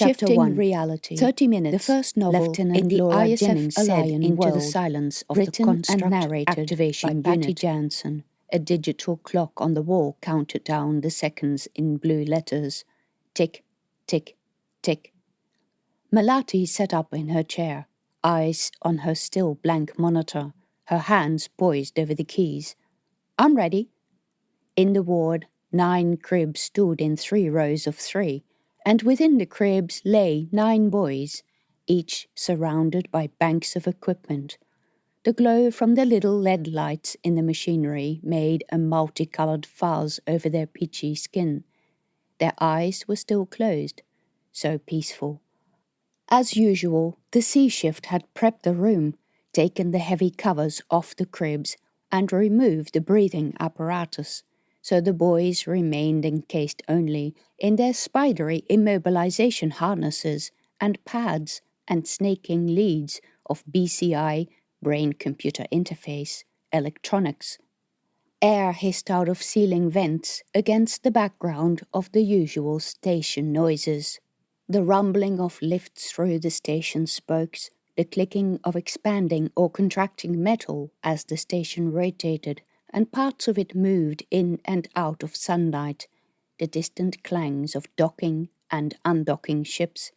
Chapter Shifting 1. Reality. 30 minutes. The first novel Lieutenant in the Laura ISF Jennings said Alliance into world, the silence of written the construct and narrated activation by Patty unit. Jansen. A digital clock on the wall counted down the seconds in blue letters. Tick, tick, tick. Melati sat up in her chair, eyes on her still blank monitor, her hands poised over the keys. I'm ready. In the ward, 9 cribs stood in 3 rows of 3, and within the cribs lay 9 boys, each surrounded by banks of equipment. The glow from the little LED lights in the machinery made a multicolored fuzz over their peachy skin. Their eyes were still closed, so peaceful. As usual, the C shift had prepped the room, taken the heavy covers off the cribs, and removed the breathing apparatus, so the boys remained encased only in their spidery immobilization harnesses and pads and snaking leads of BCI, brain-computer interface, electronics. Air hissed out of ceiling vents against the background of the usual station noises. The rumbling of lifts through the station spokes, the clicking of expanding or contracting metal as the station rotated and parts of it moved in and out of sunlight, the distant clangs of docking and undocking ships,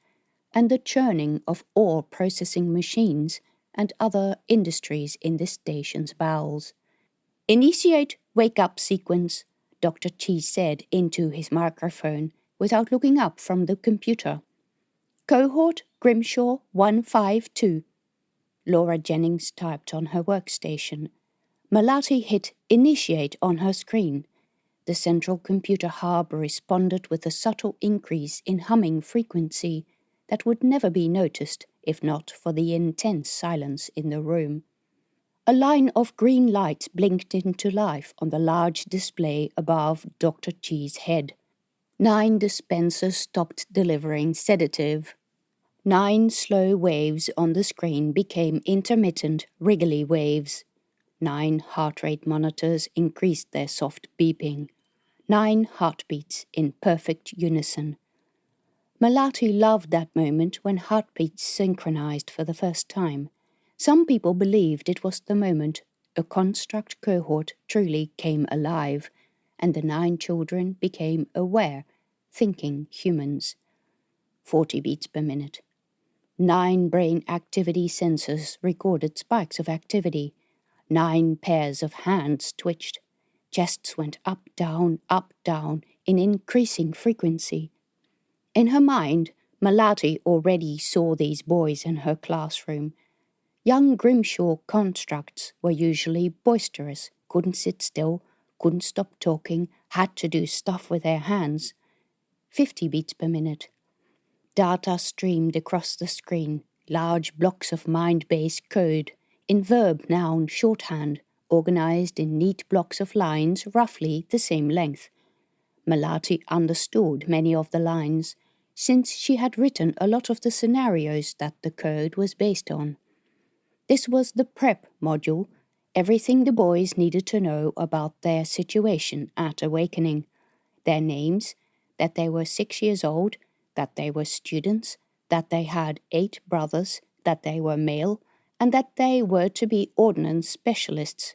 and the churning of ore processing machines and other industries in the station's bowels. Initiate wake-up sequence, Dr. Chi said into his microphone without looking up from the computer. Cohort Grimshaw 152. Laura Jennings typed on her workstation. Melati hit initiate on her screen. The central computer hub responded with a subtle increase in humming frequency that would never be noticed if not for the intense silence in the room. A line of green light blinked into life on the large display above Dr. Chi's head. 9 dispensers stopped delivering sedative. 9 slow waves on the screen became intermittent, wriggly waves. 9 heart rate monitors increased their soft beeping. 9 heartbeats in perfect unison. Melati loved that moment when heartbeats synchronized for the first time. Some people believed it was the moment a construct cohort truly came alive, and the 9 children became aware, thinking humans. 40 beats per minute. 9 brain activity sensors recorded spikes of activity. 9 pairs of hands twitched. Chests went up, down, in increasing frequency. In her mind, Melati already saw these boys in her classroom. Young Grimshaw constructs were usually boisterous, couldn't sit still, couldn't stop talking, had to do stuff with their hands. 50 beats per minute. Data streamed across the screen, large blocks of mind-based code, in verb, noun, shorthand, organized in neat blocks of lines roughly the same length. Melati understood many of the lines, since she had written a lot of the scenarios that the code was based on. This was the prep module, everything the boys needed to know about their situation at awakening. Their names, that they were 6 years old, that they were students, that they had 8 brothers, that they were male, and that they were to be ordnance specialists.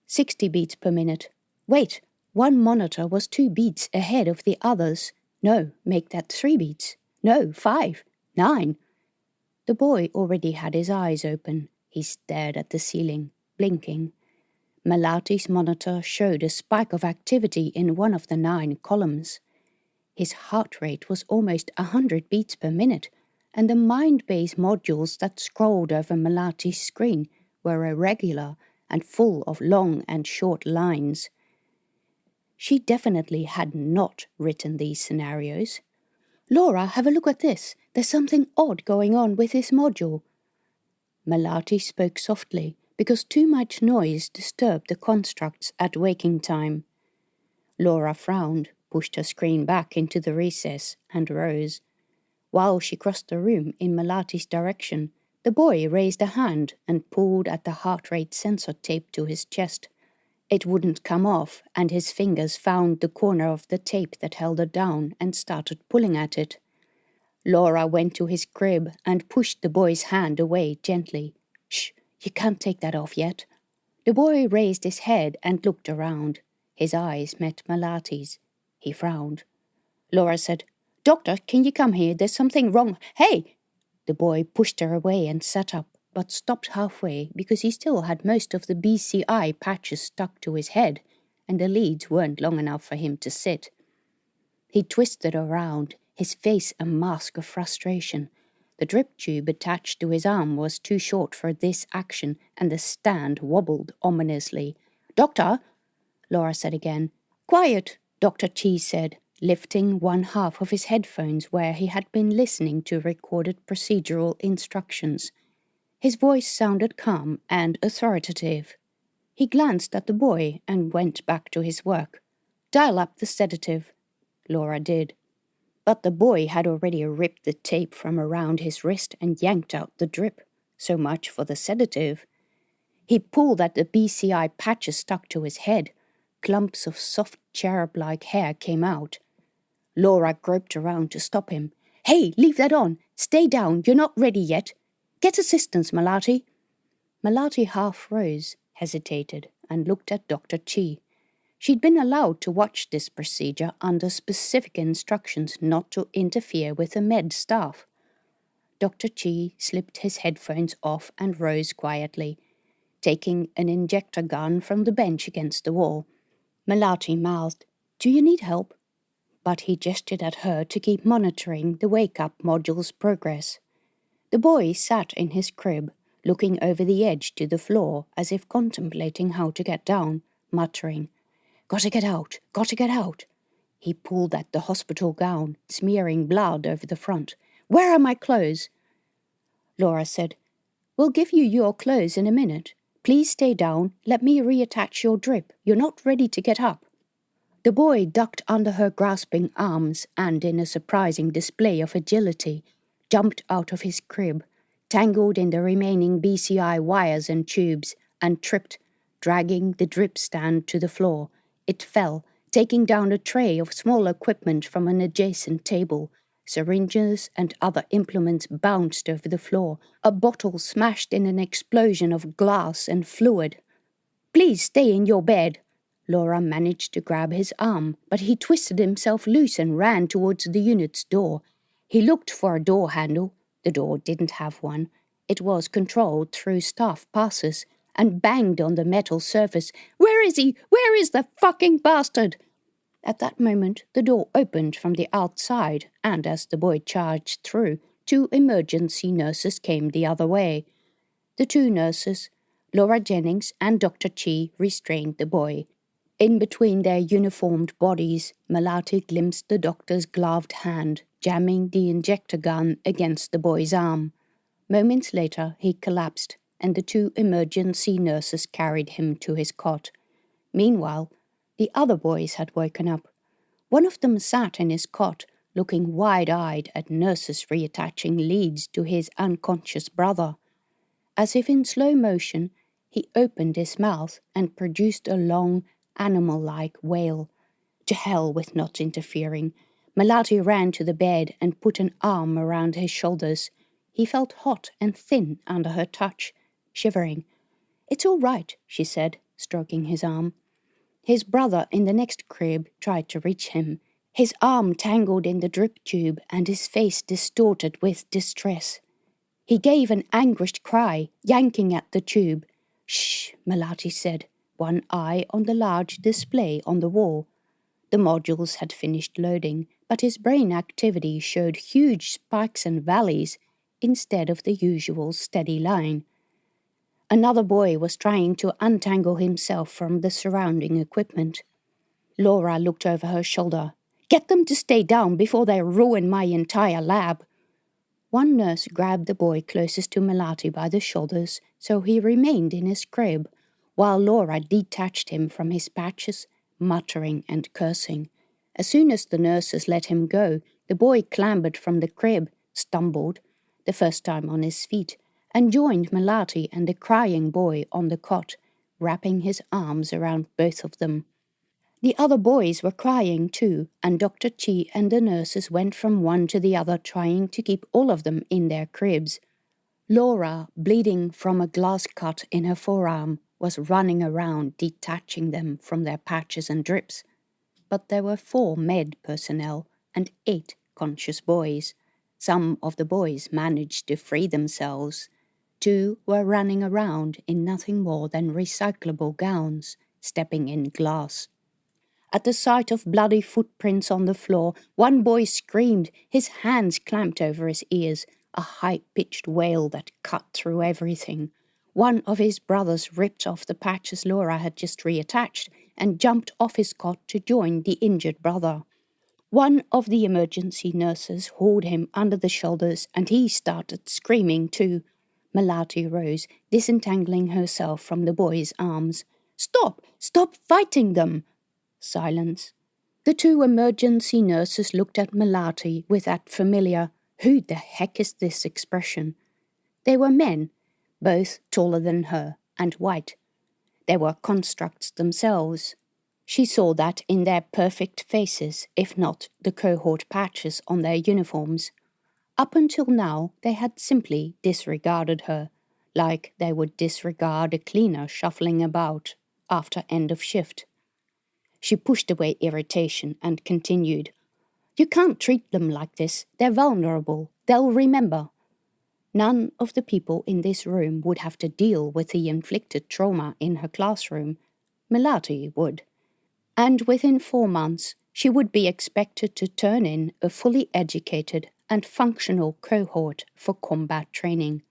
60 beats per minute. Wait, one monitor was 2 beats ahead of the others. No, make that 3 beats. No, 5, 9. The boy already had his eyes open. He stared at the ceiling, blinking. Melati's monitor showed a spike of activity in one of the 9 columns. His heart rate was almost 100 beats per minute, and the mind-based modules that scrolled over Melati's screen were irregular and full of long and short lines. She definitely had not written these scenarios. Laura, have a look at this. There's something odd going on with this module. Melati spoke softly, because too much noise disturbed the constructs at waking time. Laura frowned, pushed her screen back into the recess, and rose. While she crossed the room in Melati's direction, the boy raised a hand and pulled at the heart rate sensor taped to his chest. It wouldn't come off, and his fingers found the corner of the tape that held it down and started pulling at it. Laura went to his crib and pushed the boy's hand away gently. "Shh, you can't take that off yet." The boy raised his head and looked around. His eyes met Melati's. He frowned. Laura said, "Doctor, can you come here? There's something wrong. Hey!" The boy pushed her away and sat up, but stopped halfway because he still had most of the BCI patches stuck to his head, and the leads weren't long enough for him to sit. He twisted around, his face a mask of frustration. The drip tube attached to his arm was too short for this action, and the stand wobbled ominously. "Doctor," Laura said again. "Quiet," Dr. Chi said, lifting one half of his headphones where he had been listening to recorded procedural instructions. His voice sounded calm and authoritative. He glanced at the boy and went back to his work. "Dial up the sedative." Laura did. But the boy had already ripped the tape from around his wrist and yanked out the drip. So much for the sedative. He pulled at the BCI patches stuck to his head. Clumps of soft cherub-like hair came out. Laura groped around to stop him. "Hey, leave that on. Stay down. You're not ready yet. Get assistance, Melati." Melati half rose, hesitated, and looked at Dr. Chi. She'd been allowed to watch this procedure under specific instructions not to interfere with the med staff. Dr. Chi slipped his headphones off and rose quietly, taking an injector gun from the bench against the wall. Melati mouthed, "Do you need help?" But he gestured at her to keep monitoring the wake-up module's progress. The boy sat in his crib, looking over the edge to the floor as if contemplating how to get down, muttering, "Gotta get out, gotta get out." He pulled at the hospital gown, smearing blood over the front. "Where are my clothes?" Laura said, "We'll give you your clothes in a minute. Please stay down. Let me reattach your drip. You're not ready to get up." The boy ducked under her grasping arms and, in a surprising display of agility, jumped out of his crib, tangled in the remaining BCI wires and tubes, and tripped, dragging the drip stand to the floor. It fell, taking down a tray of small equipment from an adjacent table. Syringes and other implements bounced over the floor. A bottle smashed in an explosion of glass and fluid. "Please stay in your bed." Laura managed to grab his arm, but he twisted himself loose and ran towards the unit's door. He looked for a door handle. The door didn't have one. It was controlled through staff passes, and banged on the metal surface. "Where is he? Where is the fucking bastard?" At that moment, the door opened from the outside, and as the boy charged through, 2 emergency nurses came the other way. The 2 nurses, Laura Jennings and Dr. Chi, restrained the boy. In between their uniformed bodies, Melati glimpsed the doctor's gloved hand, jamming the injector gun against the boy's arm. Moments later, he collapsed, and the 2 emergency nurses carried him to his cot. Meanwhile, the other boys had woken up. One of them sat in his cot, looking wide-eyed at nurses reattaching leads to his unconscious brother. As if in slow motion, he opened his mouth and produced a long, animal-like wail. To hell with not interfering. Melati ran to the bed and put an arm around his shoulders. He felt hot and thin under her touch, shivering. "It's all right," she said, stroking his arm. His brother in the next crib tried to reach him. His arm tangled in the drip tube and his face distorted with distress. He gave an anguished cry, yanking at the tube. "Shh," Melati said, one eye on the large display on the wall. The modules had finished loading, but his brain activity showed huge spikes and valleys instead of the usual steady line. Another boy was trying to untangle himself from the surrounding equipment. Laura looked over her shoulder. "Get them to stay down before they ruin my entire lab." One nurse grabbed the boy closest to Melati by the shoulders, so he remained in his crib, while Laura detached him from his patches, muttering and cursing. As soon as the nurses let him go, the boy clambered from the crib, stumbled, the first time on his feet, and joined Melati and the crying boy on the cot, wrapping his arms around both of them. The other boys were crying too, and Dr. Chi and the nurses went from one to the other trying to keep all of them in their cribs. Laura, bleeding from a glass cut in her forearm, was running around detaching them from their patches and drips. But there were 4 med personnel and 8 conscious boys. Some of the boys managed to free themselves. 2 were running around in nothing more than recyclable gowns, stepping in glass. At the sight of bloody footprints on the floor, one boy screamed, his hands clamped over his ears, a high-pitched wail that cut through everything. One of his brothers ripped off the patches Laura had just reattached and jumped off his cot to join the injured brother. One of the emergency nurses hauled him under the shoulders and he started screaming too. Melati rose, disentangling herself from the boy's arms. "Stop! Stop fighting them!" Silence. The 2 emergency nurses looked at Melati with that familiar, "Who the heck is this?" expression. They were men, both taller than her and white. They were constructs themselves. She saw that in their perfect faces, if not the cohort patches on their uniforms. Up until now, they had simply disregarded her, like they would disregard a cleaner shuffling about after end of shift. She pushed away irritation and continued, "You can't treat them like this. They're vulnerable. They'll remember." None of the people in this room would have to deal with the inflicted trauma in her classroom. Melati would. And within 4 months, she would be expected to turn in a fully educated and functional cohort for combat training.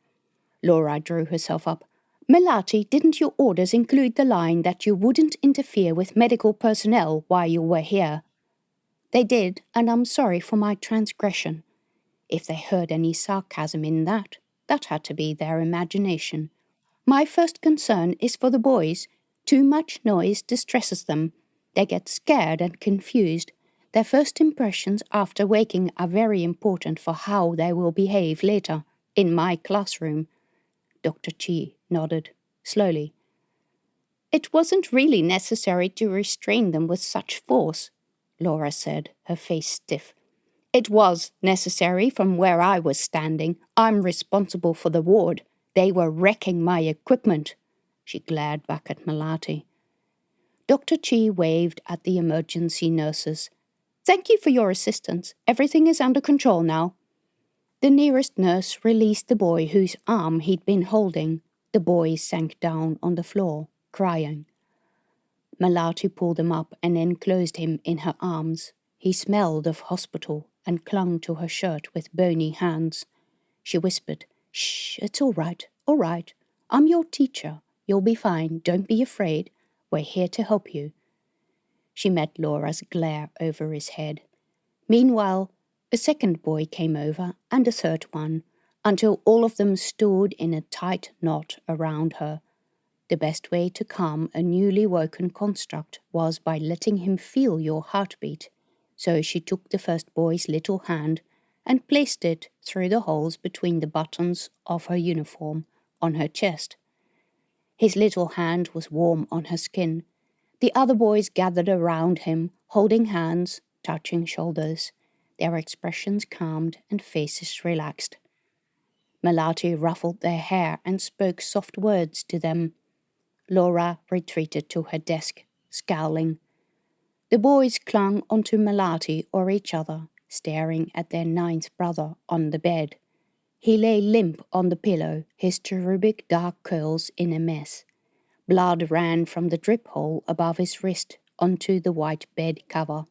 Laura drew herself up. "Melati, didn't your orders include the line that you wouldn't interfere with medical personnel while you were here?" "They did, and I'm sorry for my transgression." If they heard any sarcasm in that, that had to be their imagination. "My first concern is for the boys. Too much noise distresses them. They get scared and confused. Their first impressions after waking are very important for how they will behave later, in my classroom." Dr. Chi nodded, slowly. "It wasn't really necessary to restrain them with such force," Laura said, her face stiff. "It was necessary from where I was standing. I'm responsible for the ward. They were wrecking my equipment." She glared back at Melati. Dr. Chi waved at the emergency nurses. "Thank you for your assistance. Everything is under control now." The nearest nurse released the boy whose arm he'd been holding. The boy sank down on the floor, crying. Melati pulled him up and enclosed him in her arms. He smelled of hospital and clung to her shirt with bony hands. She whispered, "Shh, it's all right, all right. I'm your teacher. You'll be fine. Don't be afraid. We're here to help you." She met Laura's glare over his head. Meanwhile, a second boy came over, and a third one, until all of them stood in a tight knot around her. The best way to calm a newly woken construct was by letting him feel your heartbeat. So she took the first boy's little hand and placed it through the holes between the buttons of her uniform on her chest. His little hand was warm on her skin. The other boys gathered around him, holding hands, touching shoulders. Their expressions calmed and faces relaxed. Melati ruffled their hair and spoke soft words to them. Laura retreated to her desk, scowling. The boys clung onto Melati or each other, staring at their 9th brother on the bed. He lay limp on the pillow, his cherubic dark curls in a mess. Blood ran from the drip hole above his wrist onto the white bed cover.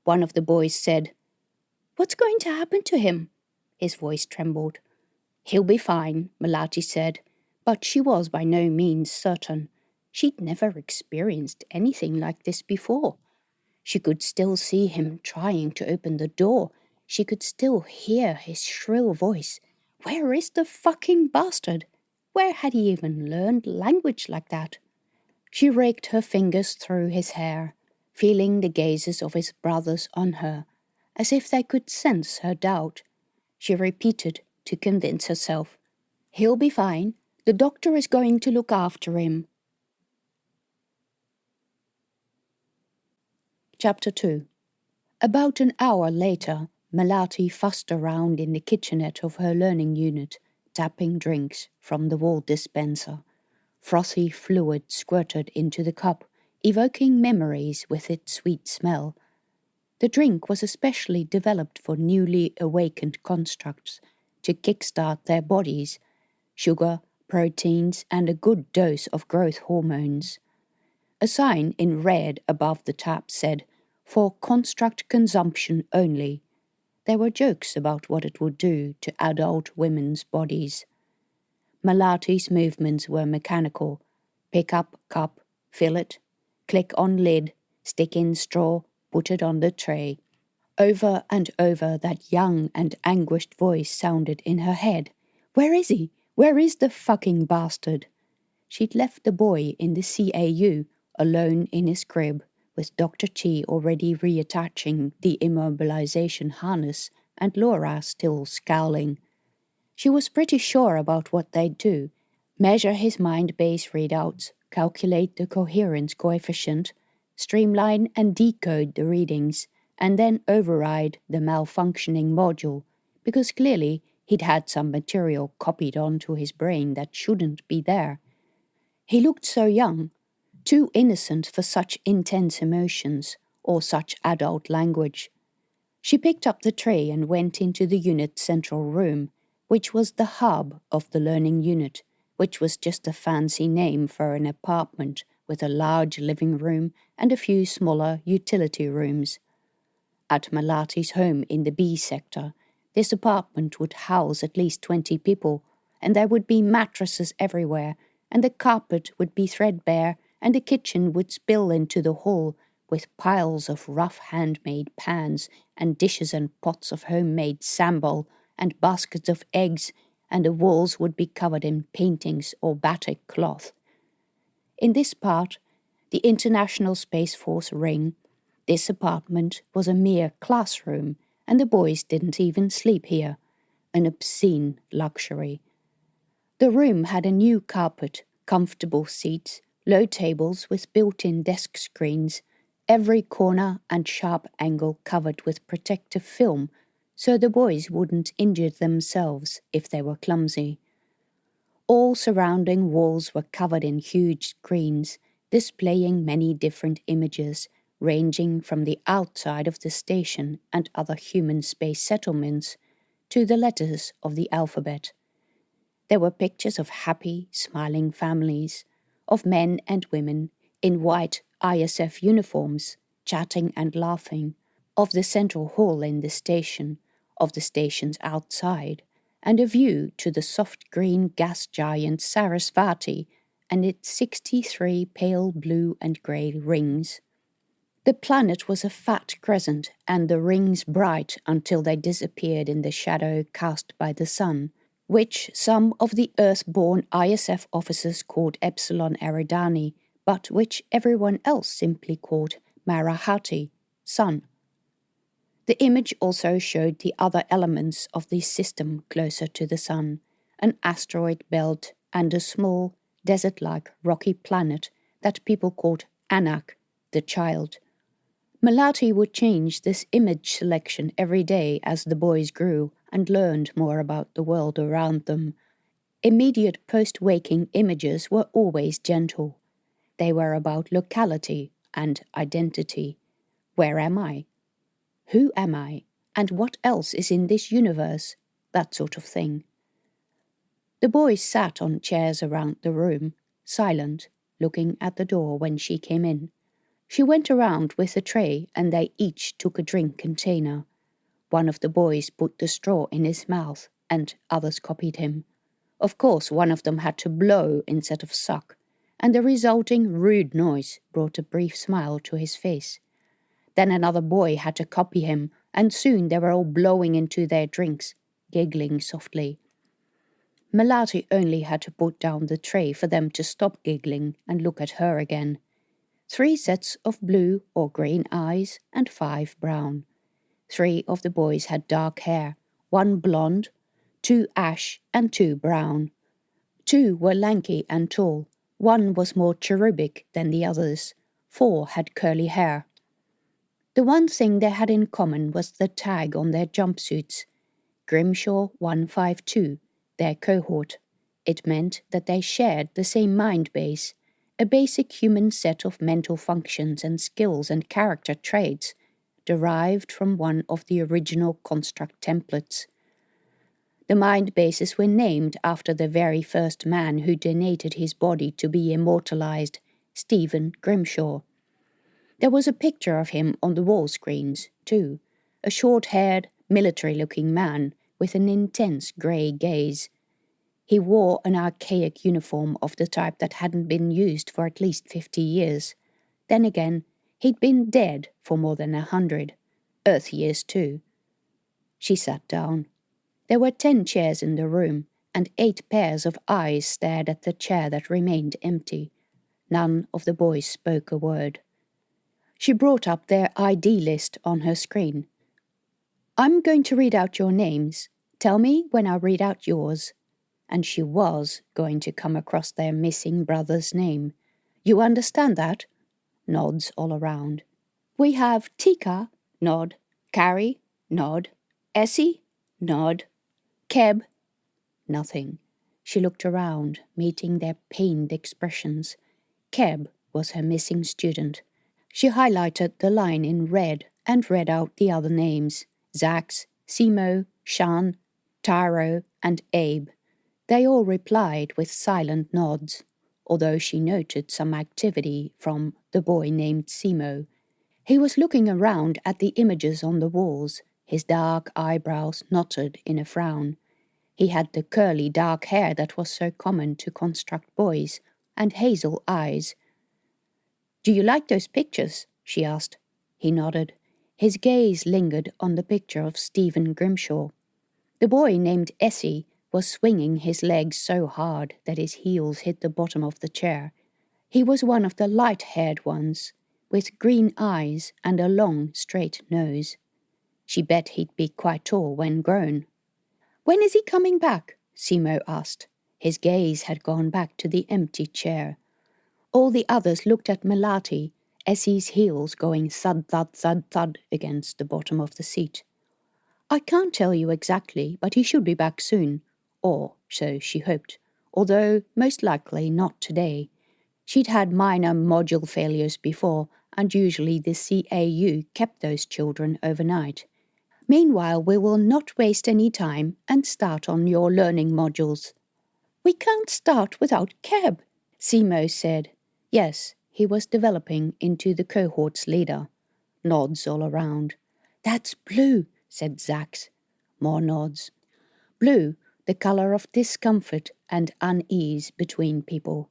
One of the boys said, "What's going to happen to him?" His voice trembled. "He'll be fine," Melati said, but she was by no means certain. She'd never experienced anything like this before. She could still see him trying to open the door. She could still hear his shrill voice. Where is the fucking bastard? Where had he even learned language like that? She raked her fingers through his hair, feeling the gazes of his brothers on her, as if they could sense her doubt. She repeated to convince herself, "He'll be fine. The doctor is going to look after him." Chapter 2. About an hour later, Melati fussed around in the kitchenette of her learning unit, tapping drinks from the wall dispenser. Frothy fluid squirted into the cup, evoking memories with its sweet smell. The drink was especially developed for newly awakened constructs to kickstart their bodies, sugar, proteins, and a good dose of growth hormones. A sign in red above the tap said, "For construct consumption only." There were jokes about what it would do to adult women's bodies. Melati's movements were mechanical. Pick up cup, fill it, click on lid, stick in straw, put it on the tray. Over and over that young and anguished voice sounded in her head. Where is he? Where is the fucking bastard? She'd left the boy in the CAU alone in his crib, with Dr. T already reattaching the immobilization harness and Laura still scowling. She was pretty sure about what they'd do. Measure his mind-base readouts, calculate the coherence coefficient, streamline and decode the readings, and then override the malfunctioning module, because clearly he'd had some material copied onto his brain that shouldn't be there. He looked so young, too innocent for such intense emotions or such adult language. She picked up the tray and went into the unit's central room, which was the hub of the learning unit, which was just a fancy name for an apartment with a large living room and a few smaller utility rooms. At Melati's home in the B sector, this apartment would house at least 20 people, and there would be mattresses everywhere, and the carpet would be threadbare, and the kitchen would spill into the hall with piles of rough handmade pans and dishes and pots of homemade sambal and baskets of eggs, and the walls would be covered in paintings or batik cloth. In this part, the International Space Force ring, this apartment was a mere classroom, and the boys didn't even sleep here, an obscene luxury. The room had a new carpet, comfortable seats, low tables with built-in desk screens, every corner and sharp angle covered with protective film, so the boys wouldn't injure themselves if they were clumsy. All surrounding walls were covered in huge screens, displaying many different images, ranging from the outside of the station and other human space settlements to the letters of the alphabet. There were pictures of happy, smiling families, of men and women in white ISF uniforms, chatting and laughing, of the central hall in the station, of the stations outside, and a view to the soft green gas giant Sarasvati and its 63 pale blue and grey rings. The planet was a fat crescent, and the rings bright until they disappeared in the shadow cast by the sun, which some of the Earth-born ISF officers called Epsilon Eridani, but which everyone else simply called Marahati, sun. The image also showed the other elements of the system closer to the sun, an asteroid belt and a small, desert-like rocky planet that people called Anak, the child. Melati would change this image selection every day as the boys grew and learned more about the world around them. Immediate post-waking images were always gentle. They were about locality and identity. Where am I? Who am I? And what else is in this universe? That sort of thing. The boys sat on chairs around the room, silent, looking at the door when she came in. She went around with a tray and they each took a drink container. One of the boys put the straw in his mouth and others copied him. Of course, one of them had to blow instead of suck, and the resulting rude noise brought a brief smile to his face. Then another boy had to copy him, and soon they were all blowing into their drinks, giggling softly. Melati only had to put down the tray for them to stop giggling and look at her again. 3 sets of blue or green eyes and 5 brown. 3 of the boys had dark hair, 1 blonde, 2 ash and 2 brown. 2 were lanky and tall, 1 was more cherubic than the others, 4 had curly hair. The one thing they had in common was the tag on their jumpsuits, Grimshaw 152, their cohort. It meant that they shared the same mind base, a basic human set of mental functions and skills and character traits derived from one of the original construct templates. The mind bases were named after the very first man who donated his body to be immortalized, Stephen Grimshaw. There was a picture of him on the wall screens, too, a short-haired, military-looking man with an intense grey gaze. He wore an archaic uniform of the type that hadn't been used for at least 50 years. Then again, he'd been dead for more than 100. Earth years, too. She sat down. There were 10 chairs in the room, and 8 pairs of eyes stared at the chair that remained empty. None of the boys spoke a word. She brought up their ID list on her screen. "I'm going to read out your names. Tell me when I read out yours." And she was going to come across their missing brother's name. "You understand that?" Nods all around. "We have Tika," nod. "Carrie," nod. "Essie," nod. "Keb," nothing. She looked around, meeting their pained expressions. Keb was her missing student. She highlighted the line in red and read out the other names: Zax, Simo, Shan, Tyro, and Abe. They all replied with silent nods, although she noted some activity from the boy named Simo. He was looking around at the images on the walls, his dark eyebrows knotted in a frown. He had the curly dark hair that was so common to construct boys, and hazel eyes. "Do you like those pictures?" she asked. He nodded. His gaze lingered on the picture of Stephen Grimshaw. The boy named Essie was swinging his legs so hard that his heels hit the bottom of the chair. He was one of the light-haired ones, with green eyes and a long, straight nose. She bet he'd be quite tall when grown. "When is he coming back?" Simo asked. His gaze had gone back to the empty chair. All the others looked at Melati, Essie's heels going thud, thud, thud, thud against the bottom of the seat. "I can't tell you exactly, but he should be back soon. Or so she hoped, although most likely not today. She'd had minor module failures before, and usually the CAU kept those children overnight. Meanwhile, we will not waste any time and start on your learning modules." "We can't start without Keb," Simo said. Yes, he was developing into the cohort's leader. Nods all around. "That's blue," said Zax. More nods. Blue, the color of discomfort and unease between people.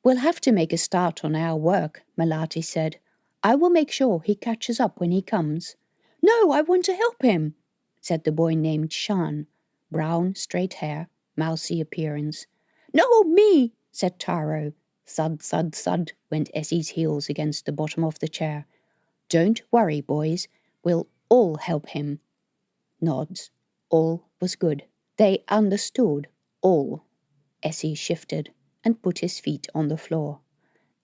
"We'll have to make a start on our work," Melati said. "I will make sure he catches up when he comes." "No, I want to help him," said the boy named Shan. Brown, straight hair, mousy appearance. "No, me," said Taro. Thud, thud, thud went Essie's heels against the bottom of the chair. "Don't worry, boys. We'll all help him." Nods. All was good. They understood. All. Essie shifted and put his feet on the floor.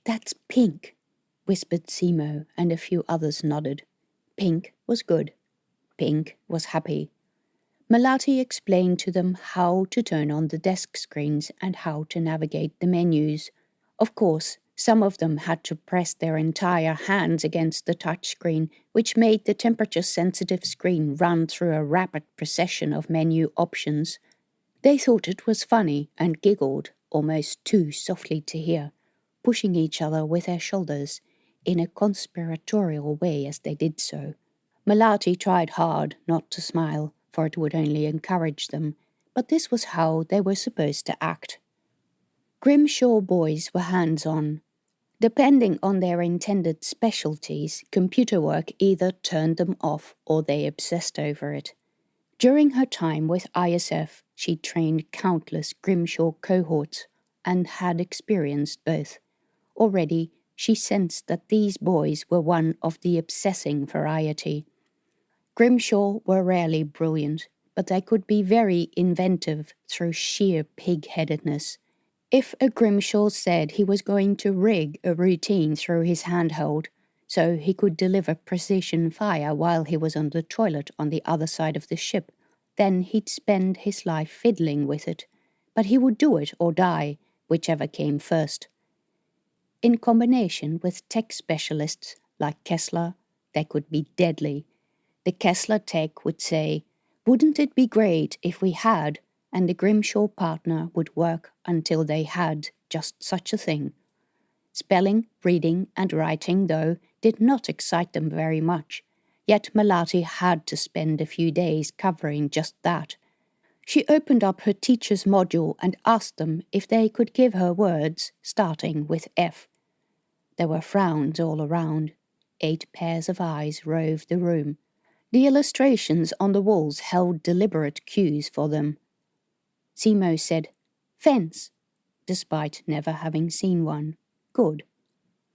"That's pink," whispered Simo, and a few others nodded. Pink was good. Pink was happy. Melati explained to them how to turn on the desk screens and how to navigate the menus. Of course, some of them had to press their entire hands against the touchscreen, which made the temperature-sensitive screen run through a rapid procession of menu options. They thought it was funny and giggled, almost too softly to hear, pushing each other with their shoulders in a conspiratorial way as they did so. Melati tried hard not to smile, for it would only encourage them, but this was how they were supposed to act. Grimshaw boys were hands-on. Depending on their intended specialties, computer work either turned them off or they obsessed over it. During her time with ISF, she trained countless Grimshaw cohorts and had experienced both. Already, she sensed that these boys were one of the obsessing variety. Grimshaw were rarely brilliant, but they could be very inventive through sheer pig-headedness. If a Grimshaw said he was going to rig a routine through his handheld, so he could deliver precision fire while he was on the toilet on the other side of the ship. Then he'd spend his life fiddling with it, but he would do it or die, whichever came first. In combination with tech specialists like Kessler, they could be deadly. The Kessler tech would say, "Wouldn't it be great if we had?" and the Grimshaw partner would work until they had just such a thing. Spelling, reading, and writing, though, did not excite them very much, yet Melati had to spend a few days covering just that. She opened up her teacher's module and asked them if they could give her words starting with F. There were frowns all around. 8 pairs of eyes roved the room. The illustrations on the walls held deliberate cues for them. Simo said, "Fence," despite never having seen one. "Good."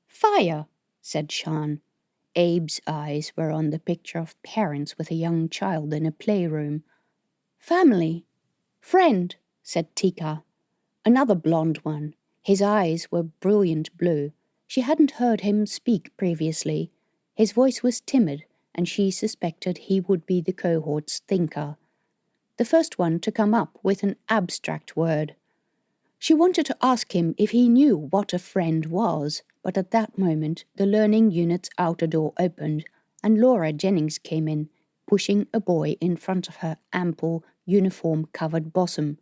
"Fire," said Sean. Abe's eyes were on the picture of parents with a young child in a playroom. "Family." "Friend," said Tika. Another blonde one. His eyes were brilliant blue. She hadn't heard him speak previously. His voice was timid, and she suspected he would be the cohort's thinker. The first one to come up with an abstract word. She wanted to ask him if he knew what a friend was, but at that moment the learning unit's outer door opened, and Laura Jennings came in, pushing a boy in front of her ample, uniform-covered bosom.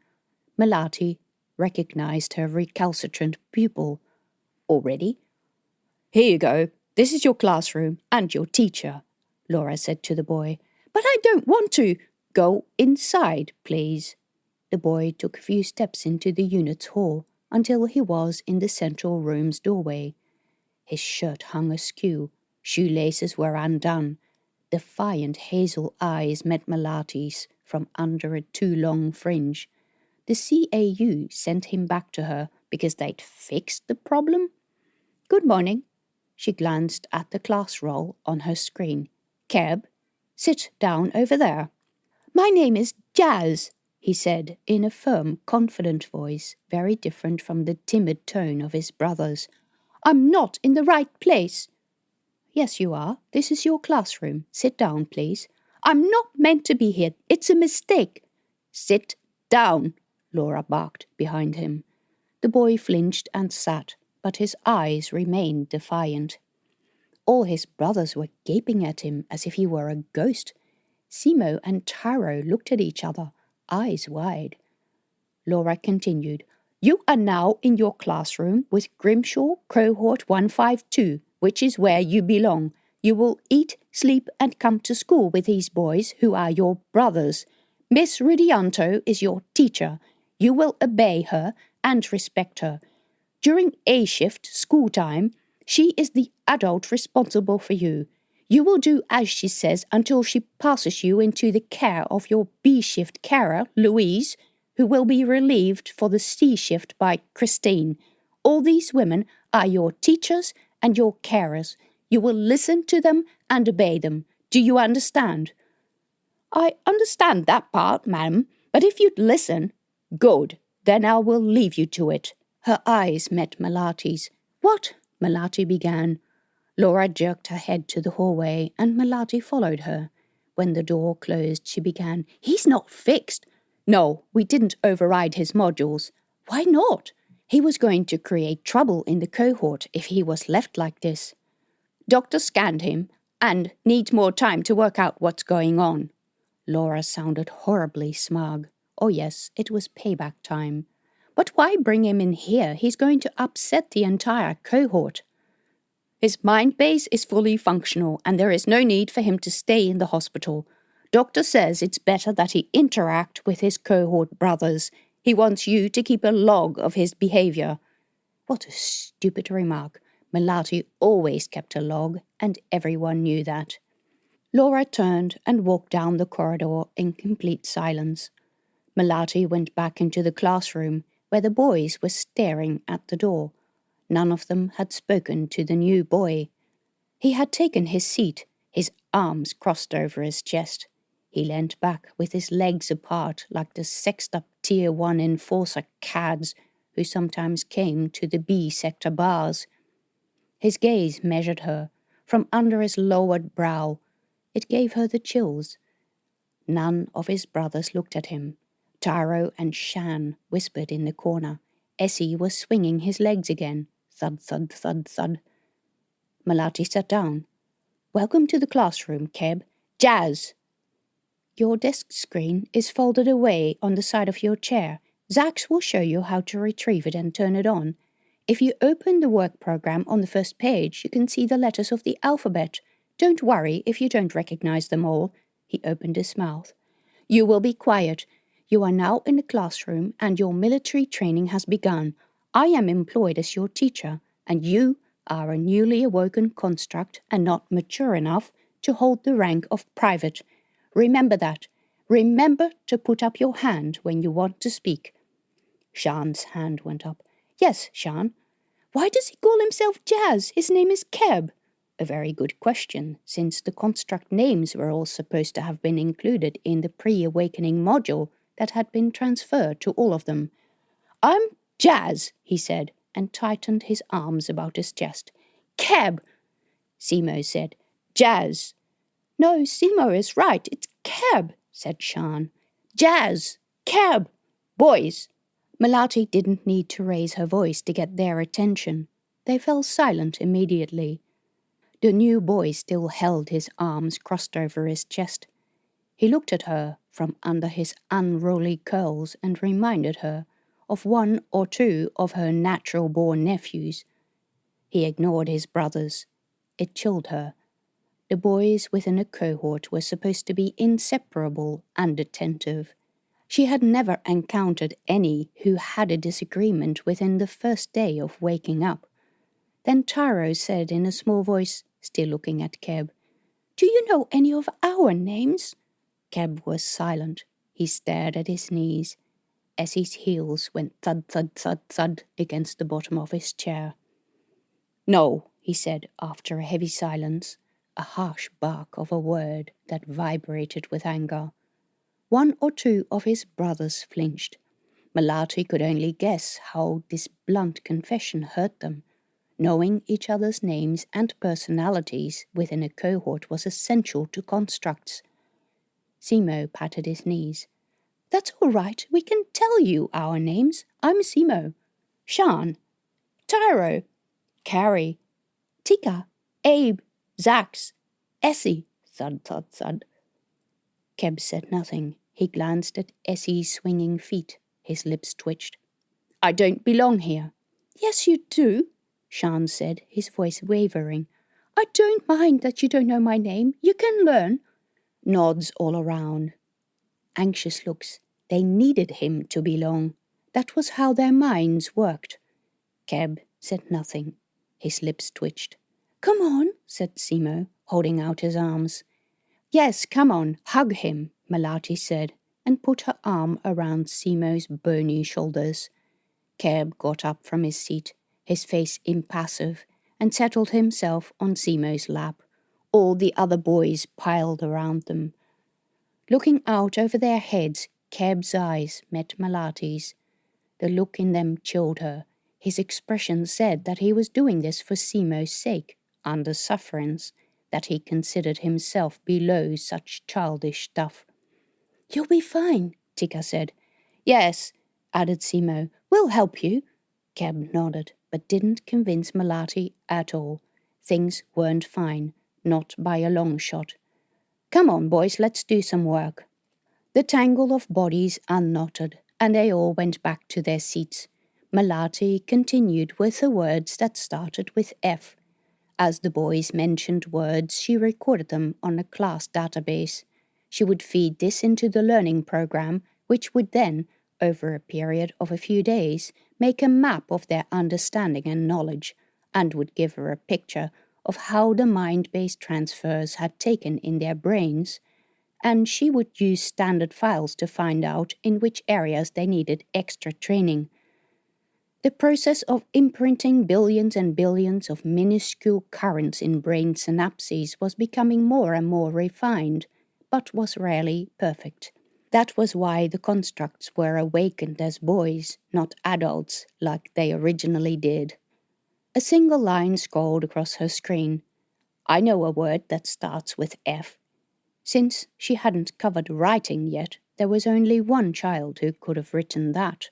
Melati recognized her recalcitrant pupil. "Already?" "Here you go. This is your classroom and your teacher," Laura said to the boy. "But I don't want to." "Go inside, please." The boy took a few steps into the unit's hall until he was in the central room's doorway. His shirt hung askew, shoelaces were undone. Defiant hazel eyes met Melati's from under a too long fringe. The CAU sent him back to her because they'd fixed the problem? "Good morning." She glanced at the class roll on her screen. "Keb, sit down over there." "My name is Jazz," he said in a firm, confident voice, very different from the timid tone of his brother's. "I'm not in the right place." "Yes, you are. This is your classroom. Sit down, please." "I'm not meant to be here. It's a mistake." "Sit down," Laura barked behind him. The boy flinched and sat, but his eyes remained defiant. All his brothers were gaping at him as if he were a ghost. Simo and Taro looked at each other, eyes wide. Laura continued, "You are now in your classroom with Grimshaw Cohort 152, which is where you belong. You will eat, sleep, and come to school with these boys who are your brothers. Miss Rudianto is your teacher. You will obey her and respect her. During A shift school time, she is the adult responsible for you. You will do as she says until she passes you into the care of your B shift carer, Louise, who will be relieved for the C shift by Christine. All these women are your teachers and your carers. You will listen to them and obey them. Do you understand?" "I understand that part, ma'am, but if you'd listen—" "Good, then I will leave you to it." Her eyes met Melati's. "What?" Melati began. Laura jerked her head to the hallway, and Melati followed her. When the door closed, she began, "He's not fixed." "No, we didn't override his modules." "Why not?" "He was going to create trouble in the cohort if he was left like this." "Doctor scanned him and needs more time to work out what's going on." Laura sounded horribly smug. Oh yes, it was payback time. "But why bring him in here? He's going to upset the entire cohort." "His mind base is fully functional and there is no need for him to stay in the hospital. Doctor says it's better that he interact with his cohort brothers. He wants you to keep a log of his behavior." What a stupid remark. Melati always kept a log, and everyone knew that. Laura turned and walked down the corridor in complete silence. Melati went back into the classroom, where the boys were staring at the door. None of them had spoken to the new boy. He had taken his seat, his arms crossed over his chest. He leant back with his legs apart like the sexed-up Tier 1 enforcer cads who sometimes came to the B sector bars. His gaze measured her, from under his lowered brow. It gave her the chills. None of his brothers looked at him. Tyro and Shan whispered in the corner. Essie was swinging his legs again. Thud, thud, thud, thud. Melati sat down. "Welcome to the classroom, Keb. Jazz!" "Your desk screen is folded away on the side of your chair. Zax will show you how to retrieve it and turn it on. If you open the work program on the first page, you can see the letters of the alphabet. Don't worry if you don't recognize them all." He opened his mouth. "You will be quiet. You are now in the classroom and your military training has begun. I am employed as your teacher, and you are a newly awoken construct and not mature enough to hold the rank of private. Remember that. Remember to put up your hand when you want to speak." Shan's hand went up. "Yes, Shan." "Why does he call himself Jazz? His name is Keb." A very good question, since the construct names were all supposed to have been included in the pre-awakening module that had been transferred to all of them. "I'm Jazz," he said, and tightened his arms about his chest. "Keb," Simo said. "Jazz." "No, Simo is right. It's Keb," said Shan. "Jazz! Keb! Boys!" Melati didn't need to raise her voice to get their attention. They fell silent immediately. The new boy still held his arms crossed over his chest. He looked at her from under his unruly curls and reminded her of one or two of her natural-born nephews. He ignored his brothers. It chilled her. The boys within a cohort were supposed to be inseparable and attentive. She had never encountered any who had a disagreement within the first day of waking up. Then Tyro said in a small voice, still looking at Keb, "Do you know any of our names?" Keb was silent. He stared at his knees. Essie's heels went thud, thud, thud, thud against the bottom of his chair. "No," he said after a heavy silence, a harsh bark of a word that vibrated with anger. One or two of his brothers flinched. Melati could only guess how this blunt confession hurt them. Knowing each other's names and personalities within a cohort was essential to constructs. Simo patted his knees. "That's all right. We can tell you our names. I'm Simo. Shan. Tyro. Carrie. Tika. Abe. Zax. Essie." Thud, thud, thud. Keb said nothing. He glanced at Essie's swinging feet. His lips twitched. "I don't belong here." "Yes, you do," Shan said, his voice wavering. "I don't mind that you don't know my name. You can learn." Nods all around. Anxious looks. They needed him to belong. That was how their minds worked. Keb said nothing. His lips twitched. "Come on," said Simo, holding out his arms. "Yes, come on, hug him," Melati said, and put her arm around Simo's bony shoulders. Keb got up from his seat, his face impassive, and settled himself on Simo's lap. All the other boys piled around them. Looking out over their heads, Keb's eyes met Melati's. The look in them chilled her. His expression said that he was doing this for Simo's sake, under sufferance, that he considered himself below such childish stuff. "You'll be fine," Tika said. "Yes," added Simo. "We'll help you." Keb nodded, but didn't convince Melati at all. Things weren't fine, not by a long shot. "Come on, boys, let's do some work." The tangle of bodies unknotted, and they all went back to their seats. Melati continued with the words that started with F. As the boys mentioned words, she recorded them on a class database. She would feed this into the learning program, which would then, over a period of a few days, make a map of their understanding and knowledge, and would give her a picture of how the mind-based transfers had taken in their brains, and she would use standard files to find out in which areas they needed extra training. The process of imprinting billions and billions of minuscule currents in brain synapses was becoming more and more refined, but was rarely perfect. That was why the constructs were awakened as boys, not adults, like they originally did. A single line scrolled across her screen. I know a word that starts with F. Since she hadn't covered writing yet, there was only one child who could have written that.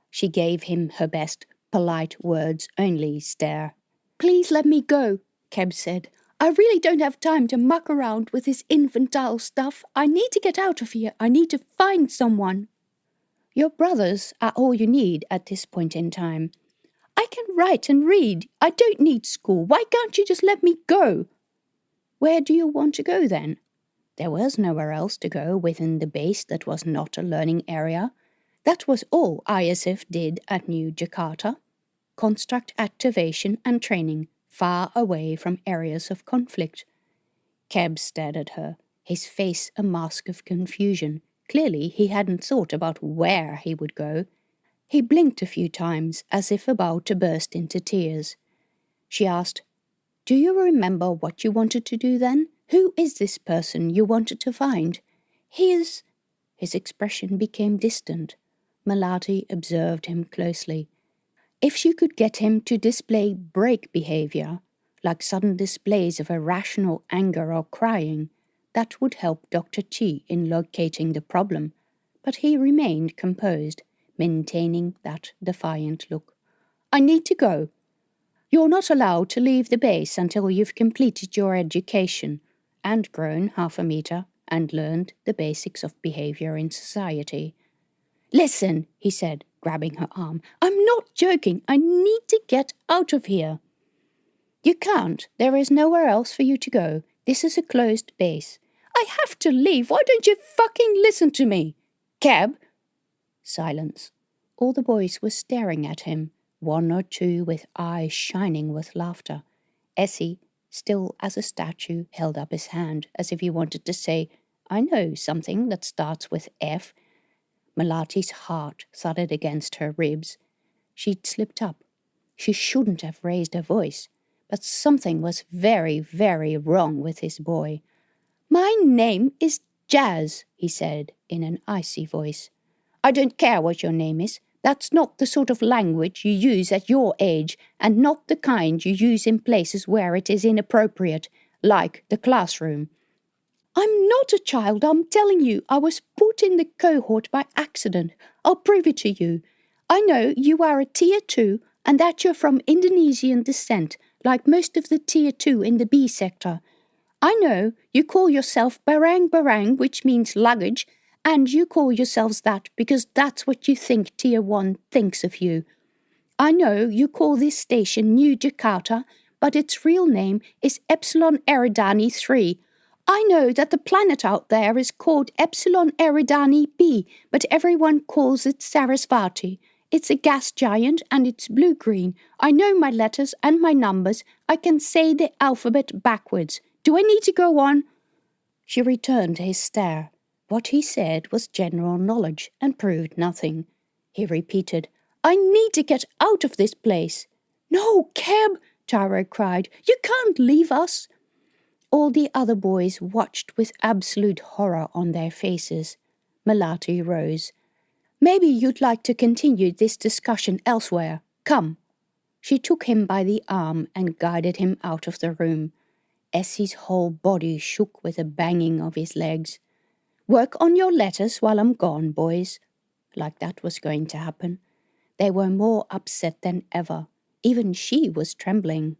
She gave him her best, polite words-only stare. "Please let me go," Keb said. "I really don't have time to muck around with this infantile stuff. I need to get out of here. I need to find someone." "Your brothers are all you need at this point in time." "I can write and read. I don't need school. Why can't you just let me go?" "Where do you want to go then?" There was nowhere else to go within the base that was not a learning area. That was all ISF did at New Jakarta. Construct activation and training, far away from areas of conflict. Keb stared at her, his face a mask of confusion. Clearly he hadn't thought about where he would go. He blinked a few times, as if about to burst into tears. She asked, "Do you remember what you wanted to do then? Who is this person you wanted to find?" His expression became distant. Melati observed him closely. If she could get him to display break behavior, like sudden displays of irrational anger or crying, that would help Dr. Chi in locating the problem. But he remained composed, maintaining that defiant look. "I need to go. You're not allowed to leave the base until you've completed your education and grown half a meter and learned the basics of behavior in society." "Listen," he said, grabbing her arm. "I'm not joking. I need to get out of here." "You can't. There is nowhere else for you to go. This is a closed base." "I have to leave. Why don't you fucking listen to me?" "Keb." Silence. All the boys were staring at him, one or two with eyes shining with laughter. Essie, still as a statue, held up his hand, as if he wanted to say, "I know something that starts with F." Melati's heart thudded against her ribs. She'd slipped up. She shouldn't have raised her voice, but something was very, very wrong with his boy. "My name is Jazz," he said in an icy voice. "I don't care what your name is. That's not the sort of language you use at your age, and not the kind you use in places where it is inappropriate, like the classroom." "I'm not a child, I'm telling you. I was put in the cohort by accident. I'll prove it to you. I know you are a Tier 2 and that you're from Indonesian descent, like most of the Tier 2 in the B sector. I know you call yourself barang-barang, which means luggage, and you call yourselves that because that's what you think Tier 1 thinks of you. I know you call this station New Jakarta, but its real name is Epsilon Eridani 3. I know that the planet out there is called Epsilon Eridani B, but everyone calls it Sarasvati. It's a gas giant and it's blue-green. I know my letters and my numbers. I can say the alphabet backwards. Do I need to go on?" She returned his stare. What he said was general knowledge and proved nothing. He repeated, "I need to get out of this place." "No, Keb," Taro cried. "You can't leave us." All the other boys watched with absolute horror on their faces. Melati rose. "Maybe you'd like to continue this discussion elsewhere. Come." She took him by the arm and guided him out of the room. Essie's whole body shook with the banging of his legs. "Work on your letters while I'm gone, boys." Like that was going to happen. They were more upset than ever. Even she was trembling.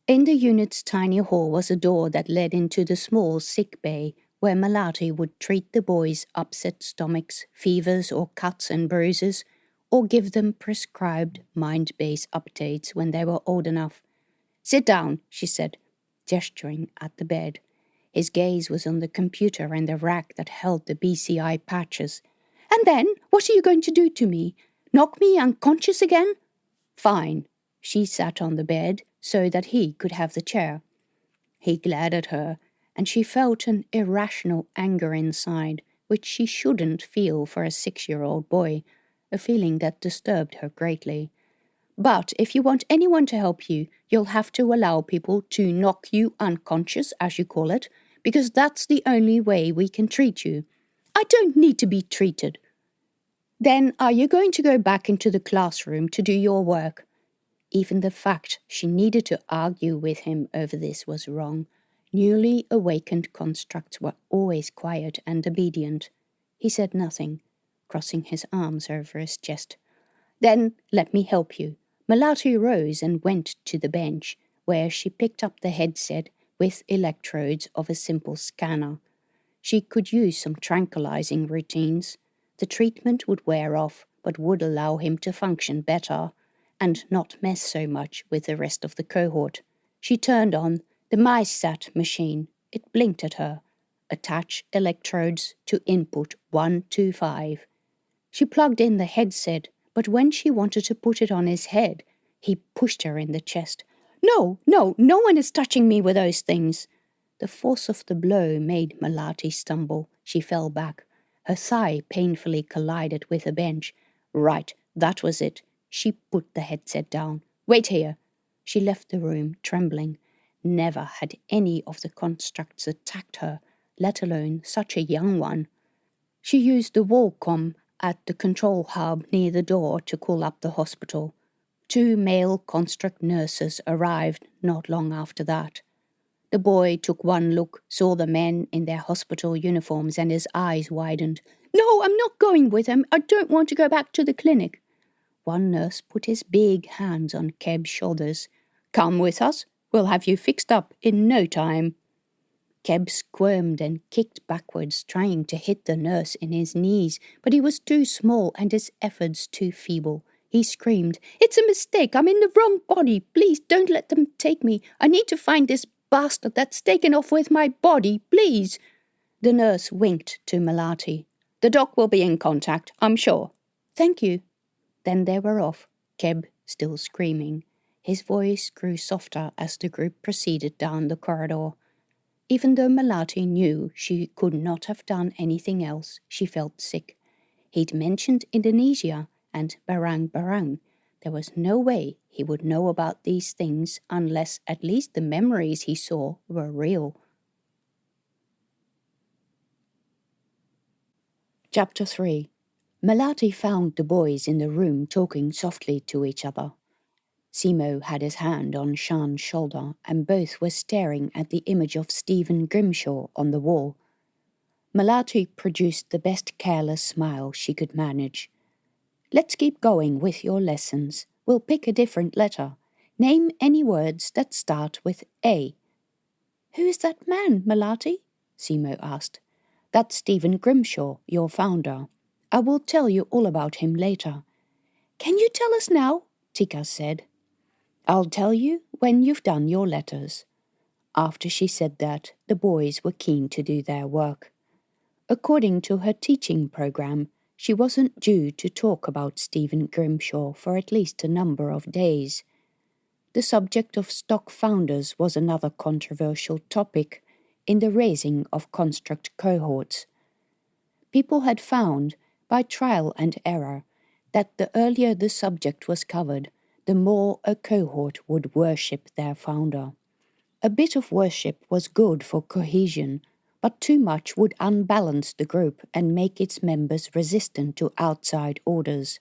In the unit's tiny hall was a door that led into the small sick bay, where Melati would treat the boys' upset stomachs, fevers or cuts and bruises, or give them prescribed mind-based updates when they were old enough. "Sit down," she said, gesturing at the bed. His gaze was on the computer and the rack that held the BCI patches. "And then, what are you going to do to me? Knock me unconscious again?" "Fine." She sat on the bed so that he could have the chair. He glared at her, and she felt an irrational anger inside, which she shouldn't feel for a 6-year-old boy, a feeling that disturbed her greatly. "But if you want anyone to help you, you'll have to allow people to knock you unconscious, as you call it, because that's the only way we can treat you." "I don't need to be treated." "Then are you going to go back into the classroom to do your work?" Even the fact she needed to argue with him over this was wrong. Newly awakened constructs were always quiet and obedient. He said nothing, crossing his arms over his chest. Then let me help you. Melati rose and went to the bench, where she picked up the headset with electrodes of a simple scanner. She could use some tranquilizing routines. The treatment would wear off, but would allow him to function better and not mess so much with the rest of the cohort. She turned on the MySat machine. It blinked at her. Attach electrodes to input 125. She plugged in the headset, but when she wanted to put it on his head, he pushed her in the chest. No one is touching me with those things. The force of the blow made Melati stumble. She fell back. Her thigh painfully collided with a bench. Right, that was it. She put the headset down. Wait here. She left the room, trembling. Never had any of the constructs attacked her, let alone such a young one. She used the wall comm at the control hub near the door to call up the hospital. 2 male construct nurses arrived not long after that. The boy took one look, saw the men in their hospital uniforms, and his eyes widened. No, I'm not going with him. I don't want to go back to the clinic. One nurse put his big hands on Keb's shoulders. Come with us. We'll have you fixed up in no time. Keb squirmed and kicked backwards, trying to hit the nurse in his knees, but he was too small and his efforts too feeble. He screamed, It's a mistake. I'm in the wrong body. Please don't let them take me. I need to find this bastard that's taken off with my body, please. The nurse winked to Melati. The doc will be in contact, I'm sure. Thank you. Then they were off, Keb still screaming. His voice grew softer as the group proceeded down the corridor. Even though Melati knew she could not have done anything else, she felt sick. He'd mentioned Indonesia and barang-barang. There was no way he would know about these things unless at least the memories he saw were real. Chapter 3. Melati found the boys in the room talking softly to each other. Simo had his hand on Shan's shoulder, and both were staring at the image of Stephen Grimshaw on the wall. Melati produced the best careless smile she could manage. Let's keep going with your lessons. We'll pick a different letter. Name any words that start with A. Who is that man, Melati? Simo asked. That's Stephen Grimshaw, your founder. I will tell you all about him later. Can you tell us now? Tika said. I'll tell you when you've done your letters. After she said that, the boys were keen to do their work. According to her teaching program, she wasn't due to talk about Stephen Grimshaw for at least a number of days. The subject of stock founders was another controversial topic in the raising of construct cohorts. People had found, by trial and error, that the earlier the subject was covered, the more a cohort would worship their founder. A bit of worship was good for cohesion, but too much would unbalance the group and make its members resistant to outside orders.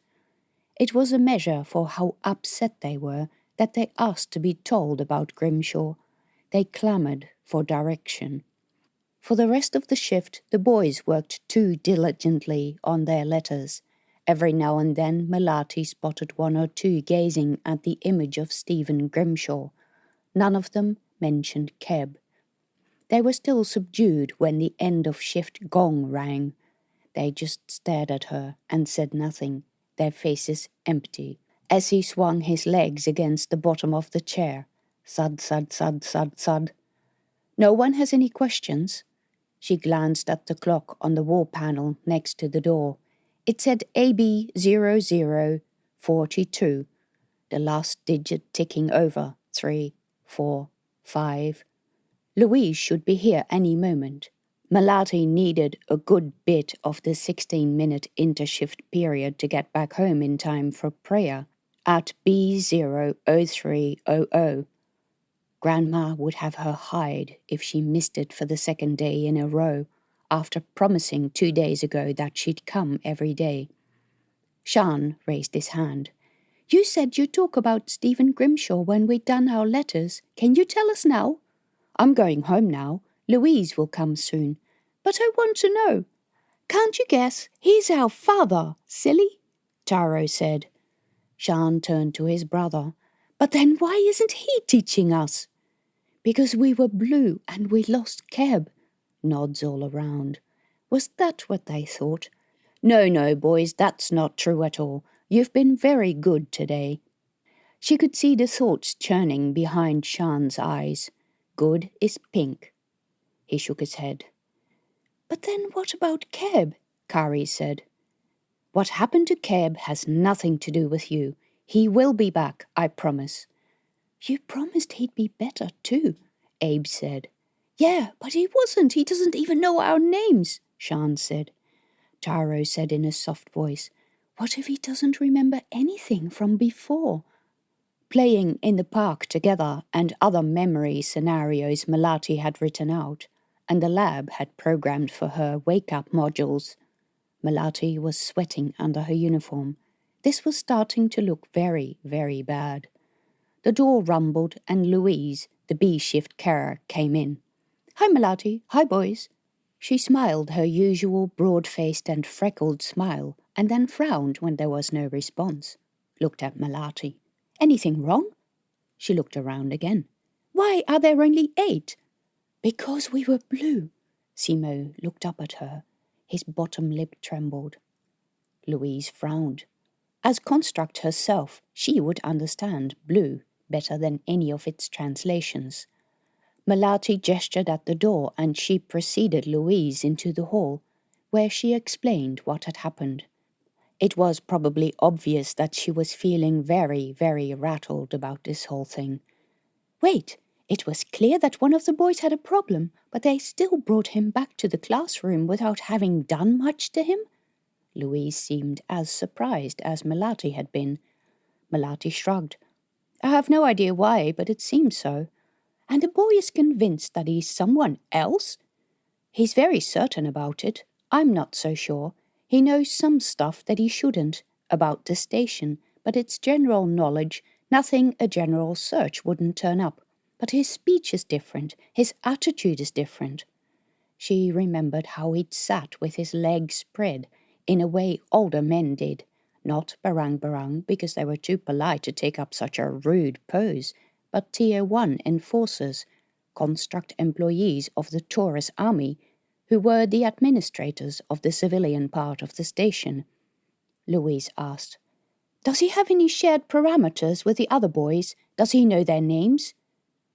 It was a measure for how upset they were that they asked to be told about Grimshaw. They clamoured for direction. For the rest of the shift, the boys worked too diligently on their letters. Every now and then, Melati spotted one or two gazing at the image of Stephen Grimshaw. None of them mentioned Keb. They were still subdued when the end of shift gong rang. They just stared at her and said nothing, their faces empty. As he swung his legs against the bottom of the chair, thud, thud, thud, thud, thud. No one has any questions? She glanced at the clock on the wall panel next to the door. It said AB 0042, the last digit ticking over 3, 4, 5. Louise should be here any moment. Melati needed a good bit of the 16-minute intershift period to get back home in time for prayer at B00300. Grandma would have her hide if she missed it for the second day in a row, after promising 2 days ago that she'd come every day. Shan raised his hand. You said you'd talk about Stephen Grimshaw when we'd done our letters. Can you tell us now? I'm going home now. Louise will come soon. But I want to know. Can't you guess? He's our father, silly, Taro said. Sean turned to his brother. But then why isn't he teaching us? Because we were blue and we lost Keb. Nods all around. Was that what they thought? No, boys, that's not true at all. You've been very good today. She could see the thoughts churning behind Sean's eyes. Good is pink. He shook his head. But then what about Keb? Kari said. What happened to Keb has nothing to do with you. He will be back, I promise. You promised he'd be better too, Abe said. Yeah, but he wasn't. He doesn't even know our names, Sean said. Taro said in a soft voice, what if he doesn't remember anything from before? Playing in the park together and other memory scenarios Melati had written out, and the lab had programmed for her wake-up modules. Melati was sweating under her uniform. This was starting to look very, very bad. The door rumbled and Louise, the B-shift carer, came in. Hi, Melati. Hi, boys. She smiled her usual broad-faced and freckled smile and then frowned when there was no response. Looked at Melati. Anything wrong? She looked around again. Why are there only 8? Because we were blue. Simo looked up at her. His bottom lip trembled. Louise frowned. As construct herself, she would understand blue better than any of its translations. Melati gestured at the door and she preceded Louise into the hall, where she explained what had happened. It was probably obvious that she was feeling very, very rattled about this whole thing. Wait, it was clear that one of the boys had a problem, but they still brought him back to the classroom without having done much to him? Louise seemed as surprised as Melati had been. Melati shrugged. I have no idea why, but it seems so. And the boy is convinced that he's someone else? He's very certain about it. I'm not so sure. He knows some stuff that he shouldn't, about the station, but it's general knowledge, nothing a general search wouldn't turn up. But his speech is different, his attitude is different. She remembered how he'd sat with his legs spread, in a way older men did. Not barang-barang, because they were too polite to take up such a rude pose, but Tier 1 enforcers, construct employees of the Taurus Army, who were the administrators of the civilian part of the station. Louise asked, Does he have any shared parameters with the other boys? Does he know their names?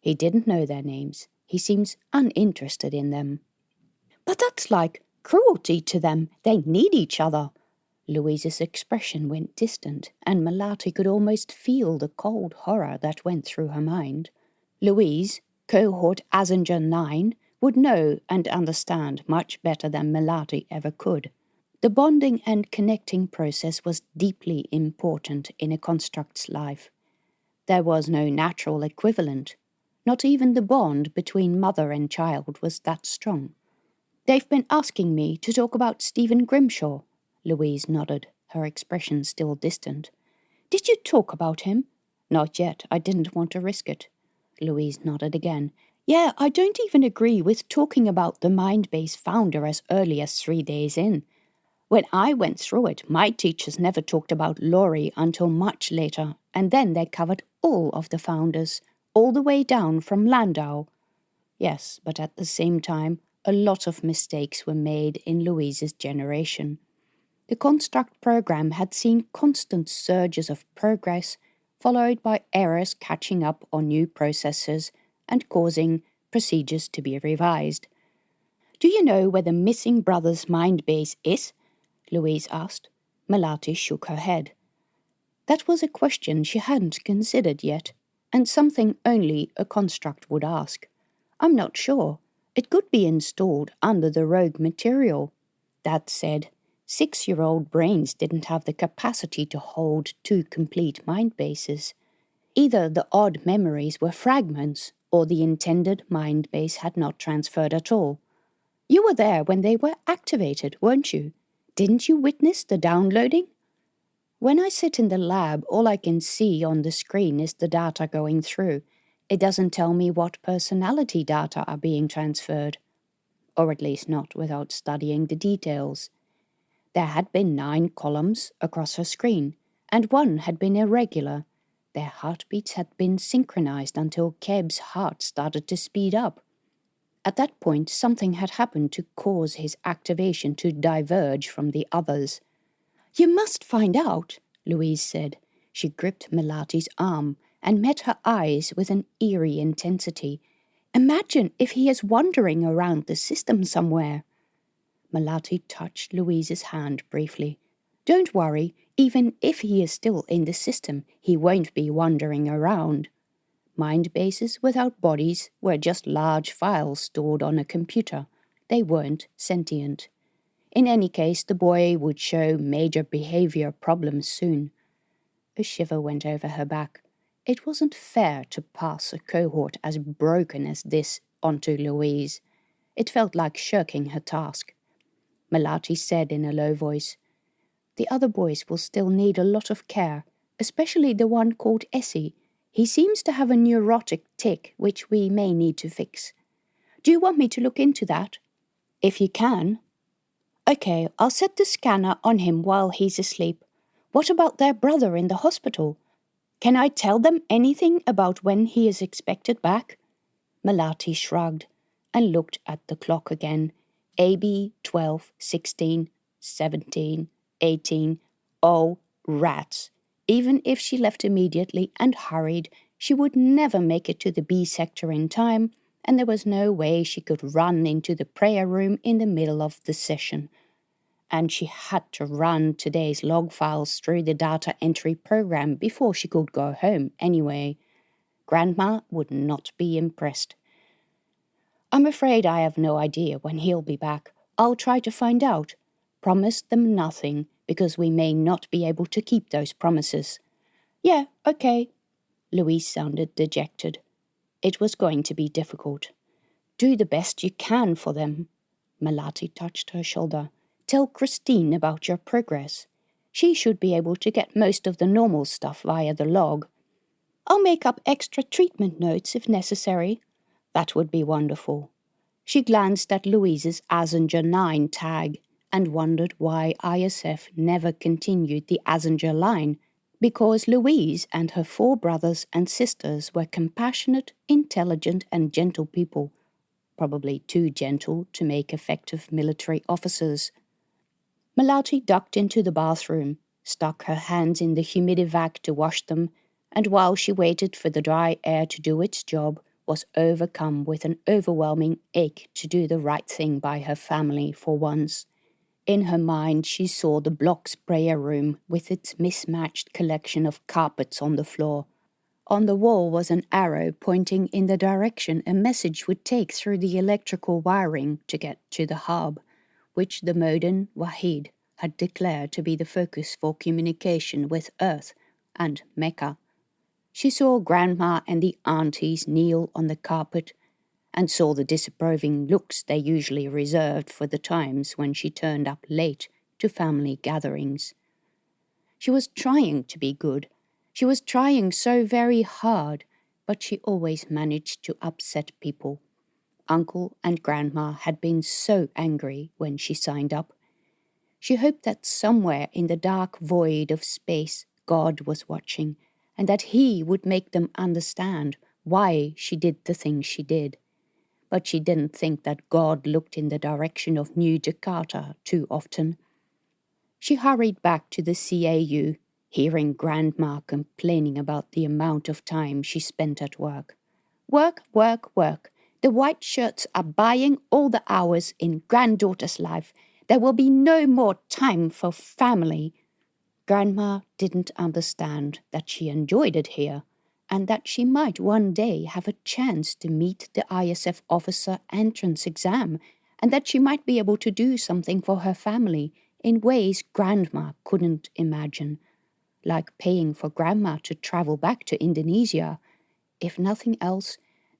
He didn't know their names. He seems uninterested in them. But that's like cruelty to them. They need each other. Louise's expression went distant, and Melati could almost feel the cold horror that went through her mind. Louise, cohort Azinger 9, would know and understand much better than Melati ever could. The bonding and connecting process was deeply important in a construct's life. There was no natural equivalent. Not even the bond between mother and child was that strong. They've been asking me to talk about Stephen Grimshaw. Louise nodded, her expression still distant. Did you talk about him? Not yet. I didn't want to risk it. Louise nodded again. Yeah, I don't even agree with talking about the Mindbase founder as early as 3 days in. When I went through it, my teachers never talked about Laurie until much later, and then they covered all of the founders, all the way down from Landau. Yes, but at the same time, a lot of mistakes were made in Louise's generation. The construct program had seen constant surges of progress, followed by errors catching up on new processes and causing procedures to be revised. Do you know where the missing brother's mind base is? Louise asked. Melati shook her head. That was a question she hadn't considered yet, and something only a construct would ask. I'm not sure. It could be installed under the rogue material. That said, 6-year-old brains didn't have the capacity to hold 2 complete mind bases. Either the odd memories were fragments, or the intended mind base had not transferred at all. You were there when they were activated, weren't you? Didn't you witness the downloading? When I sit in the lab, all I can see on the screen is the data going through. It doesn't tell me what personality data are being transferred. Or at least not without studying the details. There had been 9 columns across her screen, and one had been irregular. Their heartbeats had been synchronized until Keb's heart started to speed up. At that point, something had happened to cause his activation to diverge from the others. "You must find out," Louise said. She gripped Melati's arm and met her eyes with an eerie intensity. "Imagine if he is wandering around the system somewhere." Melati touched Louise's hand briefly. "Don't worry, even if he is still in the system, he won't be wandering around." Mind bases without bodies were just large files stored on a computer. They weren't sentient. In any case, the boy would show major behavior problems soon. A shiver went over her back. It wasn't fair to pass a cohort as broken as this onto Louise. It felt like shirking her task. Melati said in a low voice, "The other boys will still need a lot of care, especially the one called Essie. He seems to have a neurotic tic which we may need to fix. Do you want me to look into that?" "If you can." "Okay, I'll set the scanner on him while he's asleep. What about their brother in the hospital? Can I tell them anything about when he is expected back?" Melati shrugged and looked at the clock again. AB 12, 16, 17, 18. Oh, rats. Even if she left immediately and hurried, she would never make it to the B sector in time, and there was no way she could run into the prayer room in the middle of the session. And she had to run today's log files through the data entry program before she could go home anyway. Grandma would not be impressed. "I'm afraid I have no idea when he'll be back. I'll try to find out. Promise them nothing, because we may not be able to keep those promises." "Yeah, okay." Louise sounded dejected. It was going to be difficult. "Do the best you can for them." Melati touched her shoulder. "Tell Christine about your progress. She should be able to get most of the normal stuff via the log. I'll make up extra treatment notes if necessary." That would be wonderful. She glanced at Louise's Azinger 9 tag and wondered why ISF never continued the Azinger line, because Louise and her 4 brothers and sisters were compassionate, intelligent, and gentle people, probably too gentle to make effective military officers. Melati ducked into the bathroom, stuck her hands in the humidivac to wash them, and while she waited for the dry air to do its job, was overcome with an overwhelming ache to do the right thing by her family for once. In her mind, she saw the block's prayer room with its mismatched collection of carpets on the floor. On the wall was an arrow pointing in the direction a message would take through the electrical wiring to get to the hub, which the Modin Wahid had declared to be the focus for communication with Earth and Mecca. She saw Grandma and the aunties kneel on the carpet, and saw the disapproving looks they usually reserved for the times when she turned up late to family gatherings. She was trying to be good. She was trying so very hard, but she always managed to upset people. Uncle and Grandma had been so angry when she signed up. She hoped that somewhere in the dark void of space God was watching, and that He would make them understand why she did the things she did. But she didn't think that God looked in the direction of New Jakarta too often. She hurried back to the CAU, hearing Grandma complaining about the amount of time she spent at work. "Work, work, work. The white shirts are buying all the hours in granddaughter's life. There will be no more time for family." Grandma didn't understand that she enjoyed it here, and that she might one day have a chance to meet the ISF officer entrance exam, and that she might be able to do something for her family in ways Grandma couldn't imagine, like paying for Grandma to travel back to Indonesia. If nothing else,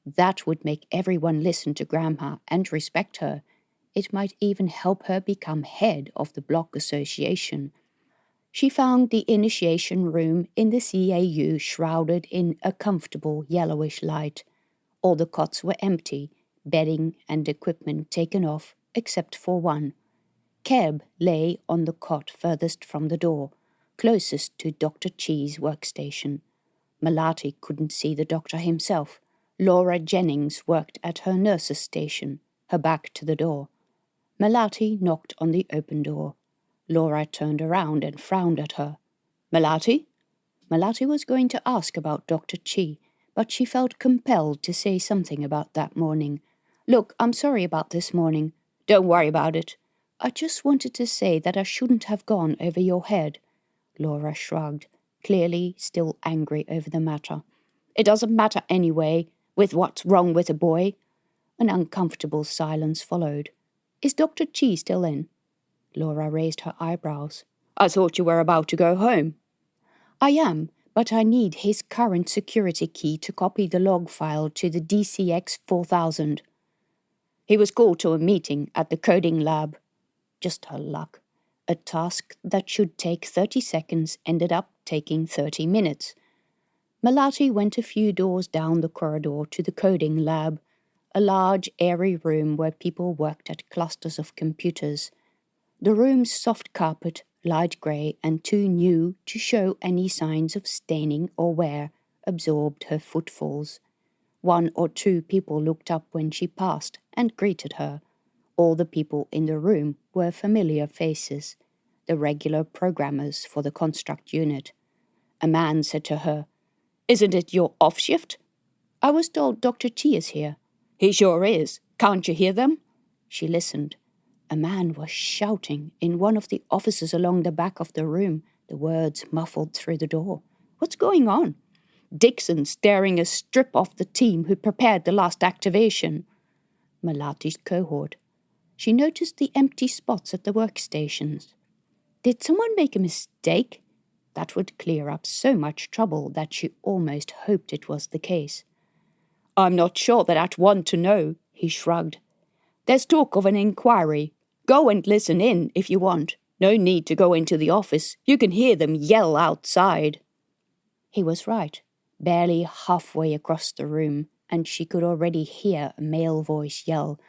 that would make everyone listen to Grandma and respect her. It might even help her become head of the block association. She found the initiation room in the CAU shrouded in a comfortable yellowish light. All the cots were empty, bedding and equipment taken off, except for one. Keb lay on the cot furthest from the door, closest to Dr. Chi's workstation. Melati couldn't see the doctor himself. Laura Jennings worked at her nurse's station, her back to the door. Melati knocked on the open door. Laura turned around and frowned at her. "Melati?" Melati was going to ask about Dr. Chi, but she felt compelled to say something about that morning. "Look, I'm sorry about this morning." "Don't worry about it." "I just wanted to say that I shouldn't have gone over your head." Laura shrugged, clearly still angry over the matter. "It doesn't matter anyway, with what's wrong with the boy." An uncomfortable silence followed. "Is Dr. Chi still in?" Laura raised her eyebrows. "I thought you were about to go home." "I am, but I need his current security key to copy the log file to the DCX 4000. "He was called to a meeting at the coding lab." Just her luck. A task that should take 30 seconds ended up taking 30 minutes. Melati went a few doors down the corridor to the coding lab, a large, airy room where people worked at clusters of computers. The room's soft carpet, light grey and too new to show any signs of staining or wear, absorbed her footfalls. 1 or 2 people looked up when she passed and greeted her. All the people in the room were familiar faces, the regular programmers for the construct unit. A man said to her, "Isn't it your off shift?" "I was told Dr. Chi is here." "He sure is. Can't you hear them?" She listened. A man was shouting in one of the offices along the back of the room, the words muffled through the door. "What's going on?" "Dixon staring a strip off the team who prepared the last activation." Melati's cohort. She noticed the empty spots at the workstations. Did someone make a mistake? That would clear up so much trouble that she almost hoped it was the case. "I'm not sure that I'd want to know," he shrugged. "There's talk of an inquiry. Go and listen in if you want. No need to go into the office. You can hear them yell outside." He was right. Barely halfway across the room, and she could already hear a male voice yell,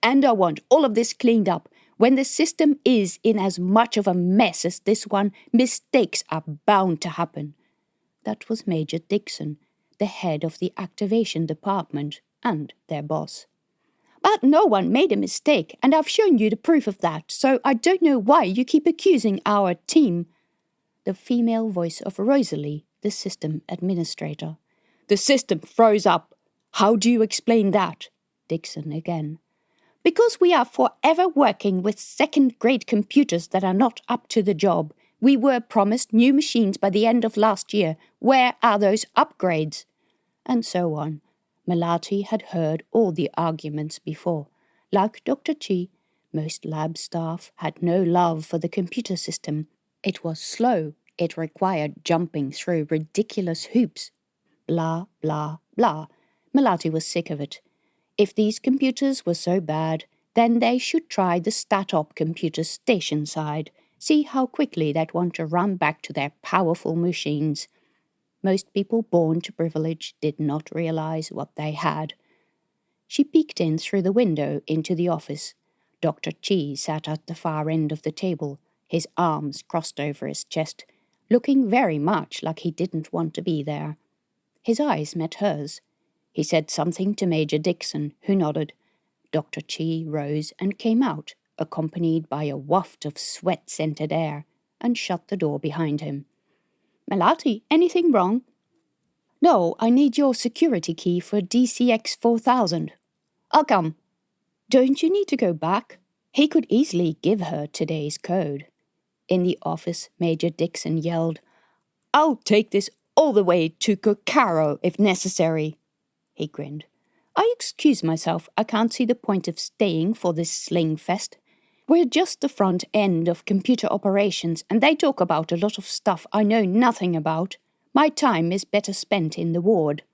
"And I want all of this cleaned up. When the system is in as much of a mess as this one, mistakes are bound to happen." That was Major Dixon, the head of the activation department and their boss. "But no one made a mistake, and I've shown you the proof of that, so I don't know why you keep accusing our team." The female voice of Rosalie, the system administrator. "The system froze up. How do you explain that?" Dixon again. "Because we are forever working with second-grade computers that are not up to the job. We were promised new machines by the end of last year. Where are those upgrades?" And so on. Melati had heard all the arguments before. Like Dr. Chi, most lab staff had no love for the computer system. It was slow. It required jumping through ridiculous hoops. Blah, blah, blah. Melati was sick of it. If these computers were so bad, then they should try the stat-op computers station side. See how quickly they'd want to run back to their powerful machines. Most people born to privilege did not realize what they had. She peeked in through the window into the office. Dr. Chi sat at the far end of the table, his arms crossed over his chest, looking very much like he didn't want to be there. His eyes met hers. He said something to Major Dixon, who nodded. Dr. Chi rose and came out, accompanied by a waft of sweat-scented air, and shut the door behind him. "Melati, anything wrong?" "No, I need your security key for DCX 4000. "I'll come." "Don't you need to go back?" He could easily give her today's code. In the office, Major Dixon yelled, "I'll take this all the way to Kokaro if necessary." He grinned. "I excuse myself. I can't see the point of staying for this sling fest. We're just the front end of computer operations, and they talk about a lot of stuff I know nothing about. My time is better spent in the ward."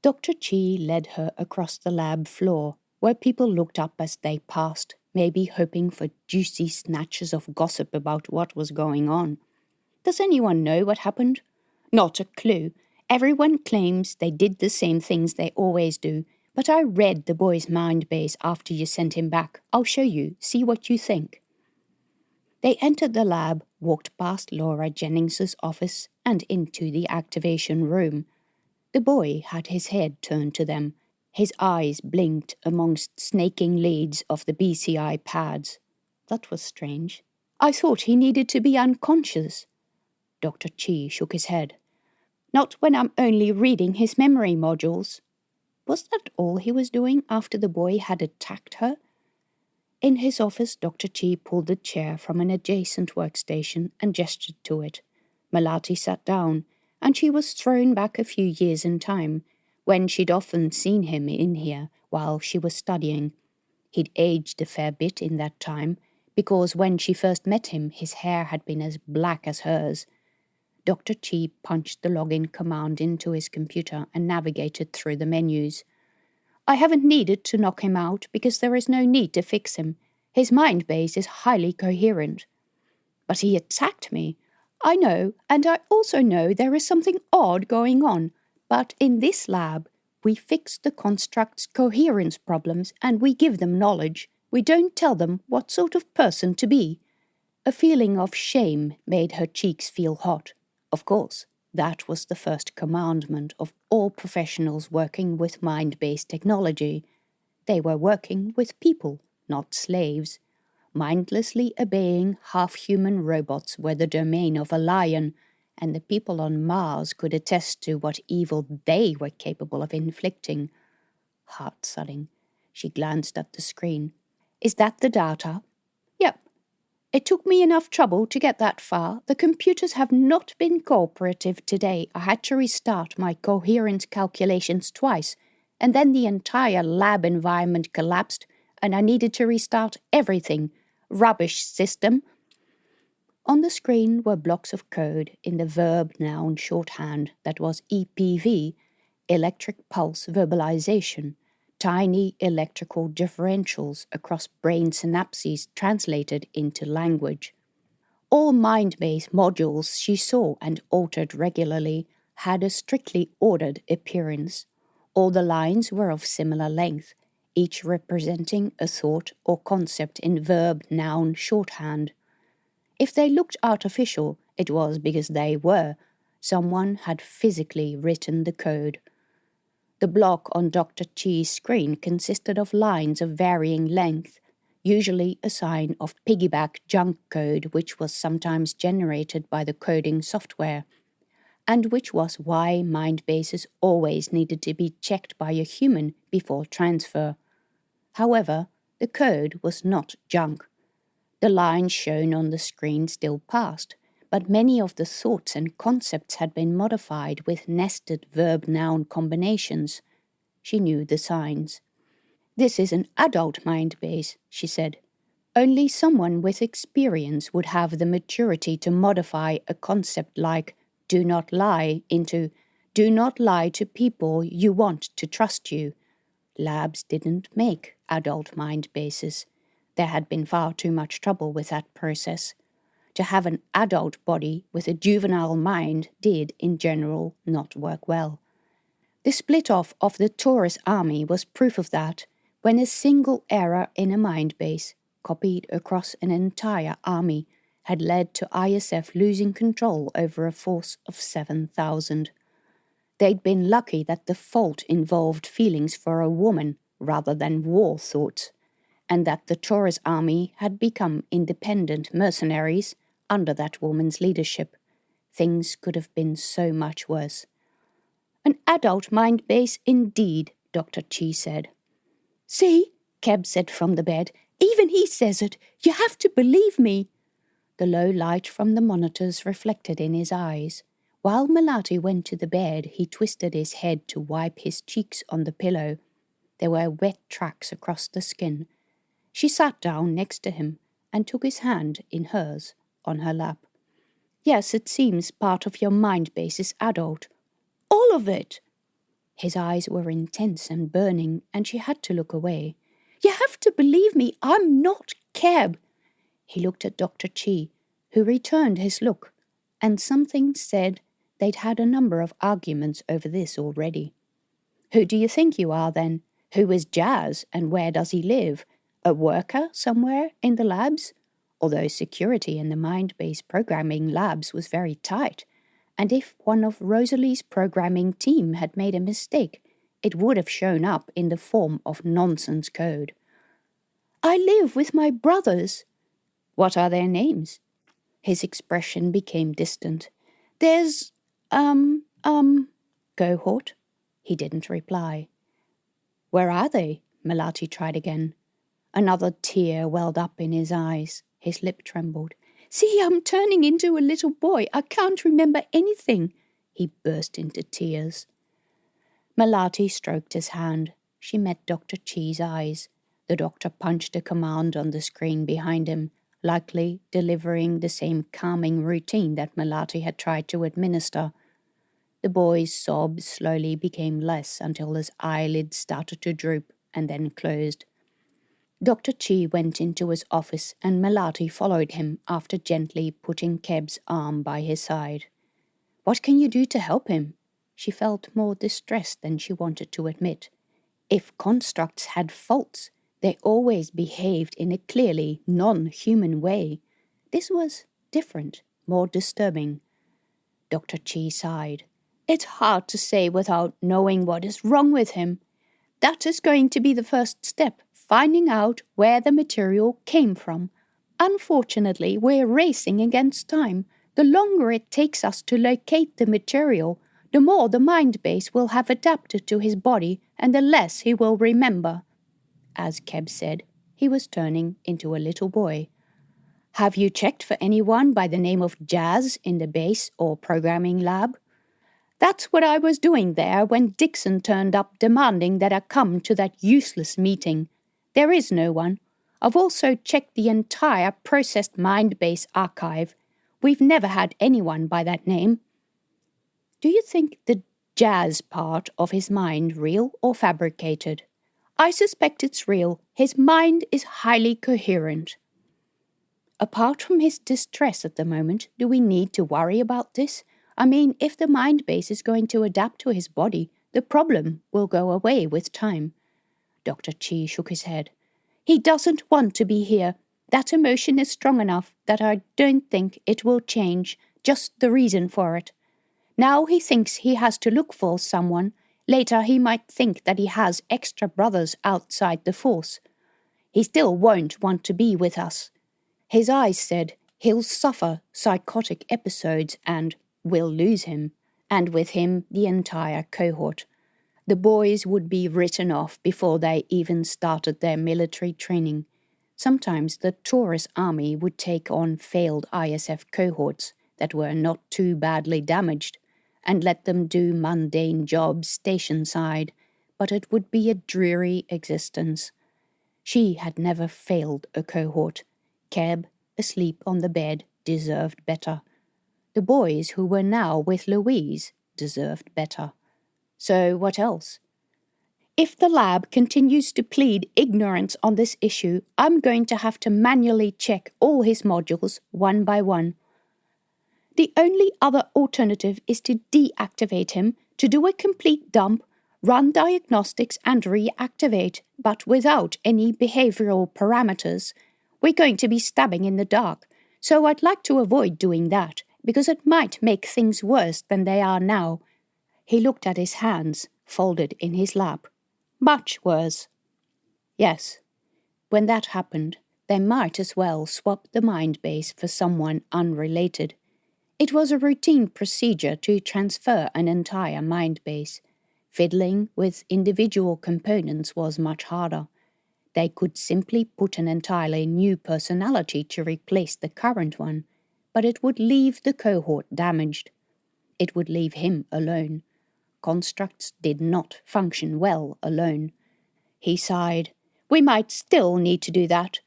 Dr. Chi led her across the lab floor, where people looked up as they passed, maybe hoping for juicy snatches of gossip about what was going on. Does anyone know what happened? Not a clue. Everyone claims they did the same things they always do, but I read the boy's mind base after you sent him back. I'll show you. See what you think. They entered the lab, walked past Laura Jennings's office, and into the activation room. The boy had his head turned to them. His eyes blinked amongst snaking leads of the BCI pads. That was strange. I thought he needed to be unconscious. Dr. Chi shook his head. Not when I'm only reading his memory modules. Was that all he was doing after the boy had attacked her? In his office, Dr. Chi pulled a chair from an adjacent workstation and gestured to it. Melati sat down, and she was thrown back a few years in time, when she'd often seen him in here while she was studying. He'd aged a fair bit in that time, because when she first met him, his hair had been as black as hers. Dr. Chi punched the login command into his computer and navigated through the menus. I haven't needed to knock him out because there is no need to fix him. His mind base is highly coherent. But he attacked me. I know, and I also know there is something odd going on. But in this lab, we fix the construct's coherence problems and we give them knowledge. We don't tell them what sort of person to be. A feeling of shame made her cheeks feel hot. Of course, that was the first commandment of all professionals working with mind-based technology. They were working with people, not slaves. Mindlessly obeying half-human robots were the domain of a lion, and the people on Mars could attest to what evil they were capable of inflicting. Heart-thudding, she glanced at the screen. Is that the data? Yep. It took me enough trouble to get that far. The computers have not been cooperative today. I had to restart my coherence calculations twice, and then the entire lab environment collapsed, and I needed to restart everything. Rubbish system. On the screen were blocks of code in the verb-noun shorthand that was EPV, electric pulse verbalization. Tiny electrical differentials across brain synapses translated into language. All mind-based modules she saw and altered regularly had a strictly ordered appearance. All the lines were of similar length, each representing a thought or concept in verb-noun shorthand. If they looked artificial, it was because they were. Someone had physically written the code. The block on Dr. Chi's screen consisted of lines of varying length, usually a sign of piggyback junk code which was sometimes generated by the coding software, and which was why mind bases always needed to be checked by a human before transfer. However, the code was not junk. The lines shown on the screen still passed, but many of the thoughts and concepts had been modified with nested verb-noun combinations. She knew the signs. This is an adult mind base, she said. Only someone with experience would have the maturity to modify a concept like do not lie into do not lie to people you want to trust you. Labs didn't make adult mind bases. There had been far too much trouble with that process. To have an adult body with a juvenile mind did, in general, not work well. The split-off of the Taurus army was proof of that, when a single error in a mind base, copied across an entire army, had led to ISF losing control over a force of 7,000. They'd been lucky that the fault involved feelings for a woman rather than war thoughts, and that the Taurus army had become independent mercenaries under that woman's leadership. Things could have been so much worse. An adult mind base indeed, Dr. Chi said. See, Keb said from the bed, even he says it. You have to believe me. The low light from the monitors reflected in his eyes. While Melati went to the bed, he twisted his head to wipe his cheeks on the pillow. There were wet tracks across the skin. She sat down next to him and took his hand in hers on her lap. Yes, it seems part of your mind base is adult. All of it! His eyes were intense and burning, and she had to look away. You have to believe me, I'm not Keb. He looked at Dr. Chi, who returned his look, and something said they'd had a number of arguments over this already. Who do you think you are, then? Who is Jazz, and where does he live? A worker somewhere in the labs? Although security in the mind-based programming labs was very tight, and if one of Rosalie's programming team had made a mistake, it would have shown up in the form of nonsense code. I live with my brothers. What are their names? His expression became distant. There's, cohort. He didn't reply. Where are they? Melati tried again. Another tear welled up in his eyes. His lip trembled. See, I'm turning into a little boy. I can't remember anything. He burst into tears. Melati stroked his hand. She met Dr. Chi's eyes. The doctor punched a command on the screen behind him, likely delivering the same calming routine that Melati had tried to administer. The boy's sobs slowly became less until his eyelids started to droop and then closed. Dr. Chi went into his office and Melati followed him after gently putting Keb's arm by his side. What can you do to help him? She felt more distressed than she wanted to admit. If constructs had faults, they always behaved in a clearly non-human way. This was different, more disturbing. Dr. Chi sighed. It's hard to say without knowing what is wrong with him. That is going to be the first step, finding out where the material came from. Unfortunately, we're racing against time. The longer it takes us to locate the material, the more the mind base will have adapted to his body and the less he will remember. As Keb said, he was turning into a little boy. Have you checked for anyone by the name of Jazz in the base or programming lab? That's what I was doing there when Dixon turned up demanding that I come to that useless meeting. There is no one. I've also checked the entire processed mind base archive. We've never had anyone by that name. Do you think the Jazz part of his mind real or fabricated? I suspect it's real. His mind is highly coherent. Apart from his distress at the moment, do we need to worry about this? I mean, if the mind base is going to adapt to his body, the problem will go away with time. Dr. Chi shook his head. He doesn't want to be here. That emotion is strong enough that I don't think it will change, just the reason for it. Now he thinks he has to look for someone. Later he might think that he has extra brothers outside the force. He still won't want to be with us. His eyes said he'll suffer psychotic episodes and we'll lose him, and with him the entire cohort. The boys would be written off before they even started their military training. Sometimes the Taurus army would take on failed ISF cohorts that were not too badly damaged and let them do mundane jobs station-side, but it would be a dreary existence. She had never failed a cohort. Keb, asleep on the bed, deserved better. The boys who were now with Louise deserved better. So what else? If the lab continues to plead ignorance on this issue, I'm going to have to manually check all his modules one by one. The only other alternative is to deactivate him, to do a complete dump, run diagnostics and reactivate, but without any behavioral parameters. We're going to be stabbing in the dark, so I'd like to avoid doing that, because it might make things worse than they are now. He looked at his hands, folded in his lap. Much worse. Yes, when that happened, they might as well swap the mind base for someone unrelated. It was a routine procedure to transfer an entire mind base. Fiddling with individual components was much harder. They could simply put an entirely new personality to replace the current one, but it would leave the cohort damaged. It would leave him alone. Constructs did not function well alone. He sighed. We might still need to do that.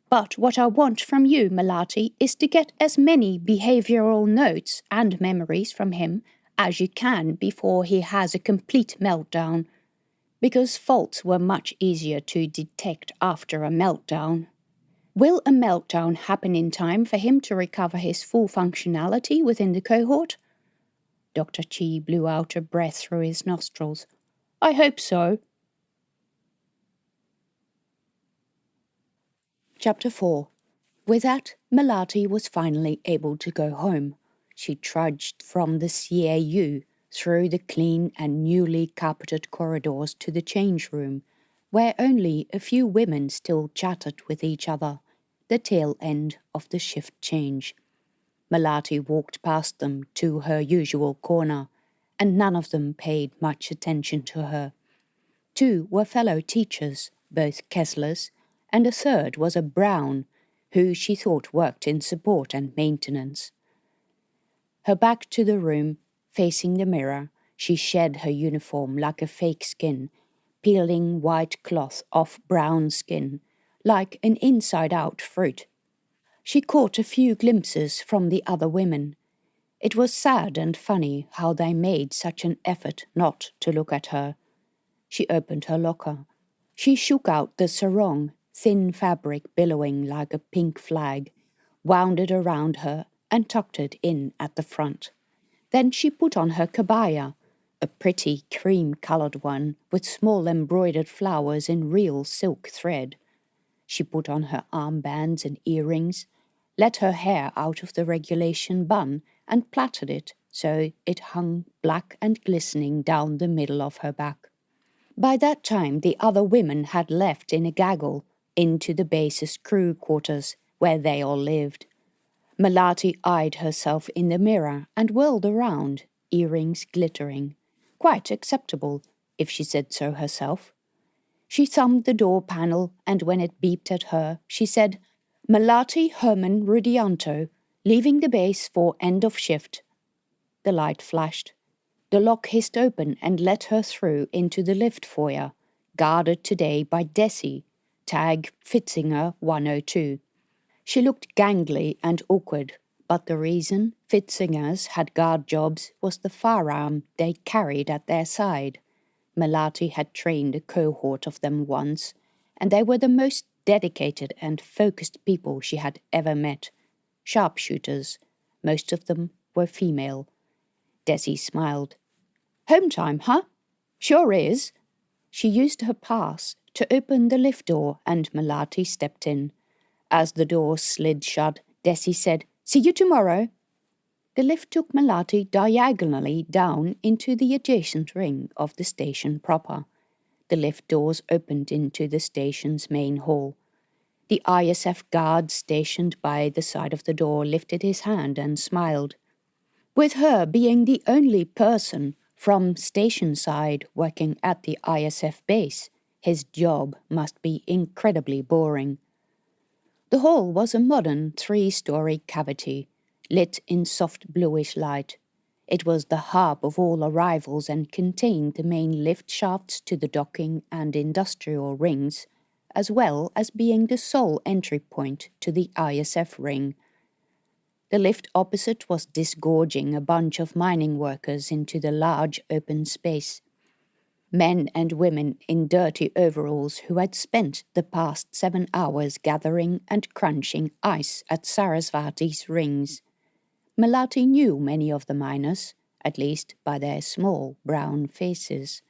But what I want from you, Melati, is to get as many behavioral notes and memories from him as you can before he has a complete meltdown, because faults were much easier to detect after a meltdown. Will a meltdown happen in time for him to recover his full functionality within the cohort? Dr. Chi blew out a breath through his nostrils. I hope so. Chapter 4. With that, Melati was finally able to go home. She trudged from the CAU through the clean and newly carpeted corridors to the change room, where only a few women still chattered with each other, the tail end of the shift change. Melati walked past them to her usual corner, and none of them paid much attention to her. Two were fellow teachers, both Kesslers, and a third was a Brown, who she thought worked in support and maintenance. Her back to the room, facing the mirror, she shed her uniform like a fake skin, peeling white cloth off brown skin, like an inside-out fruit. She caught a few glimpses from the other women. It was sad and funny how they made such an effort not to look at her. She opened her locker. She shook out the sarong, thin fabric billowing like a pink flag, wound it around her and tucked it in at the front. Then she put on her kabaya, a pretty cream-colored one with small embroidered flowers in real silk thread. She put on her armbands and earrings, let her hair out of the regulation bun and plaited it so it hung black and glistening down the middle of her back. By that time the other women had left in a gaggle into the base's crew quarters, where they all lived. Melati eyed herself in the mirror and whirled around, earrings glittering. Quite acceptable, if she said so herself. She thumbed the door panel, and when it beeped at her, she said, Melati Herman Rudianto, leaving the base for end of shift. The light flashed. The lock hissed open and let her through into the lift foyer, guarded today by Desi, tag Fitzinger 102. She looked gangly and awkward, but the reason Fitzingers had guard jobs was the firearm they carried at their side. Melati had trained a cohort of them once, and they were the most dedicated and focused people she had ever met. Sharpshooters. Most of them were female. Desi smiled. Home time, huh? Sure is. She used her pass to open the lift door, and Melati stepped in. As the door slid shut, Desi said, See you tomorrow. The lift took Melati diagonally down into the adjacent ring of the station proper. The lift doors opened into the station's main hall. The ISF guard stationed by the side of the door lifted his hand and smiled. With her being the only person from station side working at the ISF base, his job must be incredibly boring. The hall was a modern 3-story cavity, lit in soft bluish light. It was the hub of all arrivals and contained the main lift shafts to the docking and industrial rings, as well as being the sole entry point to the ISF ring. The lift opposite was disgorging a bunch of mining workers into the large open space. Men and women in dirty overalls who had spent the past 7 hours gathering and crunching ice at Sarasvati's rings. Melati knew many of the miners, at least by their small brown faces.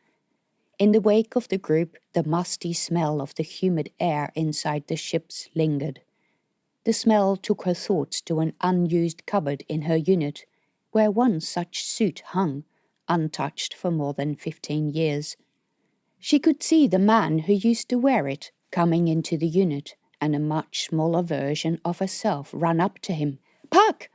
In the wake of the group, the musty smell of the humid air inside the ships lingered. The smell took her thoughts to an unused cupboard in her unit, where one such suit hung, untouched for more than 15 years. She could see the man who used to wear it coming into the unit, and a much smaller version of herself run up to him. Puck!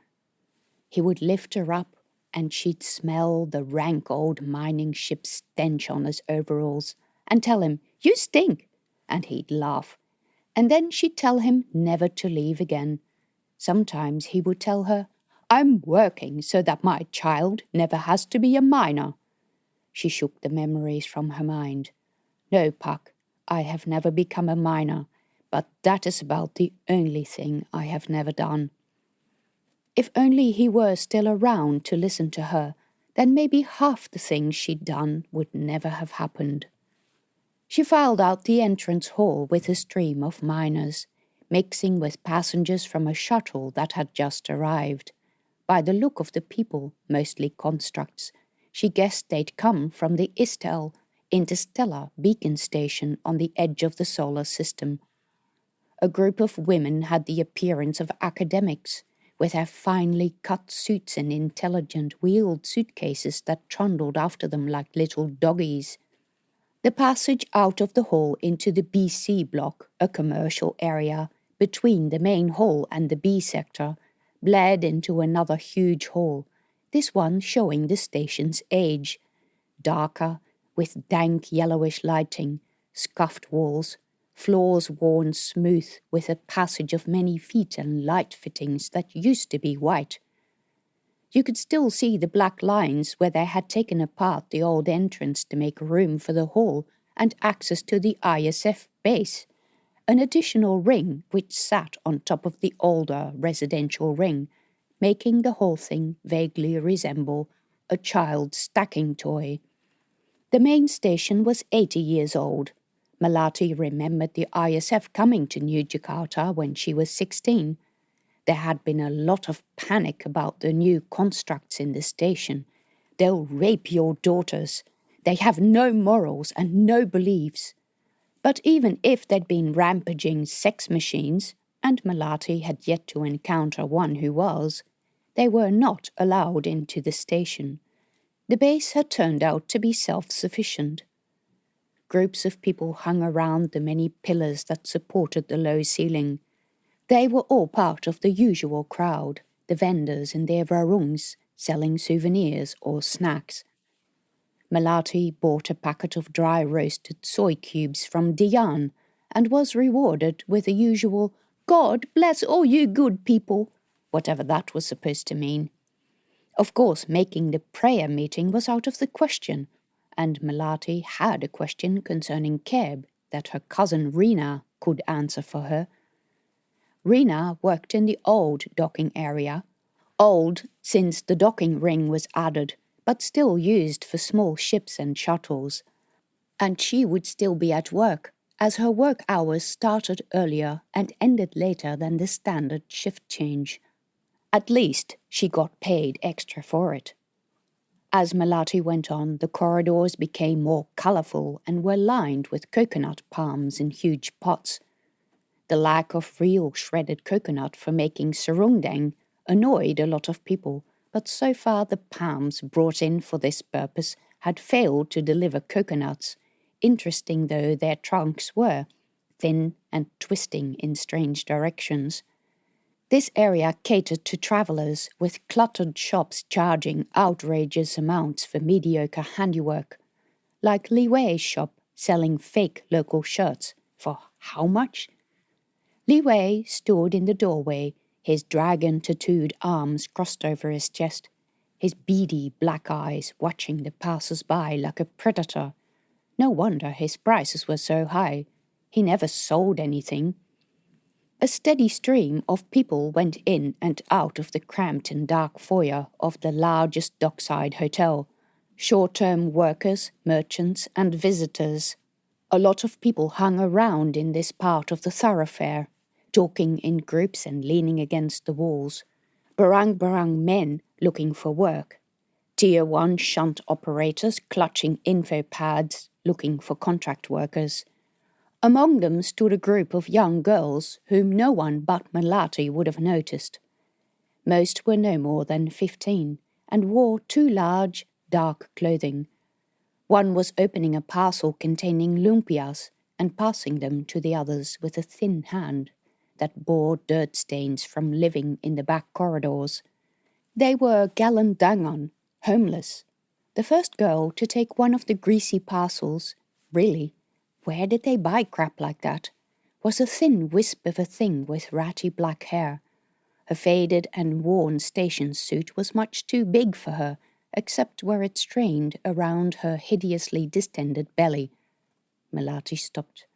He would lift her up, and she'd smell the rank old mining ship stench on his overalls, and tell him, You stink! And he'd laugh. And then she'd tell him never to leave again. Sometimes he would tell her, I'm working so that my child never has to be a miner. She shook the memories from her mind. No, Puck, I have never become a miner, but that is about the only thing I have never done. If only he were still around to listen to her, then maybe half the things she'd done would never have happened. She filed out the entrance hall with a stream of miners. mixing with passengers from a shuttle that had just arrived. By the look of the people, mostly constructs, she guessed they'd come from the interstellar beacon station on the edge of the solar system. A group of women had the appearance of academics, with their finely cut suits and intelligent wheeled suitcases that trundled after them like little doggies. The passage out of the hall into the BC block, a commercial area between the main hall and the B sector, bled into another huge hall, this one showing the station's age, darker, with dank yellowish lighting, scuffed walls, floors worn smooth with a passage of many feet and light fittings that used to be white. You could still see the black lines where they had taken apart the old entrance to make room for the hall and access to the ISF base, an additional ring which sat on top of the older residential ring, making the whole thing vaguely resemble a child's stacking toy. The main station was 80 years old. Melati remembered the ISF coming to New Jakarta when she was 16. There had been a lot of panic about the new constructs in the station. They'll rape your daughters. They have no morals and no beliefs. But even if they'd been rampaging sex machines, and Melati had yet to encounter one who was, they were not allowed into the station. The base had turned out to be self-sufficient. Groups of people hung around the many pillars that supported the low ceiling. They were all part of the usual crowd, the vendors in their warungs, selling souvenirs or snacks. Melati bought a packet of dry roasted soy cubes from Diane and was rewarded with the usual "God bless all you good people," whatever that was supposed to mean. Of course, making the prayer meeting was out of the question, and Melati had a question concerning Keb that her cousin Rina could answer for her. Rina worked in the old docking area, old since the docking ring was added, but still used for small ships and shuttles. And she would still be at work, as her work hours started earlier and ended later than the standard shift change. At least she got paid extra for it. As Melati went on, the corridors became more colourful and were lined with coconut palms in huge pots. The lack of real shredded coconut for making serundeng annoyed a lot of people, but so far the palms brought in for this purpose had failed to deliver coconuts, interesting though their trunks were, thin and twisting in strange directions. This area catered to travellers, with cluttered shops charging outrageous amounts for mediocre handiwork, like Li Wei's shop selling fake local shirts. For how much? Li Wei stood in the doorway, his dragon-tattooed arms crossed over his chest, his beady black eyes watching the passers-by like a predator. No wonder his prices were so high. He never sold anything. A steady stream of people went in and out of the cramped and dark foyer of the largest dockside hotel. Short-term workers, merchants, and visitors. A lot of people hung around in this part of the thoroughfare, talking in groups and leaning against the walls. Barang-barang men looking for work. Tier 1 shunt operators clutching info pads looking for contract workers. Among them stood a group of young girls whom no one but Melati would have noticed. Most were no more than 15 and wore too large, dark clothing. One was opening a parcel containing lumpias and passing them to the others with a thin hand that bore dirt stains from living in the back corridors. They were galandangan, homeless. The first girl to take one of the greasy parcels, really, where did they buy crap like that, was a thin wisp of a thing with ratty black hair. Her faded and worn station suit was much too big for her, except where it strained around her hideously distended belly. Melati stopped.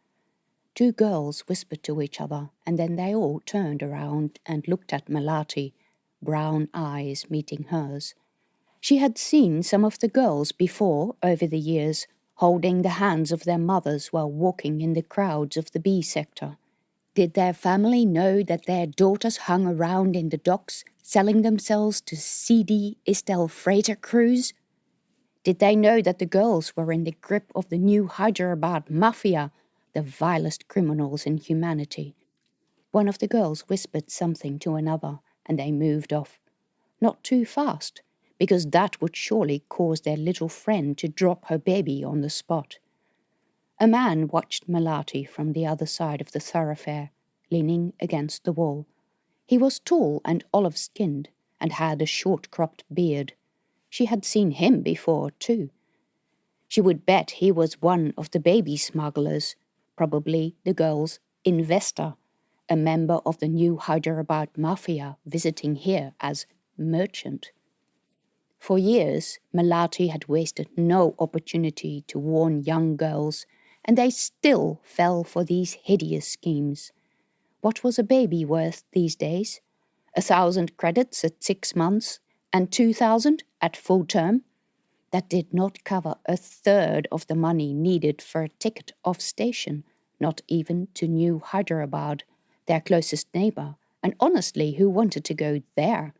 Two girls whispered to each other, and then they all turned around and looked at Melati, brown eyes meeting hers. She had seen some of the girls before, over the years, holding the hands of their mothers while walking in the crowds of the B sector. Did their family know that their daughters hung around in the docks, selling themselves to seedy Estelle freighter crews? Did they know that the girls were in the grip of the new Hyderabad mafia, the vilest criminals in humanity? One of the girls whispered something to another, and they moved off. Not too fast, because that would surely cause their little friend to drop her baby on the spot. A man watched Melati from the other side of the thoroughfare, leaning against the wall. He was tall and olive-skinned, and had a short-cropped beard. She had seen him before, too. She would bet he was one of the baby smugglers, probably the girl's investor, a member of the new Hyderabad mafia visiting here as merchant. For years, Melati had wasted no opportunity to warn young girls, and they still fell for these hideous schemes. What was a baby worth these days? 1,000 credits at 6 months and 2,000 at full term? That did not cover a third of the money needed for a ticket off station, not even to New Hyderabad, their closest neighbor, and honestly, who wanted to go there?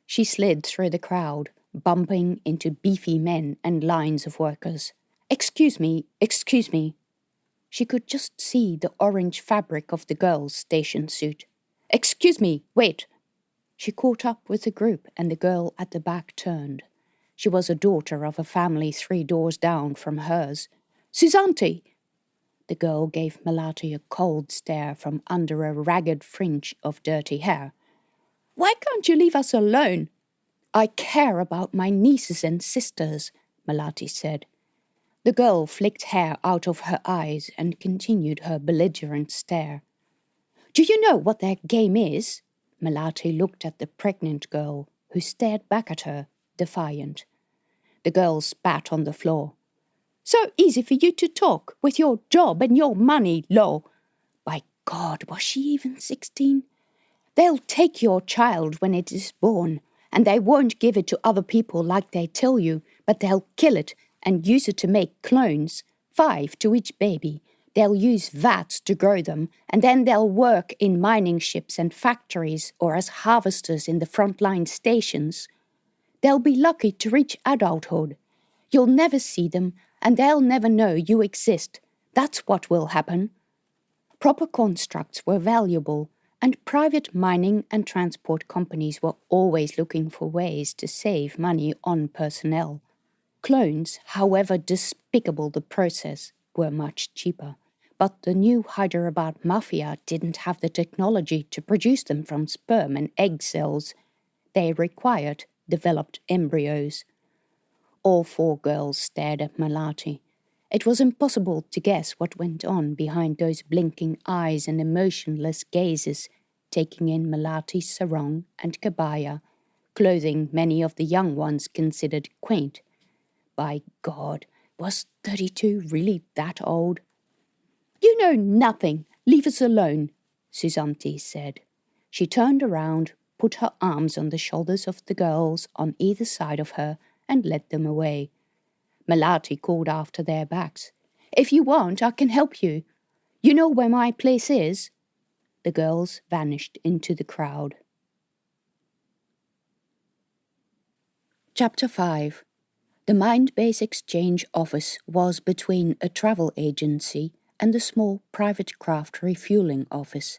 She slid through the crowd, bumping into beefy men and lines of workers. Excuse me. She could just see the orange fabric of the girl's station suit. Excuse me, wait. She caught up with the group, and the girl at the back turned. She was a daughter of a family 3 doors down from hers. Susanti! The girl gave Melati a cold stare from under a ragged fringe of dirty hair. Why can't you leave us alone? I care about my nieces and sisters, Melati said. The girl flicked hair out of her eyes and continued her belligerent stare. Do you know what their game is? Melati looked at the pregnant girl, who stared back at her, defiant. The girl spat on the floor. So easy for you to talk, with your job and your money, Lo. By God, was she even 16? They'll take your child when it is born, and they won't give it to other people like they tell you, but they'll kill it and use it to make clones, 5 to each baby. They'll use vats to grow them, and then they'll work in mining ships and factories or as harvesters in the frontline stations. They'll be lucky to reach adulthood. You'll never see them, and they'll never know you exist. That's what will happen. Proper constructs were valuable, and private mining and transport companies were always looking for ways to save money on personnel. Clones, however despicable the process, were much cheaper. But the new Hyderabad mafia didn't have the technology to produce them from sperm and egg cells. They required developed embryos. All 4 girls stared at Melati. It was impossible to guess what went on behind those blinking eyes and emotionless gazes, taking in Melati's sarong and kabaya, clothing many of the young ones considered quaint. By God, was 32 really that old? You know nothing. Leave us alone, Susanti said. She turned around, put her arms on the shoulders of the girls on either side of her, and led them away. Melati called after their backs. If you want, I can help you. You know where my place is? The girls vanished into the crowd. Chapter 5. The Mindbase Exchange office was between a travel agency and a small private craft refueling office.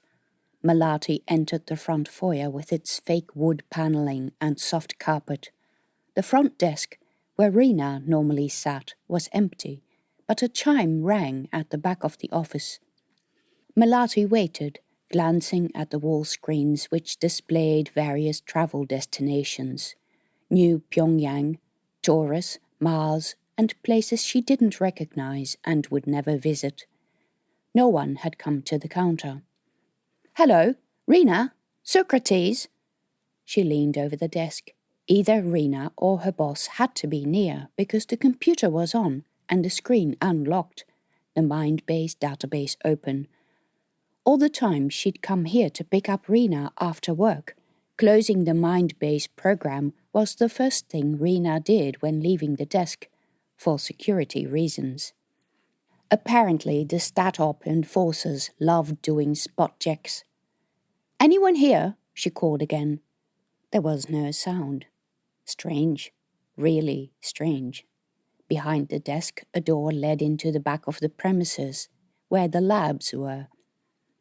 Melati entered the front foyer with its fake wood paneling and soft carpet. The front desk, where Rena normally sat, was empty, but a chime rang at the back of the office. Melati waited, glancing at the wall screens which displayed various travel destinations. New Pyongyang, Taurus, Mars, and places she didn't recognize and would never visit. No one had come to the counter. Hello, Rena? Socrates? She leaned over the desk. Either Rena or her boss had to be near because the computer was on and the screen unlocked, the Mindbase database open. All the time she'd come here to pick up Rena after work. Closing the Mindbase program was the first thing Rena did when leaving the desk, for security reasons. Apparently, the stat-op enforcers loved doing spot checks. "Anyone here?" she called again. There was no sound. Strange. Really strange. Behind the desk, a door led into the back of the premises, where the labs were.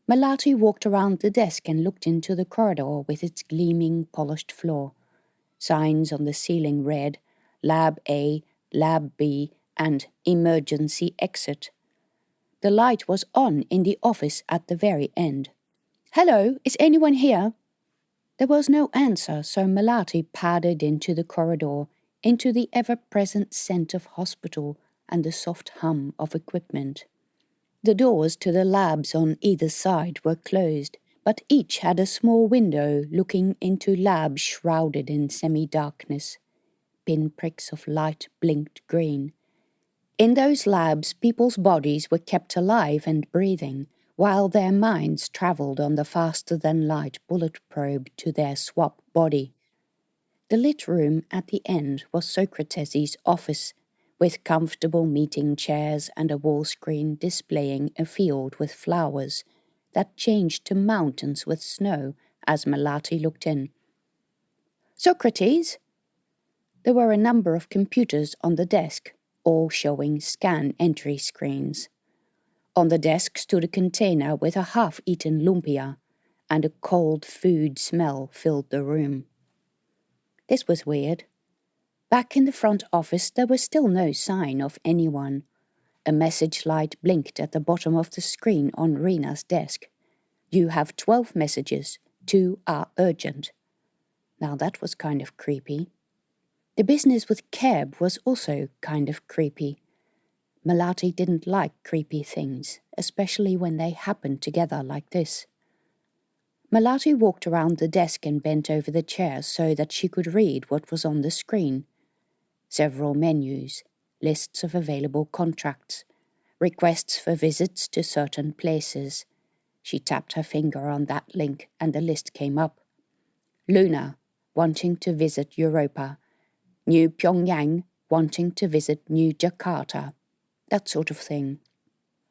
Melati walked around the desk and looked into the corridor with its gleaming, polished floor. Signs on the ceiling read, Lab A, Lab B, and Emergency Exit. The light was on in the office at the very end. "Hello, is anyone here?" There was no answer, so Melati padded into the corridor, into the ever-present scent of hospital and the soft hum of equipment. The doors to the labs on either side were closed, but each had a small window looking into labs shrouded in semi-darkness. Pinpricks of light blinked green. In those labs, people's bodies were kept alive and breathing, while their minds travelled on the faster-than-light bullet probe to their swap body. The lit room at the end was Socrates' office, with comfortable meeting chairs and a wall screen displaying a field with flowers that changed to mountains with snow as Melati looked in. "Socrates?" There were a number of computers on the desk, all showing scan entry screens. On the desk stood a container with a half-eaten lumpia, and a cold food smell filled the room. This was weird. Back in the front office there was still no sign of anyone. A message light blinked at the bottom of the screen on Rena's desk. "You have 12 messages. 2 are urgent." Now that was kind of creepy. The business with Keb was also kind of creepy. Melati didn't like creepy things, especially when they happened together like this. Melati walked around the desk and bent over the chair so that she could read what was on the screen. Several menus, lists of available contracts, requests for visits to certain places. She tapped her finger on that link and the list came up. Luna, wanting to visit Europa. New Pyongyang, wanting to visit New Jakarta. That sort of thing.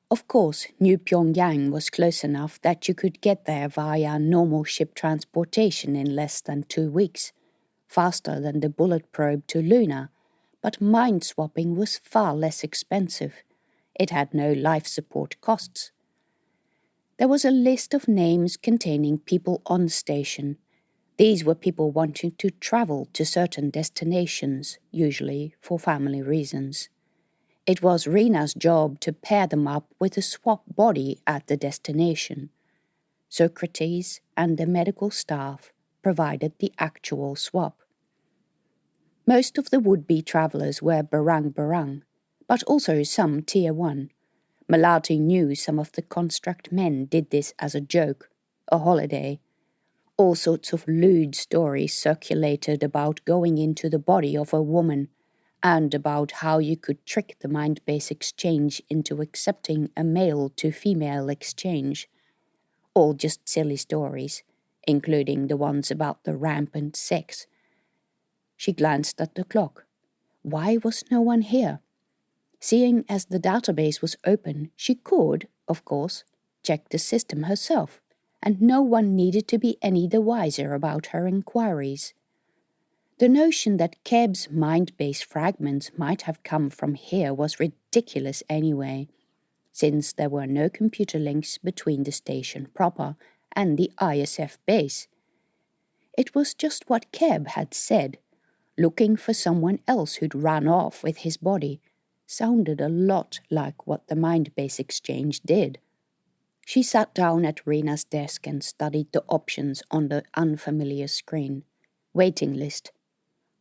Of course, New Pyongyang was close enough that you could get there via normal ship transportation in less than 2 weeks, faster than the bullet probe to Luna, but mind-swapping was far less expensive. It had no life support costs. There was a list of names containing people on station. These were people wanting to travel to certain destinations, usually for family reasons. It was Rena's job to pair them up with a swap body at the destination. Socrates and the medical staff provided the actual swap. Most of the would-be travellers were barang-barang, but also some Tier 1. Melati knew some of the construct men did this as a joke, a holiday. All sorts of lewd stories circulated about going into the body of a woman, and about how you could trick the mind-base exchange into accepting a male-to-female exchange. All just silly stories, including the ones about the rampant sex. She glanced at the clock. Why was no one here? Seeing as the database was open, she could, of course, check the system herself, and no one needed to be any the wiser about her inquiries. The notion that Keb's mind-based fragments might have come from here was ridiculous anyway, since there were no computer links between the station proper and the ISF base. It was just what Keb had said. Looking for someone else who'd run off with his body sounded a lot like what the mind-base exchange did. She sat down at Rena's desk and studied the options on the unfamiliar screen. Waiting list.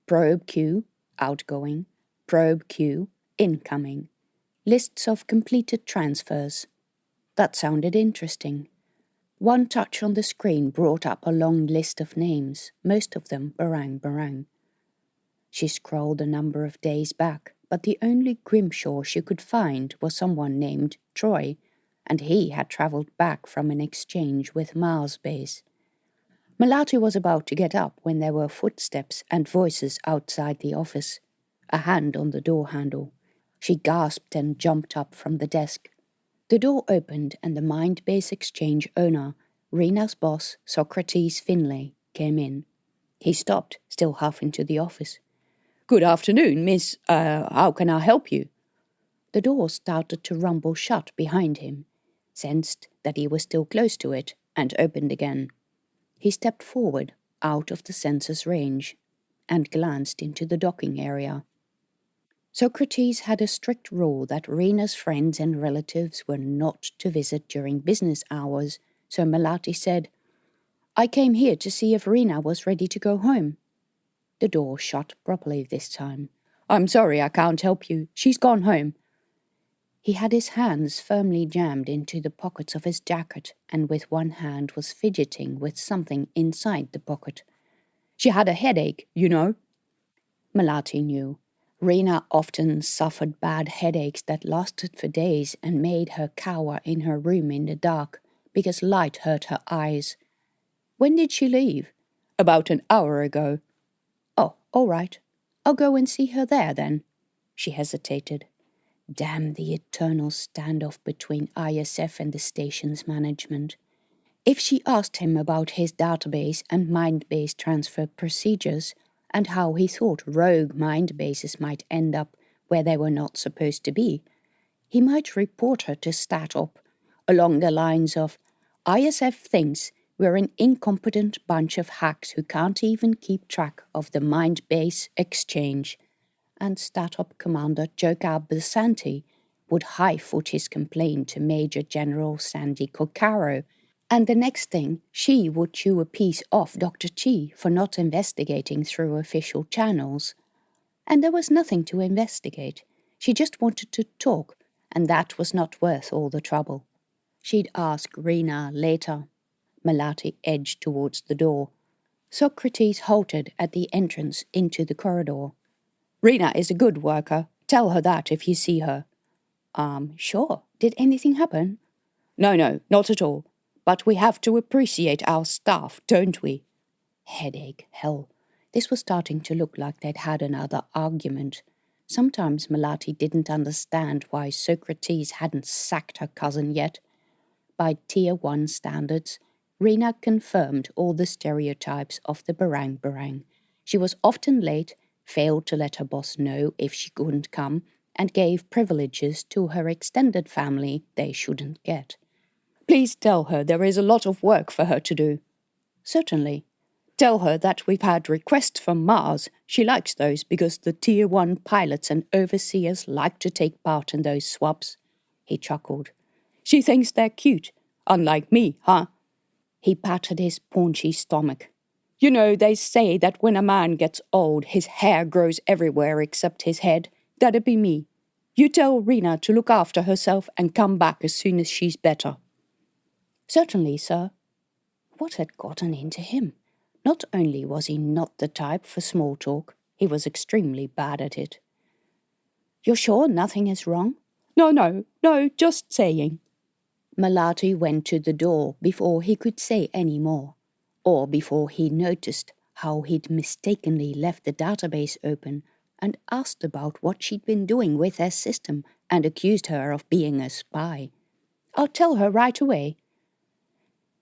Probe queue, outgoing. Probe queue, incoming. Lists of completed transfers. That sounded interesting. One touch on the screen brought up a long list of names, most of them barang-barang. She scrolled a number of days back, but the only Grimshaw she could find was someone named Troy, and he had travelled back from an exchange with Mars Base. Melati was about to get up when there were footsteps and voices outside the office, a hand on the door handle. She gasped and jumped up from the desk. The door opened and the Mindbase Exchange owner, Rena's boss, Socrates Finlay, came in. He stopped, still half into the office. "Good afternoon, miss. How can I help you?" The door started to rumble shut behind him, sensed that he was still close to it, and opened again. He stepped forward, out of the sensor's range, and glanced into the docking area. Socrates had a strict rule that Rena's friends and relatives were not to visit during business hours, so Melati said, "I came here to see if Rena was ready to go home." The door shut properly this time. "I'm sorry I can't help you. She's gone home." He had his hands firmly jammed into the pockets of his jacket and with one hand was fidgeting with something inside the pocket. "She had a headache, you know." Melati knew. Rena often suffered bad headaches that lasted for days and made her cower in her room in the dark because light hurt her eyes. "When did she leave?" "About an hour ago." "Oh, all right. I'll go and see her there then." She hesitated. Damn the eternal standoff between ISF and the station's management. If she asked him about his database and mind-base transfer procedures, and how he thought rogue mind bases might end up where they were not supposed to be, he might report her to StatOp along the lines of, "ISF thinks we're an incompetent bunch of hacks who can't even keep track of the mind base exchange," and StatOp Commander Joker Basanti would high-foot his complaint to Major General Sandy Coccaro, and the next thing, she would chew a piece off Dr. Chi for not investigating through official channels. And there was nothing to investigate. She just wanted to talk, and that was not worth all the trouble. She'd ask Rena later. Melati edged towards the door. Socrates halted at the entrance into the corridor. "Rena is a good worker. Tell her that if you see her." Sure. Did anything happen?" No, not at all. But we have to appreciate our staff, don't we?" Headache, hell. This was starting to look like they'd had another argument. Sometimes Melati didn't understand why Socrates hadn't sacked her cousin yet. By Tier 1 standards, Rena confirmed all the stereotypes of the barang. She was often late, failed to let her boss know if she couldn't come, and gave privileges to her extended family they shouldn't get. "Please tell her there is a lot of work for her to do." "Certainly." "Tell her that we've had requests from Mars. She likes those because the Tier 1 pilots and overseers like to take part in those swabs." He chuckled. "She thinks they're cute. Unlike me, huh?" He patted his paunchy stomach. "You know, they say that when a man gets old, his hair grows everywhere except his head. That'd be me. You tell Rena to look after herself and come back as soon as she's better." "Certainly, sir." What had gotten into him? Not only was he not the type for small talk, he was extremely bad at it. "You're sure nothing is wrong?" No, just saying." Melati went to the door before he could say any more, or before he noticed how he'd mistakenly left the database open and asked about what she'd been doing with their system and accused her of being a spy. "I'll tell her right away."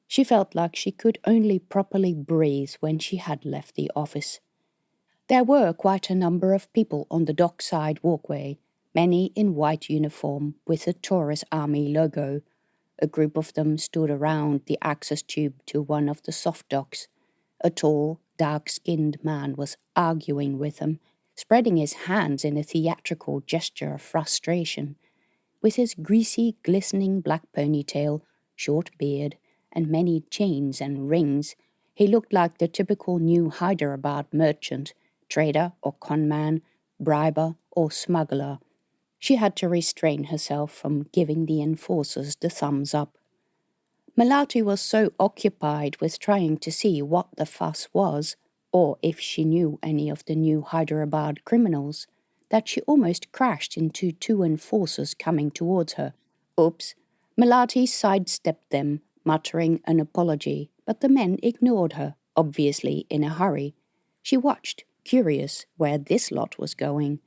She felt like she could only properly breathe when she had left the office. There were quite a number of people on the dockside walkway, many in white uniform with the Taurus Army logo. A group of them stood around the access tube to one of the soft docks. A tall, dark-skinned man was arguing with them, spreading his hands in a theatrical gesture of frustration. With his greasy, glistening black ponytail, short beard, and many chains and rings, he looked like the typical New Hyderabad merchant, trader or conman, briber or smuggler. She had to restrain herself from giving the enforcers the thumbs up. Melati was so occupied with trying to see what the fuss was, or if she knew any of the New Hyderabad criminals, that she almost crashed into two enforcers coming towards her. Oops. Melati sidestepped them, muttering an apology, but the men ignored her, obviously in a hurry. She watched, curious where this lot was going.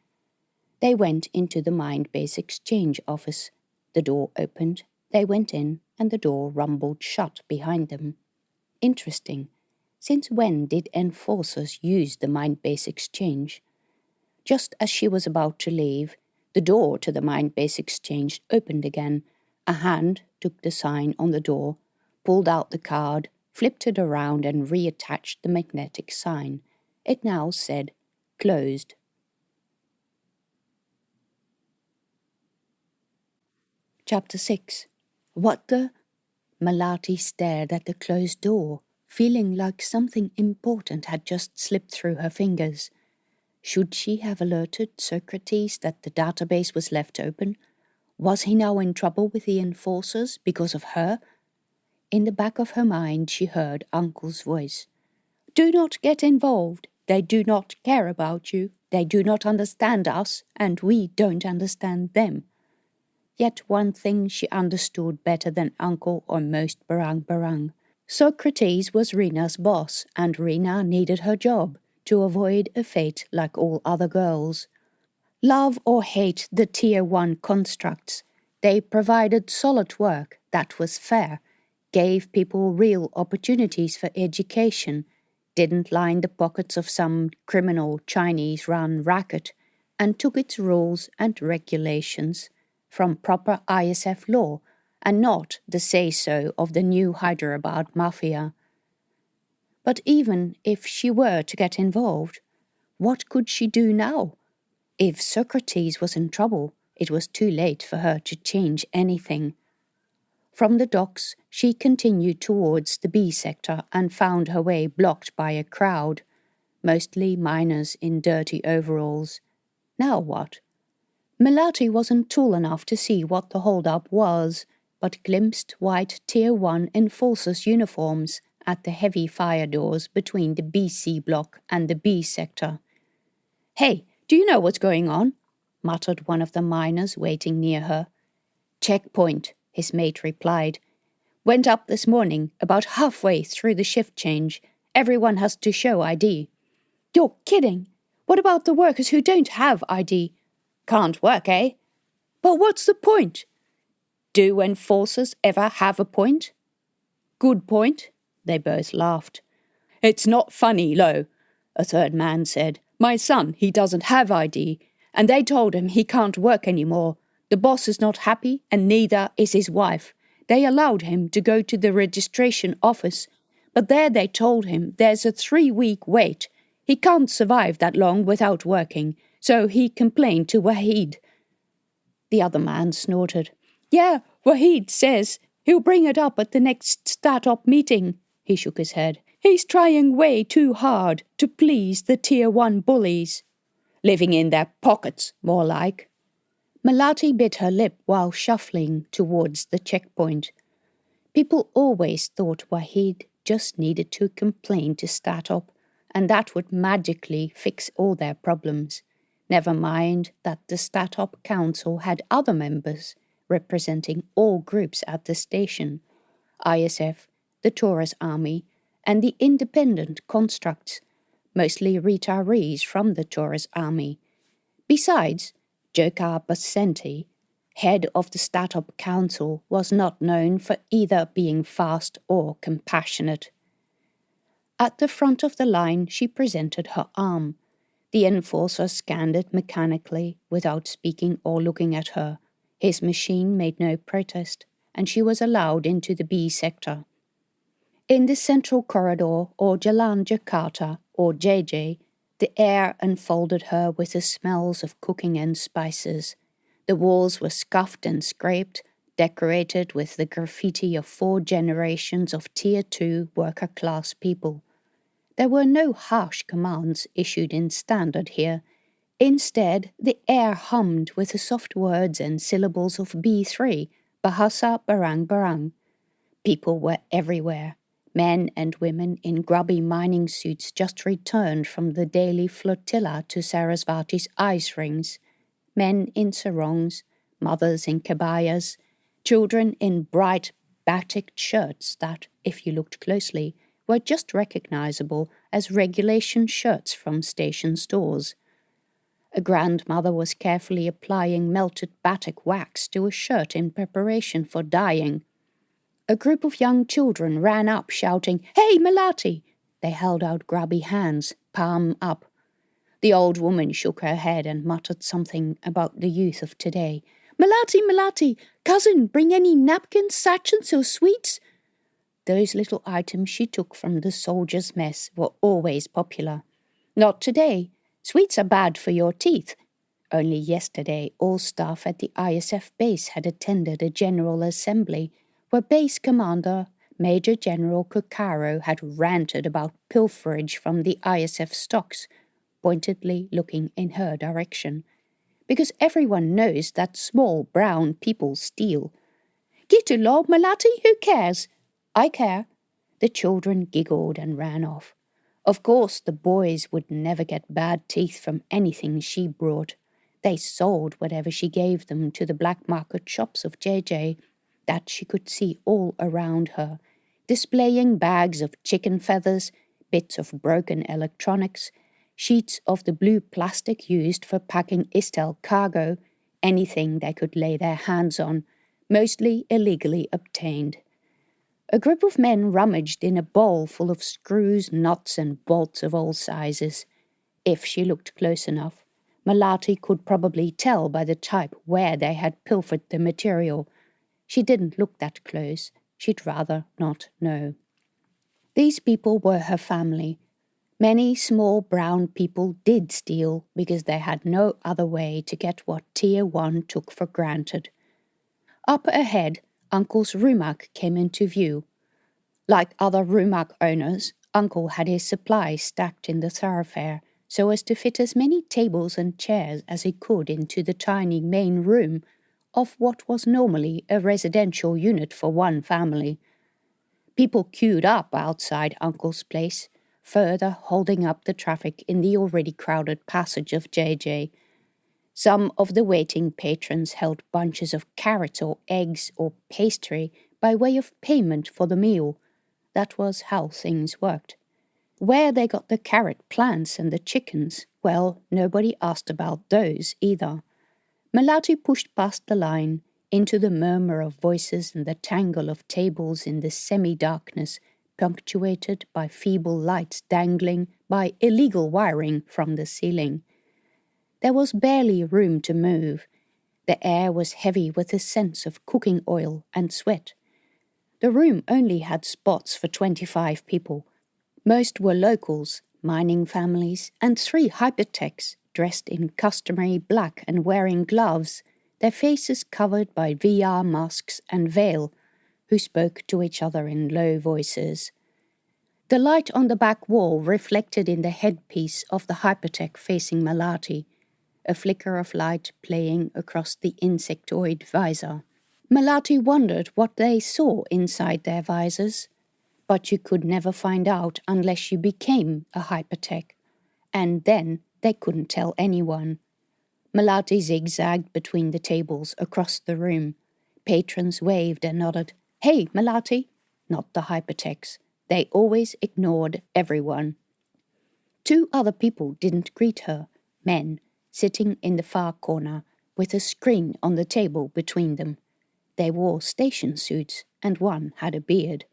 They went into the Mind-Base Exchange office. The door opened, they went in, and the door rumbled shut behind them. Interesting. Since when did enforcers use the Mind-Base Exchange? Just as she was about to leave, the door to the Mind-Base Exchange opened again. A hand took the sign on the door, pulled out the card, flipped it around and reattached the magnetic sign. It now said, closed. Chapter 6. What the? Melati stared at the closed door, feeling like something important had just slipped through her fingers. Should she have alerted Socrates that the database was left open? Was he now in trouble with the enforcers because of her? In the back of her mind she heard Uncle's voice. Do not get involved. They do not care about you. They do not understand us, and we don't understand them. Yet one thing she understood better than Uncle or most barang. Socrates was Rena's boss, and Rena needed her job to avoid a fate like all other girls. Love or hate the Tier 1 constructs, they provided solid work that was fair, gave people real opportunities for education, didn't line the pockets of some criminal Chinese-run racket, and took its rules and regulations from proper ISF law and not the say-so of the new Hyderabad mafia. But even if she were to get involved, what could she do now? If Socrates was in trouble, it was too late for her to change anything. From the docks, she continued towards the B sector and found her way blocked by a crowd, mostly miners in dirty overalls. Now what? Melati wasn't tall enough to see what the hold-up was, but glimpsed white Tier 1 enforcers' uniforms at the heavy fire doors between the BC block and the B sector. Hey, do you know what's going on? Muttered one of the miners waiting near her. Checkpoint, his mate replied. Went up this morning, about halfway through the shift change. Everyone has to show ID. You're kidding. What about the workers who don't have ID? Can't work, eh? But what's the point? Do enforcers ever have a point? Good point. They both laughed. It's not funny, Lo, a third man said. My son, he doesn't have ID, and they told him he can't work anymore. The boss is not happy, and neither is his wife. They allowed him to go to the registration office, but there they told him there's a 3-week wait. He can't survive that long without working, so he complained to Wahid. The other man snorted. Yeah, Wahid says he'll bring it up at the next start-up meeting. He shook his head. He's trying way too hard to please the Tier 1 bullies. Living in their pockets, more like. Melati bit her lip while shuffling towards the checkpoint. People always thought Wahid just needed to complain to start-up, and that would magically fix all their problems. Never mind that the start-up council had other members representing all groups at the station. ISF, the Taurus Army, and the independent constructs, mostly retirees from the Taurus Army. Besides, Jokar Basenti, head of the Startup Council, was not known for either being fast or compassionate. At the front of the line, she presented her arm. The enforcer scanned it mechanically, without speaking or looking at her. His machine made no protest, and she was allowed into the B sector. In the central corridor, or Jalan Jakarta, or JJ, the air enfolded her with the smells of cooking and spices. The walls were scuffed and scraped, decorated with the graffiti of 4 generations of Tier 2 worker-class people. There were no harsh commands issued in standard here. Instead, the air hummed with the soft words and syllables of B3, Bahasa Barang. People were everywhere. Men and women in grubby mining suits just returned from the daily flotilla to Sarasvati's ice rings. Men in sarongs, mothers in kabayas, children in bright batik shirts that, if you looked closely, were just recognizable as regulation shirts from station stores. A grandmother was carefully applying melted batik wax to a shirt in preparation for dyeing. A group of young children ran up shouting, "Hey, Melati!" They held out grubby hands, palm up. The old woman shook her head and muttered something about the youth of today. "Melati, Melati! Cousin, bring any napkins, sachets or sweets?" Those little items she took from the soldiers' mess were always popular. Not today. Sweets are bad for your teeth. Only yesterday all staff at the ISF base had attended a General Assembly where Base Commander Major General Kokaro had ranted about pilferage from the ISF stocks, pointedly looking in her direction. Because everyone knows that small brown people steal. "Get along, Melati, who cares?" "I care." The children giggled and ran off. Of course, the boys would never get bad teeth from anything she brought. They sold whatever she gave them to the black market shops of JJ, that she could see all around her, displaying bags of chicken feathers, bits of broken electronics, sheets of the blue plastic used for packing Istel cargo, anything they could lay their hands on, mostly illegally obtained. A group of men rummaged in a bowl full of screws, nuts, and bolts of all sizes. If she looked close enough, Melati could probably tell by the type where they had pilfered the material. She didn't look that close. She'd rather not know. These people were her family. Many small brown people did steal because they had no other way to get what Tier 1 took for granted. Up ahead, Uncle's Rumak came into view. Like other Rumak owners, Uncle had his supplies stacked in the thoroughfare so as to fit as many tables and chairs as he could into the tiny main room of what was normally a residential unit for one family. People queued up outside Uncle's place, further holding up the traffic in the already crowded passage of JJ. Some of the waiting patrons held bunches of carrots or eggs or pastry by way of payment for the meal. That was how things worked. Where they got the carrot plants and the chickens, well, nobody asked about those either. Melati pushed past the line, into the murmur of voices and the tangle of tables in the semi-darkness, punctuated by feeble lights dangling by illegal wiring from the ceiling. There was barely room to move. The air was heavy with the sense of cooking oil and sweat. The room only had spots for 25 people. Most were locals, mining families, and 3 hypertechs dressed in customary black and wearing gloves, their faces covered by VR masks and veil, who spoke to each other in low voices. The light on the back wall reflected in the headpiece of the hypertech facing Melati, a flicker of light playing across the insectoid visor. Melati wondered what they saw inside their visors, but you could never find out unless you became a hypertech, and then they couldn't tell anyone. Melati zigzagged between the tables across the room. Patrons waved and nodded. "Hey, Melati!" Not the hypertechs. They always ignored everyone. 2 other people didn't greet her, men, sitting in the far corner, with a screen on the table between them. They wore station suits, and one had a beard.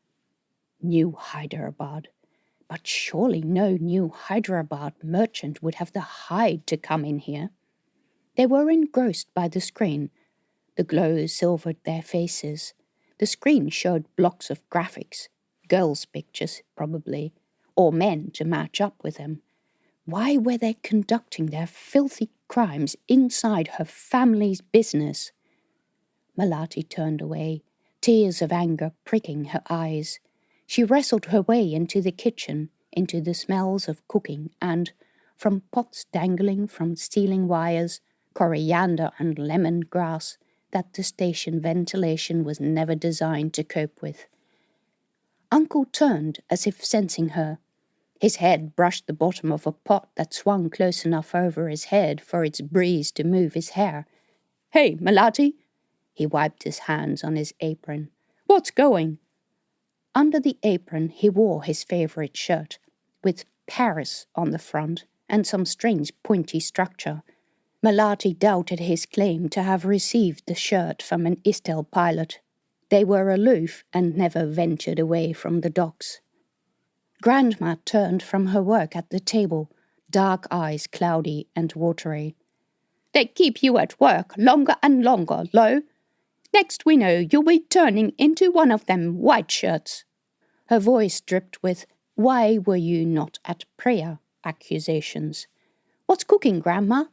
New Hyderabad. But surely no New Hyderabad merchant would have the hide to come in here. They were engrossed by the screen. The glow silvered their faces. The screen showed blocks of graphics, girls' pictures, probably, or men to match up with them. Why were they conducting their filthy crimes inside her family's business? Melati turned away, tears of anger pricking her eyes. She wrestled her way into the kitchen, into the smells of cooking, and, from pots dangling from ceiling wires, coriander and lemongrass that the station ventilation was never designed to cope with. Uncle turned as if sensing her. His head brushed the bottom of a pot that swung close enough over his head for its breeze to move his hair. "Hey, Melati!" He wiped his hands on his apron. "What's going?" Under the apron he wore his favorite shirt, with Paris on the front and some strange pointy structure. Melati doubted his claim to have received the shirt from an Istel pilot. They were aloof and never ventured away from the docks. Grandma turned from her work at the table, dark eyes cloudy and watery. "They keep you at work longer and longer, Lo. Next we know you'll be turning into one of them white shirts." Her voice dripped with, "Why were you not at prayer?" accusations. "What's cooking, Grandma?"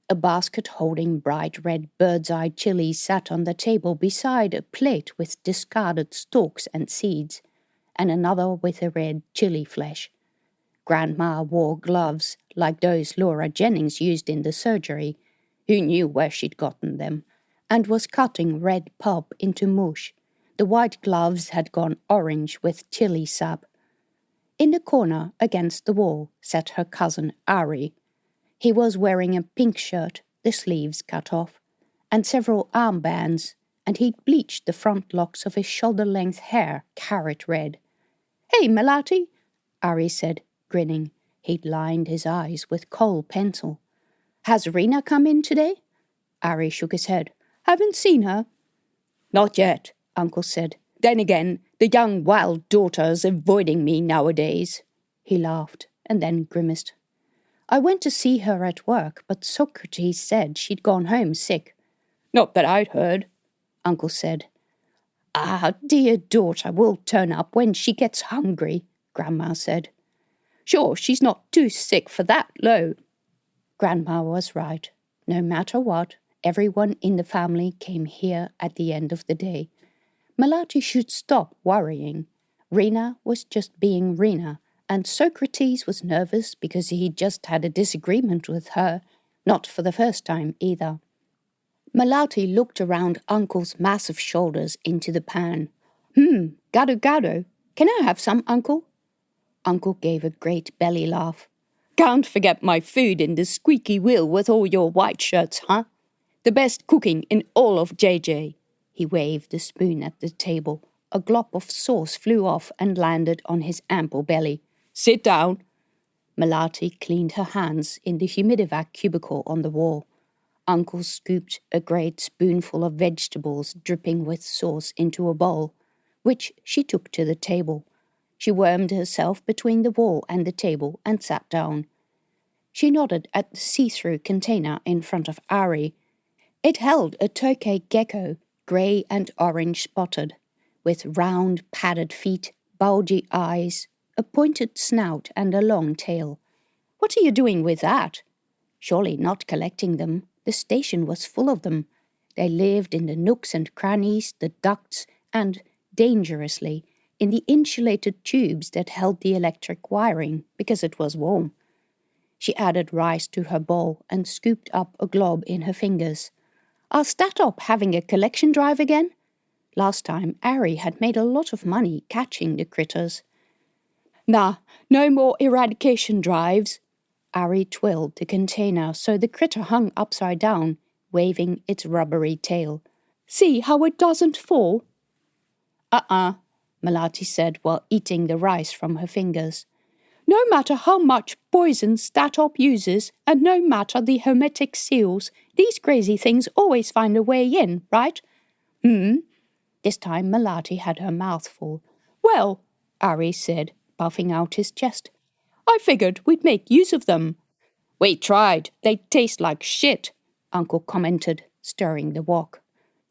A basket holding bright red bird's-eye chilies sat on the table beside a plate with discarded stalks and seeds, and another with a red chili flesh. Grandma wore gloves like those Laura Jennings used in the surgery. Who knew where she'd gotten them? And was cutting red pulp into mush. The white gloves had gone orange with chili sap. In the corner against the wall sat her cousin Ari. He was wearing a pink shirt, the sleeves cut off, and several armbands, and he'd bleached the front locks of his shoulder-length hair carrot red. "Hey, Melati," Ari said, grinning. He'd lined his eyes with coal pencil. "Has Rena come in today?" Ari shook his head. "Haven't seen her." "Not yet," Uncle said. "Then again, the young wild daughter's avoiding me nowadays." He laughed, and then grimaced. "I went to see her at work, but Socrates said she'd gone home sick." "Not that I'd heard," Uncle said. "Our dear daughter will turn up when she gets hungry," Grandma said. "Sure, she's not too sick for that, Lo." Grandma was right. No matter what, everyone in the family came here at the end of the day. Melati should stop worrying. Rena was just being Rena, and Socrates was nervous because he'd just had a disagreement with her, not for the first time either. Melati looked around Uncle's massive shoulders into the pan. Gado gado. Can I have some, Uncle?" Uncle gave a great belly laugh. "Can't forget my food in the squeaky wheel with all your white shirts, huh? The best cooking in all of JJ. He waved the spoon at the table. A glop of sauce flew off and landed on his ample belly. "Sit down." Melati cleaned her hands in the humidivac cubicle on the wall. Uncle scooped a great spoonful of vegetables dripping with sauce into a bowl, which she took to the table. She wormed herself between the wall and the table and sat down. She nodded at the see-through container in front of Ari. It held a tokay gecko, grey and orange spotted, with round, padded feet, bulgy eyes, a pointed snout and a long tail. "What are you doing with that?" Surely not collecting them. The station was full of them. They lived in the nooks and crannies, the ducts, and, dangerously, in the insulated tubes that held the electric wiring, because it was warm. She added rice to her bowl and scooped up a glob in her fingers. "Are Statop having a collection drive again?" Last time, Ari had made a lot of money catching the critters. "Nah, no more eradication drives." Ari twirled the container so the critter hung upside down, waving its rubbery tail. "See how it doesn't fall?" Melati said while eating the rice from her fingers. "No matter how much poison Statop uses, and no matter the hermetic seals, these crazy things always find a way in, right?" This time Melati had her mouth full. "Well," Ari said, puffing out his chest, "I figured we'd make use of them." "We tried. They taste like shit," Uncle commented, stirring the wok.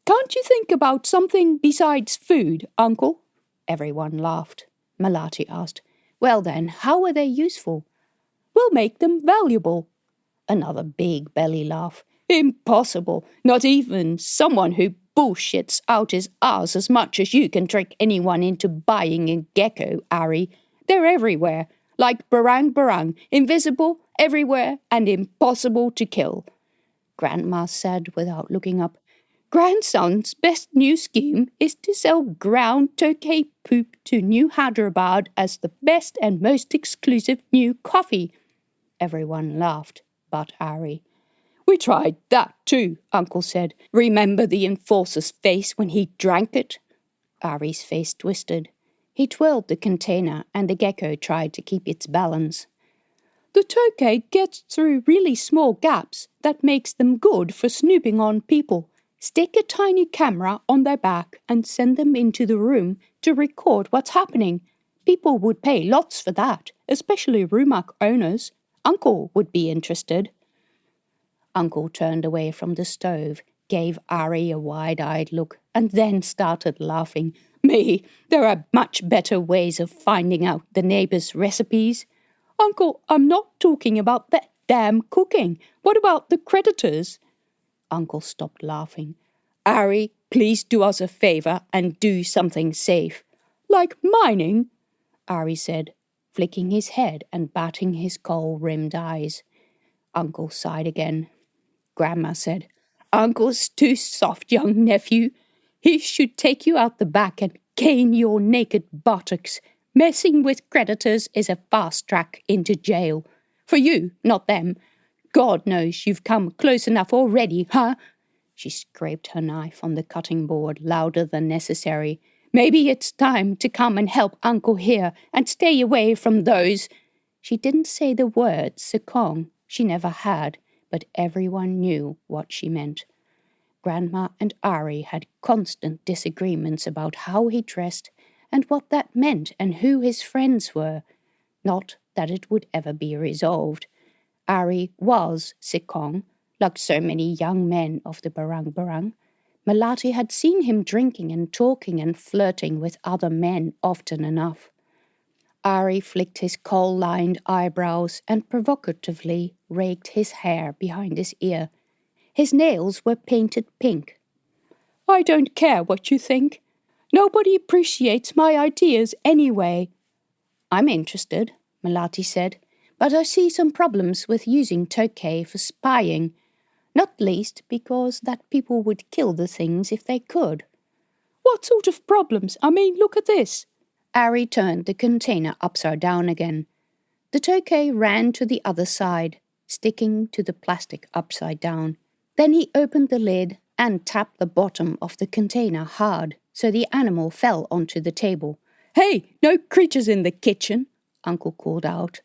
"Can't you think about something besides food, Uncle?" Everyone laughed. Melati asked, "Well then, how are they useful?" "We'll make them valuable." Another big belly laugh. "Impossible. Not even someone who bullshits out his arse as much as you can trick anyone into buying a gecko, Ari. They're everywhere. Like barang barang, invisible, everywhere, and impossible to kill." Grandma said without looking up, "Grandson's best new scheme is to sell ground tokay poop to New Hyderabad as the best and most exclusive new coffee." Everyone laughed, but Ari. "We tried that too," Uncle said. "Remember the enforcer's face when he drank it?" Ari's face twisted. He twirled the container and the gecko tried to keep its balance. The Tokay gets through really small gaps that makes them good for snooping on people. Stick a tiny camera on their back and send them into the room to record what's happening. People would pay lots for that, especially Rumak owners. Uncle would be interested. Uncle turned away from the stove, gave Ari a wide-eyed look, and then started laughing. Me, there are much better ways of finding out the neighbors' recipes. Uncle, I'm not talking about that damn cooking. What about the creditors? Uncle stopped laughing. Ari, please do us a favor and do something safe. Like mining? Ari said, flicking his head and batting his coal-rimmed eyes. Uncle sighed again. Grandma said, Uncle's too soft, young nephew. He should take you out the back and cane your naked buttocks. Messing with creditors is a fast track into jail. For you, not them. God knows you've come close enough already, huh? She scraped her knife on the cutting board louder than necessary. Maybe it's time to come and help Uncle here and stay away from those. She didn't say the word sekong. She never had, but everyone knew what she meant. Grandma and Ari had constant disagreements about how he dressed and what that meant and who his friends were. Not that it would ever be resolved. Ari was sekong, like so many young men of the Barang-Barang. Melati had seen him drinking and talking and flirting with other men often enough. Ari flicked his coal-lined eyebrows and provocatively raked his hair behind his ear. His nails were painted pink. I don't care what you think. Nobody appreciates my ideas anyway. I'm interested, Melati said, but I see some problems with using Tokay for spying, not least because that people would kill the things if they could. What sort of problems? I mean, look at this. Ari turned the container upside down again. The Tokay ran to the other side, sticking to the plastic upside down. Then he opened the lid and tapped the bottom of the container hard, so the animal fell onto the table. Hey, no creatures in the kitchen, Uncle called out.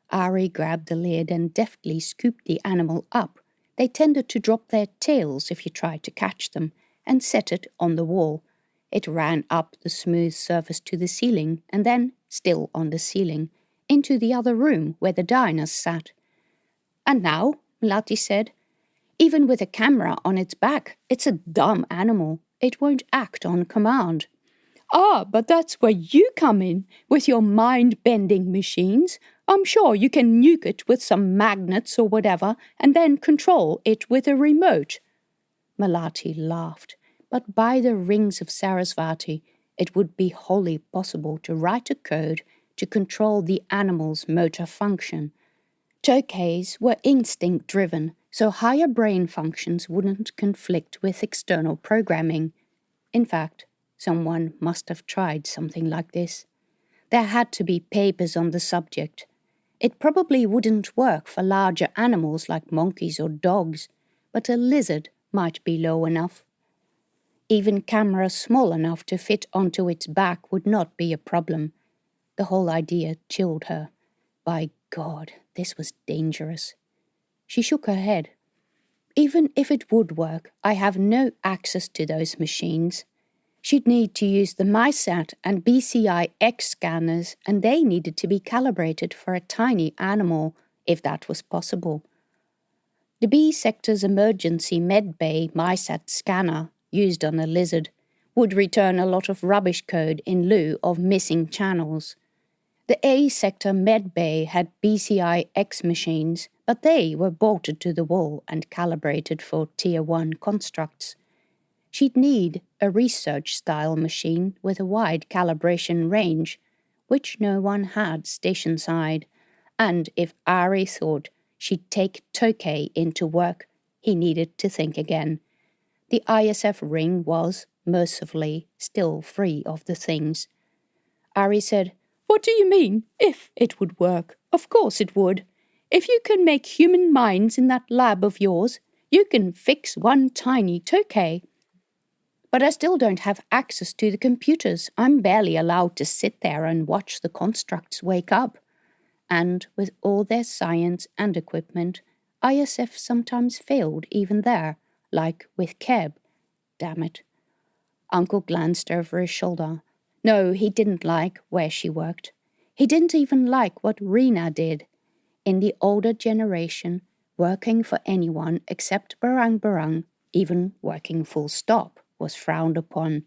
Ari grabbed the lid and deftly scooped the animal up. They tended to drop their tails if you tried to catch them, and set it on the wall. It ran up the smooth surface to the ceiling, and then, still on the ceiling, into the other room where the diners sat. And now, Melati said, even with a camera on its back, it's a dumb animal. It won't act on command. Ah, but that's where you come in, with your mind-bending machines. I'm sure you can nuke it with some magnets or whatever, and then control it with a remote. Melati laughed, but by the rings of Sarasvati, it would be wholly possible to write a code to control the animal's motor function. Tokays were instinct-driven, so higher brain functions wouldn't conflict with external programming. In fact, someone must have tried something like this. There had to be papers on the subject. It probably wouldn't work for larger animals like monkeys or dogs, but a lizard might be low enough. Even cameras small enough to fit onto its back would not be a problem. The whole idea chilled her. By God, this was dangerous. She shook her head. Even if it would work, I have no access to those machines. She'd need to use the MySat and BCI-X scanners, and they needed to be calibrated for a tiny animal, if that was possible. The B sector's emergency medbay MySat scanner, used on a lizard, would return a lot of rubbish code in lieu of missing channels. The A sector medbay had BCI-X machines, but they were bolted to the wall and calibrated for Tier 1 constructs. She'd need a research-style machine with a wide calibration range, which no one had station-side, and if Ari thought she'd take Tokay into work, he needed to think again. The ISF ring was, mercifully, still free of the things. Ari said, What do you mean, if it would work? Of course it would. If you can make human minds in that lab of yours, you can fix one tiny Tokay. But I still don't have access to the computers. I'm barely allowed to sit there and watch the constructs wake up. And with all their science and equipment, ISF sometimes failed even there, like with Keb. Damn it. Uncle glanced over his shoulder. No, he didn't like where she worked. He didn't even like what Rena did. In the older generation, working for anyone except Barang Barang, even working full stop, was frowned upon.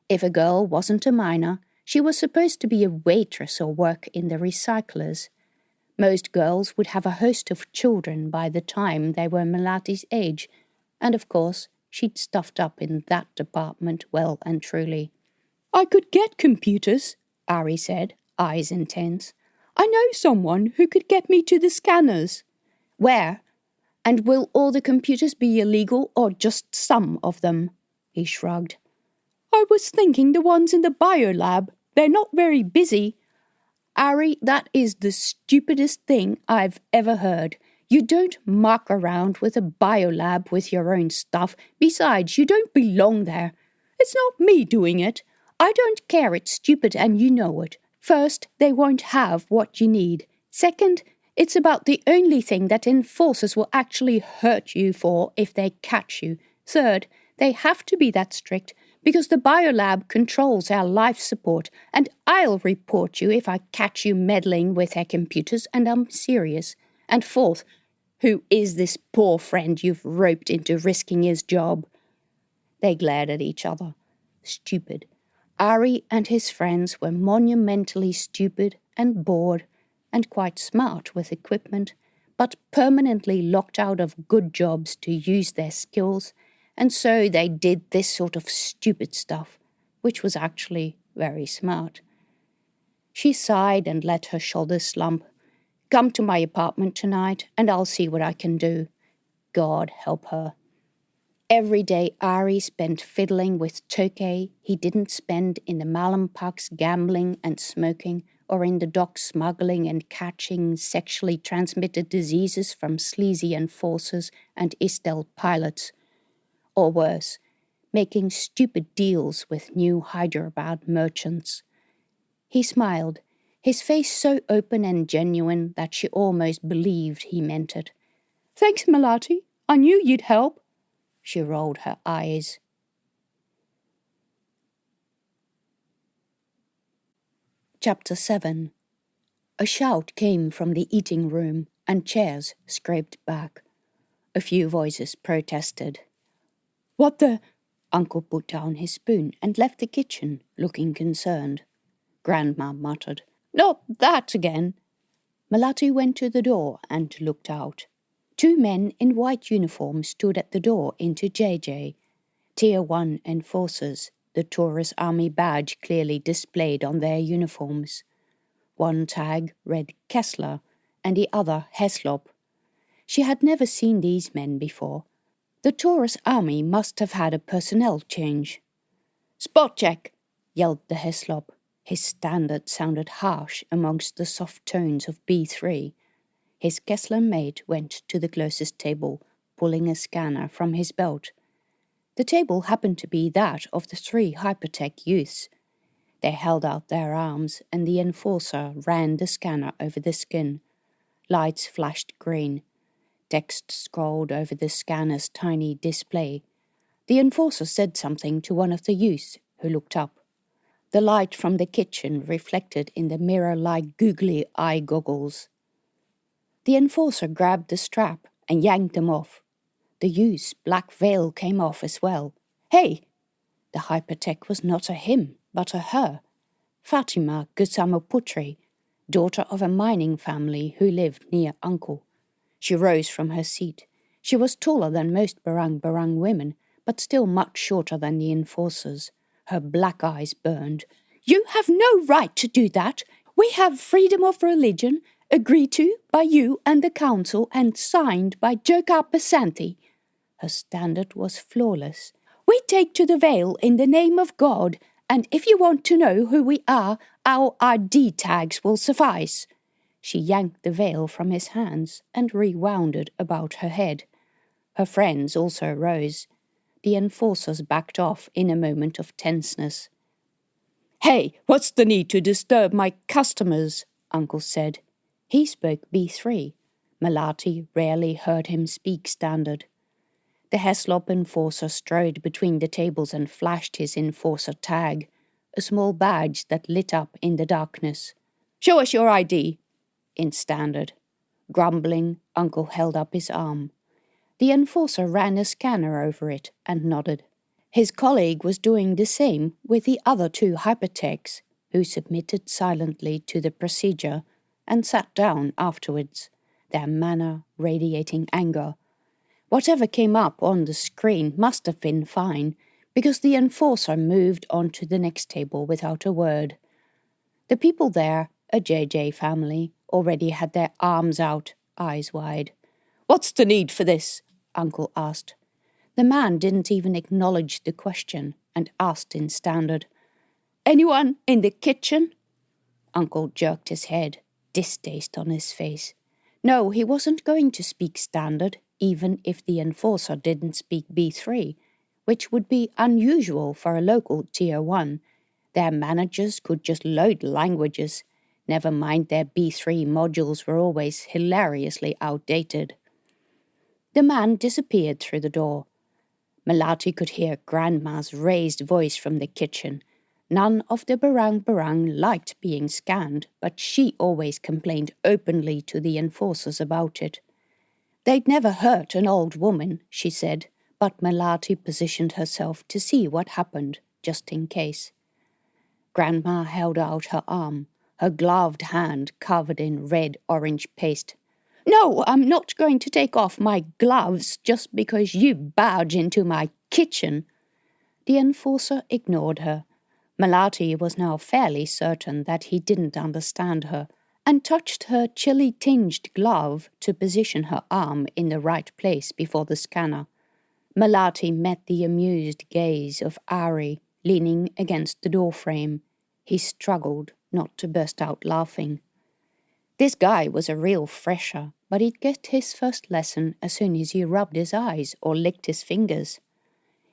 If a girl wasn't a minor, she was supposed to be a waitress or work in the recyclers. Most girls would have a host of children by the time they were Melati's age, and of course, she'd stuffed up in that department well and truly. "I could get computers," Ari said, eyes intense. "I know someone who could get me to the scanners." "Where? And will all the computers be illegal or just some of them?" He shrugged. "I was thinking the ones in the biolab. They're not very busy." "Ari, that is the stupidest thing I've ever heard. You don't muck around with a biolab with your own stuff. Besides, you don't belong there. It's not me doing it. I don't care it's stupid and you know it. First, they won't have what you need. Second, it's about the only thing that enforcers will actually hurt you for if they catch you. Third, they have to be that strict because the biolab controls our life support, and I'll report you if I catch you meddling with their computers, and I'm serious. And fourth, who is this poor friend you've roped into risking his job?" They glared at each other. Stupid. Ari and his friends were monumentally stupid and bored, and quite smart with equipment, but permanently locked out of good jobs to use their skills, and so they did this sort of stupid stuff, which was actually very smart. She sighed and let her shoulders slump. "Come to my apartment tonight, and I'll see what I can do." God help her. Every day Ari spent fiddling with Tokay he didn't spend in the Mallam parks gambling and smoking, or in the docks smuggling and catching sexually transmitted diseases from sleazy enforcers and Istel pilots. Or worse, making stupid deals with new Hyderabad merchants. He smiled, his face so open and genuine that she almost believed he meant it. "Thanks, Melati. I knew you'd help." She rolled her eyes. Chapter 7. A shout came from the eating room, and chairs scraped back. A few voices protested. "What the—" Uncle put down his spoon and left the kitchen, looking concerned. Grandma muttered, "Not that again." Melati went to the door and looked out. Two men in white uniforms stood at the door into JJ. Tier 1 enforcers, the Taurus Army badge clearly displayed on their uniforms. One tag read Kessler and the other Heslop. She had never seen these men before. The Taurus Army must have had a personnel change. "Spot check!" yelled the Heslop. His standard sounded harsh amongst the soft tones of B3. His Kessler mate went to the closest table, pulling a scanner from his belt. The table happened to be that of the three hypertech youths. They held out their arms, and the enforcer ran the scanner over the skin. Lights flashed green. Text scrolled over the scanner's tiny display. The enforcer said something to one of the youths, who looked up. The light from the kitchen reflected in the mirror-like googly eye goggles. The enforcer grabbed the strap and yanked them off. The youth's black veil came off as well. "Hey!" The hypertech was not a him, but a her. Fatima Gusamoputri, daughter of a mining family who lived near Uncle. She rose from her seat. She was taller than most Barang Barang women, but still much shorter than the enforcers. Her black eyes burned. "You have no right to do that. We have freedom of religion, agreed to by you and the council and signed by Jakarta Space. Her standard was flawless. "We take to the veil in the name of God, and if you want to know who we are, our ID tags will suffice." She yanked the veil from his hands and rewound it about her head. Her friends also rose. The enforcers backed off in a moment of tenseness. "Hey, what's the need to disturb my customers?" Uncle said. He spoke B3. Melati rarely heard him speak Standard. The Heslop enforcer strode between the tables and flashed his enforcer tag, a small badge that lit up in the darkness. "Show us your ID," in Standard. Grumbling, Uncle held up his arm. The enforcer ran a scanner over it and nodded. His colleague was doing the same with the other two hypertechs, who submitted silently to the procedure and sat down afterwards, their manner radiating anger. Whatever came up on the screen must have been fine, because the enforcer moved on to the next table without a word. The people there, a JJ family, already had their arms out, eyes wide. "What's the need for this?" Uncle asked. The man didn't even acknowledge the question and asked in Standard. "Anyone in the kitchen?" Uncle jerked his head, distaste on his face. No, he wasn't going to speak Standard, even if the enforcer didn't speak B3, which would be unusual for a local Tier 1. Their managers could just load languages. Never mind their B3 modules were always hilariously outdated. The man disappeared through the door. Melati could hear Grandma's raised voice from the kitchen. None of the barang liked being scanned, but she always complained openly to the enforcers about it. They'd never hurt an old woman, she said, but Melati positioned herself to see what happened, just in case. Grandma held out her arm, her gloved hand covered in red-orange paste. "No, I'm not going to take off my gloves just because you barge into my kitchen." The enforcer ignored her. Melati was now fairly certain that he didn't understand her, and touched her chili-tinged glove to position her arm in the right place before the scanner. Melati met the amused gaze of Ari, leaning against the doorframe. He struggled not to burst out laughing. This guy was a real fresher, but he'd get his first lesson as soon as he rubbed his eyes or licked his fingers.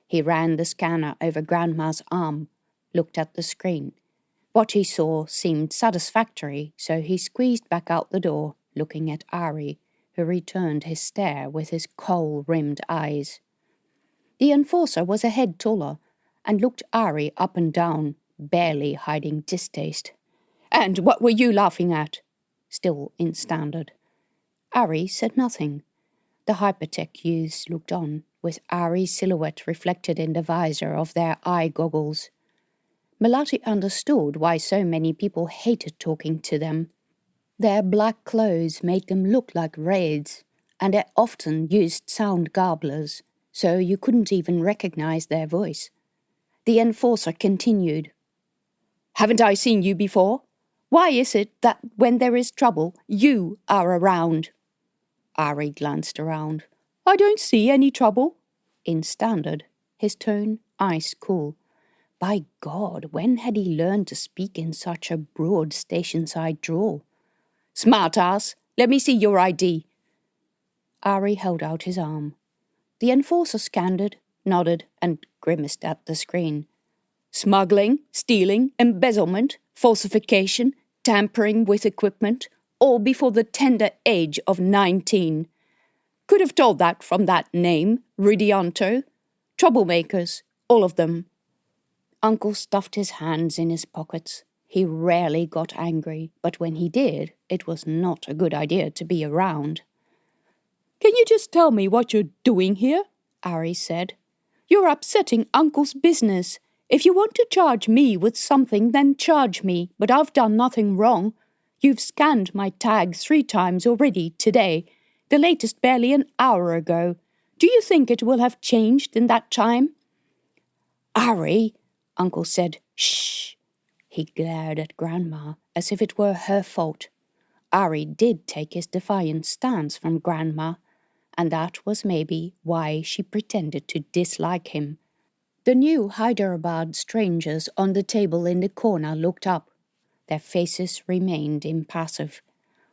He ran the scanner over Grandma's arm, looked at the screen. What he saw seemed satisfactory, so he squeezed back out the door, looking at Ari, who returned his stare with his coal-rimmed eyes. The enforcer was a head taller, and looked Ari up and down, barely hiding distaste. "And what were you laughing at?" Still in Standard. Ari said nothing. The hypertech youths looked on, with Ari's silhouette reflected in the visor of their eye goggles. Melati understood why so many people hated talking to them. Their black clothes made them look like raids, and they often used sound garblers, so you couldn't even recognize their voice. The enforcer continued. "Haven't I seen you before? Why is it that when there is trouble, you are around?" Ari glanced around. "I don't see any trouble." In Standard, his tone ice cool. By God, when had he learned to speak in such a broad station-side drawl? "Smart-ass, let me see your ID." Ari held out his arm. The enforcer scanned it, nodded, and grimaced at the screen. "Smuggling, stealing, embezzlement, falsification, tampering with equipment, all before the tender age of 19. Could have told that from that name, Rudianto. Troublemakers, all of them." Uncle stuffed his hands in his pockets. He rarely got angry, but when he did, it was not a good idea to be around. "Can you just tell me what you're doing here?" Ari said. "You're upsetting Uncle's business. If you want to charge me with something, then charge me, but I've done nothing wrong. You've scanned my tag 3 times already today, the latest barely an hour ago. Do you think it will have changed in that time?" "Ari," Uncle said, "shh." He glared at Grandma as if it were her fault. Ari did take his defiant stance from Grandma, and that was maybe why she pretended to dislike him. The new Hyderabad strangers on the table in the corner looked up. Their faces remained impassive.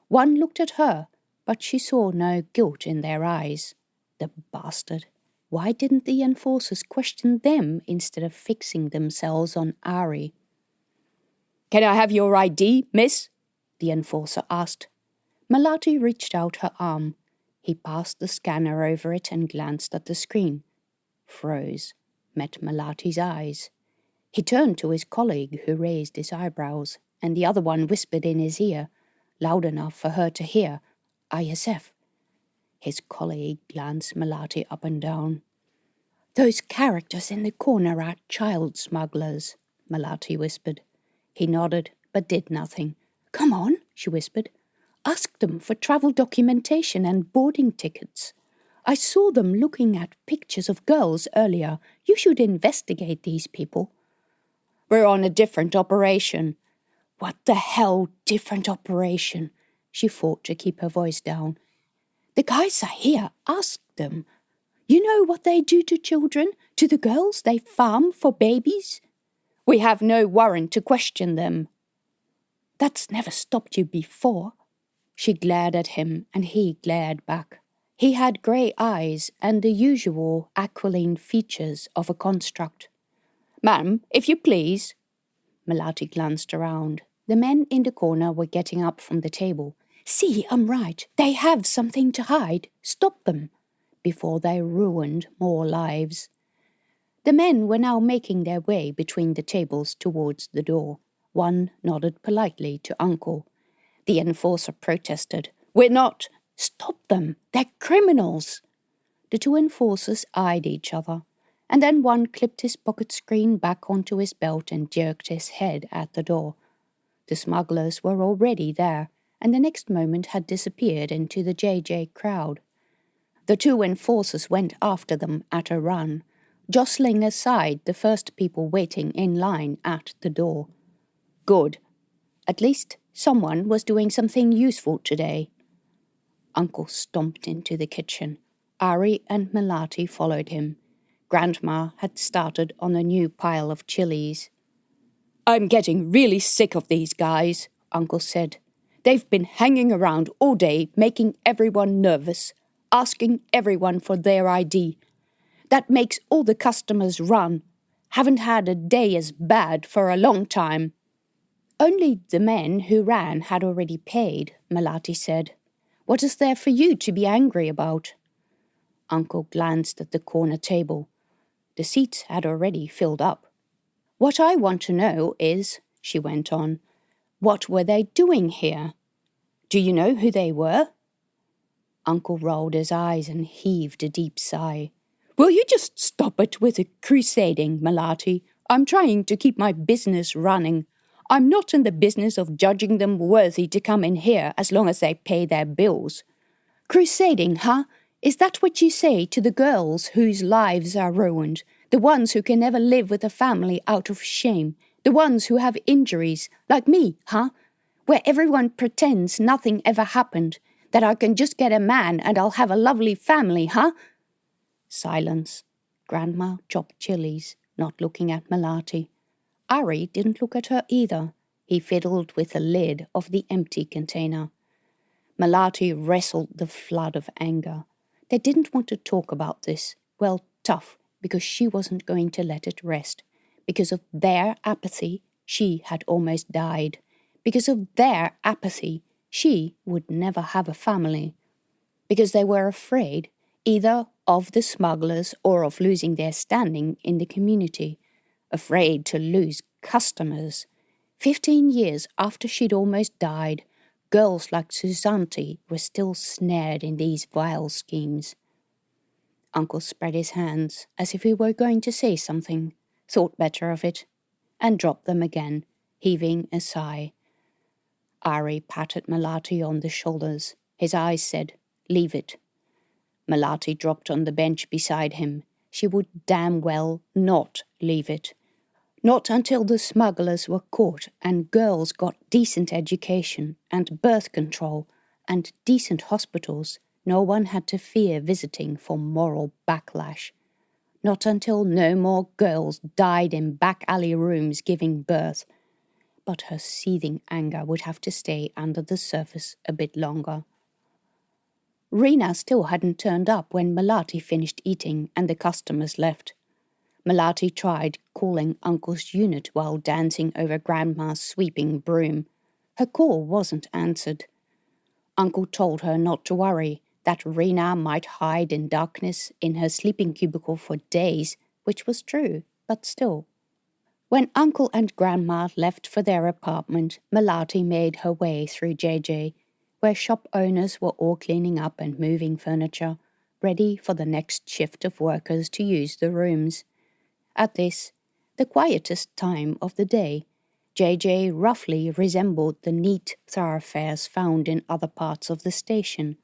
One looked at her, but she saw no guilt in their eyes. The bastard. Why didn't the enforcers question them instead of fixing themselves on Ari? "Can I have your ID, miss?" the enforcer asked. Melati reached out her arm. He passed the scanner over it and glanced at the screen. Froze, met Melati's eyes. He turned to his colleague, who raised his eyebrows, and the other one whispered in his ear, loud enough for her to hear, ISF. His colleague glanced Melati up and down. Those characters in the corner are child smugglers, Melati whispered. He nodded, but did nothing. Come on, she whispered. Ask them for travel documentation and boarding tickets. I saw them looking at pictures of girls earlier. You should investigate these people. We're on a different operation. What the hell, different operation? She fought to keep her voice down. The guys are here. Ask them. You know what they do to children? To the girls they farm for babies? We have no warrant to question them. That's never stopped you before. She glared at him, and he glared back. He had grey eyes and the usual aquiline features of a construct. Ma'am, if you please. Melati glanced around. The men in the corner were getting up from the table. See, I'm right. They have something to hide. Stop them, before they ruined more lives. The men were now making their way between the tables towards the door. One nodded politely to Uncle. The enforcer protested. We're not. Stop them. They're criminals. The two enforcers eyed each other, and then one clipped his pocket screen back onto his belt and jerked his head at the door. The smugglers were already there, and the next moment had disappeared into the JJ crowd. The two enforcers went after them at a run, jostling aside the first people waiting in line at the door. Good. At least someone was doing something useful today. Uncle stomped into the kitchen. Ari and Melati followed him. Grandma had started on a new pile of chilies. I'm getting really sick of these guys, Uncle said. They've been hanging around all day, making everyone nervous, asking everyone for their ID. That makes all the customers run. Haven't had a day as bad for a long time. Only the men who ran had already paid, Melati said. What is there for you to be angry about? Uncle glanced at the corner table. The seats had already filled up. What I want to know is, she went on, what were they doing here? Do you know who they were? Uncle rolled his eyes and heaved a deep sigh. Will you just stop it with the crusading, Melati? I'm trying to keep my business running. I'm not in the business of judging them worthy to come in here as long as they pay their bills. Crusading, huh? Is that what you say to the girls whose lives are ruined? The ones who can never live with a family out of shame? The ones who have injuries, like me, huh? Where everyone pretends nothing ever happened, that I can just get a man and I'll have a lovely family, huh? Silence. Grandma chopped chilies, not looking at Melati. Ari didn't look at her either. He fiddled with the lid of the empty container. Melati wrestled the flood of anger. They didn't want to talk about this. Well, tough, because she wasn't going to let it rest. Because of their apathy, she had almost died. Because of their apathy, she would never have a family. Because they were afraid, either of the smugglers or of losing their standing in the community. Afraid to lose customers. 15 years after she'd almost died, girls like Susanti were still snared in these vile schemes. Uncle spread his hands as if he were going to say something, thought better of it, and dropped them again, heaving a sigh. Ari patted Melati on the shoulders. His eyes said, Leave it. Melati dropped on the bench beside him. She would damn well not leave it. Not until the smugglers were caught and girls got decent education and birth control and decent hospitals, no one had to fear visiting for moral backlash. Not until no more girls died in back alley rooms giving birth. But her seething anger would have to stay under the surface a bit longer. Rena still hadn't turned up when Melati finished eating and the customers left. Melati tried calling Uncle's unit while dancing over Grandma's sweeping broom. Her call wasn't answered. Uncle told her not to worry, that Rena might hide in darkness in her sleeping cubicle for days, which was true, but still. When Uncle and Grandma left for their apartment, Melati made her way through JJ, where shop owners were all cleaning up and moving furniture, ready for the next shift of workers to use the rooms. At this, the quietest time of the day, JJ roughly resembled the neat thoroughfares found in other parts of the station.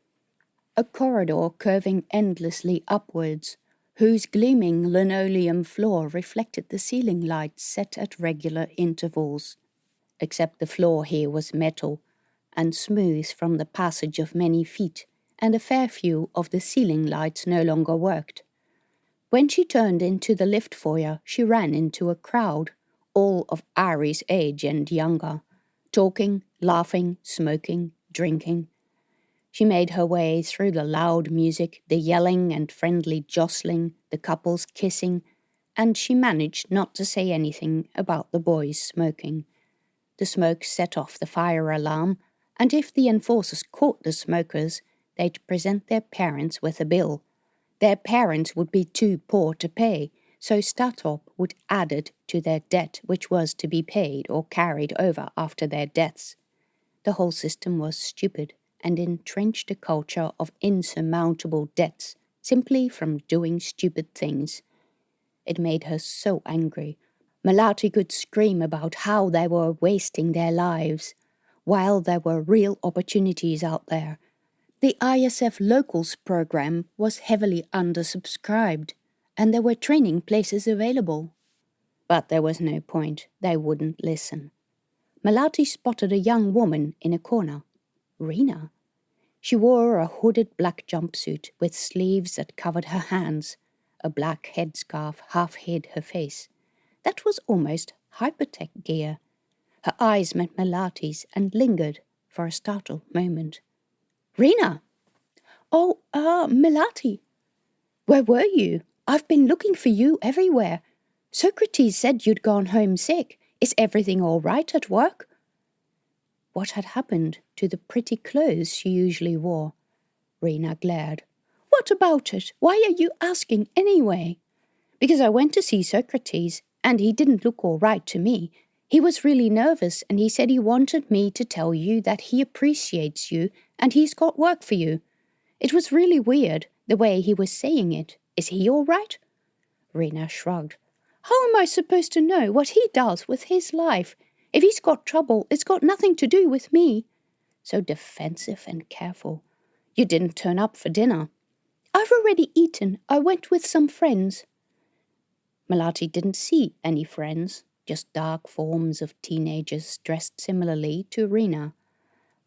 A corridor curving endlessly upwards, whose gleaming linoleum floor reflected the ceiling lights set at regular intervals. Except the floor here was metal, and smooth from the passage of many feet, and a fair few of the ceiling lights no longer worked. When she turned into the lift foyer, she ran into a crowd, all of Ari's age and younger, talking, laughing, smoking, drinking. She made her way through the loud music, the yelling and friendly jostling, the couples kissing, and she managed not to say anything about the boys smoking. The smoke set off the fire alarm, and if the enforcers caught the smokers, they'd present their parents with a bill. Their parents would be too poor to pay, so Startup would add it to their debt, which was to be paid or carried over after their deaths. The whole system was stupid and entrenched a culture of insurmountable debts simply from doing stupid things. It made her so angry. Melati could scream about how they were wasting their lives, while there were real opportunities out there. The ISF Locals program was heavily undersubscribed, and there were training places available. But there was no point. They wouldn't listen. Melati spotted a young woman in a corner. Rena. She wore a hooded black jumpsuit with sleeves that covered her hands. A black headscarf half hid her face. That was almost hypertech gear. Her eyes met Melati's and lingered for a startled moment. Rena! Oh, Melati. Where were you? I've been looking for you everywhere. Socrates said you'd gone home sick. Is everything all right at work? What had happened to the pretty clothes she usually wore? Rena glared. What about it? Why are you asking anyway? Because I went to see Socrates, and he didn't look all right to me. He was really nervous, and he said he wanted me to tell you that he appreciates you and he's got work for you. It was really weird, the way he was saying it. Is he all right? Rena shrugged. How am I supposed to know what he does with his life? If he's got trouble, it's got nothing to do with me. So defensive and careful. You didn't turn up for dinner. I've already eaten. I went with some friends. Melati didn't see any friends, just dark forms of teenagers dressed similarly to Rena.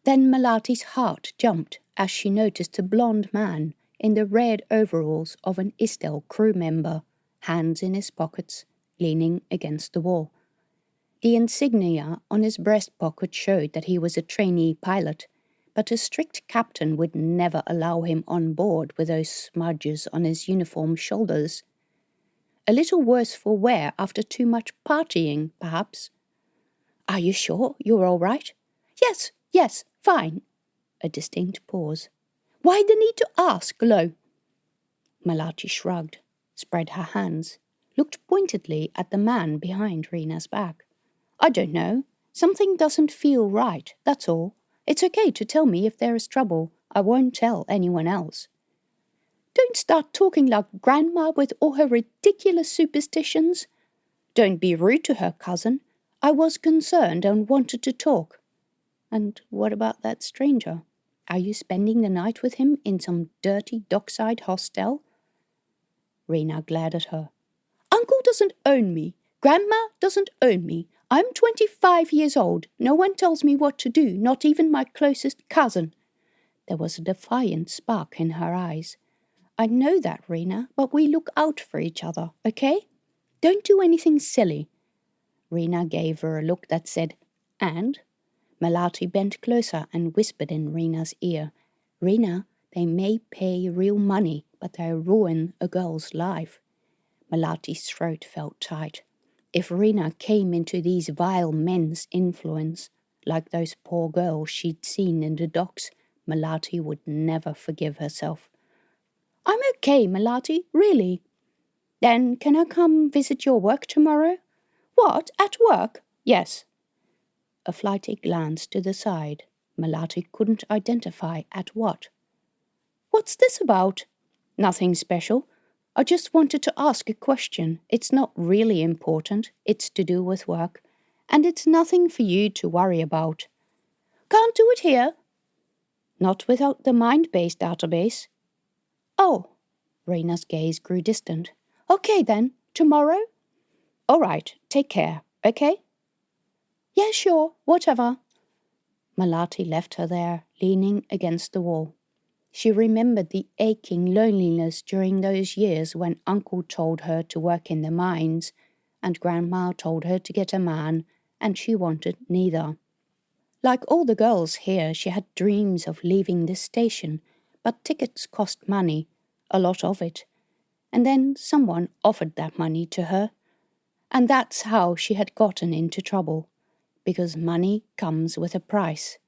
Then Melati's heart jumped as she noticed a blond man in the red overalls of an Istel crew member, hands in his pockets, leaning against the wall. The insignia on his breast pocket showed that he was a trainee pilot, but a strict captain would never allow him on board with those smudges on his uniform shoulders. A little worse for wear after too much partying, perhaps. Are you sure you're all right? Yes, fine. A distinct pause. Why the need to ask, Lo? Melati shrugged, spread her hands, looked pointedly at the man behind Rena's back. I don't know. Something doesn't feel right, that's all. It's okay to tell me if there is trouble. I won't tell anyone else. Don't start talking like Grandma with all her ridiculous superstitions. Don't be rude to her, cousin. I was concerned and wanted to talk. And what about that stranger? Are you spending the night with him in some dirty dockside hostel? Rena glared at her. Uncle doesn't own me. Grandma doesn't own me. I'm 25 years old. No one tells me what to do, not even my closest cousin. There was a defiant spark in her eyes. I know that, Rena, but we look out for each other, okay? Don't do anything silly. Rena gave her a look that said, and? Melati bent closer and whispered in Rena's ear, Rena, they may pay real money, but they ruin a girl's life. Melati's throat felt tight. If Rena came into these vile men's influence, like those poor girls she'd seen in the docks, Melati would never forgive herself. I'm okay, Melati, really. Then can I come visit your work tomorrow? What, at work? Yes. A flighty glance to the side. Melati couldn't identify at what. What's this about? Nothing special. I just wanted to ask a question. It's not really important. It's to do with work. And it's nothing for you to worry about. Can't do it here. Not without the mind-based database. Oh. Reina's gaze grew distant. Okay then, tomorrow? All right, take care, okay? Yeah, sure, whatever. Melati left her there, leaning against the wall. She remembered the aching loneliness during those years when Uncle told her to work in the mines, and Grandma told her to get a man, and she wanted neither. Like all the girls here, she had dreams of leaving this station, but tickets cost money, a lot of it. And then someone offered that money to her. And that's how she had gotten into trouble, because money comes with a price.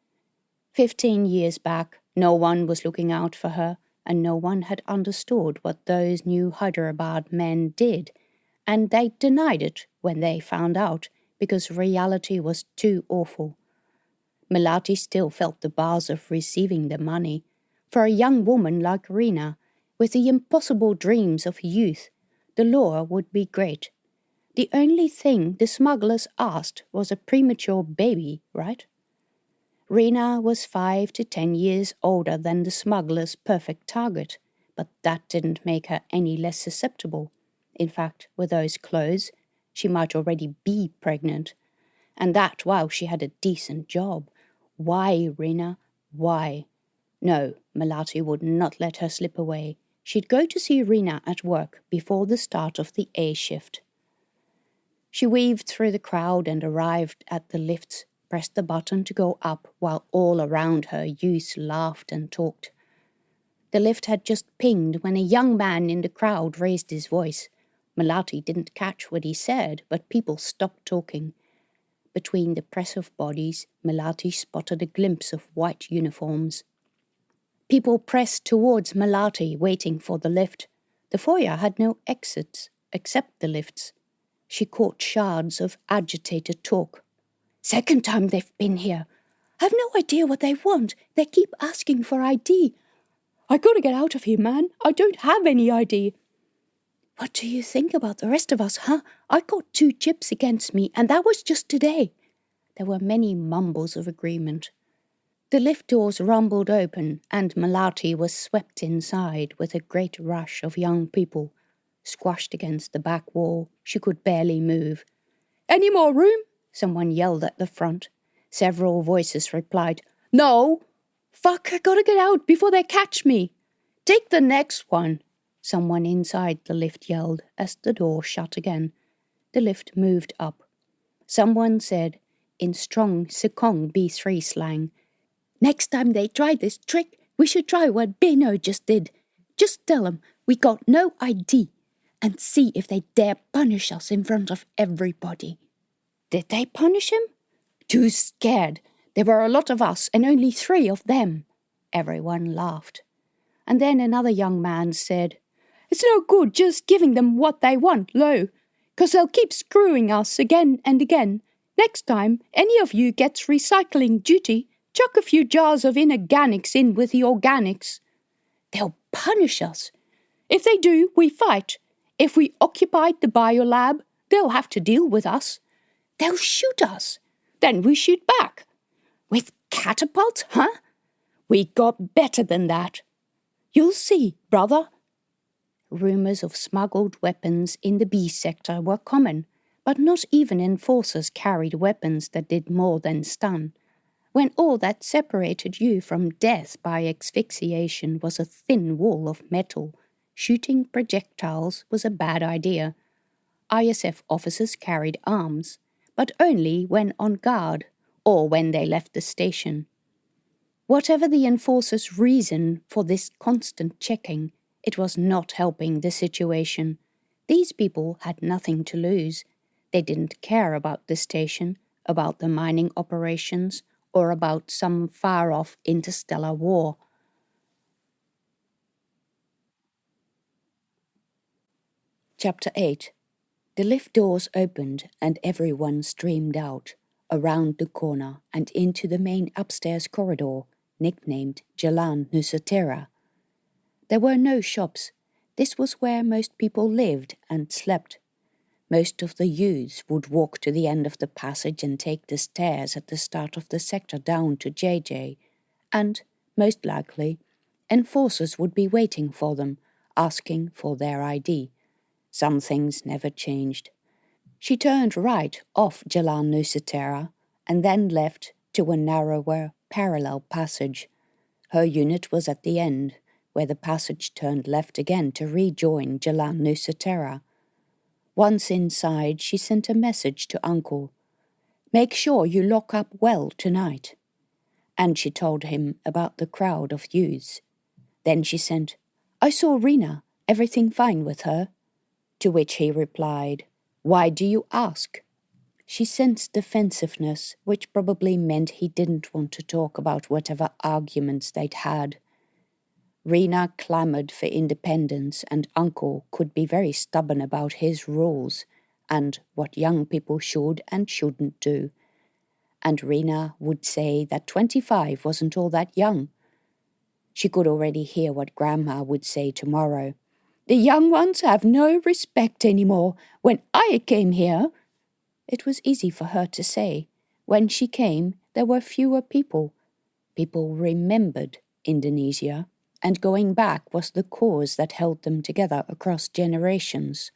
15 years back, no one was looking out for her, and no one had understood what those New Hyderabad men did, and they denied it when they found out, because reality was too awful. Melati still felt the bars of receiving the money. For a young woman like Reina, with the impossible dreams of youth, the lure would be great. The only thing the smugglers asked was a premature baby, right? Reina was 5 to 10 years older than the smugglers' perfect target, but that didn't make her any less susceptible. In fact, with those clothes, she might already be pregnant. And that while she had a decent job. Why, Reina? Why? No, Melati would not let her slip away. She'd go to see Reina at work before the start of the A shift. She weaved through the crowd and arrived at the lifts, pressed the button to go up while all around her youths laughed and talked. The lift had just pinged when a young man in the crowd raised his voice. Melati didn't catch what he said, but people stopped talking. Between the press of bodies, Melati spotted a glimpse of white uniforms. People pressed towards Melati, waiting for the lift. The foyer had no exits, except the lifts. She caught shards of agitated talk. Second time they've been here. I've no idea what they want. They keep asking for ID. I gotta get out of here, man. I don't have any ID. What do you think about the rest of us, huh? I got 2 chips against me, and that was just today. There were many mumbles of agreement. The lift doors rumbled open, and Melati was swept inside with a great rush of young people. Squashed against the back wall, she could barely move. Any more room? Someone yelled at the front. Several voices replied, No! Fuck, I gotta get out before they catch me. Take the next one. Someone inside the lift yelled as the door shut again. The lift moved up. Someone said, in strong Sekong B3 slang, Next time they try this trick, we should try what Beno just did. Just tell them we got no ID and see if they dare punish us in front of everybody. Did they punish him? Too scared. There were a lot of us and only 3 of them. Everyone laughed. And then another young man said, It's no good just giving them what they want, lo, 'cause they'll keep screwing us again and again. Next time any of you gets recycling duty, chuck a few jars of inorganics in with the organics. They'll punish us. If they do, we fight. If we occupied the biolab, they'll have to deal with us. They'll shoot us. Then we shoot back. With catapults, huh? We got better than that. You'll see, brother. Rumours of smuggled weapons in the B sector were common, but not even enforcers carried weapons that did more than stun. When all that separated you from death by asphyxiation was a thin wall of metal, shooting projectiles was a bad idea. ISF officers carried arms, but only when on guard or when they left the station. Whatever the enforcers' reason for this constant checking, it was not helping the situation. These people had nothing to lose. They didn't care about the station, about the mining operations, or about some far-off interstellar war. Chapter 8. The lift doors opened and everyone streamed out, around the corner and into the main upstairs corridor, nicknamed Jalan Nusantara. There were no shops. This was where most people lived and slept. Most of the youths would walk to the end of the passage and take the stairs at the start of the sector down to JJ, and, most likely, enforcers would be waiting for them, asking for their ID. Some things never changed. She turned right off Jalan Nusantara and then left to a narrower, parallel passage. Her unit was at the end, where the passage turned left again to rejoin Jalan Nusantara. Once inside, she sent a message to Uncle. "Make sure you lock up well tonight." And she told him about the crowd of youths. Then she sent, "I saw Rena. Everything fine with her?" To which he replied, "Why do you ask?" She sensed defensiveness, which probably meant he didn't want to talk about whatever arguments they'd had. Rena clamoured for independence, and Uncle could be very stubborn about his rules and what young people should and shouldn't do. And Rena would say that 25 wasn't all that young. She could already hear what Grandma would say tomorrow. "The young ones have no respect anymore. When I came here..." It was easy for her to say. When she came, there were fewer people. People remembered Indonesia, and going back was the cause that held them together across generations.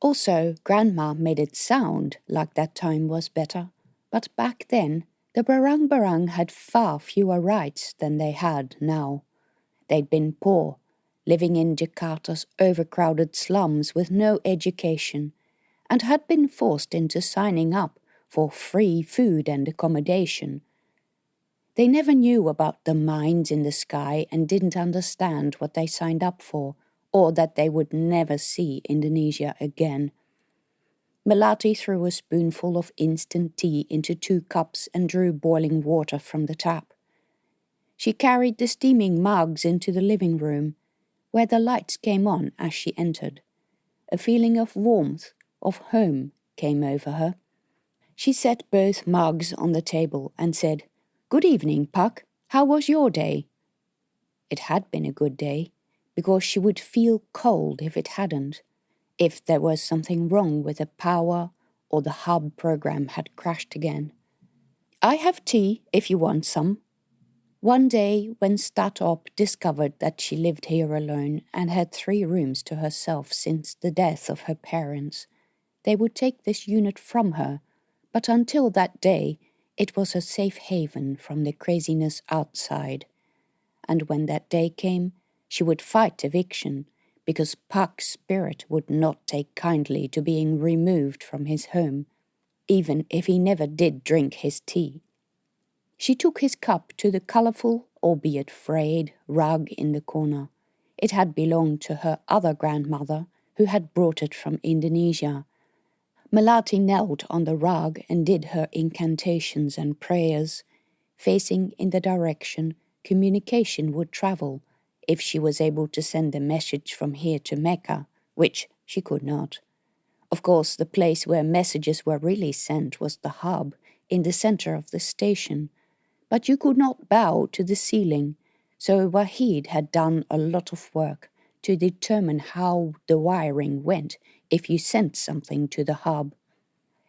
Also, Grandma made it sound like that time was better. But back then, the barang-barang had far fewer rights than they had now. They'd been poor, living in Jakarta's overcrowded slums with no education, and had been forced into signing up for free food and accommodation. They never knew about the mines in the sky and didn't understand what they signed up for, or that they would never see Indonesia again. Melati threw a spoonful of instant tea into 2 cups and drew boiling water from the tap. She carried the steaming mugs into the living room, where the lights came on as she entered. A feeling of warmth, of home, came over her. She set both mugs on the table and said, "Good evening, Puck. How was your day?" It had been a good day, because she would feel cold if it hadn't, if there was something wrong with the power or the hub program had crashed again. "I have tea if you want some." One day, when Statop discovered that she lived here alone and had 3 rooms to herself since the death of her parents, they would take this unit from her, but until that day, it was a safe haven from the craziness outside. And when that day came, she would fight eviction, because Puck's spirit would not take kindly to being removed from his home, even if he never did drink his tea. She took his cup to the colourful, albeit frayed, rug in the corner. It had belonged to her other grandmother, who had brought it from Indonesia. Melati knelt on the rug and did her incantations and prayers, facing in the direction communication would travel if she was able to send a message from here to Mecca, which she could not. Of course, the place where messages were really sent was the hub, in the centre of the station, but you could not bow to the ceiling, so Wahid had done a lot of work to determine how the wiring went if you sent something to the hub.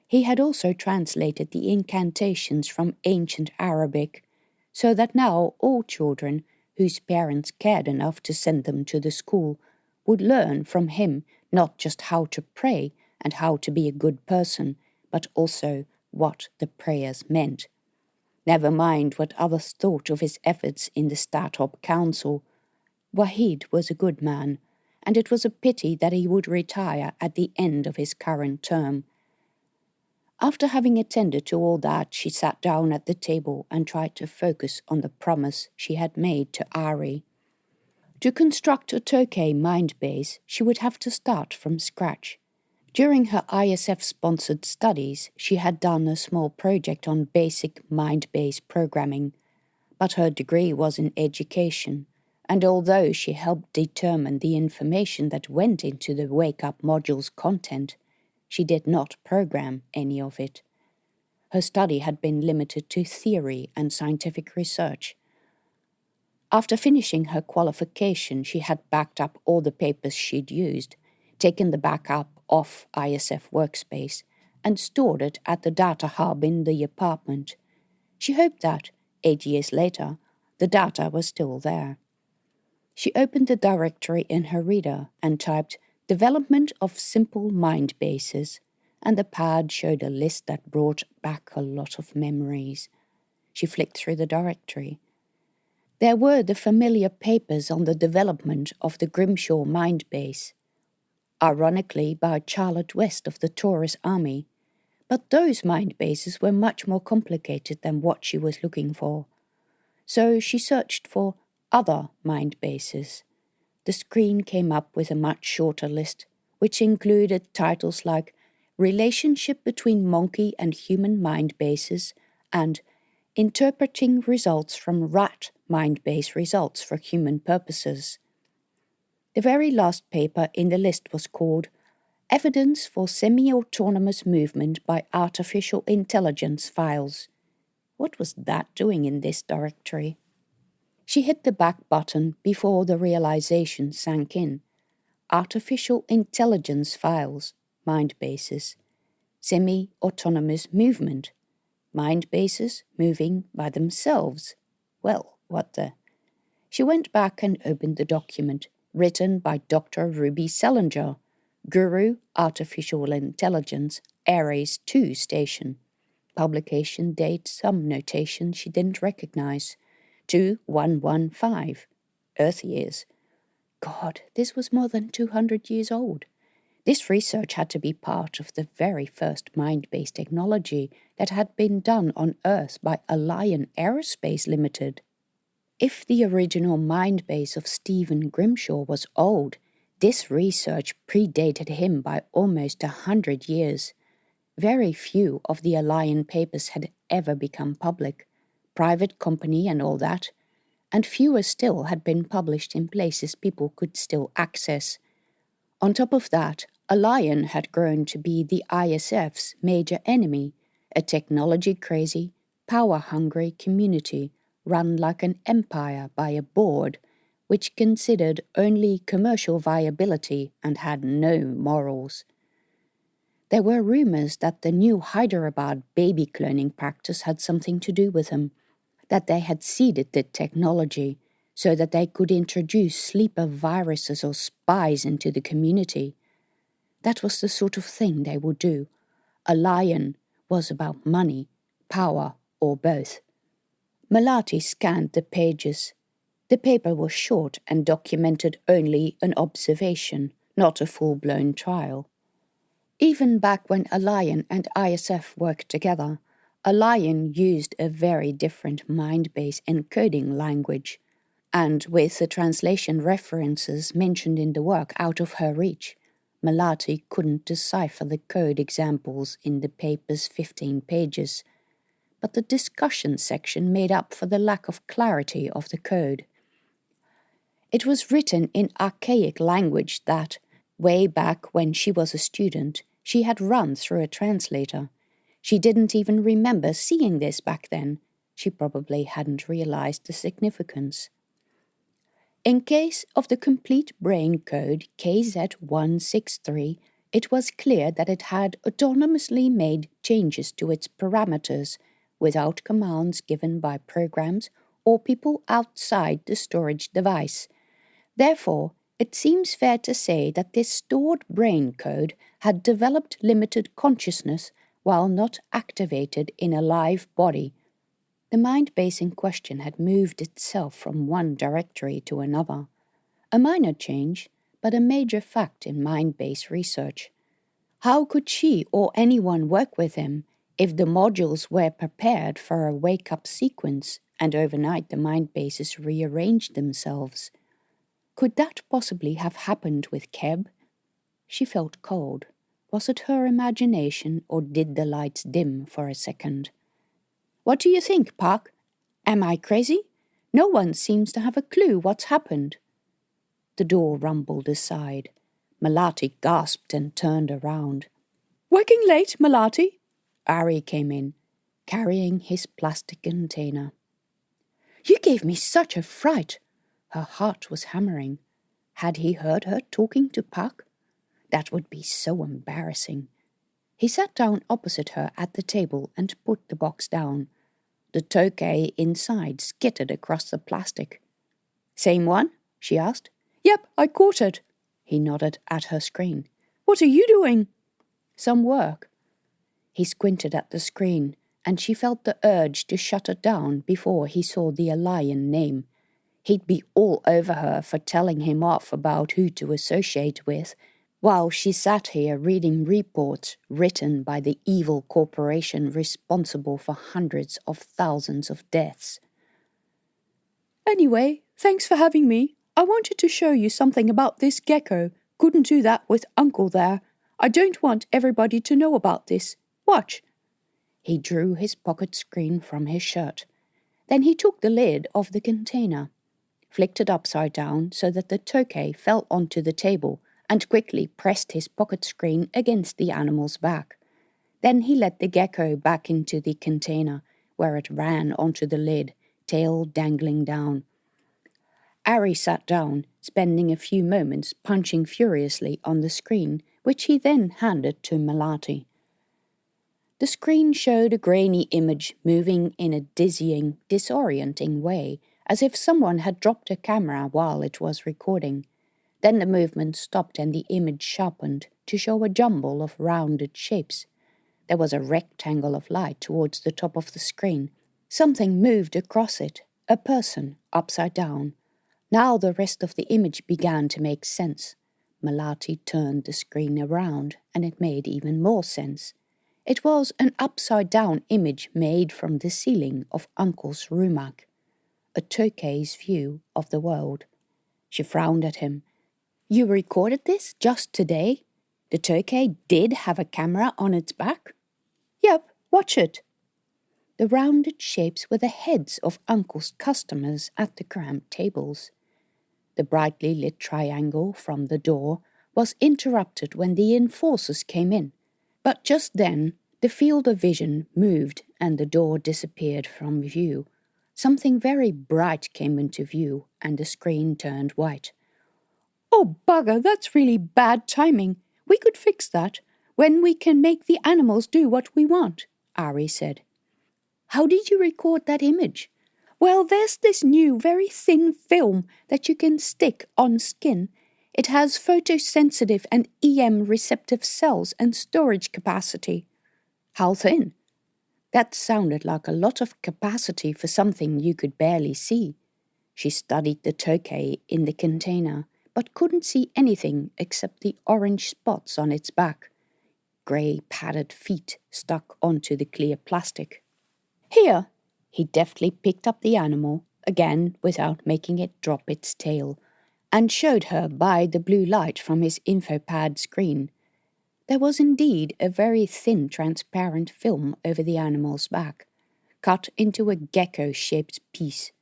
He had also translated the incantations from ancient Arabic, so that now all children whose parents cared enough to send them to the school would learn from him not just how to pray and how to be a good person, but also what the prayers meant. Never mind what others thought of his efforts in the Statop Council. Wahid was a good man, and it was a pity that he would retire at the end of his current term. After having attended to all that, she sat down at the table and tried to focus on the promise she had made to Ari. To construct a Tokay mind base, she would have to start from scratch. During her ISF-sponsored studies, she had done a small project on basic mind-based programming, but her degree was in education, and although she helped determine the information that went into the Wake Up module's content, she did not program any of it. Her study had been limited to theory and scientific research. After finishing her qualification, she had backed up all the papers she'd used, taken the backup off ISF Workspace, and stored it at the data hub in the apartment. She hoped that, 8 years later, the data was still there. She opened the directory in her reader and typed "Development of Simple Mind Bases," and the pad showed a list that brought back a lot of memories. She flicked through the directory. There were the familiar papers on the development of the Grimshaw Mind Base, ironically by Charlotte West of the Taurus Army, but those mind bases were much more complicated than what she was looking for. So she searched for other mind bases. The screen came up with a much shorter list, which included titles like Relationship Between Monkey and Human Mind Bases and Interpreting Results from Rat Mind Base Results for Human Purposes. The very last paper in the list was called Evidence for Semi-Autonomous Movement by Artificial Intelligence Files. What was that doing in this directory? She hit the back button before the realization sank in. Artificial Intelligence Files, Mind Bases. Semi-Autonomous Movement. Mind bases moving by themselves. Well, what the... She went back and opened the document, written by Dr. Ruby Selinger, Guru Artificial Intelligence, Ares 2 Station. Publication date, some notation she didn't recognize. 2115. Earth years. God, this was more than 200 years old. This research had to be part of the very first mind-based technology that had been done on Earth by Allian Aerospace Limited. If the original mind base of Stephen Grimshaw was old, this research predated him by almost 100 years. Very few of the Allian papers had ever become public, private company and all that, and fewer still had been published in places people could still access. On top of that, Allian had grown to be the ISF's major enemy, a technology-crazy, power-hungry community run like an empire by a board which considered only commercial viability and had no morals. There were rumors that the new Hyderabad baby cloning practice had something to do with them, that they had seeded the technology so that they could introduce sleeper viruses or spies into the community. That was the sort of thing they would do. Allian was about money, power, or both. Melati scanned the pages. The paper was short and documented only an observation, not a full-blown trial. Even back when Allian and ISF worked together, Allian used a very different mind-based encoding language, and with the translation references mentioned in the work out of her reach, Melati couldn't decipher the code examples in the paper's 15 pages, but the discussion section made up for the lack of clarity of the code. It was written in archaic language that, way back when she was a student, she had run through a translator. She didn't even remember seeing this back then. She probably hadn't realized the significance. In case of the complete brain code KZ163, it was clear that it had autonomously made changes to its parameters without commands given by programs or people outside the storage device. Therefore, it seems fair to say that this stored brain code had developed limited consciousness while not activated in a live body. The mind base in question had moved itself from one directory to another. A minor change, but a major fact in mind base research. How could she or anyone work with him if the modules were prepared for a wake-up sequence and overnight the mind bases rearranged themselves? Could that possibly have happened with Keb? She felt cold. Was it her imagination, or did the lights dim for a second? What do you think, Park? Am I crazy? No one seems to have a clue what's happened. The door rumbled aside. Melati gasped and turned around. Working late, Melati? Ari came in, carrying his plastic container. You gave me such a fright. Her heart was hammering. Had he heard her talking to Park? That would be so embarrassing. He sat down opposite her at the table and put the box down. The tokay inside skittered across the plastic. Same one? She asked. Yep, I caught it. He nodded at her screen. What are you doing? Some work. He squinted at the screen, and she felt the urge to shut it down before he saw the alien name. He'd be all over her for telling him off about who to associate with, while she sat here reading reports written by the evil corporation responsible for hundreds of thousands of deaths. Anyway, thanks for having me. I wanted to show you something about this gecko. Couldn't do that with Uncle there. I don't want everybody to know about this. Watch. He drew his pocket screen from his shirt. Then he took the lid off the container, flicked it upside down so that the tokay fell onto the table, and quickly pressed his pocket screen against the animal's back. Then he let the gecko back into the container, where it ran onto the lid, tail dangling down. Ari sat down, spending a few moments punching furiously on the screen, which he then handed to Melati. The screen showed a grainy image moving in a dizzying, disorienting way, as if someone had dropped a camera while it was recording. Then the movement stopped and the image sharpened to show a jumble of rounded shapes. There was a rectangle of light towards the top of the screen. Something moved across it, a person, upside down. Now the rest of the image began to make sense. Melati turned the screen around, and it made even more sense. It was an upside-down image made from the ceiling of Uncle's rumak, a tokay's view of the world. She frowned at him. You recorded this just today? The tokay did have a camera on its back? Yep, watch it. The rounded shapes were the heads of Uncle's customers at the cramped tables. The brightly lit triangle from the door was interrupted when the enforcers came in. But just then, the field of vision moved and the door disappeared from view. Something very bright came into view and the screen turned white. Oh, bugger, that's really bad timing. We could fix that when we can make the animals do what we want, Ari said. How did you record that image? Well, there's this new, very thin film that you can stick on skin. It has photosensitive and EM receptive cells and storage capacity. How thin? That sounded like a lot of capacity for something you could barely see. She studied the tokay in the container, but couldn't see anything except the orange spots on its back. Grey padded feet stuck onto the clear plastic. Here! He deftly picked up the animal, again without making it drop its tail, and showed her by the blue light from his infopad screen. There was indeed a very thin transparent film over the animal's back, cut into a gecko-shaped piece.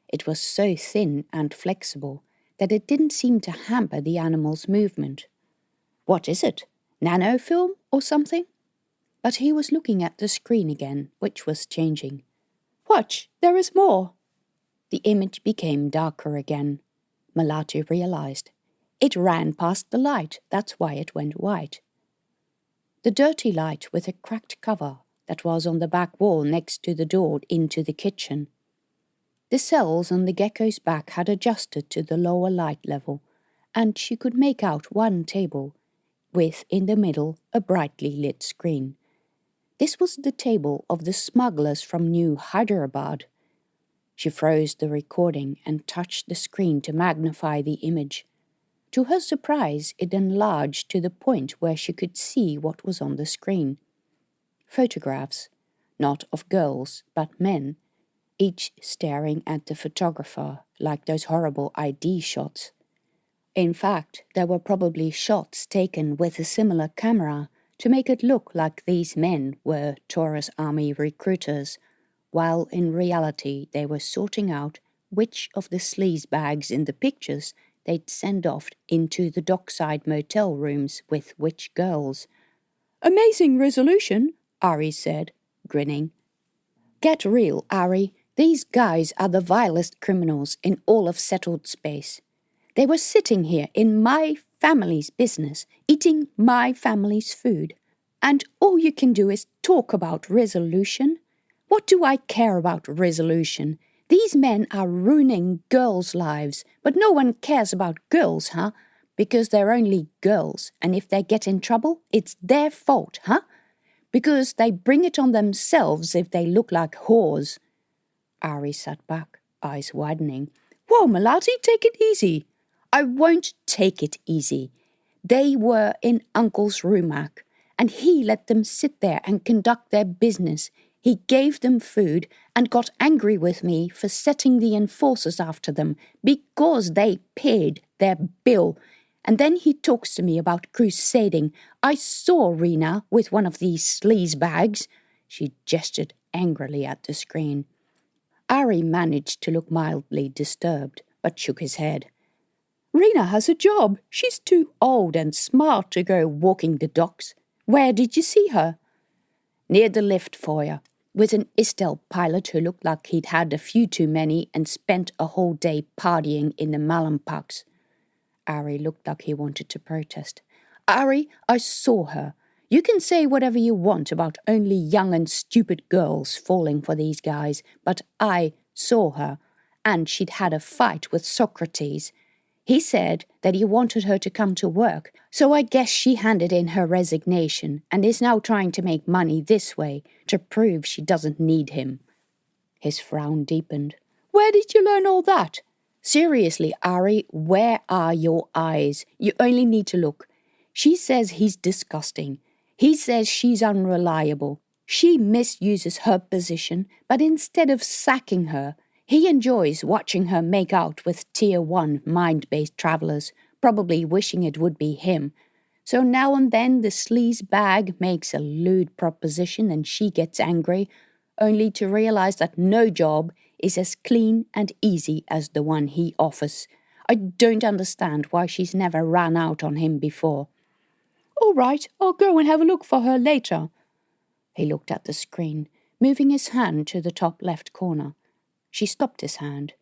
It was so thin and flexible that it didn't seem to hamper the animal's movement. What is it? Nanofilm or something? But he was looking at the screen again, which was changing. Watch, there is more. The image became darker again. Melati realized. It ran past the light, that's why it went white. The dirty light with a cracked cover that was on the back wall next to the door into the kitchen. The cells on the gecko's back had adjusted to the lower light level, and she could make out one table, with in the middle a brightly lit screen. This was the table of the smugglers from New Hyderabad. She froze the recording and touched the screen to magnify the image. To her surprise, it enlarged to the point where she could see what was on the screen. Photographs, not of girls, but men, each staring at the photographer like those horrible ID shots. In fact, there were probably shots taken with a similar camera, to make it look like these men were Taurus Army recruiters, while in reality they were sorting out which of the sleazebags in the pictures they'd send off into the dockside motel rooms with which girls. "Amazing resolution," Ari said, grinning. "Get real, Ari. These guys are the vilest criminals in all of settled space. They were sitting here in my family's business, eating my family's food. And all you can do is talk about resolution? What do I care about resolution? These men are ruining girls' lives, but no one cares about girls, huh? Because they're only girls, and if they get in trouble, it's their fault, huh? Because they bring it on themselves if they look like whores." Ari sat back, eyes widening. "Whoa, Melati, take it easy." "I won't take it easy. They were in Uncle's rumak, and he let them sit there and conduct their business. He gave them food and got angry with me for setting the enforcers after them because they paid their bill. And then he talks to me about crusading. I saw Rena with one of these sleazebags." She gestured angrily at the screen. Ari managed to look mildly disturbed, but shook his head. "Rena has a job. She's too old and smart to go walking the docks. Where did you see her?" "Near the lift foyer, with an Istel pilot who looked like he'd had a few too many and spent a whole day partying in the Malampaks." Ari looked like he wanted to protest. "Ari, I saw her. You can say whatever you want about only young and stupid girls falling for these guys, but I saw her, and she'd had a fight with Socrates. He said that he wanted her to come to work, so I guess she handed in her resignation and is now trying to make money this way to prove she doesn't need him." His frown deepened. "Where did you learn all that? Seriously, Ari, where are your eyes? You only need to look. She says he's disgusting. He says she's unreliable. She misuses her position, but instead of sacking her, he enjoys watching her make out with Tier 1 mind-based travelers, probably wishing it would be him. So now and then the sleaze bag makes a lewd proposition and she gets angry, only to realize that no job is as clean and easy as the one he offers. I don't understand why she's never ran out on him before." "All right, I'll go and have a look for her later." He looked at the screen, moving his hand to the top left corner. She stopped his hand.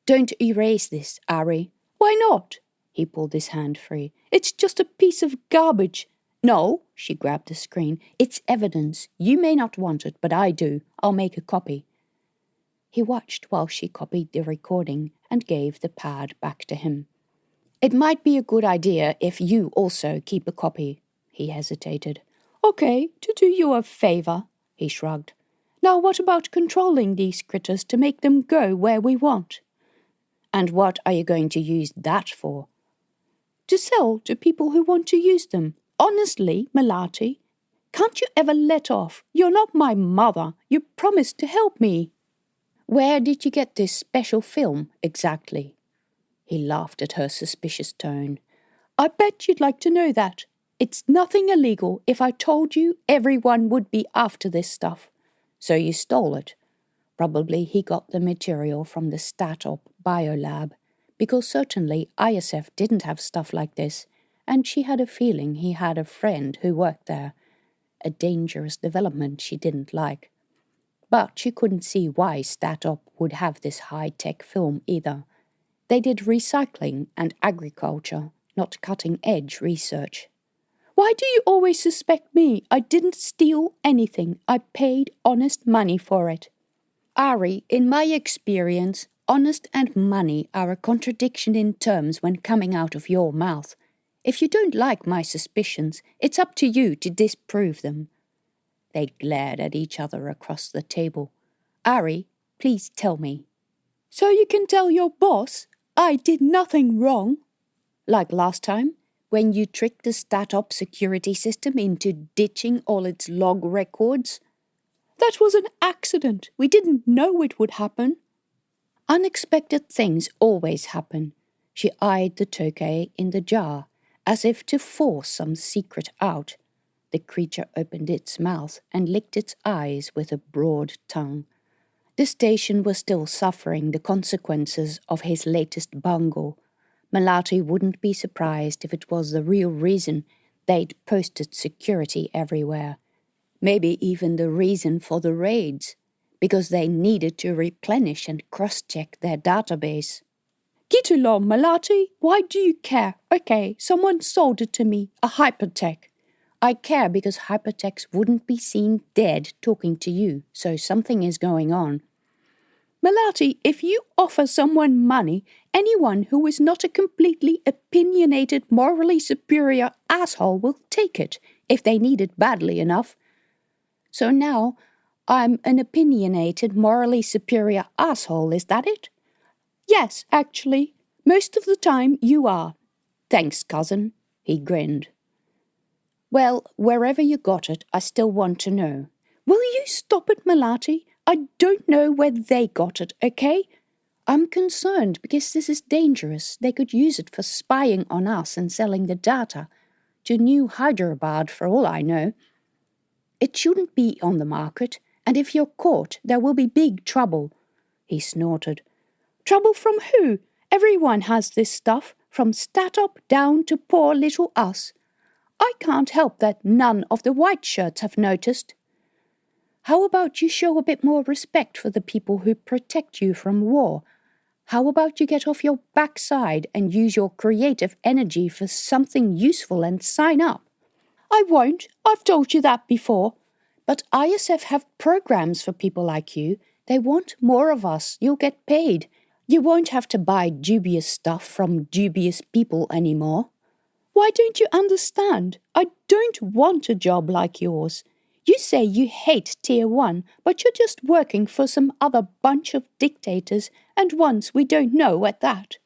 "Don't erase this, Ari." "Why not?" He pulled his hand free. "It's just a piece of garbage." "No," she grabbed the screen. "It's evidence. You may not want it, but I do. I'll make a copy." He watched while she copied the recording and gave the pad back to him. "It might be a good idea if you also keep a copy." He hesitated. "Okay, to do you a favor," he shrugged. "Now what about controlling these critters to make them go where we want?" "And what are you going to use that for?" "To sell to people who want to use them. Honestly, Melati, can't you ever let off? You're not my mother. You promised to help me." "Where did you get this special film, exactly?" He laughed at her suspicious tone. "I bet you'd like to know that. It's nothing illegal. If I told you, everyone would be after this stuff. So you stole it." Probably he got the material from the StatOp biolab, because certainly ISF didn't have stuff like this, and she had a feeling he had a friend who worked there. A dangerous development she didn't like. But she couldn't see why StatOp would have this high-tech film either. They did recycling and agriculture, not cutting-edge research. "Why do you always suspect me? I didn't steal anything. I paid honest money for it." "Ari, in my experience, honest and money are a contradiction in terms when coming out of your mouth. If you don't like my suspicions, it's up to you to disprove them." They glared at each other across the table. "Ari, please tell me." "So you can tell your boss I did nothing wrong?" "Like last time, when you tricked the StatOp security system into ditching all its log records?" "That was an accident. We didn't know it would happen." "Unexpected things always happen." She eyed the Tokay in the jar, as if to force some secret out. The creature opened its mouth and licked its eyes with a broad tongue. The station was still suffering the consequences of his latest bungle. Melati wouldn't be surprised if it was the real reason they'd posted security everywhere. Maybe even the reason for the raids, because they needed to replenish and cross-check their database. Get along, Melati. Why do you care? Okay, someone sold it to me, a hypertech. I care because hypertechs wouldn't be seen dead talking to you, so something is going on. Melati, if you offer someone money, anyone who is not a completely opinionated, morally superior asshole will take it, if they need it badly enough. So now, I'm an opinionated, morally superior asshole, is that it? Yes, actually. Most of the time you are. Thanks, cousin. He grinned. Well, wherever you got it, I still want to know. Will you stop it, Melati? I don't know where they got it, okay? I'm concerned because this is dangerous. They could use it for spying on us and selling the data to New Hyderabad for all I know. It shouldn't be on the market, and if you're caught, there will be big trouble. He snorted. Trouble from who? Everyone has this stuff, from Statop down to poor little us. I can't help that none of the white shirts have noticed. How about you show a bit more respect for the people who protect you from war? How about you get off your backside and use your creative energy for something useful and sign up? I won't. I've told you that before. But ISF have programs for people like you. They want more of us. You'll get paid. You won't have to buy dubious stuff from dubious people anymore. Why don't you understand? I don't want a job like yours. You say you hate Tier 1, but you're just working for some other bunch of dictators, and ones we don't know at that.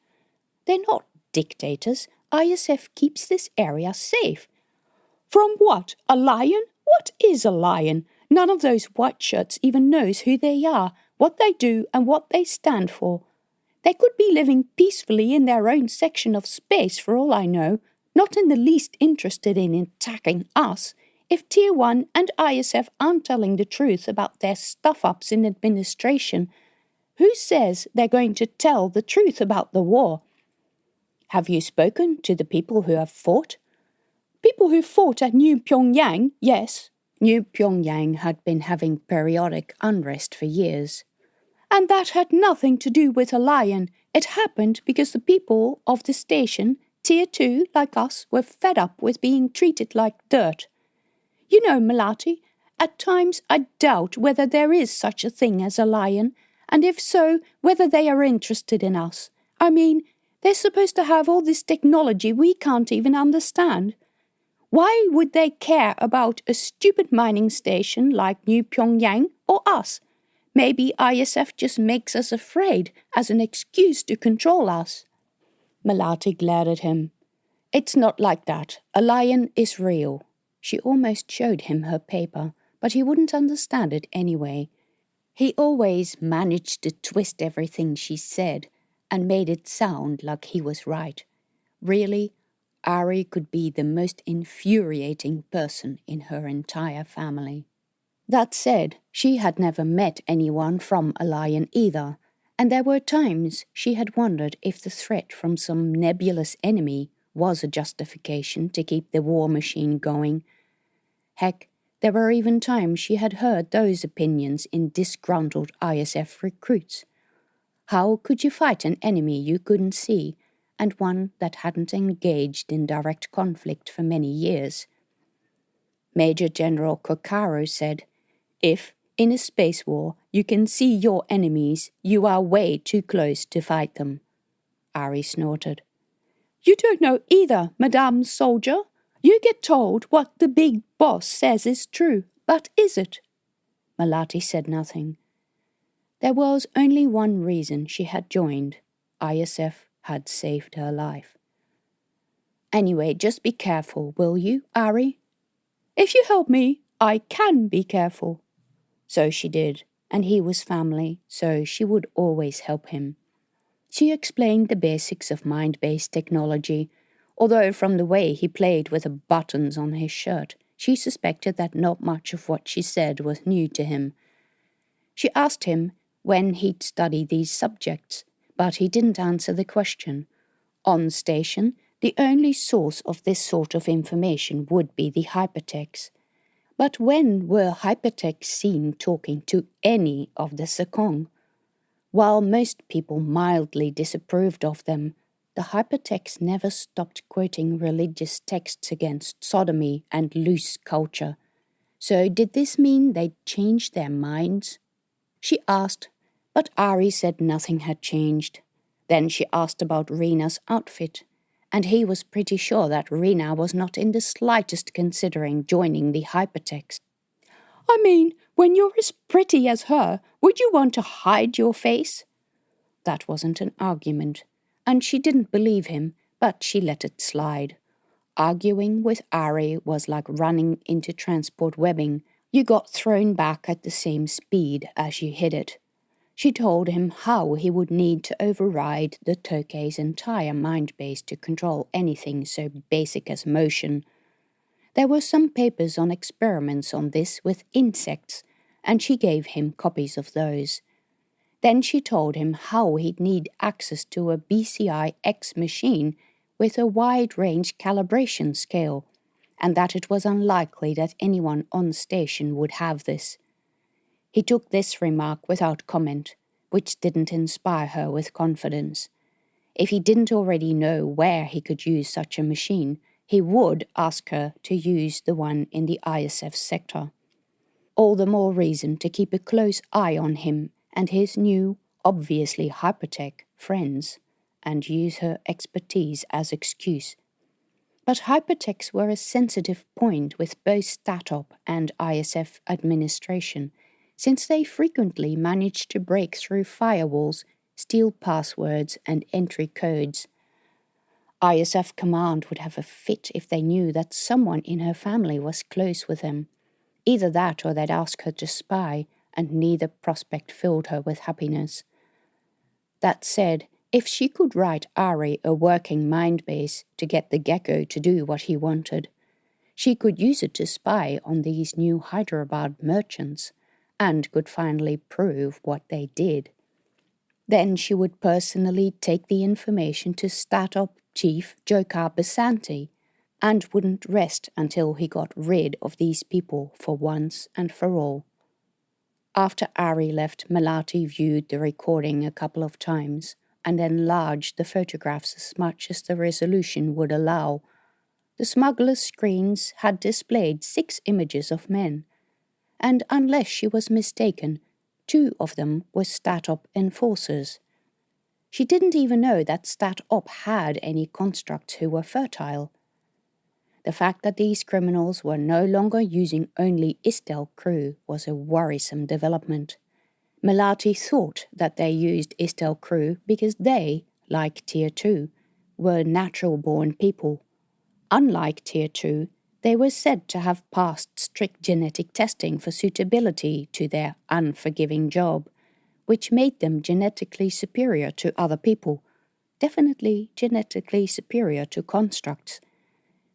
They're not dictators. ISF keeps this area safe. From what? A lion? What is a lion? None of those white shirts even knows who they are, what they do, and what they stand for. They could be living peacefully in their own section of space for all I know, not in the least interested in attacking us. If Tier 1 and ISF aren't telling the truth about their stuff-ups in administration, who says they're going to tell the truth about the war? Have you spoken to the people who have fought? People who fought at New Pyongyang, yes. New Pyongyang had been having periodic unrest for years. And that had nothing to do with a lion. It happened because the people of the station, Tier 2, like us, were fed up with being treated like dirt. You know, Melati, at times I doubt whether there is such a thing as a lion, and if so, whether they are interested in us. I mean, they're supposed to have all this technology we can't even understand. Why would they care about a stupid mining station like New Pyongyang or us? Maybe ISF just makes us afraid as an excuse to control us. Melati glared at him. It's not like that. A lion is real. She almost showed him her paper, but he wouldn't understand it anyway. He always managed to twist everything she said and made it sound like he was right. Really, Ari could be the most infuriating person in her entire family. That said, she had never met anyone from a lion either, and there were times she had wondered if the threat from some nebulous enemy was a justification to keep the war machine going. Heck, there were even times she had heard those opinions in disgruntled ISF recruits. How could you fight an enemy you couldn't see, and one that hadn't engaged in direct conflict for many years? Major General Kokaro said, if, in a space war, you can see your enemies, you are way too close to fight them. Ari snorted. You don't know either, Madame Soldier. You get told what the big boss says is true, but is it? Melati said nothing. There was only one reason she had joined. ISF had saved her life. Anyway, just be careful, will you, Ari? If you help me, I can be careful. So she did, and he was family, so she would always help him. She explained the basics of mind-based technology, although from the way he played with the buttons on his shirt, she suspected that not much of what she said was new to him. She asked him when he'd studied these subjects, but he didn't answer the question. On station, the only source of this sort of information would be the hypertext. But when were hypertexts seen talking to any of the seconds? While most people mildly disapproved of them, the hypertexts never stopped quoting religious texts against sodomy and loose culture. So did this mean they'd changed their minds? She asked, but Ari said nothing had changed. Then she asked about Rena's outfit, and he was pretty sure that Rena was not in the slightest considering joining the hypertext. I mean, when you're as pretty as her, would you want to hide your face? That wasn't an argument, and she didn't believe him, but she let it slide. Arguing with Ari was like running into transport webbing. You got thrown back at the same speed as you hit it. She told him how he would need to override the Tokei's entire mind base to control anything so basic as motion. There were some papers on experiments on this with insects, and she gave him copies of those. Then she told him how he'd need access to a BCI-X machine with a wide-range calibration scale, and that it was unlikely that anyone on station would have this. He took this remark without comment, which didn't inspire her with confidence. If he didn't already know where he could use such a machine, he would ask her to use the one in the ISF sector. All the more reason to keep a close eye on him and his new, obviously hypertech, friends, and use her expertise as excuse. But hypertechs were a sensitive point with both StatOp and ISF administration, since they frequently managed to break through firewalls, steal passwords and entry codes. ISF command would have a fit if they knew that someone in her family was close with them. Either that or they'd ask her to spy, and neither prospect filled her with happiness. That said, if she could write Ari a working mind base to get the gecko to do what he wanted, she could use it to spy on these new Hyderabad merchants, and could finally prove what they did. Then she would personally take the information to StatOp Chief Jokar Basanti, and wouldn't rest until he got rid of these people for once and for all. After Ari left, Melati viewed the recording a couple of times and enlarged the photographs as much as the resolution would allow. The smuggler's screens had displayed 6 images of men, and unless she was mistaken, 2 of them were StatOp enforcers. She didn't even know that StatOp had any constructs who were fertile. The fact that these criminals were no longer using only Istel crew was a worrisome development. Melati thought that they used Istel crew because they, like Tier 2, were natural-born people. Unlike Tier 2, they were said to have passed strict genetic testing for suitability to their unforgiving job, which made them genetically superior to other people, definitely genetically superior to constructs.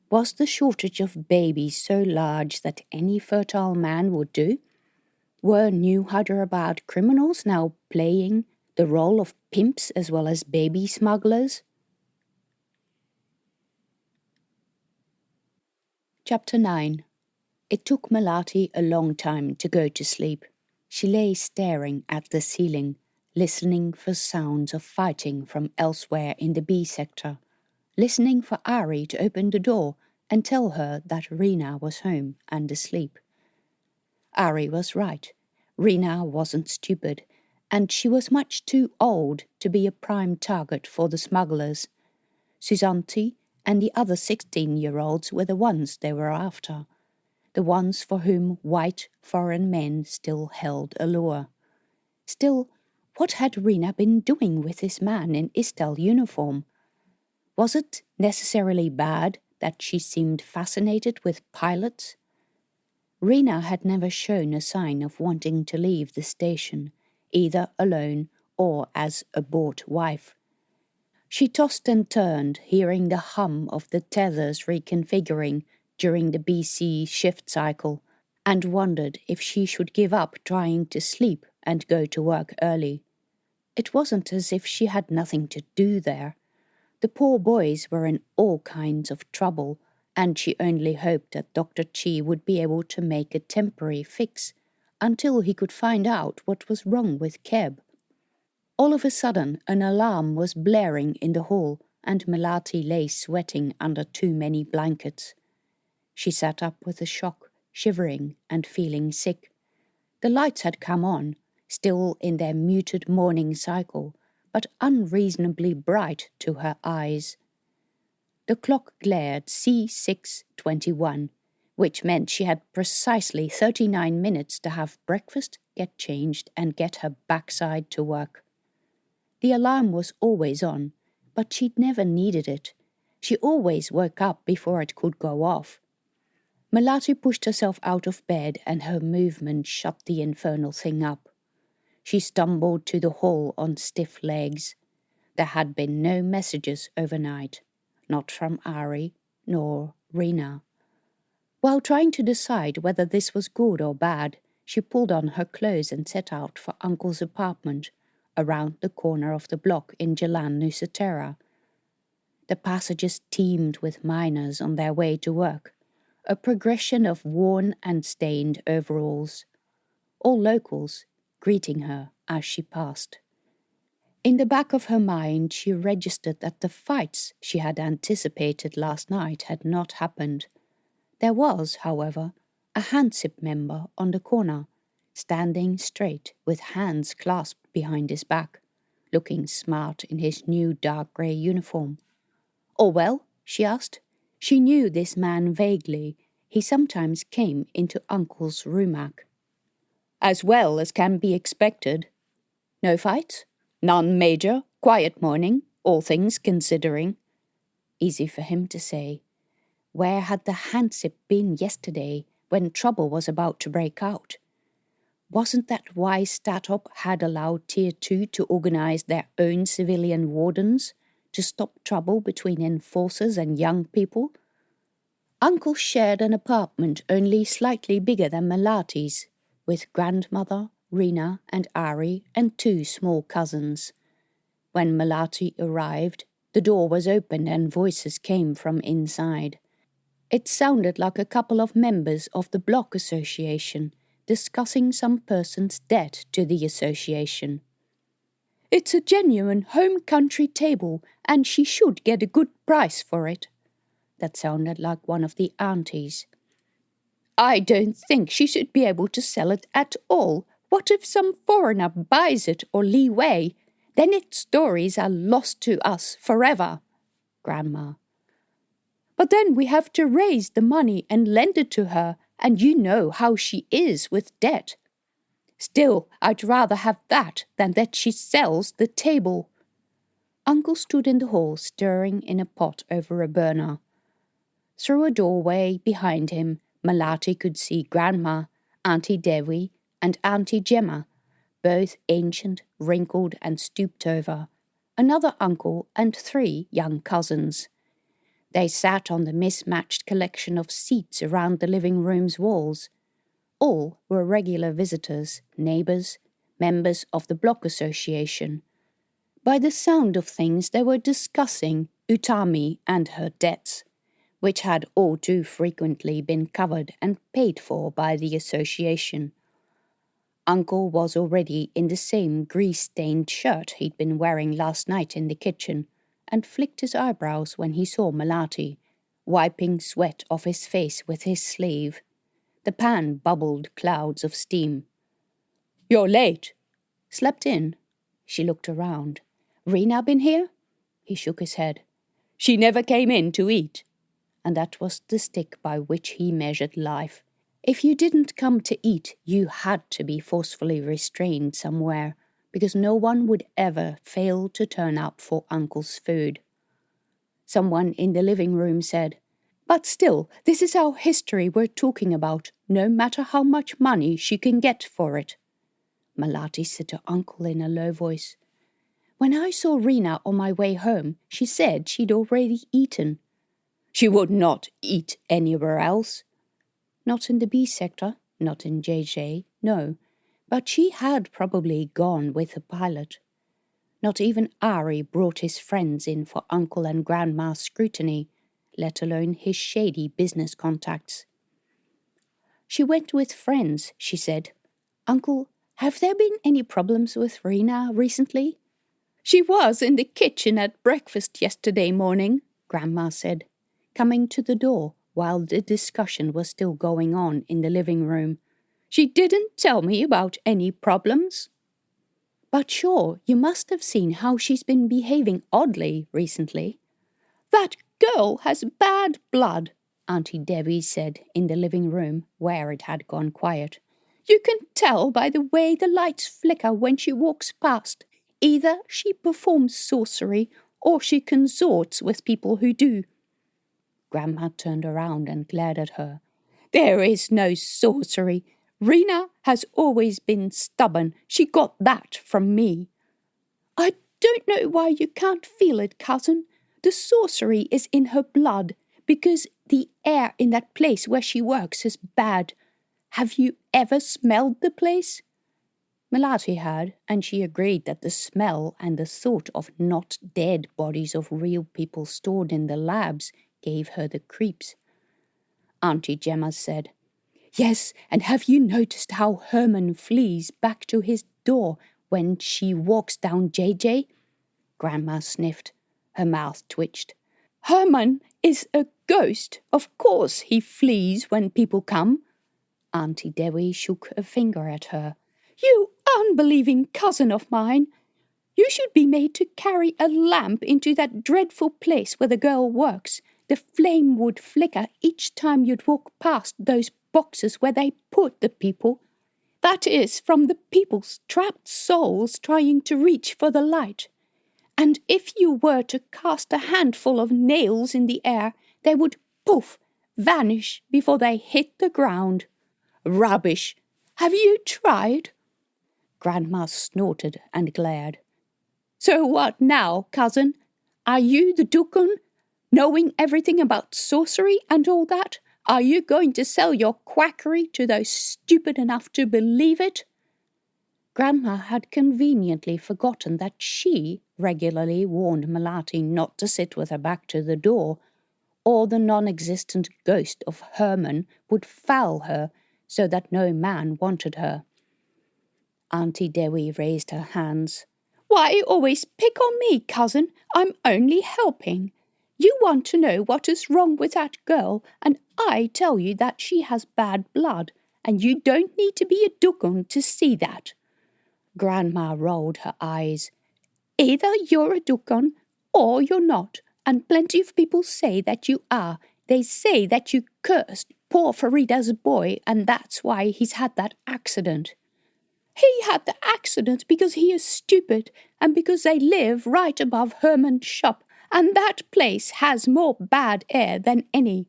Was the shortage of babies so large that any fertile man would do? Were New Hyderabad criminals now playing the role of pimps as well as baby smugglers? Chapter 9. It took Melati a long time to go to sleep. She lay staring at the ceiling, listening for sounds of fighting from elsewhere in the B sector, listening for Ari to open the door and tell her that Rena was home and asleep. Ari was right. Rena wasn't stupid, and she was much too old to be a prime target for the smugglers. Susanti and the other 16-year-olds were the ones they were after, the ones for whom white foreign men still held a lure. Still, what had Rena been doing with this man in Istel uniform? Was it necessarily bad that she seemed fascinated with pilots? Rena had never shown a sign of wanting to leave the station, either alone or as a bought wife. She tossed and turned, hearing the hum of the tethers reconfiguring, during the BC shift cycle and wondered if she should give up trying to sleep and go to work early. It wasn't as if she had nothing to do there. The poor boys were in all kinds of trouble, and she only hoped that Dr. Chi would be able to make a temporary fix until he could find out what was wrong with Keb. All of a sudden, an alarm was blaring in the hall, and Melati lay sweating under too many blankets. She sat up with a shock, shivering and feeling sick. The lights had come on, still in their muted morning cycle, but unreasonably bright to her eyes. The clock glared C6:21, which meant she had precisely 39 minutes to have breakfast, get changed, and get her backside to work. The alarm was always on, but she'd never needed it. She always woke up before it could go off. Melati pushed herself out of bed, and her movement shut the infernal thing up. She stumbled to the hall on stiff legs. There had been no messages overnight, not from Ari nor Rena. While trying to decide whether this was good or bad, she pulled on her clothes and set out for Uncle's apartment, around the corner of the block in Jalan Nusantara. The passages teemed with miners on their way to work, a progression of worn and stained overalls, all locals, greeting her as she passed. In the back of her mind, she registered that the fights she had anticipated last night had not happened. There was, however, a Hansip member on the corner, standing straight with hands clasped behind his back, looking smart in his new dark grey uniform. "All well?" she asked. She knew this man vaguely. He sometimes came into Uncle's rumak. "As well as can be expected." "No fights?" "None major. Quiet morning, all things considering." Easy for him to say. Where had the Hansip been yesterday when trouble was about to break out? Wasn't that why Statop had allowed Tier 2 to organize their own civilian wardens to stop trouble between enforcers and young people? Uncle shared an apartment only slightly bigger than Melati's, with grandmother, Rena and Ari and 2 small cousins. When Melati arrived, the door was opened and voices came from inside. It sounded like a couple of members of the block association discussing some person's debt to the association. "It's a genuine home country table, and she should get a good price for it." That sounded like one of the aunties. "I don't think she should be able to sell it at all. What if some foreigner buys it or Li Wei? Then its stories are lost to us forever." Grandma. "But then we have to raise the money and lend it to her, and you know how she is with debt. Still, I'd rather have that than that she sells the table." Uncle stood in the hall stirring in a pot over a burner. Through a doorway behind him, Melati could see Grandma, Auntie Dewi, and Auntie Gemma, both ancient, wrinkled, and stooped over, another uncle and 3 young cousins. They sat on the mismatched collection of seats around the living room's walls. All were regular visitors, neighbours, members of the block association. By the sound of things, they were discussing Utami and her debts, which had all too frequently been covered and paid for by the association. Uncle was already in the same grease-stained shirt he'd been wearing last night in the kitchen, and flicked his eyebrows when he saw Melati, wiping sweat off his face with his sleeve. The pan bubbled clouds of steam. "You're late." "Slept in." She looked around. "Rena been here?" He shook his head. "She never came in to eat." And that was the stick by which he measured life. If you didn't come to eat, you had to be forcefully restrained somewhere, because no one would ever fail to turn up for Uncle's food. Someone in the living room said, "But still, this is our history we're talking about, no matter how much money she can get for it." Melati said to Uncle in a low voice, "When I saw Rena on my way home, she said she'd already eaten." She would not eat anywhere else. Not in the B sector, not in JJ, no. But she had probably gone with the pilot. Not even Ari brought his friends in for Uncle and Grandma's scrutiny, let alone his shady business contacts. She went with friends, she said. Uncle, have there been any problems with Rena recently? She was in the kitchen at breakfast yesterday morning, Grandma said, coming to the door while the discussion was still going on in the living room. She didn't tell me about any problems. But sure, you must have seen how she's been behaving oddly recently. That girl has bad blood, Auntie Debbie said in the living room, where it had gone quiet. You can tell by the way the lights flicker when she walks past. Either she performs sorcery or she consorts with people who do. Grandma turned around and glared at her. There is no sorcery. Rena has always been stubborn. She got that from me. I don't know why you can't feel it, cousin. The sorcery is in her blood, because the air in that place where she works is bad. Have you ever smelled the place? Melati had, and she agreed that the smell and the thought of not dead bodies of real people stored in the labs gave her the creeps. Auntie Gemma said, Yes, and have you noticed how Herman flees back to his door when she walks down JJ? Grandma sniffed. Her mouth twitched. Herman is a ghost. Of course he flees when people come. Auntie Debbie shook a finger at her. You unbelieving cousin of mine. You should be made to carry a lamp into that dreadful place where the girl works. The flame would flicker each time you'd walk past those boxes where they put the people. That is from the people's trapped souls trying to reach for the light. And if you were to cast a handful of nails in the air, they would, poof, vanish before they hit the ground. Rubbish! Have you tried? Grandma snorted and glared. So what now, cousin? Are you the Dukun? Knowing everything about sorcery and all that, are you going to sell your quackery to those stupid enough to believe it? Grandma had conveniently forgotten that she regularly warned Melati not to sit with her back to the door, or the non-existent ghost of Herman would foul her so that no man wanted her. Auntie Dewi raised her hands. Why always pick on me, cousin? I'm only helping. You want to know what is wrong with that girl, and I tell you that she has bad blood, and you don't need to be a Dukun to see that. Grandma rolled her eyes. Either you're a Dukun or you're not, and plenty of people say that you are. They say that you cursed poor Farida's boy, and that's why he's had that accident. He had the accident because he is stupid, and because they live right above Herman's shop, and that place has more bad air than any.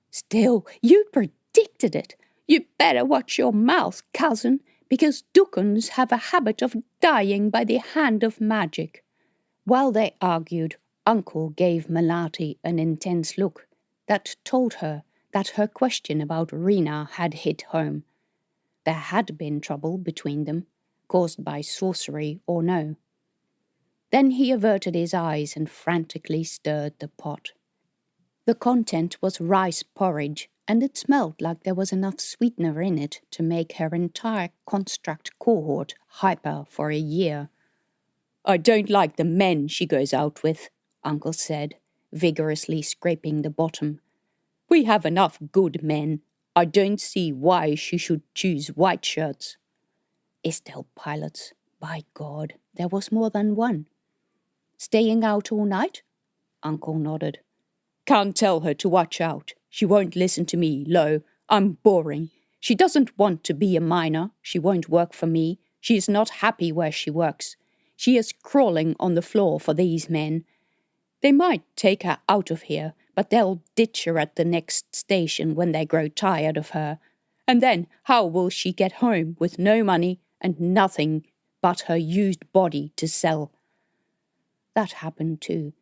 Still, you predicted it. You better watch your mouth, cousin, because Dukuns have a habit of dying by the hand of magic. While they argued, Uncle gave Melati an intense look that told her that her question about Rena had hit home. There had been trouble between them, caused by sorcery or no. Then he averted his eyes and frantically stirred the pot. The content was rice porridge, and it smelled like there was enough sweetener in it to make her entire construct cohort hyper for a year. I don't like the men she goes out with, Uncle said, vigorously scraping the bottom. We have enough good men. I don't see why she should choose white shirts. Estelle pilots. By God, there was more than one. Staying out all night? Uncle nodded. Can't tell her to watch out. She won't listen to me, Lo. I'm boring. She doesn't want to be a miner. She won't work for me. She is not happy where she works. She is crawling on the floor for these men. They might take her out of here, but they'll ditch her at the next station when they grow tired of her. And then how will she get home with no money and nothing but her used body to sell? That happened too.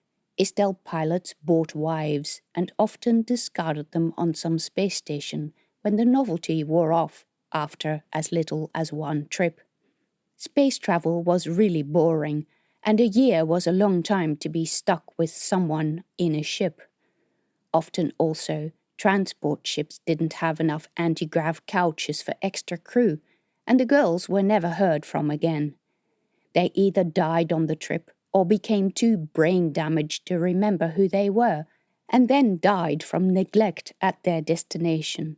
Estelle pilots bought wives and often discarded them on some space station when the novelty wore off after as little as one trip. Space travel was really boring, and a year was a long time to be stuck with someone in a ship. Often also, transport ships didn't have enough anti-grav couches for extra crew, and the girls were never heard from again. They either died on the trip or became too brain damaged to remember who they were, and then died from neglect at their destination.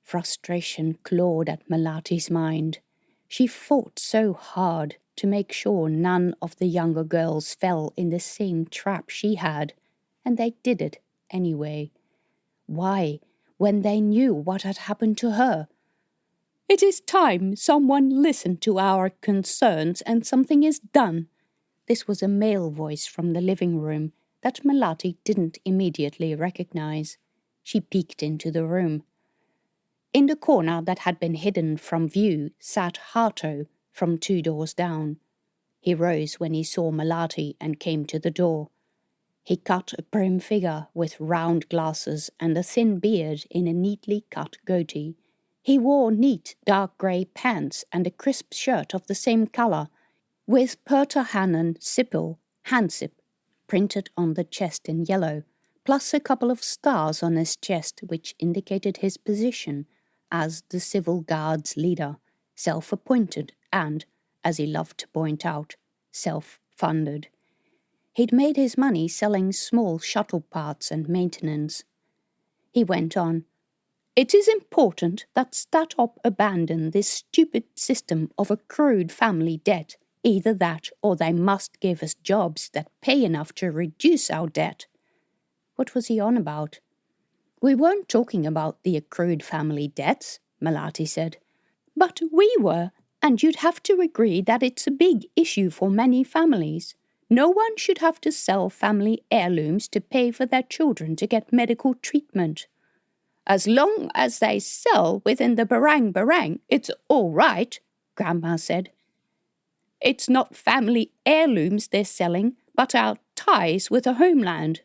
Frustration clawed at Melati's mind. She fought so hard to make sure none of the younger girls fell in the same trap she had, and they did it anyway. Why, when they knew what had happened to her? "It is time someone listened to our concerns and something is done." This was a male voice from the living room that Melati didn't immediately recognize. She peeked into the room. In the corner that had been hidden from view sat Hato from 2 doors down. He rose when he saw Melati and came to the door. He cut a prim figure with round glasses and a thin beard in a neatly cut goatee. He wore neat dark grey pants and a crisp shirt of the same colour, with Pertahanen Sippel, Hansip, printed on the chest in yellow, plus a couple of stars on his chest which indicated his position as the civil guard's leader, self-appointed and, as he loved to point out, self-funded. He'd made his money selling small shuttle parts and maintenance. He went on, "It is important that Statop abandon this stupid system of accrued family debt. Either that or they must give us jobs that pay enough to reduce our debt." What was he on about? "We weren't talking about the accrued family debts," Melati said. "But we were, and you'd have to agree that it's a big issue for many families. No one should have to sell family heirlooms to pay for their children to get medical treatment." "As long as they sell within the barang, it's all right," Grandma said. "It's not family heirlooms they're selling, but our ties with the homeland,"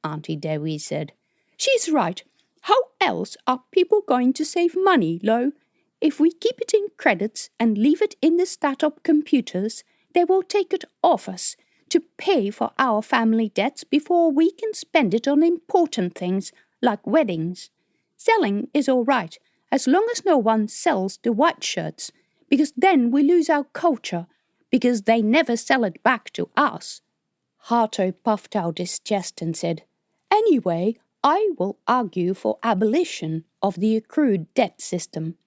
Auntie Dewi said. "She's right. How else are people going to save money, Lo? If we keep it in credits and leave it in the Statop computers, they will take it off us to pay for our family debts before we can spend it on important things like weddings. Selling is all right, as long as no one sells the white shirts, because then we lose our culture, because they never sell it back to us." Hato puffed out his chest and said, "Anyway, I will argue for abolition of the accrued debt system."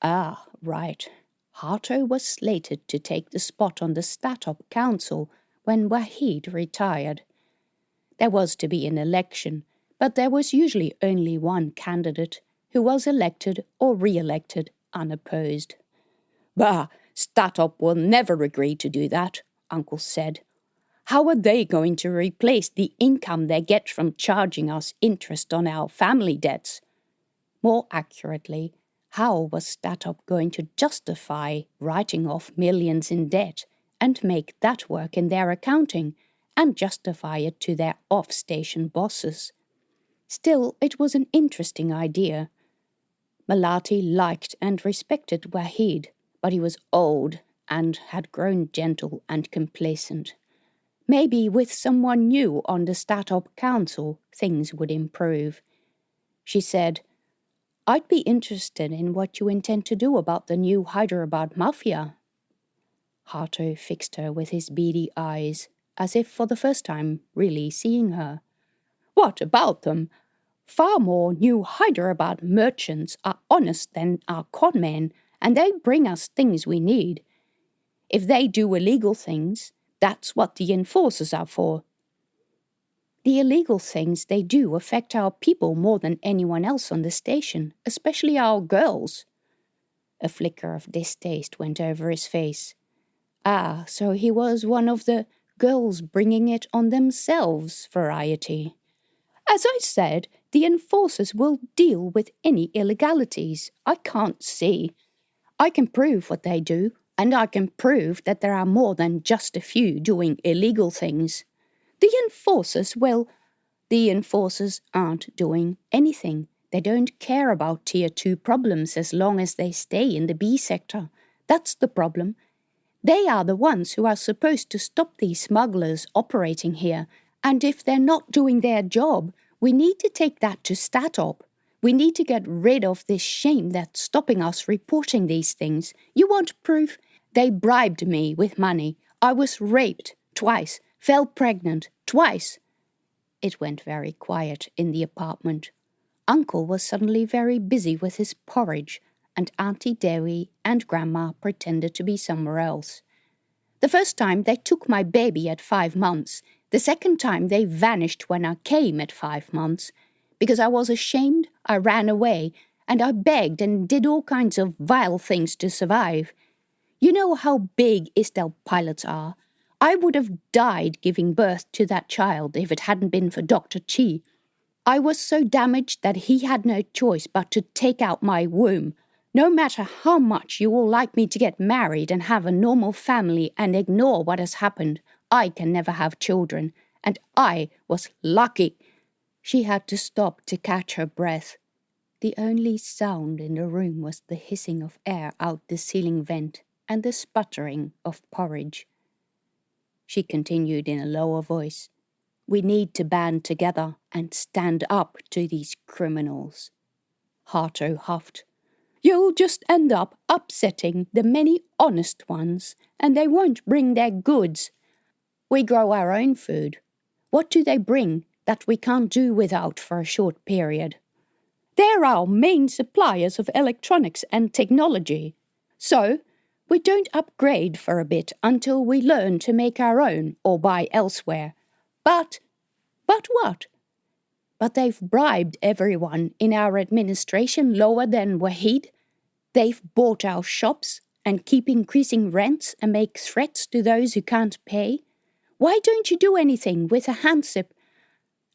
Ah, right. Hato was slated to take the spot on the Statop Council when Wahid retired. There was to be an election, but there was usually only one candidate, who was elected or re-elected unopposed. "Bah, Statop will never agree to do that," Uncle said. "How are they going to replace the income they get from charging us interest on our family debts?" More accurately, how was Statop going to justify writing off millions in debt and make that work in their accounting and justify it to their off-station bosses? Still, it was an interesting idea. Melati liked and respected Wahid, but he was old and had grown gentle and complacent. Maybe with someone new on the Statop Council, things would improve. She said, "I'd be interested in what you intend to do about the new Hyderabad Mafia." Hato fixed her with his beady eyes, as if for the first time really seeing her. "What about them? Far more new Hyderabad merchants are honest than our conmen, and they bring us things we need. If they do illegal things, that's what the enforcers are for." "The illegal things they do affect our people more than anyone else on the station, especially our girls." A flicker of distaste went over his face. Ah, so he was one of the girls bringing it on themselves variety. "As I said, the enforcers will deal with any illegalities. I can't see. I can prove what they do, and I can prove that there are more than just a few doing illegal things. The enforcers, well, the enforcers aren't doing anything. They don't care about Tier 2 problems as long as they stay in the B sector. That's the problem. They are the ones who are supposed to stop these smugglers operating here, and if they're not doing their job, we need to take that to Statop. We need to get rid of this shame that's stopping us reporting these things. You want proof? They bribed me with money. I was raped twice, fell pregnant twice. It went very quiet in the apartment. Uncle was suddenly very busy with his porridge, and Auntie Dewi and Grandma pretended to be somewhere else. The first time they took my baby at 5 months. The second time they vanished when I came at 5 months. Because I was ashamed, I ran away, and I begged and did all kinds of vile things to survive. You know how big Istel pilots are. I would have died giving birth to that child if it hadn't been for Dr. Chi. I was so damaged that he had no choice but to take out my womb. No matter how much you all like me to get married and have a normal family and ignore what has happened, I can never have children. And I was lucky. She had to stop to catch her breath. The only sound in the room was the hissing of air out the ceiling vent and the sputtering of porridge. She continued in a lower voice. We need to band together and stand up to these criminals. Harto huffed. You'll just end up upsetting the many honest ones, and they won't bring their goods. We grow our own food. What do they bring that we can't do without for a short period? They're our main suppliers of electronics and technology. So, we don't upgrade for a bit until we learn to make our own or buy elsewhere. But what? But they've bribed everyone in our administration lower than Wahid. They've bought our shops and keep increasing rents and make threats to those who can't pay. Why don't you do anything with a handship?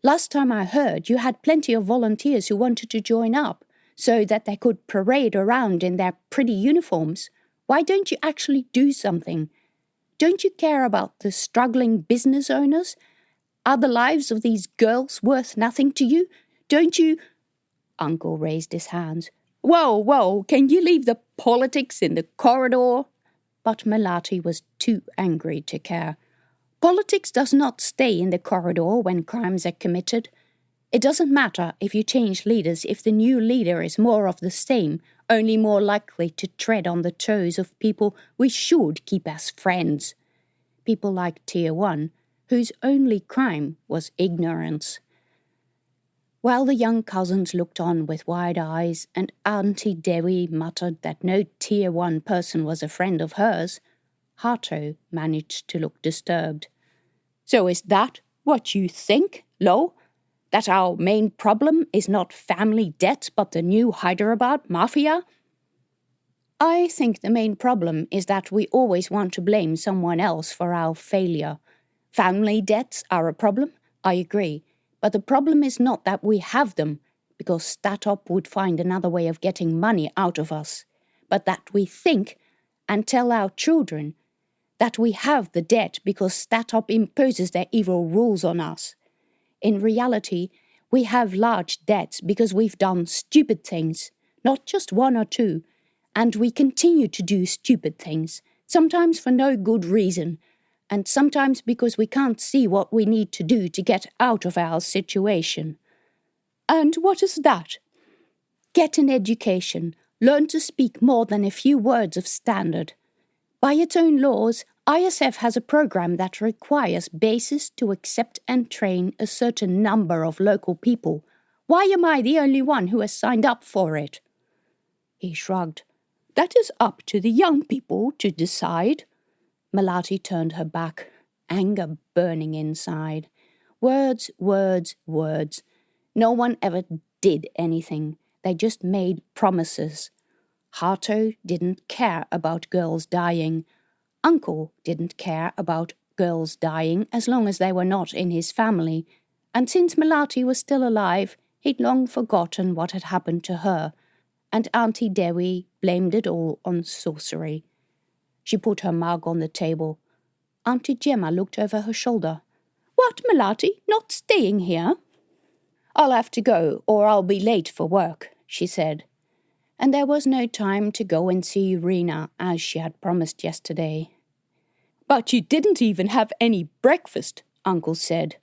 Last time I heard, you had plenty of volunteers who wanted to join up so that they could parade around in their pretty uniforms. Why don't you actually do something? Don't you care about the struggling business owners? Are the lives of these girls worth nothing to you? Don't you... Uncle raised his hands. Whoa, can you leave the politics in the corridor? But Melati was too angry to care. Politics does not stay in the corridor when crimes are committed. It doesn't matter if you change leaders if the new leader is more of the same, only more likely to tread on the toes of people we should keep as friends. People like Tier 1, whose only crime was ignorance. While the young cousins looked on with wide eyes and Auntie Dewi muttered that no Tier 1 person was a friend of hers, Harto managed to look disturbed. So is that what you think, Lo? That our main problem is not family debt but the new Hyderabad mafia? I think the main problem is that we always want to blame someone else for our failure. Family debts are a problem, I agree, but the problem is not that we have them, because Statop would find another way of getting money out of us, but that we think and tell our children that we have the debt because Statop imposes their evil rules on us. In reality, we have large debts because we've done stupid things, not just one or two, and we continue to do stupid things, sometimes for no good reason, and sometimes because we can't see what we need to do to get out of our situation. And what is that? Get an education, learn to speak more than a few words of standard. By its own laws, ISF has a program that requires bases to accept and train a certain number of local people. Why am I the only one who has signed up for it? He shrugged. That is up to the young people to decide. Melati turned her back, anger burning inside. Words. No one ever did anything. They just made promises. Harto didn't care about girls dying. Uncle didn't care about girls dying as long as they were not in his family. And since Melati was still alive, he'd long forgotten what had happened to her. And Auntie Dewi blamed it all on sorcery. She put her mug on the table. Auntie Gemma looked over her shoulder. What, Melati? Not staying here? I'll have to go, or I'll be late for work, she said. And there was no time to go and see Rena, as she had promised yesterday. But you didn't even have any breakfast, Uncle said.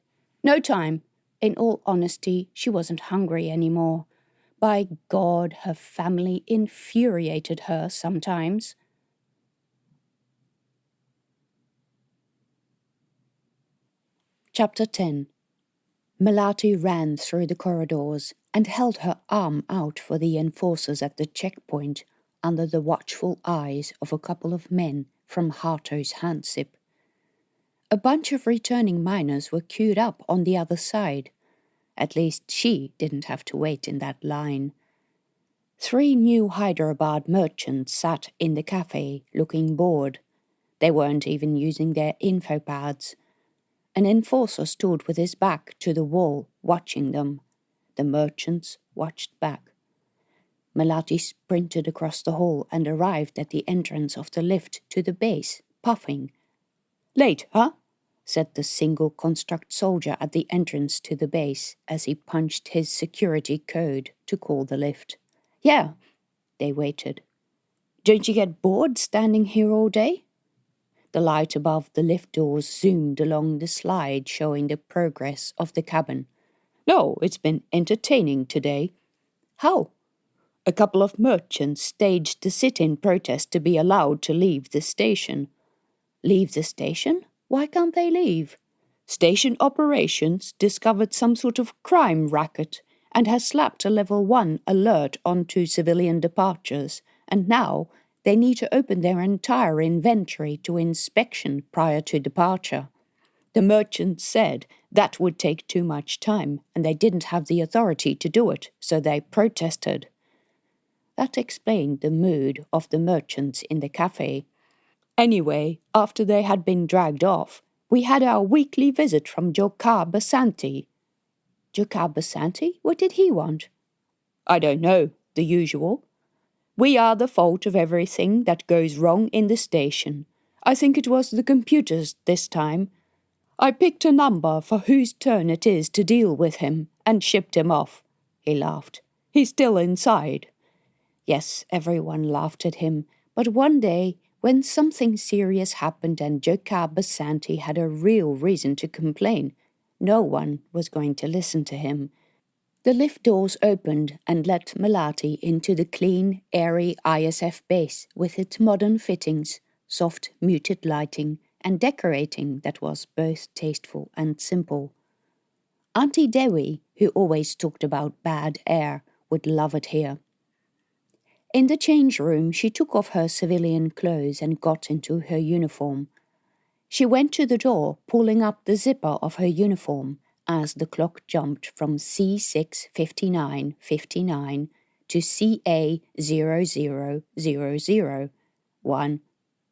No time. In all honesty, she wasn't hungry anymore. By God, her family infuriated her sometimes. Chapter 10. Melati ran through the corridors and held her arm out for the enforcers at the checkpoint under the watchful eyes of a couple of men from Harto's Handsip. A bunch of returning miners were queued up on the other side. At least she didn't have to wait in that line. 3 new Hyderabad merchants sat in the cafe, looking bored. They weren't even using their info pads. An enforcer stood with his back to the wall, watching them. The merchants watched back. Melati sprinted across the hall and arrived at the entrance of the lift to the base, puffing. "Late, huh?" said the single construct soldier at the entrance to the base as he punched his security code to call the lift. "Yeah." They waited. "Don't you get bored standing here all day?" The light above the lift doors zoomed along the slide, showing the progress of the cabin. "No, it's been entertaining today." "How?" "A couple of merchants staged a sit-in protest to be allowed to leave the station." "Leave the station? Why can't they leave?" "Station operations discovered some sort of crime racket and has slapped a level 1 alert onto civilian departures, and now they need to open their entire inventory to inspection prior to departure. The merchants said that would take too much time, and they didn't have the authority to do it, so they protested." That explained the mood of the merchants in the cafe. "Anyway, after they had been dragged off, we had our weekly visit from Jakarta Basanti." "Jakarta Basanti? What did he want?" "I don't know, the usual. We are the fault of everything that goes wrong in the station. I think it was the computers this time. I picked a number for whose turn it is to deal with him and shipped him off." He laughed. "He's still inside." Yes, everyone laughed at him, but one day, when something serious happened and Jakarta Basanti had a real reason to complain, no one was going to listen to him. The lift doors opened and let Melati into the clean, airy ISF base with its modern fittings, soft, muted lighting, and decorating that was both tasteful and simple. Auntie Dewi, who always talked about bad air, would love it here. In the change room, she took off her civilian clothes and got into her uniform. She went to the door, pulling up the zipper of her uniform, as the clock jumped from C6:59:59 to CA0000. 1,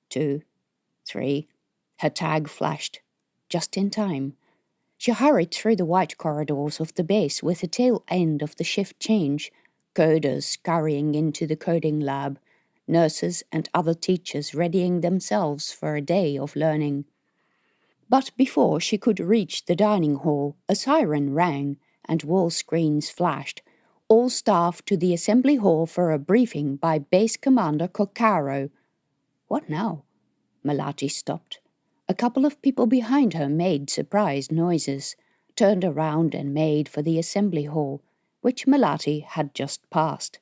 2, 3. Her tag flashed, just in time. She hurried through the white corridors of the base with the tail end of the shift change, coders scurrying into the coding lab, nurses and other teachers readying themselves for a day of learning. But before she could reach the dining hall, a siren rang and wall screens flashed. "All staff to the assembly hall for a briefing by Base Commander Kokkaro." What now? Melati stopped. A couple of people behind her made surprised noises, turned around and made for the assembly hall, which Melati had just passed.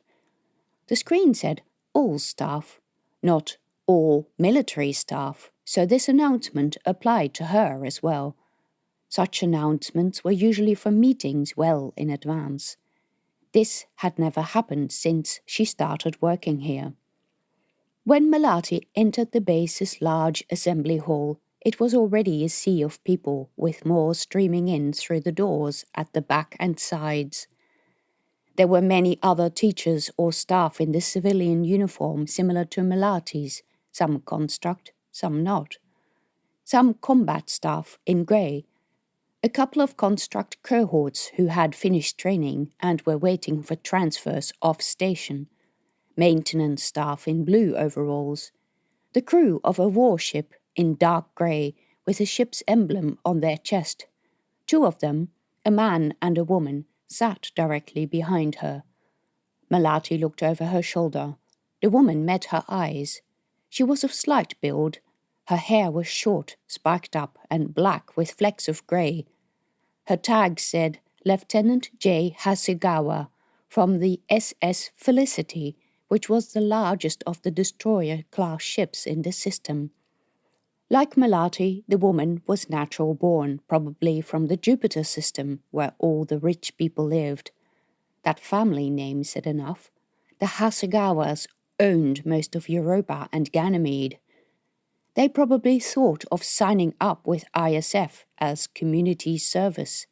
The screen said all staff, not all military staff, so this announcement applied to her as well. Such announcements were usually for meetings well in advance. This had never happened since she started working here. When Melati entered the base's large assembly hall, it was already a sea of people, with more streaming in through the doors at the back and sides. There were many other teachers or staff in the civilian uniform similar to Melati's, some construct, some not. Some combat staff in grey. A couple of construct cohorts who had finished training and were waiting for transfers off station. Maintenance staff in blue overalls. The crew of a warship in dark grey with a ship's emblem on their chest. Two of them, a man and a woman, sat directly behind her. Melati looked over her shoulder. The woman met her eyes. She was of slight build. Her hair was short, spiked up, and black with flecks of grey. Her tag said Lieutenant J. Hasegawa from the SS Felicity, which was the largest of the destroyer-class ships in the system. Like Melati, the woman was natural-born, probably from the Jupiter system, where all the rich people lived. That family name said enough. The Hasegawas owned most of Europa and Ganymede. They probably thought of signing up with ISF as community service.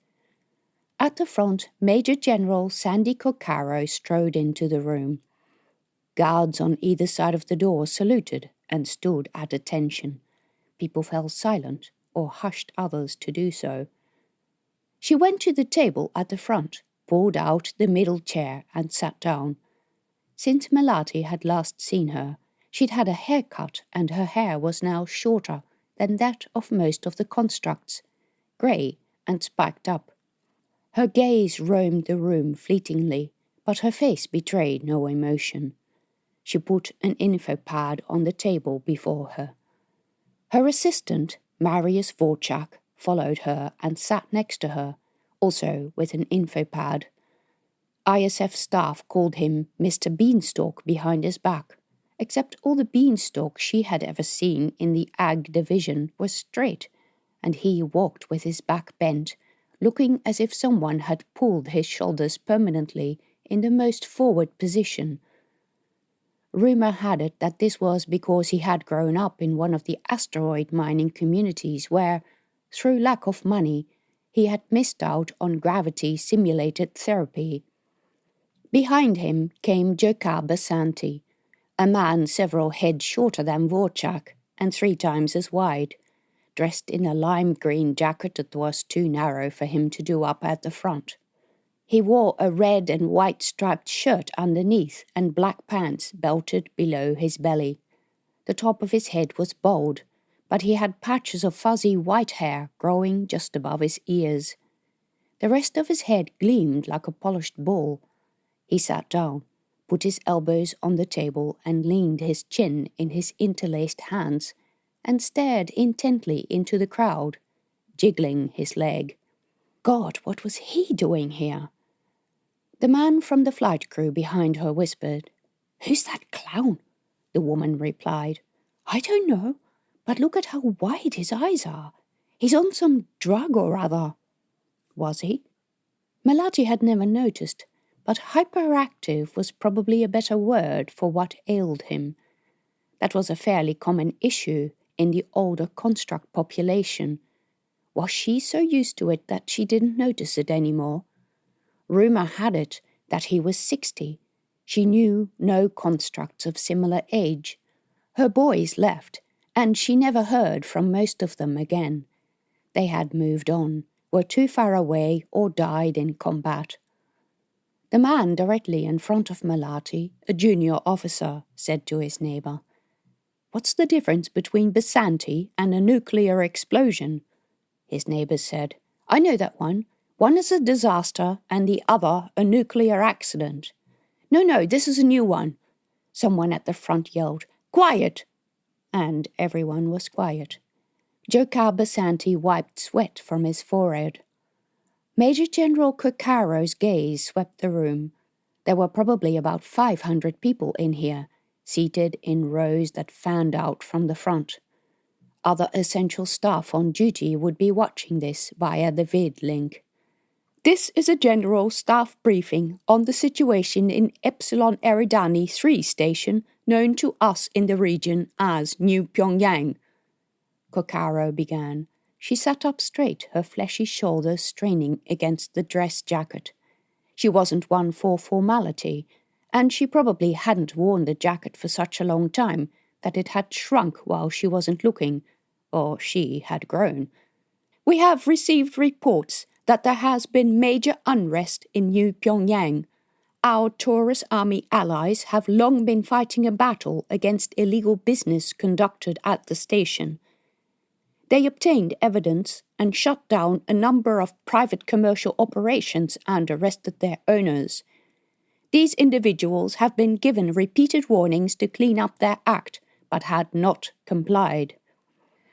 At the front, Major General Sandy Coccaro strode into the room. Guards on either side of the door saluted and stood at attention. People fell silent or hushed others to do so. She went to the table at the front, pulled out the middle chair and sat down. Since Melati had last seen her, she'd had a haircut and her hair was now shorter than that of most of the constructs, grey and spiked up. Her gaze roamed the room fleetingly, but her face betrayed no emotion. She put an info pad on the table before her. Her assistant, Marius Vorchak, followed her and sat next to her, also with an info pad. ISF staff called him Mr. Beanstalk behind his back, except all the beanstalks she had ever seen in the Ag division were straight, and he walked with his back bent, looking as if someone had pulled his shoulders permanently in the most forward position. Rumour had it that this was because he had grown up in one of the asteroid mining communities where, through lack of money, he had missed out on gravity-simulated therapy. Behind him came Jakarta Space, a man several heads shorter than Vorchak and 3 times as wide, dressed in a lime green jacket that was too narrow for him to do up at the front. He wore a red and white striped shirt underneath and black pants belted below his belly. The top of his head was bald, but he had patches of fuzzy white hair growing just above his ears. The rest of his head gleamed like a polished ball. He sat down, put his elbows on the table and leaned his chin in his interlaced hands and stared intently into the crowd, jiggling his leg. God, what was he doing here? The man from the flight crew behind her whispered, "Who's that clown?" The woman replied, "I don't know, but look at how wide his eyes are. He's on some drug or other." Was he? Melati had never noticed, but hyperactive was probably a better word for what ailed him. That was a fairly common issue in the older construct population. Was she so used to it that she didn't notice it anymore? Rumour had it that he was 60. She knew no constructs of similar age. Her boys left, and she never heard from most of them again. They had moved on, were too far away, or died in combat. The man directly in front of Melati, a junior officer, said to his neighbour, "What's the difference between Basanti and a nuclear explosion?" His neighbour said, "I know that one. One is a disaster and the other a nuclear accident." No, this is a new one." Someone at the front yelled, "Quiet!" And everyone was quiet. Jakarta Space wiped sweat from his forehead. Major General Coccaro's gaze swept the room. There were probably about 500 people in here, seated in rows that fanned out from the front. Other essential staff on duty would be watching this via the vid link. "This is a general staff briefing on the situation in Epsilon Eridani 3 station, known to us in the region as New Pyongyang," Coccaro began. She sat up straight, her fleshy shoulders straining against the dress jacket. She wasn't one for formality, and she probably hadn't worn the jacket for such a long time that it had shrunk while she wasn't looking, or she had grown. "We have received reports that there has been major unrest in New Pyongyang. Our Taurus Army allies have long been fighting a battle against illegal business conducted at the station. They obtained evidence and shut down a number of private commercial operations and arrested their owners. These individuals have been given repeated warnings to clean up their act, but had not complied.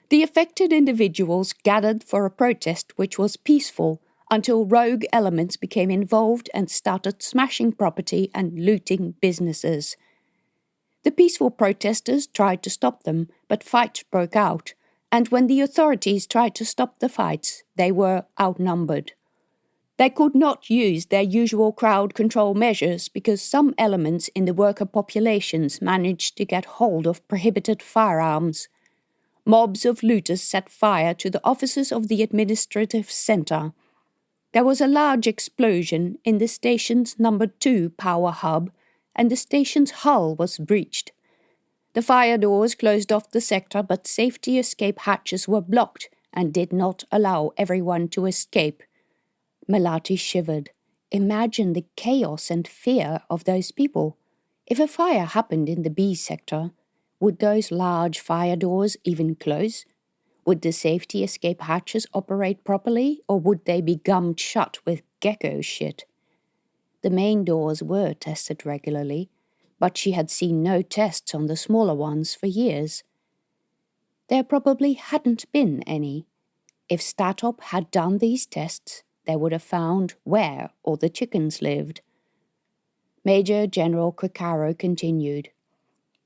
The affected individuals gathered for a protest which was peaceful until rogue elements became involved and started smashing property and looting businesses. The peaceful protesters tried to stop them, but fights broke out, and when the authorities tried to stop the fights, they were outnumbered. They could not use their usual crowd control measures because some elements in the worker populations managed to get hold of prohibited firearms. Mobs of looters set fire to the offices of the administrative center. There was a large explosion in the station's number 2 power hub, and the station's hull was breached. The fire doors closed off the sector, but safety escape hatches were blocked and did not allow everyone to escape. Melati shivered. Imagine the chaos and fear of those people. If a fire happened in the B sector, would those large fire doors even close? Would the safety escape hatches operate properly, or would they be gummed shut with gecko shit? The main doors were tested regularly, but she had seen no tests on the smaller ones for years. There probably hadn't been any. If Statop had done these tests, they would have found where all the chickens lived. Major General Kokaro continued.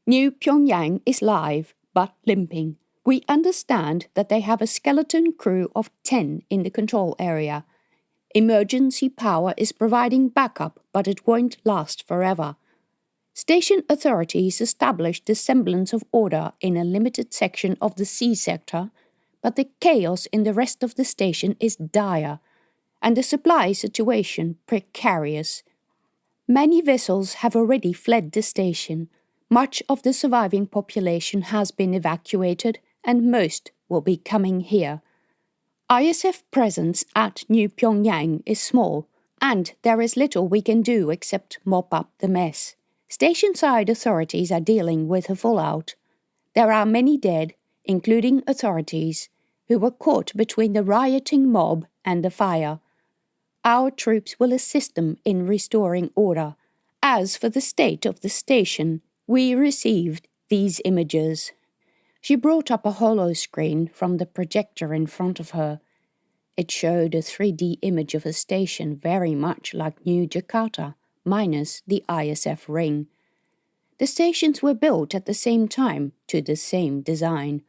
New Pyongyang is live, but limping. We understand that they have a skeleton crew of 10 in the control area. Emergency power is providing backup, but it won't last forever. Station authorities established the semblance of order in a limited section of the C sector, but the chaos in the rest of the station is dire, and the supply situation precarious. Many vessels have already fled the station. Much of the surviving population has been evacuated, and most will be coming here. ISF presence at New Pyongyang is small, and there is little we can do except mop up the mess. Station-side authorities are dealing with the fallout. There are many dead, including authorities, who were caught between the rioting mob and the fire. Our troops will assist them in restoring order. As for the state of the station, we received these images. She brought up a holo screen from the projector in front of her. It showed a 3D image of a station very much like New Jakarta, minus the ISF ring. The stations were built at the same time, to the same design.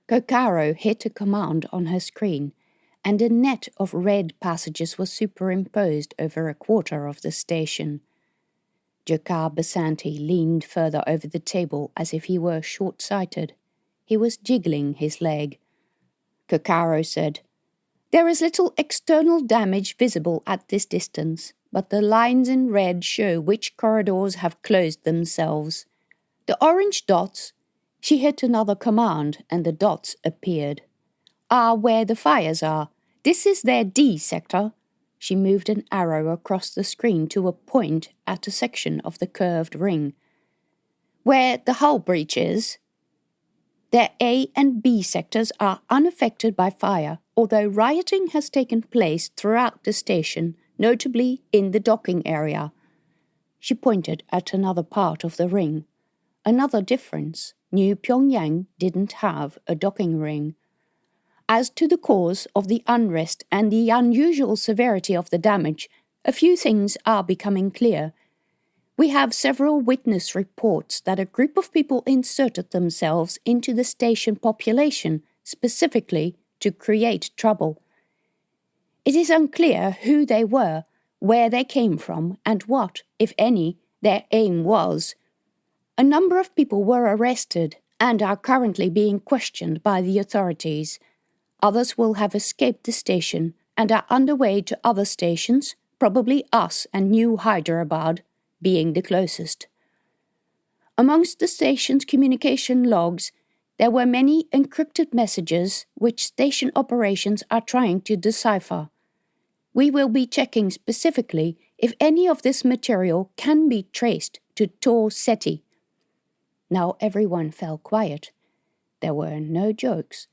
Kokaro hit a command on her screen, and a net of red passages was superimposed over a quarter of the station. Jakar Basanti leaned further over the table as if he were short-sighted. He was jiggling his leg. Kokaro said, There is little external damage visible at this distance, but the lines in red show which corridors have closed themselves. The orange dots, she hit another command and the dots appeared, are where the fires are. This is their D sector. She moved an arrow across the screen to a point at a section of the curved ring. Where the hull breach is, their A and B sectors are unaffected by fire, although rioting has taken place throughout the station, notably in the docking area. She pointed at another part of the ring. Another difference, New Pyongyang didn't have a docking ring. As to the cause of the unrest and the unusual severity of the damage, a few things are becoming clear. We have several witness reports that a group of people inserted themselves into the station population specifically to create trouble. It is unclear who they were, where they came from, and what, if any, their aim was. A number of people were arrested and are currently being questioned by the authorities. Others will have escaped the station and are underway to other stations, probably us and New Hyderabad being the closest. Amongst the station's communication logs, there were many encrypted messages which station operations are trying to decipher. We will be checking specifically if any of this material can be traced to Tor Seti. Now everyone fell quiet. There were no jokes.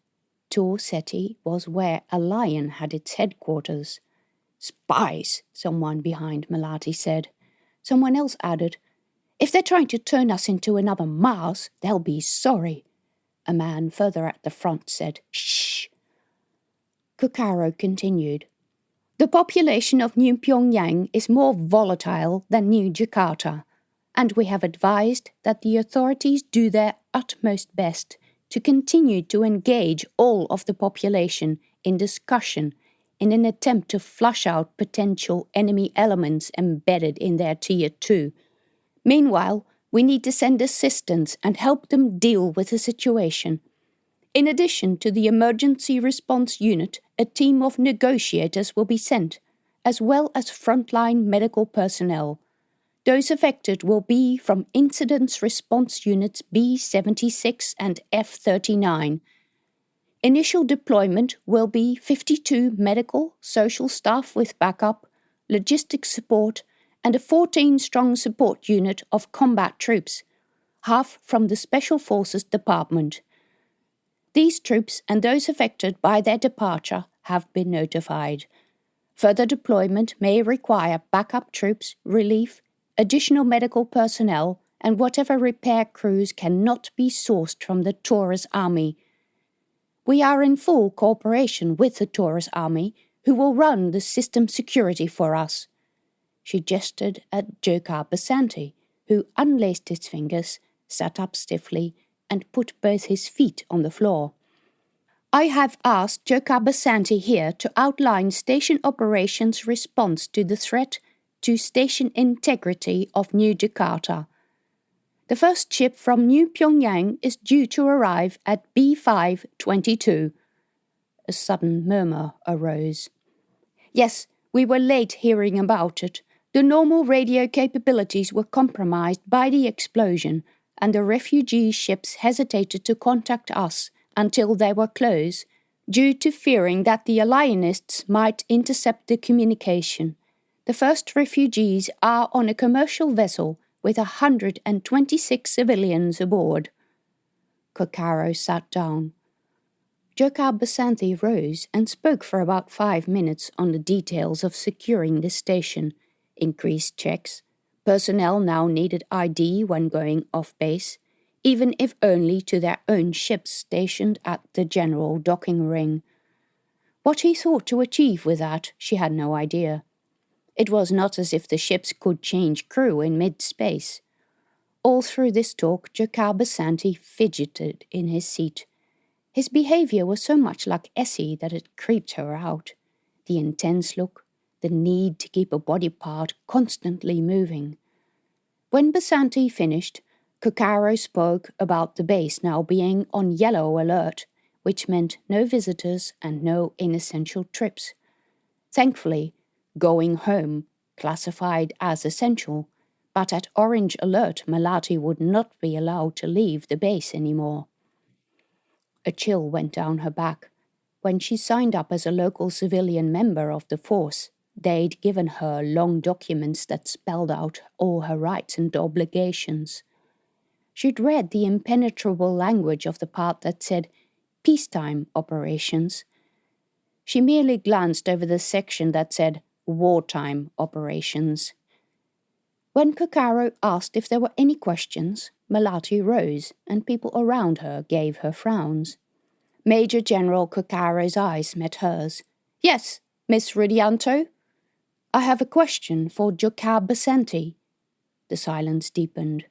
tall settee was where a lion had its headquarters. Spies, someone behind Melati said. Someone else added, if they're trying to turn us into another Mars, they'll be sorry. A man further at the front said, shh. Kokaro continued. The population of New Pyongyang is more volatile than New Jakarta, and we have advised that the authorities do their utmost best to continue to engage all of the population in discussion in an attempt to flush out potential enemy elements embedded in their Tier 2. Meanwhile, we need to send assistance and help them deal with the situation. In addition to the emergency response unit, a team of negotiators will be sent, as well as frontline medical personnel. Those affected will be from Incident Response Units B-76 and F-39. Initial deployment will be 52 medical, social staff with backup, logistics support, and a 14-strong support unit of combat troops, half from the Special Forces Department. These troops and those affected by their departure have been notified. Further deployment may require backup troops, relief, additional medical personnel, and whatever repair crews cannot be sourced from the Taurus Army. We are in full cooperation with the Taurus Army, who will run the system security for us. She gestured at Jokar Basanti, who unlaced his fingers, sat up stiffly, and put both his feet on the floor. I have asked Jokar Basanti here to outline station operations response to the threat to station integrity of New Jakarta. The first ship from New Pyongyang is due to arrive at B522. A sudden murmur arose. Yes, we were late hearing about it. The normal radio capabilities were compromised by the explosion, and the refugee ships hesitated to contact us until they were close, due to fearing that the alienists might intercept the communication. The first refugees are on a commercial vessel with 126 civilians aboard. Kokaro sat down. Jokar Basanti rose and spoke for about 5 minutes on the details of securing the station, increased checks. Personnel now needed ID when going off base, even if only to their own ships stationed at the general docking ring. What he thought to achieve with that, she had no idea. It was not as if the ships could change crew in mid-space. All through this talk, Jokar Basanti fidgeted in his seat. His behaviour was so much like Essie that it creeped her out. The intense look, the need to keep a body part constantly moving. When Basanti finished, Kokaro spoke about the base now being on yellow alert, which meant no visitors and no inessential trips. Thankfully, going home, classified as essential, but at orange alert Melati would not be allowed to leave the base anymore. A chill went down her back. When she signed up as a local civilian member of the force, they'd given her long documents that spelled out all her rights and obligations. She'd read the impenetrable language of the part that said peacetime operations. She merely glanced over the section that said wartime operations. When Kokaro asked if there were any questions, Melati rose, and people around her gave her frowns. Major General Kokaro's eyes met hers. Yes, Miss Rudianto? I have a question for Jokar Basanti. The silence deepened.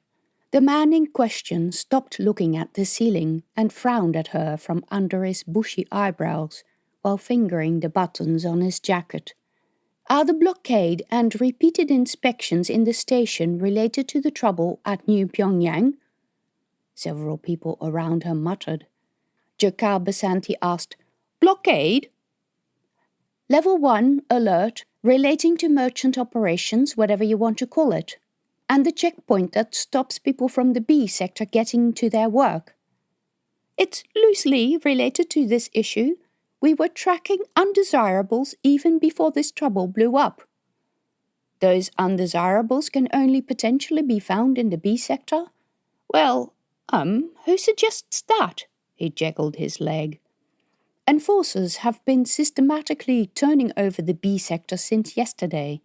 The man in question stopped looking at the ceiling and frowned at her from under his bushy eyebrows, while fingering the buttons on his jacket. Are the blockade and repeated inspections in the station related to the trouble at New Pyongyang? Several people around her muttered. Jokar Basanti asked, Blockade? Level 1 alert relating to merchant operations, whatever you want to call it, and the checkpoint that stops people from the B sector getting to their work. It's loosely related to this issue. We were tracking undesirables even before this trouble blew up. Those undesirables can only potentially be found in the B sector? Well, who suggests that? He jiggled his leg. Enforcers have been systematically turning over the B sector since yesterday.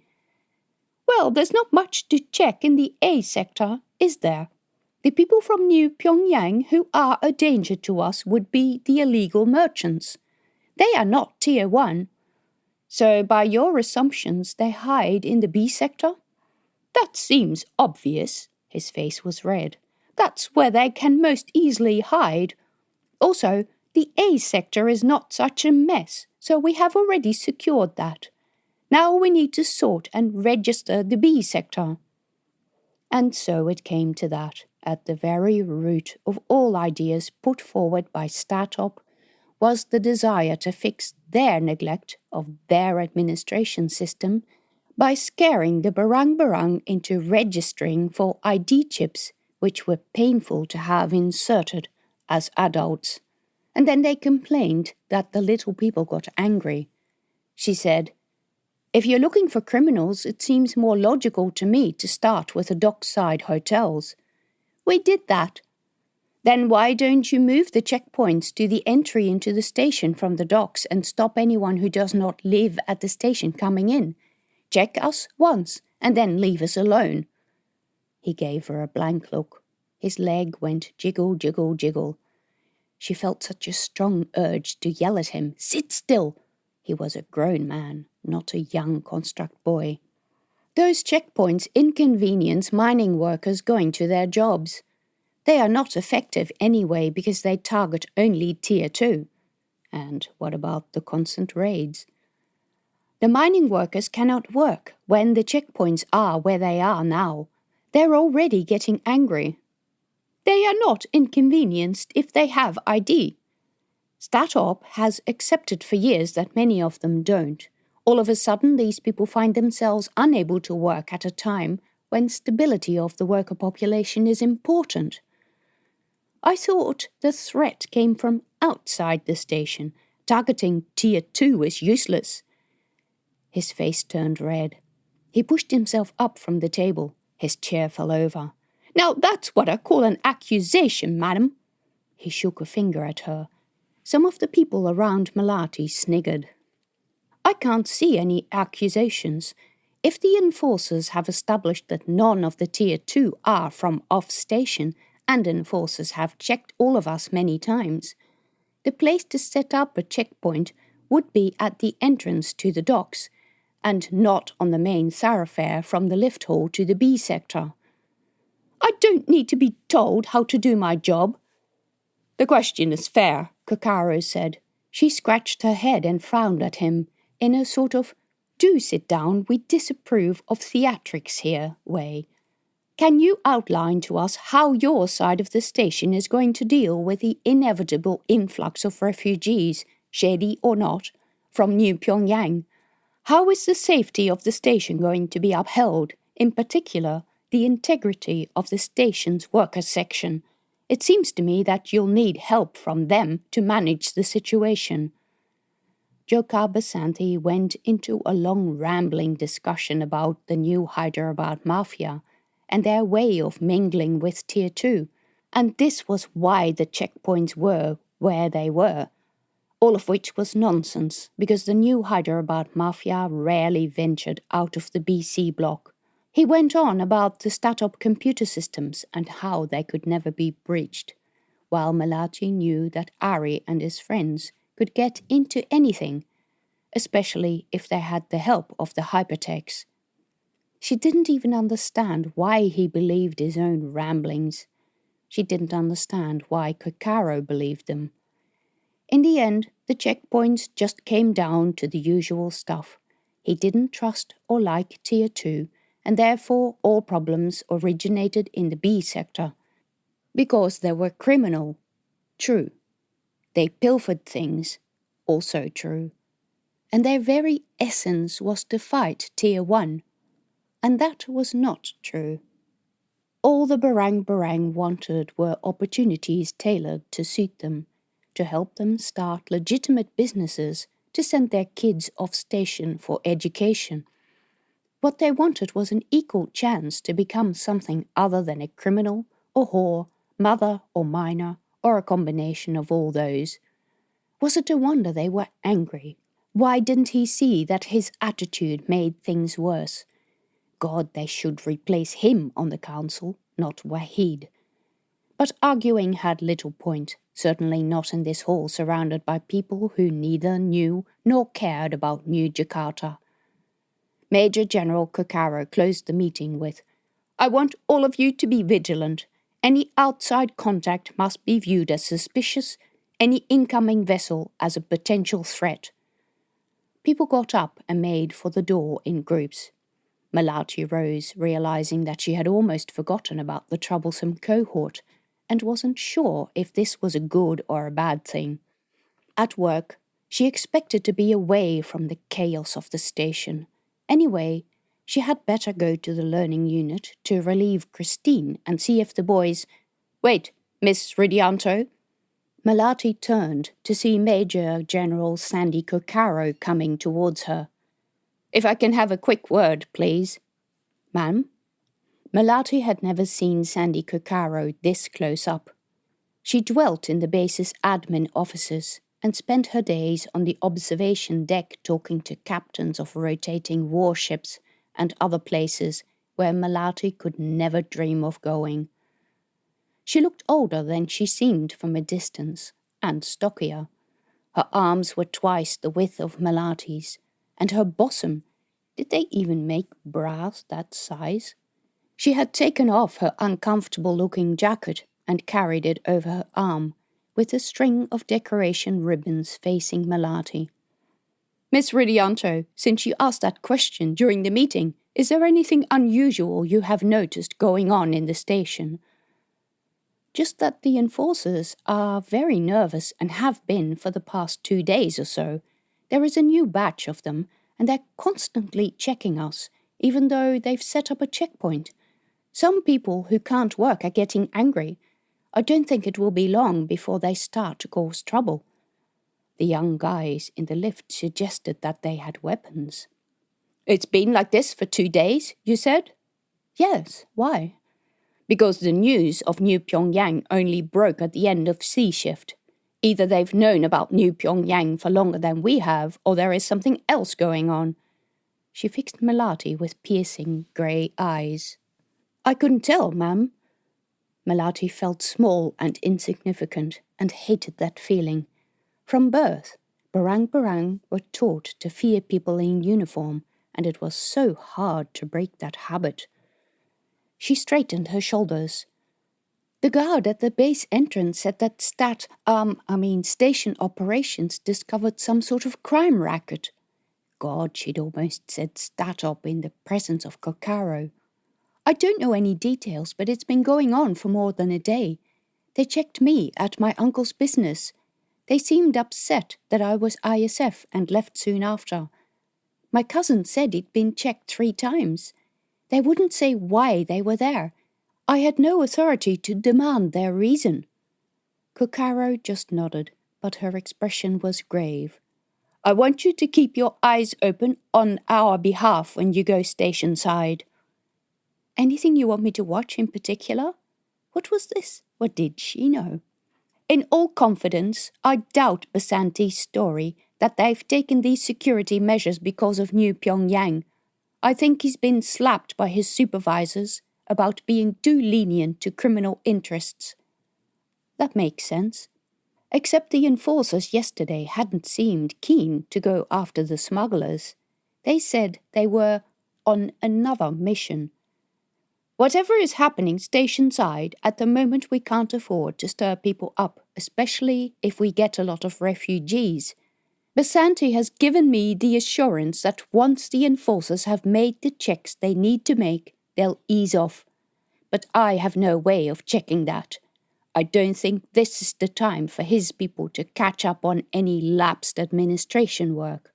Well, there's not much to check in the A sector, is there? The people from New Pyongyang who are a danger to us would be the illegal merchants. They are not Tier 1. So by your assumptions, they hide in the B sector? That seems obvious. His face was red. That's where they can most easily hide. Also, the A sector is not such a mess, so we have already secured that. Now we need to sort and register the B sector. And so it came to that. At the very root of all ideas put forward by Statop was the desire to fix their neglect of their administration system by scaring the barang-barang into registering for ID chips, which were painful to have inserted as adults. And then they complained that the little people got angry. She said, "If you're looking for criminals, it seems more logical to me to start with the dockside hotels." We did that. Then why don't you move the checkpoints to the entry into the station from the docks and stop anyone who does not live at the station coming in? Check us once and then leave us alone. He gave her a blank look. His leg went jiggle, jiggle, jiggle. She felt such a strong urge to yell at him, "Sit still!" He was a grown man, not a young construct boy. Those checkpoints inconvenience mining workers going to their jobs. They are not effective anyway because they target only Tier 2. And what about the constant raids? The mining workers cannot work when the checkpoints are where they are now. They're already getting angry. They are not inconvenienced if they have ID. Statop has accepted for years that many of them don't. All of a sudden, these people find themselves unable to work at a time when stability of the worker population is important. I thought the threat came from outside the station. Targeting Tier 2 is useless. His face turned red. He pushed himself up from the table. His chair fell over. "Now that's what I call an accusation, madam." He shook a finger at her. Some of the people around Melati sniggered. "I can't see any accusations. If the enforcers have established that none of the Tier 2 are from off-station, and enforcers have checked all of us many times, the place to set up a checkpoint would be at the entrance to the docks, and not on the main thoroughfare from the lift hall to the B sector." "I don't need to be told how to do my job." "The question is fair," Kokaro said. She scratched her head and frowned at him in a sort of "do sit down, we disapprove of theatrics here" way. "Can you outline to us how your side of the station is going to deal with the inevitable influx of refugees, shady or not, from New Pyongyang? How is the safety of the station going to be upheld, in particular the integrity of the station's worker section? It seems to me that you'll need help from them to manage the situation." Joka Basanti went into a long rambling discussion about the new Hyderabad Mafia and their way of mingling with Tier 2, and this was why the checkpoints were where they were, all of which was nonsense, because the new Hyderabad Mafia rarely ventured out of the BC block. He went on about the Statop computer systems and how they could never be breached, while Melati knew that Ari and his friends could get into anything, especially if they had the help of the hypertechs. She didn't even understand why he believed his own ramblings. She didn't understand why Kokaro believed them. In the end, the checkpoints just came down to the usual stuff. He didn't trust or like Tier 2, and therefore all problems originated in the B sector. Because they were criminal. True. They pilfered things. Also true. And their very essence was to fight Tier 1. And that was not true. All the barang-barang wanted were opportunities tailored to suit them, to help them start legitimate businesses, to send their kids off-station for education. What they wanted was an equal chance to become something other than a criminal or whore, mother or miner, or a combination of all those. Was it a wonder they were angry? Why didn't he see that his attitude made things worse? God, they should replace him on the council, not Wahid. But arguing had little point, certainly not in this hall surrounded by people who neither knew nor cared about New Jakarta. Major General Kokaro closed the meeting with, "I want all of you to be vigilant. Any outside contact must be viewed as suspicious, any incoming vessel as a potential threat." People got up and made for the door in groups. Melati rose, realizing that she had almost forgotten about the troublesome cohort, and wasn't sure if this was a good or a bad thing. At work, she expected to be away from the chaos of the station. Anyway, she had better go to the learning unit to relieve Christine and see if the boys... "Wait, Miss Ridianto." Melati turned to see Major General Sandy Kokaro coming towards her. "If I can have a quick word, please." "Ma'am?" Melati had never seen Sandy Kokaro this close up. She dwelt in the base's admin offices and spent her days on the observation deck talking to captains of rotating warships and other places where Melati could never dream of going. She looked older than she seemed from a distance, and stockier. Her arms were twice the width of Melati's, and her bosom, did they even make bras that size? She had taken off her uncomfortable-looking jacket and carried it over her arm, with a string of decoration ribbons facing Melati. "Miss Ridianto, since you asked that question during the meeting, is there anything unusual you have noticed going on in the station?" "Just that the enforcers are very nervous and have been for the past 2 days or so. There is a new batch of them, and they're constantly checking us, even though they've set up a checkpoint. Some people who can't work are getting angry. I don't think it will be long before they start to cause trouble." The young guys in the lift suggested that they had weapons. "It's been like this for 2 days, you said?" "Yes, why?" "Because the news of New Pyongyang only broke at the end of sea shift. Either they've known about New Pyongyang for longer than we have, or there is something else going on." She fixed Melati with piercing grey eyes. "I couldn't tell, ma'am." Melati felt small and insignificant, and hated that feeling. From birth, Barang were taught to fear people in uniform, and it was so hard to break that habit. She straightened her shoulders. "The guard at the base entrance said that station operations discovered some sort of crime racket." God, she'd almost said stat-op in the presence of Kokaro. "I don't know any details, but it's been going on for more than a day. They checked me at my uncle's business. They seemed upset that I was ISF and left soon after. My cousin said it'd been checked 3 times. They wouldn't say why they were there. I had no authority to demand their reason." Kokaro just nodded, but her expression was grave. "I want you to keep your eyes open on our behalf when you go station side." "Anything you want me to watch in particular?" What was this? What did she know? "In all confidence, I doubt Basanti's story that they've taken these security measures because of New Pyongyang. I think he's been slapped by his supervisors about being too lenient to criminal interests." "That makes sense. Except the enforcers yesterday hadn't seemed keen to go after the smugglers. They said they were on another mission. Whatever is happening station-side, at the moment we can't afford to stir people up, especially if we get a lot of refugees. Basanti has given me the assurance that once the enforcers have made the checks they need to make, they'll ease off. But I have no way of checking that. I don't think this is the time for his people to catch up on any lapsed administration work.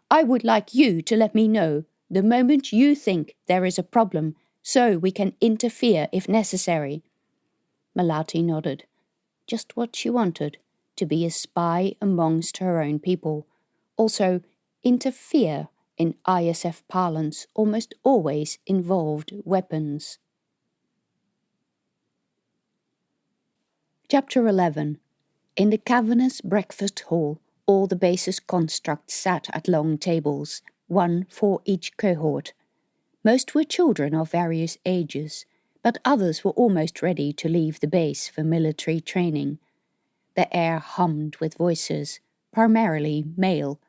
I would like you to let me know the moment you think there is a problem, so we can interfere if necessary." Melati nodded. Just what she wanted, to be a spy amongst her own people. Also, interfere, in ISF parlance, almost always involved weapons. Chapter 11. In the cavernous breakfast hall, all the basis constructs sat at long tables, one for each cohort. Most were children of various ages, but others were almost ready to leave the base for military training. The air hummed with voices, primarily male.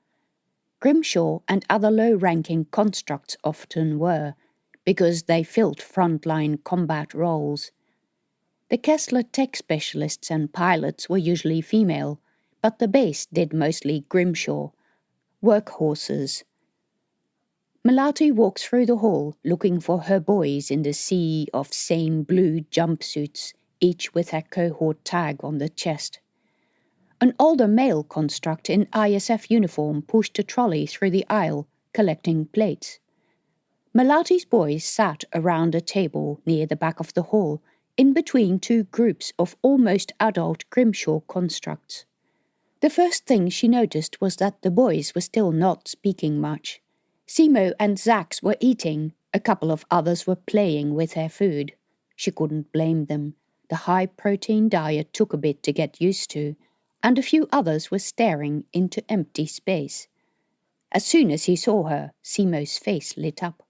Grimshaw and other low-ranking constructs often were, because they filled frontline combat roles. The Kessler tech specialists and pilots were usually female, but the base did mostly Grimshaw, workhorses. Melati walked through the hall looking for her boys in the sea of same blue jumpsuits, each with their cohort tag on the chest. An older male construct in ISF uniform pushed a trolley through the aisle, collecting plates. Melati's boys sat around a table near the back of the hall, in between two groups of almost adult Grimshaw constructs. The first thing she noticed was that the boys were still not speaking much. Simo and Zax were eating, a couple of others were playing with their food. She couldn't blame them. The high-protein diet took a bit to get used to, and a few others were staring into empty space. As soon as he saw her, Simo's face lit up.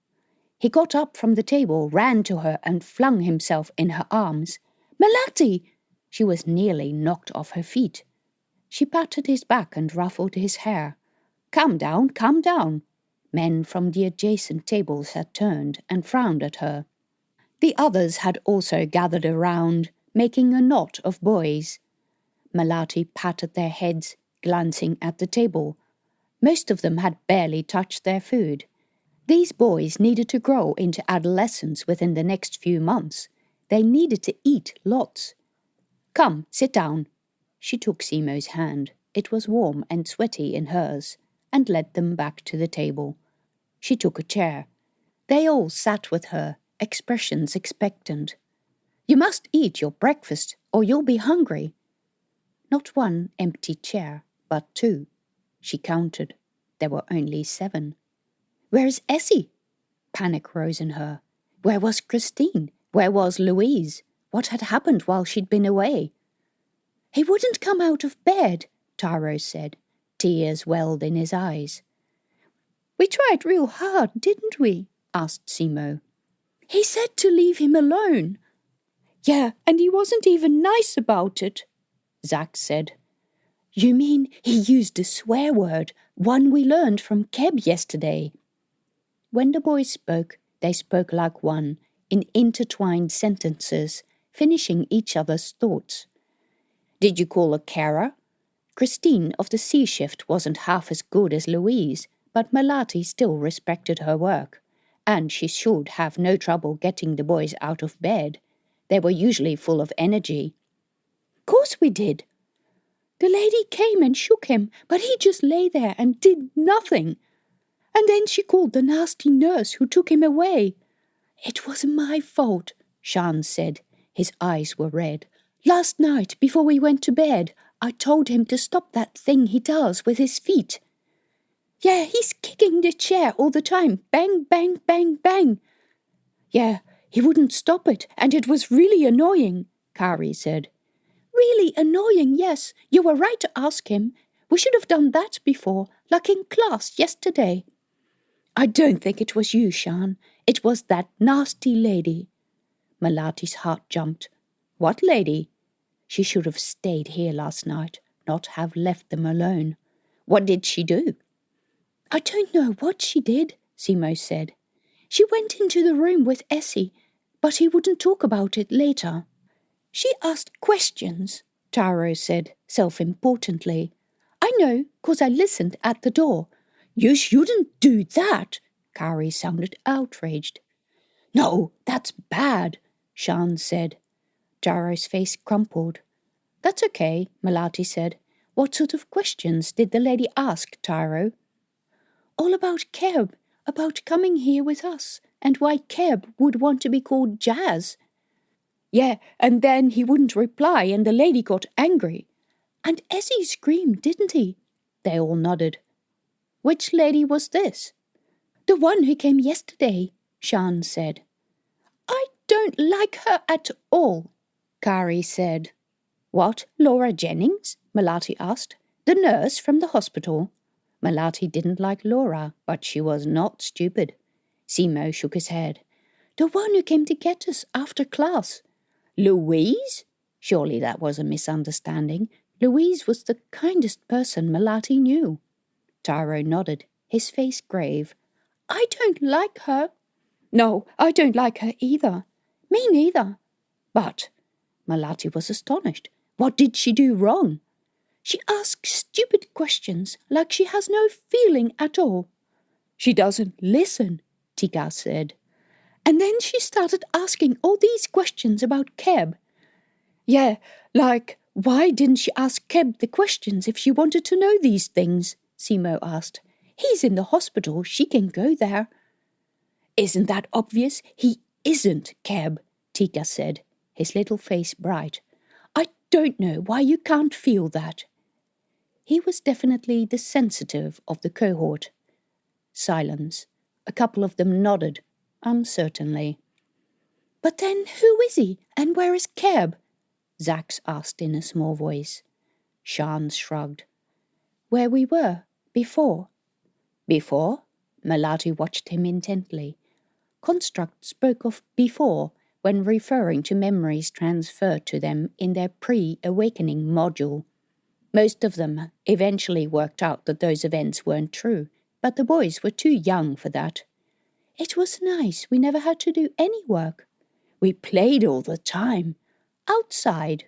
He got up from the table, ran to her, and flung himself in her arms. "Melati!" She was nearly knocked off her feet. She patted his back and ruffled his hair. Calm down, calm down." Men from the adjacent tables had turned and frowned at her. The others had also gathered around, making a knot of boys. Melati patted their heads, glancing at the table. Most of them had barely touched their food. These boys needed to grow into adolescents within the next few months. They needed to eat lots. "Come, sit down." She took Simo's hand. It was warm and sweaty in hers, and led them back to the table. She took a chair. They all sat with her, expressions expectant. "You must eat your breakfast, or you'll be hungry." Not one empty chair, but two. She counted. There were only 7. "Where's Essie?" Panic rose in her. Where was Christine? Where was Louise? What had happened while she'd been away? "He wouldn't come out of bed," Taro said. Tears welled in his eyes. "We tried real hard, didn't we?" asked Simo. "He said to leave him alone." "Yeah, and he wasn't even nice about it," Zack said. "You mean he used a swear word, one we learned from Keb yesterday?" When the boys spoke, they spoke like one, in intertwined sentences, finishing each other's thoughts. "Did you call her Kara?" Christine of the C shift wasn't half as good as Louise, but Melati still respected her work, and she should have no trouble getting the boys out of bed. They were usually full of energy. "Course we did. The lady came and shook him, but he just lay there and did nothing. And then she called the nasty nurse who took him away. It was my fault," Shan said. His eyes were red. "Last night, before we went to bed, I told him to stop that thing he does with his feet. Yeah, he's kicking the chair all the time. Bang, bang, bang, bang." "Yeah, he wouldn't stop it, and it was really annoying," Kari said. "Really annoying, yes. You were right to ask him. We should have done that before, like in class yesterday." "I don't think it was you, Shan. It was that nasty lady." Melati's heart jumped. "What lady?" She should have stayed here last night, not have left them alone. "What did she do?" "I don't know what she did," Simo said. "She went into the room with Essie, but he wouldn't talk about it later." "She asked questions," Taro said, self-importantly. "I know, 'cause I listened at the door." "You shouldn't do that," Kari sounded outraged. "No, that's bad," Shan said. Taro's face crumpled. "That's okay," Melati said. "What sort of questions did the lady ask, Taro?" "All about Keb, about coming here with us, and why Keb would want to be called Jazz." "Yeah, and then he wouldn't reply and the lady got angry." "And Essie screamed, didn't he?" They all nodded. "Which lady was this?" "The one who came yesterday," Shan said. "I don't like her at all," Kari said. What, Laura Jennings? Melati asked. The nurse from the hospital. Melati didn't like Laura, but she was not stupid. Simo shook his head. The one who came to get us after class. Louise? Surely that was a misunderstanding. Louise was the kindest person Melati knew. Taro nodded, his face grave. I don't like her. No, I don't like her either. Me neither. But Melati was astonished. What did she do wrong? She asks stupid questions, like she has no feeling at all. She doesn't listen, Tika said. And then she started asking all these questions about Keb. Yeah, like, why didn't she ask Keb the questions if she wanted to know these things? Simo asked. He's in the hospital, she can go there. Isn't that obvious? He isn't Keb, Tika said, his little face bright. I don't know why you can't feel that. He was definitely the sensitive of the cohort. Silence. A couple of them nodded, uncertainly. But then who is he, and where is Keb? Zax asked in a small voice. Shan shrugged. Where we were, before. Before? Melati watched him intently. Construct spoke of before when referring to memories transferred to them in their pre-awakening module. Most of them eventually worked out that those events weren't true, but the boys were too young for that. It was nice we never had to do any work. We played all the time. Outside.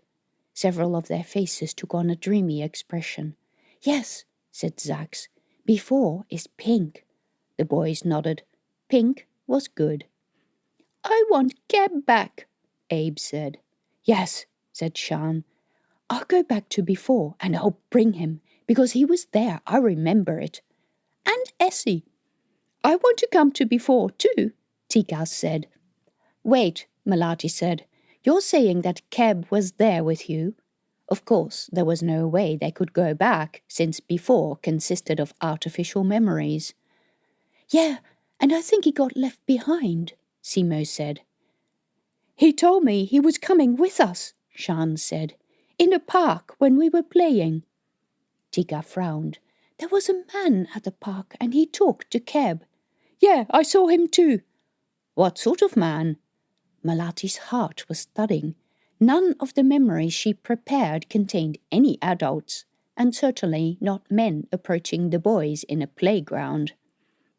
Several of their faces took on a dreamy expression. Yes, said Zax. Before is pink. The boys nodded. Pink was good. I want Keb back, Abe said. Yes, said Shan. I'll go back to before and I'll bring him, because he was there, I remember it. And Essie. I want to come to before too, Tika said. Wait, Melati said. You're saying that Keb was there with you? Of course, there was no way they could go back, since before consisted of artificial memories. Yeah, and I think he got left behind, Simo said. He told me he was coming with us, Shan said. In the park when we were playing. Tika frowned. There was a man at the park and he talked to Keb. Yeah, I saw him too. What sort of man? Melati's heart was thudding. None of the memories she prepared contained any adults, and certainly not men approaching the boys in a playground.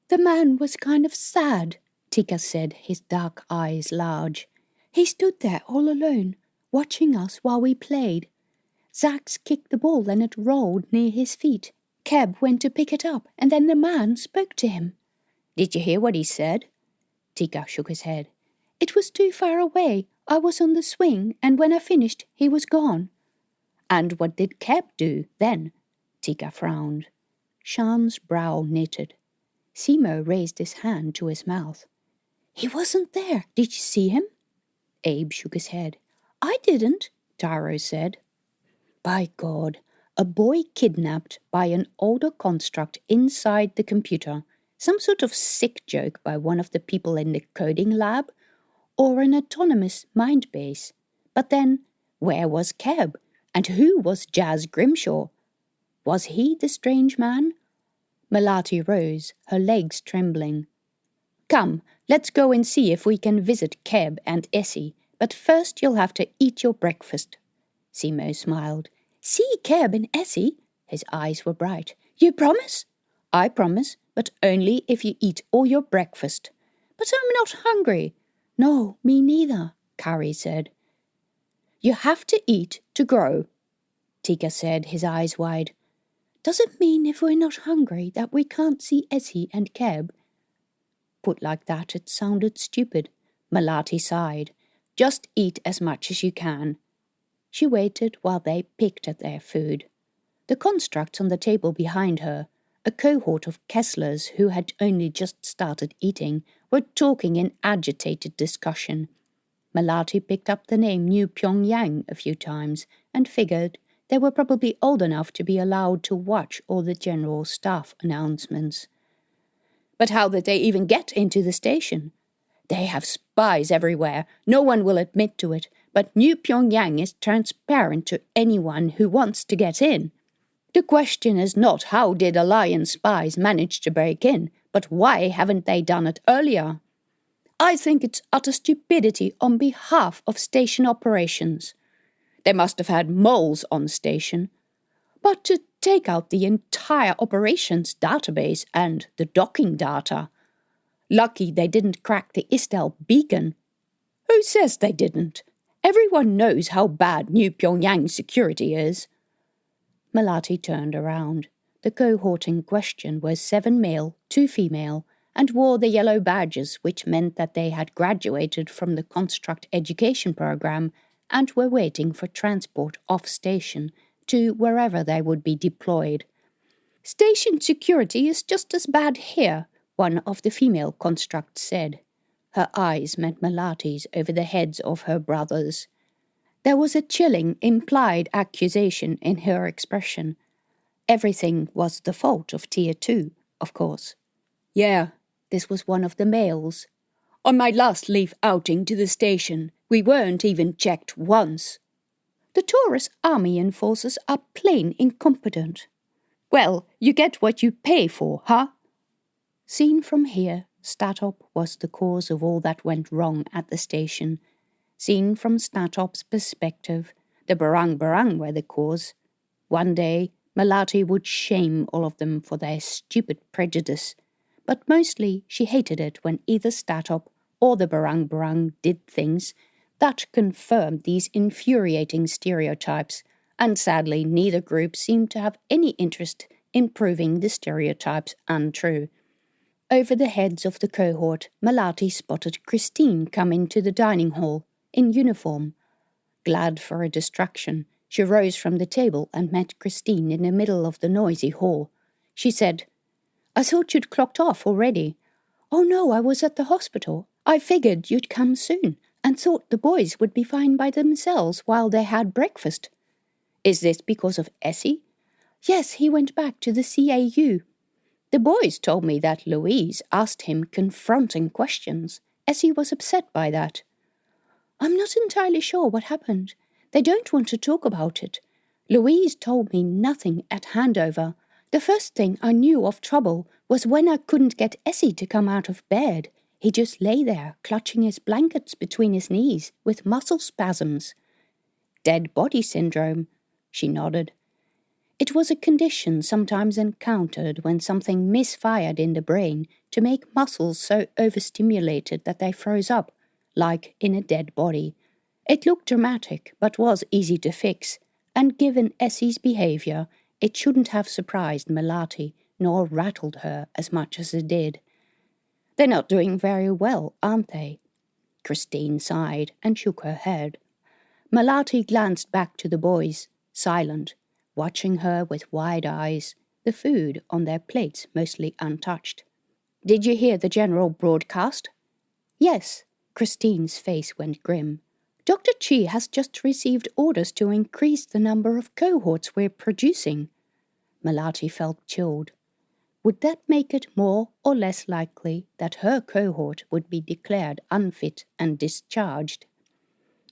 The man was kind of sad, Tika said, his dark eyes large. He stood there all alone, watching us while we played. Zax kicked the ball and it rolled near his feet. Keb went to pick it up, and then the man spoke to him. Did you hear what he said? Tika shook his head. It was too far away. I was on the swing, and when I finished, he was gone. And what did Keb do then? Tika frowned. Shan's brow knitted. Simo raised his hand to his mouth. He wasn't there. Did you see him? Abe shook his head. I didn't, Taro said. By God, a boy kidnapped by an older construct inside the computer. Some sort of sick joke by one of the people in the coding lab, or an autonomous mind base. But then, where was Keb? And who was Jazz Grimshaw? Was he the strange man? Melati rose, her legs trembling. Come, let's go and see if we can visit Keb and Essie, but first you'll have to eat your breakfast. Simo smiled. See Keb and Essie? His eyes were bright. You promise? I promise, but only if you eat all your breakfast. But I'm not hungry. No, me neither, Kari said. You have to eat to grow, Tika said, his eyes wide. Does it mean if we're not hungry that we can't see Essie and Keb? Put like that, it sounded stupid. Melati sighed. Just eat as much as you can. She waited while they picked at their food. The constructs on the table behind her, a cohort of Kesslers who had only just started eating, were talking in agitated discussion. Melati picked up the name New Pyongyang a few times and figured they were probably old enough to be allowed to watch all the general staff announcements. But how did they even get into the station? They have spies everywhere. No one will admit to it, but New Pyongyang is transparent to anyone who wants to get in. The question is not how did Alliance spies manage to break in, but why haven't they done it earlier? I think it's utter stupidity on behalf of station operations. They must have had moles on station. But to take out the entire operations database and the docking data. Lucky they didn't crack the Istel beacon. Who says they didn't? Everyone knows how bad New Pyongyang's security is. Melati turned around. The cohort in question was 7 male, 2 female, and wore the yellow badges, which meant that they had graduated from the construct education program and were waiting for transport off-station to wherever they would be deployed. Station security is just as bad here, one of the female constructs said. Her eyes met Melati's over the heads of her brothers. There was a chilling, implied accusation in her expression. Everything was the fault of Tier 2, of course. Yeah, this was one of the males. On my last leave outing to the station, we weren't even checked once. The Taurus army and forces are plain incompetent. Well, you get what you pay for, huh? Seen from here, Statop was the cause of all that went wrong at the station. Seen from Statop's perspective, the Barang were the cause. One day, Melati would shame all of them for their stupid prejudice, but mostly she hated it when either Statop or the Barang did things that confirmed these infuriating stereotypes, and sadly neither group seemed to have any interest in proving the stereotypes untrue. Over the heads of the cohort, Melati spotted Christine come into the dining hall, in uniform. Glad for a distraction, she rose from the table and met Christine in the middle of the noisy hall. She said, I thought you'd clocked off already. Oh no, I was at the hospital. I figured you'd come soon, and thought the boys would be fine by themselves while they had breakfast. Is this because of Essie? Yes, he went back to the CAU. The boys told me that Louise asked him confronting questions. Essie was upset by that. I'm not entirely sure what happened. They don't want to talk about it. Louise told me nothing at handover. The first thing I knew of trouble was when I couldn't get Essie to come out of bed. He just lay there, clutching his blankets between his knees, with muscle spasms. Dead body syndrome, she nodded. It was a condition sometimes encountered when something misfired in the brain to make muscles so overstimulated that they froze up, like in a dead body. It looked dramatic, but was easy to fix, and given Essie's behaviour, it shouldn't have surprised Melati, nor rattled her as much as it did. They're not doing very well, aren't they? Christine sighed and shook her head. Melati glanced back to the boys, silent, watching her with wide eyes, the food on their plates mostly untouched. Did you hear the general broadcast? Yes. Christine's face went grim. Dr. Chi has just received orders to increase the number of cohorts we're producing. Melati felt chilled. Would that make it more or less likely that her cohort would be declared unfit and discharged?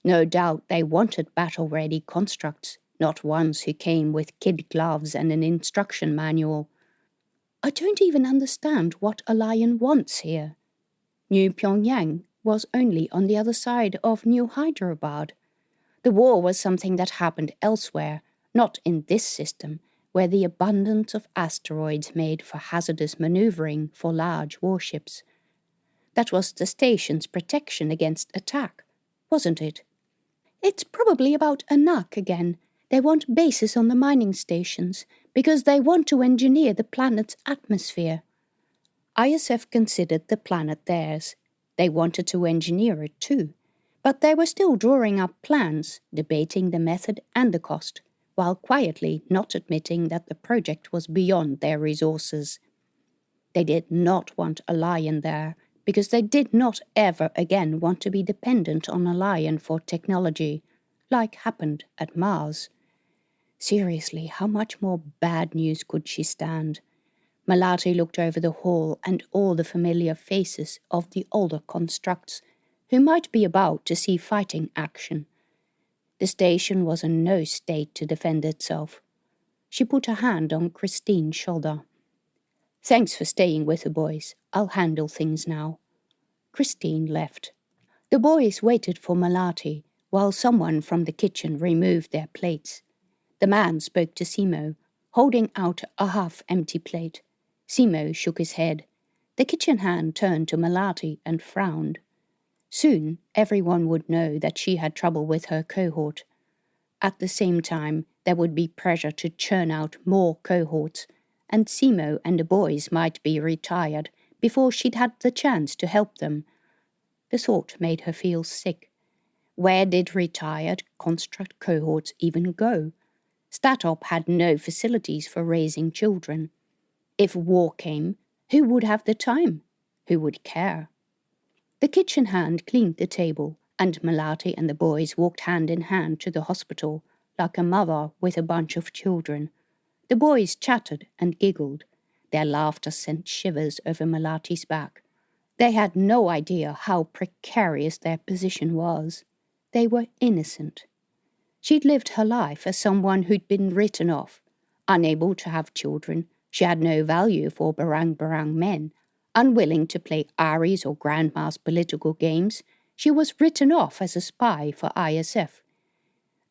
No doubt they wanted battle-ready constructs, not ones who came with kid gloves and an instruction manual. I don't even understand what Alliance wants here. New Pyongyang was only on the other side of New Hyderabad. The war was something that happened elsewhere, not in this system, where the abundance of asteroids made for hazardous maneuvering for large warships. That was the station's protection against attack, wasn't it? It's probably about Anak again. They want bases on the mining stations, because they want to engineer the planet's atmosphere. ISF considered the planet theirs. They wanted to engineer it too, but they were still drawing up plans, debating the method and the cost, while quietly not admitting that the project was beyond their resources. They did not want a lion there, because they did not ever again want to be dependent on a lion for technology, like happened at Mars. Seriously, how much more bad news could she stand? Melati looked over the hall and all the familiar faces of the older constructs, who might be about to see fighting action. The station was in no state to defend itself. She put her hand on Christine's shoulder. "Thanks for staying with the boys. I'll handle things now." Christine left. The boys waited for Melati while someone from the kitchen removed their plates. The man spoke to Simo, holding out a half-empty plate. Simo shook his head. The kitchen hand turned to Melati and frowned. Soon everyone would know that she had trouble with her cohort. At the same time, there would be pressure to churn out more cohorts, and Simo and the boys might be retired before she'd had the chance to help them. The thought made her feel sick. Where did retired construct cohorts even go? Statop had no facilities for raising children. If war came, who would have the time? Who would care? The kitchen hand cleaned the table, and Melati and the boys walked hand in hand to the hospital, like a mother with a bunch of children. The boys chattered and giggled. Their laughter sent shivers over Melati's back. They had no idea how precarious their position was. They were innocent. She'd lived her life as someone who'd been written off. Unable to have children, she had no value for barang-barang men. Unwilling to play Aries or Grandma's political games, she was written off as a spy for ISF.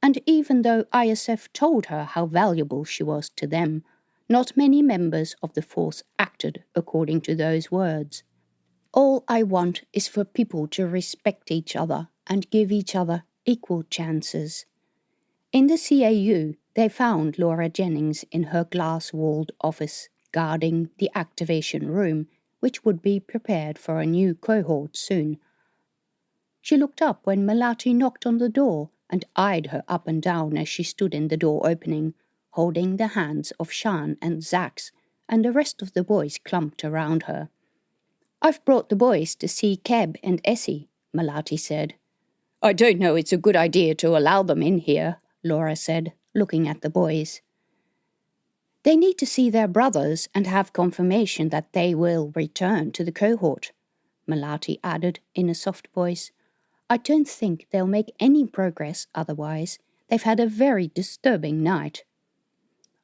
And even though ISF told her how valuable she was to them, not many members of the force acted according to those words. "All I want is for people to respect each other and give each other equal chances." In the CAU, they found Laura Jennings in her glass-walled office, guarding the activation room, which would be prepared for a new cohort soon. She looked up when Melati knocked on the door and eyed her up and down as she stood in the door opening, holding the hands of Shan and Zax, and the rest of the boys clumped around her. "I've brought the boys to see Keb and Essie," Melati said. "I don't know it's a good idea to allow them in here," Laura said, looking at the boys. "They need to see their brothers and have confirmation that they will return to the cohort," Melati added in a soft voice. "I don't think they'll make any progress otherwise. They've had a very disturbing night."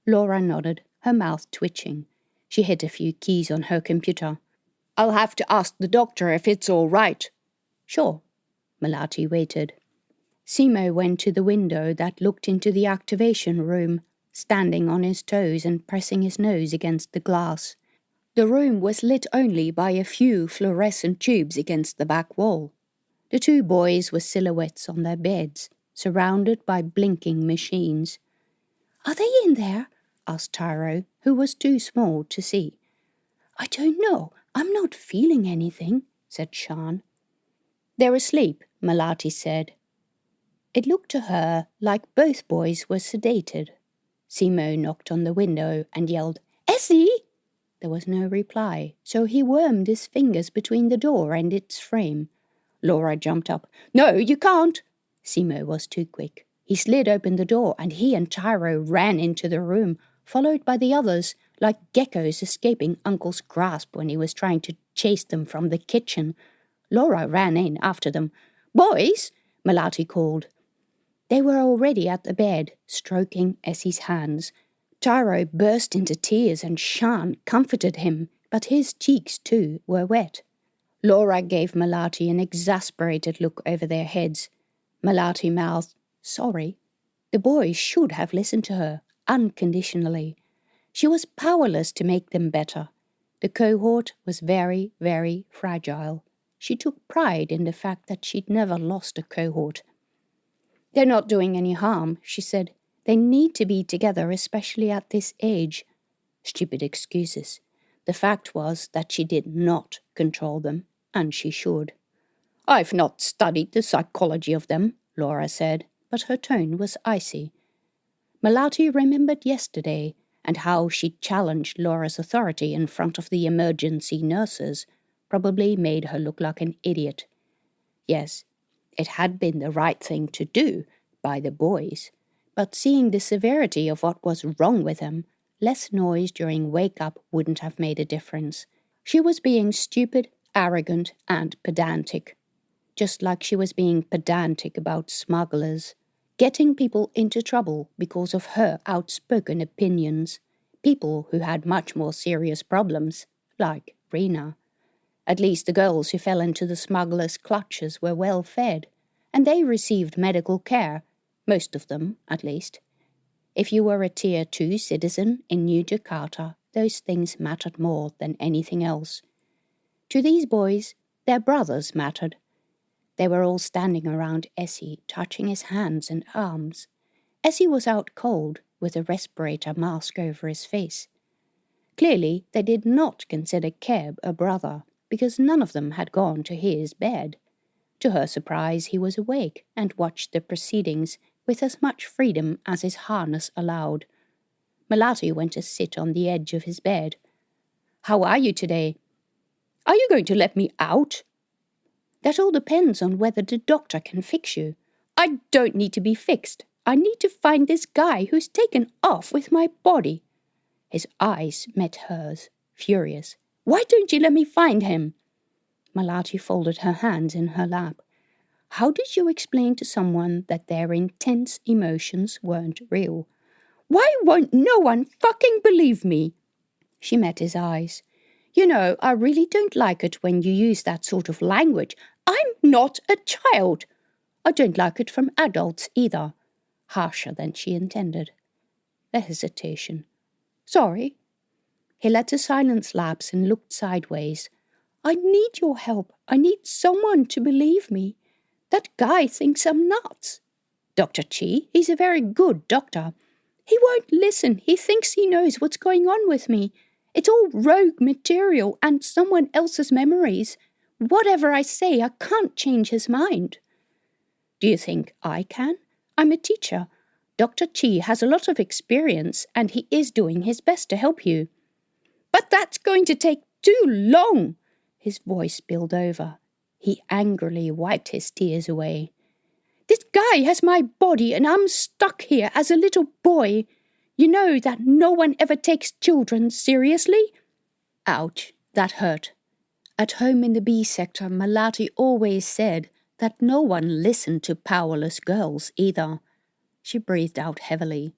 Laura nodded, her mouth twitching. She hit a few keys on her computer. "I'll have to ask the doctor if it's all right." "Sure." Melati waited. Simo went to the window that looked into the activation room, standing on his toes and pressing his nose against the glass. The room was lit only by a few fluorescent tubes against the back wall. The two boys were silhouettes on their beds, surrounded by blinking machines. "Are they in there?" asked Tyro, who was too small to see. "I don't know. I'm not feeling anything," said Shan. "They're asleep," Melati said. It looked to her like both boys were sedated. Simo knocked on the window and yelled, "Essie!" There was no reply, so he wormed his fingers between the door and its frame. Laura jumped up. "No, you can't!" Simo was too quick. He slid open the door, and he and Tyro ran into the room, followed by the others, like geckos escaping Uncle's grasp when he was trying to chase them from the kitchen. Laura ran in after them. "Boys!" Melati called. They were already at the bed, stroking Essie's hands. Tyro burst into tears and Shan comforted him, but his cheeks, too, were wet. Laura gave Melati an exasperated look over their heads. Melati mouthed, "Sorry." The boys should have listened to her, unconditionally. She was powerless to make them better. The cohort was very, very fragile. She took pride in the fact that she'd never lost a cohort. "They're not doing any harm," she said. "They need to be together, especially at this age." Stupid excuses. The fact was that she did not control them, and she should. "I've not studied the psychology of them," Laura said, but her tone was icy. Melati remembered yesterday and how she'd challenged Laura's authority in front of the emergency nurses, probably made her look like an idiot. Yes, it had been the right thing to do by the boys, but seeing the severity of what was wrong with them, less noise during wake-up wouldn't have made a difference. She was being stupid, arrogant, and pedantic, just like she was being pedantic about smugglers. getting people into trouble because of her outspoken opinions, people who had much more serious problems, like Rena. At least the girls who fell into the smugglers' clutches were well fed, and they received medical care, most of them, at least. If you were a Tier 2 citizen in New Jakarta, those things mattered more than anything else. To these boys, their brothers mattered. They were all standing around Essie, touching his hands and arms. Essie was out cold, with a respirator mask over his face. Clearly, they did not consider Keb a brother, because none of them had gone to his bed. To her surprise, he was awake and watched the proceedings with as much freedom as his harness allowed. Melati went to sit on the edge of his bed. "How are you today?" "Are you going to let me out?" "That all depends on whether the doctor can fix you." "I don't need to be fixed. I need to find this guy who's taken off with my body." His eyes met hers, furious. "Why don't you let me find him?" Melati folded her hands in her lap. How did you explain to someone that their intense emotions weren't real? "Why won't no one fucking believe me?" She met his eyes. "You know, I really don't like it when you use that sort of language. I'm not a child. I don't like it from adults either." Harsher than she intended. The hesitation. "Sorry." He let the silence lapse and looked sideways. "I need your help. I need someone to believe me. That guy thinks I'm nuts." "Dr. Chi, he's a very good doctor." "He won't listen. He thinks he knows what's going on with me. It's all rogue material and someone else's memories. Whatever I say, I can't change his mind." "Do you think I can? I'm a teacher. Dr. Chi has a lot of experience and he is doing his best to help you." "But that's going to take too long." His voice spilled over. He angrily wiped his tears away. "This guy has my body and I'm stuck here as a little boy. You know that no one ever takes children seriously?" Ouch, that hurt. At home in the B sector, Melati always said that no one listened to powerless girls either. She breathed out heavily.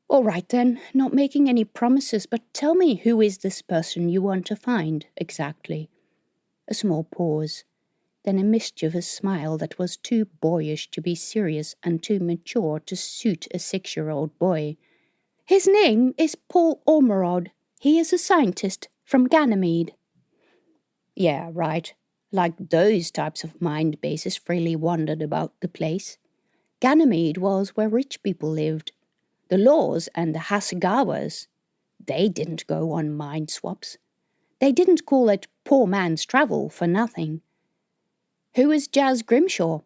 "All right then, not making any promises, but tell me, who is this person you want to find exactly?" A small pause. Then a mischievous smile that was too boyish to be serious and too mature to suit a 6-year-old boy. "His name is Paul Ormerod. He is a scientist from Ganymede." "Yeah, right. Like those types of mind bases freely wandered about the place. Ganymede was where rich people lived. The Laws and the Hasegawas. They didn't go on mind swaps. They didn't call it poor man's travel for nothing." "Who is Jazz Grimshaw?"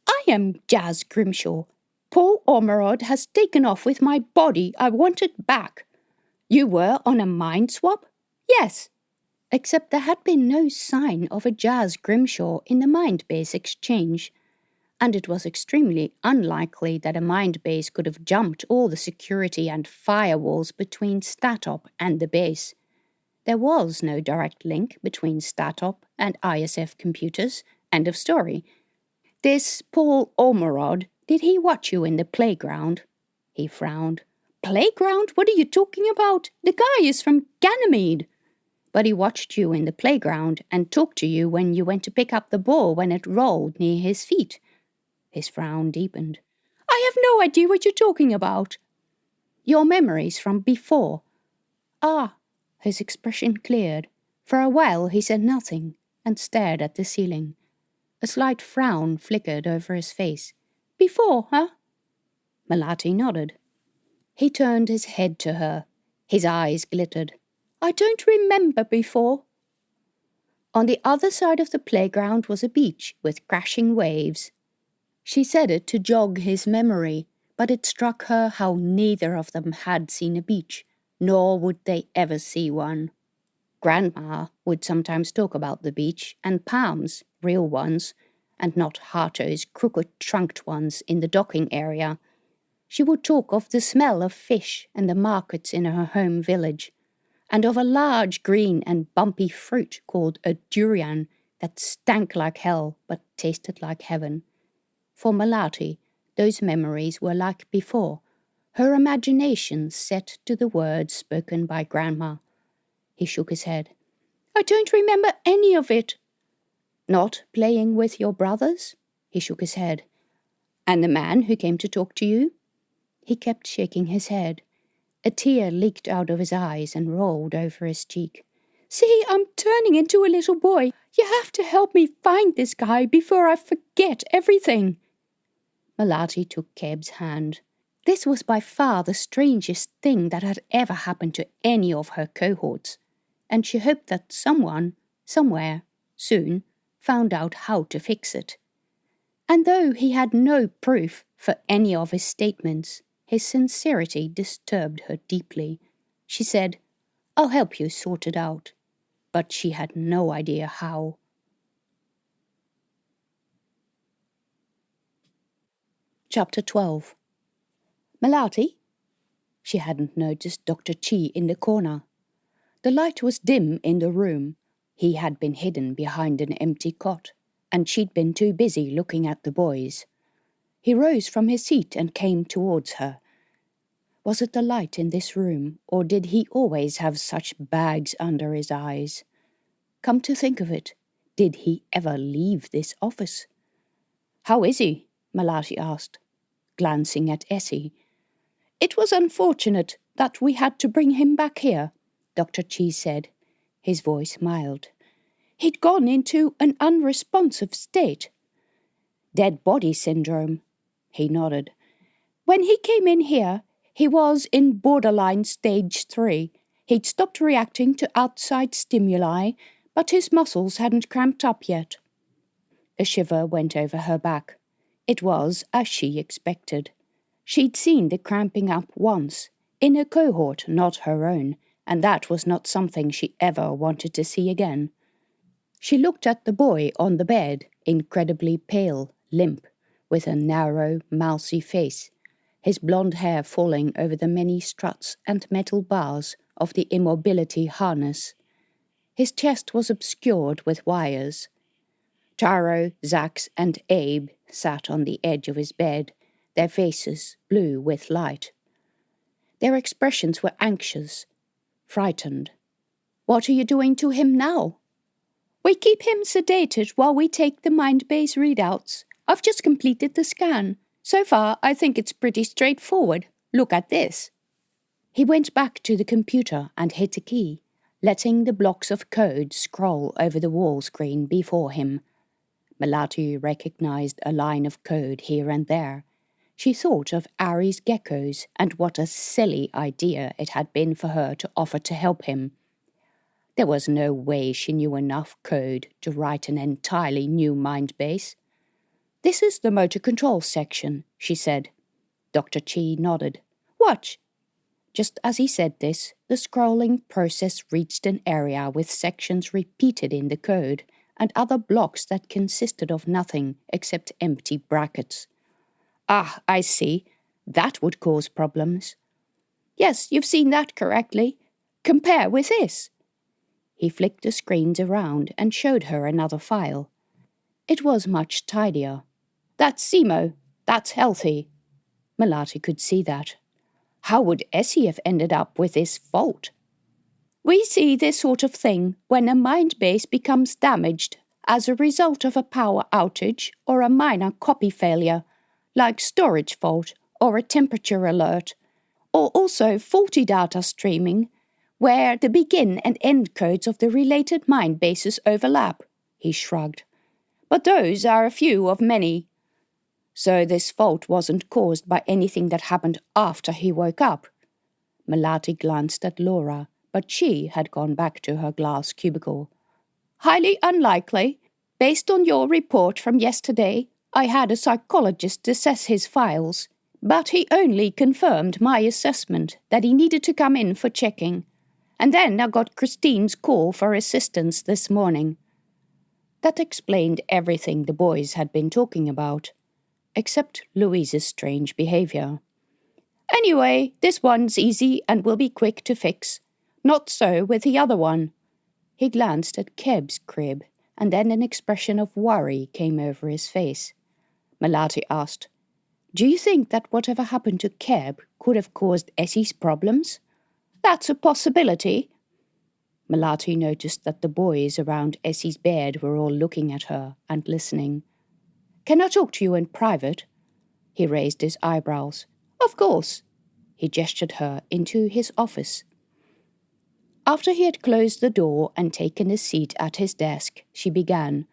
"I am Jazz Grimshaw. Paul Ormerod has taken off with my body. I want it back." "You were on a mind swap?" "Yes." Except there had been no sign of a Jazz Grimshaw in the mind base exchange, and it was extremely unlikely that a mind base could have jumped all the security and firewalls between Statop and the base. There was no direct link between Statop and ISF computers. End of story. "This Paul Ormerod, did he watch you in the playground?" He frowned. "Playground? What are you talking about? The guy is from Ganymede." "But he watched you in the playground and talked to you when you went to pick up the ball when it rolled near his feet." His frown deepened. "I have no idea what you're talking about." "Your memories from before." "Ah." His expression cleared. For a while he said nothing and stared at the ceiling. A slight frown flickered over his face. "Before, huh?" Melati nodded. He turned his head to her. His eyes glittered. "I don't remember before." On the other side of the playground was a beach with crashing waves. She said it to jog his memory, but it struck her how neither of them had seen a beach, nor would they ever see one. Grandma would sometimes talk about the beach and palms, real ones, and not Harto's crooked-trunked ones in the docking area. She would talk of the smell of fish and the markets in her home village, and of a large green and bumpy fruit called a durian that stank like hell but tasted like heaven. For Melati, Those memories were like before, her imagination set to the words spoken by Grandma. He shook his head. I don't remember any of it. Not playing with your brothers? He shook his head. And the man who came to talk to you? He kept shaking his head. A tear leaked out of his eyes and rolled over his cheek. See, I'm turning into a little boy. You have to help me find this guy before I forget everything. Melati took Keb's hand. This was by far the strangest thing that had ever happened to any of her cohorts, and she hoped that someone, somewhere, soon, found out how to fix it. And though he had no proof for any of his statements, his sincerity disturbed her deeply. She said, I'll help you sort it out. But she had no idea how. Chapter 12. Melati? She hadn't noticed Dr. Chi in the corner. The light was dim in the room. He had been hidden behind an empty cot, and she'd been too busy looking at the boys. He rose from his seat and came towards her. Was it the light in this room, or did he always have such bags under his eyes? Come to think of it, did he ever leave this office? How is he? Melati asked, glancing at Essie. It was unfortunate that we had to bring him back here, Dr. Chi said, his voice mild. He'd gone into an unresponsive state. Dead body syndrome, he nodded. When he came in here, he was in borderline stage 3. He'd stopped reacting to outside stimuli, but his muscles hadn't cramped up yet. A shiver went over her back. It was as she expected. She'd seen the cramping up once, in a cohort not her own, and that was not something she ever wanted to see again. She looked at the boy on the bed, incredibly pale, limp, with a narrow, mousy face, his blonde hair falling over the many struts and metal bars of the immobility harness. His chest was obscured with wires. Taro, Zax, and Abe sat on the edge of his bed, their faces blue with light. Their expressions were anxious, frightened. What are you doing to him now? We keep him sedated while we take the mind-based readouts. I've just completed the scan. So far, I think it's pretty straightforward. Look at this. He went back to the computer and hit a key, letting the blocks of code scroll over the wall screen before him. Melati recognized a line of code here and there. She thought of Ari's geckos and what a silly idea it had been for her to offer to help him. There was no way she knew enough code to write an entirely new mind base. This is the motor control section, she said. Dr. Chi nodded. Watch. Just as he said this, the scrolling process reached an area with sections repeated in the code and other blocks that consisted of nothing except empty brackets. Ah, I see. That would cause problems. Yes, you've seen that correctly. Compare with this. He flicked the screens around and showed her another file. It was much tidier. That's SEMO. That's healthy. Melati could see that. How would Essie have ended up with this fault? We see this sort of thing when a mind base becomes damaged as a result of a power outage or a minor copy failure, like storage fault or a temperature alert, or also faulty data streaming, where the begin and end codes of the related mind bases overlap, he shrugged. But those are a few of many. So this fault wasn't caused by anything that happened after he woke up. Melati glanced at Laura, but she had gone back to her glass cubicle. Highly unlikely. Based on your report from yesterday, I had a psychologist assess his files, but he only confirmed my assessment that he needed to come in for checking. And then I got Christine's call for assistance this morning. That explained everything the boys had been talking about, except Louise's strange behavior. Anyway, this one's easy and will be quick to fix. Not so with the other one. He glanced at Keb's crib, and then an expression of worry came over his face. Melati asked, Do you think that whatever happened to Keb could have caused Essie's problems? That's a possibility. Melati noticed that the boys around Essie's bed were all looking at her and listening. Can I talk to you in private? He raised his eyebrows. Of course. He gestured her into his office. After he had closed the door and taken a seat at his desk, she began.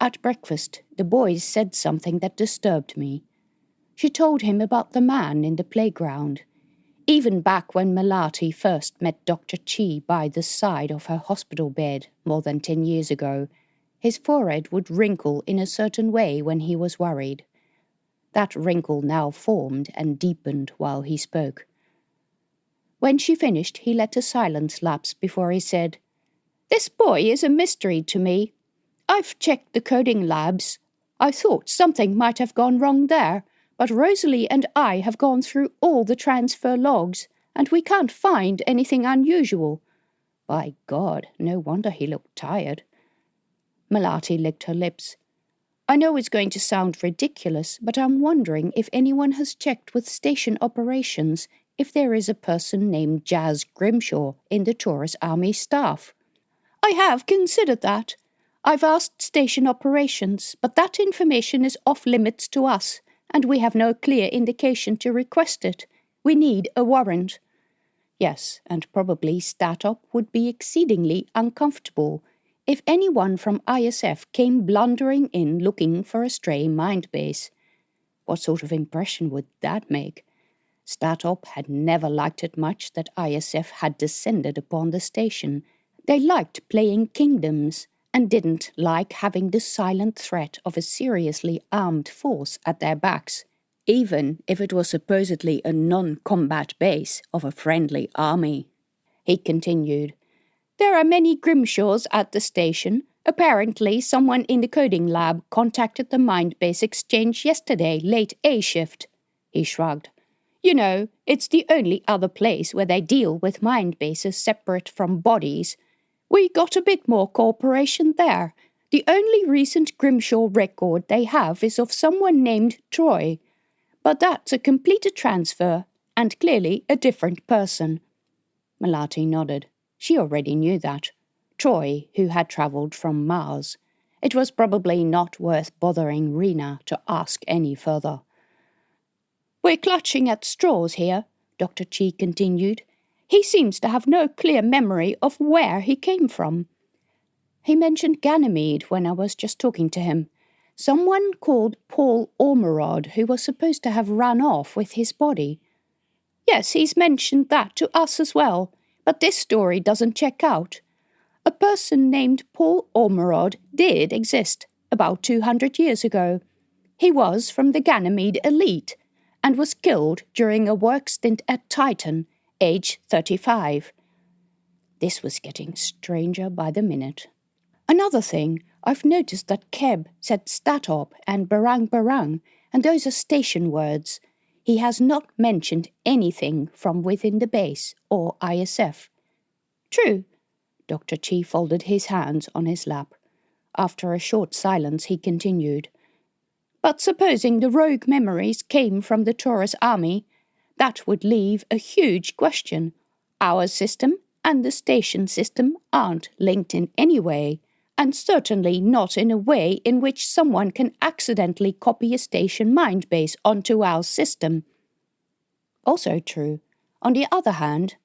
At breakfast, the boys said something that disturbed me. She told him about the man in the playground. Even back when Melati first met Dr. Chi by the side of her hospital bed more than 10 years ago, his forehead would wrinkle in a certain way when he was worried. That wrinkle now formed and deepened while he spoke. When she finished, he let a silence lapse before he said, This boy is a mystery to me. I've checked the coding labs. I thought something might have gone wrong there, but Rosalie and I have gone through all the transfer logs, and we can't find anything unusual. By God, no wonder he looked tired. Melati licked her lips. I know it's going to sound ridiculous, but I'm wondering if anyone has checked with station operations if there is a person named Jazz Grimshaw in the Taurus Army staff. I have considered that. I've asked station operations, but that information is off limits to us, and we have no clear indication to request it. We need a warrant. Yes, and probably StatOp would be exceedingly uncomfortable if anyone from ISF came blundering in looking for a stray mind base. What sort of impression would that make? StatOp had never liked it much that ISF had descended upon the station. They liked playing kingdoms and didn't like having the silent threat of a seriously armed force at their backs, even if it was supposedly a non-combat base of a friendly army. He continued, There are many Grimshaws at the station. Apparently, someone in the coding lab contacted the Mindbase Exchange yesterday, late A shift. He shrugged. You know, it's the only other place where they deal with mind bases separate from bodies. We got a bit more cooperation there. The only recent Grimshaw record they have is of someone named Troy. But that's a completed transfer, and clearly a different person. Melati nodded. She already knew that. Troy, who had travelled from Mars. It was probably not worth bothering Rena to ask any further. We're clutching at straws here, Dr. Chi continued. He seems to have no clear memory of where he came from. He mentioned Ganymede when I was just talking to him. Someone called Paul Ormerod who was supposed to have run off with his body. Yes, he's mentioned that to us as well, but this story doesn't check out. A person named Paul Ormerod did exist about 200 years ago. He was from the Ganymede elite and was killed during a work stint at Titan, age 35. This was getting stranger by the minute. Another thing, I've noticed that Keb said StatOp and Barang Barang, and those are station words. He has not mentioned anything from within the base or ISF. True. Dr. Chi folded his hands on his lap. After a short silence, he continued. But supposing the rogue memories came from the Taurus Army, that would leave a huge question. Our system and the station system aren't linked in any way, and certainly not in a way in which someone can accidentally copy a station mind base onto our system. Also true. On the other hand,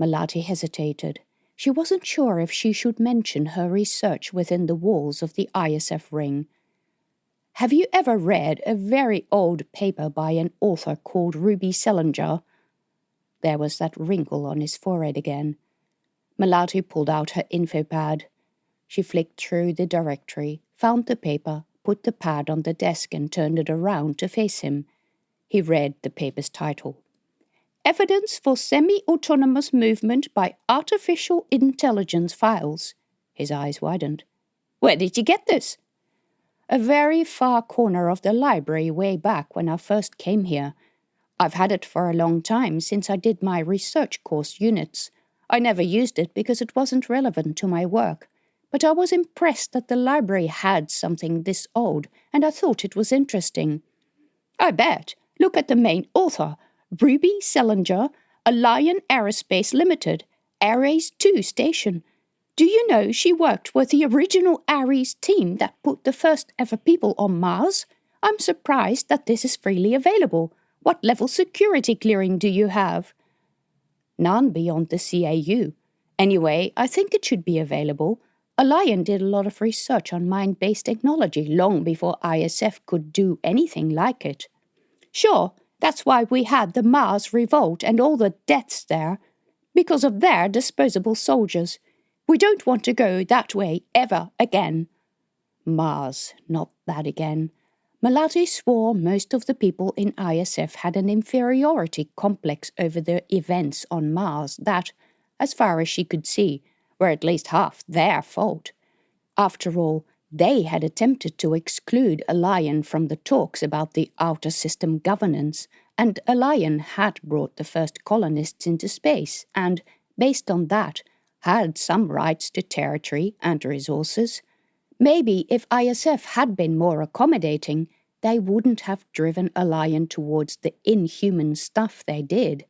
Melati hesitated. She wasn't sure if she should mention her research within the walls of the ISF ring. Have you ever read a very old paper by an author called Ruby Selinger? There was that wrinkle on his forehead again. Melati pulled out her info pad. She flicked through the directory, found the paper, put the pad on the desk and turned it around to face him. He read the paper's title. Evidence for Semi-Autonomous Movement by Artificial Intelligence Files. His eyes widened. Where did you get this? A very far corner of the library way back when I first came here. I've had it for a long time, since I did my research course units. I never used it because it wasn't relevant to my work, but I was impressed that the library had something this old, and I thought it was interesting. I bet. Look at the main author, Ruby Selinger, Alliance Aerospace Limited, Ares 2 Station. Do you know she worked with the original Ares team that put the first ever people on Mars? I'm surprised that this is freely available. What level security clearing do you have? None beyond the CAU. Anyway, I think it should be available. Alliance did a lot of research on mind-based technology long before ISF could do anything like it. Sure, that's why we had the Mars Revolt and all the deaths there, because of their disposable soldiers. We don't want to go that way ever again. Mars, not that again. Melati swore most of the people in ISF had an inferiority complex over the events on Mars that, as far as she could see, were at least half their fault. After all, they had attempted to exclude Alliance from the talks about the outer system governance, and Alliance had brought the first colonists into space and, based on that, had some rights to territory and resources. Maybe if ISF had been more accommodating, they wouldn't have driven Alliance towards the inhuman stuff they did,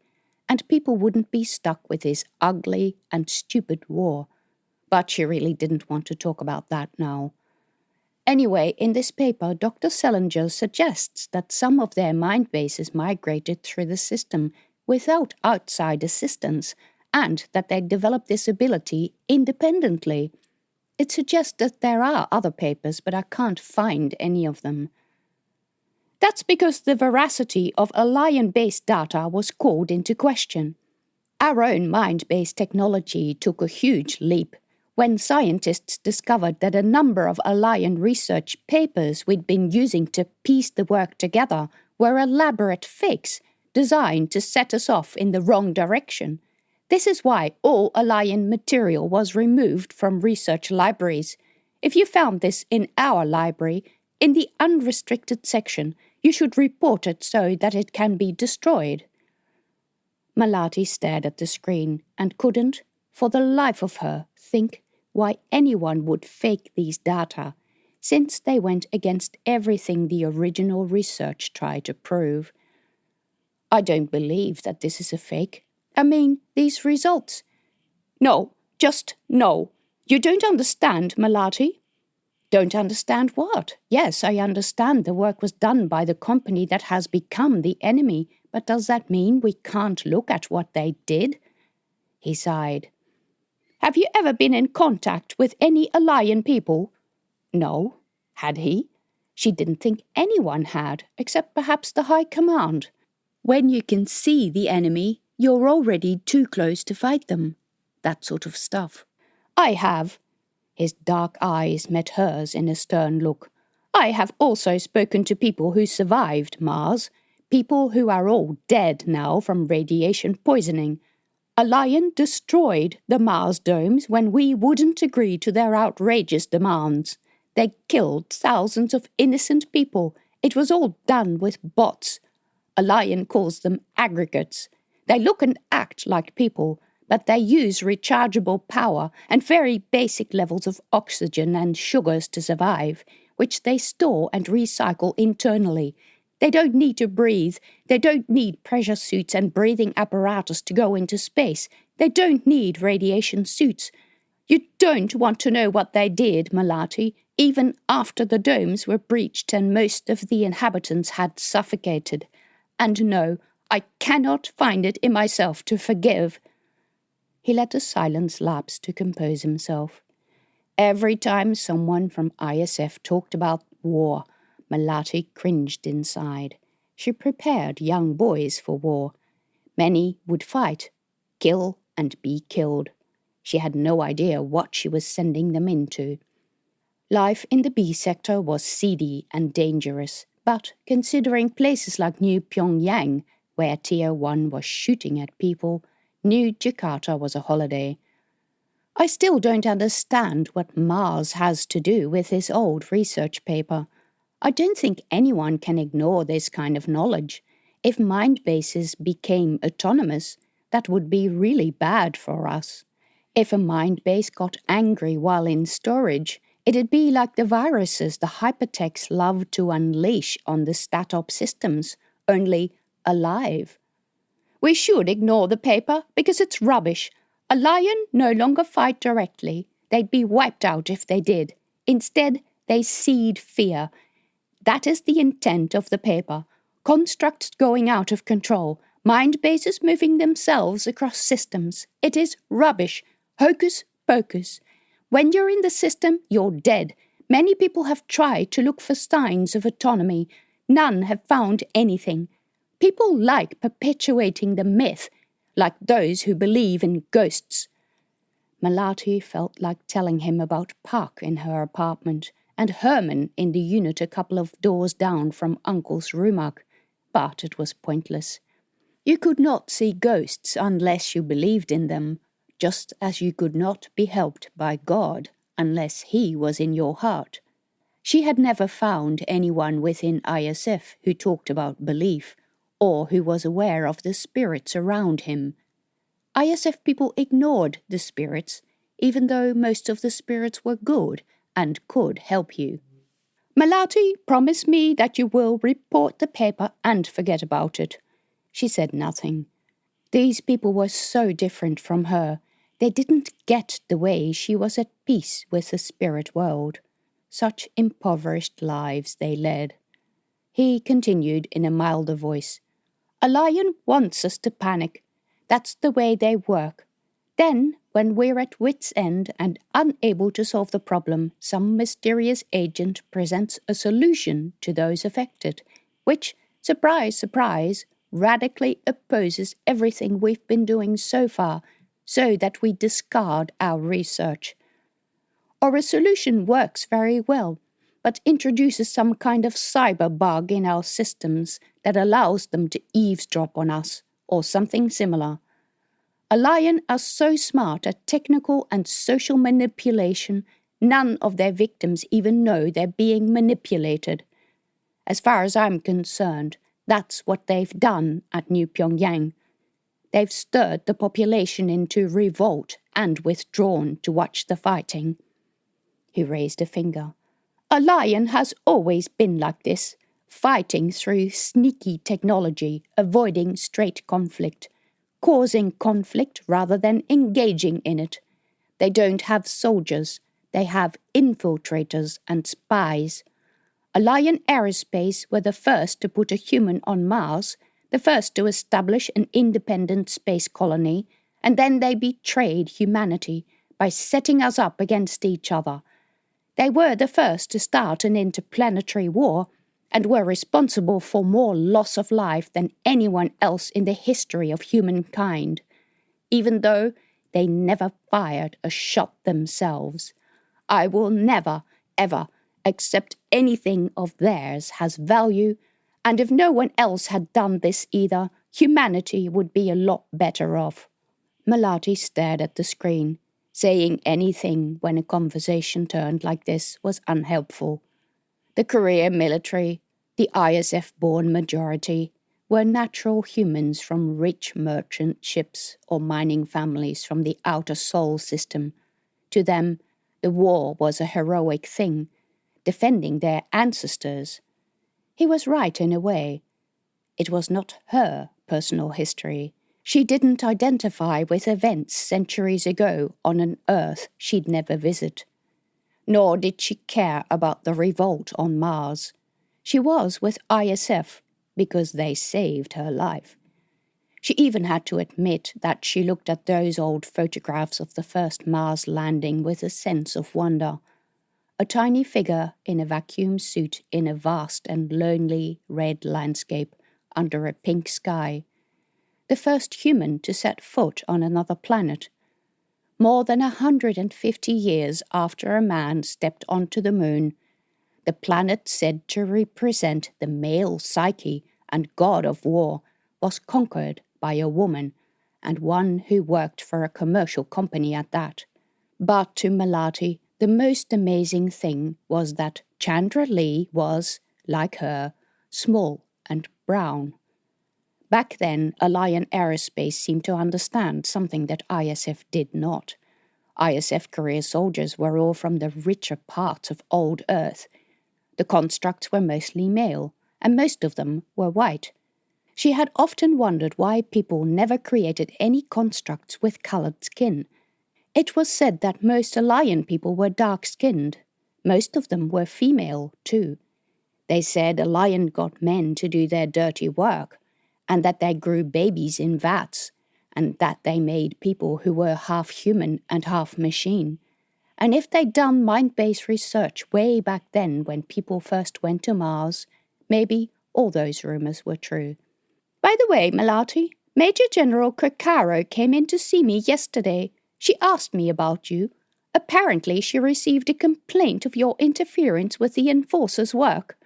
and people wouldn't be stuck with this ugly and stupid war. But she really didn't want to talk about that now. Anyway, in this paper, Dr. Selinger suggests that some of their mind bases migrated through the system without outside assistance, and that they developed this ability independently. It suggests that there are other papers, but I can't find any of them. That's because the veracity of Alliance-based data was called into question. Our own mind-based technology took a huge leap when scientists discovered that a number of Alliance research papers we'd been using to piece the work together were elaborate fakes designed to set us off in the wrong direction. This is why all Alliance material was removed from research libraries. If you found this in our library, in the unrestricted section, you should report it so that it can be destroyed. Melati stared at the screen and couldn't, for the life of her, think why anyone would fake these data, since they went against everything the original research tried to prove. I don't believe that this is a fake. I mean, these results. No, just no. You don't understand, Melati. Don't understand what? Yes, I understand the work was done by the company that has become the enemy, but does that mean we can't look at what they did? He sighed. Have you ever been in contact with any Alliance people? No. Had he? She didn't think anyone had, except perhaps the High Command. When you can see the enemy, you're already too close to fight them. That sort of stuff. I have. His dark eyes met hers in a stern look. I have also spoken to people who survived Mars, people who are all dead now from radiation poisoning. Alliance destroyed the Mars domes when we wouldn't agree to their outrageous demands. They killed thousands of innocent people. It was all done with bots. Alliance calls them aggregates. They look and act like people, but they use rechargeable power and very basic levels of oxygen and sugars to survive, which they store and recycle internally. They don't need to breathe. They don't need pressure suits and breathing apparatus to go into space. They don't need radiation suits. You don't want to know what they did, Melati, even after the domes were breached and most of the inhabitants had suffocated. And no, I cannot find it in myself to forgive. He let a silence lapse to compose himself. Every time someone from ISF talked about war, Melati cringed inside. She prepared young boys for war. Many would fight, kill and be killed. She had no idea what she was sending them into. Life in the B sector was seedy and dangerous, but considering places like New Pyongyang, where Tier 1 was shooting at people, New Jakarta was a holiday. I still don't understand what Mars has to do with this old research paper. I don't think anyone can ignore this kind of knowledge. If mind bases became autonomous, that would be really bad for us. If a mind base got angry while in storage, It'd be like the viruses the hypertechs love to unleash on the statop systems, only alive. We should ignore the paper because it's rubbish. A lion no longer fight directly. They'd be wiped out if they did. Instead, they seed fear. That is the intent of the paper. Constructs going out of control. Mind bases moving themselves across systems. It is rubbish. Hocus pocus. When you're in the system, you're dead. Many people have tried to look for signs of autonomy. None have found anything. People like perpetuating the myth, like those who believe in ghosts. Melati felt like telling him about Park in her apartment and Herman in the unit a couple of doors down from Uncle's Rumak, but it was pointless. You could not see ghosts unless you believed in them, just as you could not be helped by God unless He was in your heart. She had never found anyone within ISF who talked about belief, or who was aware of the spirits around him. ISF people ignored the spirits, even though most of the spirits were good and could help you. Melati, promise me that you will report the paper and forget about it. She said nothing. These people were so different from her. They didn't get the way she was at peace with the spirit world. Such impoverished lives they led. He continued in a milder voice. A lion wants us to panic. That's the way they work. Then, when we're at wit's end and unable to solve the problem, some mysterious agent presents a solution to those affected, which, surprise, surprise, radically opposes everything we've been doing so far, so that we discard our research. Or a solution works very well, but introduces some kind of cyber bug in our systems that allows them to eavesdrop on us, or something similar. A lion are so smart at technical and social manipulation, none of their victims even know they're being manipulated. As far as I'm concerned, that's what they've done at New Pyongyang. They've stirred the population into revolt and withdrawn to watch the fighting. He raised a finger. A lion has always been like this, fighting through sneaky technology, avoiding straight conflict, causing conflict rather than engaging in it. They don't have soldiers, they have infiltrators and spies. A Lion Aerospace were the first to put a human on Mars, the first to establish an independent space colony, and then they betrayed humanity by setting us up against each other. They were the first to start an interplanetary war and were responsible for more loss of life than anyone else in the history of humankind, even though they never fired a shot themselves. I will never, ever accept anything of theirs has value, and if no one else had done this either, humanity would be a lot better off. Melati stared at the screen. Saying anything when a conversation turned like this was unhelpful. The career military, the ISF-born majority, were natural humans from rich merchant ships or mining families from the outer Sol system. To them, the war was a heroic thing, defending their ancestors. He was right in a way. It was not her personal history. She didn't identify with events centuries ago on an Earth she'd never visit. Nor did she care about the revolt on Mars. She was with ISF because they saved her life. She even had to admit that she looked at those old photographs of the first Mars landing with a sense of wonder. A tiny figure in a vacuum suit in a vast and lonely red landscape under a pink sky. The first human to set foot on another planet. More than 150 years after a man stepped onto the moon, the planet said to represent the male psyche and god of war was conquered by a woman, and one who worked for a commercial company at that. But to Melati, the most amazing thing was that Chandra Lee was, like her, small and brown. Back then, Lion Aerospace seemed to understand something that ISF did not. ISF career soldiers were all from the richer parts of old Earth. The constructs were mostly male, and most of them were white. She had often wondered why people never created any constructs with colored skin. It was said that most Alien people were dark-skinned. Most of them were female, too. They said Alien got men to do their dirty work, and that they grew babies in vats, and that they made people who were half human and half machine. And if they'd done mind-based research way back then when people first went to Mars, maybe all those rumors were true. By the way, Melati, Major General Kokaro came in to see me yesterday. She asked me about you. Apparently she received a complaint of your interference with the Enforcer's work.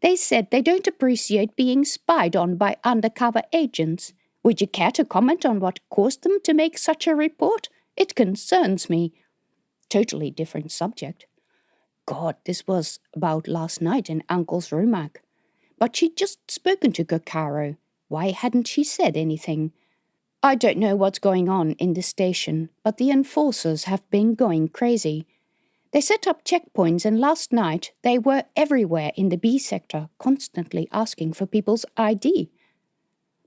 They said they don't appreciate being spied on by undercover agents. Would you care to comment on what caused them to make such a report? It concerns me. Totally different subject. God, this was about last night in Uncle's rumak. But she'd just spoken to Kokaro. Why hadn't she said anything? I don't know what's going on in the station, but the enforcers have been going crazy. They set up checkpoints, and last night they were everywhere in the B sector, constantly asking for people's ID.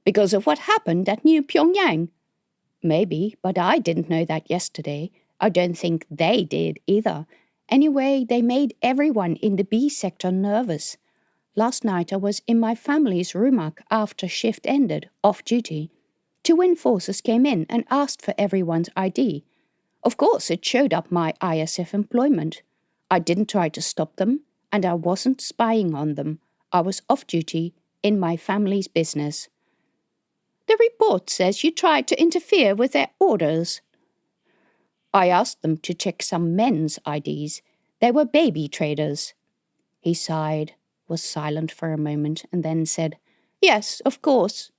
Because of what happened at New Pyongyang? Maybe, but I didn't know that yesterday. I don't think they did either. Anyway, they made everyone in the B sector nervous. Last night I was in my family's rumak after shift ended, off duty. 2 enforcers came in and asked for everyone's ID. Of course, it showed up my ISF employment. I didn't try to stop them, and I wasn't spying on them. I was off duty in my family's business. The report says you tried to interfere with their orders. I asked them to check some men's IDs. They were baby traders. He sighed, was silent for a moment, and then said, Yes, of course.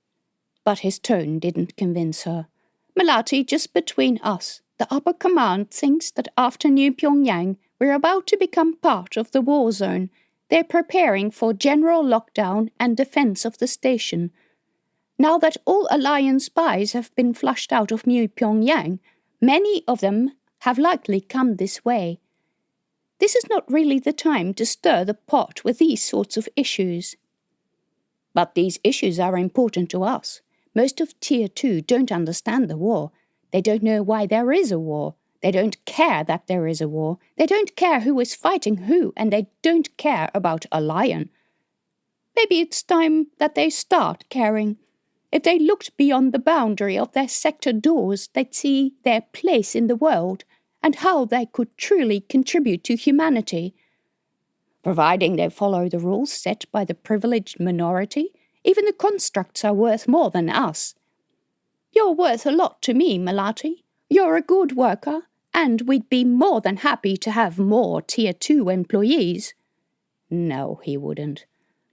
But his tone didn't convince her. Melati, just between us, the upper command thinks that after New Pyongyang, we're about to become part of the war zone. They're preparing for general lockdown and defense of the station. Now that all Alliance spies have been flushed out of New Pyongyang, many of them have likely come this way. This is not really the time to stir the pot with these sorts of issues. But these issues are important to us. Most of Tier 2 don't understand the war. They don't know why there is a war. They don't care that there is a war. They don't care who is fighting who, and they don't care about a lion. Maybe it's time that they start caring. If they looked beyond the boundary of their sector doors, they'd see their place in the world and how they could truly contribute to humanity. Providing they follow the rules set by the privileged minority, even the constructs are worth more than us. You're worth a lot to me, Melati. You're a good worker, and we'd be more than happy to have more Tier 2 employees. No, he wouldn't.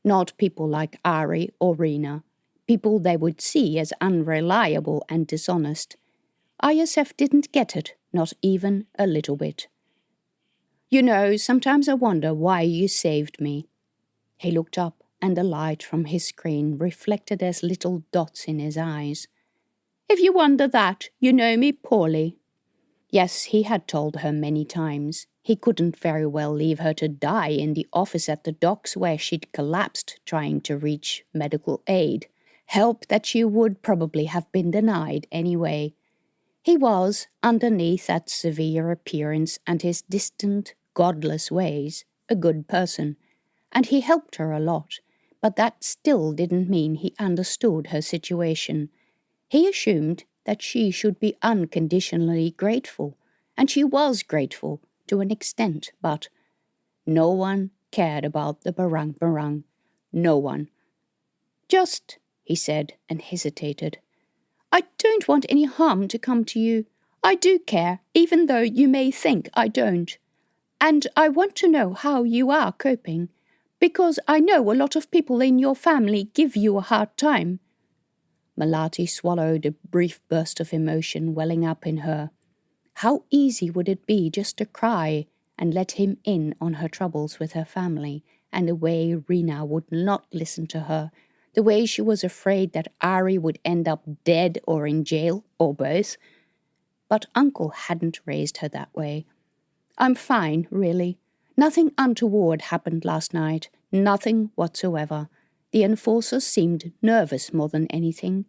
Not people like Ari or Rena. People they would see as unreliable and dishonest. ISF didn't get it, not even a little bit. You know, sometimes I wonder why you saved me. He looked up, and the light from his screen reflected as little dots in his eyes. If you wonder that, you know me poorly. Yes, he had told her many times. He couldn't very well leave her to die in the office at the docks where she'd collapsed trying to reach medical aid. Help that she would probably have been denied anyway. He was, underneath that severe appearance and his distant, godless ways, a good person, and he helped her a lot, but that still didn't mean he understood her situation. He assumed that she should be unconditionally grateful, and she was grateful to an extent, but no one cared about the barang. No one. Just, he said, and hesitated. I don't want any harm to come to you. I do care, even though you may think I don't. And I want to know how you are coping, because I know a lot of people in your family give you a hard time. Melati swallowed a brief burst of emotion welling up in her. How easy would it be just to cry and let him in on her troubles with her family, and the way Rena would not listen to her, the way she was afraid that Ari would end up dead or in jail, or both. but Uncle hadn't raised her that way. "I'm fine, really. Nothing untoward happened last night. Nothing whatsoever. The enforcers seemed nervous more than anything.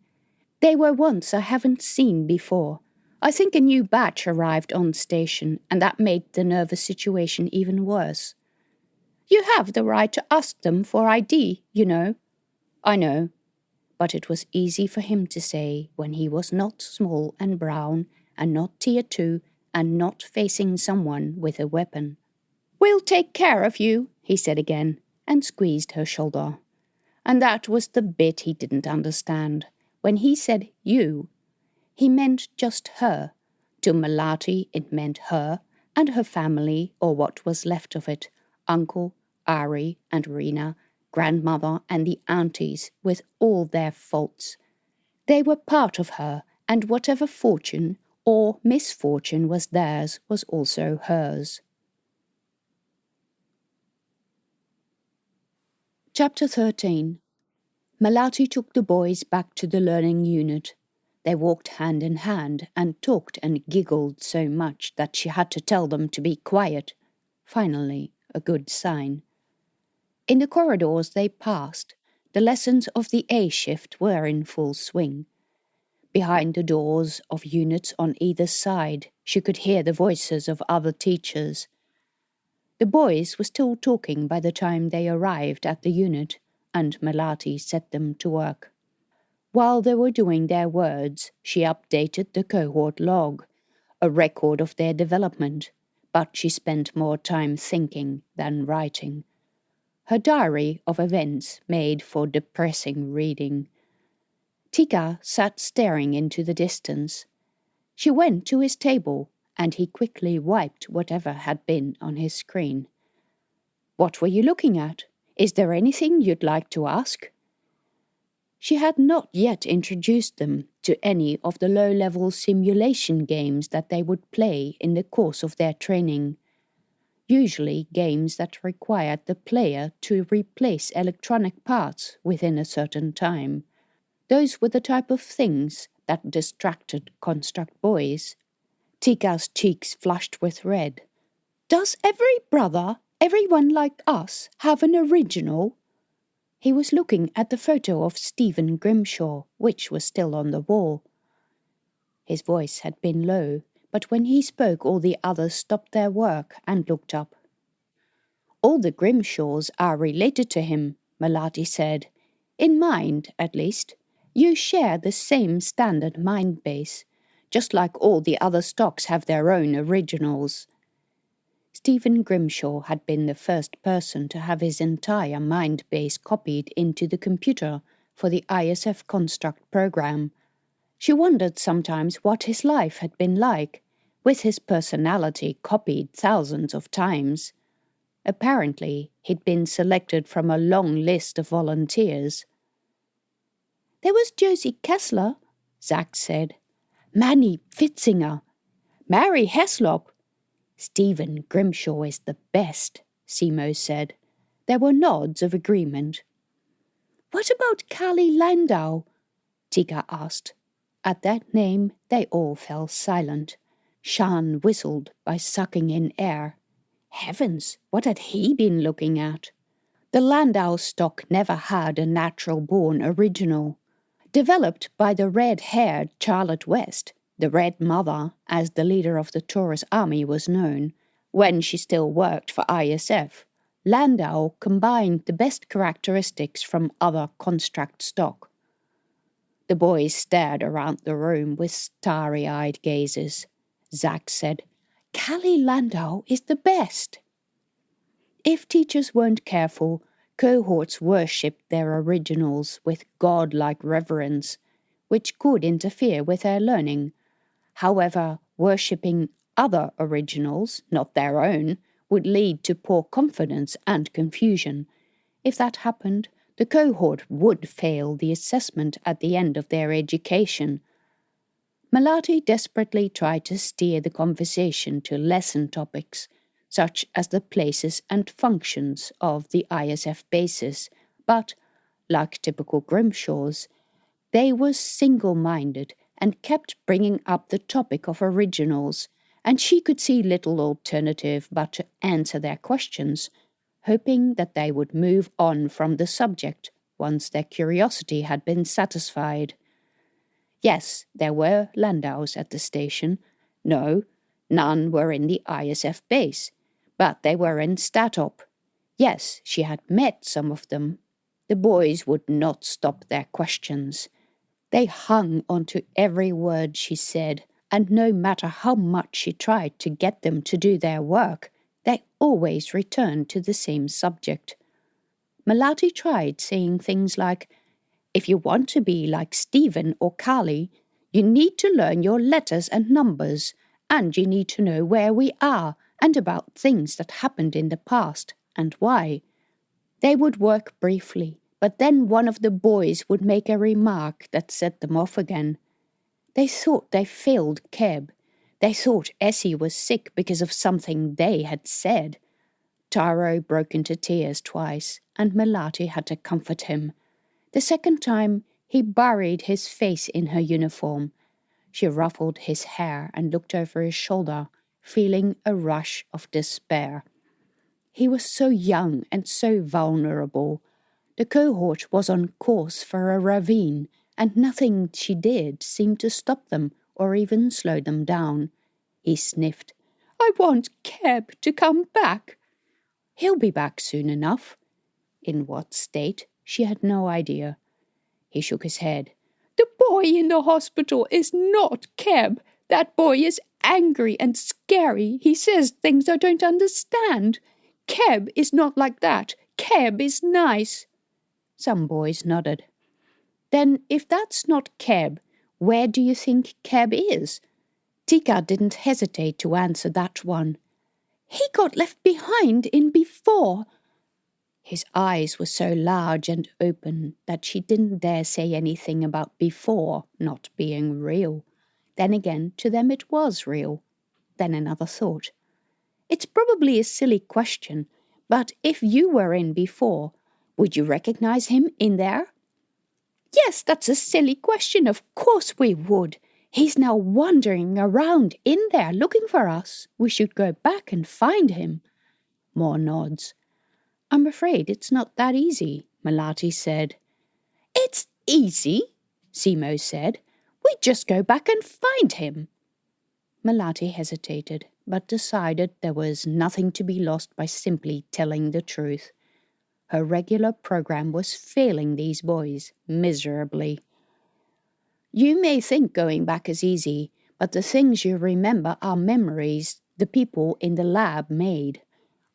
They were ones I haven't seen before. I think a new batch arrived on station, and that made the nervous situation even worse. You have the right to ask them for ID, you know." "I know." But it was easy for him to say when he was not small and brown and not tier 2 and not facing someone with a weapon. "We'll take care of you," he said again, and squeezed her shoulder. And that was the bit he didn't understand. When he said you, he meant just her. To Melati it meant her and her family, or what was left of it, Uncle, Ari and Rena, grandmother and the aunties, with all their faults. They were part of her, and whatever fortune or misfortune was theirs was also hers. Chapter 13. Melati took the boys back to the learning unit. They walked hand in hand and talked and giggled so much that she had to tell them to be quiet. Finally, a good sign. In the corridors they passed, the lessons of the A shift were in full swing. Behind the doors of units on either side, she could hear the voices of other teachers. The boys were still talking by the time they arrived at the unit, and Melati set them to work. While they were doing their words, she updated the cohort log, a record of their development, but she spent more time thinking than writing. Her diary of events made for depressing reading. Tika sat staring into the distance. She went to his table, and he quickly wiped whatever had been on his screen. "What were you looking at? Is there anything you'd like to ask?" She had not yet introduced them to any of the low-level simulation games that they would play in the course of their training. Usually games that required the player to replace electronic parts within a certain time. Those were the type of things that distracted construct boys. Tika's cheeks flushed with red. "Does everyone like us, have an original?" He was looking at the photo of Stephen Grimshaw, which was still on the wall. His voice had been low, but when he spoke all the others stopped their work and looked up. "All the Grimshaws are related to him," Melati said. "In mind, at least. You share the same standard mind base, just like all the other stocks have their own originals." Stephen Grimshaw had been the first person to have his entire mind base copied into the computer for the ISF construct program. She wondered sometimes what his life had been like, with his personality copied thousands of times. Apparently, he'd been selected from a long list of volunteers. "There was Josie Kessler," Zach said. "Manny Fitzinger. Mary Heslop. Stephen Grimshaw is the best," Simo said. There were nods of agreement. "What about Callie Landau?" Tika asked. At that name, they all fell silent. Shan whistled by sucking in air. Heavens, what had he been looking at? The Landau stock never had a natural-born original. Developed by the red-haired Charlotte West, the Red Mother, as the leader of the Taurus Army was known, when she still worked for ISF, Landau combined the best characteristics from other construct stock. The boys stared around the room with starry-eyed gazes. Zach said, "Callie Landau is the best." If teachers weren't careful, cohorts worshipped their originals with godlike reverence, which could interfere with their learning. However, worshipping other originals, not their own, would lead to poor confidence and confusion. If that happened, the cohort would fail the assessment at the end of their education. Melati desperately tried to steer the conversation to lesson topics, such as the places and functions of the ISF bases, but, like typical Grimshaws, they were single-minded and kept bringing up the topic of originals, and she could see little alternative but to answer their questions, hoping that they would move on from the subject once their curiosity had been satisfied. Yes, there were landaus at the station. No, none were in the ISF base, but they were in Statop. Yes, she had met some of them. The boys would not stop their questions. They hung onto every word she said, and no matter how much she tried to get them to do their work, they always returned to the same subject. Melati tried saying things like, "If you want to be like Stephen or Carly, you need to learn your letters and numbers, and you need to know where we are and about things that happened in the past and why." They would work briefly, but then one of the boys would make a remark that set them off again. They thought they failed Keb. They thought Essie was sick because of something they had said. Taro broke into tears twice, and Melati had to comfort him. The second time, he buried his face in her uniform. She ruffled his hair and looked over his shoulder, feeling a rush of despair. He was so young and so vulnerable. The cohort was on course for a ravine, and nothing she did seemed to stop them or even slow them down. He sniffed. "I want Keb to come back." "He'll be back soon enough." In what state, she had no idea. He shook his head. "The boy in the hospital is not Keb. That boy is angry and scary. He says things I don't understand. Keb is not like that. Keb is nice." Some boys nodded. "Then if that's not Keb, where do you think Keb is?" Tika didn't hesitate to answer that one. "He got left behind in before." His eyes were so large and open that she didn't dare say anything about before not being real. Then again, to them it was real. Then another thought. "It's probably a silly question, but if you were in before, would you recognize him in there?" "Yes, that's a silly question. Of course we would. He's now wandering around in there looking for us. We should go back and find him." More nods. "I'm afraid it's not that easy," Melati said. "It's easy," Simo said. "We just go back and find him." Melati hesitated, but decided there was nothing to be lost by simply telling the truth. Her regular program was failing these boys miserably. "You may think going back is easy, but the things you remember are memories the people in the lab made.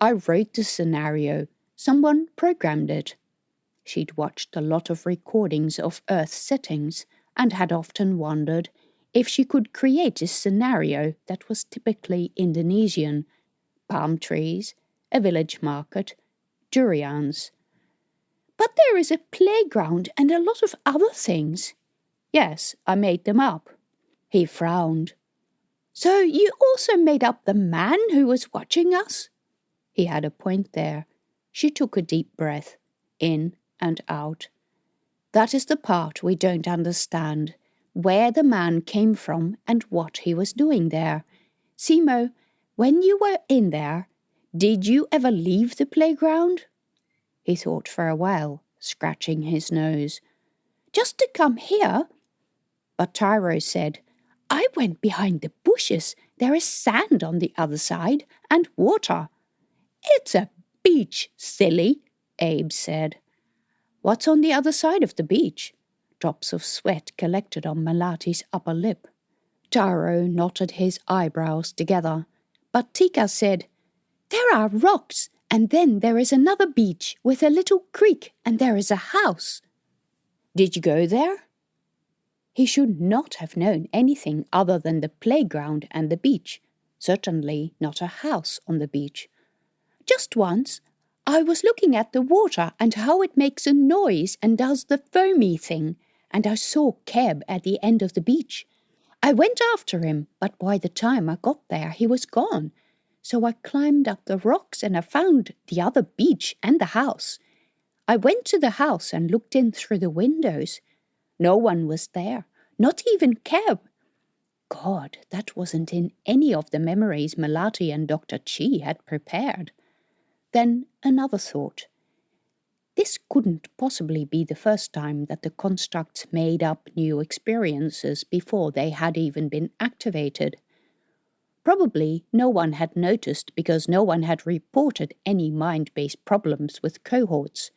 I wrote the scenario. Someone programmed it." She'd watched a lot of recordings of Earth settings and had often wondered if she could create a scenario that was typically Indonesian. Palm trees, a village market, durians. "But there is a playground and a lot of other things." "Yes, I made them up." He frowned. "So you also made up the man who was watching us?" He had a point there. She took a deep breath, in and out. "That is the part we don't understand, where the man came from and what he was doing there. Simo, when you were in there, did you ever leave the playground?" He thought for a while, scratching his nose. "Just to come here?" But Tyro said, "I went behind the bushes. There is sand on the other side and water." "It's a beach, silly," Abe said. "What's on the other side of the beach?" Drops of sweat collected on Melati's upper lip. Taro knotted his eyebrows together, but Tika said, "There are rocks, and then there is another beach with a little creek, and there is a house." "Did you go there?" He should not have known anything other than the playground and the beach, certainly not a house on the beach. "Just once. I was looking at the water and how it makes a noise and does the foamy thing, and I saw Keb at the end of the beach. I went after him, but by the time I got there he was gone. So I climbed up the rocks and I found the other beach and the house. I went to the house and looked in through the windows. No one was there, Not even Keb. God, that wasn't in any of the memories Melati and Dr. Chi had prepared. Then another thought. This couldn't possibly be the first time that the constructs made up new experiences before they had even been activated. Probably no one had noticed because no one had reported any mind-based problems with cohorts.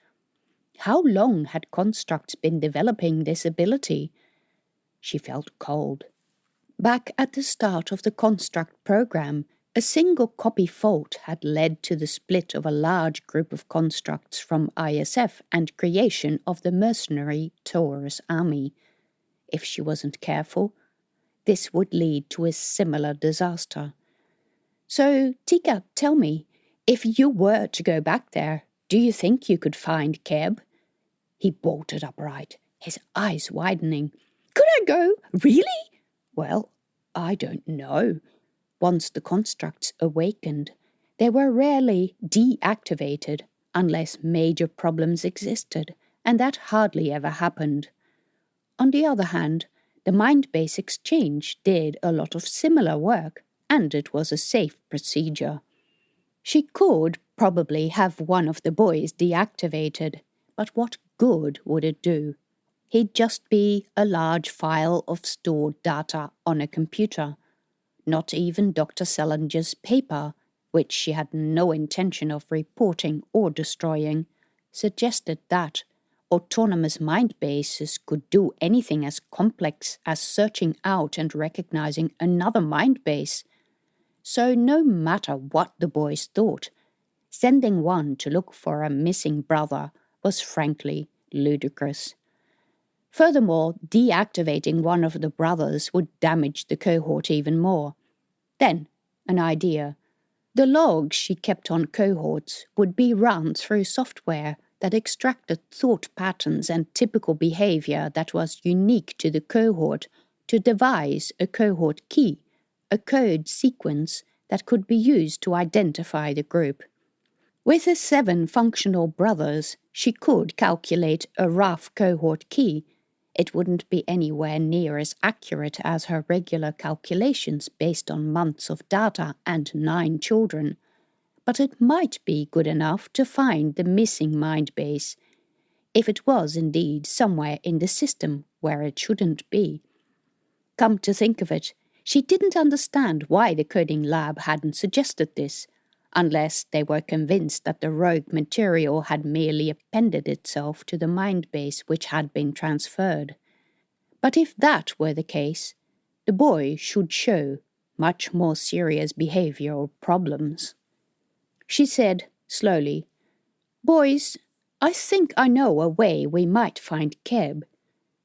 How long had constructs been developing this ability? She felt cold. Back at the start of the construct program, a single copy fault had led to the split of a large group of constructs from ISF and creation of the mercenary Taurus army. If she wasn't careful, this would lead to a similar disaster. So, Tika, tell me, if you were to go back there, do you think you could find Keb? He bolted upright, his eyes widening. Could I go? Really? Well, I don't know. Once the constructs awakened, they were rarely deactivated unless major problems existed, and that hardly ever happened. On the other hand, the mind-base exchange did a lot of similar work, and it was a safe procedure. She could probably have one of the boys deactivated, but what good would it do? He'd just be a large file of stored data on a computer. Not even Dr. Salinger's paper, which she had no intention of reporting or destroying, suggested that autonomous mind bases could do anything as complex as searching out and recognizing another mind base. So no matter what the boys thought, sending one to look for a missing brother was frankly ludicrous. Furthermore, deactivating one of the brothers would damage the cohort even more. Then, an idea. The logs she kept on cohorts would be run through software that extracted thought patterns and typical behavior that was unique to the cohort to devise a cohort key, a code sequence that could be used to identify the group. With the 7 functional brothers, she could calculate a rough cohort key. It wouldn't be anywhere near as accurate as her regular calculations based on months of data and 9 children, but it might be good enough to find the missing mind base, if it was indeed somewhere in the system where it shouldn't be. Come to think of it, she didn't understand why the coding lab hadn't suggested this, unless they were convinced that the rogue material had merely appended itself to the mind base which had been transferred. But if that were the case, the boy should show much more serious behavioral problems. She said slowly, "Boys, I think I know a way we might find Keb."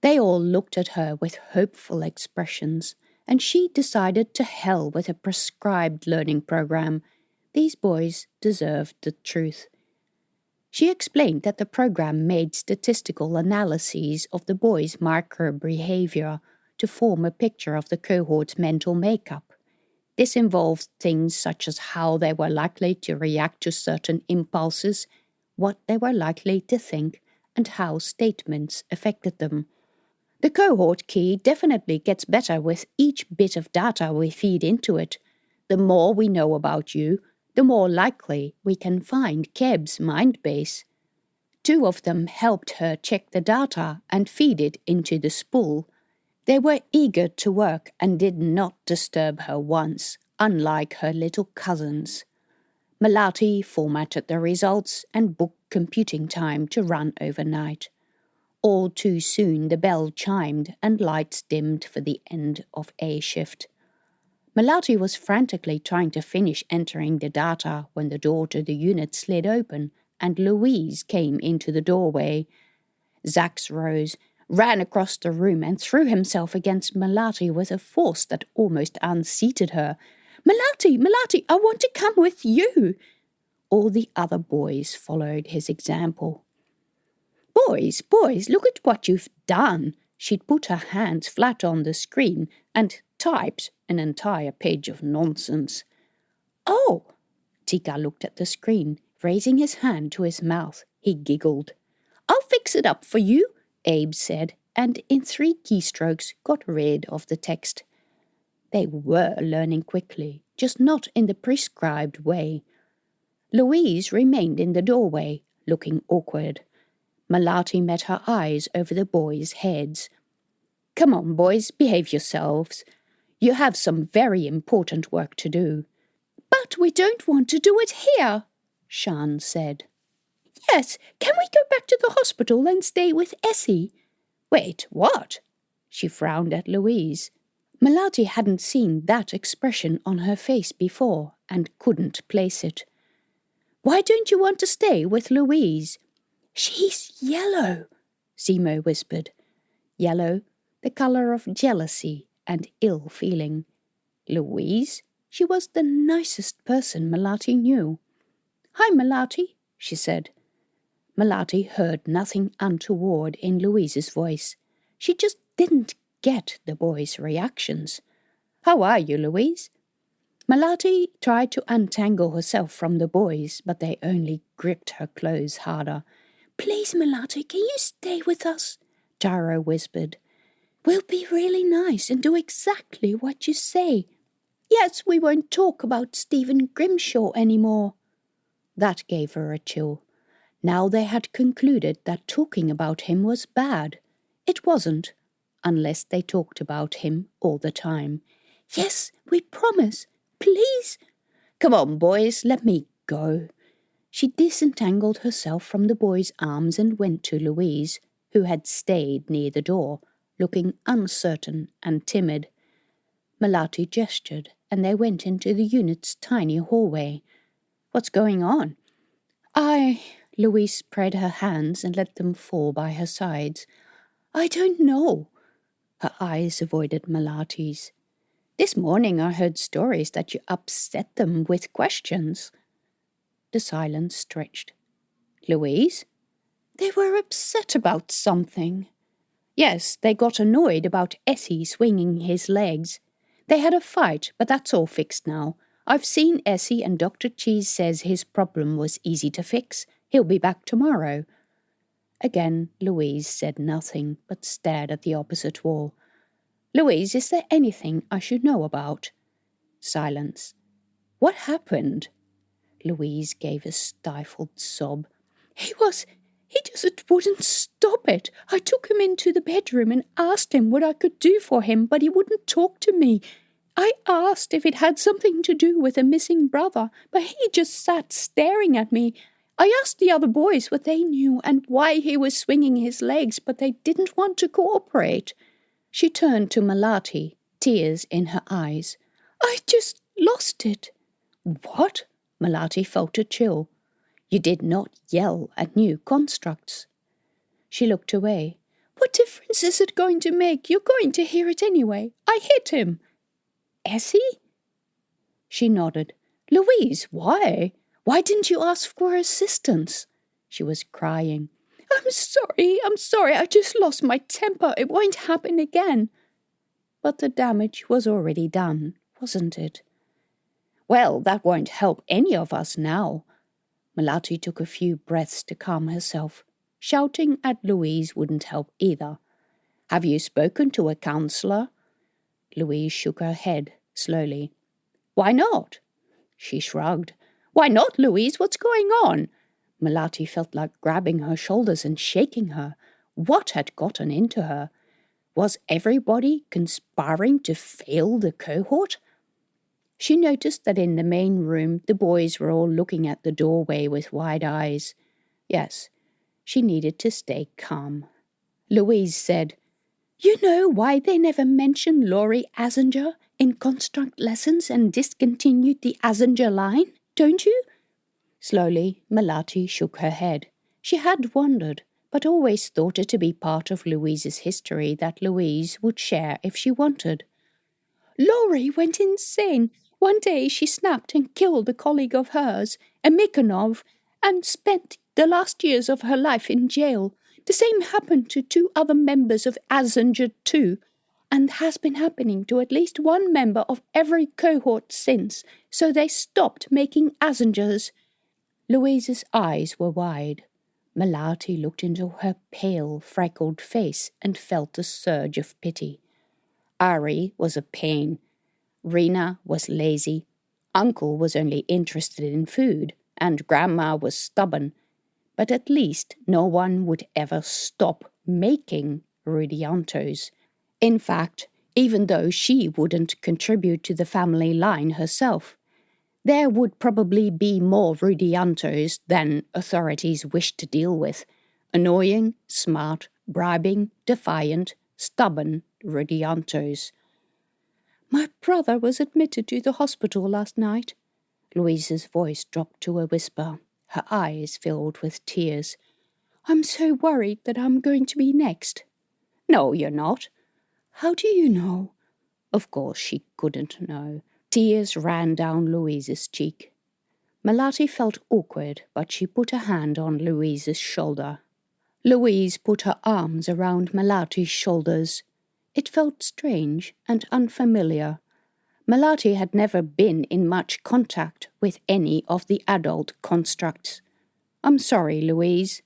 They all looked at her with hopeful expressions, and she decided to hell with a prescribed learning program. These boys deserved the truth. She explained that the program made statistical analyses of the boys' micro-behavior to form a picture of the cohort's mental makeup. This involved things such as how they were likely to react to certain impulses, what they were likely to think, and how statements affected them. The cohort key definitely gets better with each bit of data we feed into it. The more we know about you, the more likely we can find Keb's mind base. 2 of them helped her check the data and feed it into the spool. They were eager to work and did not disturb her once, unlike her little cousins. Melati formatted the results and booked computing time to run overnight. All too soon the bell chimed and lights dimmed for the end of A shift. Melati was frantically trying to finish entering the data when the door to the unit slid open and Louise came into the doorway. Zax rose, ran across the room and threw himself against Melati with a force that almost unseated her. Melati, I want to come with you!" All the other boys followed his example. Boys, look at what you've done." She'd put her hands flat on the screen and typed an entire page of nonsense. "Oh!" Tika looked at the screen, raising his hand to his mouth. He giggled. "I'll fix it up for you," Abe said, and in 3 keystrokes got rid of the text. They were learning quickly, just not in the prescribed way. Louise remained in the doorway, looking awkward. Melati met her eyes over the boys' heads. "Come on, boys, behave yourselves. You have some very important work to do." "But we don't want to do it here," Shan said. "Yes, can we go back to the hospital and stay with Essie?" "Wait, what?" She frowned at Louise. Melati hadn't seen that expression on her face before and couldn't place it. "Why don't you want to stay with Louise?" "She's yellow," Zemo whispered. Yellow, the colour of jealousy and ill feeling. Louise? She was the nicest person Melati knew. "Hi, Melati," she said. Melati heard nothing untoward in Louise's voice. She just didn't get the boys' reactions. "How are you, Louise?" Melati tried to untangle herself from the boys, but they only gripped her clothes harder. "Please, Melati, can you stay with us?" Tara whispered. "We'll be really nice and do exactly what you say. Yes, we won't talk about Stephen Grimshaw anymore." That gave her a chill. Now they had concluded that talking about him was bad. It wasn't, unless they talked about him all the time. "Yes, we promise. Please." "Come on, boys, let me go." She disentangled herself from the boys' arms and went to Louise, who had stayed near the door, looking uncertain and timid. Melati gestured, and they went into the unit's tiny hallway. "What's going on?" Louise spread her hands and let them fall by her sides. "I don't know." Her eyes avoided Melati's. "This morning I heard stories that you upset them with questions." The silence stretched. "Louise?" "They were upset about something." "Yes, they got annoyed about Essie swinging his legs. They had a fight, but that's all fixed now. I've seen Essie and Dr. Cheese says his problem was easy to fix. He'll be back tomorrow." Again, Louise said nothing, but stared at the opposite wall. "Louise, is there anything I should know about?" Silence. "What happened?" Louise gave a stifled sob. He just wouldn't stop it. I took him into the bedroom and asked him what I could do for him, but he wouldn't talk to me. I asked if it had something to do with a missing brother, but he just sat staring at me. I asked the other boys what they knew and why he was swinging his legs, but they didn't want to cooperate." She turned to Melati, tears in her eyes. "I just lost it." "What?" Melati felt a chill. "You did not yell at new constructs." She looked away. "What difference is it going to make? You're going to hear it anyway. I hit him." "Essie?" She nodded. "Louise, why? Why didn't you ask for assistance?" She was crying. I'm sorry, I just lost my temper. It won't happen again." But the damage was already done, wasn't it? "Well, that won't help any of us now." Melati took a few breaths to calm herself. Shouting at Louise wouldn't help either. "Have you spoken to a counsellor?" Louise shook her head slowly. "Why not?" She shrugged. "Why not, Louise? What's going on?" Melati felt like grabbing her shoulders and shaking her. What had gotten into her? Was everybody conspiring to fail the cohort? She noticed that in the main room the boys were all looking at the doorway with wide eyes. Yes, she needed to stay calm. Louise said, "You know why they never mentioned Laurie Azinger in construct lessons and discontinued the Azinger line, don't you?" Slowly, Melati shook her head. She had wondered, but always thought it to be part of Louise's history that Louise would share if she wanted. "Laurie went insane. One day she snapped and killed a colleague of hers, a Mikanov, and spent the last years of her life in jail. The same happened to 2 other members of Azinger too, and has been happening to at least 1 member of every cohort since, so they stopped making Azingers." Louise's eyes were wide. Melati looked into her pale, freckled face and felt a surge of pity. Ari was a pain. Rena was lazy. Uncle was only interested in food, and Grandma was stubborn. But at least no one would ever stop making rudiantos. In fact, even though she wouldn't contribute to the family line herself, there would probably be more rudiantos than authorities wished to deal with. Annoying, smart, bribing, defiant, stubborn rudiantos. My brother was admitted to the hospital last night. Louise's voice dropped to a whisper. Her eyes filled with tears. I'm so worried that I'm going to be next. No, you're not. How do you know? Of course she couldn't know. Tears ran down Louise's cheek. Melati felt awkward, but she put a hand on Louise's shoulder. Louise put her arms around Melati's shoulders. It felt strange and unfamiliar. Melati had never been in much contact with any of the adult constructs. I'm sorry, Louise.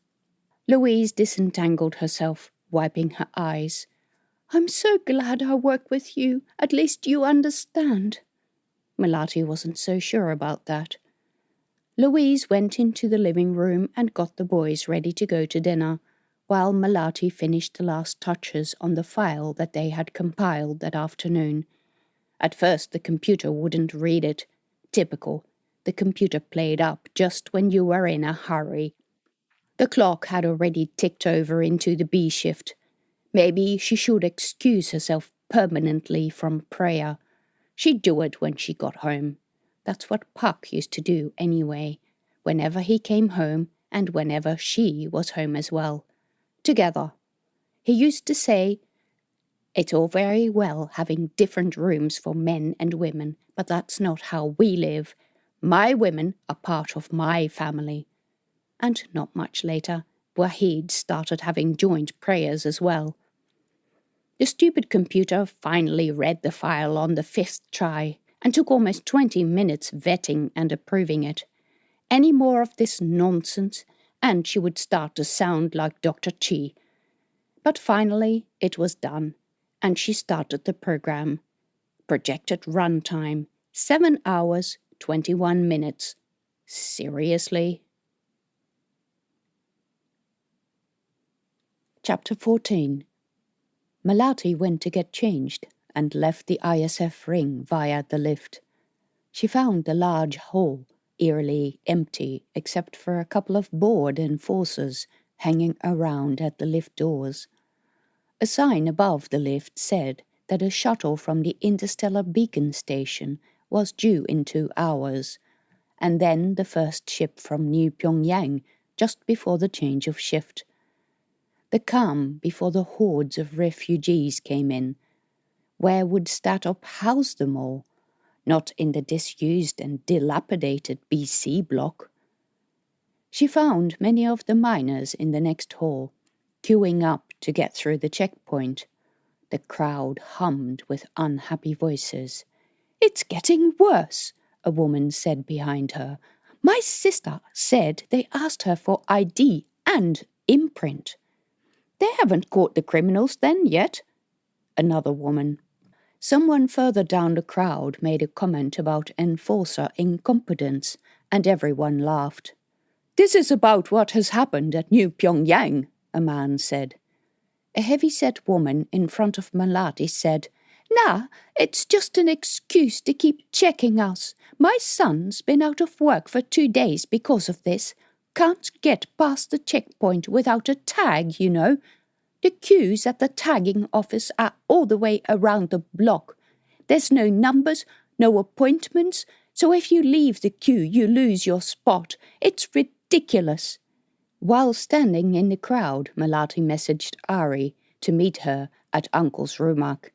Louise disentangled herself, wiping her eyes. I'm so glad I work with you. At least you understand. Melati wasn't so sure about that. Louise went into the living room and got the boys ready to go to dinner, while Melati finished the last touches on the file that they had compiled that afternoon. At first the computer wouldn't read it. Typical. The computer played up just when you were in a hurry. The clock had already ticked over into the B shift. Maybe she should excuse herself permanently from prayer. She'd do it when she got home. That's what Puck used to do anyway, whenever he came home and whenever she was home as well. Together. He used to say, it's all very well having different rooms for men and women, but that's not how we live. My women are part of my family. And not much later, Wahid started having joint prayers as well. The stupid computer finally read the file on the 5th try and took almost 20 minutes vetting and approving it. Any more of this nonsense, and she would start to sound like Dr. Chi. But finally it was done, and she started the program. Projected runtime, 7 hours, 21 minutes. Seriously? Chapter 14. Melati went to get changed and left the ISF ring via the lift. She found the large hall eerily empty except for a couple of bored enforcers hanging around at the lift doors. A sign above the lift said that a shuttle from the Interstellar Beacon Station was due in 2 hours, and then the first ship from New Pyongyang just before the change of shift. The calm before the hordes of refugees came in. Where would Statop house them all? Not in the disused and dilapidated BC block. She found many of the miners in the next hall, queuing up to get through the checkpoint. The crowd hummed with unhappy voices. It's getting worse, a woman said behind her. My sister said they asked her for ID and imprint. They haven't caught the criminals then yet, another woman. Someone further down the crowd made a comment about enforcer incompetence, and everyone laughed. This is about what has happened at New Pyongyang, a man said. A heavy-set woman in front of Melati said, Nah, it's just an excuse to keep checking us. My son's been out of work for 2 days because of this. Can't get past the checkpoint without a tag, you know. The queues at the tagging office are all the way around the block. There's no numbers, no appointments, so if you leave the queue, you lose your spot. It's ridiculous. While standing in the crowd, Melati messaged Ari to meet her at Uncle's Rumak.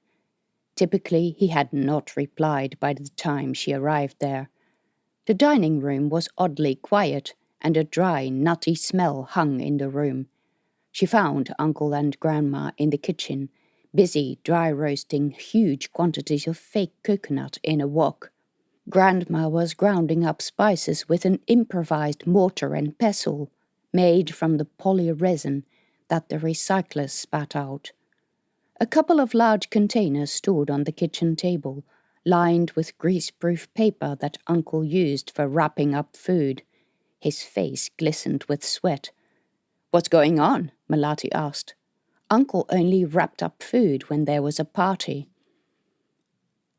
Typically, he had not replied by the time she arrived there. The dining room was oddly quiet, and a dry, nutty smell hung in the room. She found Uncle and Grandma in the kitchen, busy dry roasting huge quantities of fake coconut in a wok. Grandma was grounding up spices with an improvised mortar and pestle, made from the polyresin that the recyclers spat out. A couple of large containers stood on the kitchen table, lined with greaseproof paper that Uncle used for wrapping up food. His face glistened with sweat. "What's going on?" Melati asked. Uncle only wrapped up food when there was a party.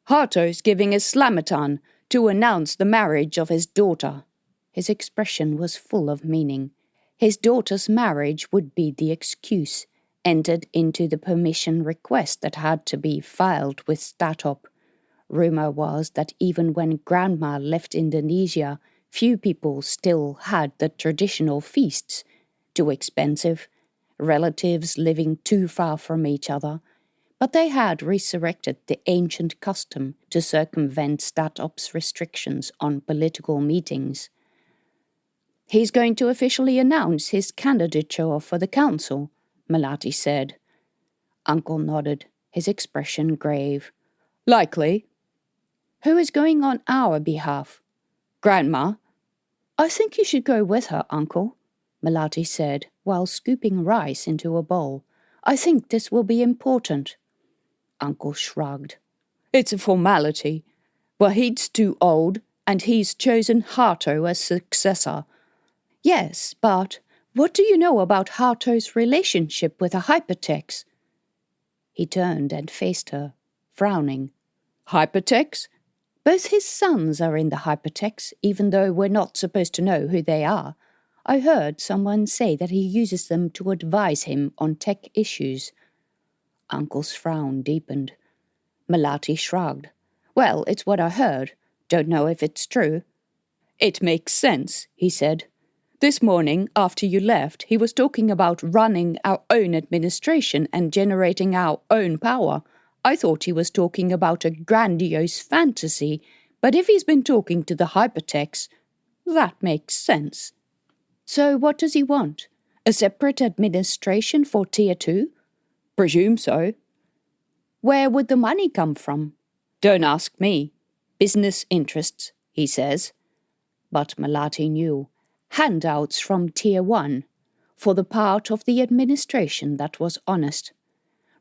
"Harto's giving a slamathon to announce the marriage of his daughter." His expression was full of meaning. His daughter's marriage would be the excuse, entered into the permission request that had to be filed with Statop. Rumor was that even when Grandma left Indonesia, few people still had the traditional feasts. Too expensive, relatives living too far from each other, but they had resurrected the ancient custom to circumvent Statop's restrictions on political meetings. "He's going to officially announce his candidature for the council," Melati said. Uncle nodded, his expression grave. "Likely." "Who is going on our behalf?" "Grandma." "I think you should go with her, Uncle," Melati said, while scooping rice into a bowl. "I think this will be important." Uncle shrugged. "It's a formality. Wahid's too old, and he's chosen Harto as successor." "Yes, but what do you know about Harto's relationship with a hypertext?" He turned and faced her, frowning. "Hypertext? Both his sons are in the hypertext, even though we're not supposed to know who they are. I heard someone say that he uses them to advise him on tech issues." Uncle's frown deepened. Melati shrugged. "Well, it's what I heard. Don't know if it's true." "It makes sense," he said. "This morning, after you left, he was talking about running our own administration and generating our own power. I thought he was talking about a grandiose fantasy, but if he's been talking to the hypertext, that makes sense." "So what does he want? A separate administration for Tier 2? "Presume so." "Where would the money come from?" "Don't ask me. Business interests, he says." But Melati knew. Handouts from Tier 1, for the part of the administration that was honest.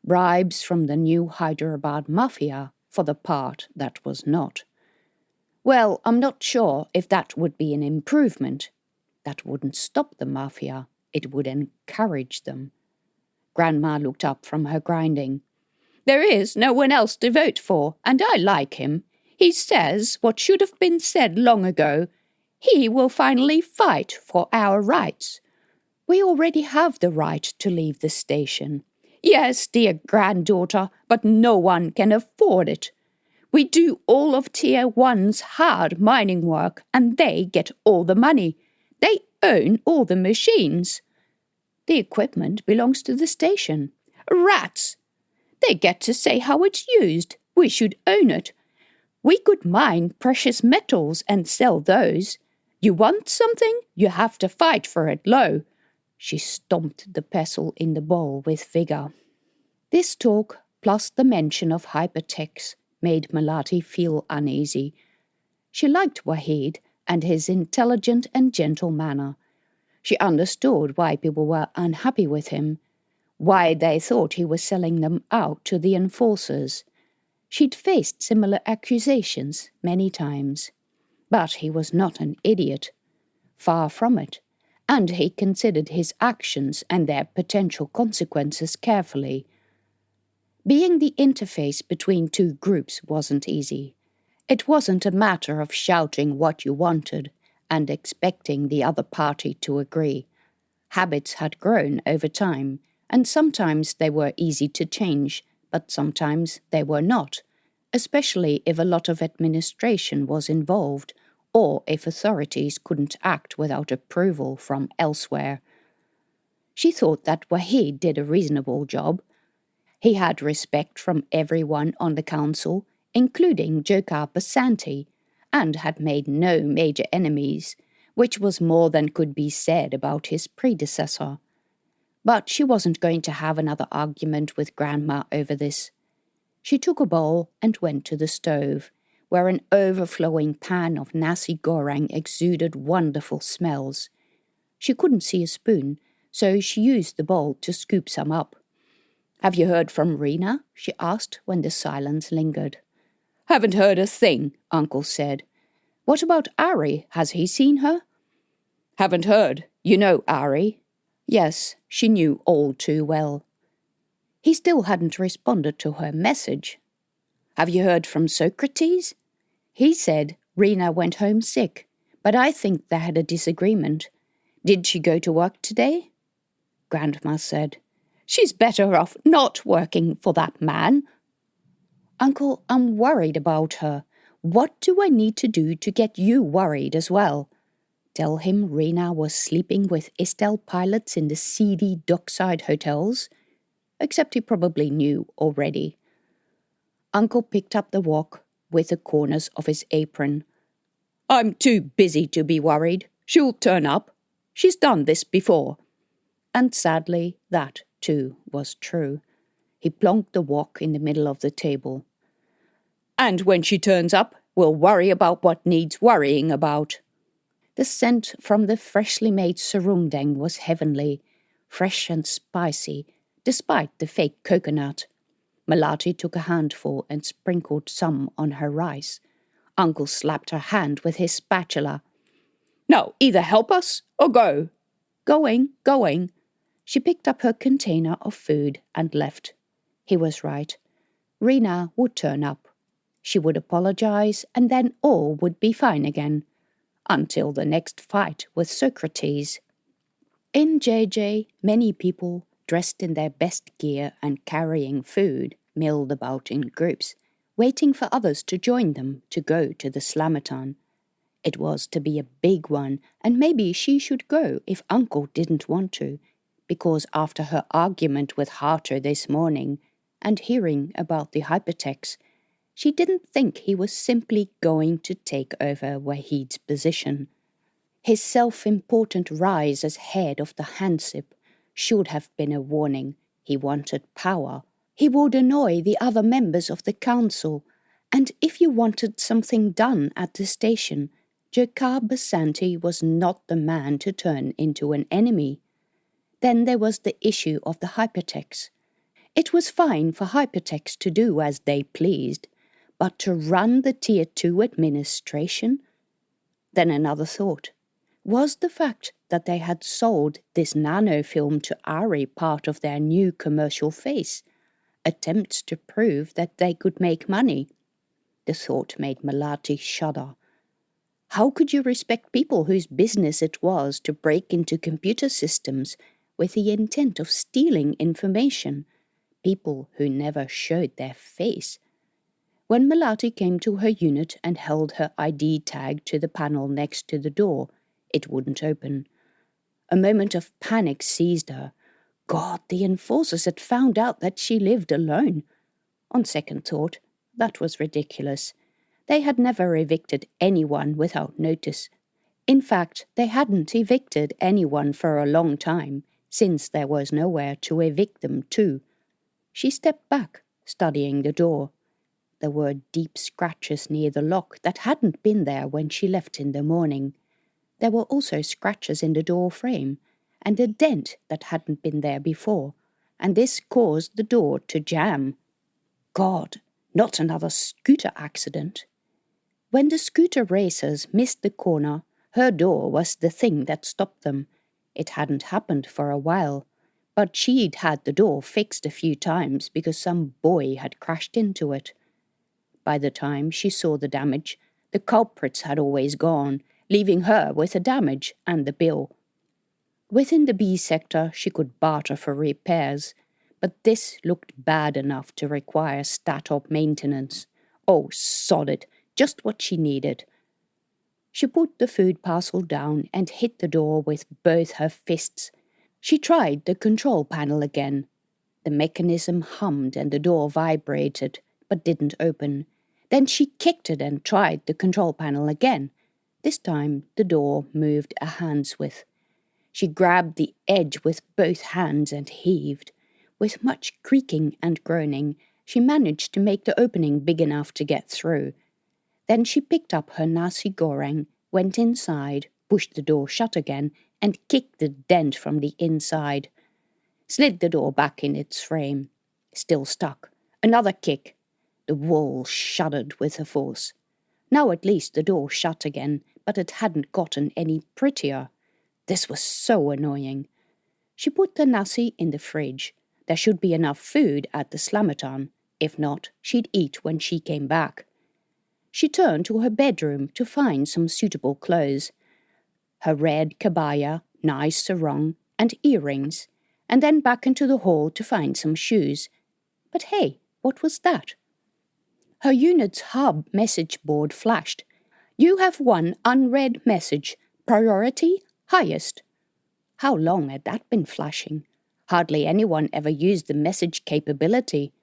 Bribes from the new Hyderabad Mafia for the part that was not. "Well, I'm not sure if that would be an improvement. That wouldn't stop the Mafia. It would encourage them." Grandma looked up from her grinding. "There is no one else to vote for, and I like him. He says what should have been said long ago. He will finally fight for our rights." "We already have the right to leave the station." "Yes, dear granddaughter, but no one can afford it. We do all of Tier 1's hard mining work, and they get all the money. They own all the machines." "The equipment belongs to the station." "Rats! They get to say how it's used. We should own it. We could mine precious metals and sell those. You want something, you have to fight for it low." She stomped the pestle in the bowl with vigor. This talk, plus the mention of hypertext, made Melati feel uneasy. She liked Wahid and his intelligent and gentle manner. She understood why people were unhappy with him, why they thought he was selling them out to the enforcers. She'd faced similar accusations many times. But he was not an idiot. Far from it. And he considered his actions and their potential consequences carefully. Being the interface between two groups wasn't easy. It wasn't a matter of shouting what you wanted and expecting the other party to agree. Habits had grown over time, and sometimes they were easy to change, but sometimes they were not, especially if a lot of administration was involved, or if authorities couldn't act without approval from elsewhere. She thought that Wahid did a reasonable job. He had respect from everyone on the council, including Jokar Basanti, and had made no major enemies, which was more than could be said about his predecessor. But she wasn't going to have another argument with Grandma over this. She took a bowl and went to the stove, where an overflowing pan of nasi goreng exuded wonderful smells. She couldn't see a spoon, so she used the bowl to scoop some up. "Have you heard from Rena?" she asked when the silence lingered. "Haven't heard a thing," Uncle said. "What about Ari? Has he seen her?" "Haven't heard. You know Ari?" Yes, she knew all too well. He still hadn't responded to her message. "Have you heard from Socrates?" "He said Rena went home sick, but I think they had a disagreement. Did she go to work today?" Grandma said, "She's better off not working for that man." "Uncle, I'm worried about her. What do I need to do to get you worried as well? Tell him Rena was sleeping with Estelle pilots in the seedy dockside hotels?" Except he probably knew already. Uncle picked up the wok with the corners of his apron. "I'm too busy to be worried. She'll turn up. She's done this before." And sadly, that, too, was true. He plonked the wok in the middle of the table. "And when she turns up, we'll worry about what needs worrying about." The scent from the freshly made serundeng was heavenly, fresh and spicy, despite the fake coconut. Melati took a handful and sprinkled some on her rice. Uncle slapped her hand with his spatula. "Now, either help us or go." "Going, going." She picked up her container of food and left. He was right. Rena would turn up. She would apologize, and then all would be fine again. Until the next fight with Socrates. In JJ, many people, dressed in their best gear and carrying food, milled about in groups, waiting for others to join them to go to the slamathon. It was to be a big one, and maybe she should go if Uncle didn't want to, because after her argument with Harter this morning, and hearing about the hypertext, she didn't think he was simply going to take over Wahid's position. His self-important rise as head of the Hansip should have been a warning. He wanted power. He would annoy the other members of the council, and if you wanted something done at the station, Jakarta Basanti was not the man to turn into an enemy. Then there was the issue of the hypertext. It was fine for hypertext to do as they pleased, but to run the Tier 2 administration? Then another thought. Was the fact that they had sold this nanofilm to Ari part of their new commercial phase? Attempts to prove that they could make money? The thought made Melati shudder. How could you respect people whose business it was to break into computer systems with the intent of stealing information? People who never showed their face. When Melati came to her unit and held her ID tag to the panel next to the door, it wouldn't open. A moment of panic seized her. God, the enforcers had found out that she lived alone. On second thought, that was ridiculous. They had never evicted anyone without notice. In fact, they hadn't evicted anyone for a long time, since there was nowhere to evict them to. She stepped back, studying the door. There were deep scratches near the lock that hadn't been there when she left in the morning. There were also scratches in the door frame, and a dent that hadn't been there before, and this caused the door to jam. God, not another scooter accident. When the scooter racers missed the corner, her door was the thing that stopped them. It hadn't happened for a while, but she'd had the door fixed a few times because some boy had crashed into it. By the time she saw the damage, the culprits had always gone, leaving her with the damage and the bill. Within the B sector, she could barter for repairs, but this looked bad enough to require stat-op maintenance. Oh, sod it, just what she needed. She put the food parcel down and hit the door with both her fists. She tried the control panel again. The mechanism hummed and the door vibrated, but didn't open. Then she kicked it and tried the control panel again. This time the door moved a hand's width. She grabbed the edge with both hands and heaved. With much creaking and groaning, she managed to make the opening big enough to get through. Then she picked up her nasi goreng, went inside, pushed the door shut again, and kicked the dent from the inside. Slid the door back in its frame. Still stuck. Another kick. The wall shuddered with her force. Now at least the door shut again, but it hadn't gotten any prettier. This was so annoying. She put the nasi in the fridge. There should be enough food at the slamatan. If not, she'd eat when she came back. She turned to her bedroom to find some suitable clothes. Her red kabaya, nice sarong, and earrings, and then back into the hall to find some shoes. But hey, what was that? Her unit's hub message board flashed. You have one unread message. Priority highest. How long had that been flashing? Hardly anyone ever used the message capability.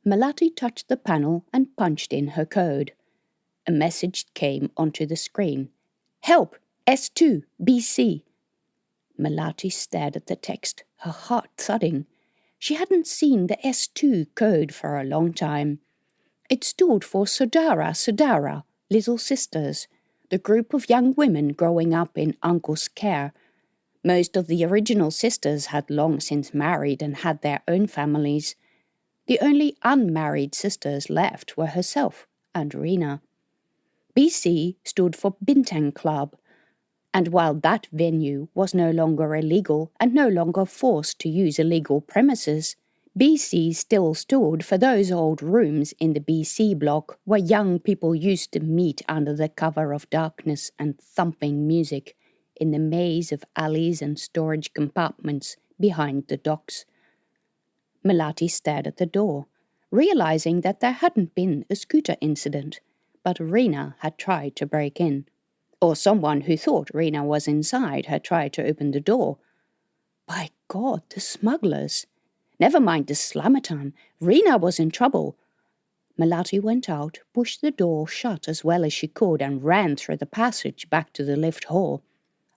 Melati touched the panel and punched in her code. A message came onto the screen. Help! S2, BC. Melati stared at the text, her heart thudding. She hadn't seen the S2 code for a long time. It stood for Sodara, Little Sisters, the group of young women growing up in Uncle's care. Most of the original sisters had long since married and had their own families. The only unmarried sisters left were herself and Rina. BC stood for Bintang Club, and while that venue was no longer illegal and no longer forced to use illegal premises, BC still stood for those old rooms in the BC block where young people used to meet under the cover of darkness and thumping music in the maze of alleys and storage compartments behind the docks. Melati stared at the door, realizing that there hadn't been a scooter incident, but Rina had tried to break in. Or someone who thought Rina was inside had tried to open the door. By God, the smugglers! Never mind the slamatan, Rina was in trouble. Melati went out, pushed the door shut as well as she could and ran through the passage back to the lift hall.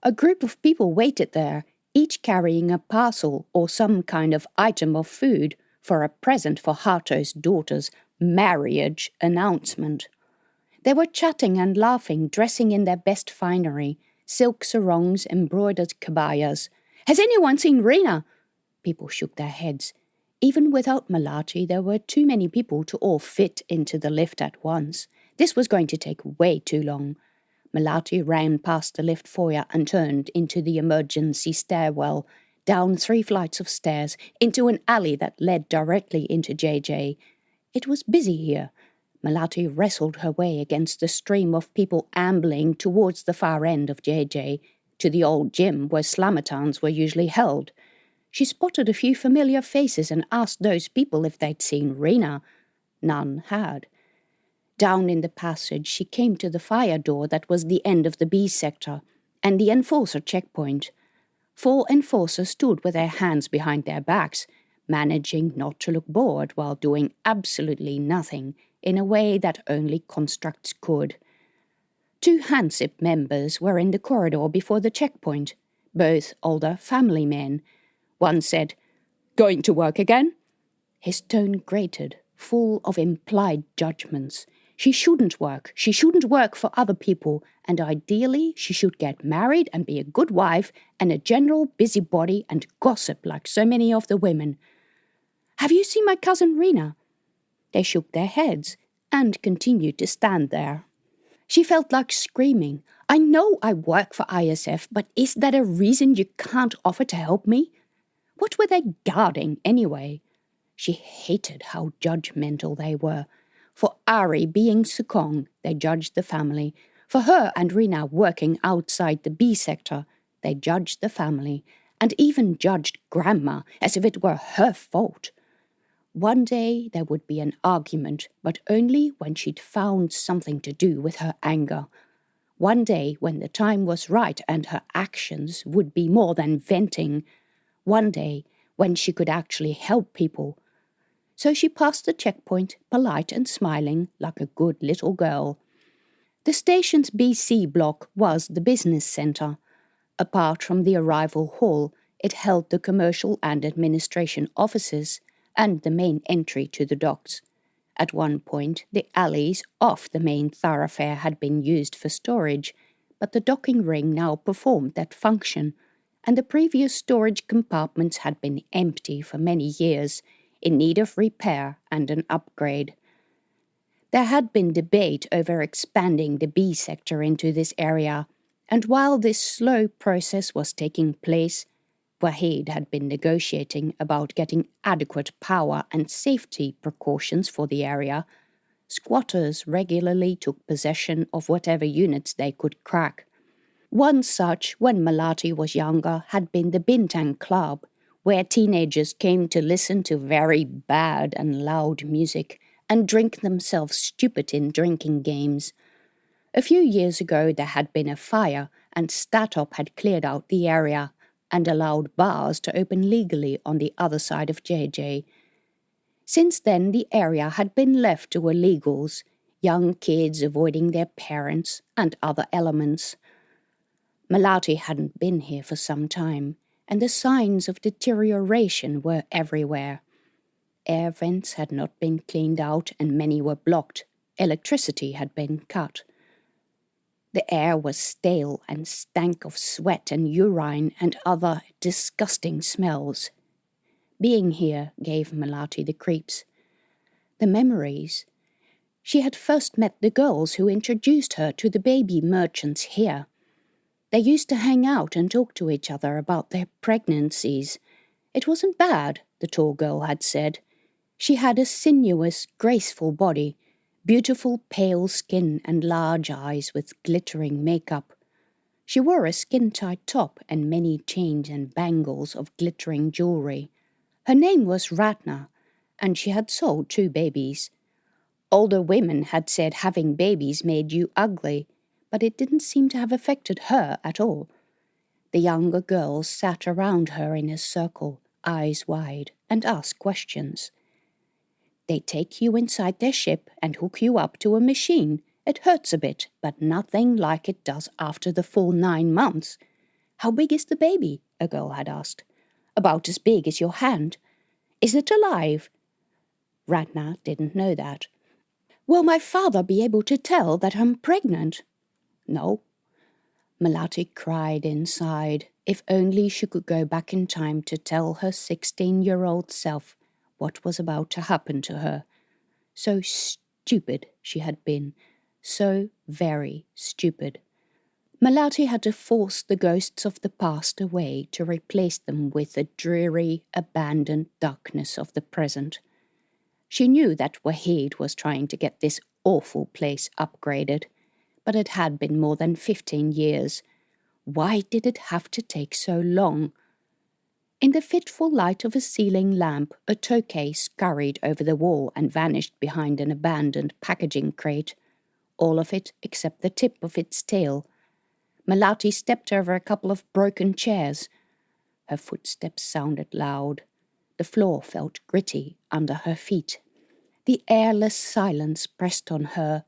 A group of people waited there, each carrying a parcel or some kind of item of food for a present for Hato's daughter's marriage announcement. They were chatting and laughing, dressing in their best finery, silk sarongs, embroidered kabayas. Has anyone seen Rina? People shook their heads. Even without Melati, there were too many people to all fit into the lift at once. This was going to take way too long. Melati ran past the lift foyer and turned into the emergency stairwell, down 3 flights of stairs, into an alley that led directly into JJ. It was busy here. Melati wrestled her way against the stream of people ambling towards the far end of JJ, to the old gym where slamatans were usually held. She spotted a few familiar faces and asked those people if they'd seen Rina. None had. Down in the passage, she came to the fire door that was the end of the B sector, and the enforcer checkpoint. 4 enforcers stood with their hands behind their backs, managing not to look bored while doing absolutely nothing, in a way that only constructs could. 2 Hansip members were in the corridor before the checkpoint, both older family men. One said, "Going to work again?" His tone grated, full of implied judgments. She shouldn't work. She shouldn't work for other people, and ideally she should get married and be a good wife and a general busybody and gossip like so many of the women. "Have you seen my cousin Rina?" They shook their heads and continued to stand there. She felt like screaming. "I know I work for ISF, but is that a reason you can't offer to help me?" What were they guarding anyway? She hated how judgmental they were. For Ari being Sukong, they judged the family. For her and Rina working outside the B sector, they judged the family, and even judged Grandma as if it were her fault. One day there would be an argument, but only when she'd found something to do with her anger. One day when the time was right and her actions would be more than venting. One day when she could actually help people. So she passed the checkpoint, polite and smiling, like a good little girl. The station's BC block was the business centre. Apart from the arrival hall, it held the commercial and administration offices and the main entry to the docks. At one point, the alleys off the main thoroughfare had been used for storage, but the docking ring now performed that function, and the previous storage compartments had been empty for many years, in need of repair and an upgrade. There had been debate over expanding the B sector into this area, and while this slow process was taking place, Wahid had been negotiating about getting adequate power and safety precautions for the area. Squatters regularly took possession of whatever units they could crack. One such, when Melati was younger, had been the Bintang Club, where teenagers came to listen to very bad and loud music and drink themselves stupid in drinking games. A few years ago there had been a fire, and Statop had cleared out the area and allowed bars to open legally on the other side of JJ. Since then the area had been left to illegals, young kids avoiding their parents and other elements. Melati hadn't been here for some time, and the signs of deterioration were everywhere. Air vents had not been cleaned out and many were blocked. Electricity had been cut. The air was stale and stank of sweat and urine and other disgusting smells. Being here gave Melati the creeps. The memories. She had first met the girls who introduced her to the baby merchants here. They used to hang out and talk to each other about their pregnancies. It wasn't bad, the tall girl had said. She had a sinuous, graceful body, beautiful pale skin and large eyes with glittering makeup. She wore a skin-tight top and many chains and bangles of glittering jewelry. Her name was Ratna, and she had sold 2 babies. Older women had said having babies made you ugly, but it didn't seem to have affected her at all. The younger girls sat around her in a circle, eyes wide, and asked questions. They take you inside their ship and hook you up to a machine. It hurts a bit, but nothing like it does after the full 9 months. How big is the baby? A girl had asked. About as big as your hand. Is it alive? Ratna didn't know that. Will my father be able to tell that I'm pregnant? No. Melati cried inside. If only she could go back in time to tell her 16-year-old self what was about to happen to her. So stupid she had been, so very stupid. Melati had to force the ghosts of the past away to replace them with the dreary, abandoned darkness of the present. She knew that Wahid was trying to get this awful place upgraded, but it had been more than 15 years. Why did it have to take so long? In the fitful light of a ceiling lamp, a tokay scurried over the wall and vanished behind an abandoned packaging crate. All of it except the tip of its tail. Melati stepped over a couple of broken chairs. Her footsteps sounded loud. The floor felt gritty under her feet. The airless silence pressed on her,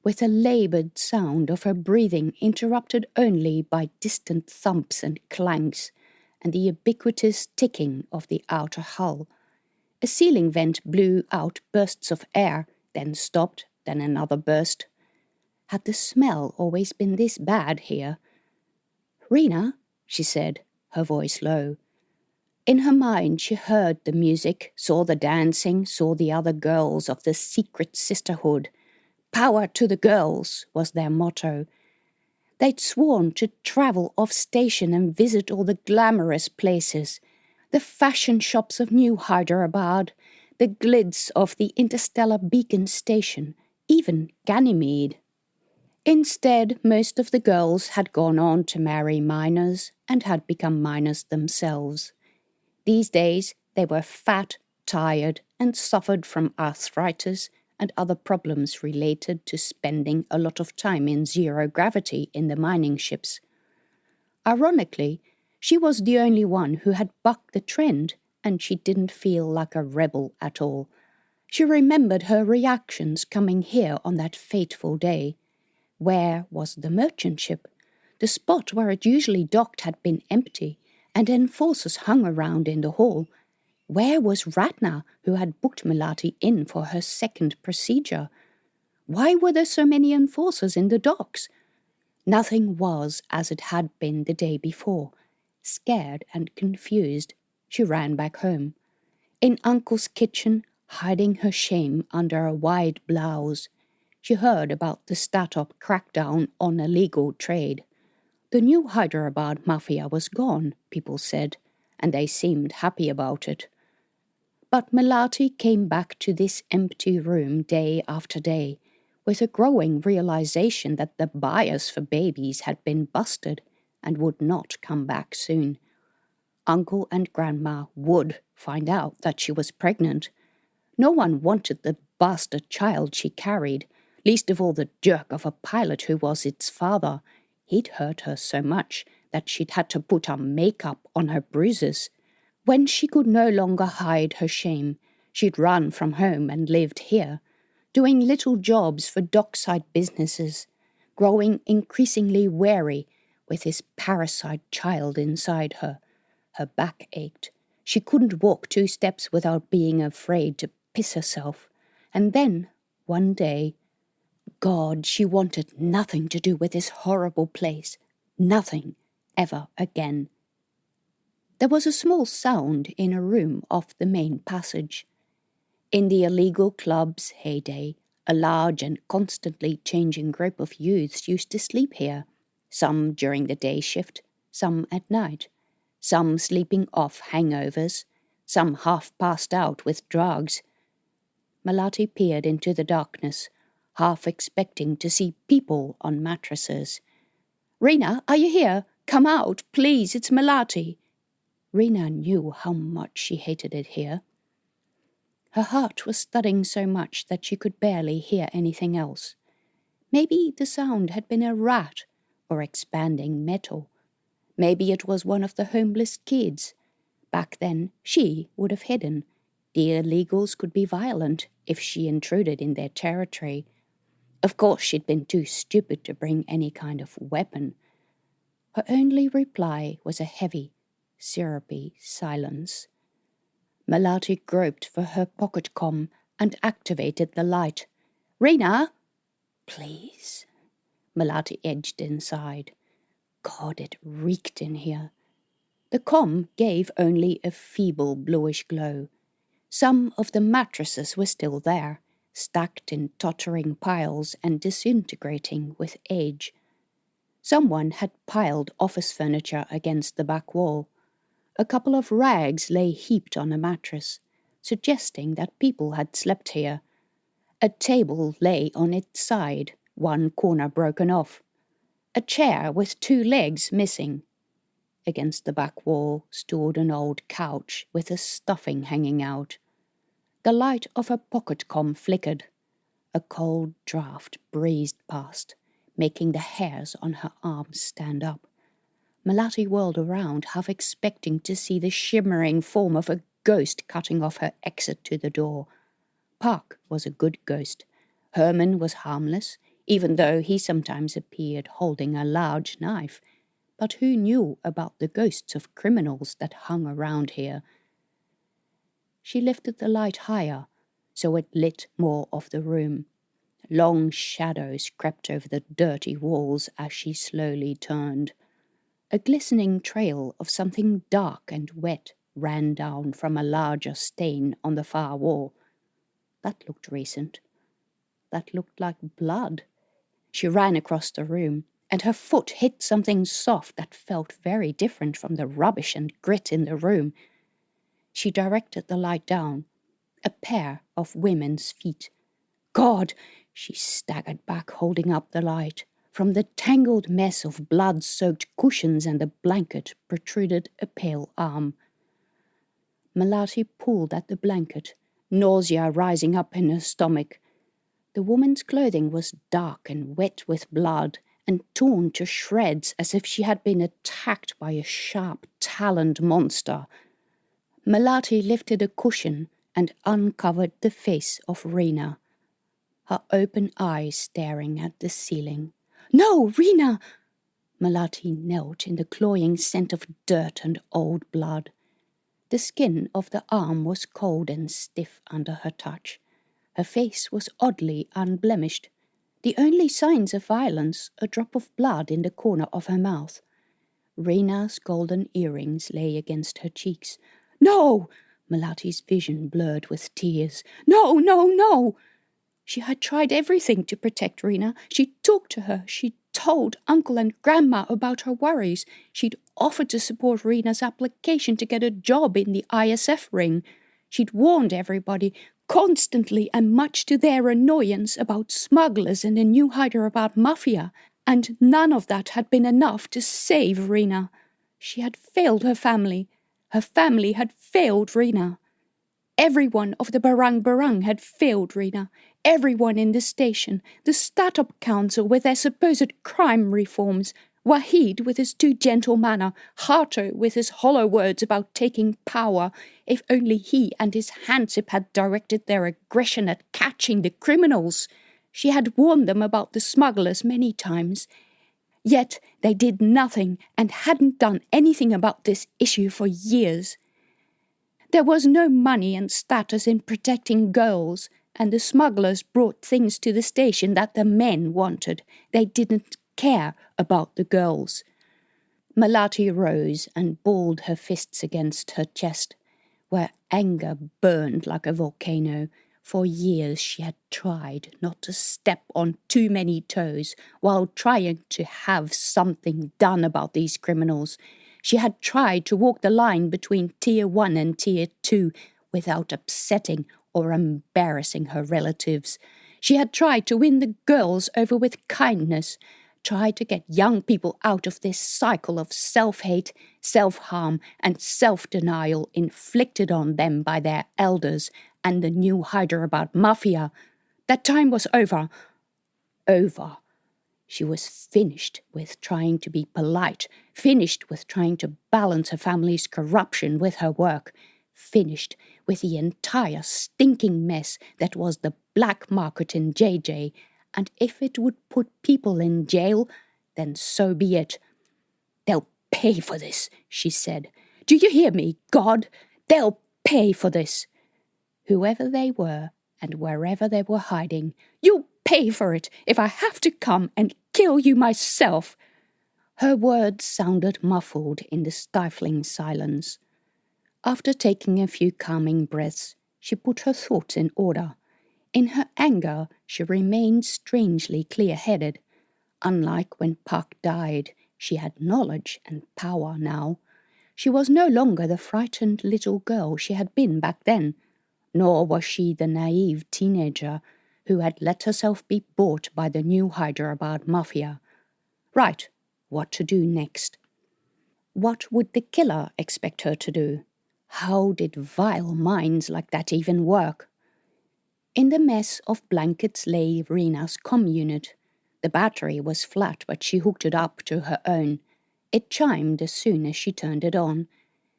with a laboured sound of her breathing interrupted only by distant thumps and clanks, and the ubiquitous ticking of the outer hull. A ceiling vent blew out bursts of air, then stopped, then another burst. Had the smell always been this bad here? "Rena," she said, her voice low. In her mind she heard the music, saw the dancing, saw the other girls of the secret sisterhood. "Power to the girls" was their motto. They'd sworn to travel off-station and visit all the glamorous places, the fashion shops of New Hyderabad, the glids of the interstellar beacon station, even Ganymede. Instead, most of the girls had gone on to marry minors and had become minors themselves. These days they were fat, tired, and suffered from arthritis and other problems related to spending a lot of time in zero gravity in the mining ships. Ironically, she was the only one who had bucked the trend, and she didn't feel like a rebel at all. She remembered her reactions coming here on that fateful day. Where was the merchant ship? The spot where it usually docked had been empty, and enforcers hung around in the hall. Where was Ratna, who had booked Melati in for her second procedure? Why were there so many enforcers in the docks? Nothing was as it had been the day before. Scared and confused, she ran back home. In Uncle's kitchen, hiding her shame under a wide blouse, she heard about the startup crackdown on illegal trade. The new Hyderabad mafia was gone, people said, and they seemed happy about it. But Melati came back to this empty room day after day, with a growing realization that the buyers for babies had been busted and would not come back soon. Uncle and Grandma would find out that she was pregnant. No one wanted the bastard child she carried, least of all the jerk of a pilot who was its father. He'd hurt her so much that she'd had to put on makeup on her bruises. When she could no longer hide her shame, she'd run from home and lived here, doing little jobs for dockside businesses, growing increasingly wary with this parasite child inside her. Her back ached. She couldn't walk 2 steps without being afraid to piss herself. And then, one day, God, she wanted nothing to do with this horrible place. Nothing, ever again. There was a small sound in a room off the main passage. In the illegal club's heyday, a large and constantly changing group of youths used to sleep here, some during the day shift, some at night, some sleeping off hangovers, some half passed out with drugs. Melati peered into the darkness, half expecting to see people on mattresses. "Rena, are you here? Come out, please, it's Melati." Rena knew how much she hated it here. Her heart was thudding so much that she could barely hear anything else. Maybe the sound had been a rat or expanding metal. Maybe it was one of the homeless kids. Back then, she would have hidden. The illegals could be violent if she intruded in their territory. Of course, she'd been too stupid to bring any kind of weapon. Her only reply was a heavy, syrupy silence. Melati groped for her pocket comm and activated the light. "Rena!" "Please." Melati edged inside. God, it reeked in here. The comm gave only a feeble bluish glow. Some of the mattresses were still there, stacked in tottering piles and disintegrating with age. Someone had piled office furniture against the back wall. A couple of rags lay heaped on a mattress, suggesting that people had slept here. A table lay on its side, one corner broken off. A chair with 2 legs missing. Against the back wall stood an old couch with a stuffing hanging out. The light of her pocket comm flickered. A cold draught breezed past, making the hairs on her arms stand up. Melati whirled around, half expecting to see the shimmering form of a ghost cutting off her exit to the door. Park was a good ghost. Herman was harmless, even though he sometimes appeared holding a large knife. But who knew about the ghosts of criminals that hung around here? She lifted the light higher, so it lit more of the room. Long shadows crept over the dirty walls as she slowly turned. A glistening trail of something dark and wet ran down from a larger stain on the far wall. That looked recent. That looked like blood. She ran across the room, and her foot hit something soft that felt very different from the rubbish and grit in the room. She directed the light down. A pair of women's feet. God! She staggered back, holding up the light. From the tangled mess of blood-soaked cushions and the blanket protruded a pale arm. Melati pulled at the blanket, nausea rising up in her stomach. The woman's clothing was dark and wet with blood, and torn to shreds as if she had been attacked by a sharp-taloned monster. Melati lifted a cushion and uncovered the face of Rena, her open eyes staring at the ceiling. "No, Rena!" Melati knelt in the cloying scent of dirt and old blood. The skin of the arm was cold and stiff under her touch. Her face was oddly unblemished. The only signs of violence, a drop of blood in the corner of her mouth. Rena's golden earrings lay against her cheeks. No! Melati's vision blurred with tears. No, no, no! She had tried everything to protect Rena. She'd talked to her. She'd told Uncle and Grandma about her worries. She'd offered to support Rena's application to get a job in the ISF ring. She'd warned everybody, constantly and much to their annoyance, about smugglers and the new Hyderabad mafia. And none of that had been enough to save Rena. She had failed her family. Her family had failed Rena. Everyone of the Barang Barang had failed Rena. Everyone in the station, the Startup Council with their supposed crime reforms, Wahid with his too gentle manner, Harto with his hollow words about taking power. If only he and his Hansip had directed their aggression at catching the criminals. She had warned them about the smugglers many times. Yet they did nothing and hadn't done anything about this issue for years. There was no money and status in protecting girls, and the smugglers brought things to the station that the men wanted. They didn't care about the girls. Melati rose and balled her fists against her chest, where anger burned like a volcano. For years she had tried not to step on too many toes while trying to have something done about these criminals. She had tried to walk the line between Tier 1 and Tier 2 without upsetting or embarrassing her relatives. She had tried to win the girls over with kindness, tried to get young people out of this cycle of self-hate, self-harm and self-denial inflicted on them by their elders and the new Hyderabad mafia. That time was over. Over. She was finished with trying to be polite, finished with trying to balance her family's corruption with her work, finished with the entire stinking mess that was the black market in JJ, and if it would put people in jail, then so be it. They'll pay for this, she said. Do you hear me, God? They'll pay for this. Whoever they were and wherever they were hiding, you'll pay for it if I have to come and kill you myself. Her words sounded muffled in the stifling silence. After taking a few calming breaths, she put her thoughts in order. In her anger, she remained strangely clear-headed. Unlike when Park died, she had knowledge and power now. She was no longer the frightened little girl she had been back then, nor was she the naive teenager who had let herself be bought by the new Hyderabad mafia. Right, what to do next? What would the killer expect her to do? How did vile minds like that even work? In the mess of blankets lay Rena's comm unit. The battery was flat, but she hooked it up to her own. It chimed as soon as she turned it on.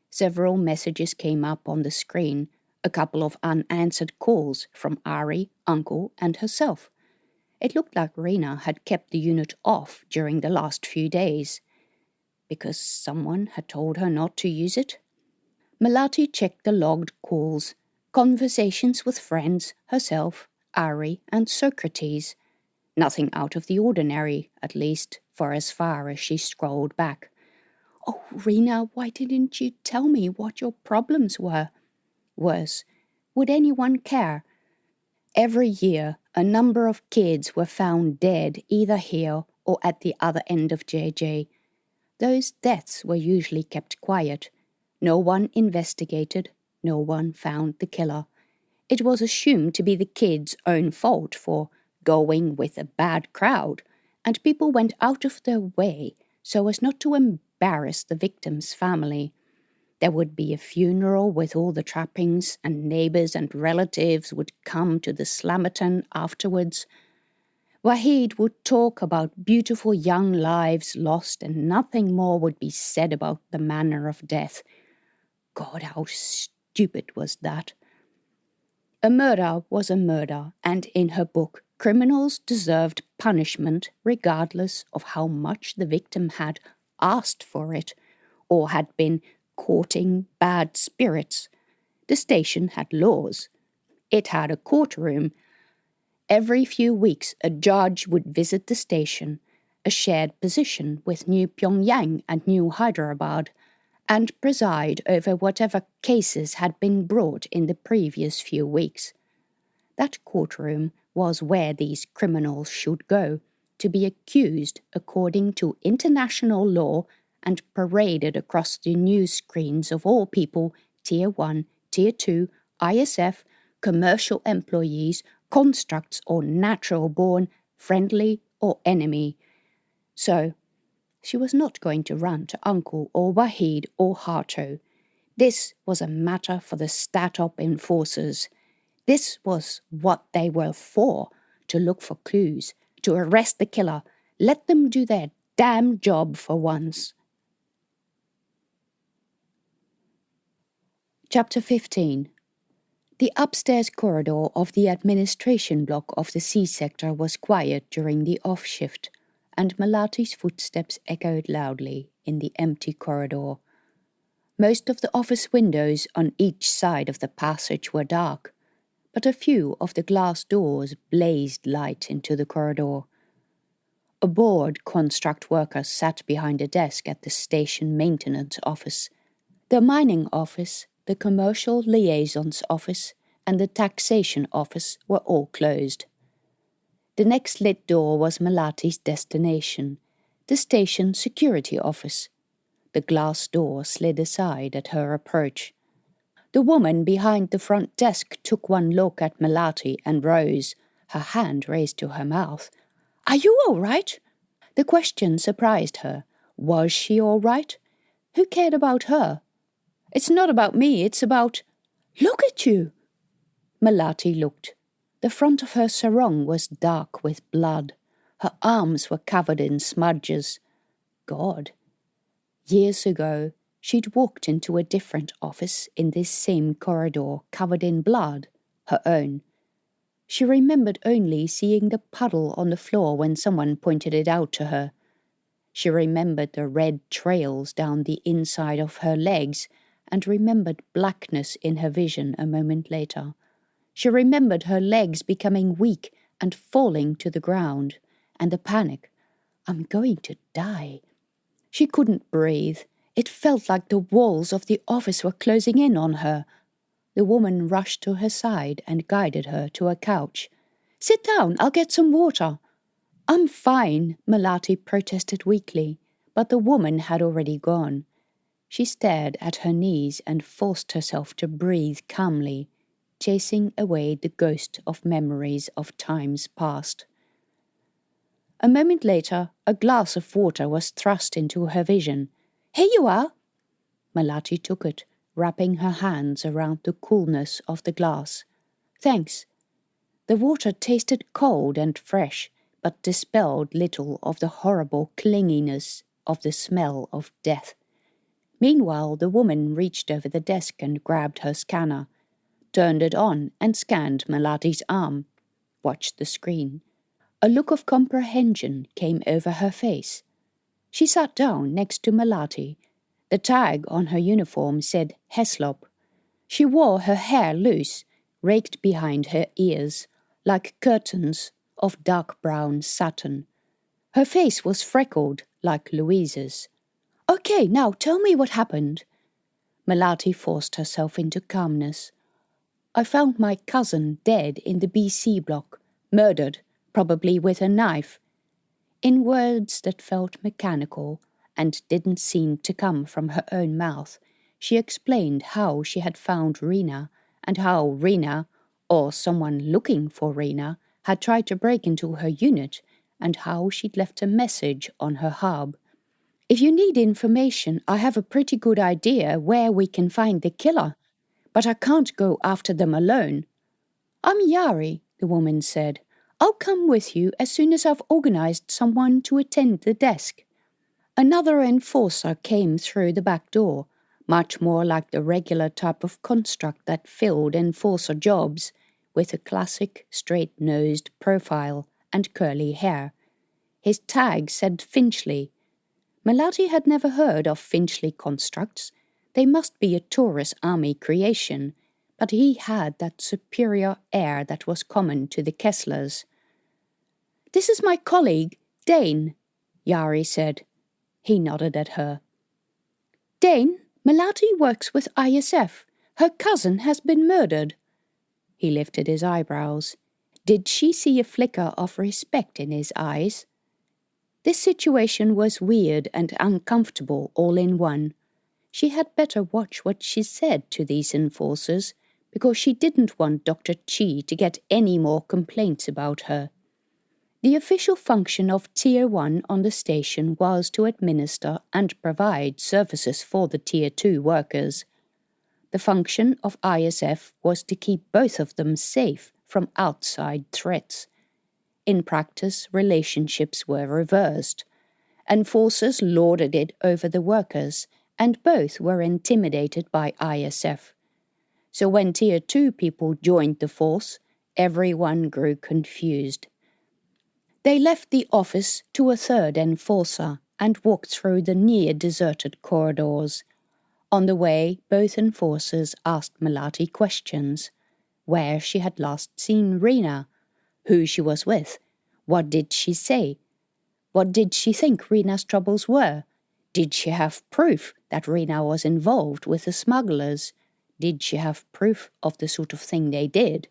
Several messages came up on the screen, a couple of unanswered calls from Ari, Uncle, and herself. It looked like Rena had kept the unit off during the last few days. Because someone had told her not to use it? Melati checked the logged calls, conversations with friends, herself, Ari, and Socrates. Nothing out of the ordinary, at least, for as far as she scrolled back. Oh, Rena, why didn't you tell me what your problems were? Worse, would anyone care? Every year, a number of kids were found dead either here or at the other end of JJ. Those deaths were usually kept quiet. No one investigated, no one found the killer. It was assumed to be the kids' own fault for going with a bad crowd, and people went out of their way so as not to embarrass the victim's family. There would be a funeral with all the trappings, and neighbours and relatives would come to the Slamerton afterwards. Wahid would talk about beautiful young lives lost, and nothing more would be said about the manner of death. God, how stupid was that! A murder was a murder, and in her book, criminals deserved punishment regardless of how much the victim had asked for it or had been courting bad spirits. The station had laws. It had a courtroom. every few weeks a judge would visit the station, a shared position with New Pyongyang and New Hyderabad, and preside over whatever cases had been brought in the previous few weeks. That courtroom was where these criminals should go, to be accused according to international law and paraded across the news screens of all people, Tier 1, Tier 2, ISF, commercial employees, constructs or natural-born, friendly or enemy. So, she was not going to run to Uncle or Wahid or Harto. This was a matter for the Stat-Op enforcers. This was what they were for, to look for clues, to arrest the killer, let them do their damn job for once. Chapter 15. The upstairs corridor of the administration block of the C sector was quiet during the off shift, and Melati's footsteps echoed loudly in the empty corridor. Most of the office windows on each side of the passage were dark, but a few of the glass doors blazed light into the corridor. A bored construct worker sat behind a desk at the station maintenance office. The mining office, the commercial liaisons office, and the taxation office were all closed. The next lit door was Melati's destination, the station security office. The glass door slid aside at her approach. The woman behind the front desk took one look at Melati and rose, her hand raised to her mouth. "Are you all right?" The question surprised her. Was she all right? Who cared about her? "It's not about me, it's about—" "Look at you!" Melati looked. The front of her sarong was dark with blood. Her arms were covered in smudges. God. Years ago, she'd walked into a different office in this same corridor covered in blood, her own. She remembered only seeing the puddle on the floor when someone pointed it out to her. She remembered the red trails down the inside of her legs and remembered blackness in her vision a moment later. She remembered her legs becoming weak and falling to the ground, and the panic. I'm going to die. She couldn't breathe. It felt like the walls of the office were closing in on her. The woman rushed to her side and guided her to a couch. "Sit down, I'll get some water." "I'm fine," Melati protested weakly, but the woman had already gone. She stared at her knees and forced herself to breathe calmly, chasing away the ghost of memories of times past. A moment later, a glass of water was thrust into her vision. "Here you are." Melati took it, wrapping her hands around the coolness of the glass. "Thanks." The water tasted cold and fresh, but dispelled little of the horrible clinginess of the smell of death. Meanwhile, the woman reached over the desk and grabbed her scanner, turned it on and scanned Melati's arm, watched the screen. A look of comprehension came over her face. She sat down next to Melati. The tag on her uniform said Heslop. She wore her hair loose, raked behind her ears, like curtains of dark brown satin. Her face was freckled like Louise's. "Okay, now tell me what happened." Melati forced herself into calmness. "I found my cousin dead in the BC block, murdered, probably with a knife." In words that felt mechanical and didn't seem to come from her own mouth, she explained how she had found Rena and how Rena, or someone looking for Rena, had tried to break into her unit and how she'd left a message on her hub. "If you need information, I have a pretty good idea where we can find the killer, but I can't go after them alone." "I'm Yari," the woman said. "I'll come with you as soon as I've organized someone to attend the desk." Another enforcer came through the back door, much more like the regular type of construct that filled enforcer jobs, with a classic straight-nosed profile and curly hair. His tag said Finchley. Melati had never heard of Finchley constructs. They must be a Taurus army creation, but he had that superior air that was common to the Kesslers. "This is my colleague, Dane," Jari said. He nodded at her. "Dane, Melati works with ISF. Her cousin has been murdered." He lifted his eyebrows. Did she see a flicker of respect in his eyes? This situation was weird and uncomfortable all in one. She had better watch what she said to these enforcers, because she didn't want Dr. Chi to get any more complaints about her. The official function of Tier 1 on the station was to administer and provide services for the Tier 2 workers. The function of ISF was to keep both of them safe from outside threats. In practice, relationships were reversed. Enforcers lorded it over the workers, and both were intimidated by ISF. So when Tier 2 people joined the force, everyone grew confused. They left the office to a third enforcer and walked through the near-deserted corridors. On the way, both enforcers asked Melati questions. Where she had last seen Rena, who she was with, what did she say? What did she think Rena's troubles were? Did she have proof that Rena was involved with the smugglers? Did she have proof of the sort of thing they did?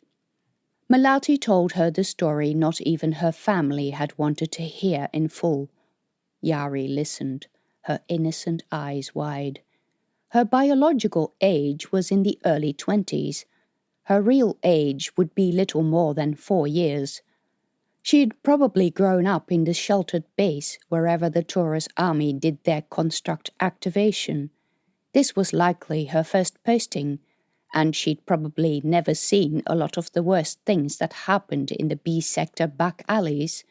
Melati told her the story not even her family had wanted to hear in full. Jari listened, her innocent eyes wide. Her biological age was in the early 20s. Her real age would be little more than 4 years. She had probably grown up in the sheltered base wherever the Taurus army did their construct activation. This was likely her first posting, and she'd probably never seen a lot of the worst things that happened in the B-sector back alleys.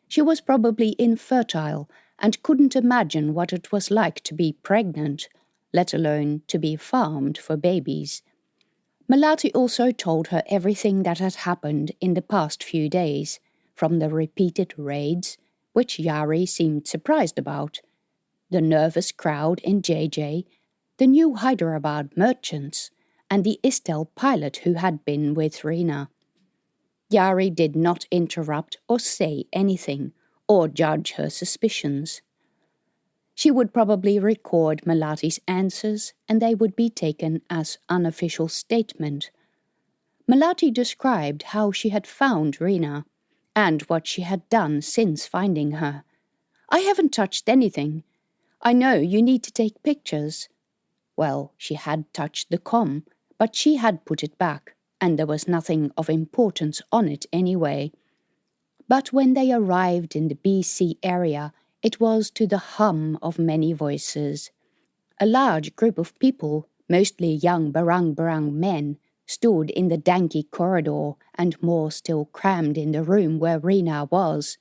She was probably infertile and couldn't imagine what it was like to be pregnant, let alone to be farmed for babies. Melati also told her everything that had happened in the past few days, from the repeated raids, which Jari seemed surprised about, the nervous crowd in JJ, the new Hyderabad merchants, and the Istel pilot who had been with Rena. Jari did not interrupt or say anything, or judge her suspicions. She would probably record Melati's answers, and they would be taken as unofficial statement. Melati described how she had found Rena, and what she had done since finding her. "I haven't touched anything. I know you need to take pictures." Well, she had touched the comm, but she had put it back, and there was nothing of importance on it anyway. But when they arrived in the BC area, it was to the hum of many voices. A large group of people, mostly young barang-barang men, stood in the danky corridor and more still crammed in the room where Rena was.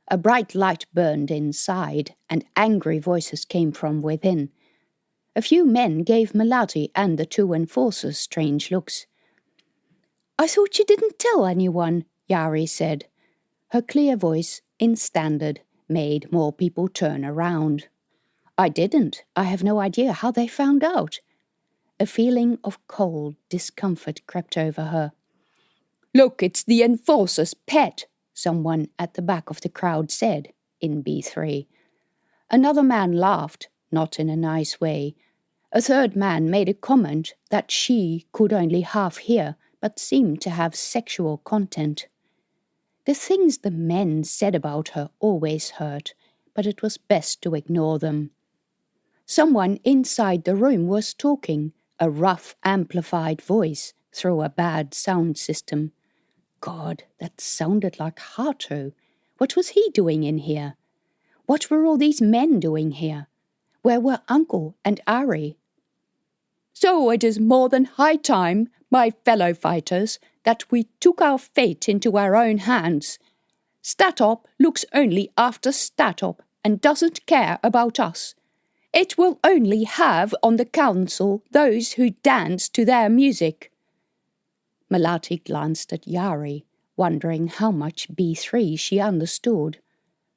A bright light burned inside, and angry voices came from within. A few men gave Melati and the 2 enforcers strange looks. "I thought you didn't tell anyone," Jari said. Her clear voice, in standard, made more people turn around. "I didn't. I have no idea how they found out." A feeling of cold discomfort crept over her. "Look, it's the enforcer's pet," someone at the back of the crowd said, in B3. Another man laughed, not in a nice way. A third man made a comment that she could only half hear, but seemed to have sexual content. The things the men said about her always hurt, but it was best to ignore them. Someone inside the room was talking, a rough, amplified voice, through a bad sound system. God, that sounded like Hato. What was he doing in here? What were all these men doing here? Where were Uncle and Ari? "So it is more than high time, my fellow fighters, that we took our fate into our own hands. Statop looks only after Statop and doesn't care about us. It will only have on the council those who dance to their music." Melati glanced at Jari, wondering how much B3 she understood.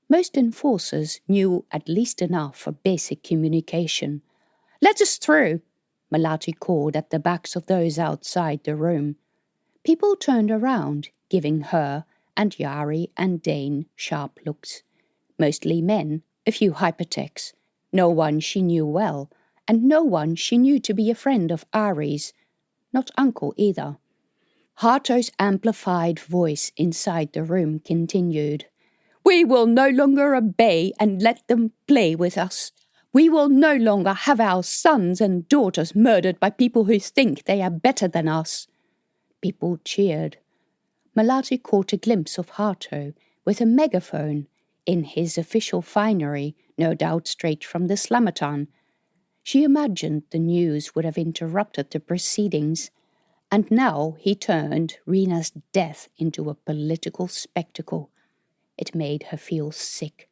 Most enforcers knew at least enough for basic communication. "Let us through," Melati called at the backs of those outside the room. People turned around, giving her and Yari and Dane sharp looks. Mostly men, a few hypertechs, no one she knew well, and no one she knew to be a friend of Ari's, not Uncle either. Harto's amplified voice inside the room continued. We will no longer obey and let them play with us. We will no longer have our sons and daughters murdered by people who think they are better than us. People cheered. Melati caught a glimpse of Harto with a megaphone in his official finery, no doubt straight from the Slamatan. She imagined the news would have interrupted the proceedings, and now he turned Rena's death into a political spectacle. It made her feel sick.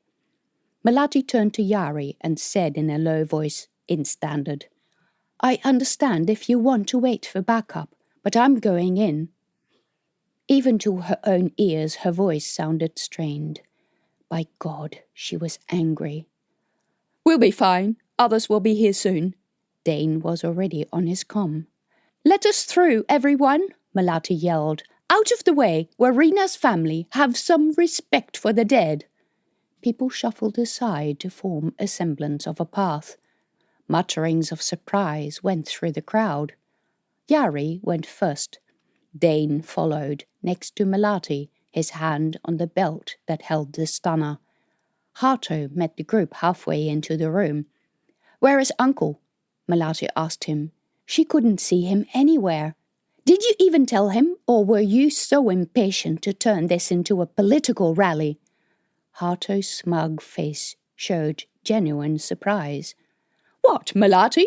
Melati turned to Yari and said in a low voice, in standard, I understand if you want to wait for backup, but I'm going in. Even to her own ears, her voice sounded strained. By God, she was angry. We'll be fine. Others will be here soon. Dane was already on his comm. Let us through, everyone, Melati yelled. Out of the way, where Rena's family have some respect for the dead. People shuffled aside to form a semblance of a path. Mutterings of surprise went through the crowd. Yari went first. Dane followed, next to Melati, his hand on the belt that held the stunner. Harto met the group halfway into the room. Where is Uncle? Melati asked him. She couldn't see him anywhere. Did you even tell him, or were you so impatient to turn this into a political rally? Harto's smug face showed genuine surprise. What, Melati?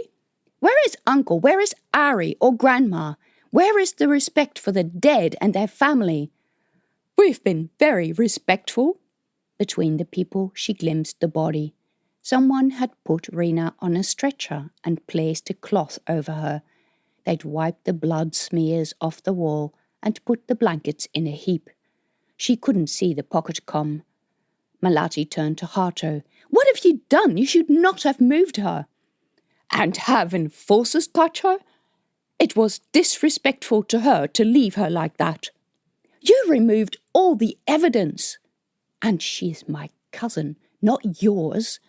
Where is Uncle? Where is Ari or Grandma? Where is the respect for the dead and their family? We've been very respectful. Between the people, she glimpsed the body. Someone had put Rena on a stretcher and placed a cloth over her. They'd wiped the blood smears off the wall and put the blankets in a heap. She couldn't see the pocket comm. Melati turned to Harto. What have you done? You should not have moved her. And have enforcers touch her? It was disrespectful to her to leave her like that. You removed all the evidence. And she's my cousin, not yours.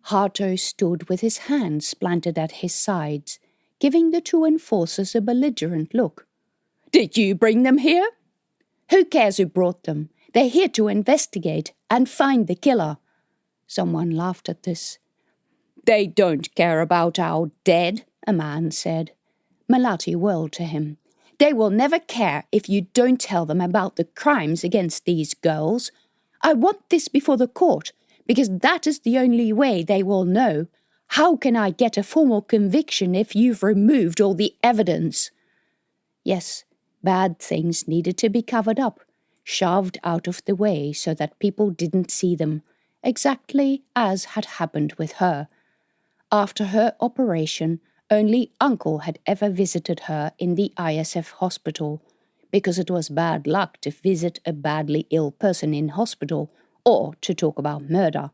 Harto stood with his hands planted at his sides, giving the two enforcers a belligerent look. Did you bring them here? Who cares who brought them? They're here to investigate and find the killer. Someone laughed at this. They don't care about our dead, a man said. Melati whirled to him. They will never care if you don't tell them about the crimes against these girls. I want this before the court, because that is the only way they will know. How can I get a formal conviction if you've removed all the evidence? Yes, bad things needed to be covered up, shoved out of the way so that people didn't see them, exactly as had happened with her. After her operation, only Uncle had ever visited her in the ISF hospital, because it was bad luck to visit a badly ill person in hospital or to talk about murder.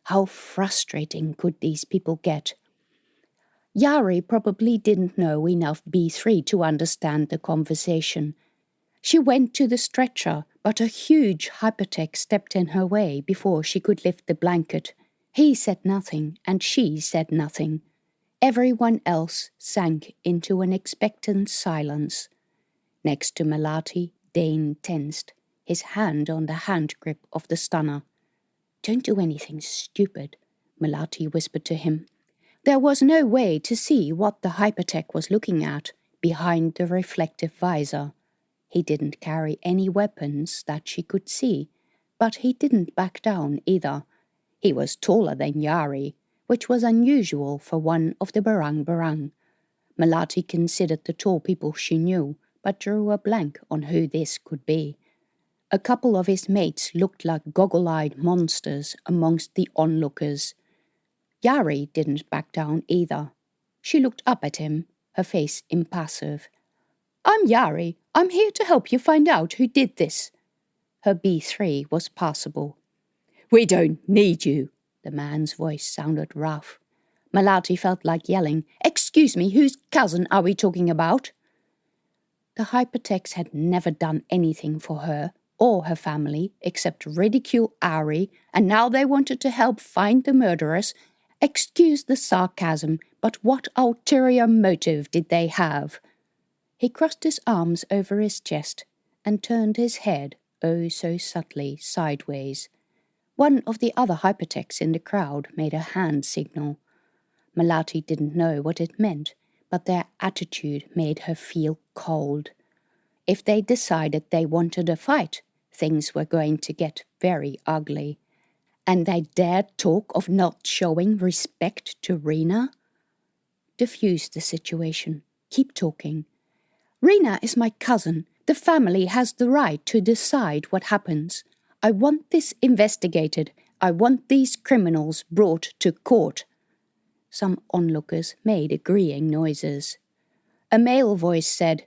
How frustrating could these people get? Yari probably didn't know enough B3 to understand the conversation. She went to the stretcher, but a huge hypertech stepped in her way before she could lift the blanket. He said nothing, and she said nothing. Everyone else sank into an expectant silence. Next to Melati, Dane tensed, his hand on the hand grip of the stunner. Don't do anything stupid, Melati whispered to him. There was no way to see what the hypertech was looking at behind the reflective visor. He didn't carry any weapons that she could see, but he didn't back down either. He was taller than Yari, which was unusual for one of the Barang. Melati considered the tall people she knew, but drew a blank on who this could be. A couple of his mates looked like goggle-eyed monsters amongst the onlookers. Yari didn't back down either. She looked up at him, her face impassive. I'm Yari. I'm here to help you find out who did this. Her B3 was passable. We don't need you. The man's voice sounded rough. Melati felt like yelling, "Excuse me, whose cousin are we talking about?" The hypertext had never done anything for her or her family except ridicule Ari, and now they wanted to help find the murderers. Excuse the sarcasm, but what ulterior motive did they have? He crossed his arms over his chest and turned his head, oh so subtly, sideways. One of the other hypertexts in the crowd made a hand signal. Melati didn't know what it meant, but their attitude made her feel cold. If they decided they wanted a fight, things were going to get very ugly. And they dared talk of not showing respect to Rena? Diffuse the situation. Keep talking. Rena is my cousin. The family has the right to decide what happens. I want this investigated. I want these criminals brought to court. Some onlookers made agreeing noises. A male voice said,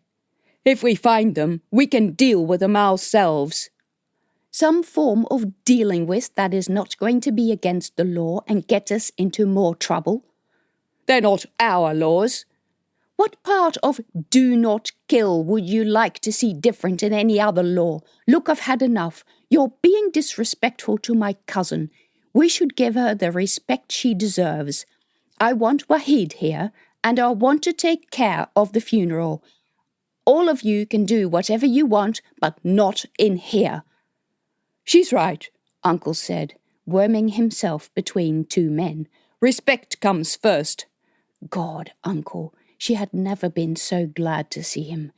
"If we find them, we can deal with them ourselves." Some form of dealing with that is not going to be against the law and get us into more trouble. They're not our laws. What part of do not kill would you like to see different in any other law? Look, I've had enough. You're being disrespectful to my cousin. We should give her the respect she deserves. I want Wahid here, and I want to take care of the funeral. All of you can do whatever you want, but not in here. She's right, Uncle said, worming himself between two men. Respect comes first. God, Uncle, she had never been so glad to see him.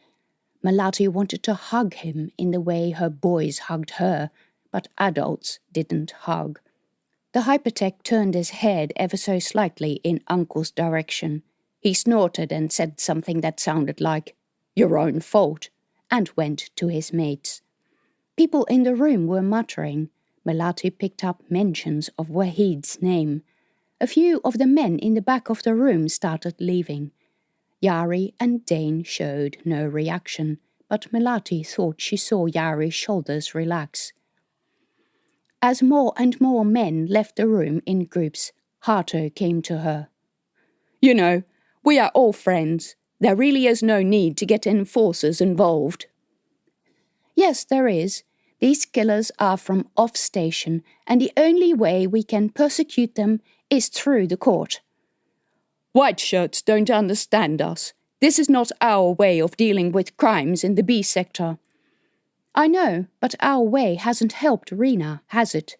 Melati wanted to hug him in the way her boys hugged her, but adults didn't hug. The hypertech turned his head ever so slightly in Uncle's direction. He snorted and said something that sounded like, "Your own fault," and went to his mates. People in the room were muttering. Melati picked up mentions of Wahid's name. A few of the men in the back of the room started leaving. Yari and Dane showed no reaction, but Melati thought she saw Yari's shoulders relax. As more and more men left the room in groups, Hato came to her. "You know, we are all friends. There really is no need to get enforcers involved." "Yes, there is. These killers are from off-station, and the only way we can persecute them is through the court." "White shirts don't understand us. This is not our way of dealing with crimes in the B sector." "I know, but our way hasn't helped Rena, has it?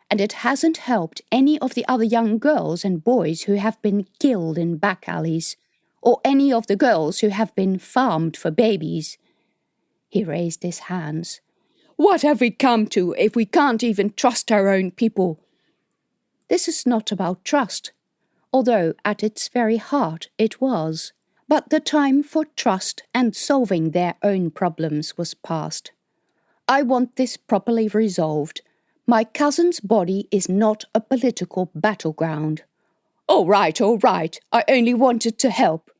And it hasn't helped any of the other young girls and boys who have been killed in back alleys, or any of the girls who have been farmed for babies." He raised his hands. "What have we come to if we can't even trust our own people?" This is not about trust, although at its very heart it was. But the time for trust and solving their own problems was past. "I want this properly resolved. My cousin's body is not a political battleground." All right, I only wanted to help."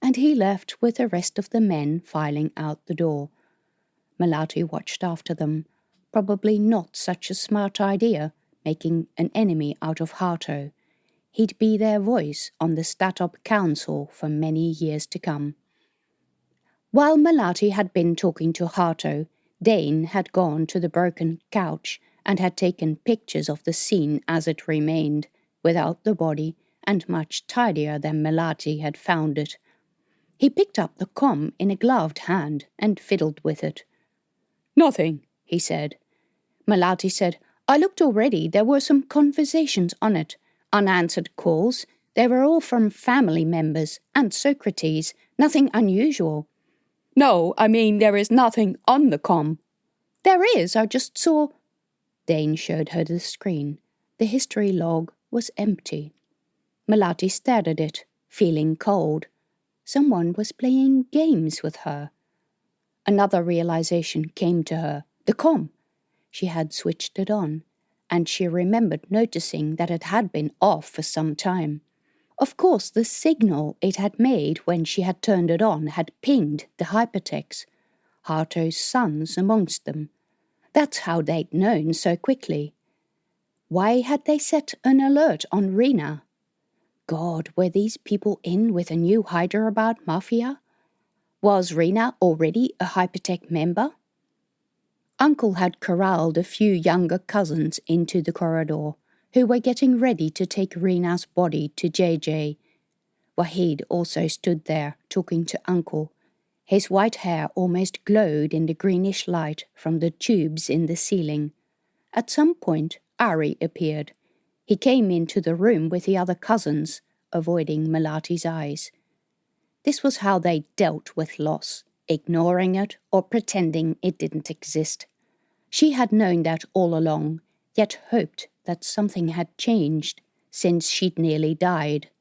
And he left with the rest of the men filing out the door. Melati watched after them. Probably not such a smart idea, making an enemy out of Hato. He'd be their voice on the Statop Council for many years to come. While Melati had been talking to Hato, Dane had gone to the broken couch and had taken pictures of the scene as it remained, without the body, and much tidier than Melati had found it. He picked up the comm in a gloved hand and fiddled with it. "Nothing," he said. Melati said, "I looked already. There were some conversations on it. Unanswered calls. They were all from family members and Socrates. Nothing unusual." "No, I mean there is nothing on the comm." "There is. I just saw—" Dane showed her the screen. The history log was empty. Melati stared at it, feeling cold. Someone was playing games with her. Another realization came to her. The comm. She had switched it on, and she remembered noticing that it had been off for some time. Of course, the signal it had made when she had turned it on had pinged the hypertext, Hato's sons amongst them. That's how they'd known so quickly. Why had they set an alert on Rena? God, were these people in with a new Hyderabad mafia? Was Rina already a hypertech member? Uncle had corralled a few younger cousins into the corridor, who were getting ready to take Rina's body to JJ. Wahid also stood there, talking to Uncle. His white hair almost glowed in the greenish light from the tubes in the ceiling. At some point, Ari appeared. He came into the room with the other cousins, avoiding Melati's eyes. This was how they dealt with loss, ignoring it or pretending it didn't exist. She had known that all along, yet hoped that something had changed since she'd nearly died.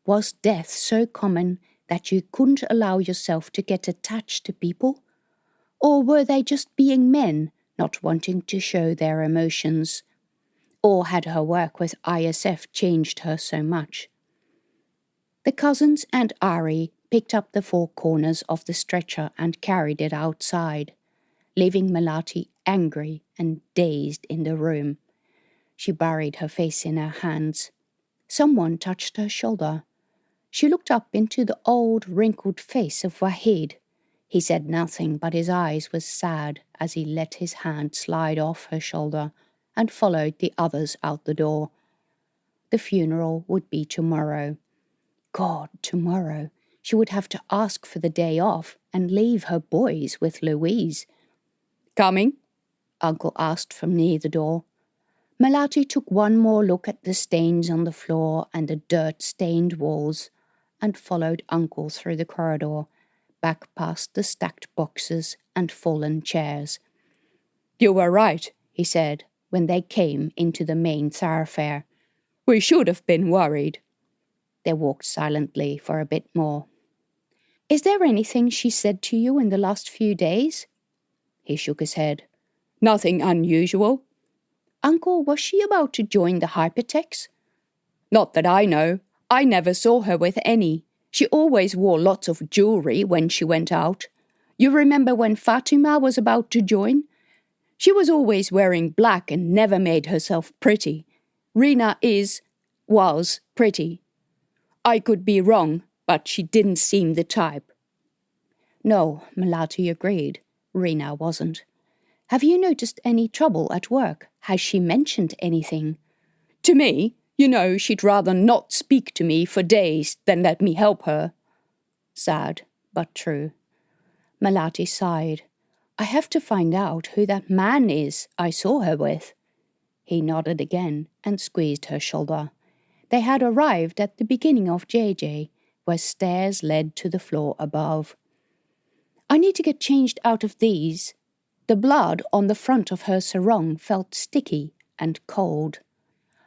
Was death so common that you couldn't allow yourself to get attached to people? Or were they just being men, not wanting to show their emotions? Or had her work with ISF changed her so much? The cousins and Ari picked up the four corners of the stretcher and carried it outside, leaving Melati angry and dazed in the room. She buried her face in her hands. Someone touched her shoulder. She looked up into the old, wrinkled face of Wahid. He said nothing, but his eyes were sad as he let his hand slide off her shoulder and followed the others out the door. The funeral would be tomorrow. God, tomorrow. She would have to ask for the day off and leave her boys with Louise. "Coming?" Uncle asked from near the door. Melati took one more look at the stains on the floor and the dirt-stained walls and followed Uncle through the corridor, back past the stacked boxes and fallen chairs. "You were right," he said, when they came into the main thoroughfare. "We should have been worried." They walked silently for a bit more. "Is there anything she said to you in the last few days?" He shook his head. "Nothing unusual." "Uncle, was she about to join the hypertechs?" "Not that I know. I never saw her with any. She always wore lots of jewelry when she went out. You remember when Fatima was about to join? She was always wearing black and never made herself pretty. Rina was pretty. I could be wrong, but she didn't seem the type." No, Melati agreed. Rina wasn't. "Have you noticed any trouble at work? Has she mentioned anything?" "To me? You know, she'd rather not speak to me for days than let me help her." Sad, but true. Melati sighed. "I have to find out who that man is I saw her with." He nodded again and squeezed her shoulder. They had arrived at the beginning of JJ, where stairs led to the floor above. "I need to get changed out of these." The blood on the front of her sarong felt sticky and cold.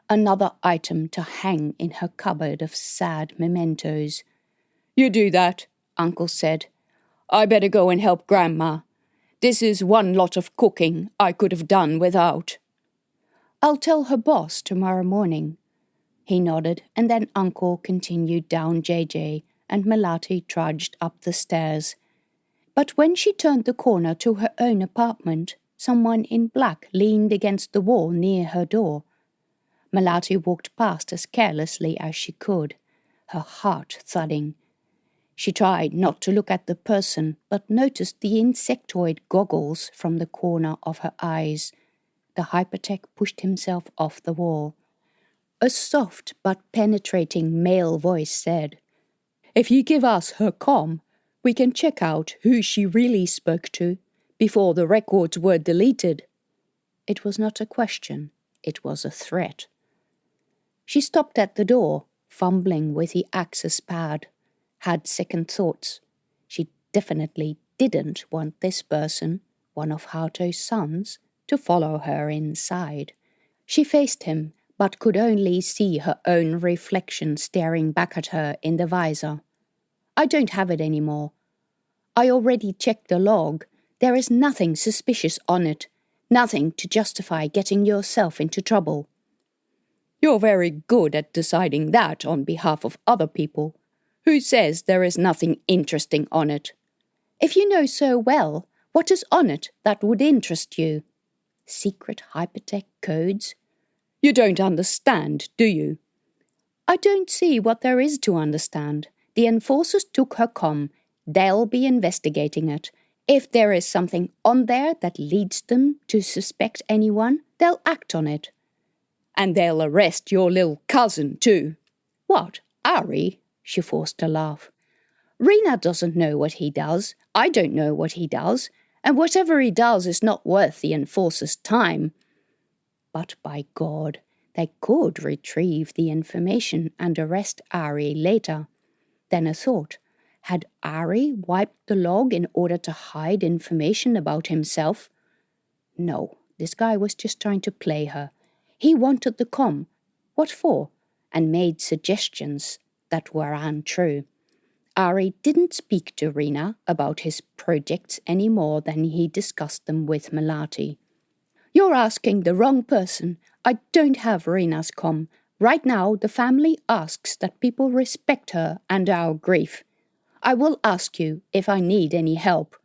Another item to hang in her cupboard of sad mementos. "You do that," Uncle said. "I better go and help Grandma. This is one lot of cooking I could have done without." "I'll tell her boss tomorrow morning." He nodded, and then Uncle continued down JJ, and Melati trudged up the stairs. But when she turned the corner to her own apartment, someone in black leaned against the wall near her door. Melati walked past as carelessly as she could, her heart thudding. She tried not to look at the person, but noticed the insectoid goggles from the corner of her eyes. The hypertech pushed himself off the wall. A soft but penetrating male voice said, "If you give us her comm, we can check out who she really spoke to before the records were deleted." It was not a question, it was a threat. She stopped at the door, fumbling with the access pad, had second thoughts. She definitely didn't want this person, one of Hato's sons, to follow her inside. She faced him, but could only see her own reflection staring back at her in the visor. "I don't have it anymore. I already checked the log. There is nothing suspicious on it. Nothing to justify getting yourself into trouble." "You're very good at deciding that on behalf of other people. Who says there is nothing interesting on it?" "If you know so well, what is on it that would interest you? Secret hypertech codes?" "You don't understand, do you?" I don't see what there is to understand. The enforcers took her comm. They'll be investigating it. If there is something on there that leads them to suspect anyone, they'll act on it. And they'll arrest your little cousin, too. What, Ari? She forced a laugh. Rena doesn't know what he does. I don't know what he does. And whatever he does is not worth the enforcer's time. But by God, they could retrieve the information and arrest Ari later. Then a thought. Had Ari wiped the log in order to hide information about himself? No, this guy was just trying to play her. He wanted the comm. What for? And made suggestions that were untrue. Ari didn't speak to Rena about his projects any more than he discussed them with Melati. You're asking the wrong person. I don't have Rena's comm. Right now, the family asks that people respect her and our grief. I will ask you if I need any help.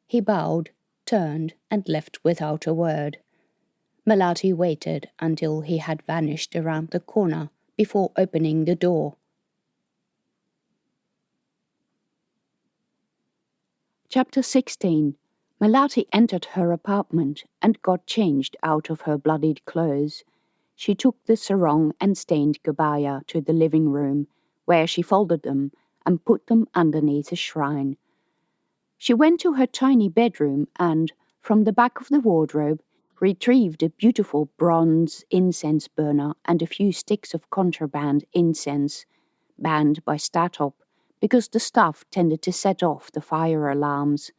He bowed, turned, and left without a word. Melati waited until he had vanished around the corner before opening the door. Chapter 16. Melati entered her apartment and got changed out of her bloodied clothes. She took the sarong and stained kebaya to the living room, where she folded them and put them underneath a shrine. She went to her tiny bedroom and, from the back of the wardrobe, retrieved a beautiful bronze incense burner and a few sticks of contraband incense, banned by Statop, because the stuff tended to set off the fire alarms.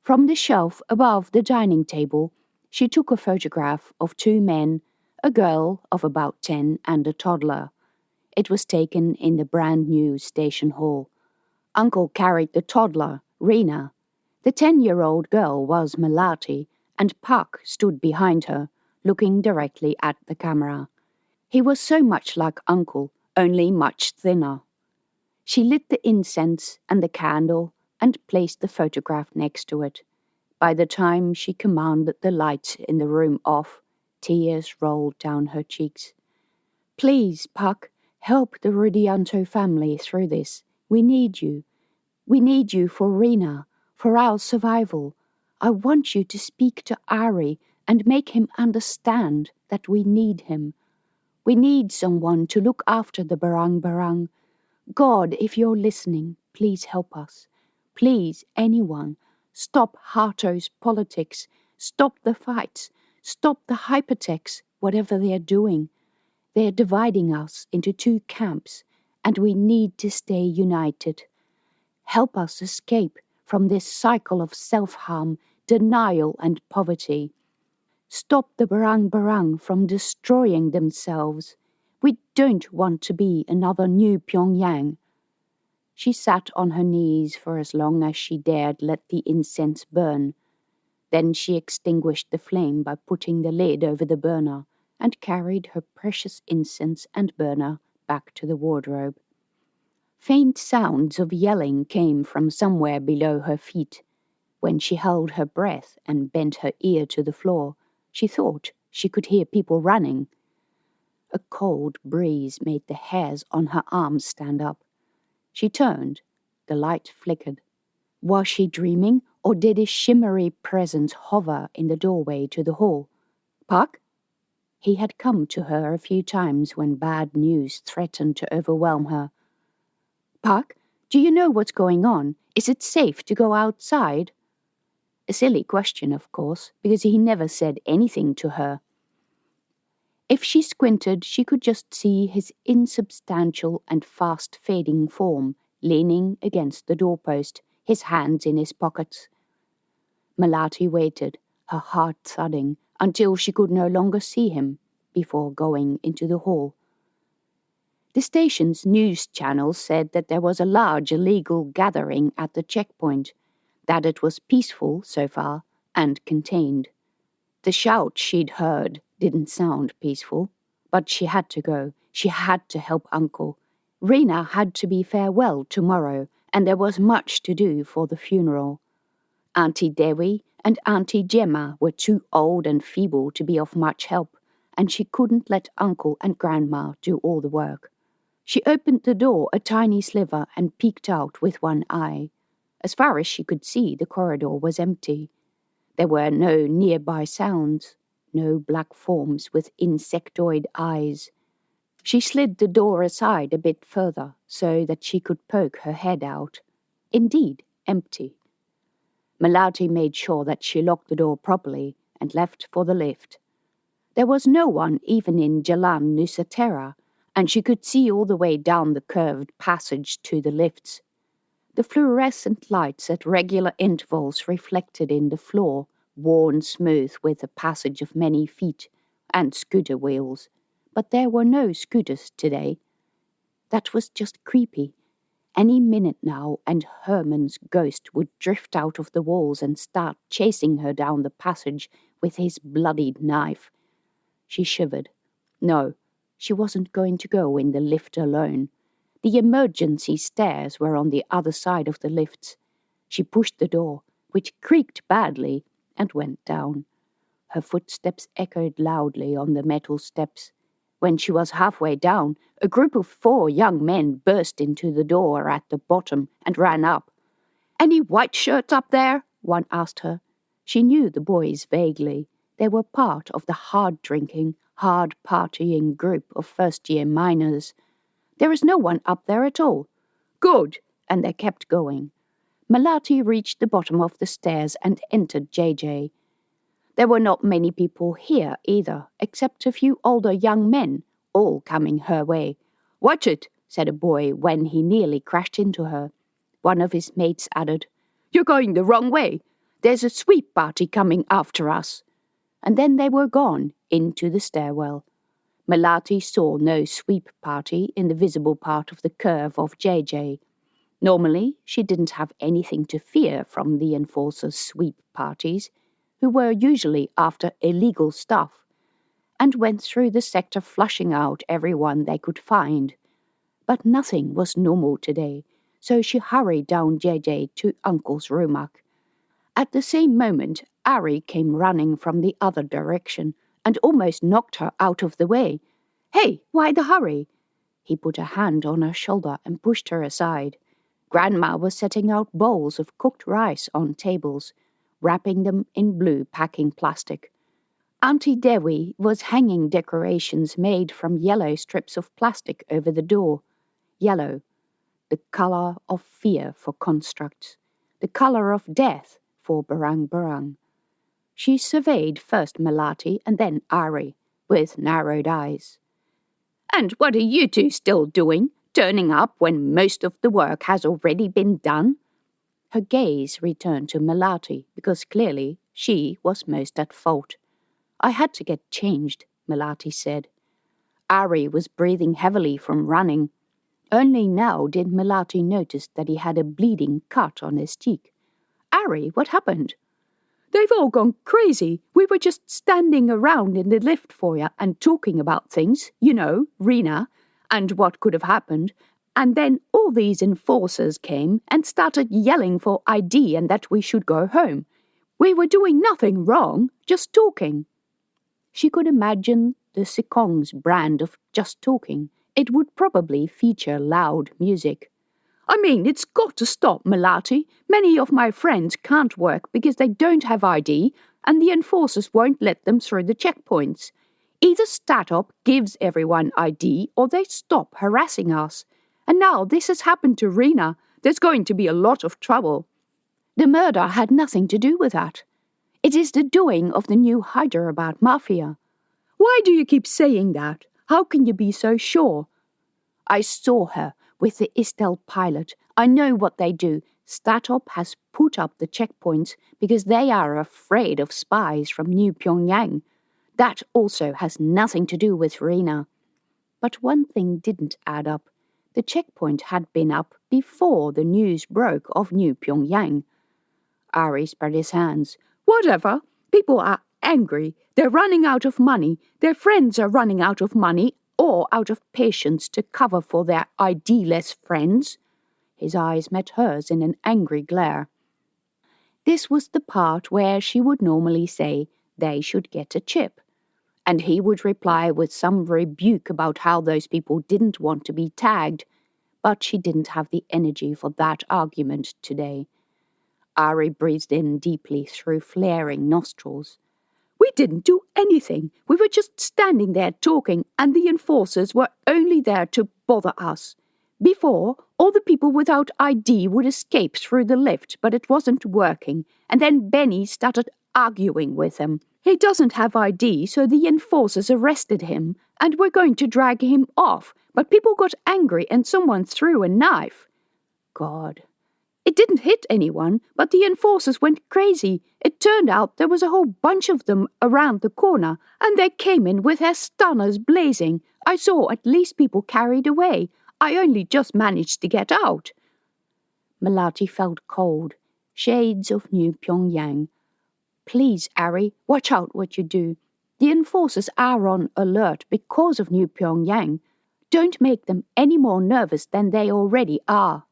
From the shelf above the dining table, she took a photograph of two men, a girl of about 10 and a toddler. It was taken in the brand-new station hall. Uncle carried the toddler, Rena. The 10-year-old girl was Melati, and Puck stood behind her, looking directly at the camera. He was so much like Uncle, only much thinner. She lit the incense and the candle and placed the photograph next to it. By the time she commanded the lights in the room off, tears rolled down her cheeks. Please, Puck, help the Rudianto family through this. We need you. We need you for Rena, for our survival. I want you to speak to Ari and make him understand that we need him. We need someone to look after the Barang Barang. God, if you're listening, please help us. Please, anyone, stop Harto's politics. Stop the fights. Stop the hypertext, whatever they're doing. They're dividing us into two camps, and we need to stay united. Help us escape from this cycle of self-harm, denial, and poverty. Stop the Barang Barang from destroying themselves. We don't want to be another new Pyongyang. She sat on her knees for as long as she dared let the incense burn. Then she extinguished the flame by putting the lid over the burner and carried her precious incense and burner back to the wardrobe. Faint sounds of yelling came from somewhere below her feet. When she held her breath and bent her ear to the floor, she thought she could hear people running. A cold breeze made the hairs on her arms stand up. She turned. The light flickered. Was she dreaming, or did a shimmery presence hover in the doorway to the hall? Puck? He had come to her a few times when bad news threatened to overwhelm her. Puck, do you know what's going on? Is it safe to go outside? A silly question, of course, because he never said anything to her. If she squinted, she could just see his insubstantial and fast-fading form leaning against the doorpost, his hands in his pockets. Melati waited, her heart thudding, until she could no longer see him, before going into the hall. The station's news channel said that there was a large illegal gathering at the checkpoint, that it was peaceful so far and contained. The shout she'd heard didn't sound peaceful, but she had to go. She had to help Uncle. Rena had to be farewell tomorrow, and there was much to do for the funeral. Auntie Dewi and Auntie Gemma were too old and feeble to be of much help, and she couldn't let Uncle and Grandma do all the work. She opened the door a tiny sliver and peeked out with one eye. As far as she could see, the corridor was empty. There were no nearby sounds, no black forms with insectoid eyes. She slid the door aside a bit further so that she could poke her head out. Indeed, empty. Melati made sure that she locked the door properly and left for the lift. There was no one even in Jalan Nusantara, and she could see all the way down the curved passage to the lifts. The fluorescent lights at regular intervals reflected in the floor, worn smooth with the passage of many feet, and scooter wheels. But there were no scooters today. That was just creepy. Any minute now, and Herman's ghost would drift out of the walls and start chasing her down the passage with his bloodied knife. She shivered. No, she wasn't going to go in the lift alone. The emergency stairs were on the other side of the lifts. She pushed the door, which creaked badly, and went down. Her footsteps echoed loudly on the metal steps. When she was halfway down, a group of 4 young men burst into the door at the bottom and ran up. "Any white shirts up there?" one asked her. She knew the boys vaguely. They were part of the hard-drinking, hard-partying group of first-year miners. "There is no one up there at all." "Good," and they kept going. Melati reached the bottom of the stairs and entered JJ. There were not many people here either, except a few older young men, all coming her way. "Watch it," said a boy when he nearly crashed into her. One of his mates added, "You're going the wrong way. There's a sweep party coming after us." And then they were gone, into the stairwell. Melati saw no sweep party in the visible part of the curve of JJ. Normally, she didn't have anything to fear from the enforcers' sweep parties, who were usually after illegal stuff, and went through the sector flushing out everyone they could find. But nothing was normal today, so she hurried down JJ to Uncle's rumak. At the same moment, Ari came running from the other direction and almost knocked her out of the way. "Hey, why the hurry?" He put a hand on her shoulder and pushed her aside. Grandma was setting out bowls of cooked rice on tables, wrapping them in blue packing plastic. Auntie Dewi was hanging decorations made from yellow strips of plastic over the door. Yellow, the colour of fear for constructs, the colour of death for barang-barang. She surveyed first Melati and then Ari, with narrowed eyes. "And what are you two still doing, turning up when most of the work has already been done?" Her gaze returned to Melati, because clearly she was most at fault. "I had to get changed," Melati said. Ari was breathing heavily from running. Only now did Melati notice that he had a bleeding cut on his cheek. "Ari, what happened?" "They've all gone crazy. We were just standing around in the lift foyer and talking about things, you know, Rena, and what could have happened. And then all these enforcers came and started yelling for ID and that we should go home. We were doing nothing wrong, just talking." She could imagine the Sikong's brand of just talking. It would probably feature loud music. "I mean, it's got to stop, Melati. Many of my friends can't work because they don't have ID, and the enforcers won't let them through the checkpoints. Either Statop gives everyone ID or they stop harassing us. And now this has happened to Rena. There's going to be a lot of trouble." "The murder had nothing to do with that. It is the doing of the new Hyderabad Mafia." "Why do you keep saying that? How can you be so sure?" "I saw her with the Istel pilot. I know what they do. Statop has put up the checkpoints because they are afraid of spies from New Pyongyang. That also has nothing to do with Rena." But one thing didn't add up. The checkpoint had been up before the news broke of New Pyongyang. Ari spread his hands. "Whatever. People are angry. They're running out of money. Their friends are running out of money or out of patience to cover for their ID-less friends." His eyes met hers in an angry glare. This was the part where she would normally say they should get a chip. and he would reply with some rebuke about how those people didn't want to be tagged, but she didn't have the energy for that argument today. Ari breathed in deeply through flaring nostrils. We didn't do anything. We were just standing there talking, and the enforcers were only there to bother us. Before, all the people without ID would escape through the lift, but it wasn't working, and then Benny started arguing with him. He doesn't have ID, so the enforcers arrested him, and were going to drag him off, but people got angry and someone threw a knife. God. It didn't hit anyone, but the enforcers went crazy. It turned out there was a whole bunch of them around the corner, and they came in with their stunners blazing. I saw at least people carried away. I only just managed to get out. Melati felt cold. Shades of New Pyongyang. Please, Ari, watch out what you do. The enforcers are on alert because of New Pyongyang. Don't make them any more nervous than they already are.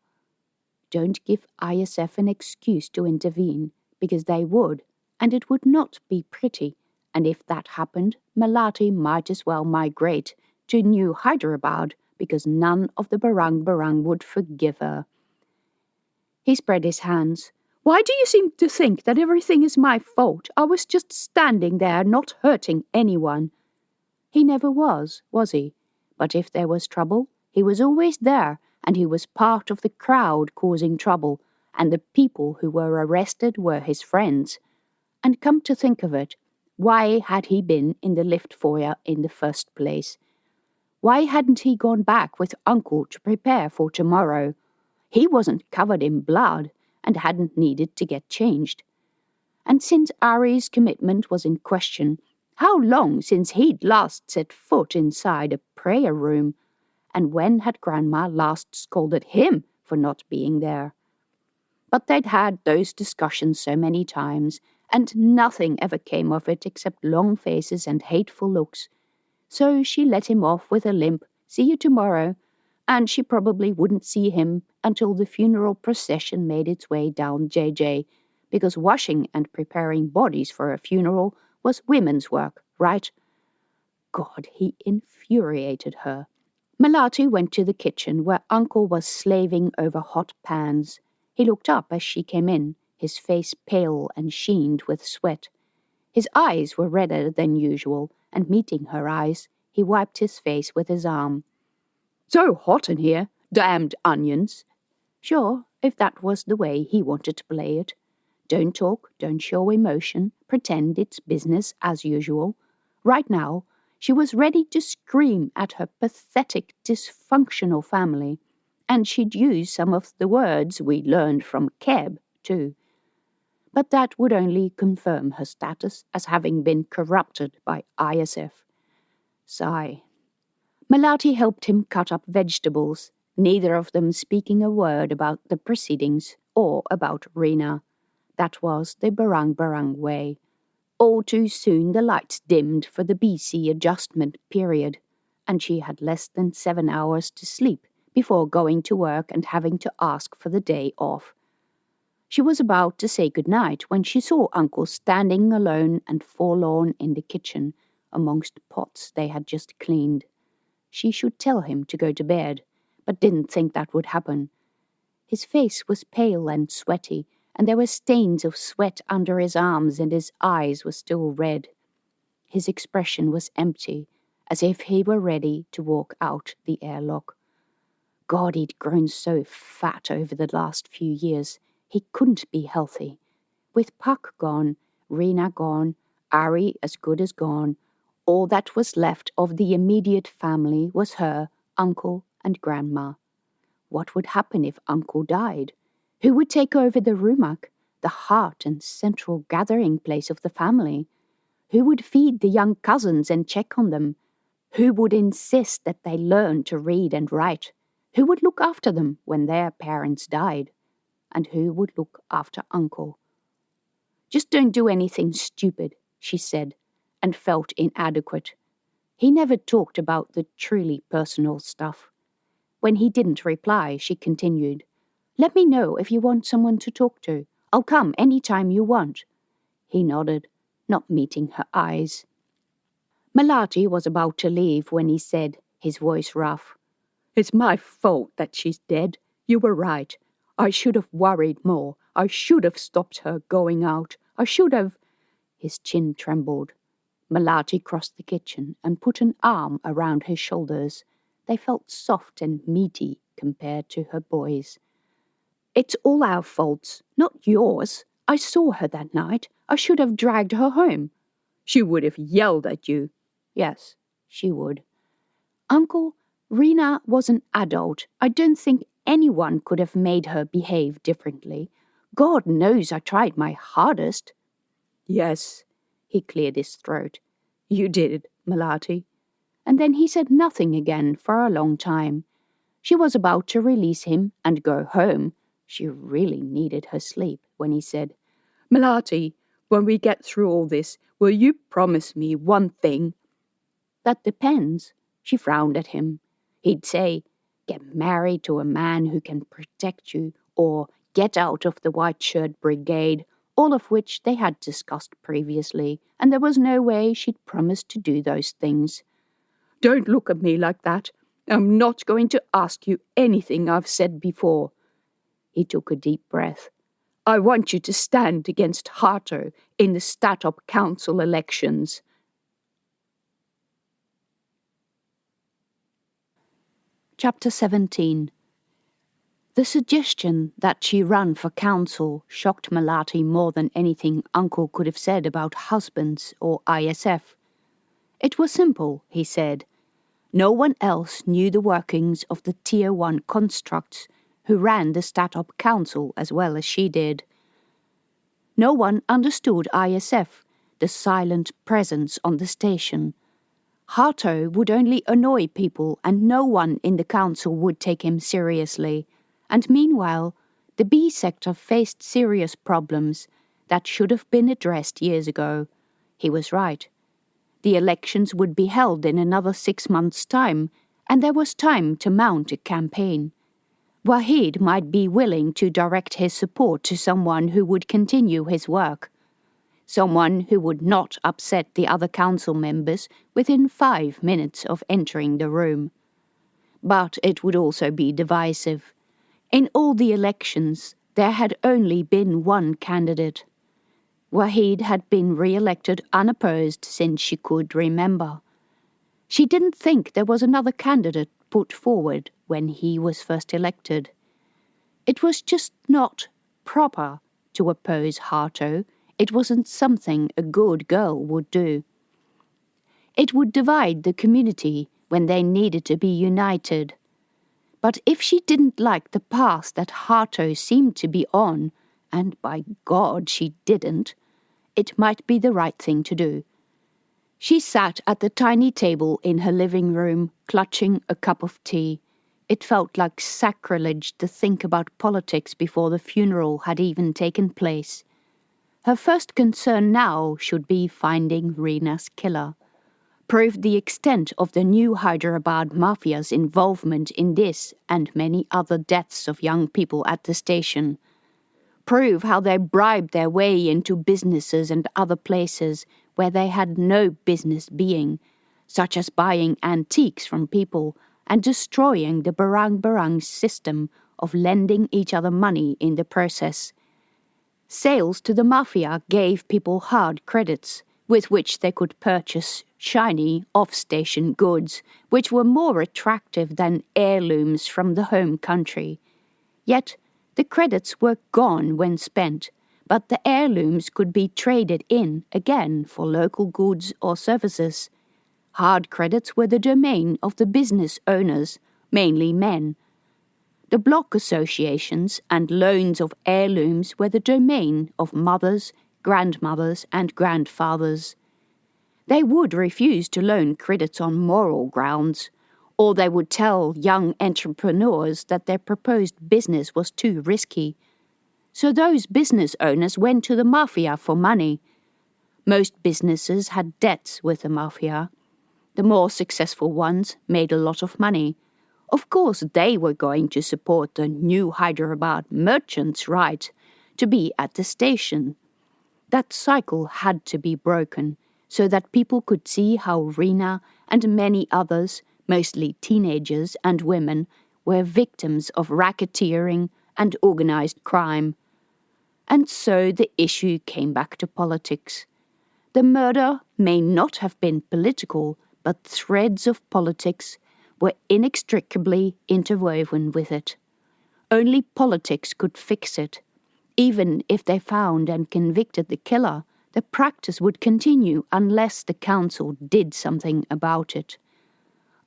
Don't give ISF an excuse to intervene, because they would, and it would not be pretty, and if that happened, Melati might as well migrate to New Hyderabad, because none of the Barang would forgive her. He spread his hands. Why do you seem to think that everything is my fault? I was just standing there, not hurting anyone. He never was he? But if there was trouble, he was always there, and he was part of the crowd causing trouble, and the people who were arrested were his friends. And come to think of it, why had he been in the lift foyer in the first place? Why hadn't he gone back with Uncle to prepare for tomorrow? He wasn't covered in blood, and hadn't needed to get changed. And since Ari's commitment was in question, how long since he'd last set foot inside a prayer room? And when had Grandma last scolded him for not being there? But they'd had those discussions so many times, and nothing ever came of it except long faces and hateful looks. So she let him off with a limp, see you tomorrow, and she probably wouldn't see him until the funeral procession made its way down JJ, because washing and preparing bodies for a funeral was women's work, right? God, he infuriated her. Melati went to the kitchen where Uncle was slaving over hot pans. He looked up as she came in, his face pale and sheened with sweat. His eyes were redder than usual, and meeting her eyes, he wiped his face with his arm. So hot in here, damned onions. Sure, if that was the way he wanted to play it. Don't talk, don't show emotion, pretend it's business as usual. Right now, she was ready to scream at her pathetic, dysfunctional family, and she'd use some of the words we learned from Keb, too. But that would only confirm her status as having been corrupted by ISF. Sigh. Melati helped him cut up vegetables, neither of them speaking a word about the proceedings or about Rena. That was the Barang way. All too soon the lights dimmed for the BC adjustment period, and she had less than 7 hours to sleep before going to work and having to ask for the day off. She was about to say goodnight when she saw Uncle standing alone and forlorn in the kitchen amongst pots they had just cleaned. She should tell him to go to bed, but didn't think that would happen. His face was pale and sweaty, and there were stains of sweat under his arms, and his eyes were still red. His expression was empty, as if he were ready to walk out the airlock. God, he'd grown so fat over the last few years. He couldn't be healthy. With Puck gone, Rena gone, Ari as good as gone, all that was left of the immediate family was her, Uncle, and Grandma. What would happen if Uncle died? Who would take over the rumak, the heart and central gathering place of the family? Who would feed the young cousins and check on them? Who would insist that they learn to read and write? Who would look after them when their parents died? And who would look after Uncle? Just don't do anything stupid, she said, and felt inadequate. He never talked about the truly personal stuff. When he didn't reply, she continued, Let me know if you want someone to talk to. I'll come any time you want. He nodded, not meeting her eyes. Melati was about to leave when he said, his voice rough, "It's my fault that she's dead. You were right. I should have worried more. I should have stopped her going out. I should have—" His chin trembled. Melati crossed the kitchen and put an arm around his shoulders. They felt soft and meaty compared to her boy's. "It's all our faults, not yours. I saw her that night. I should have dragged her home." "She would have yelled at you." "Yes, she would." "Uncle, Rena was an adult. I don't think anyone could have made her behave differently. God knows I tried my hardest." "Yes," he cleared his throat. "You did, Melati." And then he said nothing again for a long time. She was about to release him and go home. She really needed her sleep when he said, "Melati, when we get through all this, will you promise me one thing?" "That depends." She frowned at him. He'd say, "Get married to a man who can protect you," or "Get out of the white shirt brigade," all of which they had discussed previously, and there was no way she'd promised to do those things. "Don't look at me like that. I'm not going to ask you anything I've said before." He took a deep breath. "I want you to stand against Harto in the Statop Council elections." Chapter 17. The suggestion that she run for council shocked Melati more than anything Uncle could have said about husbands or ISF. It was simple, he said. No one else knew the workings of the Tier 1 constructs who ran the Statop Council as well as she did. No one understood ISF, the silent presence on the station. Harto would only annoy people and no one in the council would take him seriously. And meanwhile, the B sector faced serious problems that should have been addressed years ago. He was right. The elections would be held in another 6 months' time, and there was time to mount a campaign. Wahid might be willing to direct his support to someone who would continue his work. Someone who would not upset the other council members within 5 minutes of entering the room. But it would also be divisive. In all the elections, there had only been one candidate. Wahid had been re-elected unopposed since she could remember. She didn't think there was another candidate put forward when he was first elected. It was just not proper to oppose Harto. It wasn't something a good girl would do. It would divide the community when they needed to be united. But if she didn't like the path that Harto seemed to be on, and by God she didn't, it might be the right thing to do. She sat at the tiny table in her living room, clutching a cup of tea. It felt like sacrilege to think about politics before the funeral had even taken place. Her first concern now should be finding Rena's killer. Prove the extent of the new Hyderabad Mafia's involvement in this and many other deaths of young people at the station. Prove how they bribed their way into businesses and other places where they had no business being, such as buying antiques from people and destroying the barang-barang system of lending each other money in the process. Sales to the mafia gave people hard credits, with which they could purchase shiny off-station goods, which were more attractive than heirlooms from the home country. Yet the credits were gone when spent, but the heirlooms could be traded in again for local goods or services. Hard credits were the domain of the business owners, mainly men. The block associations and loans of heirlooms were the domain of mothers, grandmothers, and grandfathers. They would refuse to loan credits on moral grounds, or they would tell young entrepreneurs that their proposed business was too risky. So those business owners went to the mafia for money. Most businesses had debts with the mafia. The more successful ones made a lot of money. Of course, they were going to support the new Hyderabad merchants' right to be at the station. That cycle had to be broken, so that people could see how Rena and many others, mostly teenagers and women, were victims of racketeering and organized crime. And so the issue came back to politics. The murder may not have been political, but threads of politics were inextricably interwoven with it. Only politics could fix it. Even if they found and convicted the killer, the practice would continue unless the council did something about it.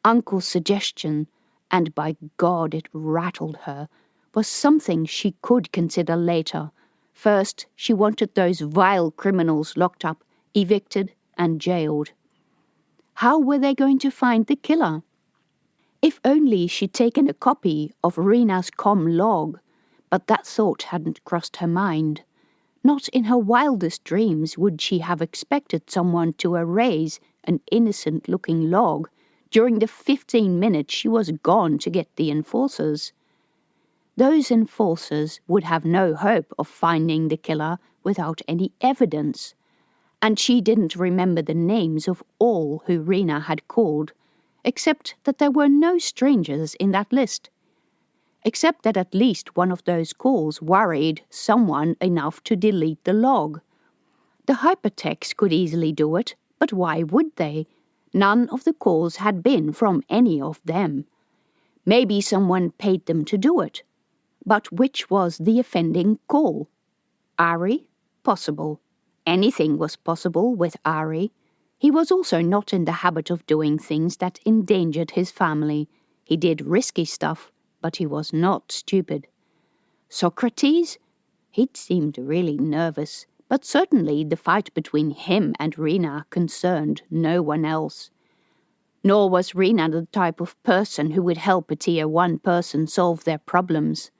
Uncle's suggestion, and by God it rattled her, was something she could consider later. First, she wanted those vile criminals locked up, evicted and jailed. How were they going to find the killer? If only she'd taken a copy of Rena's log, but that thought hadn't crossed her mind. Not in her wildest dreams would she have expected someone to erase an innocent-looking log during the 15 minutes she was gone to get the enforcers. Those enforcers would have no hope of finding the killer without any evidence, and she didn't remember the names of all who Rena had called, except that there were no strangers in that list. Except that at least one of those calls worried someone enough to delete the log. The hypertext could easily do it, but why would they? None of the calls had been from any of them. Maybe someone paid them to do it. But which was the offending call? Ari? Possible. Anything was possible with Ari. He was also not in the habit of doing things that endangered his family. He did risky stuff, but he was not stupid. Socrates? He'd seemed really nervous, but certainly the fight between him and Rena concerned no one else. Nor was Rena the type of person who would help a Tier 1 person solve their problems.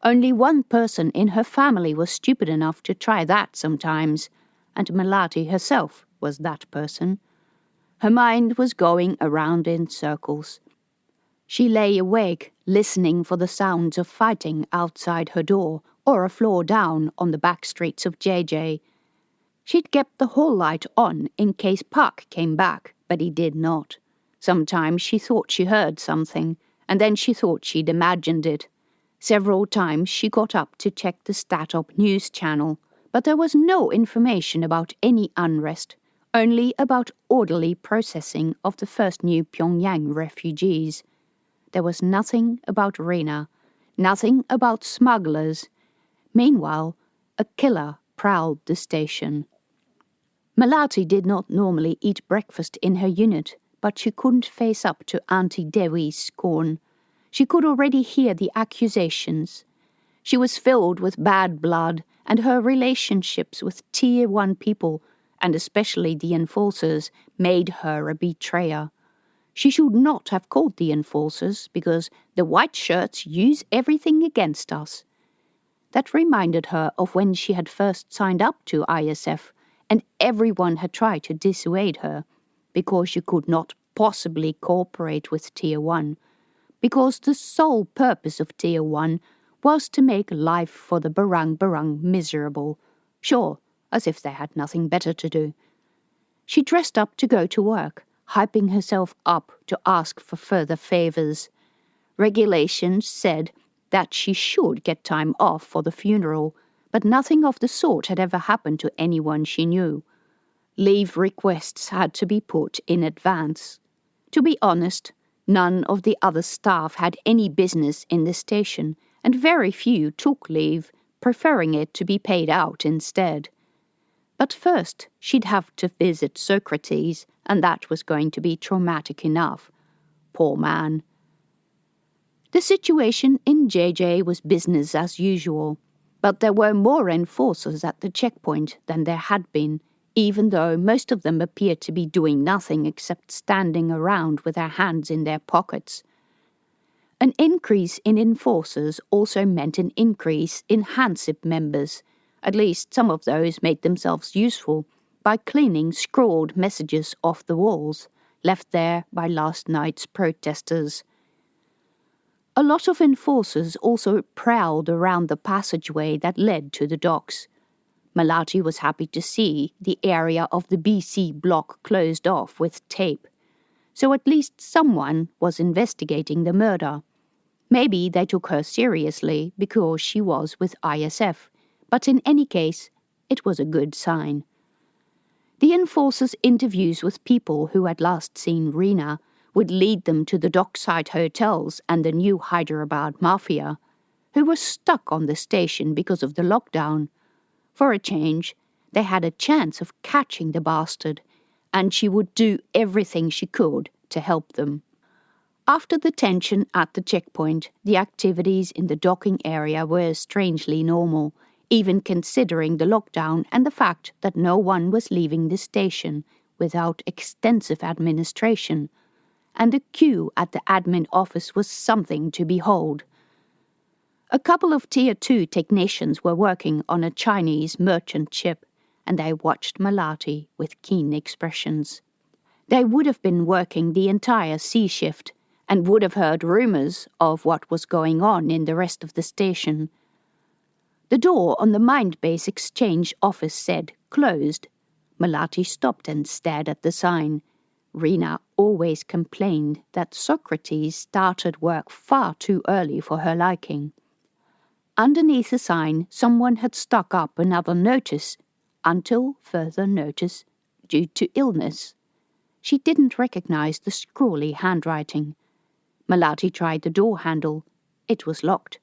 Only one person in her family was stupid enough to try that sometimes, and Melati herself was that person. Her mind was going around in circles. She lay awake, listening for the sounds of fighting outside her door or a floor down on the back streets of JJ. She'd kept the hall light on in case Puck came back, but he did not. Sometimes she thought she heard something, and then she thought she'd imagined it. Several times she got up to check the Statop news channel, but there was no information about any unrest, only about orderly processing of the first new Pyongyang refugees. There was nothing about Rena, nothing about smugglers. Meanwhile, a killer prowled the station. Melati did not normally eat breakfast in her unit, but she couldn't face up to Auntie Dewi's scorn. She could already hear the accusations. She was filled with bad blood, and her relationships with Tier 1 people, and especially the enforcers, made her a betrayer. She should not have called the enforcers, because the white shirts use everything against us. That reminded her of when she had first signed up to ISF, and everyone had tried to dissuade her, because she could not possibly cooperate with Tier 1, because the sole purpose of Tier 1 was to make life for the barang miserable. Sure, as if they had nothing better to do. She dressed up to go to work, hyping herself up to ask for further favors. Regulations said that she should get time off for the funeral, but nothing of the sort had ever happened to anyone she knew. Leave requests had to be put in advance. To be honest, none of the other staff had any business in the station, and very few took leave, preferring it to be paid out instead. But first, she'd have to visit Socrates, and that was going to be traumatic enough. Poor man. The situation in JJ was business as usual, but there were more enforcers at the checkpoint than there had been, even though most of them appeared to be doing nothing except standing around with their hands in their pockets. An increase in enforcers also meant an increase in Hansip members. At least some of those made themselves useful by cleaning scrawled messages off the walls, left there by last night's protesters. A lot of enforcers also prowled around the passageway that led to the docks. Melati was happy to see the area of the BC block closed off with tape. So at least someone was investigating the murder. Maybe they took her seriously because she was with ISF, but in any case, it was a good sign. The enforcer's interviews with people who had last seen Rina would lead them to the dockside hotels and the new Hyderabad mafia, who were stuck on the station because of the lockdown. For a change, they had a chance of catching the bastard, and she would do everything she could to help them. After the tension at the checkpoint, the activities in the docking area were strangely normal, even considering the lockdown and the fact that no one was leaving the station without extensive administration, and the queue at the admin office was something to behold. A couple of Tier 2 technicians were working on a Chinese merchant ship, and they watched Melati with keen expressions. They would have been working the entire sea shift, and would have heard rumours of what was going on in the rest of the station. The door on the Mindbase Exchange office said, "Closed." Melati stopped and stared at the sign. Rina always complained that Socrates started work far too early for her liking. Underneath the sign, someone had stuck up another notice, "Until further notice, due to illness." She didn't recognize the scrawly handwriting. Melati tried the door handle. It was locked.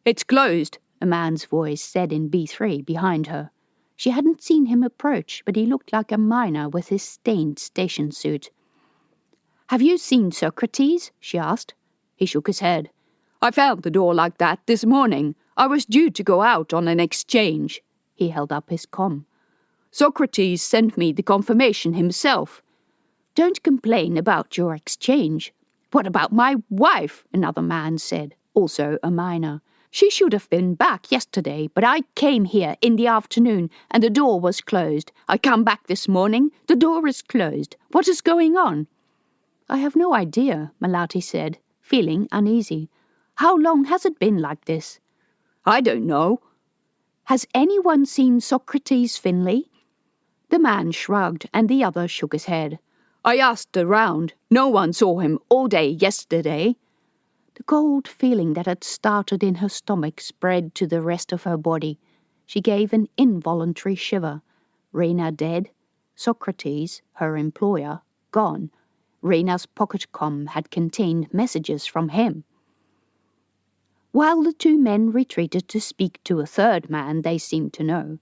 "It's closed," a man's voice said in B3 behind her. She hadn't seen him approach, but he looked like a miner with his stained station suit. "Have you seen Socrates?" she asked. He shook his head. "I found the door like that this morning. I was due to go out on an exchange." He held up his comm. "Socrates sent me the confirmation himself." "Don't complain about your exchange." "What about my wife?" another man said, also a miner. "She should have been back yesterday, but I came here in the afternoon and the door was closed. I come back this morning, the door is closed. What is going on?" "I have no idea," Melati said, feeling uneasy. "How long has it been like this?" "I don't know." "Has anyone seen Socrates Finlay?" The man shrugged and the other shook his head. "I asked around. No one saw him all day yesterday." The cold feeling that had started in her stomach spread to the rest of her body. She gave an involuntary shiver. Rina dead. Socrates, her employer, gone. Rina's pocket comm had contained messages from him. While the two men retreated to speak to a third man they seemed to know,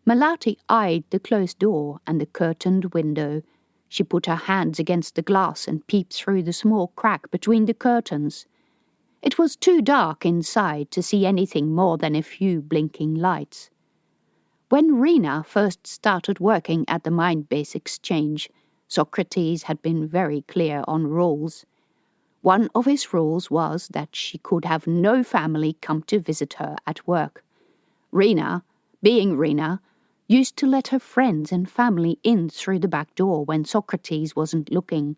Melati eyed the closed door and the curtained window. She put her hands against the glass and peeped through the small crack between the curtains. It was too dark inside to see anything more than a few blinking lights. When Rina first started working at the Mindbase Exchange, Socrates had been very clear on rules. One of his rules was that she could have no family come to visit her at work. Rina, being Rina, used to let her friends and family in through the back door when Socrates wasn't looking.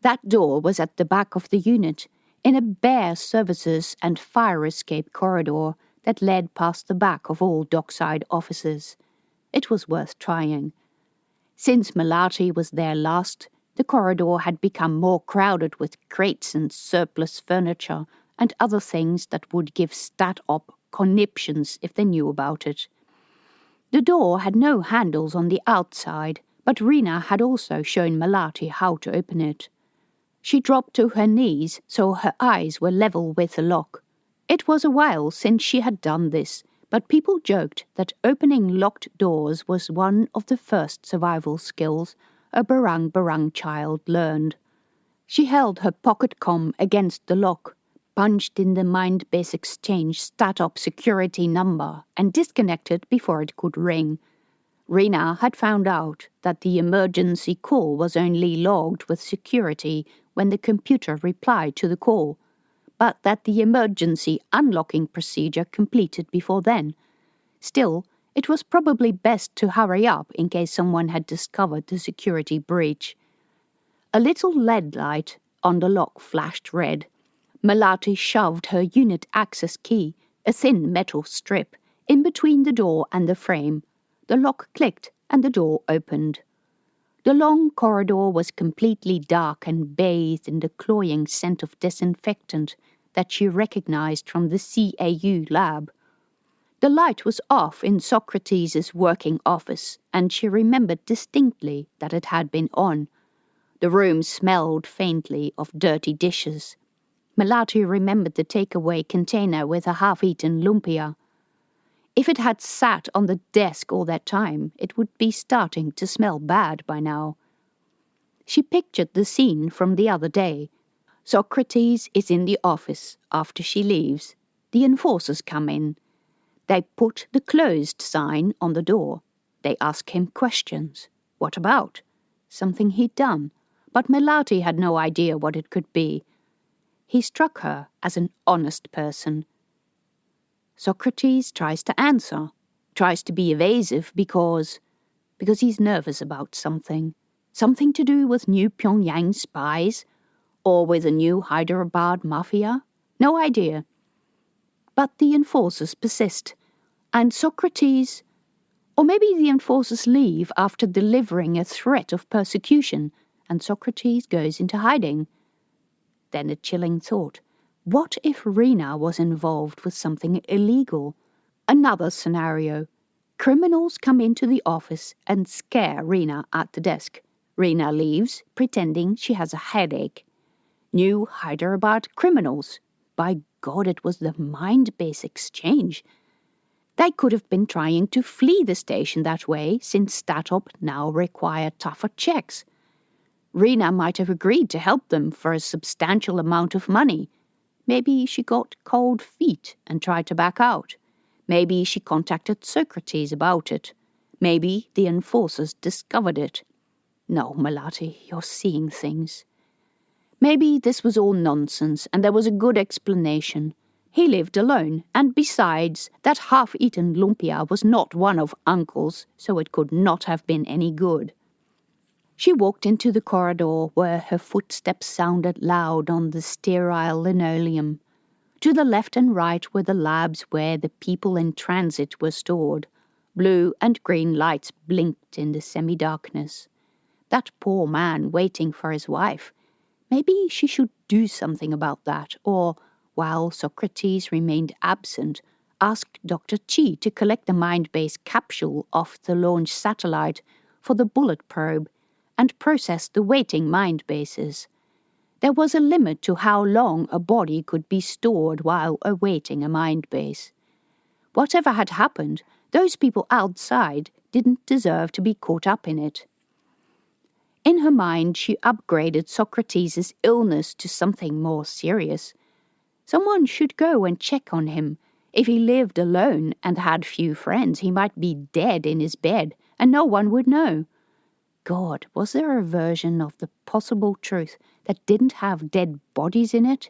That door was at the back of the unit, in a bare services and fire escape corridor that led past the back of all dockside offices. It was worth trying. Since Melati was there last, the corridor had become more crowded with crates and surplus furniture and other things that would give stat-op conniptions if they knew about it. The door had no handles on the outside, but Rina had also shown Melati how to open it. She dropped to her knees so her eyes were level with the lock. It was a while since she had done this, but people joked that opening locked doors was one of the first survival skills a barang child learned. She held her pocket comm against the lock, punched in the Mindbase Exchange stat-op security number, and disconnected before it could ring. Rina had found out that the emergency call was only logged with security when the computer replied to the call, but that the emergency unlocking procedure completed before then. Still, it was probably best to hurry up in case someone had discovered the security breach. A little LED light on the lock flashed red. Melati shoved her unit access key, a thin metal strip, In between the door and the frame, the lock clicked and the door opened. The long corridor was completely dark and bathed in the cloying scent of disinfectant that she recognized from the CAU lab. The light was off in Socrates' working office, and she remembered distinctly that it had been on. The room smelled faintly of dirty dishes. Melati remembered the takeaway container with a half-eaten lumpia. If it had sat on the desk all that time, it would be starting to smell bad by now. She pictured the scene from the other day. Socrates is in the office after she leaves. The enforcers come in. They put the closed sign on the door. They ask him questions. What about? Something he'd done. But Melati had no idea what it could be. He struck her as an honest person. Socrates tries to answer, tries to be evasive because he's nervous about something. Something to do with new Pyongyang spies, or with the new Hyderabad mafia? No idea. But the enforcers persist, and Socrates... Or maybe the enforcers leave after delivering a threat of persecution, and Socrates goes into hiding. Then a chilling thought. What if Rena was involved with something illegal? Another scenario. Criminals come into the office and scare Rena at the desk. Rena leaves, pretending she has a headache. New Hyderabad criminals. By God, it was the mind-base exchange. They could have been trying to flee the station that way, since Statop now required tougher checks. Rena might have agreed to help them for a substantial amount of money. Maybe she got cold feet and tried to back out. Maybe she contacted Socrates about it. Maybe the enforcers discovered it. No, Melati, you're seeing things. Maybe this was all nonsense and there was a good explanation. He lived alone, and besides, that half-eaten lumpia was not one of Uncle's, so it could not have been any good. She walked into the corridor where her footsteps sounded loud on the sterile linoleum. To the left and right were the labs where the people in transit were stored. Blue and green lights blinked in the semi-darkness. That poor man waiting for his wife. Maybe she should do something about that, or, while Socrates remained absent, ask Dr. Chi to collect the mind-base capsule off the launch satellite for the bullet probe and process the waiting mind bases. There was a limit to how long a body could be stored while awaiting a mind base. Whatever had happened, those people outside didn't deserve to be caught up in it. In her mind, she upgraded Socrates' illness to something more serious. Someone should go and check on him. If he lived alone and had few friends, he might be dead in his bed, and no one would know. God, was there a version of the possible truth that didn't have dead bodies in it?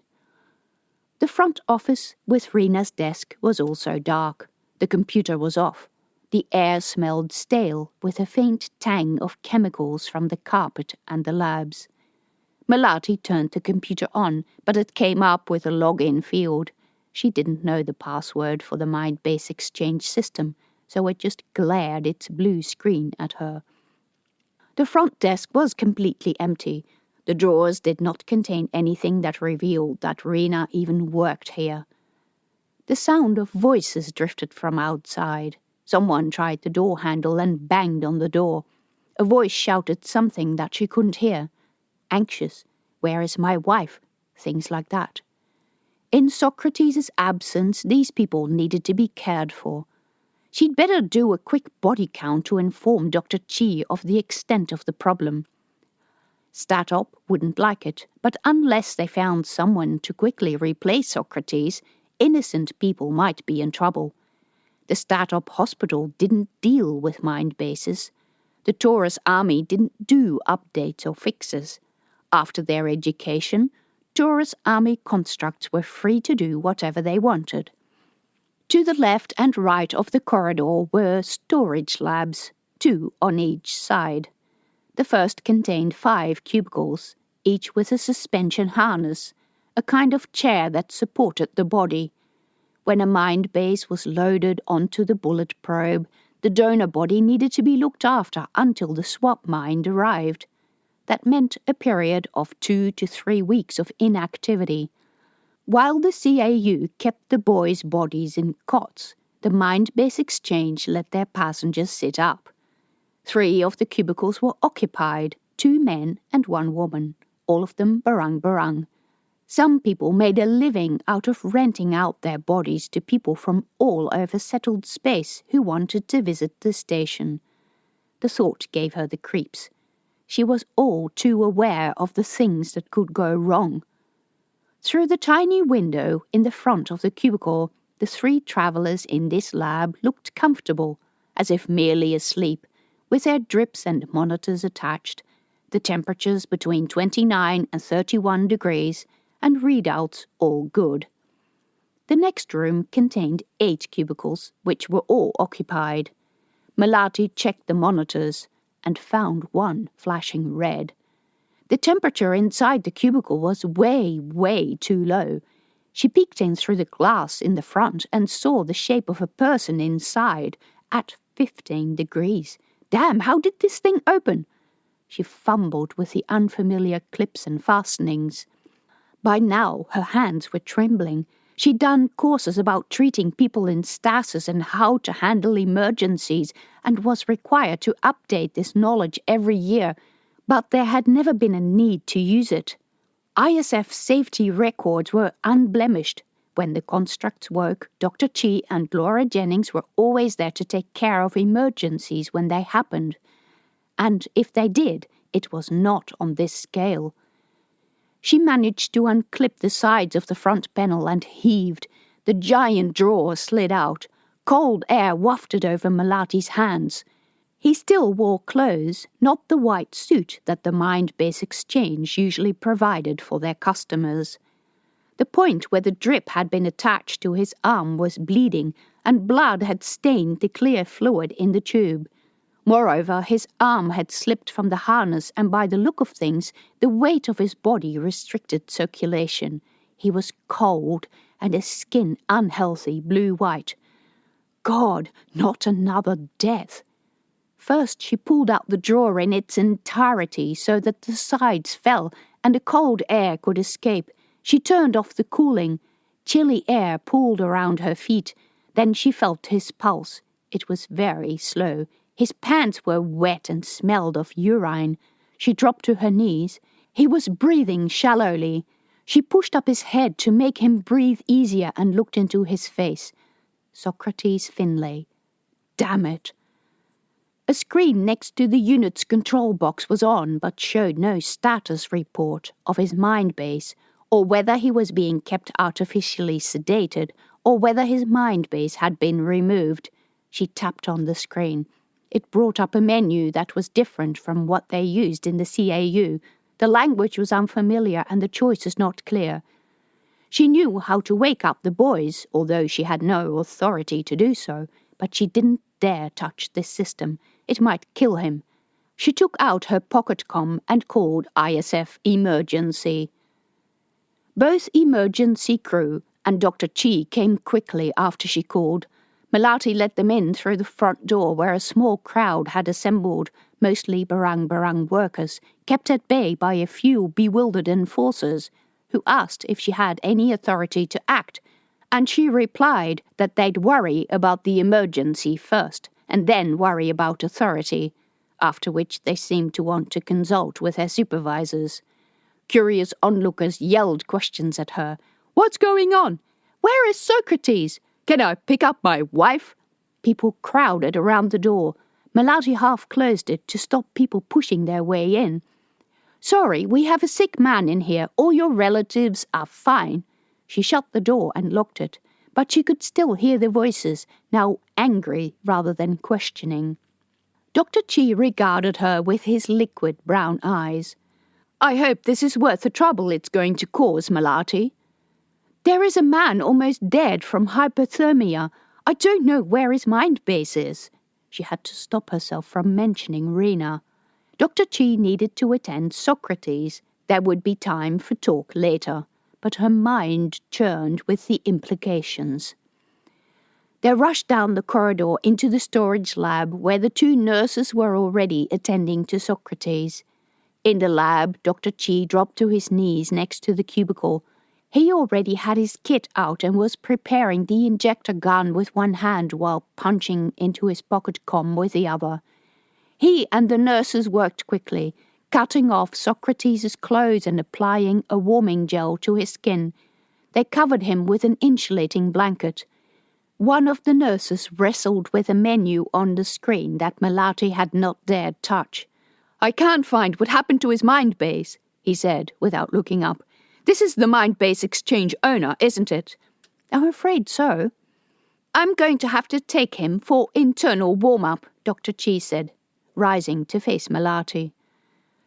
The front office with Rena's desk was also dark. The computer was off. The air smelled stale with a faint tang of chemicals from the carpet and the labs. Melati turned the computer on, but it came up with a login field. She didn't know the password for the mind-base exchange system, so it just glared its blue screen at her. The front desk was completely empty. The drawers did not contain anything that revealed that Rena even worked here. The sound of voices drifted from outside. Someone tried the door handle and banged on the door. A voice shouted something that she couldn't hear. Anxious. Where is my wife? Things like that. In Socrates' absence, these people needed to be cared for. She'd better do a quick body count to inform Dr. Chi of the extent of the problem. Statop wouldn't like it, but unless they found someone to quickly replace Socrates, innocent people might be in trouble. The Statop hospital didn't deal with mind bases. The Taurus army didn't do updates or fixes. After their education, Taurus army constructs were free to do whatever they wanted. To the left and right of the corridor were storage labs, 2 on each side. The first contained 5 cubicles, each with a suspension harness, a kind of chair that supported the body. When a mind base was loaded onto the bullet probe, the donor body needed to be looked after until the swap mind arrived. That meant a period of 2 to 3 weeks of inactivity. While the CAU kept the boys' bodies in cots, the mind base exchange let their passengers sit up. 3 of the cubicles were occupied, 2 men and 1 woman, all of them barang-barang. Some people made a living out of renting out their bodies to people from all over settled space who wanted to visit the station. The thought gave her the creeps. She was all too aware of the things that could go wrong. Through the tiny window in the front of the cubicle, the 3 travellers in this lab looked comfortable, as if merely asleep, with their drips and monitors attached, the temperatures between 29 and 31 degrees, and readouts all good. The next room contained 8 cubicles, which were all occupied. Melati checked the monitors and found one flashing red. The temperature inside the cubicle was way, way too low. She peeked in through the glass in the front and saw the shape of a person inside at 15 degrees. Damn, how did this thing open? She fumbled with the unfamiliar clips and fastenings. By now, her hands were trembling. She'd done courses about treating people in stasis and how to handle emergencies, and was required to update this knowledge every year, but there had never been a need to use it. ISF safety records were unblemished. When the constructs woke, Dr. Chi and Laura Jennings were always there to take care of emergencies when they happened. And if they did, it was not on this scale. She managed to unclip the sides of the front panel and heaved. The giant drawer slid out. Cold air wafted over Melati's hands. He still wore clothes, not the white suit that the Mind Base Exchange usually provided for their customers. The point where the drip had been attached to his arm was bleeding, and blood had stained the clear fluid in the tube. Moreover, his arm had slipped from the harness, and by the look of things, the weight of his body restricted circulation. He was cold, and his skin unhealthy blue-white. God, not another death! First she pulled out the drawer in its entirety so that the sides fell and the cold air could escape. She turned off the cooling. Chilly air pooled around her feet. Then she felt his pulse. It was very slow. His pants were wet and smelled of urine. She dropped to her knees. He was breathing shallowly. She pushed up his head to make him breathe easier and looked into his face. Socrates Finlay. Damn it! A screen next to the unit's control box was on, but showed no status report of his mind base, or whether he was being kept artificially sedated, or whether his mind base had been removed. She tapped on the screen. It brought up a menu that was different from what they used in the CAU. The language was unfamiliar and the choices not clear. She knew how to wake up the boys, although she had no authority to do so, but she didn't dare touch this system. It might kill him. She took out her pocket comm and called ISF Emergency. Both emergency crew and Dr. Chi came quickly after she called. Melati let them in through the front door where a small crowd had assembled, mostly barang-barang workers, kept at bay by a few bewildered enforcers, who asked if she had any authority to act, and she replied that they'd worry about the emergency first, and then worry about authority, after which they seemed to want to consult with their supervisors. Curious onlookers yelled questions at her. "What's going on? Where is Socrates? Can I pick up my wife?" People crowded around the door. Melati half closed it to stop people pushing their way in. "Sorry, we have a sick man in here. All your relatives are fine." She shut the door and locked it, but she could still hear the voices, now angry rather than questioning. Dr. Chi regarded her with his liquid brown eyes. "I hope this is worth the trouble it's going to cause, Melati. There is a man almost dead from hypothermia. I don't know where his mind base is." She had to stop herself from mentioning Rena. Dr. Chi needed to attend Socrates. There would be time for talk later, but her mind churned with the implications. They rushed down the corridor into the storage lab where the two nurses were already attending to Socrates. In the lab, Dr. Chi dropped to his knees next to the cubicle. He already had his kit out and was preparing the injector gun with one hand while punching into his pocket com with the other. He and the nurses worked quickly, cutting off Socrates' clothes and applying a warming gel to his skin. They covered him with an insulating blanket. One of the nurses wrestled with a menu on the screen that Melati had not dared touch. "I can't find what happened to his mind base," he said, without looking up. "This is the mind base exchange owner, isn't it?" "I'm afraid so." "I'm going to have to take him for internal warm-up," Dr. Chi said, rising to face Melati.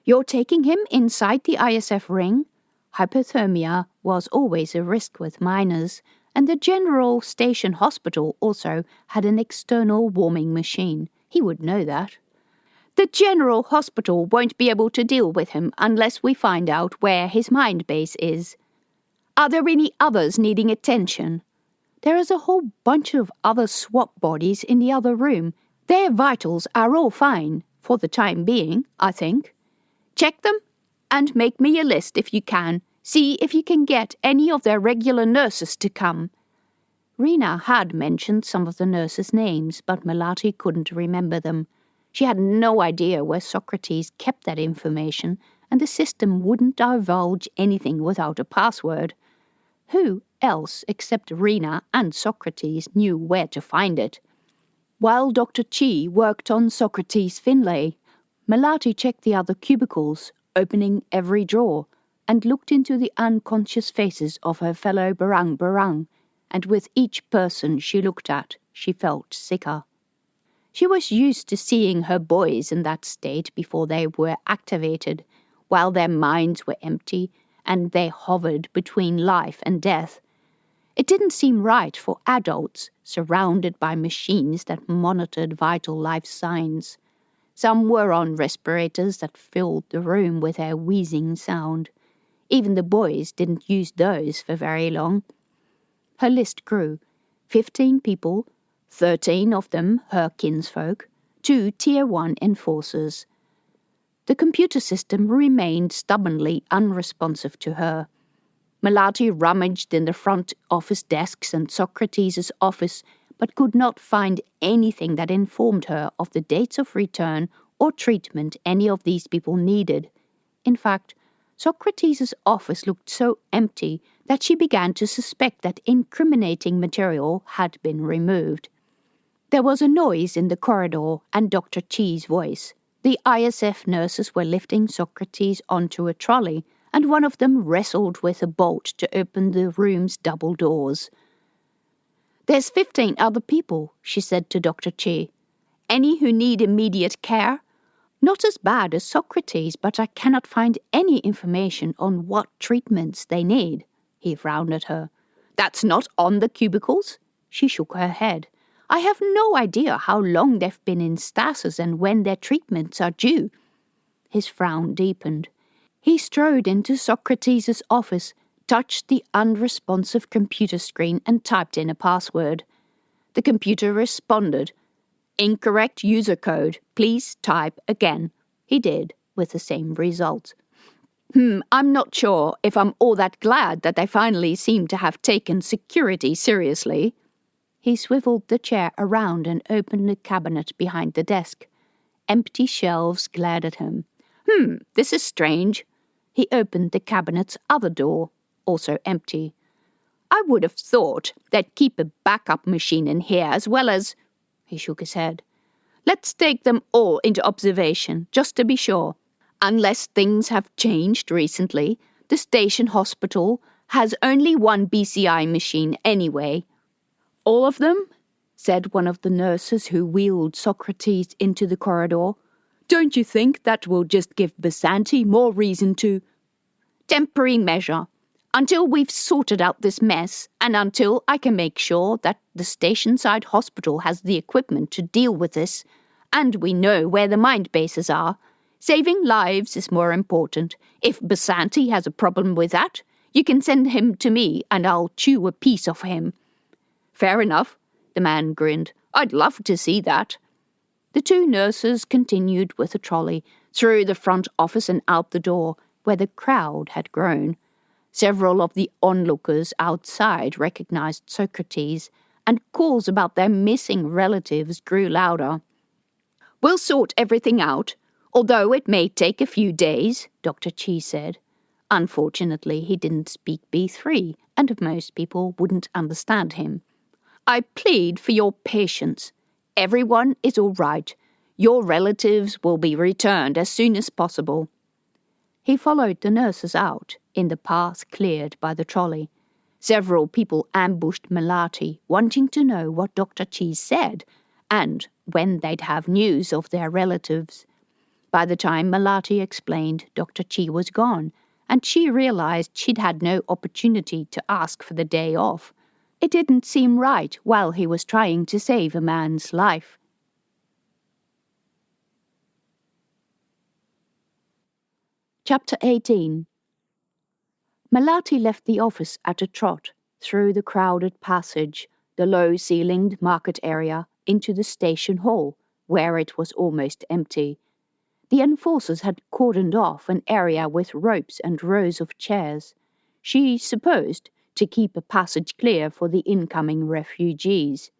"You're taking him inside the ISF ring?" Hypothermia was always a risk with miners, and the General Station Hospital also had an external warming machine. He would know that. "The General Hospital won't be able to deal with him unless we find out where his mind base is. Are there any others needing attention?" "There is a whole bunch of other swap bodies in the other room. Their vitals are all fine, for the time being, I think. Check them and make me a list if you can. See if you can get any of their regular nurses to come." Rena had mentioned some of the nurses' names, but Melati couldn't remember them. She had no idea where Socrates kept that information, and the system wouldn't divulge anything without a password. Who else except Rena and Socrates knew where to find it? While Dr. Chi worked on Socrates' Finlay, Melati checked the other cubicles, opening every drawer, and looked into the unconscious faces of her fellow barang-barang, and with each person she looked at, she felt sicker. She was used to seeing her boys in that state before they were activated, while their minds were empty and they hovered between life and death. It didn't seem right for adults surrounded by machines that monitored vital life signs. Some were on respirators that filled the room with their wheezing sound. Even the boys didn't use those for very long. Her list grew. 15 people, 13 of them her kinsfolk, 2 Tier 1 enforcers. The computer system remained stubbornly unresponsive to her. Melati rummaged in the front office desks and Socrates' office, but could not find anything that informed her of the dates of return or treatment any of these people needed. In fact, Socrates' office looked so empty that she began to suspect that incriminating material had been removed. There was a noise in the corridor and Dr. Chi's voice. The ISF nurses were lifting Socrates onto a trolley, and one of them wrestled with a bolt to open the room's double doors. "There's 15 other people," she said to Dr. Chi. "Any who need immediate care? Not as bad as Socrates, but I cannot find any information on what treatments they need." He frowned at her. "That's not on the cubicles?" She shook her head. "I have no idea how long they've been in stasis and when their treatments are due." His frown deepened. He strode into Socrates' office, touched the unresponsive computer screen and typed in a password. The computer responded. "Incorrect user code. Please type again." He did, with the same result. I'm not sure if I'm all that glad that they finally seem to have taken security seriously." He swiveled the chair around and opened a cabinet behind the desk. Empty shelves glared at him. This is strange." He opened the cabinet's other door, also empty. "I would have thought they'd keep a backup machine in here as well as—" He shook his head. "Let's take them all into observation, just to be sure. Unless things have changed recently, the station hospital has only one BCI machine anyway." "All of them?" said one of the nurses who wheeled Socrates into the corridor. "Don't you think that will just give Basanti more reason to—" "Temporary measure. Until we've sorted out this mess, and until I can make sure that the station-side hospital has the equipment to deal with this, and we know where the mind bases are. Saving lives is more important. If Basanti has a problem with that, you can send him to me and I'll chew a piece off him." "Fair enough. The man grinned. I'd love to see that. The two nurses continued with the trolley, through the front office and out the door, where the crowd had grown. Several of the onlookers outside recognized Socrates, and calls about their missing relatives grew louder. We'll sort everything out, although it may take a few days, Dr. Chi said. Unfortunately, he didn't speak B3, and most people wouldn't understand him. I plead for your patience. Everyone is all right. Your relatives will be returned as soon as possible. He followed the nurses out, in the path cleared by the trolley. Several people ambushed Melati, wanting to know what Dr. Chi said, and when they'd have news of their relatives. By the time Melati explained, Dr. Chi was gone, and she realized she'd had no opportunity to ask for the day off. It didn't seem right while he was trying to save a man's life. Chapter 18. Melati left the office at a trot, through the crowded passage, the low-ceilinged market area, into the station hall, where it was almost empty. The enforcers had cordoned off an area with ropes and rows of chairs. She supposed to keep a passage clear for the incoming refugees.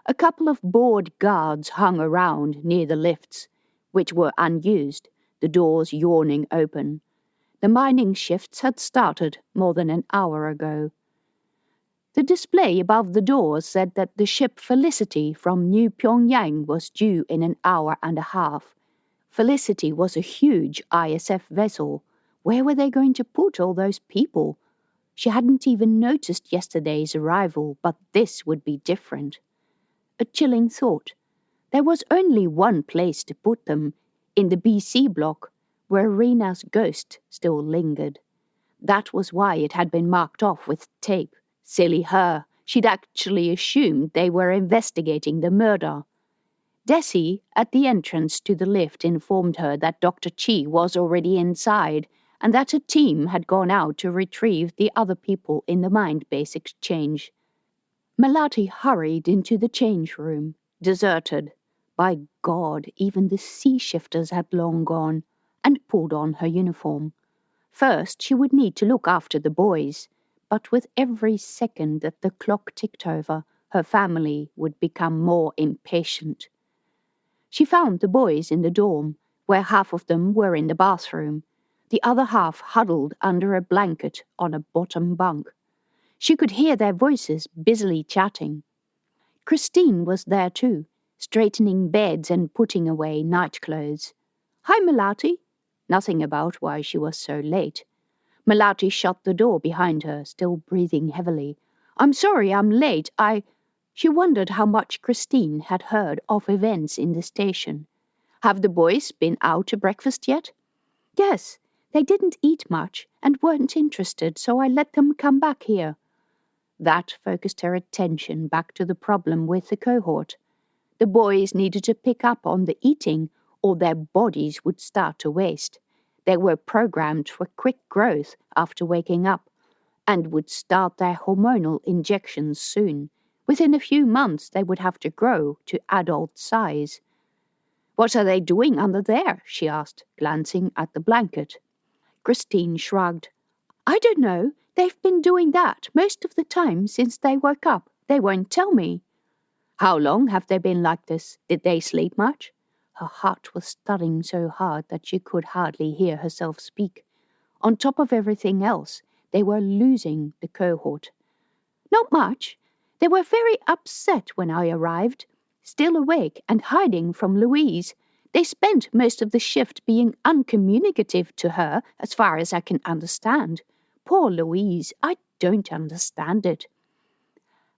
A couple of bored guards hung around near the lifts, which were unused, the doors yawning open. The mining shifts had started more than an hour ago. The display above the doors said that the ship Felicity from New Pyongyang was due in an hour and a half. Felicity was a huge ISF vessel. Where were they going to put all those people? She hadn't even noticed yesterday's arrival, but this would be different. A chilling thought. There was only one place to put them, in the BC block, where Rena's ghost still lingered. That was why it had been marked off with tape. Silly her, she'd actually assumed they were investigating the murder. Desi, at the entrance to the lift, informed her that Dr. Chi was already inside, and that a team had gone out to retrieve the other people in the mind base exchange. Melati hurried into the change room, deserted. By God, even the sea shifters had long gone, and pulled on her uniform. First, she would need to look after the boys, but with every second that the clock ticked over, her family would become more impatient. She found the boys in the dorm, where half of them were in the bathroom, the other half huddled under a blanket on a bottom bunk. She could hear their voices busily chatting. Christine was there too, straightening beds and putting away nightclothes. Hi, Melati. Nothing about why she was so late. Melati shut the door behind her, still breathing heavily. I'm sorry I'm late. She wondered how much Christine had heard of events in the station. Have the boys been out to breakfast yet? Yes, they didn't eat much and weren't interested, so I let them come back here. That focused her attention back to the problem with the cohort. The boys needed to pick up on the eating, or their bodies would start to waste. They were programmed for quick growth after waking up, and would start their hormonal injections soon. Within a few months they would have to grow to adult size. What are they doing under there? She asked, glancing at the blanket. Christine shrugged. I don't know. They've been doing that most of the time since they woke up. They won't tell me. How long have they been like this? Did they sleep much? Her heart was thudding so hard that she could hardly hear herself speak. On top of everything else, they were losing the cohort. Not much. They were very upset when I arrived, still awake and hiding from Louise. They spent most of the shift being uncommunicative to her, as far as I can understand. Poor Louise, I don't understand it.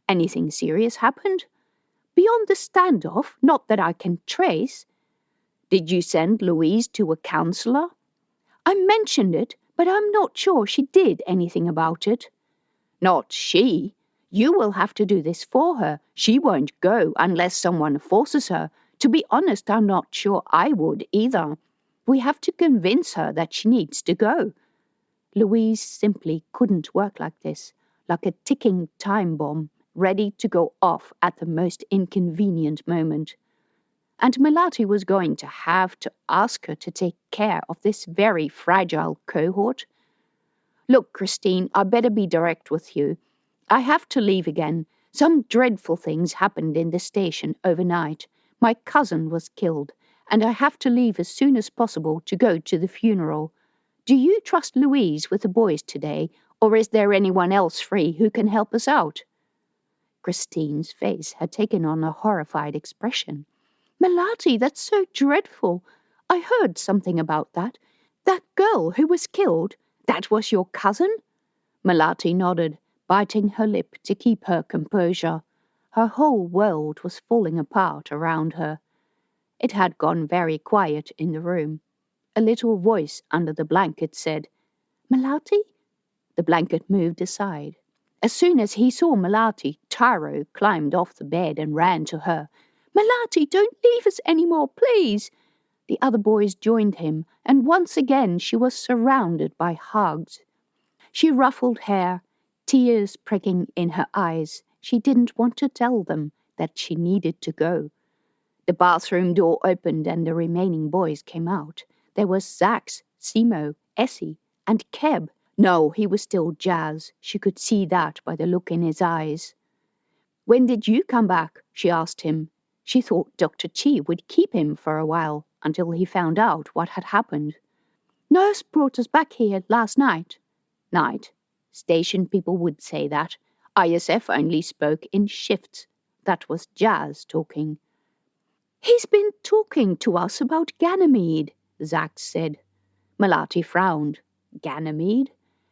Anything serious happened? Beyond the standoff, not that I can trace. Did you send Louise to a counselor? I mentioned it, but I'm not sure she did anything about it. Not she. You will have to do this for her. She won't go unless someone forces her. To be honest, I'm not sure I would either. We have to convince her that she needs to go. Louise simply couldn't work like this, like a ticking time bomb, ready to go off at the most inconvenient moment. And Melati was going to have to ask her to take care of this very fragile cohort. Look, Christine, I better be direct with you. I have to leave again. Some dreadful things happened in the station overnight. My cousin was killed, and I have to leave as soon as possible to go to the funeral. Do you trust Louise with the boys today, or is there anyone else free who can help us out? Christine's face had taken on a horrified expression. Melati, that's so dreadful. I heard something about that. That girl who was killed, that was your cousin? Melati nodded, biting her lip to keep her composure. Her whole world was falling apart around her. It had gone very quiet in the room. A little voice under the blanket said, Melati? The blanket moved aside. As soon as he saw Melati, Taro climbed off the bed and ran to her. Melati, don't leave us any more, please. The other boys joined him, and once again she was surrounded by hugs. She ruffled hair, tears pricking in her eyes. She didn't want to tell them that she needed to go. The bathroom door opened and the remaining boys came out. There was Zax, Simo, Essie, and Keb. No, he was still Jazz. She could see that by the look in his eyes. When did you come back? She asked him. She thought Dr. Chi would keep him for a while until he found out what had happened. Nurse brought us back here last night. Night. Station people would say that. ISF only spoke in shifts. That was Jazz talking. He's been talking to us about Ganymede, Zax said. Melati frowned. Ganymede?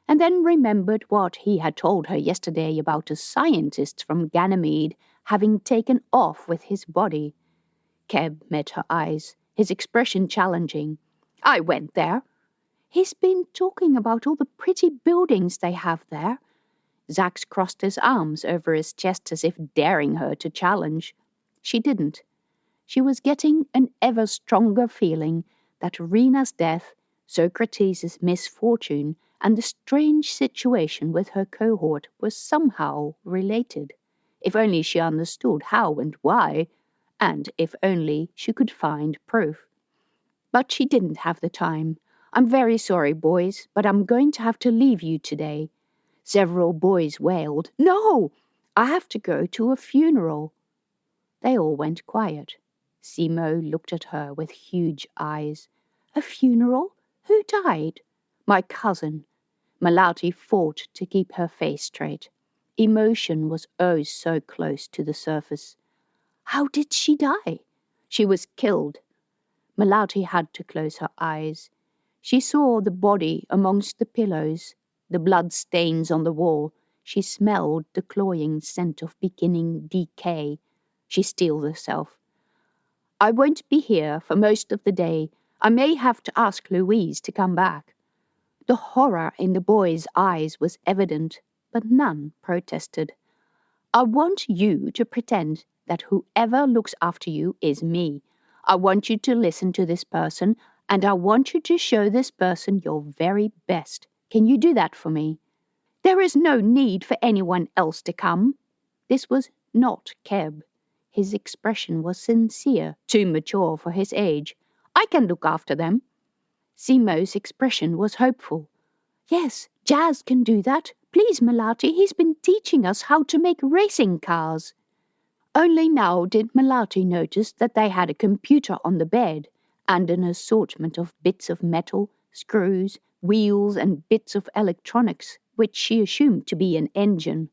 And then remembered what he had told her yesterday about a scientist from Ganymede having taken off with his body. Keb met her eyes, his expression challenging. I went there. He's been talking about all the pretty buildings they have there. Zax crossed his arms over his chest as if daring her to challenge. She didn't. She was getting an ever stronger feeling that Rena's death, Socrates' misfortune, and the strange situation with her cohort were somehow related. If only she understood how and why, and if only she could find proof. But she didn't have the time. I'm very sorry, boys, but I'm going to have to leave you today. Several boys wailed, No! I have to go to a funeral. They all went quiet. Simo looked at her with huge eyes. A funeral? Who died? My cousin. Melati fought to keep her face straight. Emotion was oh so close to the surface. How did she die? She was killed. Melati had to close her eyes. She saw the body amongst the pillows, the blood stains on the wall. She smelled the cloying scent of beginning decay. She steeled herself. I won't be here for most of the day. I may have to ask Louise to come back. The horror in the boy's eyes was evident, but none protested. I want you to pretend that whoever looks after you is me. I want you to listen to this person, and I want you to show this person your very best. Can you do that for me? There is no need for anyone else to come. This was not Keb. His expression was sincere, too mature for his age. I can look after them. Simo's expression was hopeful. Yes, Jazz can do that. Please, Melati, he's been teaching us how to make racing cars. Only now did Melati notice that they had a computer on the bed and an assortment of bits of metal, screws, wheels, and bits of electronics, which she assumed to be an engine.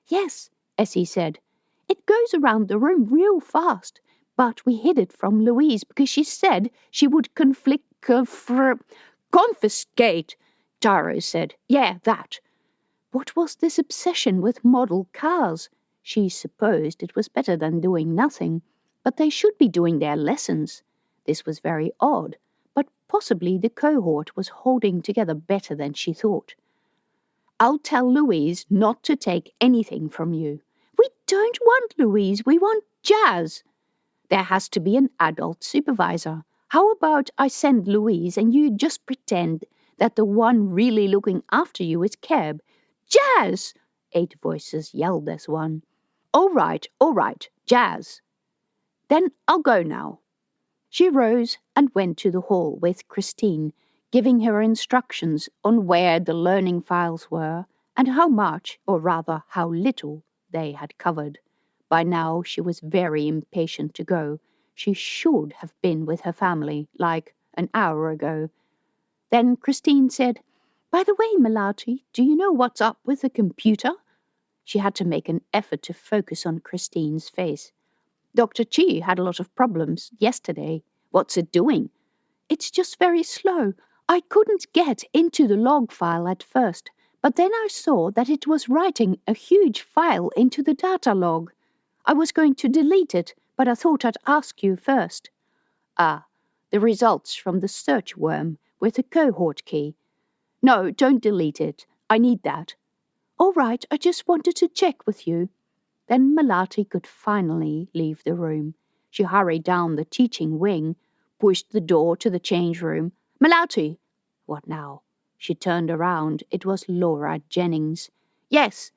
Yes, Essie said. It goes around the room real fast, but we hid it from Louise because she said she would confiscate, Taro said. Yeah, that. What was this obsession with model cars? She supposed it was better than doing nothing, but they should be doing their lessons. This was very odd, but possibly the cohort was holding together better than she thought. I'll tell Louise not to take anything from you. We don't want Louise, we want Jazz. There has to be an adult supervisor. How about I send Louise and you just pretend that the one really looking after you is Keb? Jazz! 8 voices yelled as one. All right, Jazz. Then I'll go now. She rose and went to the hall with Christine, giving her instructions on where the learning files were and how much, or rather how little, they had covered. By now she was very impatient to go. She should have been with her family, like an hour ago. Then Christine said, "By the way, Melati, do you know what's up with the computer?" She had to make an effort to focus on Christine's face. "Dr. Chi had a lot of problems yesterday. What's it doing?" "It's just very slow. I couldn't get into the log file at first, but then I saw that it was writing a huge file into the data log. I was going to delete it, but I thought I'd ask you first." "Ah, the results from the search worm with the cohort key." "No, don't delete it. I need that." "All right, I just wanted to check with you." Then Melati could finally leave the room. She hurried down the teaching wing, pushed the door to the change room. "Melati!" "What now?" She turned around. It was Laura Jennings. "Yes."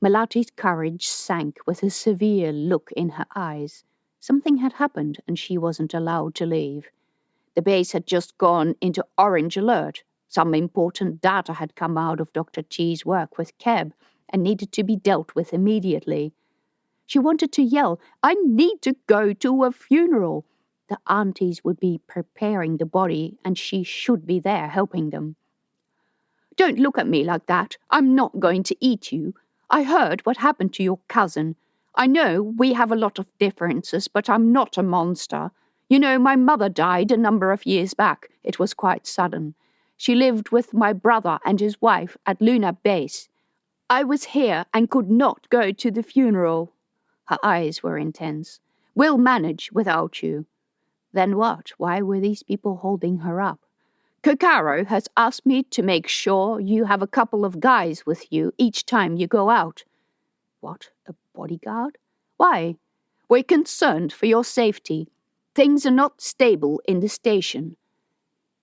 Melati's courage sank with a severe look in her eyes. Something had happened and she wasn't allowed to leave. The base had just gone into orange alert. Some important data had come out of Dr. Chi's work with Keb and needed to be dealt with immediately. She wanted to yell, "I need to go to a funeral." The aunties would be preparing the body and she should be there helping them. "Don't look at me like that. I'm not going to eat you. I heard what happened to your cousin. I know we have a lot of differences, but I'm not a monster. You know, my mother died a number of years back. It was quite sudden. She lived with my brother and his wife at Luna Base. I was here and could not go to the funeral." Her eyes were intense. "We'll manage without you." Then what? Why were these people holding her up? "Kokaro has asked me to make sure you have a couple of guys with you each time you go out." "What? A bodyguard? Why?" "We're concerned for your safety. Things are not stable in the station."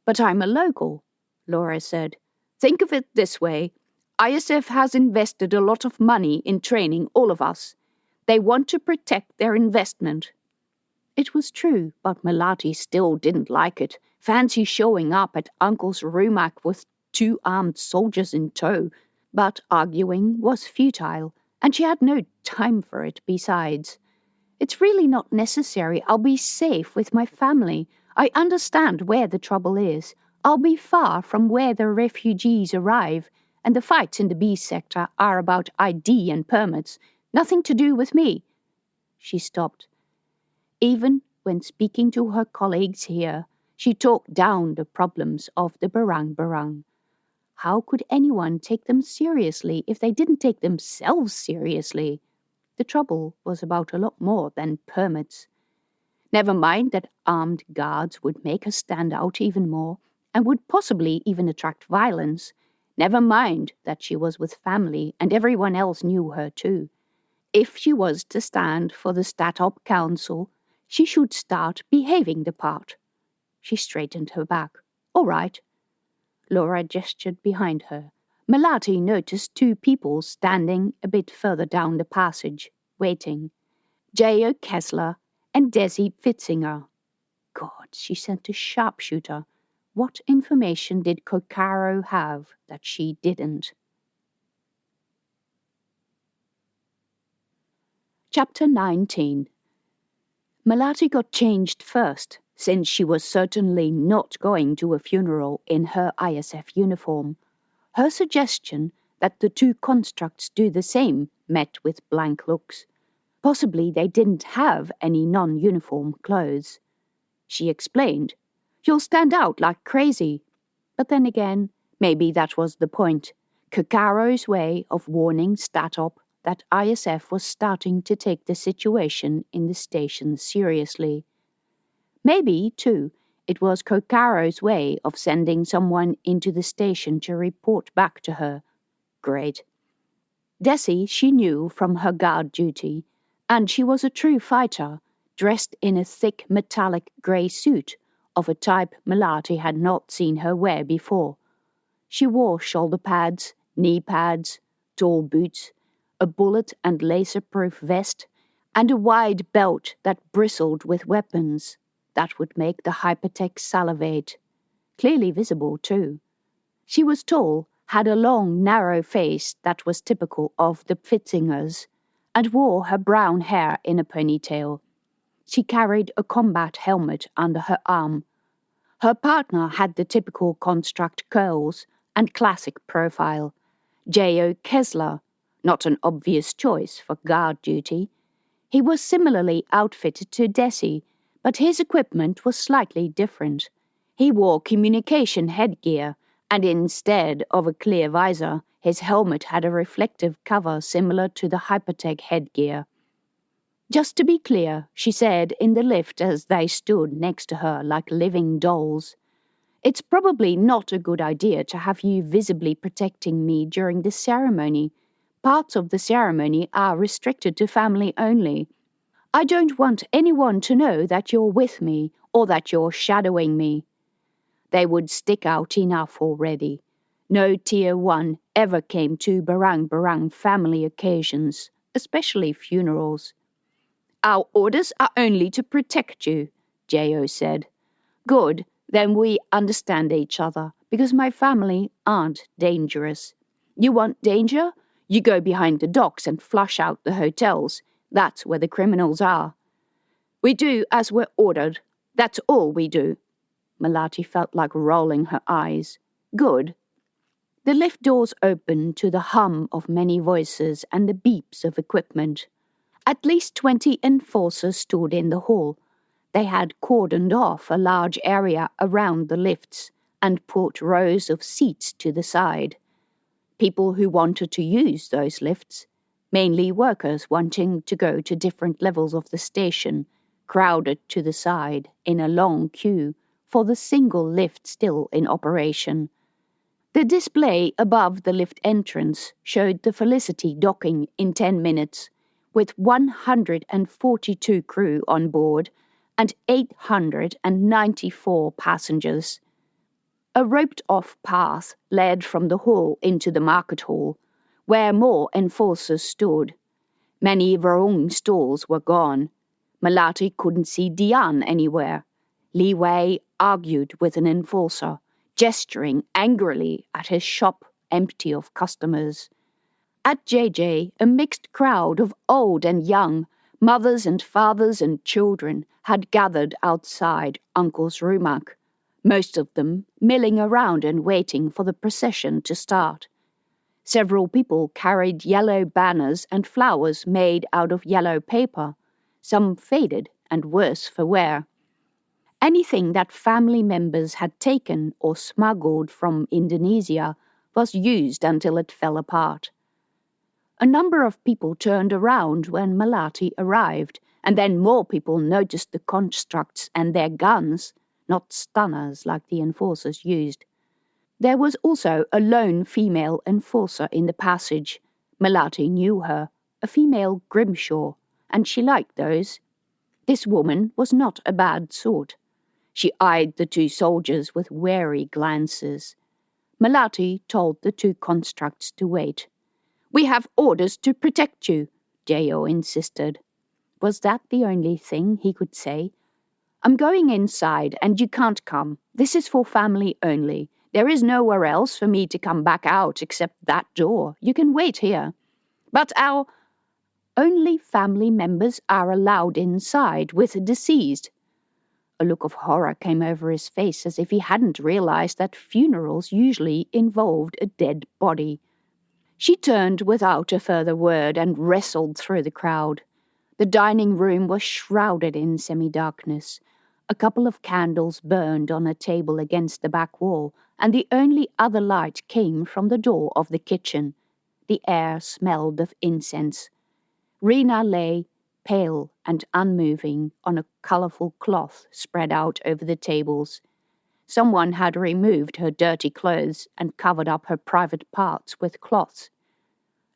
"But I'm a local," Laura said. "Think of it this way. ISF has invested a lot of money in training all of us. They want to protect their investment." It was true, but Melati still didn't like it. Fancy showing up at Uncle's Rumac with 2 armed soldiers in tow. But arguing was futile, and she had no time for it besides. "It's really not necessary. I'll be safe with my family. I understand where the trouble is. I'll be far from where the refugees arrive, and the fights in the B sector are about ID and permits. Nothing to do with me." She stopped. Even when speaking to her colleagues here, she talked down the problems of the Barang Barang. How could anyone take them seriously if they didn't take themselves seriously? The trouble was about a lot more than permits. Never mind that armed guards would make her stand out even more, and would possibly even attract violence. Never mind that she was with family and everyone else knew her too. If she was to stand for the Statop Council, she should start behaving the part. She straightened her back. "All right." Laura gestured behind her. Melati noticed 2 people standing a bit further down the passage, waiting. J.O. Kessler and Desi Fitzinger. God, she sent a sharpshooter. What information did Kokaro have that she didn't? Chapter 19. Melati got changed first, since she was certainly not going to a funeral in her ISF uniform. Her suggestion that the 2 constructs do the same met with blank looks. Possibly they didn't have any non-uniform clothes. She explained, "You'll stand out like crazy." But then again, maybe that was the point. Kokaro's way of warning Statop that ISF was starting to take the situation in the station seriously. Maybe, too, it was Kokaro's way of sending someone into the station to report back to her. Great. Desi she knew from her guard duty, and she was a true fighter, dressed in a thick metallic grey suit of a type Melati had not seen her wear before. She wore shoulder pads, knee pads, tall boots, a bullet and laser-proof vest, and a wide belt that bristled with weapons. That would make the hypertech salivate. Clearly visible, too. She was tall, had a long, narrow face that was typical of the Pfitzingers, and wore her brown hair in a ponytail. She carried a combat helmet under her arm. Her partner had the typical construct curls and classic profile. J.O. Kessler, not an obvious choice for guard duty. He was similarly outfitted to Desi, but his equipment was slightly different. He wore communication headgear, and instead of a clear visor, his helmet had a reflective cover similar to the hypertech headgear. "Just to be clear," she said in the lift as they stood next to her like living dolls, "it's probably not a good idea to have you visibly protecting me during the ceremony. Parts of the ceremony are restricted to family only. I don't want anyone to know that you're with me or that you're shadowing me." They would stick out enough already. No Tier 1 ever came to barang-barang family occasions, especially funerals. "Our orders are only to protect you," J.O. said. "Good, then we understand each other, because my family aren't dangerous. You want danger? You go behind the docks and flush out the hotels. That's where the criminals are. We do as we're ordered. That's all we do." Melati felt like rolling her eyes. "Good." The lift doors opened to the hum of many voices and the beeps of equipment. At least 20 enforcers stood in the hall. They had cordoned off a large area around the lifts and put rows of seats to the side. People who wanted to use those lifts, mainly workers wanting to go to different levels of the station, crowded to the side in a long queue for the single lift still in operation. The display above the lift entrance showed the Felicity docking in 10 minutes, with 142 crew on board and 894 passengers. A roped-off path led from the hall into the market hall, where more enforcers stood. Many Varung stalls were gone. Melati couldn't see Diane anywhere. Li Wei argued with an enforcer, gesturing angrily at his shop empty of customers. At JJ, a mixed crowd of old and young, mothers and fathers and children, had gathered outside Uncle's rumak, most of them milling around and waiting for the procession to start. Several people carried yellow banners and flowers made out of yellow paper, some faded and worse for wear. Anything that family members had taken or smuggled from Indonesia was used until it fell apart. A number of people turned around when Melati arrived, and then more people noticed the constructs and their guns, not stunners like the enforcers used. There was also a lone female enforcer in the passage. Melati knew her, a female Grimshaw, and she liked those. This woman was not a bad sort. She eyed the two soldiers with wary glances. Melati told the two constructs to wait. "We have orders to protect you," J.O. insisted. Was that the only thing he could say? "I'm going inside and you can't come. This is for family only. There is nowhere else for me to come back out except that door. You can wait here." "But our—" "Only family members are allowed inside with the deceased." A look of horror came over his face as if he hadn't realized that funerals usually involved a dead body. She turned without a further word and wrestled through the crowd. The dining room was shrouded in semi-darkness. A couple of candles burned on a table against the back wall, and the only other light came from the door of the kitchen. The air smelled of incense. Rena lay, pale and unmoving, on a colourful cloth spread out over the tables. Someone had removed her dirty clothes and covered up her private parts with cloths.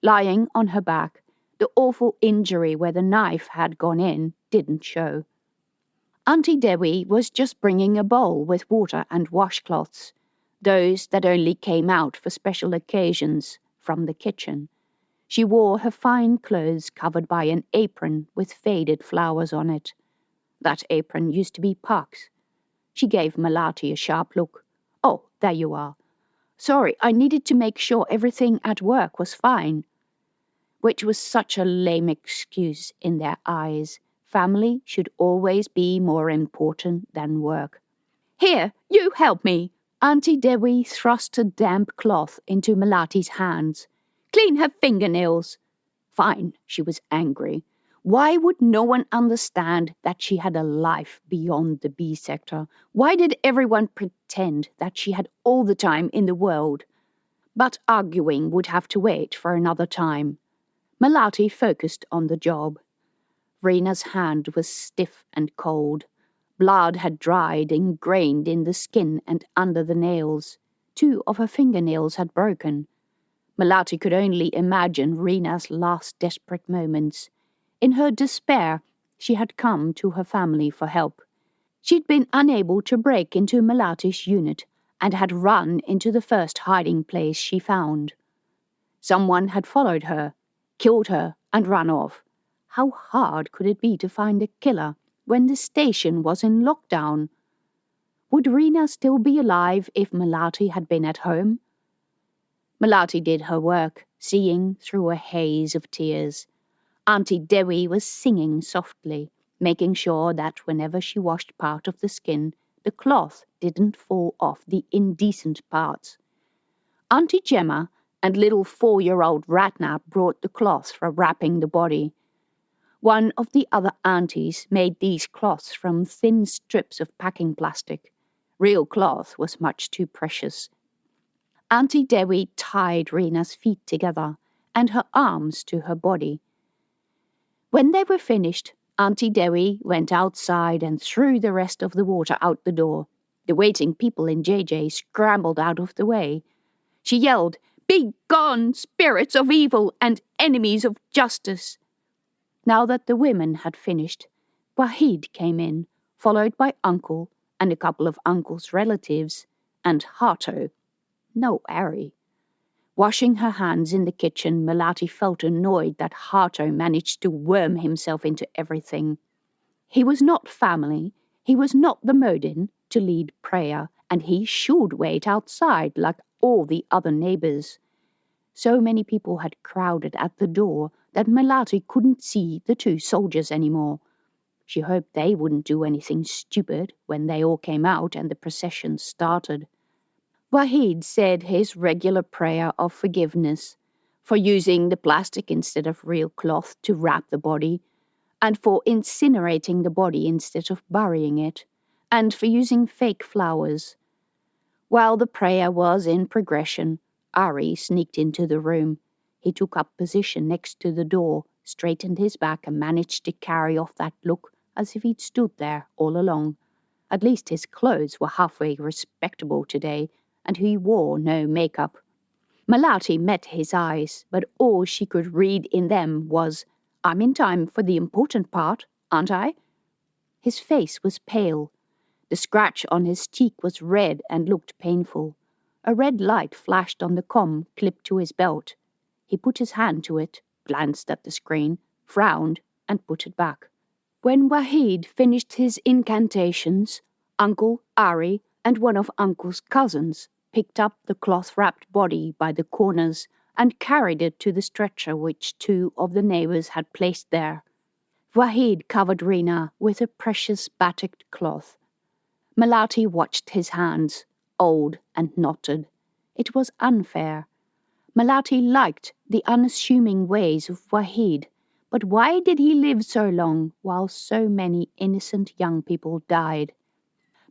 Lying on her back, the awful injury where the knife had gone in didn't show. Auntie Dewi was just bringing a bowl with water and washcloths, those that only came out for special occasions, from the kitchen. She wore her fine clothes covered by an apron with faded flowers on it. That apron used to be Puck's. She gave Melati a sharp look. "Oh, there you are. Sorry, I needed to make sure everything at work was fine." Which was such a lame excuse in their eyes. Family should always be more important than work. "Here, you help me." Auntie Dewi thrust a damp cloth into Melati's hands. "Clean her fingernails." Fine, she was angry. Why would no one understand that she had a life beyond the B sector? Why did everyone pretend that she had all the time in the world? But arguing would have to wait for another time. Melati focused on the job. Rena's hand was stiff and cold. Blood had dried, ingrained in the skin and under the nails. 2 of her fingernails had broken. Melati could only imagine Rena's last desperate moments. In her despair, she had come to her family for help. She'd been unable to break into Melati's unit and had run into the first hiding place she found. Someone had followed her, killed her, and run off. How hard could it be to find a killer when the station was in lockdown? Would Rena still be alive if Melati had been at home? Melati did her work, seeing through a haze of tears. Auntie Dewi was singing softly, making sure that whenever she washed part of the skin, the cloth didn't fall off the indecent parts. Auntie Gemma and little 4-year-old Ratna brought the cloths for wrapping the body. One of the other aunties made these cloths from thin strips of packing plastic. Real cloth was much too precious. Auntie Dewi tied Rena's feet together and her arms to her body. When they were finished, Auntie Dewi went outside and threw the rest of the water out the door. The waiting people in JJ scrambled out of the way. She yelled, "Be gone, spirits of evil and enemies of justice!" Now that the women had finished, Wahid came in, followed by Uncle and a couple of Uncle's relatives, and Hato. No Ari. Washing her hands in the kitchen, Melati felt annoyed that Hato managed to worm himself into everything. He was not family, he was not the Modin to lead prayer, and he should wait outside like all the other neighbors. So many people had crowded at the door that Melati couldn't see the 2 soldiers anymore. She hoped they wouldn't do anything stupid when they all came out and the procession started. Wahid said his regular prayer of forgiveness for using the plastic instead of real cloth to wrap the body, and for incinerating the body instead of burying it, and for using fake flowers. While the prayer was in progression, Ari sneaked into the room. He took up position next to the door, straightened his back, and managed to carry off that look as if he'd stood there all along. At least his clothes were halfway respectable today, and he wore no makeup. Melati met his eyes, but all she could read in them was, "I'm in time for the important part, aren't I?" His face was pale. The scratch on his cheek was red and looked painful. A red light flashed on the comm clipped to his belt. He put his hand to it, glanced at the screen, frowned, and put it back. When Wahid finished his incantations, Uncle, Ari, and one of Uncle's cousins picked up the cloth-wrapped body by the corners and carried it to the stretcher which 2 of the neighbors had placed there. Wahid covered Rena with a precious batik cloth. Melati watched his hands, old and knotted. It was unfair. Melati liked the unassuming ways of Wahid, but why did he live so long while so many innocent young people died?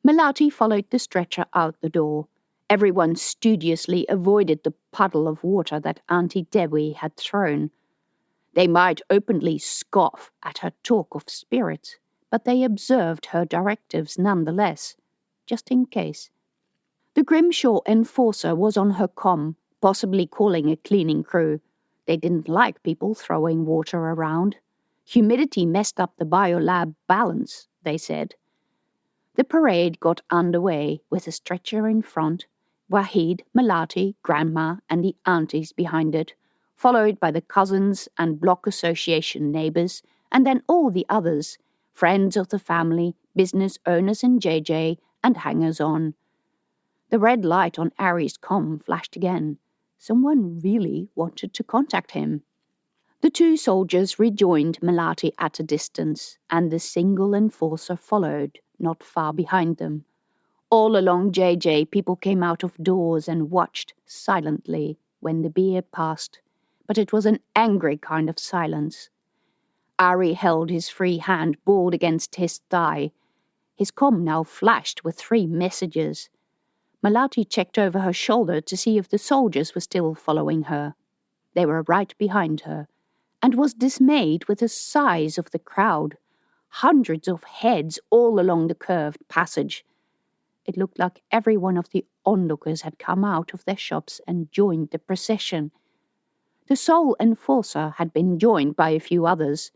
Melati followed the stretcher out the door. Everyone studiously avoided the puddle of water that Auntie Dewi had thrown. They might openly scoff at her talk of spirits, but they observed her directives nonetheless, just in case. The Grimshaw enforcer was on her comm, possibly calling a cleaning crew. They didn't like people throwing water around. Humidity messed up the biolab balance, they said. The parade got underway with a stretcher in front, Wahid, Melati, Grandma, and the aunties behind it, followed by the cousins and block association neighbours, and then all the others, friends of the family, business owners in JJ, and hangers-on. The red light on Ari's comm flashed again. Someone really wanted to contact him. The two soldiers rejoined Melati at a distance, and the single enforcer followed, not far behind them. All along JJ, people came out of doors and watched silently when the beer passed, but it was an angry kind of silence. Ari held his free hand balled against his thigh. His comm now flashed with 3 messages. Melati checked over her shoulder to see if the soldiers were still following her. They were right behind her, and was dismayed with the size of the crowd. Hundreds of heads all along the curved passage. It looked like every one of the onlookers had come out of their shops and joined the procession. The sole enforcer had been joined by a few others,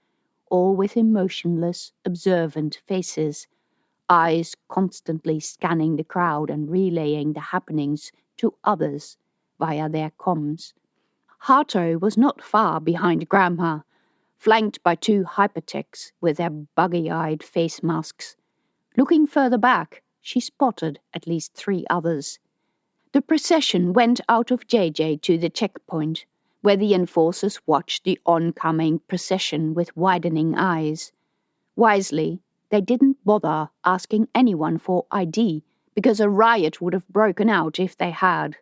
all with emotionless, observant faces, eyes constantly scanning the crowd and relaying the happenings to others via their comms. Hato was not far behind Grandma, flanked by 2 hypertechs with their buggy-eyed face masks. Looking further back, she spotted at least 3 others. The procession went out of JJ to the checkpoint, where the enforcers watched the oncoming procession with widening eyes. Wisely, they didn't bother asking anyone for ID, because a riot would have broken out if they had.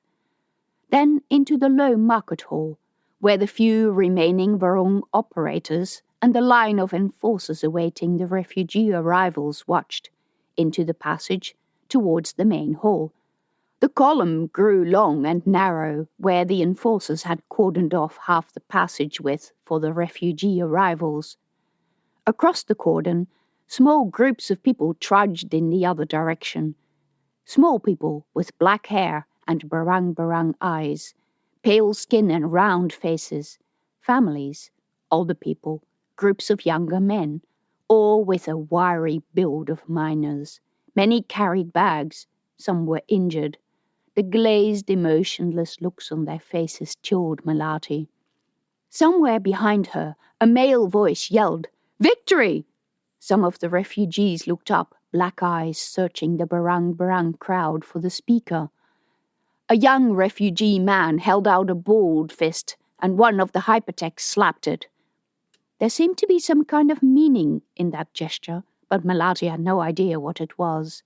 Then into the low market hall, where the few remaining Varung operators and the line of enforcers awaiting the refugee arrivals watched, into the passage towards the main hall. The column grew long and narrow, where the enforcers had cordoned off half the passage width for the refugee arrivals. Across the cordon, small groups of people trudged in the other direction. Small people with black hair and barang-barang eyes, pale skin and round faces, families, older people, groups of younger men, all with a wiry build of miners. Many carried bags, some were injured. The glazed, emotionless looks on their faces chilled Melati. Somewhere behind her, a male voice yelled, "Victory!" Some of the refugees looked up, black eyes searching the barang-barang crowd for the speaker. A young refugee man held out a balled fist, and one of the hypertechs slapped it. There seemed to be some kind of meaning in that gesture, but Melati had no idea what it was.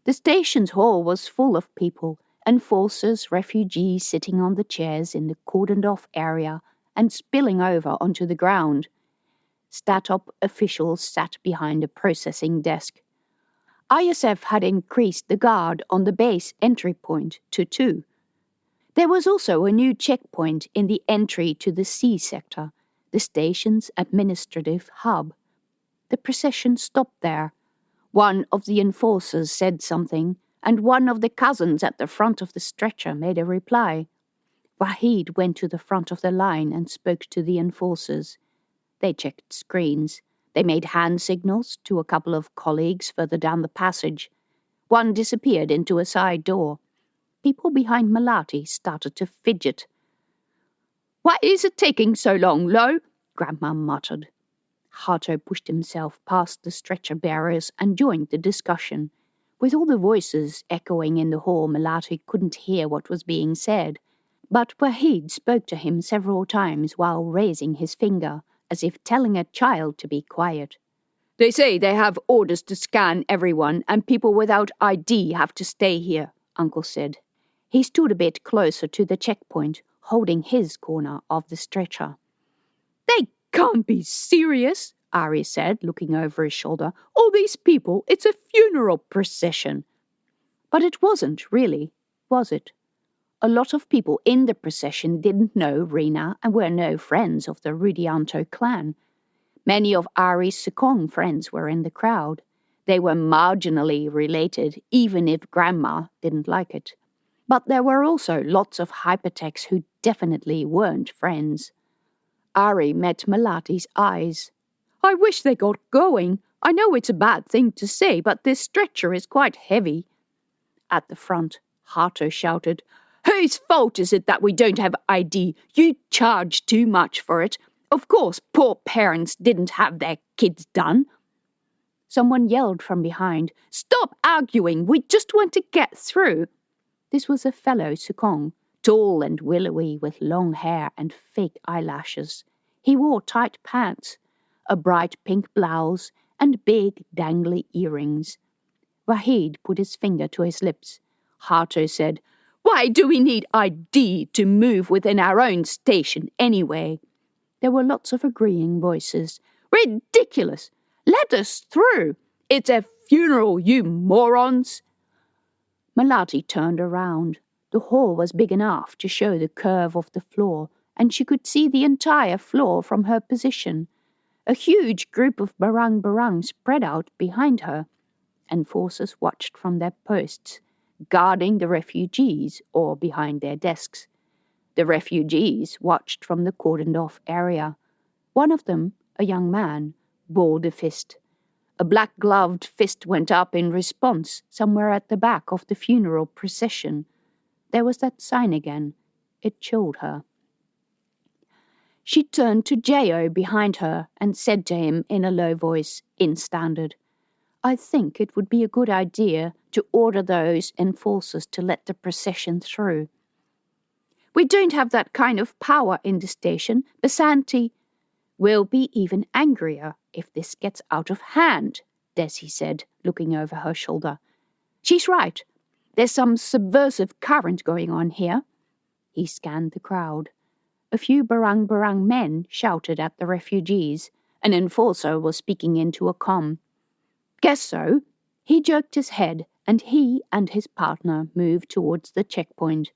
The station's hall was full of people, enforcers, refugees sitting on the chairs in the cordoned-off area and spilling over onto the ground. Statop officials sat behind a processing desk. ISF had increased the guard on the base entry point to 2. There was also a new checkpoint in the entry to the C sector, the station's administrative hub. The procession stopped there. One of the enforcers said something, and one of the cousins at the front of the stretcher made a reply. Wahid went to the front of the line and spoke to the enforcers. They checked screens. They made hand signals to a couple of colleagues further down the passage. One disappeared into a side door. People behind Melati started to fidget. "Why is it taking so long, Lo?" Grandma muttered. Hato pushed himself past the stretcher bearers and joined the discussion. With all the voices echoing in the hall, Melati couldn't hear what was being said, but Wahid spoke to him several times while raising his finger, as if telling a child to be quiet. "They say they have orders to scan everyone, and people without ID have to stay here," Uncle said. He stood a bit closer to the checkpoint, holding his corner of the stretcher. "They can't be serious," Ari said, looking over his shoulder. "All these people, it's a funeral procession." But it wasn't, really, was it? A lot of people in the procession didn't know Rina and were no friends of the Rudianto clan. Many of Ari's Sekong friends were in the crowd. They were marginally related, even if Grandma didn't like it. But there were also lots of hypertechs who definitely weren't friends. Ari met Melati's eyes. "I wish they got going. I know it's a bad thing to say, but this stretcher is quite heavy." At the front, Hato shouted, Whose fault is it that we don't have ID? You charge too much for it. Of course, poor parents didn't have their kids done. Someone yelled from behind, "Stop arguing, we just want to get through." This was a fellow Sukong, tall and willowy with long hair and fake eyelashes. He wore tight pants, a bright pink blouse, and big dangly earrings. Wahid put his finger to his lips. Hato said, "Why do we need ID to move within our own station anyway?" There were lots of agreeing voices. "Ridiculous! Let us through! It's a funeral, you morons!" Melati turned around. The hall was big enough to show the curve of the floor, and she could see the entire floor from her position. A huge group of barang-barang spread out behind her. Enforcers watched from their posts, guarding the refugees or behind their desks. The refugees watched from the cordoned-off area. One of them, a young man, balled a fist. A black-gloved fist went up in response somewhere at the back of the funeral procession. There was that sign again. It chilled her. She turned to J.O. behind her and said to him in a low voice, in standard, "I think it would be a good idea to order those enforcers to let the procession through." "We don't have that kind of power in the station. Basanti will be even angrier if this gets out of hand," Desi said, looking over her shoulder. "She's right. There's some subversive current going on here." He scanned the crowd. A few barang-barang men shouted at the refugees. An enforcer was speaking into a comm. "Guess so." He jerked his head, and he and his partner moved towards the checkpoint.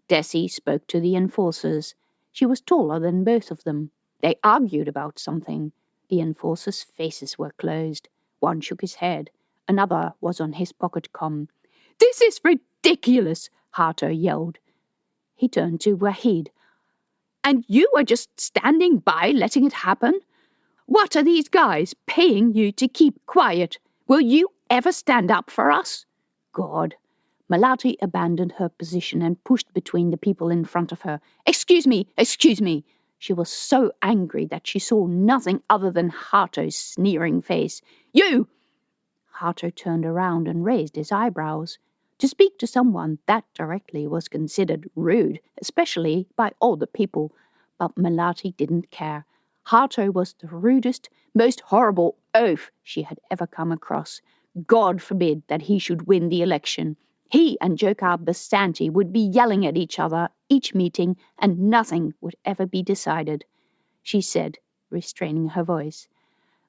Desi spoke to the enforcers. She was taller than both of them. They argued about something. The enforcers' faces were closed. One shook his head. Another was on his pocket comm. "This is ridiculous," Hato yelled. He turned to Wahid. "And you are just standing by letting it happen? What are these guys paying you to keep quiet? Will you ever stand up for us?" God. Melati abandoned her position and pushed between the people in front of her. Excuse me. She was so angry that she saw nothing other than Hato's sneering face. "You!" Hato turned around and raised his eyebrows. To speak to someone that directly was considered rude, especially by older people, but Melati didn't care. Hato was the rudest, most horrible oaf she had ever come across. God forbid that he should win the election. He and Jokar Basanti would be yelling at each other each meeting, and nothing would ever be decided. She said, restraining her voice,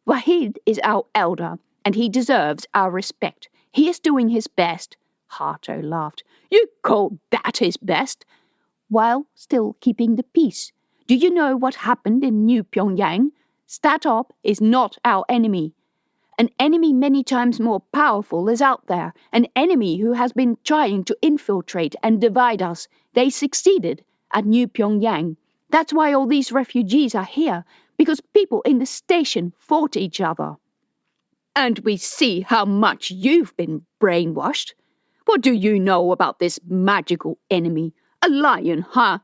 "Wahid is our elder, and he deserves our respect. He is doing his best." Hato laughed. "You call that his best?" "While still keeping the peace. Do you know what happened in New Pyongyang? Statop is not our enemy. An enemy many times more powerful is out there, an enemy who has been trying to infiltrate and divide us. They succeeded at New Pyongyang. That's why all these refugees are here, because people in the station fought each other. And we see how much you've been brainwashed. What do you know about this magical enemy? A lion, huh?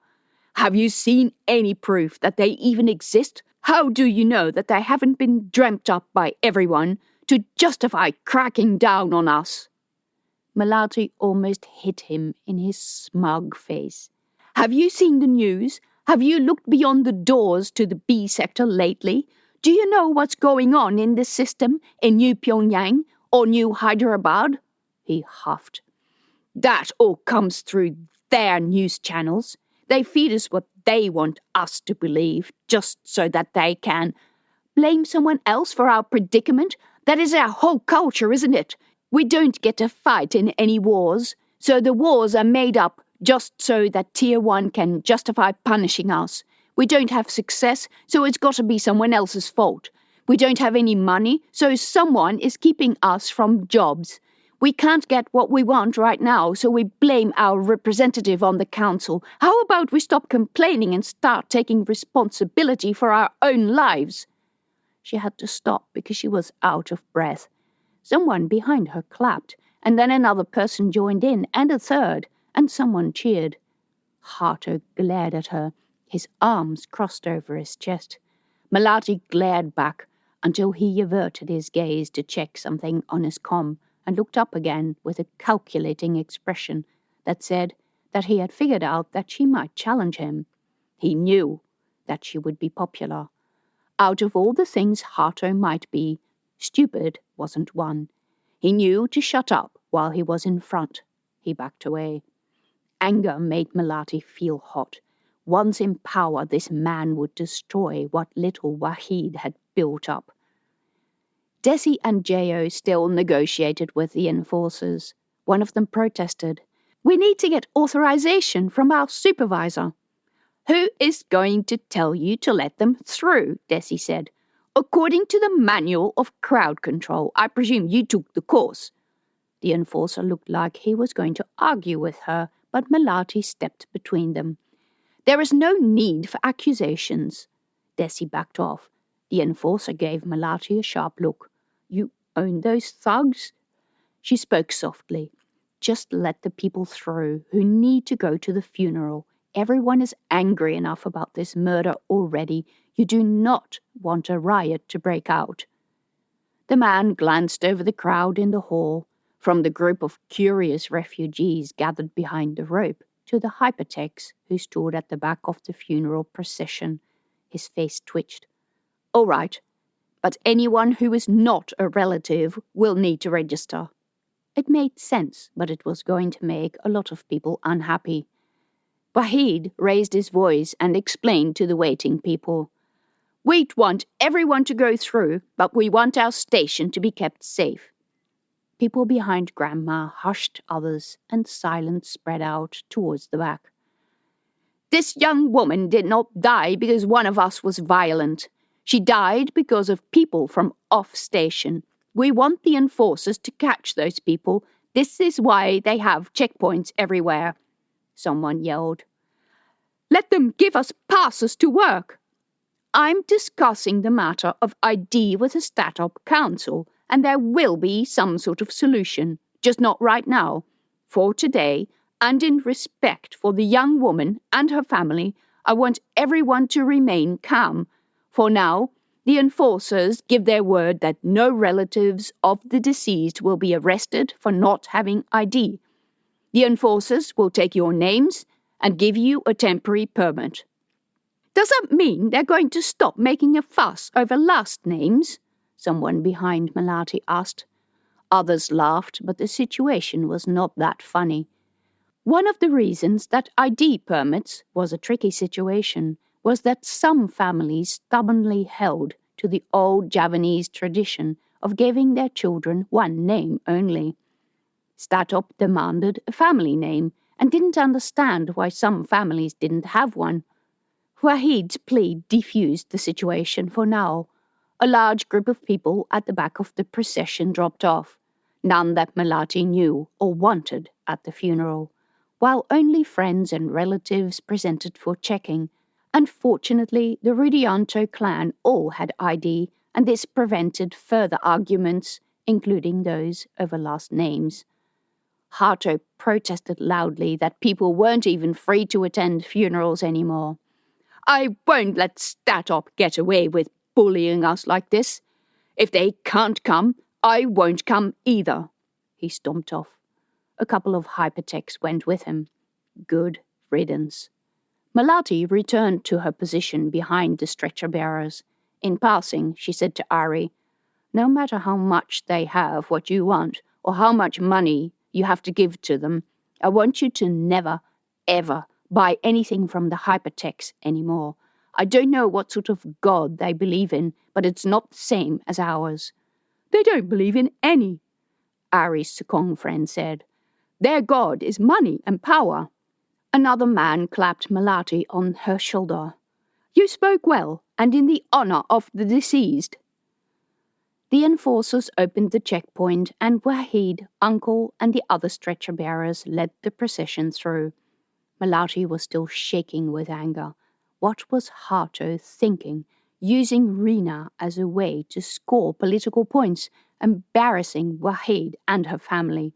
Have you seen any proof that they even exist? How do you know that they haven't been dreamt up by everyone to justify cracking down on us?" Melati almost hit him in his smug face. "Have you seen the news? Have you looked beyond the doors to the B sector lately? Do you know what's going on in the system in New Pyongyang or New Hyderabad?" He huffed. "That all comes through their news channels. They feed us what they want us to believe, just so that they can blame someone else for our predicament. That is our whole culture, isn't it? We don't get to fight in any wars, so the wars are made up just so that Tier 1 can justify punishing us. We don't have success, so it's got to be someone else's fault. We don't have any money, so someone is keeping us from jobs. We can't get what we want right now, so we blame our representative on the council. How about we stop complaining and start taking responsibility for our own lives?" She had to stop because she was out of breath. Someone behind her clapped, and then another person joined in, and a third, and someone cheered. Harto glared at her, his arms crossed over his chest. Melati glared back until he averted his gaze to check something on his comm and looked up again with a calculating expression that said that he had figured out that she might challenge him. He knew that she would be popular. Out of all the things Harto might be, stupid wasn't one. He knew to shut up while he was in front. He backed away. Anger made Melati feel hot. Once in power, this man would destroy what little Wahid had built up. Desi and Jo still negotiated with the enforcers. One of them protested. "We need to get authorization from our supervisor." "Who is going to tell you to let them through?" Desi said. "According to the manual of crowd control, I presume you took the course." The enforcer looked like he was going to argue with her, but Melati stepped between them. "There is no need for accusations." Desi backed off. The enforcer gave Melati a sharp look. "You own those thugs?" She spoke softly. "Just let the people through who need to go to the funeral. Everyone is angry enough about this murder already. You do not want a riot to break out." The man glanced over the crowd in the hall, from the group of curious refugees gathered behind the rope to the hypertechs who stood at the back of the funeral procession. His face twitched. "All right, but anyone who is not a relative will need to register." It made sense, but it was going to make a lot of people unhappy. Wahid raised his voice and explained to the waiting people. "We want everyone to go through, but we want our station to be kept safe." People behind Grandma hushed others, and silence spread out towards the back. "This young woman did not die because one of us was violent. She died because of people from off-station. We want the enforcers to catch those people. This is why they have checkpoints everywhere." Someone yelled. "Let them give us passes to work." "I'm discussing the matter of ID with the Statop Council, and there will be some sort of solution, just not right now. For today, and in respect for the young woman and her family, I want everyone to remain calm. For now, the enforcers give their word that no relatives of the deceased will be arrested for not having ID. The enforcers will take your names and give you a temporary permit." "Does that mean they're going to stop making a fuss over last names?" someone behind Melati asked. Others laughed, but the situation was not that funny. One of the reasons that ID permits was a tricky situation was that some families stubbornly held to the old Javanese tradition of giving their children one name only. Statop demanded a family name and didn't understand why some families didn't have one. Wahid's plea defused the situation for now. A large group of people at the back of the procession dropped off, none that Melati knew or wanted at the funeral, while only friends and relatives presented for checking. Unfortunately, the Rudianto clan all had ID, and this prevented further arguments, including those over last names. Harto protested loudly that people weren't even free to attend funerals anymore. "I won't let Statop get away with bullying us like this. If they can't come, I won't come either." He stomped off. A couple of hypertechs went with him. Good riddance. Melati returned to her position behind the stretcher bearers. In passing, she said to Ari, "No matter how much they have what you want, or how much money you have to give to them, I want you to never, ever buy anything from the hypertechs anymore. I don't know what sort of god they believe in, but it's not the same as ours." "They don't believe in any," Ari's Sekong friend said. "Their god is money and power." Another man clapped Melati on her shoulder. "You spoke well, and in the honor of the deceased." The enforcers opened the checkpoint, and Wahid, Uncle, and the other stretcher-bearers led the procession through. Melati was still shaking with anger. What was Harto thinking, using Rina as a way to score political points, embarrassing Wahid and her family?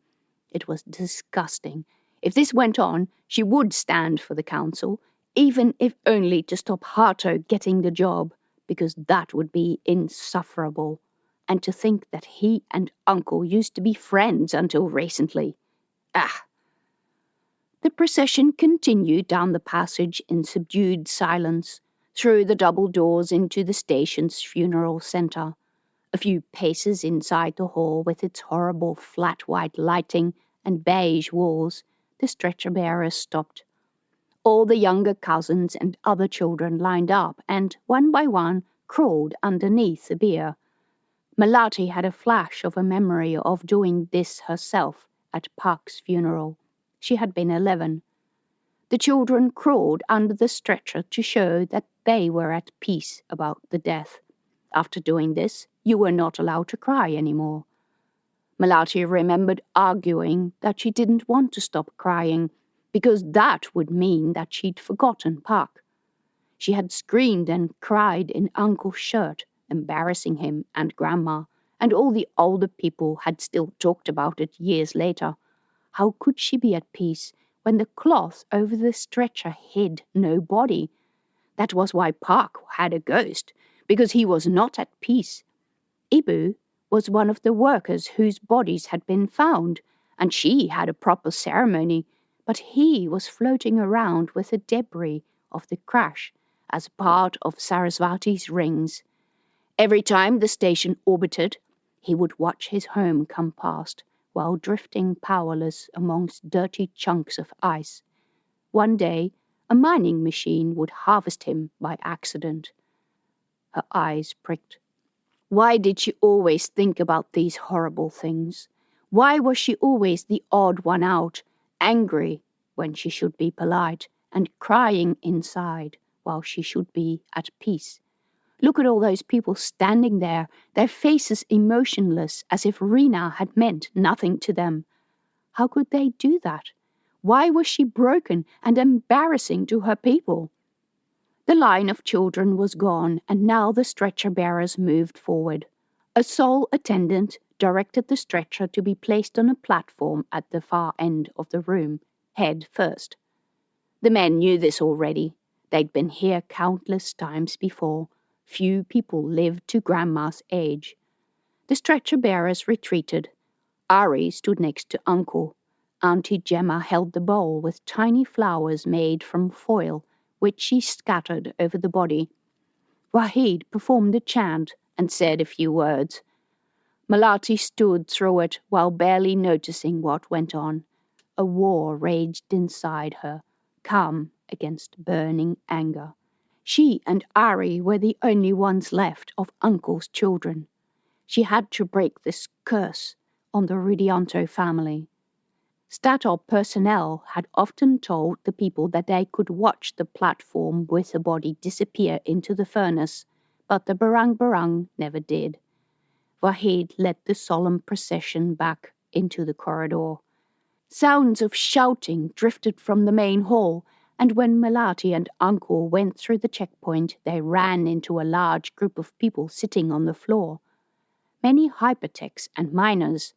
It was disgusting. If this went on, she would stand for the council, even if only to stop Hato getting the job, because that would be insufferable. And to think that he and Uncle used to be friends until recently. Ah! The procession continued down the passage in subdued silence, through the double doors into the station's funeral centre. A few paces inside the hall with its horrible flat white lighting and beige walls, the stretcher-bearers stopped. All the younger cousins and other children lined up and, one by one, crawled underneath the bier. Melati had a flash of a memory of doing this herself at Park's funeral. She had been 11. The children crawled under the stretcher to show that they were at peace about the death. After doing this, you were not allowed to cry anymore. Melati remembered arguing that she didn't want to stop crying, because that would mean that she'd forgotten Park. She had screamed and cried in Uncle's shirt, embarrassing him and Grandma, and all the older people had still talked about it years later. How could she be at peace when the cloth over the stretcher hid no body? That was why Park had a ghost, because he was not at peace. Ibu was one of the workers whose bodies had been found, and she had a proper ceremony, but he was floating around with the debris of the crash as part of Sarasvati's rings. Every time the station orbited, he would watch his home come past, while drifting powerless amongst dirty chunks of ice. One day, a mining machine would harvest him by accident. Her eyes pricked. Why did she always think about these horrible things? Why was she always the odd one out, angry when she should be polite, and crying inside while she should be at peace? Look at all those people standing there, their faces emotionless, as if Rena had meant nothing to them. How could they do that? Why was she broken and embarrassing to her people? The line of children was gone, and now the stretcher-bearers moved forward. A sole attendant directed the stretcher to be placed on a platform at the far end of the room, head first. The men knew this already. They'd been here countless times before. Few people lived to Grandma's age. The stretcher-bearers retreated. Ari stood next to Uncle. Auntie Gemma held the bowl with tiny flowers made from foil, which she scattered over the body. Wahid performed a chant and said a few words. Melati stood through it while barely noticing what went on. A war raged inside her, calm against burning anger. She and Ari were the only ones left of Uncle's children. She had to break this curse on the Rudianto family. Statoil personnel had often told the people that they could watch the platform with the body disappear into the furnace, but the barang-barang never did. Wahid led the solemn procession back into the corridor. Sounds of shouting drifted from the main hall, and when Melati and Uncle went through the checkpoint, they ran into a large group of people sitting on the floor. Many hypertechs and miners.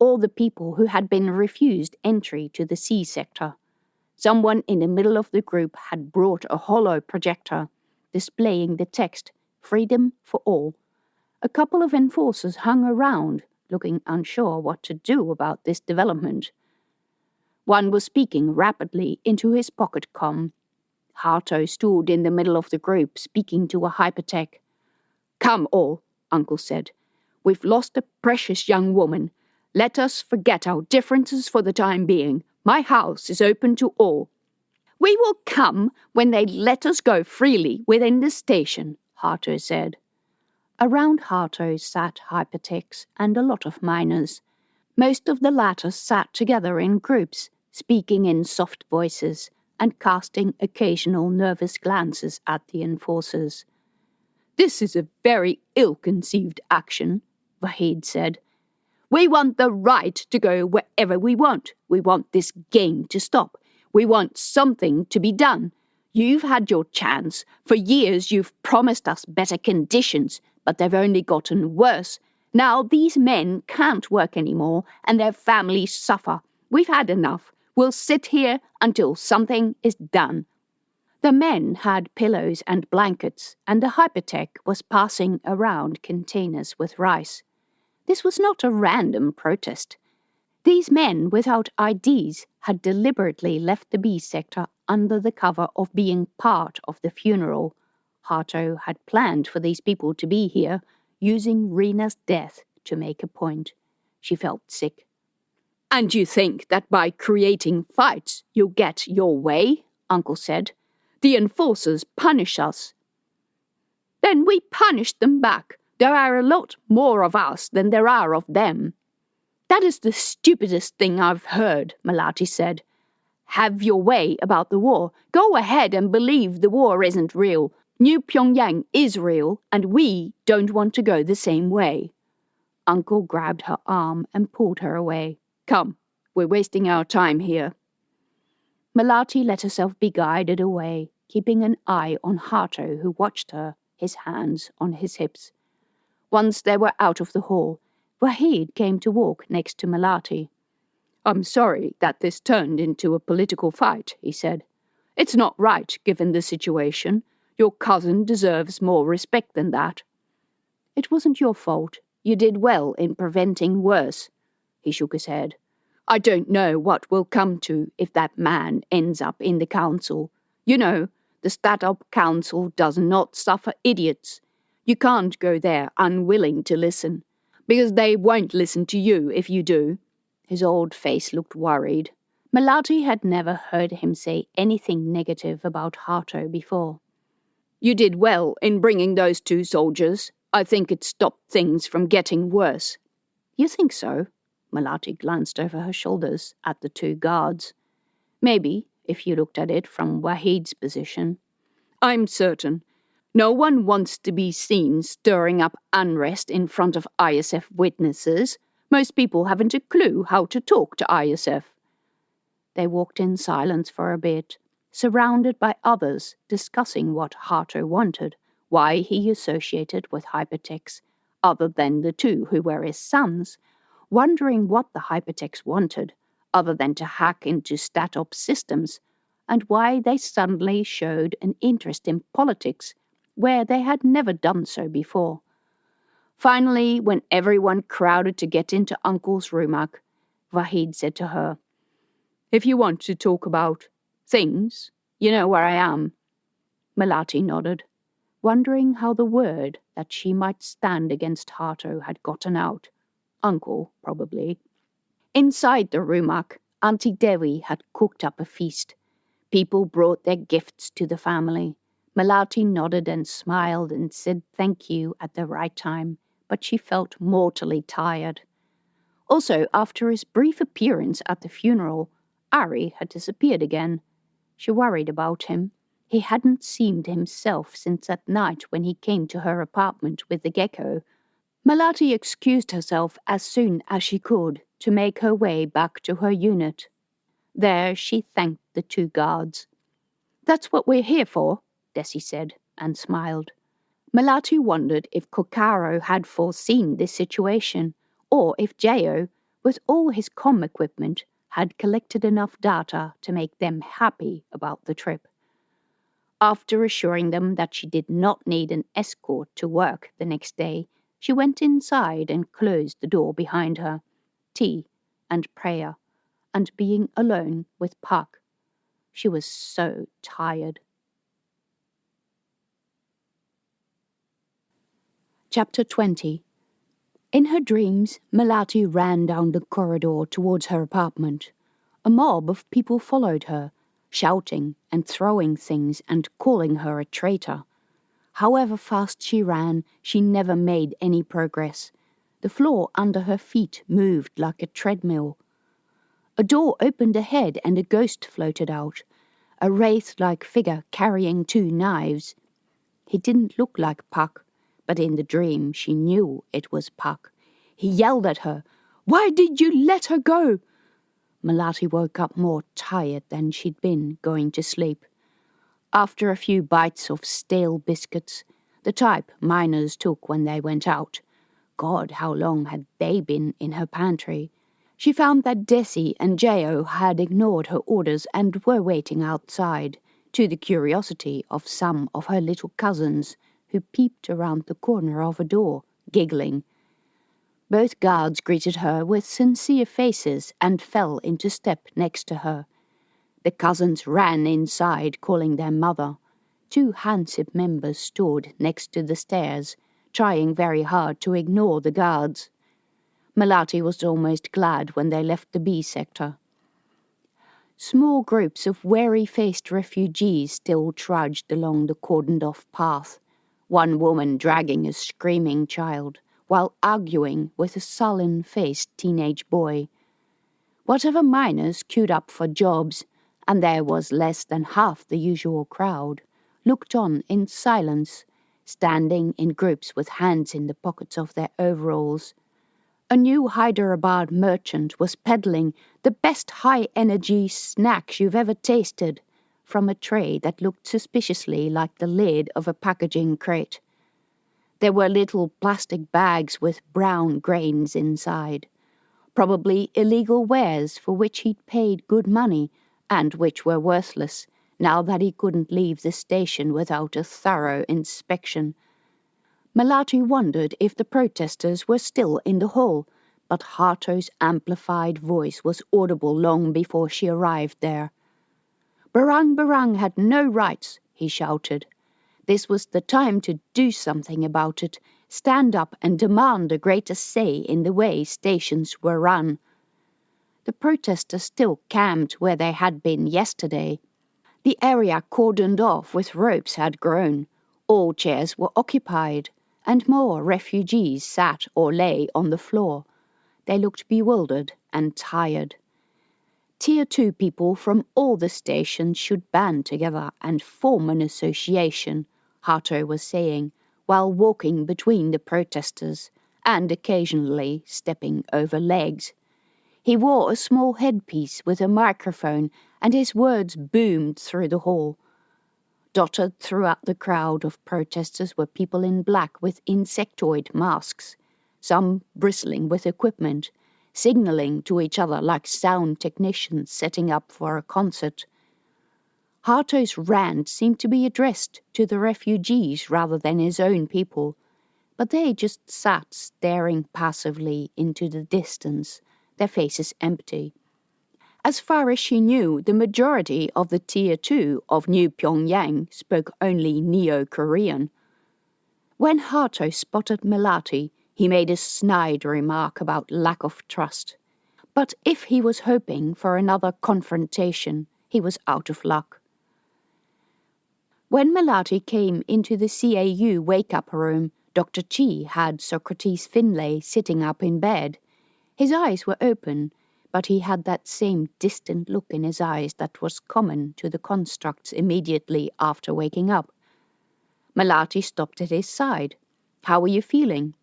All the people who had been refused entry to the C sector. Someone in the middle of the group had brought a hollow projector, displaying the text, "Freedom for all." A couple of enforcers hung around, looking unsure what to do about this development. One was speaking rapidly into his pocket comm. Hato stood in the middle of the group, speaking to a hypertech. "Come all," Uncle said. "We've lost a precious young woman. Let us forget our differences for the time being. My house is open to all." "We will come when they let us go freely within the station," Hato said. Around Hato sat hypertechs and a lot of miners. Most of the latter sat together in groups, speaking in soft voices and casting occasional nervous glances at the enforcers. "This is a very ill-conceived action," Wahid said. "We want the right to go wherever we want. We want this game to stop. We want something to be done. You've had your chance. For years you've promised us better conditions, but they've only gotten worse. Now these men can't work anymore and their families suffer. We've had enough. We'll sit here until something is done." The men had pillows and blankets, and the hypertech was passing around containers with rice. This was not a random protest. These men without IDs had deliberately left the B sector under the cover of being part of the funeral. Hato had planned for these people to be here, using Rena's death to make a point. She felt sick. "And you think that by creating fights you'll get your way?" Uncle said. "The enforcers punish us." "Then we punish them back. There are a lot more of us than there are of them." "That is the stupidest thing I've heard," Melati said. "Have your way about the war. Go ahead and believe the war isn't real. New Pyongyang is real, and we don't want to go the same way." Uncle grabbed her arm and pulled her away. "Come, we're wasting our time here." Melati let herself be guided away, keeping an eye on Hato, who watched her, his hands on his hips. Once they were out of the hall, Wahid came to walk next to Melati. "I'm sorry that this turned into a political fight," he said. "It's not right, given the situation. Your cousin deserves more respect than that." "It wasn't your fault. You did well in preventing worse." He shook his head. "I don't know what we'll come to if that man ends up in the council. You know, the Startup Council does not suffer idiots. You can't go there unwilling to listen, because they won't listen to you if you do." His old face looked worried. Melati had never heard him say anything negative about Hato before. "You did well in bringing those 2 soldiers. I think it stopped things from getting worse." "You think so?" Melati glanced over her shoulders at the 2 guards. "Maybe, if you looked at it from Wahid's position." "I'm certain. No one wants to be seen stirring up unrest in front of ISF witnesses. Most people haven't a clue how to talk to ISF." They walked in silence for a bit, surrounded by others discussing what Hato wanted, why he associated with hypertechs, other than the 2 who were his sons, wondering what the hypertechs wanted, other than to hack into StatOps systems, and why they suddenly showed an interest in politics, where they had never done so before. Finally, when everyone crowded to get into Uncle's rumak, Wahid said to her, "If you want to talk about things, you know where I am." Melati nodded, wondering how the word that she might stand against Hato had gotten out. Uncle, probably. Inside the rumak, Auntie Dewi had cooked up a feast. People brought their gifts to the family. Melati nodded and smiled and said thank you at the right time, but she felt mortally tired. Also, after his brief appearance at the funeral, Ari had disappeared again. She worried about him. He hadn't seemed himself since that night when he came to her apartment with the gecko. Melati excused herself as soon as she could to make her way back to her unit. There she thanked the 2 guards. "That's what we're here for," Desi said, and smiled. Melati wondered if Kokaro had foreseen this situation, or if Jayo, with all his comm equipment, had collected enough data to make them happy about the trip. After assuring them that she did not need an escort to work the next day, she went inside and closed the door behind her. Tea and prayer, and being alone with Puck. She was so tired. Chapter 20. In her dreams, Melati ran down the corridor towards her apartment. A mob of people followed her, shouting and throwing things and calling her a traitor. However fast she ran, she never made any progress. The floor under her feet moved like a treadmill. A door opened ahead and a ghost floated out, a wraith-like figure carrying 2 knives. He didn't look like Puck, but in the dream she knew it was Puck. He yelled at her, "Why did you let her go?" Melati woke up more tired than she'd been going to sleep. After a few bites of stale biscuits, the type miners took when they went out. God, how long had they been in her pantry? She found that Desi and Jo had ignored her orders and were waiting outside, to the curiosity of some of her little cousins, who peeped around the corner of a door, giggling. Both guards greeted her with sincere faces and fell into step next to her. The cousins ran inside, calling their mother. 2 handsome members stood next to the stairs, trying very hard to ignore the guards. Melati was almost glad when they left the B sector. Small groups of weary-faced refugees still trudged along the cordoned-off path, one woman dragging a screaming child, while arguing with a sullen-faced teenage boy. Whatever miners queued up for jobs, and there was less than half the usual crowd, looked on in silence, standing in groups with hands in the pockets of their overalls. A new Hyderabad merchant was peddling the best high-energy snacks you've ever tasted from a tray that looked suspiciously like the lid of a packaging crate. There were little plastic bags with brown grains inside, probably illegal wares for which he'd paid good money and which were worthless now that he couldn't leave the station without a thorough inspection. Melati wondered if the protesters were still in the hall, but Harto's amplified voice was audible long before she arrived there. "Barang Barang had no rights," he shouted. This was the time to do something about it, stand up and demand a greater say in the way stations were run. The protesters still camped where they had been yesterday. The area cordoned off with ropes had grown. All chairs were occupied, and more refugees sat or lay on the floor. They looked bewildered and tired. Tier 2 people from all the stations should band together and form an association, Harto was saying, while walking between the protesters and occasionally stepping over legs. He wore a small headpiece with a microphone, and his words boomed through the hall. Dotted throughout the crowd of protesters were people in black with insectoid masks, some bristling with equipment, signalling to each other like sound technicians setting up for a concert. Harto's rant seemed to be addressed to the refugees rather than his own people, but they just sat staring passively into the distance, their faces empty. As far as she knew, the majority of the Tier 2 of New Pyongyang spoke only Neo-Korean. When Harto spotted Melati, he made a snide remark about lack of trust. But if he was hoping for another confrontation, he was out of luck. When Melati came into the CAU wake-up room, Dr. Chi had Socrates Finlay sitting up in bed. His eyes were open, but he had that same distant look in his eyes that was common to the constructs immediately after waking up. Melati stopped at his side. "How are you feeling?"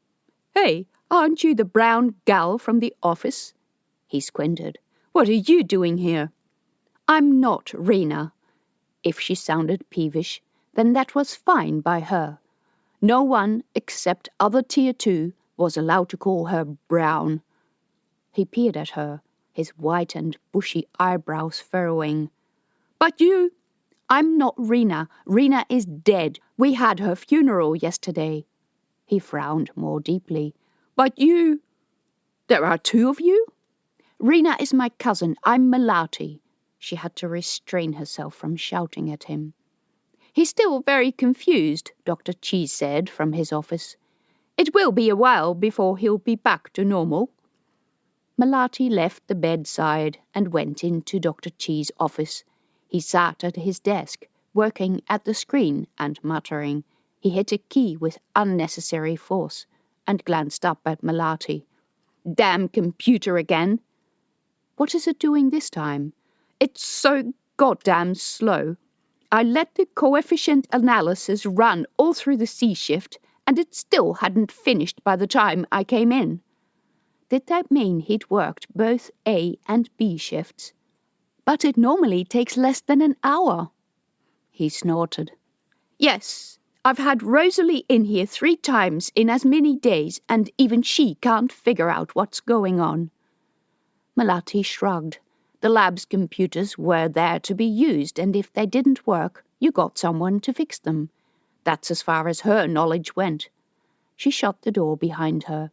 "Hey, aren't you the brown gal from the office?" He squinted. "What are you doing here?" "I'm not Rena." If she sounded peevish, then that was fine by her. No one, except other Tier 2, was allowed to call her brown. He peered at her, his white and bushy eyebrows furrowing. "But you—" "I'm not Rena. Rena is dead. We had her funeral yesterday." He frowned more deeply. "But you—" "There are 2 of you?" "Rena is my cousin. I'm Melati." She had to restrain herself from shouting at him. "He's still very confused," Dr. Chi said from his office. "It will be a while before he'll be back to normal." Melati left the bedside and went into Dr. Chi's office. He sat at his desk, working at the screen and muttering. He hit a key with unnecessary force and glanced up at Melati. "Damn computer again." "What is it doing this time?" "It's so goddamn slow. I let the coefficient analysis run all through the C shift, and it still hadn't finished by the time I came in." Did that mean he'd worked both A and B shifts? "But it normally takes less than an hour." He snorted. "Yes, I've had Rosalie in here 3 times in as many days, and even she can't figure out what's going on." Melati shrugged. The lab's computers were there to be used, and if they didn't work, you got someone to fix them. That's as far as her knowledge went. She shut the door behind her.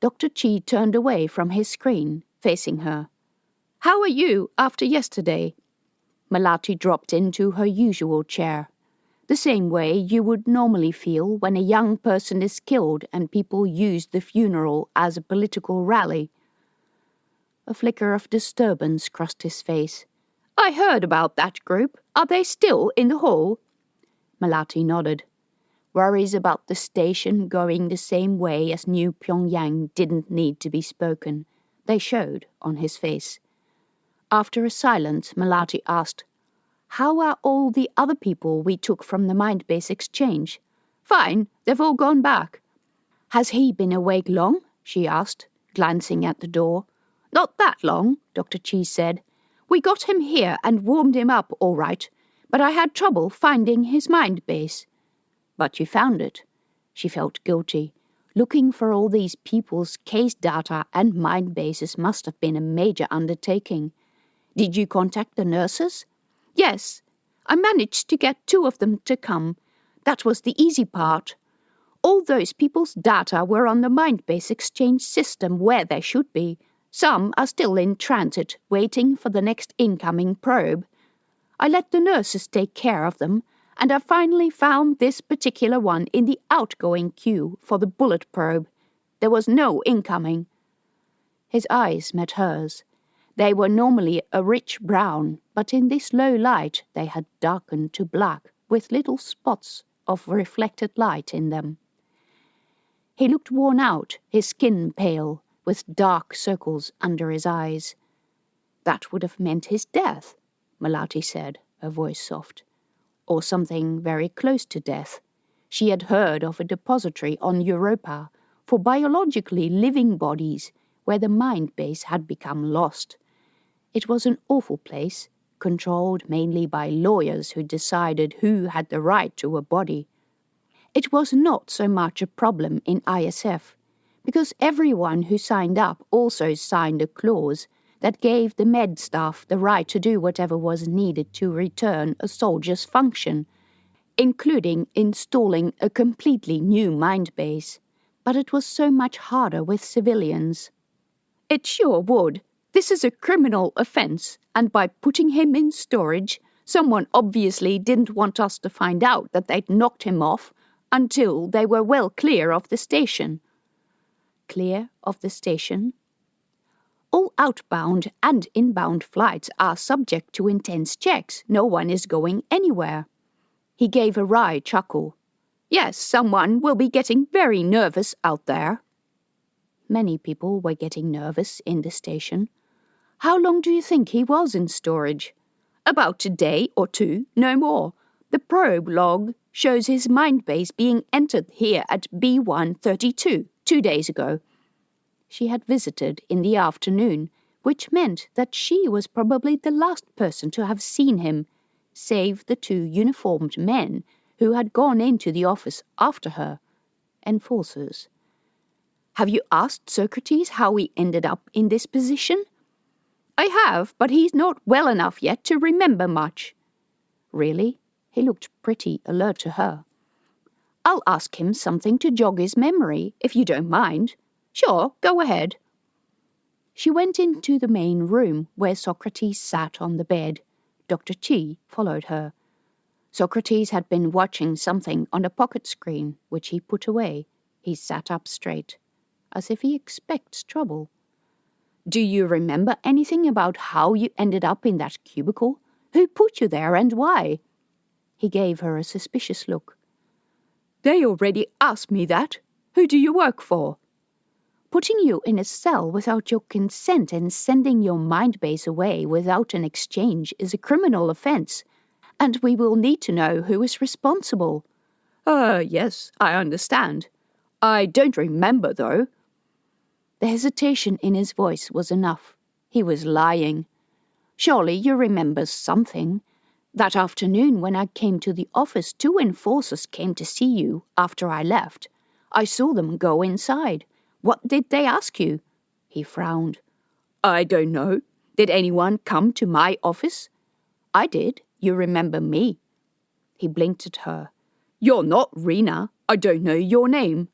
Dr. Chi turned away from his screen, facing her. "How are you after yesterday?" Melati dropped into her usual chair. The same way you would normally feel when a young person is killed and people use the funeral as a political rally. A flicker of disturbance crossed his face. "I heard about that group. Are they still in the hall?" Melati nodded. Worries about the station going the same way as New Pyongyang didn't need to be spoken. They showed on his face. After a silence, Melati asked, "How are all the other people we took from the Mindbase exchange?" "Fine, they've all gone back." "Has he been awake long?" she asked, glancing at the door. "Not that long," Dr. Chi said. "We got him here and warmed him up all right, but I had trouble finding his Mindbase." "But you found it." She felt guilty. Looking for all these people's case data and Mindbases must have been a major undertaking. "Did you contact the nurses?" "Yes. I managed to get 2 of them to come. That was the easy part. All those people's data were on the Mindbase exchange system where they should be. Some are still in transit, waiting for the next incoming probe. I let the nurses take care of them, and I finally found this particular one in the outgoing queue for the bullet probe. There was no incoming." His eyes met hers. They were normally a rich brown, but in this low light they had darkened to black, with little spots of reflected light in them. He looked worn out, his skin pale, with dark circles under his eyes. "That would have meant his death," Melati said, her voice soft. "Or something very close to death. She had heard of a depository on Europa for biologically living bodies where the Mindbase had become lost. It was an awful place, controlled mainly by lawyers who decided who had the right to a body. It was not so much a problem in ISF, because everyone who signed up also signed a clause that gave the med staff the right to do whatever was needed to return a soldier's function, including installing a completely new Mindbase. But it was so much harder with civilians." "It sure would. This is a criminal offense, and by putting him in storage, someone obviously didn't want us to find out that they'd knocked him off until they were well clear of the station." "Clear of the station?" "All outbound and inbound flights are subject to intense checks. No one is going anywhere." He gave a wry chuckle. "Yes, someone will be getting very nervous out there." Many people were getting nervous in the station. "How long do you think he was in storage?" "About a day or 2, no more. The probe log shows his Mindbase being entered here at B132 2 days ago." She had visited in the afternoon, which meant that she was probably the last person to have seen him, save the 2 uniformed men who had gone into the office after her, enforcers. "Have you asked Socrates how he ended up in this position?" "I have, but he's not well enough yet to remember much." "Really?" He looked pretty alert to her. "I'll ask him something to jog his memory, if you don't mind." "Sure, go ahead." She went into the main room where Socrates sat on the bed. Dr. Chi followed her. Socrates had been watching something on a pocket screen, which he put away. He sat up straight, as if he expects trouble. "Do you remember anything about how you ended up in that cubicle? Who put you there and why?" He gave her a suspicious look. "They already asked me that. Who do you work for?" "Putting you in a cell without your consent and sending your Mindbase away without an exchange is a criminal offense, and we will need to know who is responsible." Yes, I understand. I don't remember, though." The hesitation in his voice was enough. He was lying. "Surely you remember something. That afternoon when I came to the office, 2 enforcers came to see you after I left. I saw them go inside. What did they ask you?" He frowned. I don't know. Did anyone come to my office? I did. You remember me. He blinked at her. You're not Rena. I don't know your name.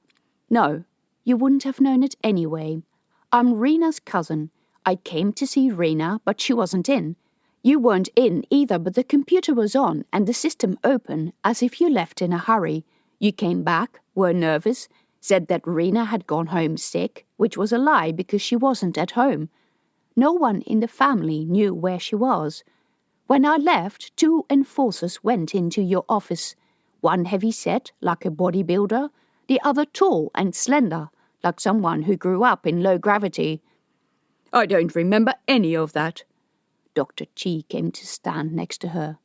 No, you wouldn't have known it anyway. I'm Rena's cousin. I came to see Rena, but she wasn't in. You weren't in either, but the computer was on and the system open, as if you left in a hurry. You came back, were nervous, said that Rena had gone home sick, which was a lie because she wasn't at home. No one in the family knew where she was. When I left, 2 enforcers went into your office. One heavy-set, like a bodybuilder, the other tall and slender, like someone who grew up in low gravity. I don't remember any of that. Dr. Chi came to stand next to her.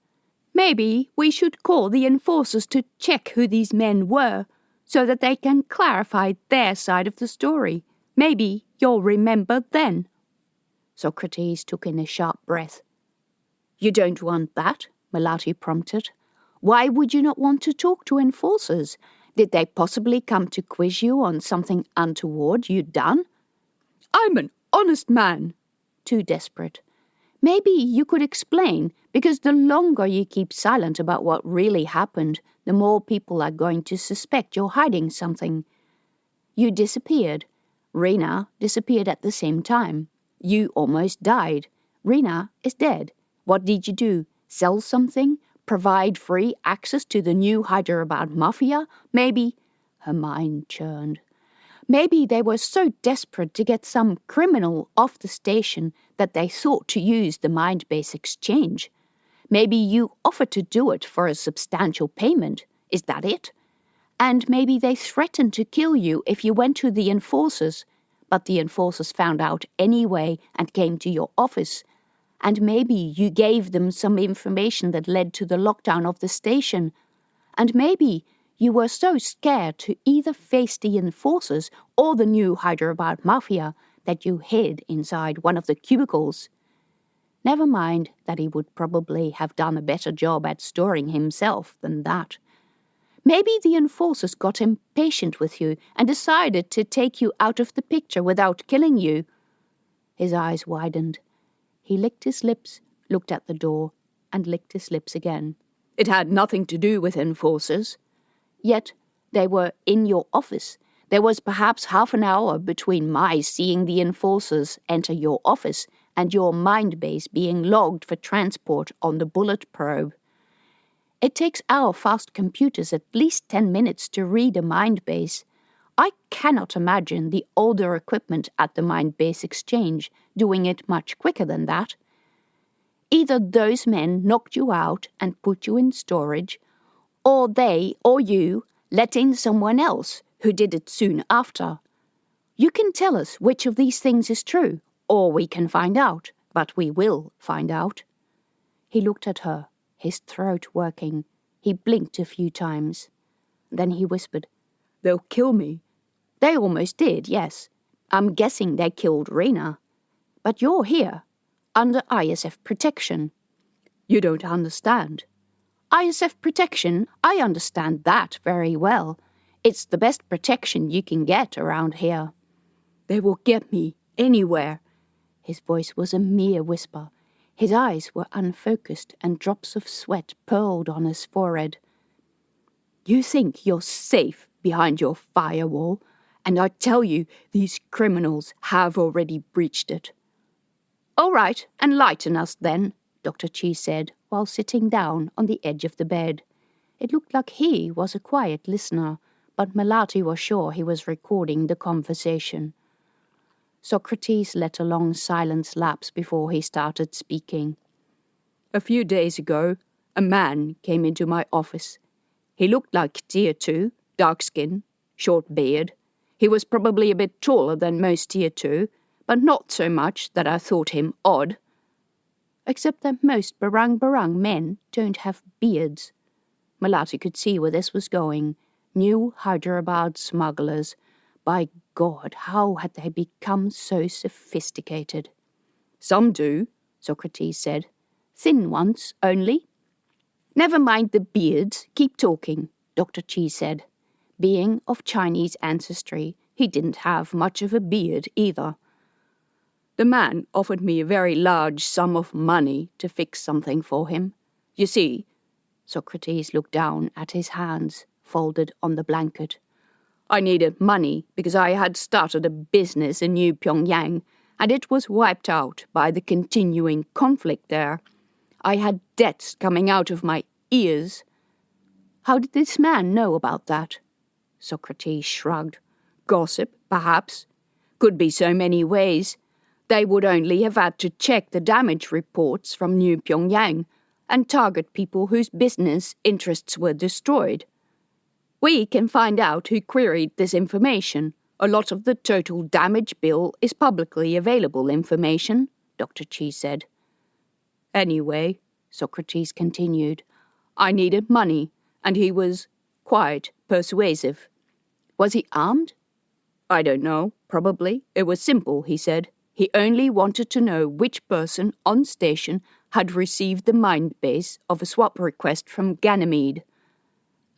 Maybe we should call the enforcers to check who these men were, so that they can clarify their side of the story. Maybe you'll remember then. Socrates took in a sharp breath. You don't want that, Melati prompted. Why would you not want to talk to enforcers? Did they possibly come to quiz you on something untoward you'd done? I'm an honest man. Too desperate. Maybe you could explain, because the longer you keep silent about what really happened, the more people are going to suspect you're hiding something. You disappeared. Rena disappeared at the same time. You almost died. Rena is dead. What did you do? Sell something? Provide free access to the new Hyderabad Mafia? Maybe... Her mind churned. Maybe they were so desperate to get some criminal off the station that they thought to use the mind-base exchange. Maybe you offered to do it for a substantial payment. Is that it? And maybe they threatened to kill you if you went to the enforcers, but the enforcers found out anyway and came to your office. And maybe you gave them some information that led to the lockdown of the station. And maybe you were so scared to either face the enforcers or the new Hyderabad Mafia that you hid inside one of the cubicles. Never mind that he would probably have done a better job at storing himself than that. Maybe the enforcers got impatient with you and decided to take you out of the picture without killing you. His eyes widened. He licked his lips, looked at the door, and licked his lips again. It had nothing to do with enforcers. Yet they were in your office. There was perhaps half an hour between my seeing the enforcers enter your office and your mind base being logged for transport on the bullet probe. It takes our fast computers at least 10 minutes to read a mind base. I cannot imagine the older equipment at the mind base exchange doing it much quicker than that. Either those men knocked you out and put you in storage, or they or you let in someone else who did it soon after. You can tell us which of these things is true, or we can find out, but we will find out. He looked at her, his throat working. He blinked a few times. Then he whispered, They'll kill me. They almost did, yes. I'm guessing they killed Rena. But you're here, under ISF protection. You don't understand. ISF protection, I understand that very well. It's the best protection you can get around here. They will get me anywhere. His voice was a mere whisper. His eyes were unfocused and drops of sweat purled on his forehead. You think you're safe behind your firewall, and I tell you these criminals have already breached it. All right, enlighten us then, Dr. Chi said, while sitting down on the edge of the bed. It looked like he was a quiet listener, but Melati was sure he was recording the conversation. Socrates let a long silence lapse before he started speaking. A few days ago, a man came into my office. He looked like Tier 2, dark skin, short beard. He was probably a bit taller than most Tier 2, but not so much that I thought him odd. Except that most barang men don't have beards. Melati could see where this was going. New Hyderabad smugglers. By God, how had they become so sophisticated? Some do, Socrates said. Thin ones only. Never mind the beards, keep talking, Dr. Chi said. Being of Chinese ancestry, he didn't have much of a beard either. The man offered me a very large sum of money to fix something for him. You see, Socrates looked down at his hands, folded on the blanket. I needed money because I had started a business in New Pyongyang, and it was wiped out by the continuing conflict there. I had debts coming out of my ears. How did this man know about that? Socrates shrugged. Gossip, perhaps. Could be so many ways. They would only have had to check the damage reports from New Pyongyang and target people whose business interests were destroyed. We can find out who queried this information. A lot of the total damage bill is publicly available information, Dr. Chi said. Anyway, Socrates continued, I needed money, and he was quite persuasive. Was he armed? I don't know, probably. It was simple, he said. He only wanted to know which person on station had received the mind base of a swap request from Ganymede.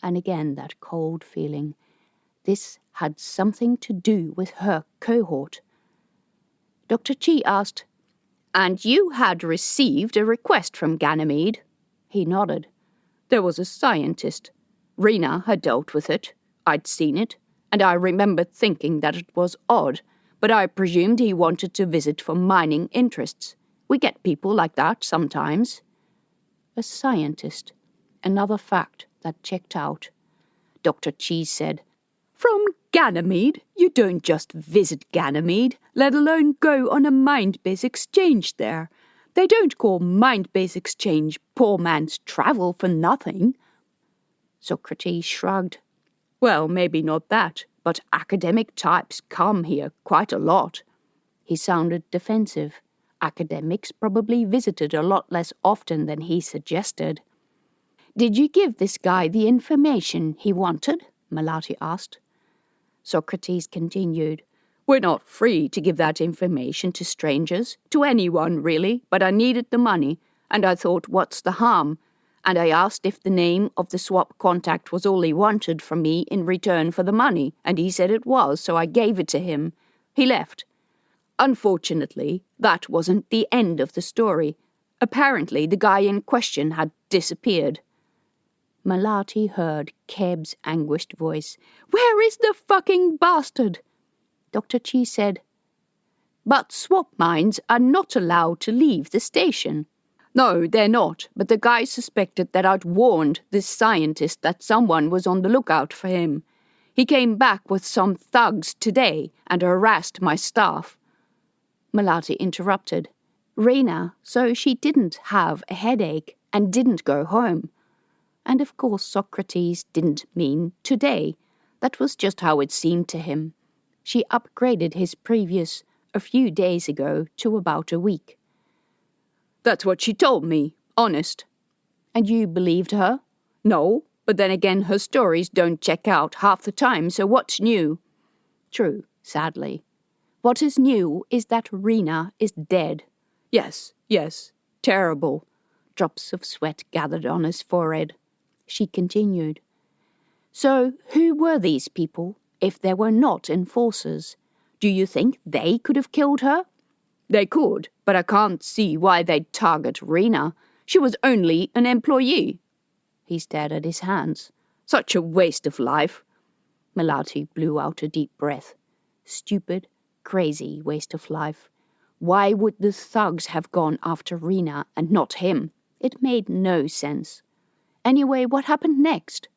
And again that cold feeling. This had something to do with her cohort. Dr. Chi asked, And you had received a request from Ganymede? He nodded. There was a scientist. Rena had dealt with it. I'd seen it, and I remembered thinking that it was odd, but I presumed he wanted to visit for mining interests. We get people like that sometimes. A scientist. Another fact that checked out. Dr. Chi said, From Ganymede? You don't just visit Ganymede, let alone go on a mind-base exchange there. They don't call mind-base exchange poor man's travel for nothing. Socrates shrugged. Well, maybe not that, but academic types come here quite a lot. He sounded defensive. Academics probably visited a lot less often than he suggested. Did you give this guy the information he wanted? Melati asked. Socrates continued. We're not free to give that information to strangers, to anyone really, but I needed the money, and I thought, what's the harm? And I asked if the name of the swap contact was all he wanted from me in return for the money, and he said it was, so I gave it to him. He left. Unfortunately, that wasn't the end of the story. Apparently, the guy in question had disappeared. Melati heard Keb's anguished voice. Where is the fucking bastard? Dr. Chi said, But swap mines are not allowed to leave the station. No, they're not, but the guy suspected that I'd warned this scientist that someone was on the lookout for him. He came back with some thugs today and harassed my staff. Melati interrupted. Rena, so she didn't have a headache and didn't go home. And of course Socrates didn't mean today. That was just how it seemed to him. She upgraded his previous a few days ago to about a week. That's what she told me, honest. And you believed her? No, but then again her stories don't check out half the time, so what's new? True, sadly. What is new is that Rena is dead. Yes, terrible. Drops of sweat gathered on his forehead. She continued. So, who were these people, if they were not enforcers? Do you think they could have killed her? They could, but I can't see why they'd target Rena. She was only an employee. He stared at his hands. Such a waste of life. Melati blew out a deep breath. Stupid, crazy waste of life. Why would the thugs have gone after Rena and not him? It made no sense. Anyway, what happened next?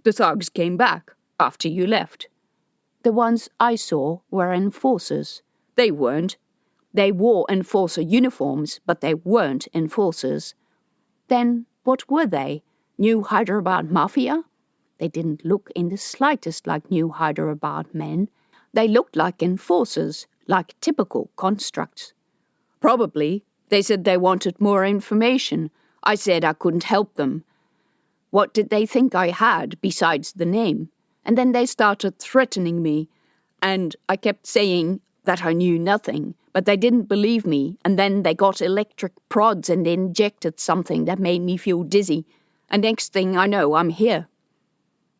The thugs came back, after you left. The ones I saw were enforcers. They weren't. They wore enforcer uniforms, but they weren't enforcers. Then what were they? New Hyderabad Mafia? They didn't look in the slightest like New Hyderabad men. They looked like enforcers, like typical constructs. Probably. They said they wanted more information. I said I couldn't help them. What did they think I had besides the name? And then they started threatening me, and I kept saying that I knew nothing, but they didn't believe me, and then they got electric prods and injected something that made me feel dizzy, and next thing I know, I'm here.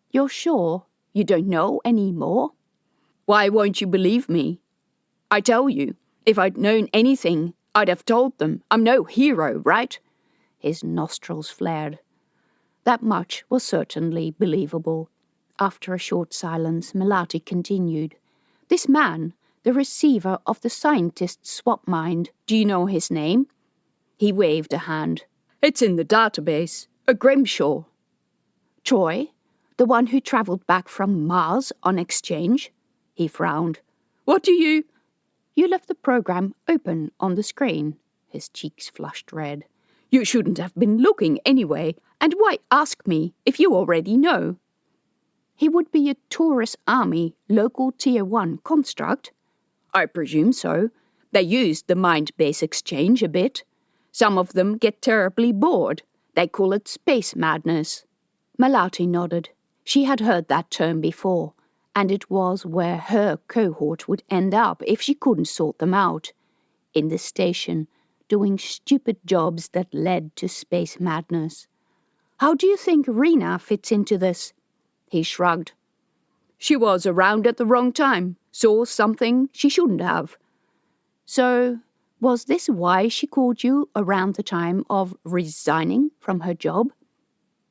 You're sure you don't know any more? Why won't you believe me? I tell you, If I'd known anything, I'd have told them. I'm no hero, right? His nostrils flared. That much was certainly believable. After a short silence, Melati continued. This man, the receiver of the scientist's swap mind, do you know his name? He waved a hand. It's in the database. A Grimshaw. Troy? The one who travelled back from Mars on exchange? He frowned. What do you... You left the program open on the screen. His cheeks flushed red. You shouldn't have been looking anyway, and why ask me if you already know? He would be a Taurus Army local Tier 1 construct? I presume so. They used the mind-base exchange a bit. Some of them get terribly bored. They call it space madness. Melati nodded. She had heard that term before, and it was where her cohort would end up if she couldn't sort them out. In the station, doing stupid jobs that led to space madness. How do you think Rena fits into this? He shrugged. She was around at the wrong time, saw something she shouldn't have. So, was this why she called you around the time of resigning from her job?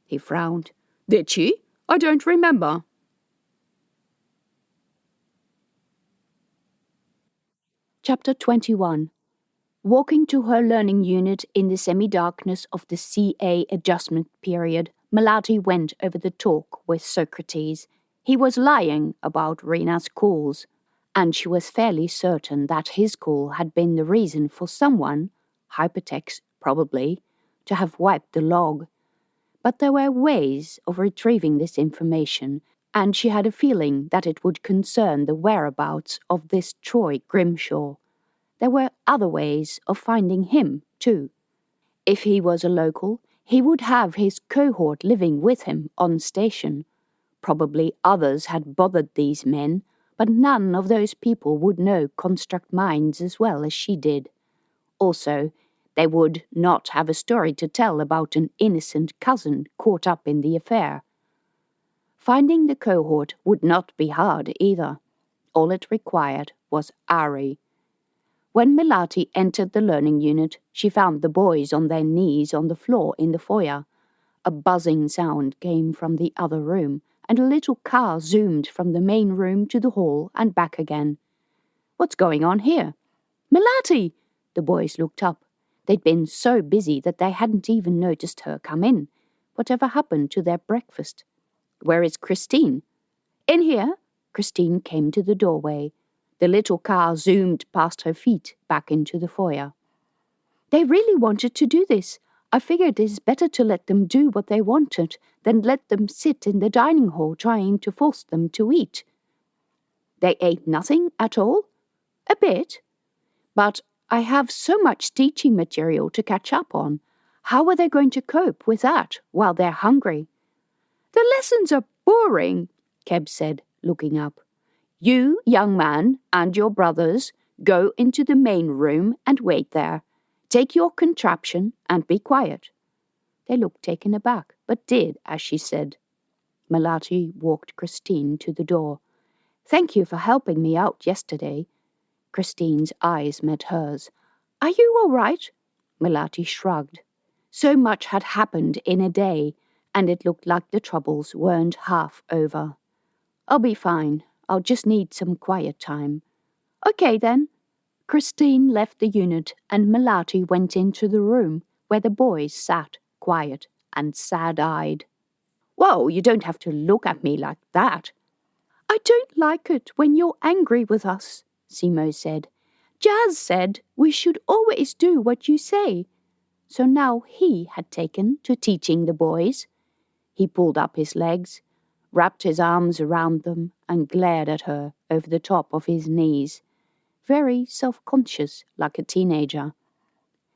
He frowned. Did she? I don't remember. Chapter 21. Walking to her learning unit in the semi-darkness of the CA adjustment period, Melati went over the talk with Socrates. He was lying about Rena's calls, and she was fairly certain that his call had been the reason for someone, hypertext probably, to have wiped the log. But there were ways of retrieving this information, and she had a feeling that it would concern the whereabouts of this Troy Grimshaw. There were other ways of finding him, too. If he was a local, he would have his cohort living with him on station. Probably others had bothered these men, but none of those people would know construct minds as well as she did. Also, they would not have a story to tell about an innocent cousin caught up in the affair. Finding the cohort would not be hard either. All it required was Ari. When Melati entered the learning unit, she found the boys on their knees on the floor in the foyer. A buzzing sound came from the other room, and a little car zoomed from the main room to the hall and back again. What's going on here? Melati! The boys looked up. They'd been so busy that they hadn't even noticed her come in. Whatever happened to their breakfast? Where is Christine? In here. Christine came to the doorway. The little car zoomed past her feet back into the foyer. They really wanted to do this. I figured it's better to let them do what they wanted than let them sit in the dining hall trying to force them to eat. They ate nothing at all? A bit. But I have so much teaching material to catch up on. How are they going to cope with that while they're hungry? The lessons are boring, Keb said, looking up. You, young man, and your brothers, go into the main room and wait there. Take your contraption and be quiet. They looked taken aback, but did as she said. Melati walked Christine to the door. Thank you for helping me out yesterday. Christine's eyes met hers. Are you all right? Melati shrugged. So much had happened in a day, and it looked like the troubles weren't half over. I'll be fine. I'll just need some quiet time. Okay, then. Christine left the unit, and Melati went into the room where the boys sat, quiet and sad-eyed. Whoa, you don't have to look at me like that. I don't like it when you're angry with us, Simo said. Jazz said we should always do what you say. So now he had taken to teaching the boys. He pulled up his legs, wrapped his arms around them, and glared at her over the top of his knees. Very self-conscious, like a teenager.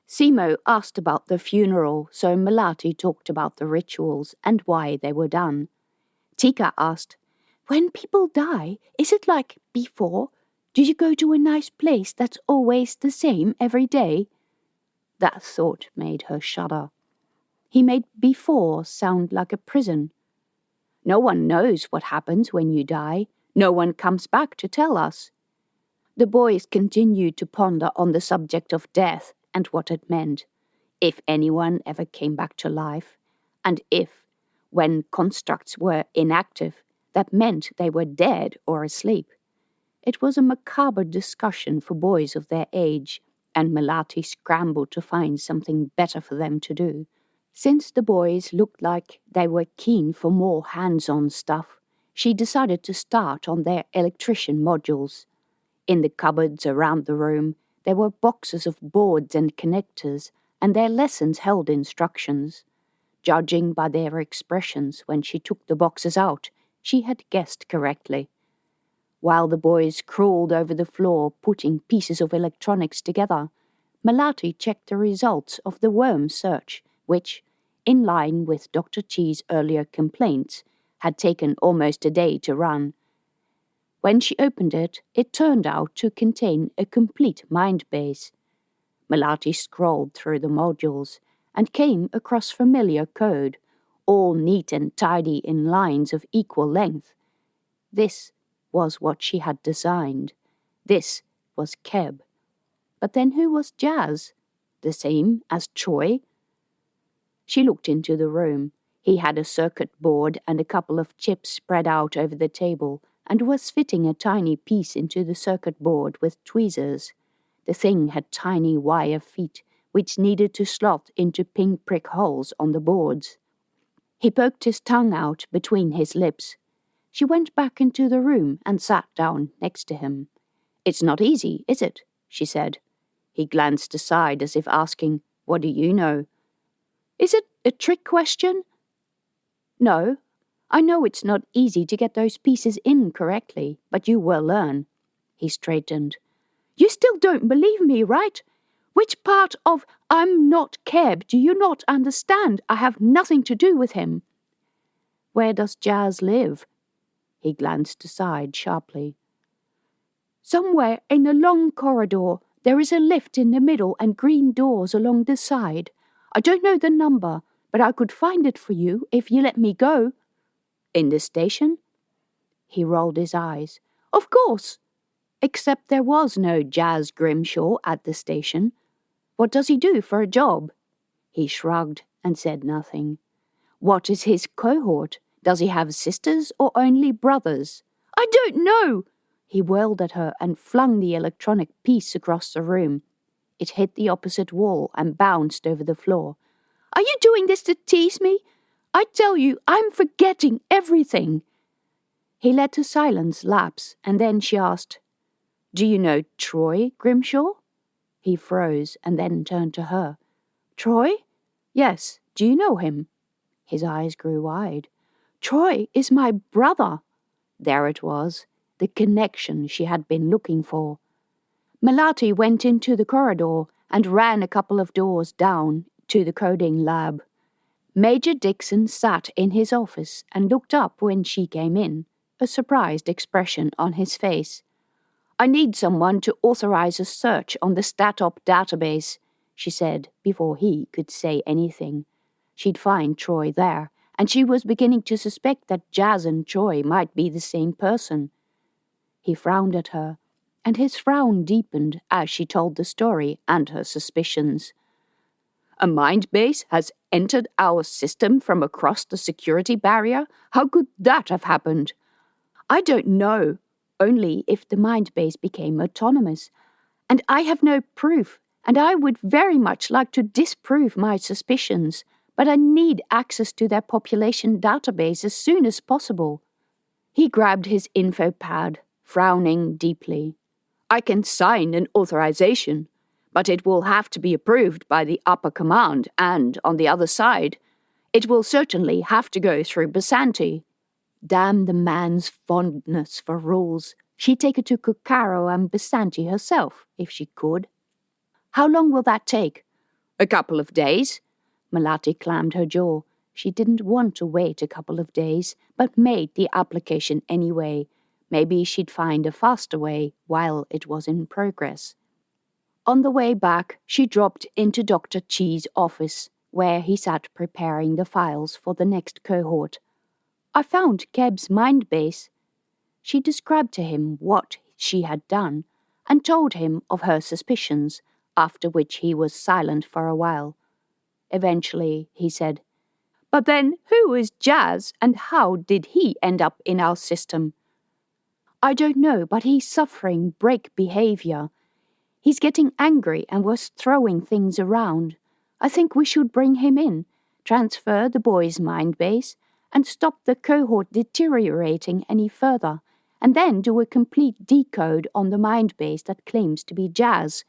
Simo asked about the funeral, so Melati talked about the rituals and why they were done. Tika asked, when people die, is it like before? Do you go to a nice place that's always the same every day? That thought made her shudder. He made before sound like a prison. No one knows what happens when you die. No one comes back to tell us. The boys continued to ponder on the subject of death and what it meant, if anyone ever came back to life, and if, when constructs were inactive, that meant they were dead or asleep. It was a macabre discussion for boys of their age, and Melati scrambled to find something better for them to do. Since the boys looked like they were keen for more hands-on stuff, she decided to start on their electrician modules. In the cupboards around the room, there were boxes of boards and connectors, and their lessons held instructions. Judging by their expressions when she took the boxes out, she had guessed correctly. While the boys crawled over the floor putting pieces of electronics together, Melati checked the results of the worm search, which, in line with Dr. Chi's earlier complaints, had taken almost a day to run. When she opened it, it turned out to contain a complete mind base. Melati scrolled through the modules and came across familiar code, all neat and tidy in lines of equal length. This was what she had designed. This was Keb. But then who was Jazz? The same as Troy? She looked into the room. He had a circuit board and a couple of chips spread out over the table, and was fitting a tiny piece into the circuit board with tweezers. The thing had tiny wire feet, which needed to slot into pinprick holes on the boards. He poked his tongue out between his lips. She went back into the room and sat down next to him. "It's not easy, is it?" she said. He glanced aside as if asking, "What do you know?" "Is it a trick question?" "No. I know it's not easy to get those pieces in correctly, but you will learn." He straightened. "You still don't believe me, right? Which part of I'm not Keb do you not understand? I have nothing to do with him." "Where does Jazz live?" He glanced aside sharply. "Somewhere in a long corridor. There is a lift in the middle and green doors along the side. I don't know the number, but I could find it for you if you let me go." "In the station?" He rolled his eyes. "Of course. Except there was no Jazz Grimshaw at the station. What does he do for a job?" He shrugged and said nothing. "What is his cohort? Does he have sisters or only brothers?" "I don't know!" He whirled at her and flung the electronic piece across the room. It hit the opposite wall and bounced over the floor. "Are you doing this to tease me? I tell you, I'm forgetting everything." He let the silence lapse, and then she asked, "Do you know Troy Grimshaw?" He froze and then turned to her. "Troy? Yes. Do you know him?" His eyes grew wide. "Troy is my brother." There it was, the connection she had been looking for. Melati went into the corridor and ran a couple of doors down to the coding lab. Major Dixon sat in his office and looked up when she came in, a surprised expression on his face. "I need someone to authorize a search on the StatOp database," she said before he could say anything. She'd find Troy there, and she was beginning to suspect that Jazz and Troy might be the same person. He frowned at her, and his frown deepened as she told the story and her suspicions. "A mind base has entered our system from across the security barrier? How could that have happened?" "I don't know. Only if the mind base became autonomous. And I have no proof, and I would very much like to disprove my suspicions, but I need access to their population database as soon as possible." He grabbed his info pad, frowning deeply. "I can sign an authorization, but it will have to be approved by the upper command, and on the other side, it will certainly have to go through Basanti." Damn the man's fondness for rules. She'd take it to Cuccaro and Basanti herself, if she could. "How long will that take?" "A couple of days." Melati clammed her jaw. She didn't want to wait a couple of days, but made the application anyway. Maybe she'd find a faster way while it was in progress. On the way back, she dropped into Dr. Chi's office, where he sat preparing the files for the next cohort. "I found Keb's mind base." She described to him what she had done, and told him of her suspicions, after which he was silent for a while. Eventually, he said, "But then, who is Jazz, and how did he end up in our system?" "I don't know, but he's suffering break behavior. He's getting angry and was throwing things around. I think we should bring him in, transfer the boy's mind base, and stop the cohort deteriorating any further, and then do a complete decode on the mind base that claims to be Jazz."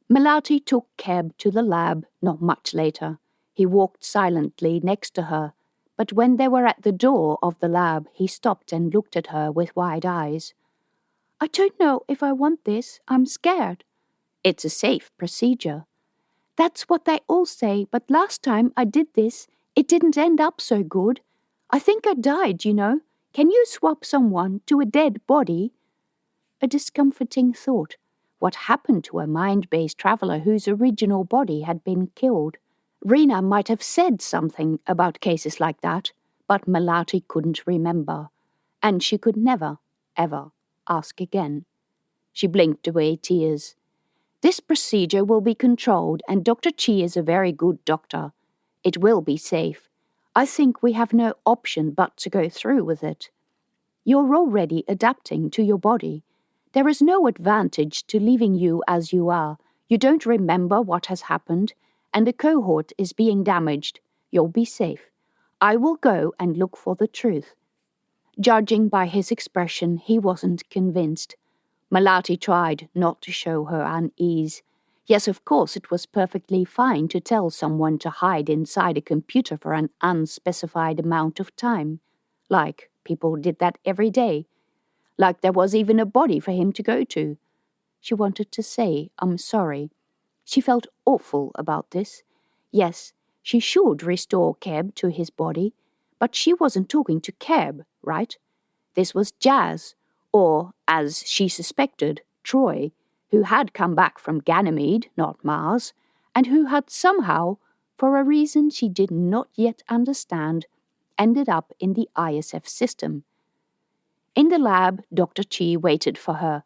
Melati took Keb to the lab not much later. He walked silently next to her, but when they were at the door of the lab, he stopped and looked at her with wide eyes. "I don't know if I want this. I'm scared." "It's a safe procedure." "That's what they all say, but last time I did this, it didn't end up so good. I think I died, you know. Can you swap someone to a dead body?" A discomforting thought. What happened to a mind-based traveler whose original body had been killed? Rena might have said something about cases like that, but Melati couldn't remember, and she could never, ever ask again. She blinked away tears. "This procedure will be controlled, and Dr. Chi is a very good doctor. It will be safe. I think we have no option but to go through with it. You're already adapting to your body. There is no advantage to leaving you as you are. You don't remember what has happened, and the cohort is being damaged. You'll be safe. I will go and look for the truth." Judging by his expression, he wasn't convinced. Melati tried not to show her unease. Yes, of course, it was perfectly fine to tell someone to hide inside a computer for an unspecified amount of time. Like people did that every day. Like there was even a body for him to go to. She wanted to say, "I'm sorry." She felt awful about this. Yes, she should restore Keb to his body, but she wasn't talking to Keb, right? This was Jazz, or, as she suspected, Troy, who had come back from Ganymede, not Mars, and who had somehow, for a reason she did not yet understand, ended up in the ISF system. In the lab, Dr. Chi waited for her.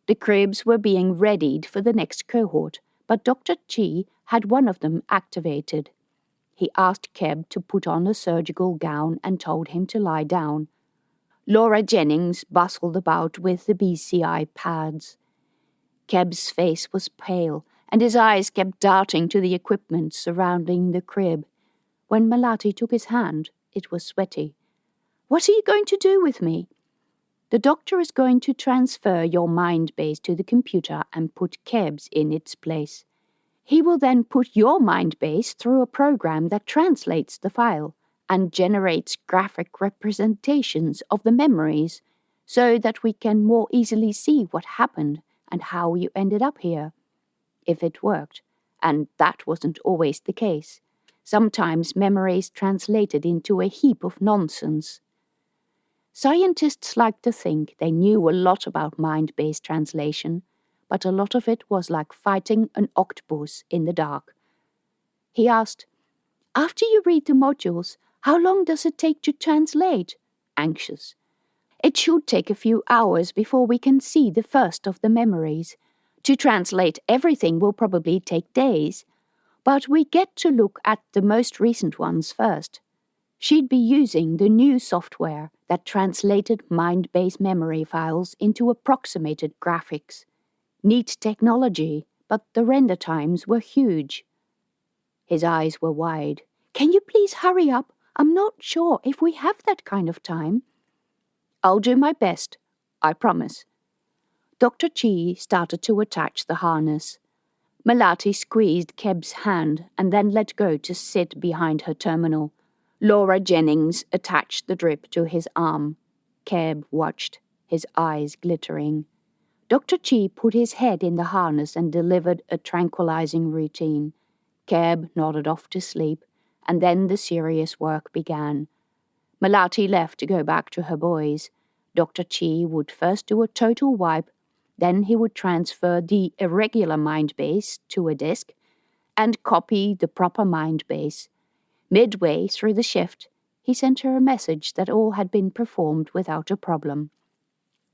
The cribs were being readied for the next cohort, but Dr. Chi had one of them activated. He asked Keb to put on a surgical gown and told him to lie down. Laura Jennings bustled about with the BCI pads. Keb's face was pale, and his eyes kept darting to the equipment surrounding the crib. When Melati took his hand, it was sweaty. "What are you going to do with me?" "The doctor is going to transfer your mind base to the computer and put Keb's in its place. He will then put your mind base through a program that translates the file and generates graphic representations of the memories so that we can more easily see what happened and how you ended up here." If it worked, and that wasn't always the case. Sometimes memories translated into a heap of nonsense. Scientists like to think they knew a lot about mind-based translation, but a lot of it was like fighting an octopus in the dark. He asked, "After you read the modules, how long does it take to translate?" Anxious. "It should take a few hours before we can see the first of the memories. To translate everything will probably take days, but we get to look at the most recent ones first." She'd be using the new software that translated mind-based memory files into approximated graphics. Neat technology, but the render times were huge. His eyes were wide. "Can you please hurry up? I'm not sure if we have that kind of time." "I'll do my best, I promise." Dr. Chi started to attach the harness. Melati squeezed Keb's hand and then let go to sit behind her terminal. Laura Jennings attached the drip to his arm. Keb watched, his eyes glittering. Dr. Chi put his head in the harness and delivered a tranquilizing routine. Keb nodded off to sleep, and then the serious work began. Melati left to go back to her boys. Dr. Chi would first do a total wipe, then he would transfer the irregular mind base to a disk and copy the proper mind base. Midway through the shift, he sent her a message that all had been performed without a problem.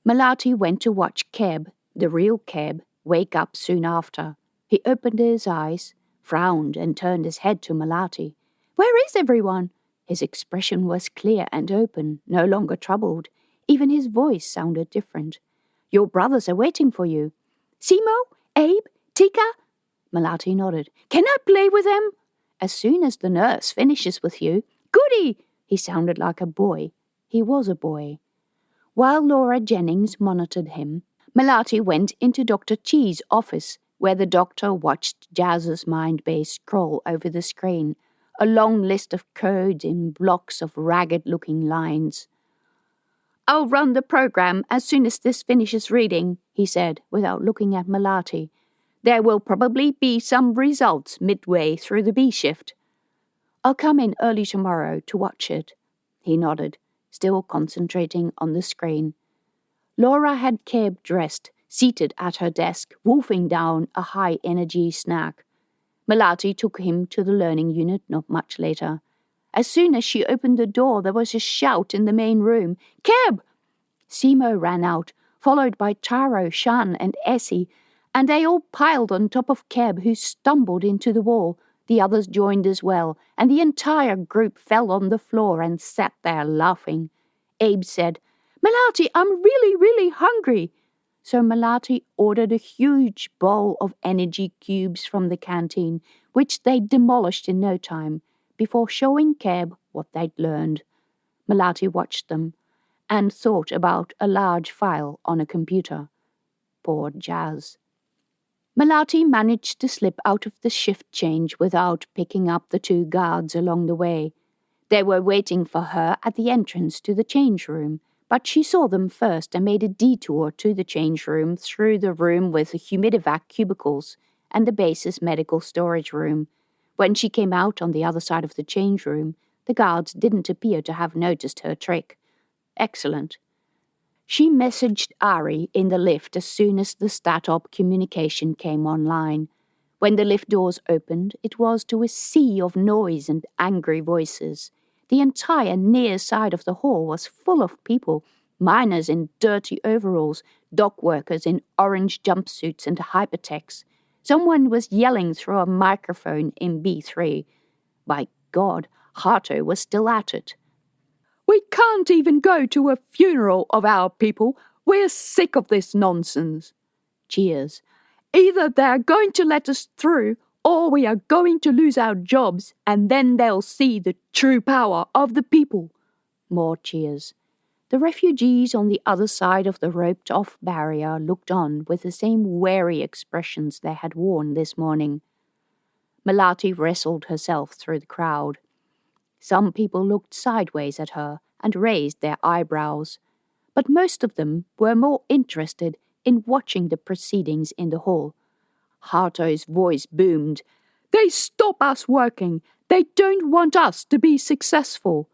Melati went to watch Keb the real Keb, wake up soon after. He opened his eyes, frowned, and turned his head to Melati. "Where is everyone?" His expression was clear and open, no longer troubled. Even his voice sounded different. "Your brothers are waiting for you." "Simo? Abe? Tika?" Melati nodded. "Can I play with them?" "As soon as the nurse finishes with you." "Goody!" He sounded like a boy. He was a boy. While Laura Jennings monitored him, Melati went into Dr. Chi's office, where the doctor watched Jazz's mind base scroll over the screen, a long list of codes in blocks of ragged-looking lines. "I'll run the program as soon as this finishes reading," he said, without looking at Melati. "There will probably be some results midway through the B shift." "I'll come in early tomorrow to watch it." He nodded, still concentrating on the screen. Laura had Keb dressed, seated at her desk, wolfing down a high-energy snack. Melati took him to the learning unit not much later. As soon as she opened the door, there was a shout in the main room. "Keb!" Simo ran out, followed by Taro, Shan, and Essie, and they all piled on top of Keb, who stumbled into the wall. The others joined as well, and the entire group fell on the floor and sat there laughing. Abe said, "Melati, I'm really, really hungry." So Melati ordered a huge bowl of energy cubes from the canteen, which they demolished in no time, before showing Keb what they'd learned. Melati watched them, and thought about a large file on a computer. Poor Jazz. Melati managed to slip out of the shift change without picking up the two guards along the way. They were waiting for her at the entrance to the change room, but she saw them first and made a detour to the change room through the room with the humidivac cubicles and the base's medical storage room. When she came out on the other side of the change room, the guards didn't appear to have noticed her trick. Excellent. She messaged Ari in the lift as soon as the stat-op communication came online. When the lift doors opened, it was to a sea of noise and angry voices. The entire near side of the hall was full of people, miners in dirty overalls, dock workers in orange jumpsuits and hypertechs. Someone was yelling through a microphone in B3. By God, Hato was still at it. "We can't even go to a funeral of our people. We're sick of this nonsense." Cheers. "Either they're going to let us through, or we are going to lose our jobs, and then they'll see the true power of the people." More cheers. The refugees on the other side of the roped-off barrier looked on with the same wary expressions they had worn this morning. Melati wrestled herself through the crowd. Some people looked sideways at her and raised their eyebrows, but most of them were more interested in watching the proceedings in the hall. Hato's voice boomed. "They stop us working. They don't want us to be successful."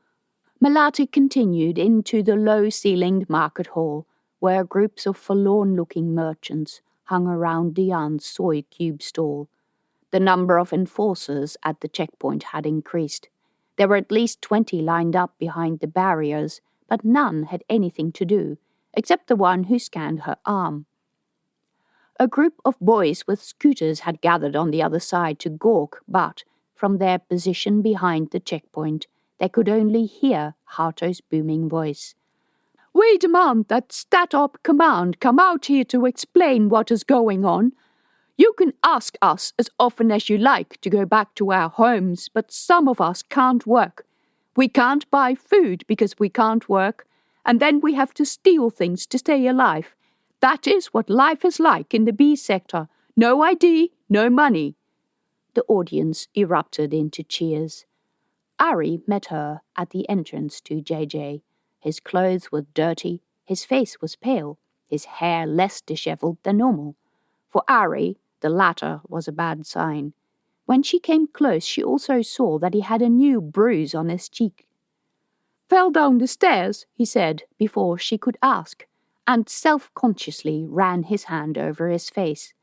Melati continued into the low-ceilinged market hall, where groups of forlorn-looking merchants hung around Diane's soy cube stall. The number of enforcers at the checkpoint had increased. There were at least 20 lined up behind the barriers, but none had anything to do, except the one who scanned her arm. A group of boys with scooters had gathered on the other side to gawk, but, from their position behind the checkpoint, they could only hear Hato's booming voice. "We demand that Stat-Op Command come out here to explain what is going on. You can ask us as often as you like to go back to our homes, but some of us can't work. We can't buy food because we can't work, and then we have to steal things to stay alive. That is what life is like in the B sector. No ID, no money." The audience erupted into cheers. Ari met her at the entrance to JJ. His clothes were dirty, his face was pale, his hair less disheveled than normal. For Ari, the latter was a bad sign. When she came close, she also saw that he had a new bruise on his cheek. "Fell down the stairs," he said, before she could ask, and self-consciously ran his hand over his face.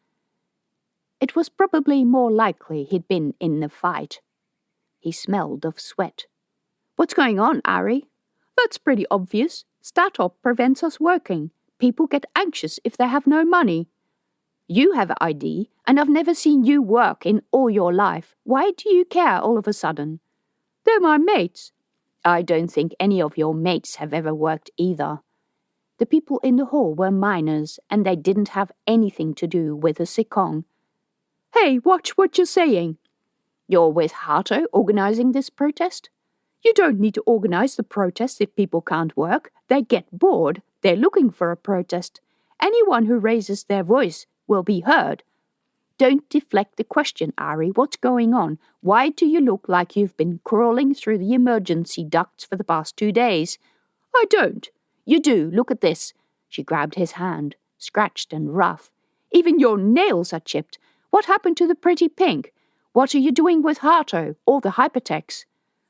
It was probably more likely he'd been in a fight. He smelled of sweat. "What's going on, Ari?" "That's pretty obvious. Stat-Op prevents us working. People get anxious if they have no money. You have ID, and I've never seen you work in all your life. Why do you care all of a sudden? They're my mates. I don't think any of your mates have ever worked either. The people in the hall were miners, and they didn't have anything to do with the Sikong. Hey, watch what you're saying. You're with Hato organizing this protest? You don't need to organize the protest if people can't work. They get bored. They're looking for a protest. Anyone who raises their voice will be heard. Don't deflect the question, Ari. What's going on? Why do you look like you've been crawling through the emergency ducts for the past 2 days? I don't. You do. Look at this. She grabbed his hand, scratched and rough. Even your nails are chipped. What happened to the pretty pink? What are you doing with Hato or the hypertext?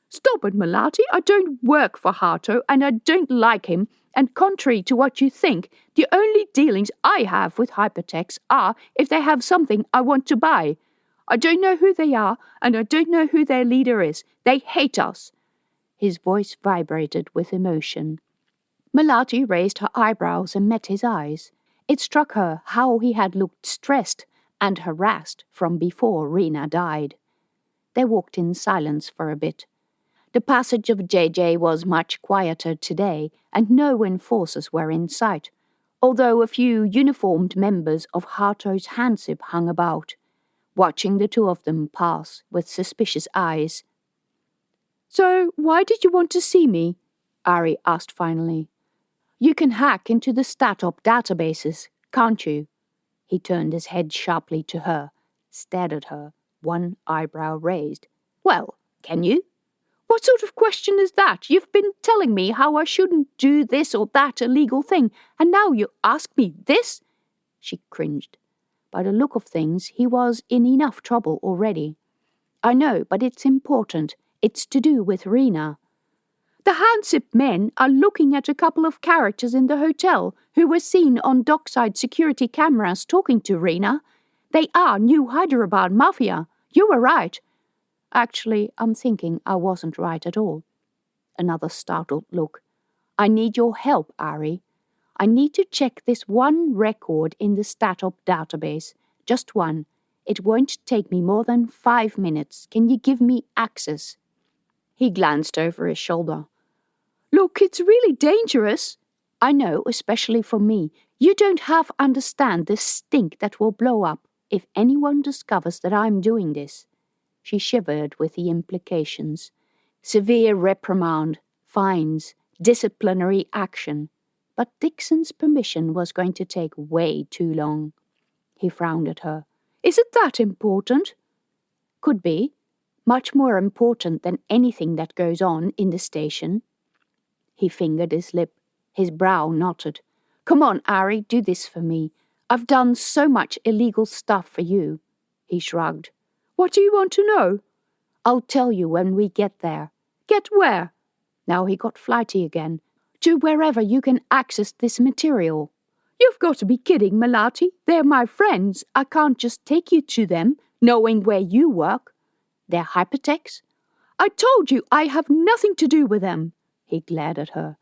Stop it, Melati. I don't work for Hato, and I don't like him. And contrary to what you think, the only dealings I have with hypertext are if they have something I want to buy. I don't know who they are, and I don't know who their leader is. They hate us. His voice vibrated with emotion. Melati raised her eyebrows and met his eyes. It struck her how he had looked stressed and harassed from before Rena died. They walked in silence for a bit. The passage of JJ was much quieter today, and no enforcers were in sight, although a few uniformed members of Hato's Hansip hung about, watching the two of them pass with suspicious eyes. So, why did you want to see me? Ari asked finally. You can hack into the Statop databases, can't you? He turned his head sharply to her, stared at her, one eyebrow raised. Well, can you? What sort of question is that? You've been telling me how I shouldn't do this or that illegal thing, and now you ask me this? She cringed. By the look of things, he was in enough trouble already. I know, but it's important. It's to do with Rena. The Hansip men are looking at a couple of characters in the hotel who were seen on dockside security cameras talking to Rena. They are New Hyderabad Mafia. You were right. Actually, I'm thinking I wasn't right at all. Another startled look. I need your help, Ari. I need to check this one record in the Statop database. Just one. It won't take me more than 5 minutes. Can you give me access? He glanced over his shoulder. Look, it's really dangerous. I know, especially for me. You don't half understand the stink that will blow up if anyone discovers that I'm doing this. She shivered with the implications. Severe reprimand, fines, disciplinary action. But Dixon's permission was going to take way too long. He frowned at her. Is it that important? Could be. Much more important than anything that goes on in the station. He fingered his lip. His brow knotted. Come on, Ari, do this for me. I've done so much illegal stuff for you. He shrugged. What do you want to know? I'll tell you when we get there. Get where? Now he got flighty again. To wherever you can access this material. You've got to be kidding, Melati. They're my friends. I can't just take you to them, knowing where you work. They're hypertext. I told you I have nothing to do with them. He glared at her.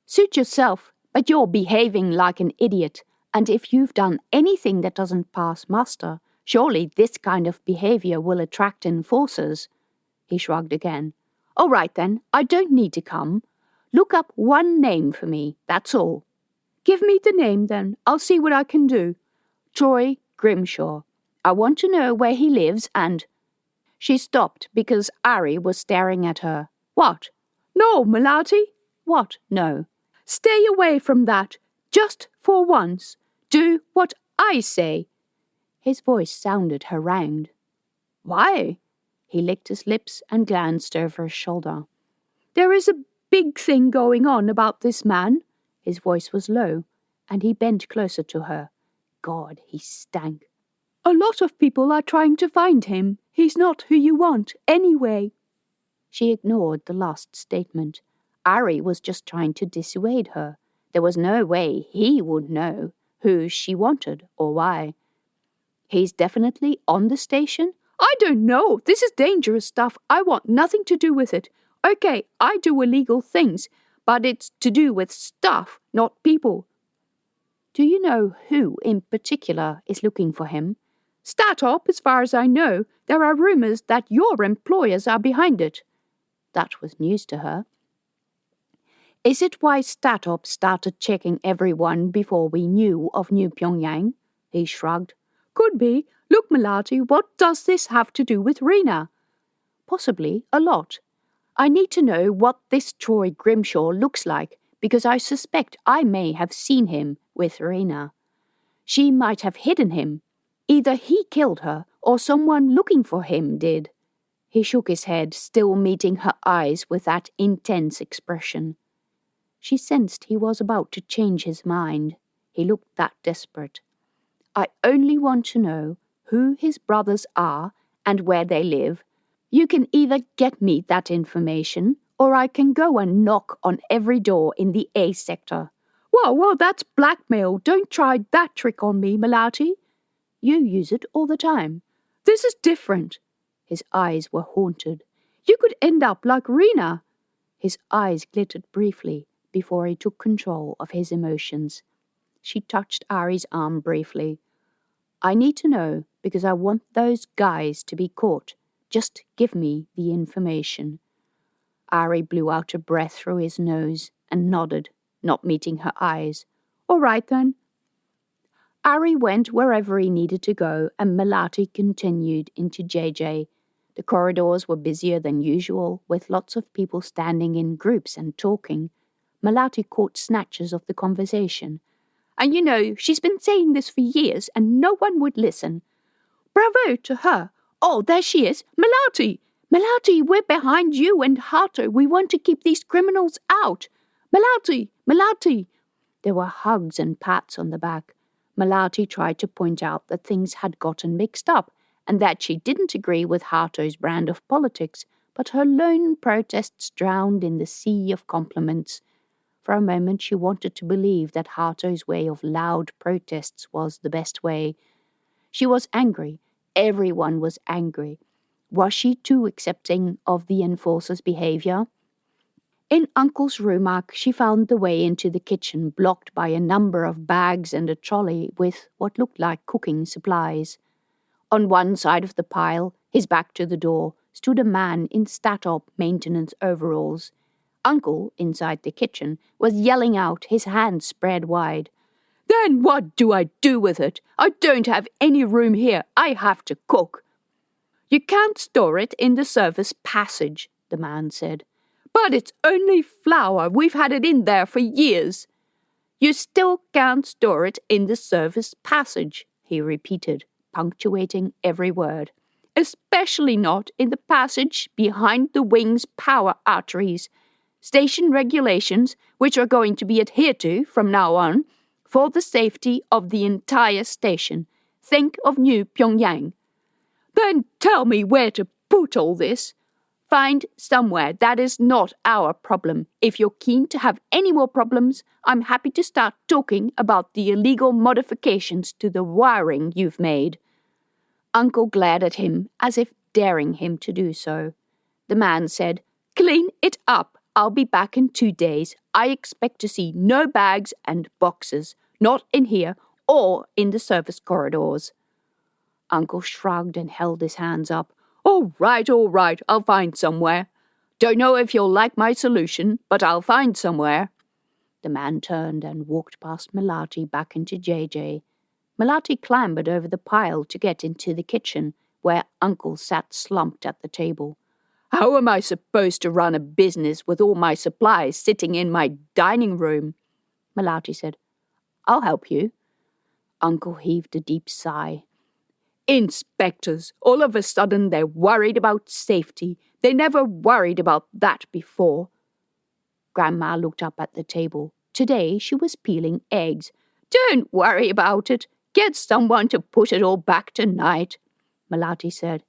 Suit yourself, but you're behaving like an idiot. And if you've done anything that doesn't pass muster, surely this kind of behavior will attract enforcers. He shrugged again. All right then, I don't need to come. Look up one name for me, that's all. Give me the name then, I'll see what I can do. Troy Grimshaw. I want to know where he lives and... She stopped because Ari was staring at her. What? No, Melati. What? No. Stay away from that, just for once. Do what I say. His voice sounded harangued. Why? He licked his lips and glanced over his shoulder. There is a big thing going on about this man. His voice was low, and he bent closer to her. God, he stank. A lot of people are trying to find him. He's not who you want, anyway. She ignored the last statement. Ari was just trying to dissuade her. There was no way he would know who she wanted or why. He's definitely on the station? I don't know. This is dangerous stuff. I want nothing to do with it. Okay, I do illegal things, but it's to do with stuff, not people. Do you know who in particular is looking for him? Statop, as far as I know. There are rumours that your employers are behind it. That was news to her. Is it why Statop started checking everyone before we knew of New Pyongyang? He shrugged. Could be. Look, Melati, what does this have to do with Rena? Possibly a lot. I need to know what this Troy Grimshaw looks like, because I suspect I may have seen him with Rena. She might have hidden him. Either he killed her, or someone looking for him did. He shook his head, still meeting her eyes with that intense expression. She sensed he was about to change his mind. He looked that desperate. I only want to know who his brothers are and where they live. You can either get me that information, or I can go and knock on every door in the A sector. Whoa, that's blackmail. Don't try that trick on me, Melati. You use it all the time. This is different. His eyes were haunted. You could end up like Rena. His eyes glittered briefly before he took control of his emotions. She touched Ari's arm briefly. I need to know because I want those guys to be caught. Just give me the information. Ari blew out a breath through his nose and nodded, not meeting her eyes. All right, then. Ari went wherever he needed to go, and Melati continued into JJ. The corridors were busier than usual, with lots of people standing in groups and talking. Melati caught snatches of the conversation. And you know, she's been saying this for years, and no one would listen. Bravo to her. Oh, there she is. Melati! Melati, we're behind you and Hato. We want to keep these criminals out. Melati! Melati! There were hugs and pats on the back. Melati tried to point out that things had gotten mixed up, and that she didn't agree with Hato's brand of politics, but her lone protests drowned in the sea of compliments. For a moment she wanted to believe that Hato's way of loud protests was the best way. She was angry. Everyone was angry. Was she too accepting of the enforcer's behavior? In Uncle's rumak, she found the way into the kitchen blocked by a number of bags and a trolley with what looked like cooking supplies. On one side of the pile, his back to the door, stood a man in Statop maintenance overalls. Uncle, inside the kitchen, was yelling out, his hands spread wide. Then what do I do with it? I don't have any room here. I have to cook. You can't store it in the service passage, the man said. But it's only flour. We've had it in there for years. You still can't store it in the service passage, he repeated, punctuating every word. Especially not in the passage behind the wing's power arteries. Station regulations, which are going to be adhered to from now on, for the safety of the entire station. Think of New Pyongyang. Then tell me where to put all this. Find somewhere. That is not our problem. If you're keen to have any more problems, I'm happy to start talking about the illegal modifications to the wiring you've made. Uncle glared at him as if daring him to do so. The man said, Clean it up. I'll be back in 2 days. I expect to see no bags and boxes, not in here or in the service corridors. Uncle shrugged and held his hands up. All right, I'll find somewhere. Don't know if you'll like my solution, but I'll find somewhere. The man turned and walked past Melati back into JJ. Melati clambered over the pile to get into the kitchen, where Uncle sat slumped at the table. How am I supposed to run a business with all my supplies sitting in my dining room? Melati said, I'll help you. Uncle heaved a deep sigh. Inspectors, all of a sudden they're worried about safety. They never worried about that before. Grandma looked up at the table. Today she was peeling eggs. Don't worry about it. Get someone to put it all back tonight, Melati said.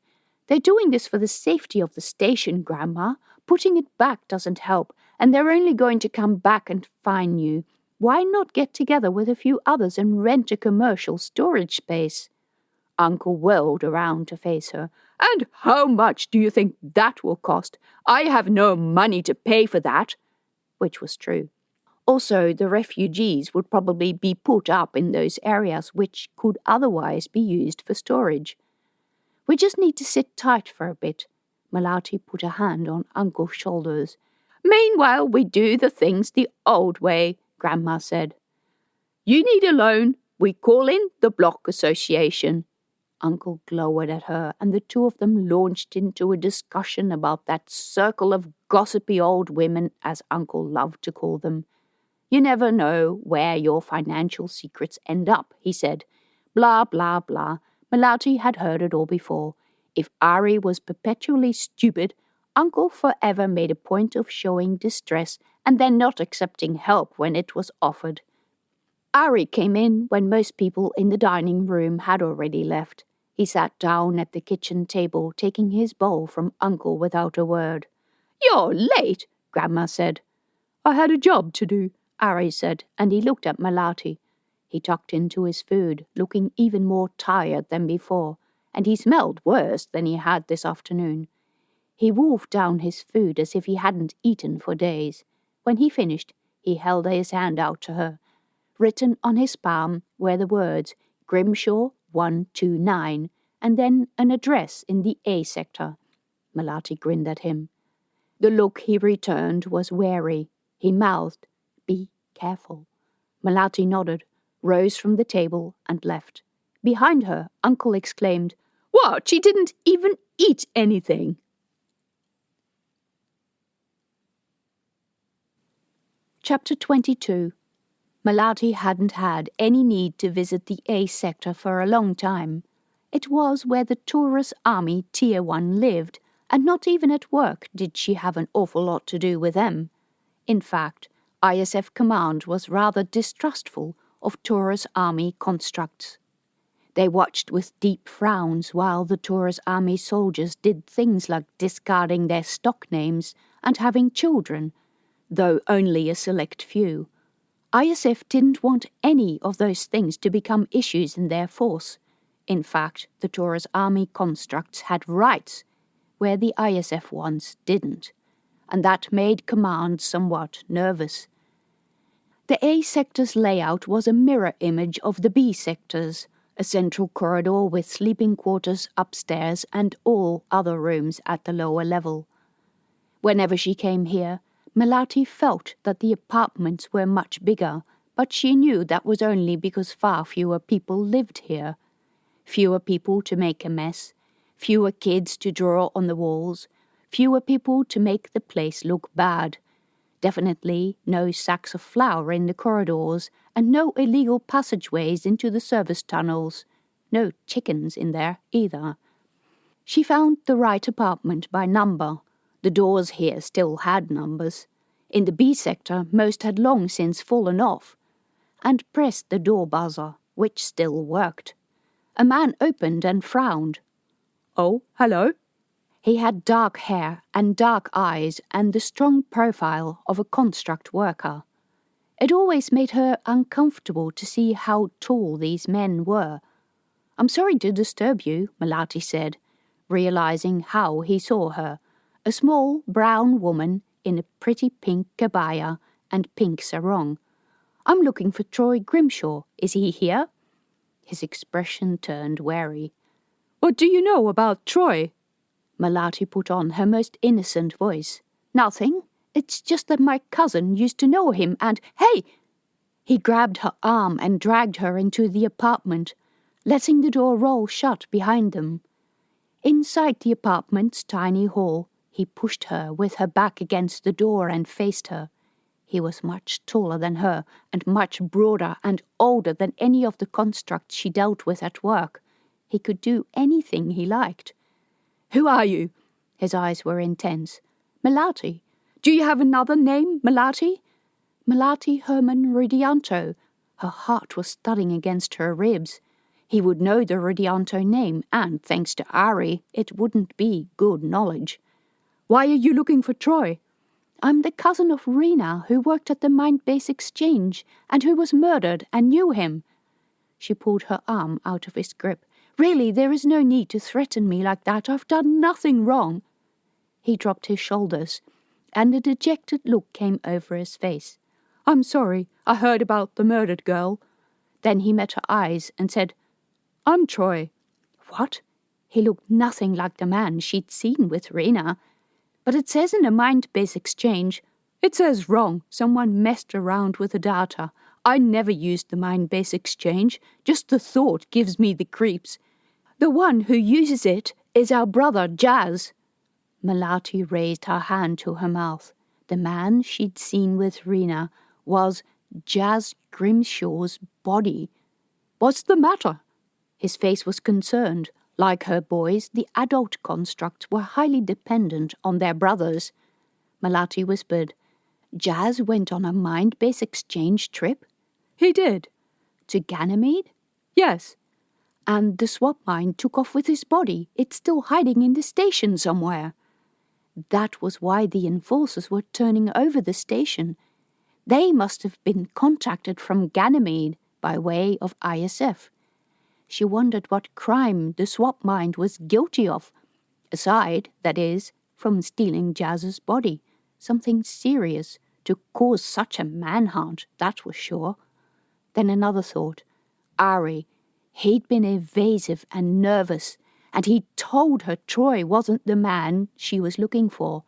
They're doing this for the safety of the station, Grandma. Putting it back doesn't help, and they're only going to come back and fine you. Why not get together with a few others and rent a commercial storage space? Uncle whirled around to face her. And how much do you think that will cost? I have no money to pay for that. Which was true. Also, the refugees would probably be put up in those areas which could otherwise be used for storage. We just need to sit tight for a bit. Melati put a hand on Uncle's shoulders. Meanwhile, we do the things the old way, Grandma said. You need a loan. We call in the Block Association. Uncle glowered at her, and the two of them launched into a discussion about that circle of gossipy old women, as Uncle loved to call them. You never know where your financial secrets end up, he said. Blah, blah, blah. Melati had heard it all before. If Ari was perpetually stupid, Uncle forever made a point of showing distress and then not accepting help when it was offered. Ari came in when most people in the dining room had already left. He sat down at the kitchen table, taking his bowl from Uncle without a word. You're late, Grandma said. I had a job to do, Ari said, and he looked at Melati. He tucked into his food, looking even more tired than before, and he smelled worse than he had this afternoon. He wolfed down his food as if he hadn't eaten for days. When he finished, he held his hand out to her. Written on his palm were the words Grimshaw 129, and then an address in the A sector. Melati grinned at him. The look he returned was wary. He mouthed, Be careful. Melati nodded, rose from the table, and left. Behind her, Uncle exclaimed, What? She didn't even eat anything. Chapter 22. Melati hadn't had any need to visit the A sector for a long time. It was where the Taurus Army Tier 1 lived, and not even at work did she have an awful lot to do with them. In fact, ISF Command was rather distrustful of Taurus Army constructs. They watched with deep frowns while the Taurus Army soldiers did things like discarding their stock names and having children, though only a select few. ISF didn't want any of those things to become issues in their force. In fact, the Taurus Army constructs had rights, where the ISF ones didn't, and that made Command somewhat nervous. The A sector's layout was a mirror image of the B sector's, a central corridor with sleeping quarters upstairs and all other rooms at the lower level. Whenever she came here, Melati felt that the apartments were much bigger, but she knew that was only because far fewer people lived here. Fewer people to make a mess, fewer kids to draw on the walls, fewer people to make the place look bad. Definitely no sacks of flour in the corridors, and no illegal passageways into the service tunnels. No chickens in there either. She found the right apartment by number. The doors here still had numbers. In the B sector, most had long since fallen off, and pressed the door buzzer, which still worked. A man opened and frowned. Oh, hello. He had dark hair and dark eyes and the strong profile of a construct worker. It always made her uncomfortable to see how tall these men were. I'm sorry to disturb you, Melati said, realizing how he saw her. A small brown woman in a pretty pink kabaya and pink sarong. I'm looking for Troy Grimshaw. Is he here? His expression turned wary. What do you know about Troy? Melati put on her most innocent voice. Nothing. It's just that my cousin used to know him and... Hey! He grabbed her arm and dragged her into the apartment, letting the door roll shut behind them. Inside the apartment's tiny hall, he pushed her with her back against the door and faced her. He was much taller than her and much broader and older than any of the constructs she dealt with at work. He could do anything he liked. Who are you? His eyes were intense. Melati. Do you have another name, Melati? Melati Herman Rudianto. Her heart was thudding against her ribs. He would know the Rudianto name, and, thanks to Ari, it wouldn't be good knowledge. Why are you looking for Troy? I'm the cousin of Rena, who worked at the Mind Base Exchange, and who was murdered and knew him. She pulled her arm out of his grip. Really, there is no need to threaten me like that. I've done nothing wrong. He dropped his shoulders, and a dejected look came over his face. I'm sorry, I heard about the murdered girl. Then he met her eyes and said, I'm Troy. What? He looked nothing like the man she'd seen with Rena. But it says in the mind-based exchange, it says wrong. Someone messed around with the data. I never used the mind-based exchange. Just the thought gives me the creeps. The one who uses it is our brother, Jazz. Melati raised her hand to her mouth. The man she'd seen with Rena was Jazz Grimshaw's body. What's the matter? His face was concerned. Like her boys, the adult constructs were highly dependent on their brothers. Melati whispered, Jazz went on a mind-based exchange trip? He did. To Ganymede? Yes. And the swap mind took off with his body. It's still hiding in the station somewhere. That was why the enforcers were turning over the station. They must have been contacted from Ganymede by way of ISF. She wondered what crime the swap mind was guilty of, aside, that is, from stealing Jazz's body. Something serious to cause such a manhunt, that was sure. Then another thought. Ari. He'd been evasive and nervous, and he'd told her Troy wasn't the man she was looking for.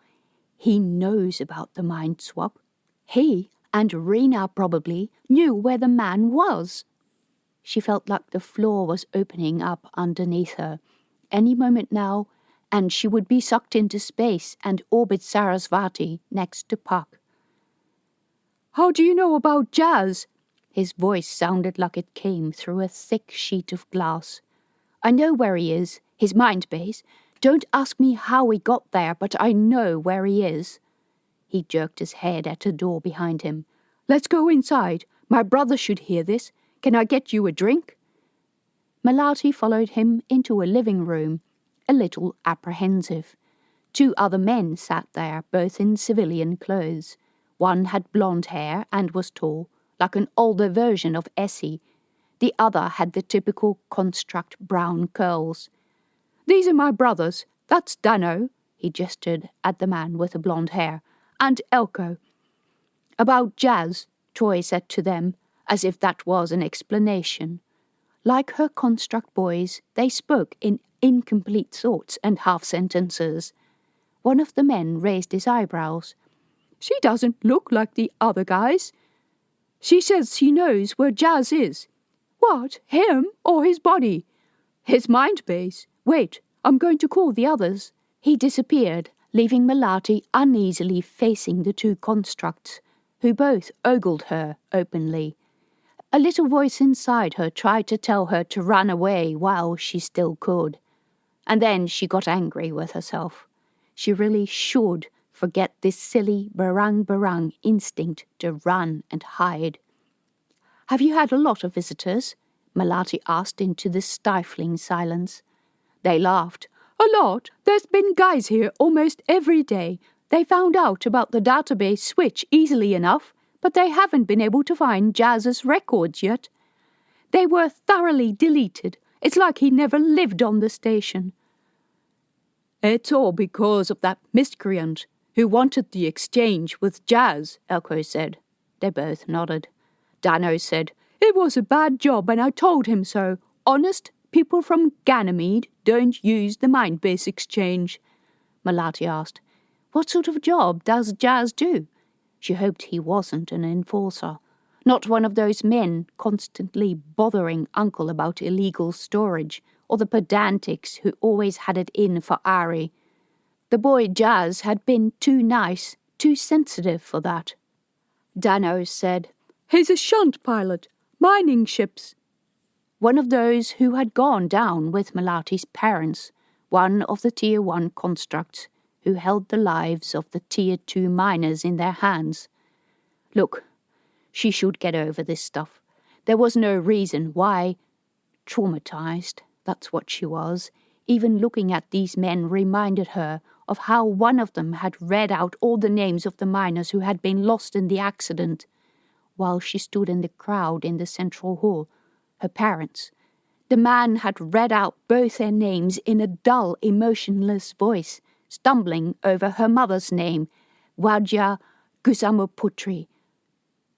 He knows about the mind swap. He, and Rena probably, knew where the man was. She felt like the floor was opening up underneath her. Any moment now, and she would be sucked into space and orbit Sarasvati next to Puck. How do you know about Jazz? His voice sounded like it came through a thick sheet of glass. I know where he is, his mind base. Don't ask me how he got there, but I know where he is. He jerked his head at a door behind him. Let's go inside. My brother should hear this. Can I get you a drink? Melati followed him into a living room, a little apprehensive. 2 other men sat there, both in civilian clothes. One had blonde hair and was tall, like an older version of Essie. The other had the typical construct brown curls. These are my brothers. That's Dano, he gestured at the man with the blonde hair, and Elko. About Jazz, Troy said to them, as if that was an explanation. Like her construct boys, they spoke in incomplete thoughts and half-sentences. One of the men raised his eyebrows. She doesn't look like the other guys. She says she knows where Jazz is. What, him or his body? His mind base. Wait, I'm going to call the others. He disappeared, leaving Melati uneasily facing the 2 constructs, who both ogled her openly. A little voice inside her tried to tell her to run away while she still could. And then she got angry with herself. She really should forget this silly barang instinct to run and hide. Have you had a lot of visitors? Melati asked into the stifling silence. They laughed. A lot? There's been guys here almost every day. They found out about the database switch easily enough, but they haven't been able to find Jazz's records yet. They were thoroughly deleted. It's like he never lived on the station. It's all because of that miscreant who wanted the exchange with Jazz, Elko said. They both nodded. Dano said, It was a bad job and I told him so. Honest, people from Ganymede don't use the mind-based exchange. Melati asked, What sort of job does Jazz do? She hoped he wasn't an enforcer. Not one of those men constantly bothering Uncle about illegal storage, or the pedantics who always had it in for Ari. The boy Jazz had been too nice, too sensitive for that. Dano said, He's a shunt pilot, mining ships. One of those who had gone down with Melati's parents, one of the Tier 1 constructs, who held the lives of the Tier 2 miners in their hands. Look, she should get over this stuff. There was no reason why. Traumatized, that's what she was. Even looking at these men reminded her of how one of them had read out all the names of the miners who had been lost in the accident, while she stood in the crowd in the central hall, her parents. The man had read out both their names in a dull, emotionless voice, stumbling over her mother's name, Wadja Gusamuputri.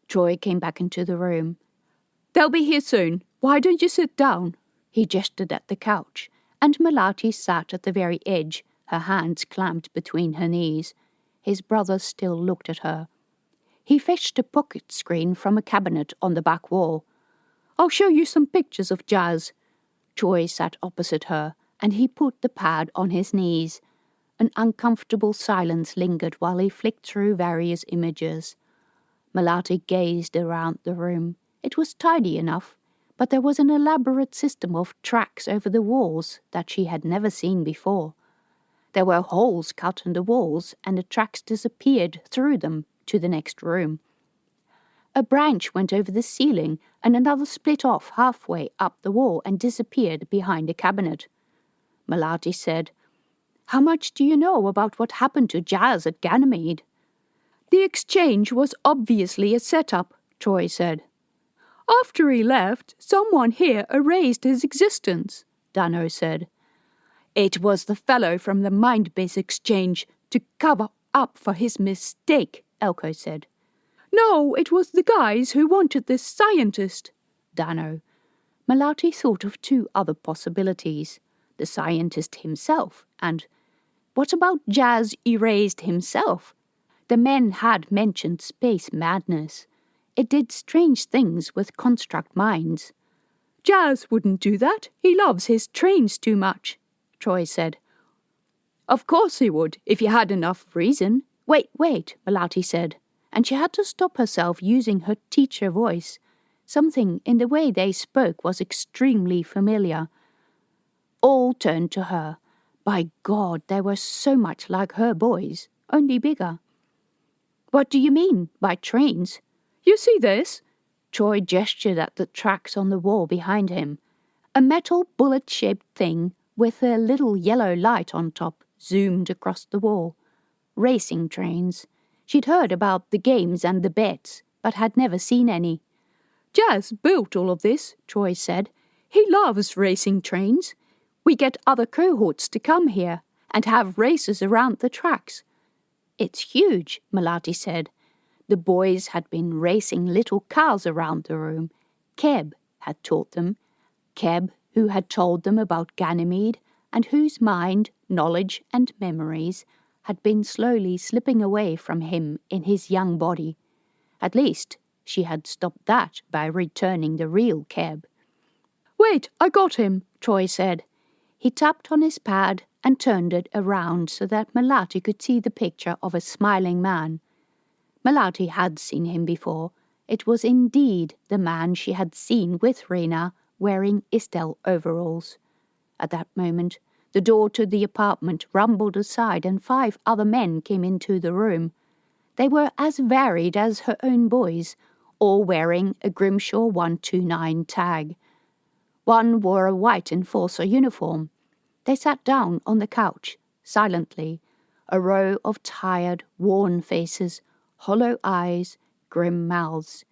Troy came back into the room. "They'll be here soon. Why don't you sit down?" He gestured at the couch, and Melati sat at the very edge, her hands clamped between her knees. His brother still looked at her. He fetched a pocket screen from a cabinet on the back wall. "I'll show you some pictures of Jazz." Troy sat opposite her, and he put the pad on his knees. An uncomfortable silence lingered while he flicked through various images. Melati gazed around the room. It was tidy enough, but there was an elaborate system of tracks over the walls that she had never seen before. There were holes cut in the walls, and the tracks disappeared through them to the next room. A branch went over the ceiling, and another split off halfway up the wall and disappeared behind a cabinet. Melati said, "How much do you know about what happened to Jazz at Ganymede?" "The exchange was obviously a setup," Troy said. "After he left, someone here erased his existence," Dano said. "It was the fellow from the mind-base exchange to cover up for his mistake," Elko said. "No, it was the guys who wanted this scientist." Dano. Melati thought of two other possibilities. The scientist himself, and what about Jazz erased himself? The men had mentioned space madness. It did strange things with construct minds. "Jazz wouldn't do that. He loves his trains too much," Troy said. "Of course he would, if he had enough reason." Wait, Melati said, and she had to stop herself using her teacher voice. Something in the way they spoke was extremely familiar. All turned to her. By God, they were so much like her boys, only bigger. "What do you mean by trains?" "You see this?" Troy gestured at the tracks on the wall behind him. A metal bullet-shaped thing with a little yellow light on top zoomed across the wall. Racing trains. She'd heard about the games and the bets, but had never seen any. "Jazz built all of this," Troy said. "He loves racing trains. We get other cohorts to come here and have races around the tracks." "It's huge," Melati said. The boys had been racing little cars around the room. Keb had taught them. Keb, who had told them about Ganymede, and whose mind, knowledge, and memories had been slowly slipping away from him in his young body. At least, she had stopped that by returning the real Keb. "Wait, I got him," Troy said. He tapped on his pad and turned it around so that Melati could see the picture of a smiling man. Melati had seen him before. It was indeed the man she had seen with Rena wearing Estelle overalls. At that moment, the door to the apartment rumbled aside and 5 other men came into the room. They were as varied as her own boys, all wearing a Grimshaw 129 tag. One wore a white enforcer uniform. They sat down on the couch, silently, a row of tired, worn faces, hollow eyes, grim mouths.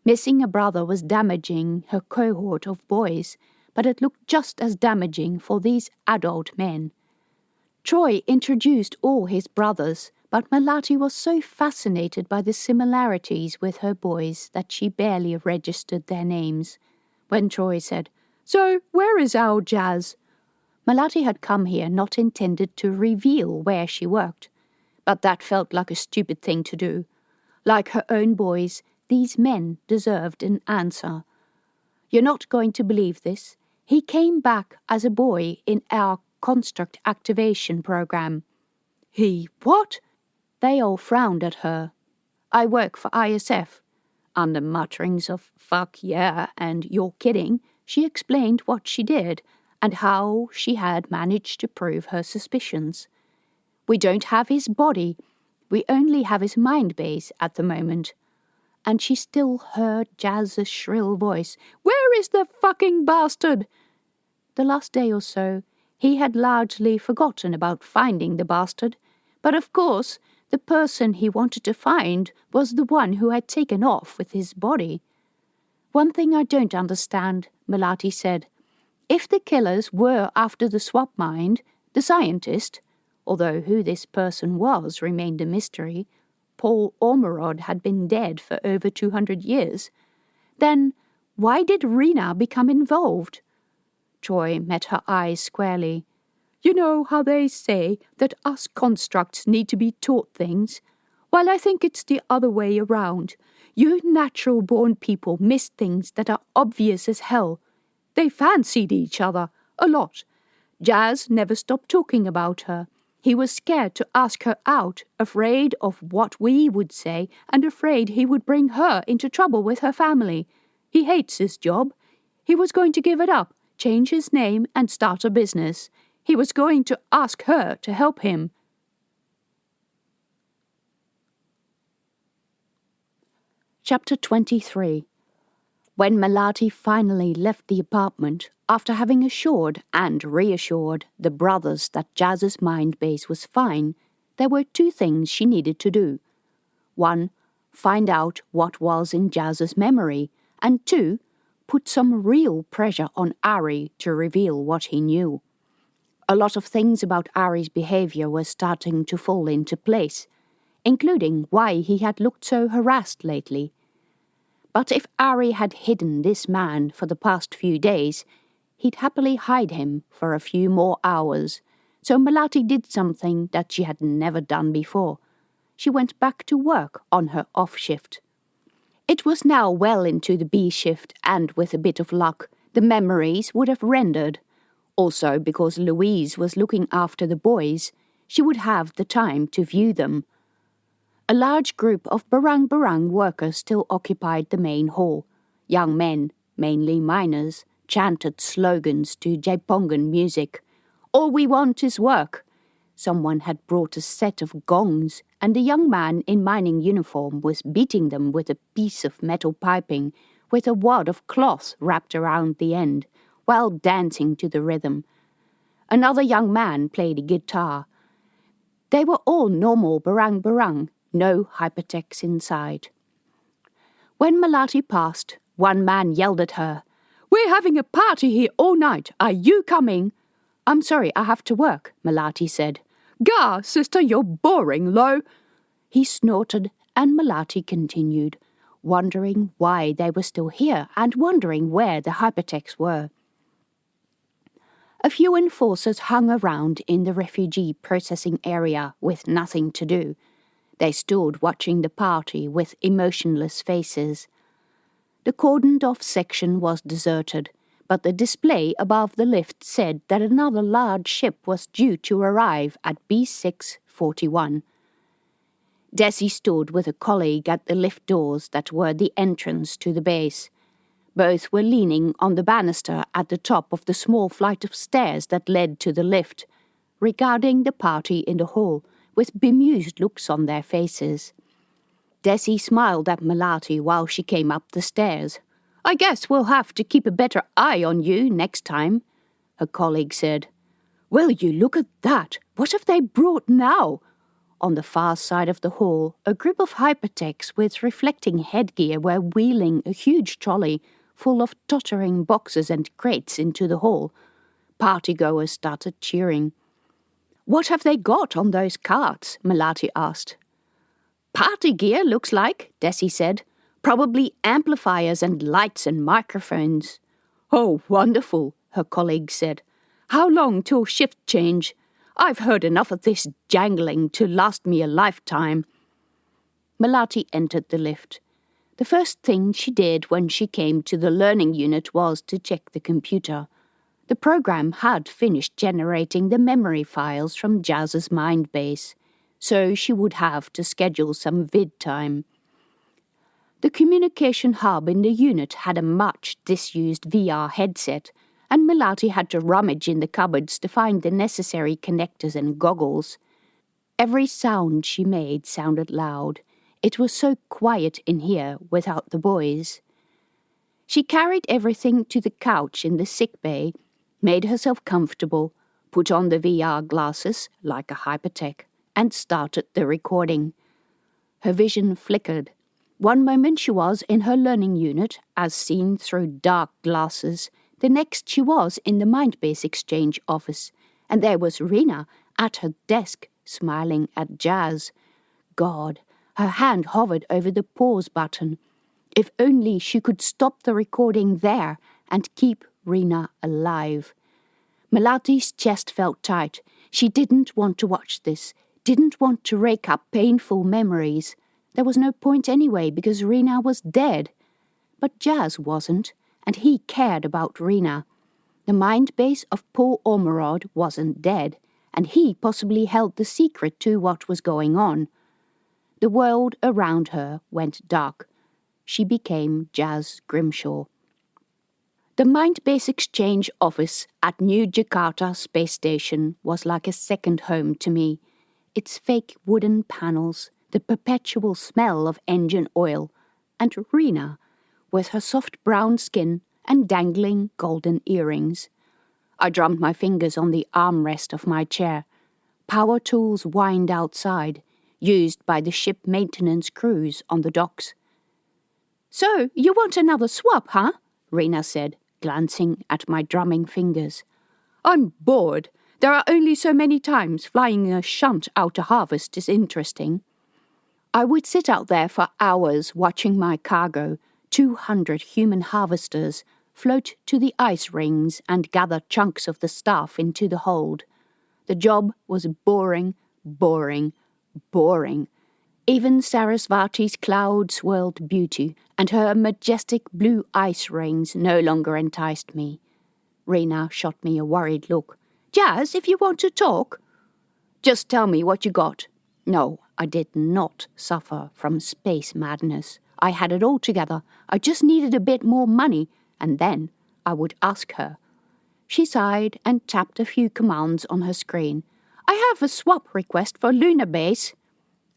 Missing a brother was damaging her cohort of boys, but it looked just as damaging for these adult men. Troy introduced all his brothers, but Melati was so fascinated by the similarities with her boys that she barely registered their names. When Troy said, "So, where is our Jazz?" Melati had come here not intended to reveal where she worked, but that felt like a stupid thing to do. Like her own boys, these men deserved an answer. "You're not going to believe this. He came back as a boy in our construct activation program." "He what?" They all frowned at her. "I work for ISF." Under mutterings of "fuck yeah" and "you're kidding," she explained what she did and how she had managed to prove her suspicions. "We don't have his body. We only have his mind base at the moment." And she still heard Jazz's shrill voice. "Where is the fucking bastard?" The last day or so, he had largely forgotten about finding the bastard, but of course, the person he wanted to find was the one who had taken off with his body. "One thing I don't understand," Melati said. "If the killers were after the swap mind, the scientist, although who this person was remained a mystery, Paul Ormerod had been dead for over 200 years. Then why did Rena become involved? Joy met her eyes squarely. You know how they say that us constructs need to be taught things? Well, I think it's the other way around. You natural-born people miss things that are obvious as hell. They fancied each other, a lot. Jazz never stopped talking about her. He was scared to ask her out, afraid of what we would say, and afraid he would bring her into trouble with her family. He hates his job. He was going to give it up, change his name, and start a business. He was going to ask her to help him. Chapter 23. When Melati finally left the apartment, after having assured and reassured the brothers that Jazz's mind base was fine, there were two things she needed to do. 1. Find out what was in Jazz's memory, and 2. Put some real pressure on Ari to reveal what he knew. A lot of things about Ari's behavior were starting to fall into place, including why he had looked so harassed lately. But if Ari had hidden this man for the past few days, he'd happily hide him for a few more hours. So Melati did something that she had never done before. She went back to work on her off shift. It was now well into the B shift, and with a bit of luck, the memories would have rendered. Also, because Louise was looking after the boys, she would have the time to view them. A large group of barang-barang workers still occupied the main hall. Young men, mainly miners, chanted slogans to Jaipongan music. All we want is work. Someone had brought a set of gongs, and a young man in mining uniform was beating them with a piece of metal piping with a wad of cloth wrapped around the end, while dancing to the rhythm. Another young man played a guitar. They were all normal barang-barang, no hypertext inside. When Melati passed, one man yelled at her, "We're having a party here all night. Are you coming?" "I'm sorry, I have to work," Melati said. "Gah, sister, you're boring, lo." He snorted, and Melati continued, wondering why they were still here and wondering where the hypertexts were. A few enforcers hung around in the refugee processing area with nothing to do. They stood watching the party with emotionless faces. The cordoned-off section was deserted, but the display above the lift said that another large ship was due to arrive at B641. Desi stood with a colleague at the lift doors that were the entrance to the base. Both were leaning on the banister at the top of the small flight of stairs that led to the lift, regarding the party in the hall, with bemused looks on their faces. Desi smiled at Melati while she came up the stairs. "I guess we'll have to keep a better eye on you next time," her colleague said. "Will you look at that? What have they brought now?" On the far side of the hall, a group of hypertechs with reflecting headgear were wheeling a huge trolley full of tottering boxes and crates into the hall. Partygoers started cheering. "What have they got on those carts?" Melati asked. "Party gear, looks like," Desi said. "Probably amplifiers and lights and microphones." "Oh, wonderful," her colleague said. "How long till shift change? I've heard enough of this jangling to last me a lifetime." Melati entered the lift. The first thing she did when she came to the learning unit was to check the computer. The program had finished generating the memory files from Jazz's mind base, so she would have to schedule some vid time. The communication hub in the unit had a much disused VR headset, and Melati had to rummage in the cupboards to find the necessary connectors and goggles. Every sound she made sounded loud. It was so quiet in here without the boys. She carried everything to the couch in the sick bay, made herself comfortable, put on the VR glasses, like a hypertech, and started the recording. Her vision flickered. One moment she was in her learning unit, as seen through dark glasses. The next she was in the Mindbase Exchange office, and there was Rena at her desk, smiling at Jazz. God, Her hand hovered over the pause button. If only she could stop the recording there and keep Rena alive. Melati's chest felt tight. She didn't want to watch this, didn't want to rake up painful memories. There was no point anyway because Rena was dead. But Jazz wasn't, and he cared about Rena. The mind base of poor Ormerod wasn't dead, and he possibly held the secret to what was going on. The world around her went dark. She became Jazz Grimshaw. The Mindbase Exchange office at New Jakarta Space Station was like a second home to me. Its fake wooden panels, the perpetual smell of engine oil, and Rena, with her soft brown skin and dangling golden earrings. I drummed my fingers on the armrest of my chair. Power tools whined outside, used by the ship maintenance crews on the docks. "So, you want another swap, huh?" Rena said, glancing at my drumming fingers. "I'm bored. There are only so many times flying a shunt out to harvest is interesting." I would sit out there for hours watching my cargo, 200 human harvesters, float to the ice rings and gather chunks of the staff into the hold. The job was boring, boring, boring. Even Sarasvati's cloud-swirled beauty and her majestic blue ice rings no longer enticed me. Rena shot me a worried look. "Jazz, if you want to talk." "Just tell me what you got." No, I did not suffer from space madness. I had it all together. I just needed a bit more money, and then I would ask her. She sighed and tapped a few commands on her screen. "I have a swap request for Lunar Base."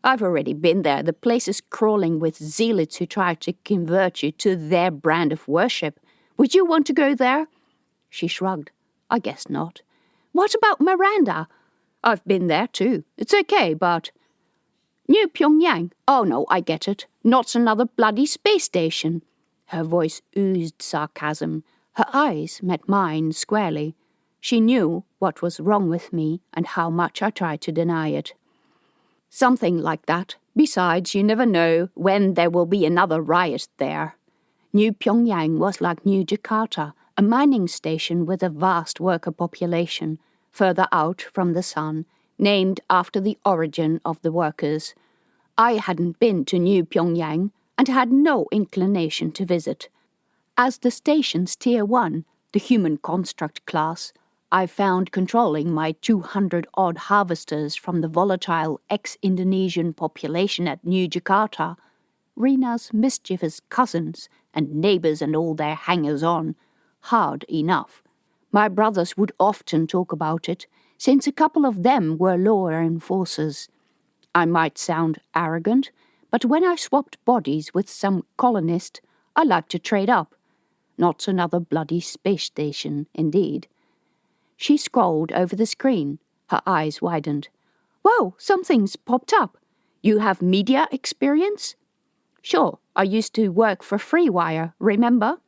"I've already been there. The place is crawling with zealots who try to convert you to their brand of worship. Would you want to go there?" She shrugged. "I guess not." "What about Miranda?" "I've been there too. It's okay, but..." "New Pyongyang? Oh no, I get it. Not another bloody space station." Her voice oozed sarcasm. Her eyes met mine squarely. She knew what was wrong with me and how much I tried to deny it. "Something like that. Besides, you never know when there will be another riot there." New Pyongyang was like New Jakarta, a mining station with a vast worker population, further out from the sun, named after the origin of the workers. I hadn't been to New Pyongyang and had no inclination to visit. As the station's Tier 1, the human construct class, I found controlling my 200-odd harvesters from the volatile ex-Indonesian population at New Jakarta, Rena's mischievous cousins and neighbours and all their hangers-on, hard enough. My brothers would often talk about it, since a couple of them were law enforcers. I might sound arrogant, but when I swapped bodies with some colonist, I liked to trade up. Not another bloody space station, indeed. She scrolled over the screen. Her eyes widened. "Whoa, something's popped up. You have media experience?" "Sure, I used to work for Freewire, remember?"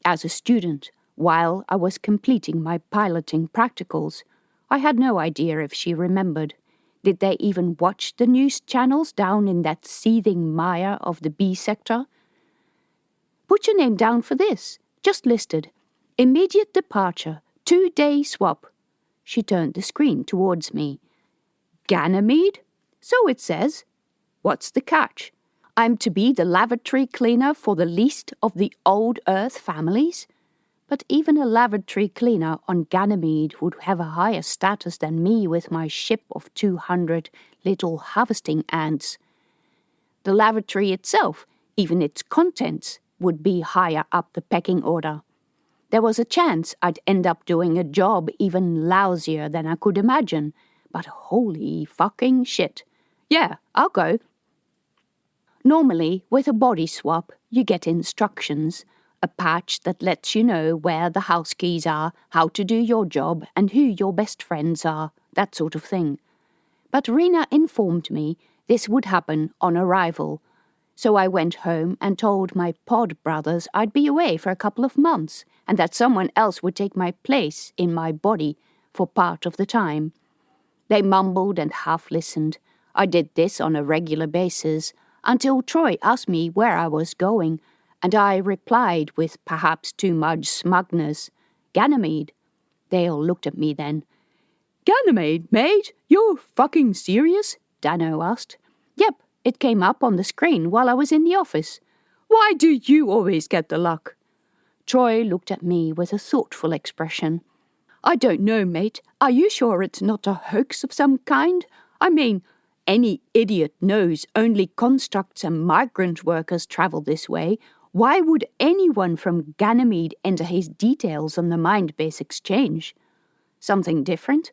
As a student, while I was completing my piloting practicals. I had no idea if she remembered. Did they even watch the news channels down in that seething mire of the B sector? "Put your name down for this. Just listed. Immediate departure. 2-day swap." She turned the screen towards me. "Ganymede? So it says. What's the catch? I'm to be the lavatory cleaner for the least of the old Earth families? But even a lavatory cleaner on Ganymede would have a higher status than me with my ship of 200 little harvesting ants. The lavatory itself, even its contents, would be higher up the pecking order. There was a chance I'd end up doing a job even lousier than I could imagine, but holy fucking shit. Yeah, I'll go. Normally, with a body swap, you get instructions, a patch that lets you know where the house keys are, how to do your job, and who your best friends are, that sort of thing. But Rena informed me this would happen on arrival, so I went home and told my pod brothers I'd be away for a couple of months, and that someone else would take my place in my body for part of the time. They mumbled and half-listened. I did this on a regular basis until Troy asked me where I was going, and I replied with perhaps too much smugness, Ganymede. They all looked at me then. Ganymede, mate? You're fucking serious? Dano asked. Yep, it came up on the screen while I was in the office. Why do you always get the luck? Troy looked at me with a thoughtful expression. I don't know, mate. Are you sure it's not a hoax of some kind? I mean, any idiot knows only constructs and migrant workers travel this way. Why would anyone from Ganymede enter his details on the Mindbase exchange? Something different?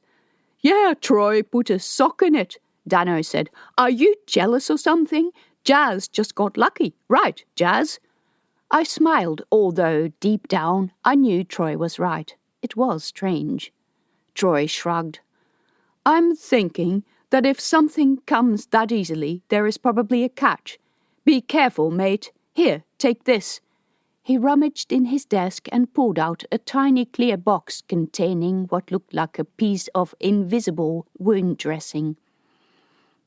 Yeah, Troy put a sock in it, Dano said. Are you jealous or something? Jazz just got lucky, right, Jazz? I smiled, although deep down I knew Troy was right. It was strange. Troy shrugged. I'm thinking that if something comes that easily, there is probably a catch. Be careful, mate. Here, take this. He rummaged in his desk and pulled out a tiny clear box containing what looked like a piece of invisible wound dressing.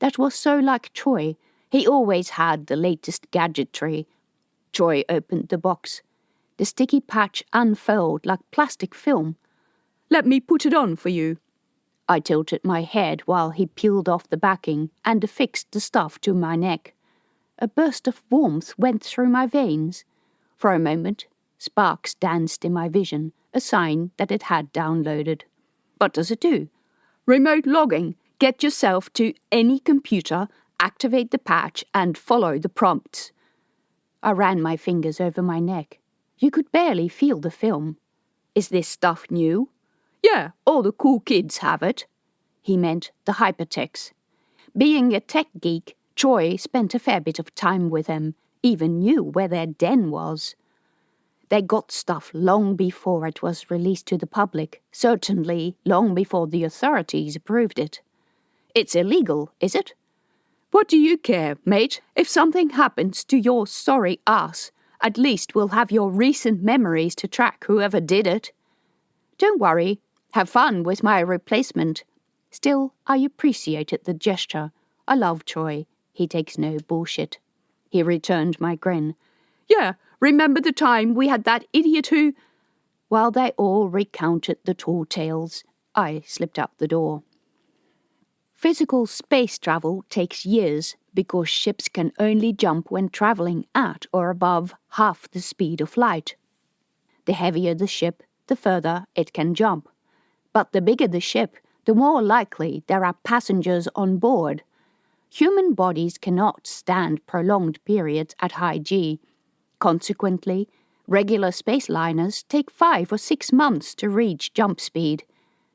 That was so like Troy. He always had the latest gadgetry. Troy opened the box. The sticky patch unfurled like plastic film. Let me put it on for you. I tilted my head while he peeled off the backing and affixed the stuff to my neck. A burst of warmth went through my veins. For a moment, sparks danced in my vision, a sign that it had downloaded. What does it do? Remote logging. Get yourself to any computer, activate the patch, and follow the prompts. I ran my fingers over my neck. You could barely feel the film. Is this stuff new? Yeah, all the cool kids have it. He meant the hypertechs. Being a tech geek, Troy spent a fair bit of time with them, even knew where their den was. They got stuff long before it was released to the public, certainly long before the authorities approved it. It's illegal, is it? What do you care, mate? If something happens to your sorry ass, at least we'll have your recent memories to track whoever did it. Don't worry. Have fun with my replacement. Still, I appreciated the gesture. I love Troy. He takes no bullshit. He returned my grin. Yeah, remember the time we had that idiot who... While they all recounted the tall tales, I slipped out the door. Physical space travel takes years because ships can only jump when traveling at or above half the speed of light. The heavier the ship, the further it can jump. But the bigger the ship, the more likely there are passengers on board. Human bodies cannot stand prolonged periods at high G. Consequently, regular space liners take 5 or 6 months to reach jump speed.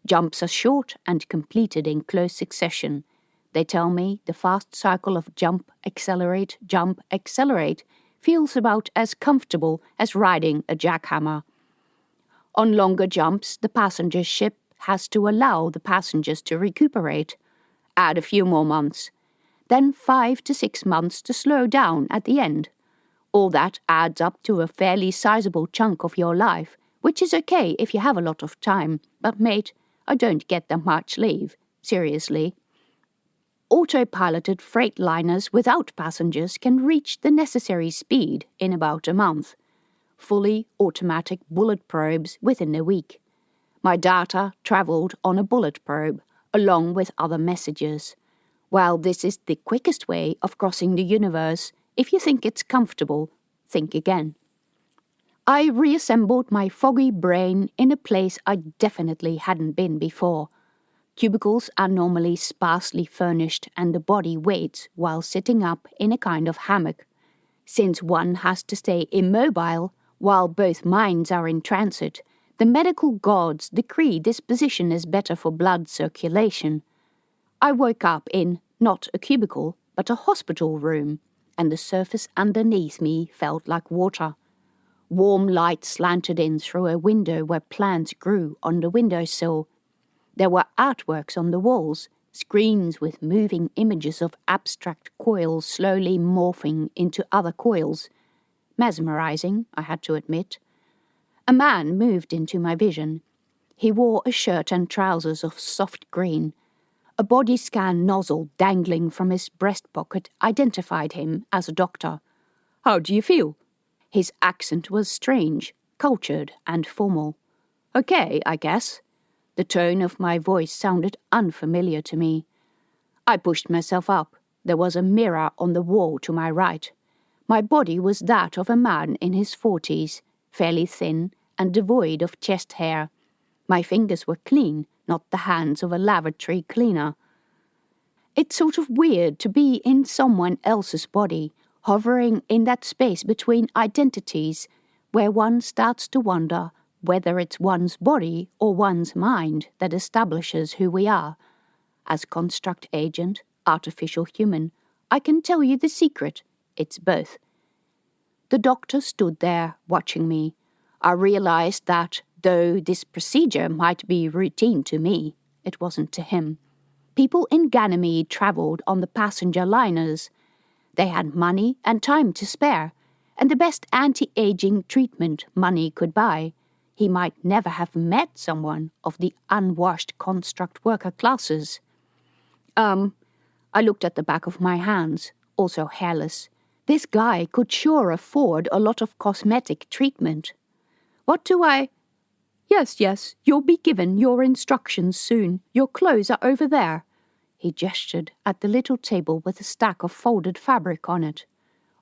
Jumps are short and completed in close succession. They tell me the fast cycle of jump, accelerate, feels about as comfortable as riding a jackhammer. On longer jumps, the passenger ship has to allow the passengers to recuperate. Add a few more months. Then 5 to 6 months to slow down at the end. All that adds up to a fairly sizable chunk of your life, which is okay if you have a lot of time. But mate, I don't get that much leave. Seriously. Autopiloted freight liners without passengers can reach the necessary speed in about a month. Fully automatic bullet probes within a week. My data travelled on a bullet probe, along with other messages. While this is the quickest way of crossing the universe, if you think it's comfortable, think again. I reassembled my foggy brain in a place I definitely hadn't been before. Cubicles are normally sparsely furnished and the body waits while sitting up in a kind of hammock. Since one has to stay immobile while both minds are in transit, the medical gods decree this position is better for blood circulation. I woke up in not a cubicle, but a hospital room, and the surface underneath me felt like water. Warm light slanted in through a window where plants grew on the windowsill. There were artworks on the walls, screens with moving images of abstract coils slowly morphing into other coils. Mesmerizing, I had to admit. A man moved into my vision. He wore a shirt and trousers of soft green. A body scan nozzle dangling from his breast pocket identified him as a doctor. "How do you feel?" His accent was strange, cultured and formal. "Okay, I guess." The tone of my voice sounded unfamiliar to me. I pushed myself up. There was a mirror on the wall to my right. My body was that of a man in his 40s, fairly thin and devoid of chest hair. My fingers were clean, not the hands of a lavatory cleaner. It's sort of weird to be in someone else's body, hovering in that space between identities, where one starts to wonder whether it's one's body or one's mind that establishes who we are. As construct agent, artificial human, I can tell you the secret. It's both. The doctor stood there, watching me. I realized that, though this procedure might be routine to me, it wasn't to him. People in Ganymede travelled on the passenger liners. They had money and time to spare, and the best anti-aging treatment money could buy. He might never have met someone of the unwashed construct worker classes. I looked at the back of my hands, also hairless. This guy could sure afford a lot of cosmetic treatment. What do I... Yes, you'll be given your instructions soon. Your clothes are over there. He gestured at the little table with a stack of folded fabric on it.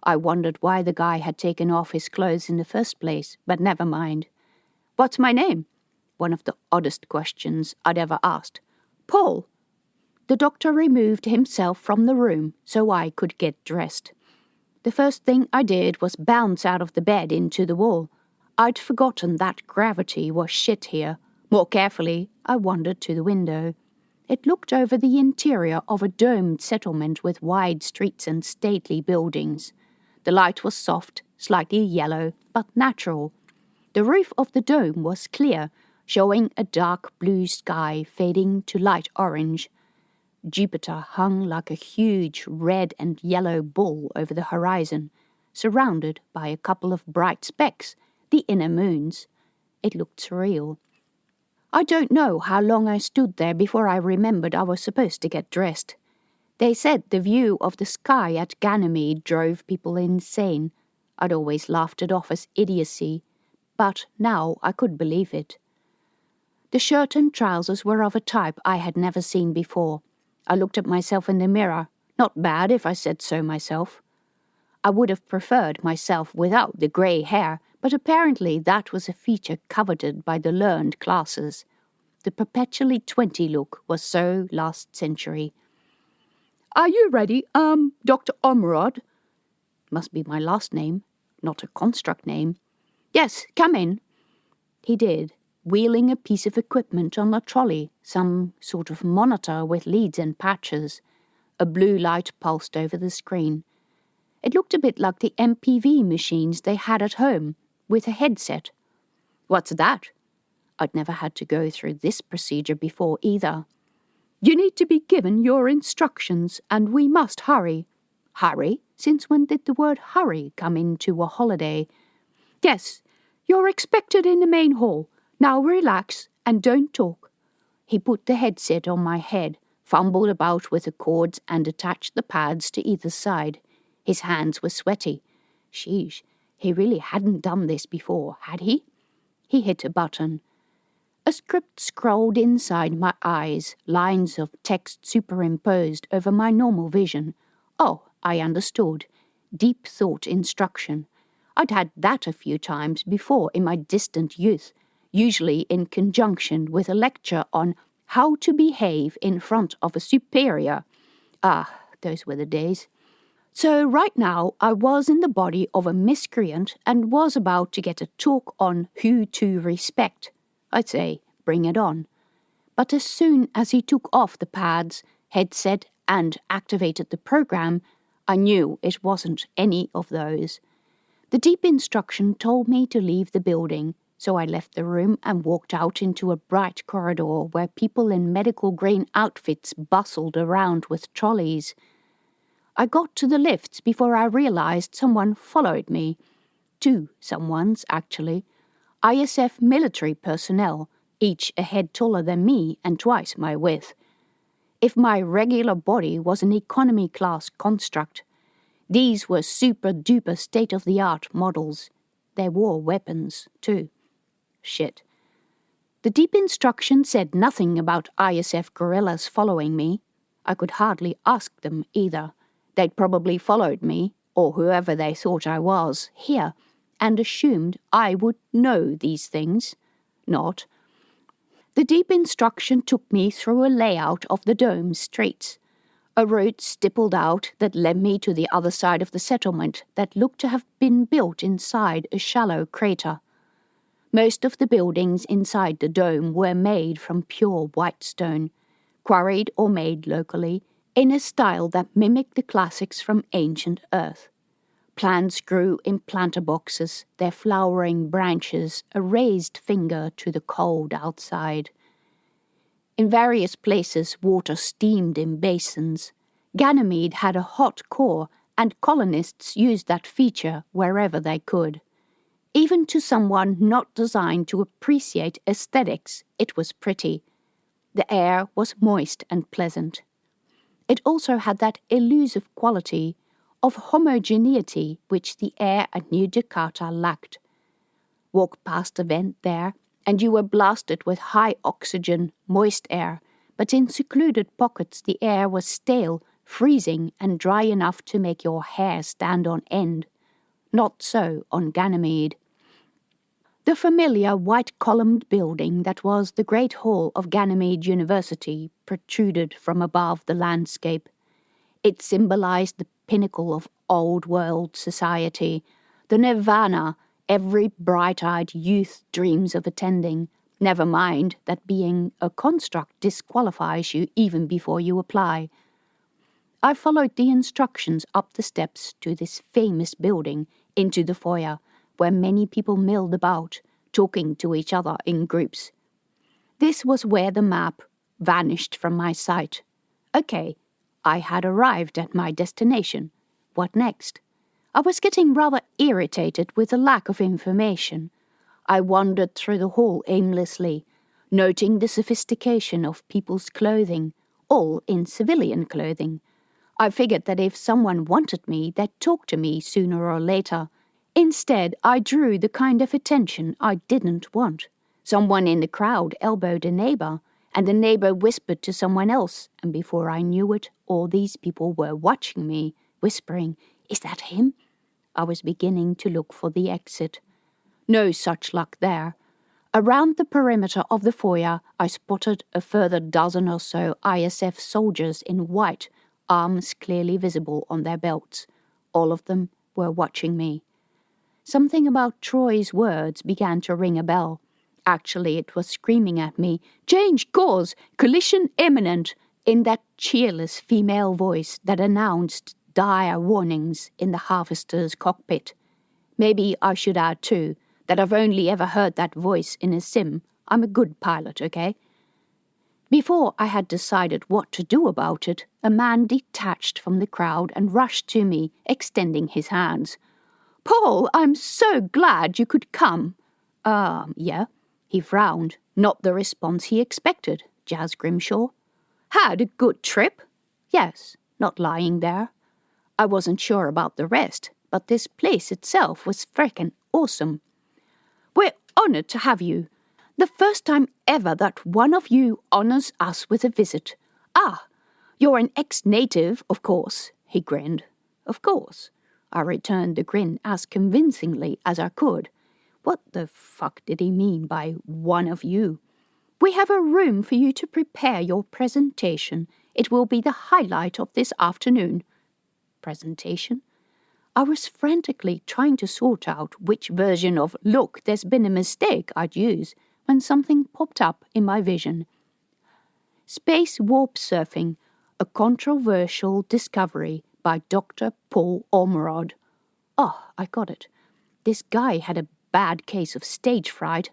I wondered why the guy had taken off his clothes in the first place, but never mind. What's my name? One of the oddest questions I'd ever asked. Paul. The doctor removed himself from the room so I could get dressed. The first thing I did was bounce out of the bed into the wall. I'd forgotten that gravity was shit here. More carefully, I wandered to the window. It looked over the interior of a domed settlement with wide streets and stately buildings. The light was soft, slightly yellow, but natural. The roof of the dome was clear, showing a dark blue sky fading to light orange. Jupiter hung like a huge red and yellow bull over the horizon, surrounded by a couple of bright specks, the inner moons. It looked surreal. I don't know how long I stood there before I remembered I was supposed to get dressed. They said the view of the sky at Ganymede drove people insane. I'd always laughed it off as idiocy, but now I could believe it. The shirt and trousers were of a type I had never seen before. I looked at myself in the mirror. Not bad, if I said so myself. I would have preferred myself without the grey hair, but apparently that was a feature coveted by the learned classes. The perpetually 20 look was so last century. "Are you ready, Dr. Ormerod?" Must be my last name, not a construct name. "Yes, come in." He did, wheeling a piece of equipment on a trolley, some sort of monitor with leads and patches. A blue light pulsed over the screen. It looked a bit like the MPV machines they had at home, with a headset. "What's that?" I'd never had to go through this procedure before either. "You need to be given your instructions, and we must hurry." "Hurry? Since when did the word hurry come into a holiday?" "Yes, you're expected in the main hall. Now relax and don't talk." He put the headset on my head, fumbled about with the cords and attached the pads to either side. His hands were sweaty. Sheesh, he really hadn't done this before, had he? He hit a button. A script scrolled inside my eyes, lines of text superimposed over my normal vision. Oh, I understood. Deep thought instruction. I'd had that a few times before in my distant youth, usually in conjunction with a lecture on how to behave in front of a superior. Ah, those were the days. So right now I was in the body of a miscreant and was about to get a talk on who to respect. I'd say, bring it on. But as soon as he took off the pads, headset, and activated the program, I knew it wasn't any of those. The deep instruction told me to leave the building, so I left the room and walked out into a bright corridor where people in medical green outfits bustled around with trolleys. I got to the lifts before I realized someone followed me. Two someones, actually. ISF military personnel, each a head taller than me and twice my width. if my regular body was an economy-class construct. These were super-duper state-of-the-art models. They wore weapons, too. Shit. The deep instruction said nothing about ISF guerrillas following me. I could hardly ask them either. They'd probably followed me, or whoever they thought I was, here, and assumed I would know these things. Not. The deep instruction took me through a layout of the dome's streets. A road stippled out that led me to the other side of the settlement that looked to have been built inside a shallow crater. Most of the buildings inside the dome were made from pure white stone, quarried or made locally, in a style that mimicked the classics from ancient Earth. Plants grew in planter boxes, their flowering branches a raised finger to the cold outside. In various places water steamed in basins. Ganymede had a hot core, and colonists used that feature wherever they could. Even to someone not designed to appreciate aesthetics, it was pretty. The air was moist and pleasant. It also had that elusive quality of homogeneity which the air at New Jakarta lacked. Walk past a vent there, and you were blasted with high oxygen, moist air, but in secluded pockets the air was stale, freezing, and dry enough to make your hair stand on end. Not so on Ganymede. The familiar white-columned building that was the Great Hall of Ganymede University protruded from above the landscape. It symbolized the pinnacle of old-world society, the nirvana every bright-eyed youth dreams of attending, never mind that being a construct disqualifies you even before you apply. I followed the instructions up the steps to this famous building into the foyer, where many people milled about, talking to each other in groups. This was where the map vanished from my sight. Okay, I had arrived at my destination. What next? I was getting rather irritated with the lack of information. I wandered through the hall aimlessly, noting the sophistication of people's clothing, all in civilian clothing. I figured that if someone wanted me, they'd talk to me sooner or later. Instead, I drew the kind of attention I didn't want. Someone in the crowd elbowed a neighbor, and the neighbor whispered to someone else, and before I knew it, all these people were watching me, whispering, "Is that him?" I was beginning to look for the exit. No such luck there. Around the perimeter of the foyer, I spotted a further dozen or so ISF soldiers in white, arms clearly visible on their belts. All of them were watching me. Something about Troy's words began to ring a bell. Actually, it was screaming at me, "Change course! Collision imminent!" in that cheerless female voice that announced dire warnings in the harvester's cockpit. Maybe I should add, too, that I've only ever heard that voice in a sim. I'm a good pilot, okay? Before I had decided what to do about it, a man detached from the crowd and rushed to me, extending his hands. "Paul, I'm so glad you could come." Yeah. He frowned. Not the response he expected, Jazz Grimshaw. "Had a good trip?" "Yes, not lying there." I wasn't sure about the rest, but this place itself was frickin' awesome. "We're honored to have you. The first time ever that one of you honors us with a visit. Ah, you're an ex-native, of course," he grinned. "Of course." I returned the grin as convincingly as I could. What the fuck did he mean by one of you? "We have a room for you to prepare your presentation. It will be the highlight of this afternoon." Presentation? I was frantically trying to sort out which version of "look, there's been a mistake" I'd use when something popped up in my vision. Space Warp Surfing, a controversial discovery by Dr. Paul Ormerod. Oh, I got it. This guy had a bad case of stage fright,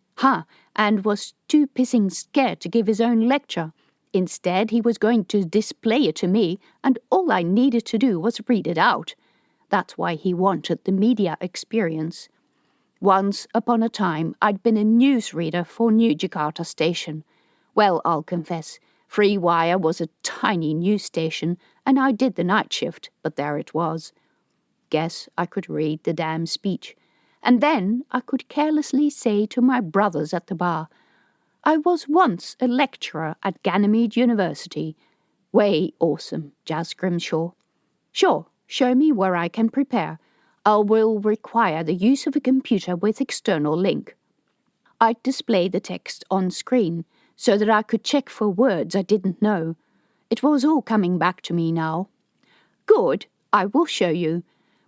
and was too pissing scared to give his own lecture. Instead, he was going to display it to me, and all I needed to do was read it out. That's why he wanted the media experience. Once upon a time, I'd been a newsreader for New Jakarta Station. Well, I'll confess, Free Wire was a tiny news station, and I did the night shift, but there it was. Guess I could read the damn speech. And then I could carelessly say to my brothers at the bar, I was once a lecturer at Ganymede University. Way awesome, Jas Grimshaw. Sure, show me where I can prepare. I will require the use of a computer with external link. I'd display the text on screen so that I could check for words I didn't know. It was all coming back to me now. Good, I will show you.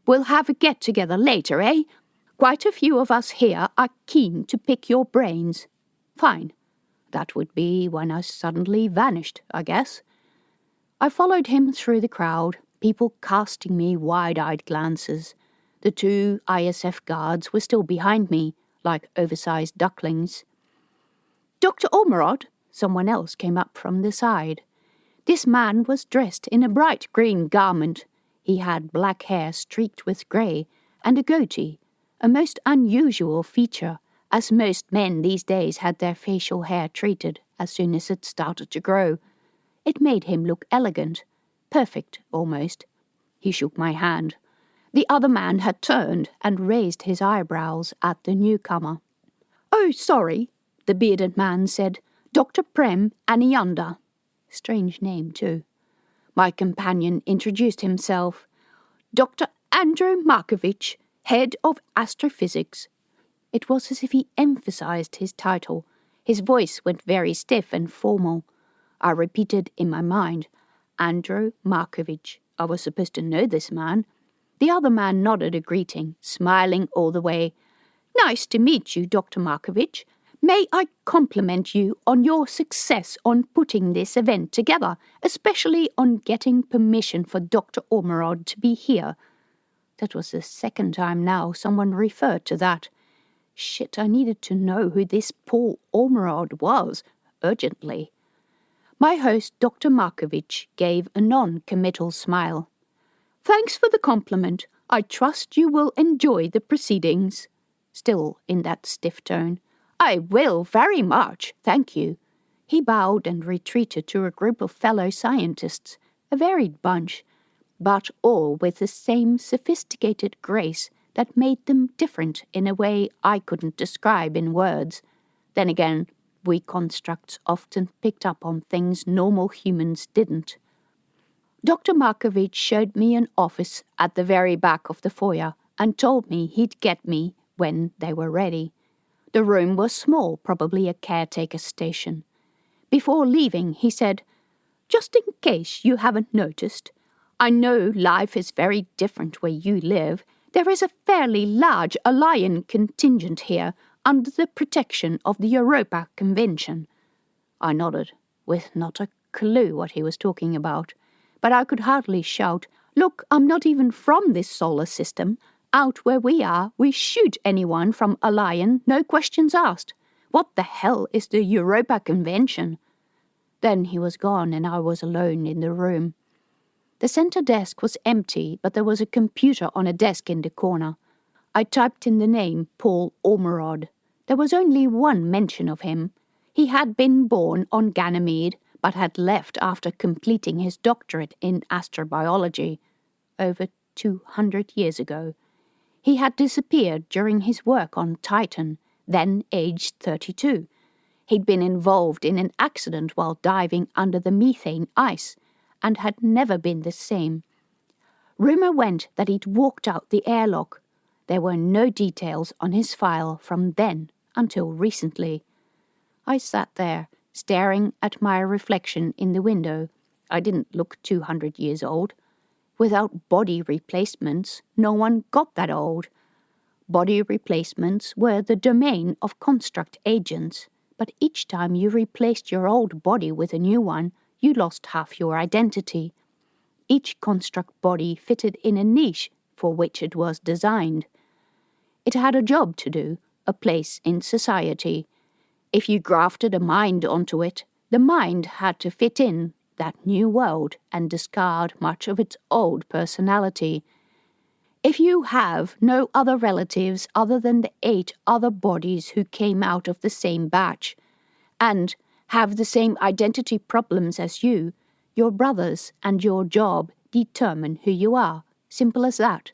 We'll have a get-together later, eh? Quite a few of us here are keen to pick your brains. Fine. That would be when I suddenly vanished, I guess. I followed him through the crowd, people casting me wide-eyed glances. The 2 ISF guards were still behind me, like oversized ducklings. Dr. Ormerod, someone else came up from the side. This man was dressed in a bright green garment. He had black hair streaked with grey and a goatee, a most unusual feature, as most men these days had their facial hair treated as soon as it started to grow. It made him look elegant, perfect almost. He shook my hand. The other man had turned and raised his eyebrows at the newcomer. "Oh, sorry," the bearded man said. "Dr. Prem Aniyanda." Strange name, too. My companion introduced himself. "Dr. Andrew Markovich, head of astrophysics." It was as if he emphasized his title. His voice went very stiff and formal. I repeated in my mind, Andrew Markovich. I was supposed to know this man. The other man nodded a greeting, smiling all the way. "Nice to meet you, Dr. Markovich. May I compliment you on your success on putting this event together, especially on getting permission for Dr. Ormerod to be here." That was the second time now someone referred to that. Shit, I needed to know who this Paul Ormerod was, urgently. My host, Dr. Markovich, gave a non-committal smile. "Thanks for the compliment. I trust you will enjoy the proceedings." Still in that stiff tone. "I will very much, thank you." He bowed and retreated to a group of fellow scientists, a varied bunch, but all with the same sophisticated grace that made them different in a way I couldn't describe in words. Then again, we constructs often picked up on things normal humans didn't. Dr. Markovich showed me an office at the very back of the foyer and told me he'd get me when they were ready. The room was small, probably a caretaker station. Before leaving, he said, "Just in case you haven't noticed, I know life is very different where you live. There is a fairly large alien contingent here under the protection of the Europa Convention." I nodded, with not a clue what he was talking about, but I could hardly shout, "Look, I'm not even from this solar system. Out where we are, we shoot anyone from Alien, no questions asked. What the hell is the Europa Convention?" Then he was gone and I was alone in the room. The center desk was empty, but there was a computer on a desk in the corner. I typed in the name Paul Ormerod. There was only one mention of him. He had been born on Ganymede, but had left after completing his doctorate in astrobiology over 200 years ago. He had disappeared during his work on Titan, then aged 32. He'd been involved in an accident while diving under the methane ice, and had never been the same. Rumor went that he'd walked out the airlock. There were no details on his file from then until recently. I sat there, staring at my reflection in the window. I didn't look 200 years old. Without body replacements, no one got that old. Body replacements were the domain of construct agents, but each time you replaced your old body with a new one, you lost half your identity. Each construct body fitted in a niche for which it was designed. It had a job to do, a place in society. If you grafted a mind onto it, the mind had to fit in that new world and discard much of its old personality. If you have no other relatives other than the 8 other bodies who came out of the same batch, and have the same identity problems as you. Your brothers and your job determine who you are. Simple as that.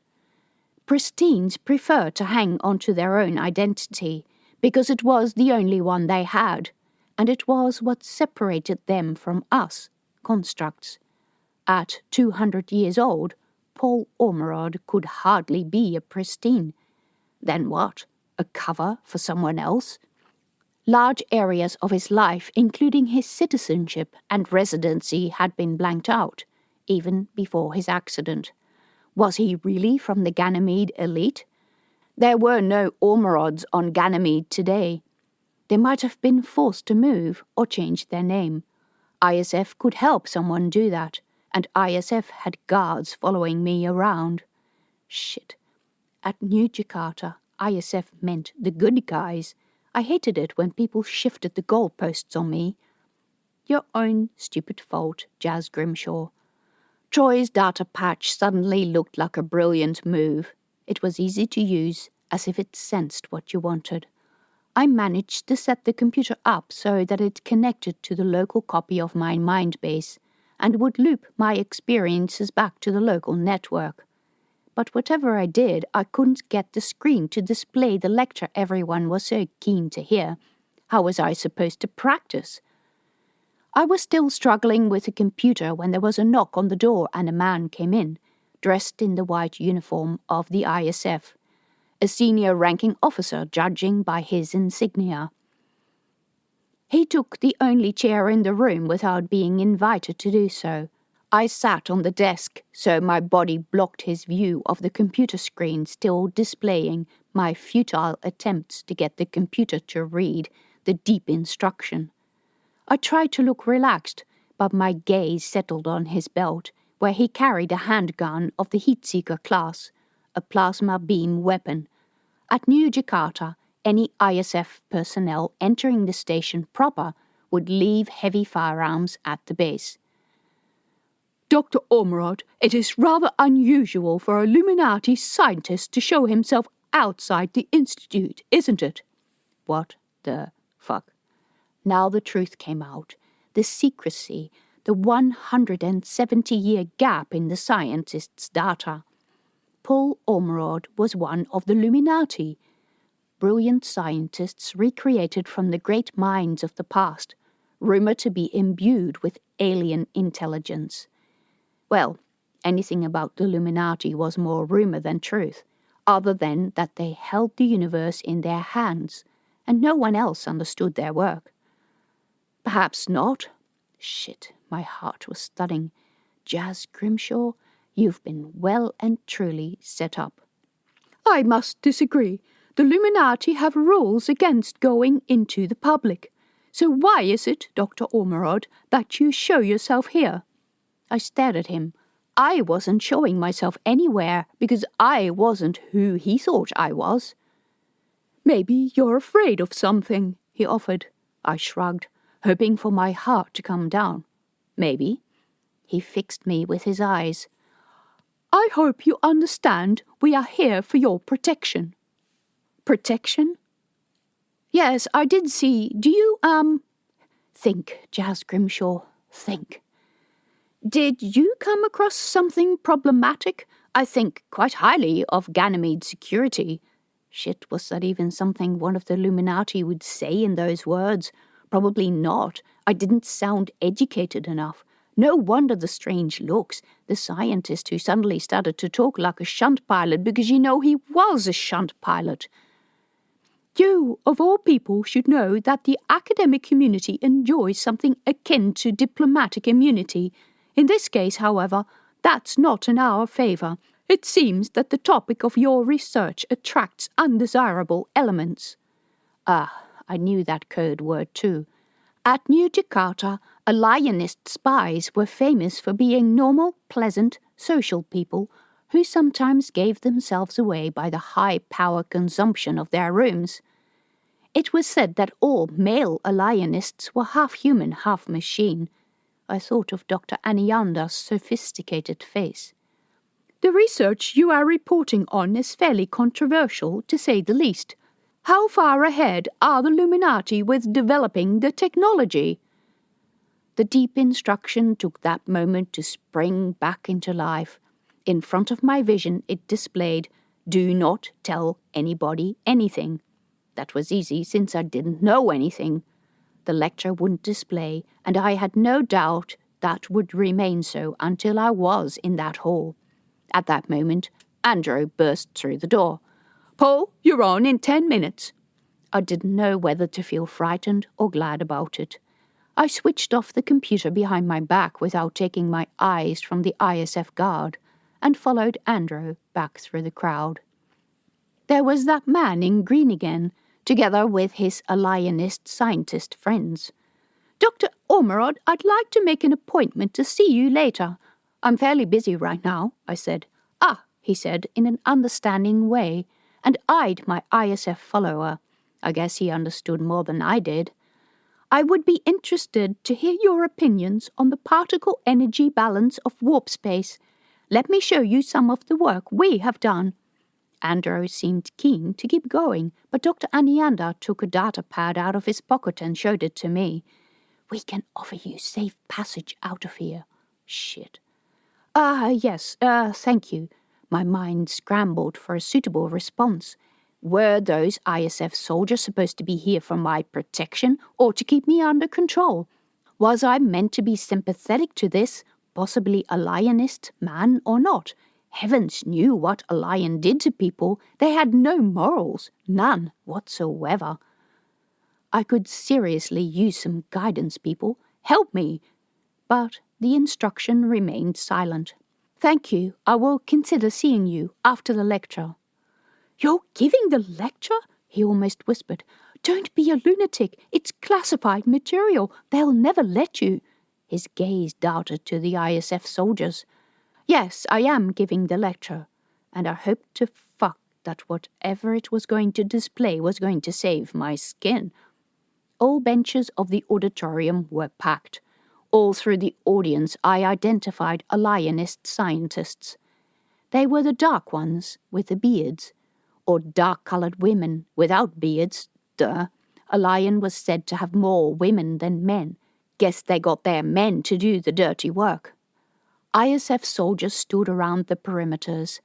Pristines prefer to hang onto their own identity because it was the only one they had, and it was what separated them from us, constructs. At 200 years old, Paul Ormerod could hardly be a pristine. Then what? A cover for someone else? Large areas of his life, including his citizenship and residency, had been blanked out, even before his accident. Was he really from the Ganymede elite? There were no Ormerods on Ganymede today. They might have been forced to move or change their name. ISF could help someone do that, and ISF had guards following me around. Shit. At New Jakarta, ISF meant the good guys. I hated it when people shifted the goalposts on me. Your own stupid fault, Jazz Grimshaw. Troy's data patch suddenly looked like a brilliant move. It was easy to use, as if it sensed what you wanted. I managed to set the computer up so that it connected to the local copy of my mind base and would loop my experiences back to the local network. But whatever I did, I couldn't get the screen to display the lecture everyone was so keen to hear. How was I supposed to practice? I was still struggling with the computer when there was a knock on the door and a man came in, dressed in the white uniform of the ISF, a senior ranking officer judging by his insignia. He took the only chair in the room without being invited to do so. I sat on the desk, so my body blocked his view of the computer screen still displaying my futile attempts to get the computer to read the deep instruction. I tried to look relaxed, but my gaze settled on his belt, where he carried a handgun of the Heatseeker class, a plasma beam weapon. At New Jakarta, any ISF personnel entering the station proper would leave heavy firearms at the base. Dr. Ormerod, it is rather unusual for a Illuminati scientist to show himself outside the Institute, isn't it? What the fuck? Now the truth came out. The secrecy, the 170-year gap in the scientist's data. Paul Ormerod was one of the Illuminati, brilliant scientists recreated from the great minds of the past, rumored to be imbued with alien intelligence. Well, anything about the Illuminati was more rumor than truth, other than that they held the universe in their hands, and no one else understood their work. Perhaps not. Shit, my heart was thudding. Jazz Grimshaw, you've been well and truly set up. I must disagree. The Illuminati have rules against going into the public. So why is it, Dr. Ormerod, that you show yourself here? I stared at him. I wasn't showing myself anywhere because I wasn't who he thought I was. Maybe you're afraid of something, he offered. I shrugged, hoping for my heart to come down. Maybe. He fixed me with his eyes. I hope you understand we are here for your protection. Protection? Yes, I did see. Do you, Think, Jazz Grimshaw, think. Did you come across something problematic? I think quite highly of Ganymede security. Shit, was that even something one of the Illuminati would say in those words? Probably not. I didn't sound educated enough. No wonder the strange looks. The scientist who suddenly started to talk like a shunt pilot because you know he was a shunt pilot. You, of all people, should know that the academic community enjoys something akin to diplomatic immunity. In this case, however, that's not in our favour. It seems that the topic of your research attracts undesirable elements. Ah, I knew that code word too. At New Jakarta, Alionist spies were famous for being normal, pleasant, social people who sometimes gave themselves away by the high power consumption of their rooms. It was said that all male Alionists were half human, half machine. I thought of Dr. Anianda's sophisticated face. The research you are reporting on is fairly controversial, to say the least. How far ahead are the Illuminati with developing the technology? The deep instruction took that moment to spring back into life. In front of my vision, it displayed, "Do not tell anybody anything." That was easy since I didn't know anything. The lecture wouldn't display, and I had no doubt that would remain so until I was in that hall. At that moment, Andrew burst through the door. "Paul, you're on in 10 minutes. I didn't know whether to feel frightened or glad about it. I switched off the computer behind my back without taking my eyes from the ISF guard and followed Andrew back through the crowd. There was that man in green again, together with his Alionist scientist friends. "Dr. Ormerod, I'd like to make an appointment to see you later. I'm fairly busy right now," I said. "Ah," he said in an understanding way, and eyed my ISF follower. I guess he understood more than I did. "I would be interested to hear your opinions on the particle energy balance of warp space. Let me show you some of the work we have done." Andrew seemed keen to keep going, but Dr. Anianda took a data pad out of his pocket and showed it to me. "We can offer you safe passage out of here." Shit. Yes, thank you." My mind scrambled for a suitable response. Were those ISF soldiers supposed to be here for my protection or to keep me under control? Was I meant to be sympathetic to this, possibly Alionist man or not? Heavens knew what a lion did to people. They had no morals, none whatsoever. I could seriously use some guidance, people. Help me. But the instruction remained silent. "Thank you. I will consider seeing you after the lecture." "You're giving the lecture?" he almost whispered. "Don't be a lunatic. It's classified material. They'll never let you." His gaze darted to the ISF soldiers. "Yes, I am giving the lecture, and I hoped to fuck that whatever it was going to display was going to save my skin." All benches of the auditorium were packed. All through the audience I identified Alionist scientists. They were the dark ones with the beards, or dark-colored women without beards. Duh. A lion was said to have more women than men. Guess they got their men to do the dirty work. ISF soldiers stood around the perimeters.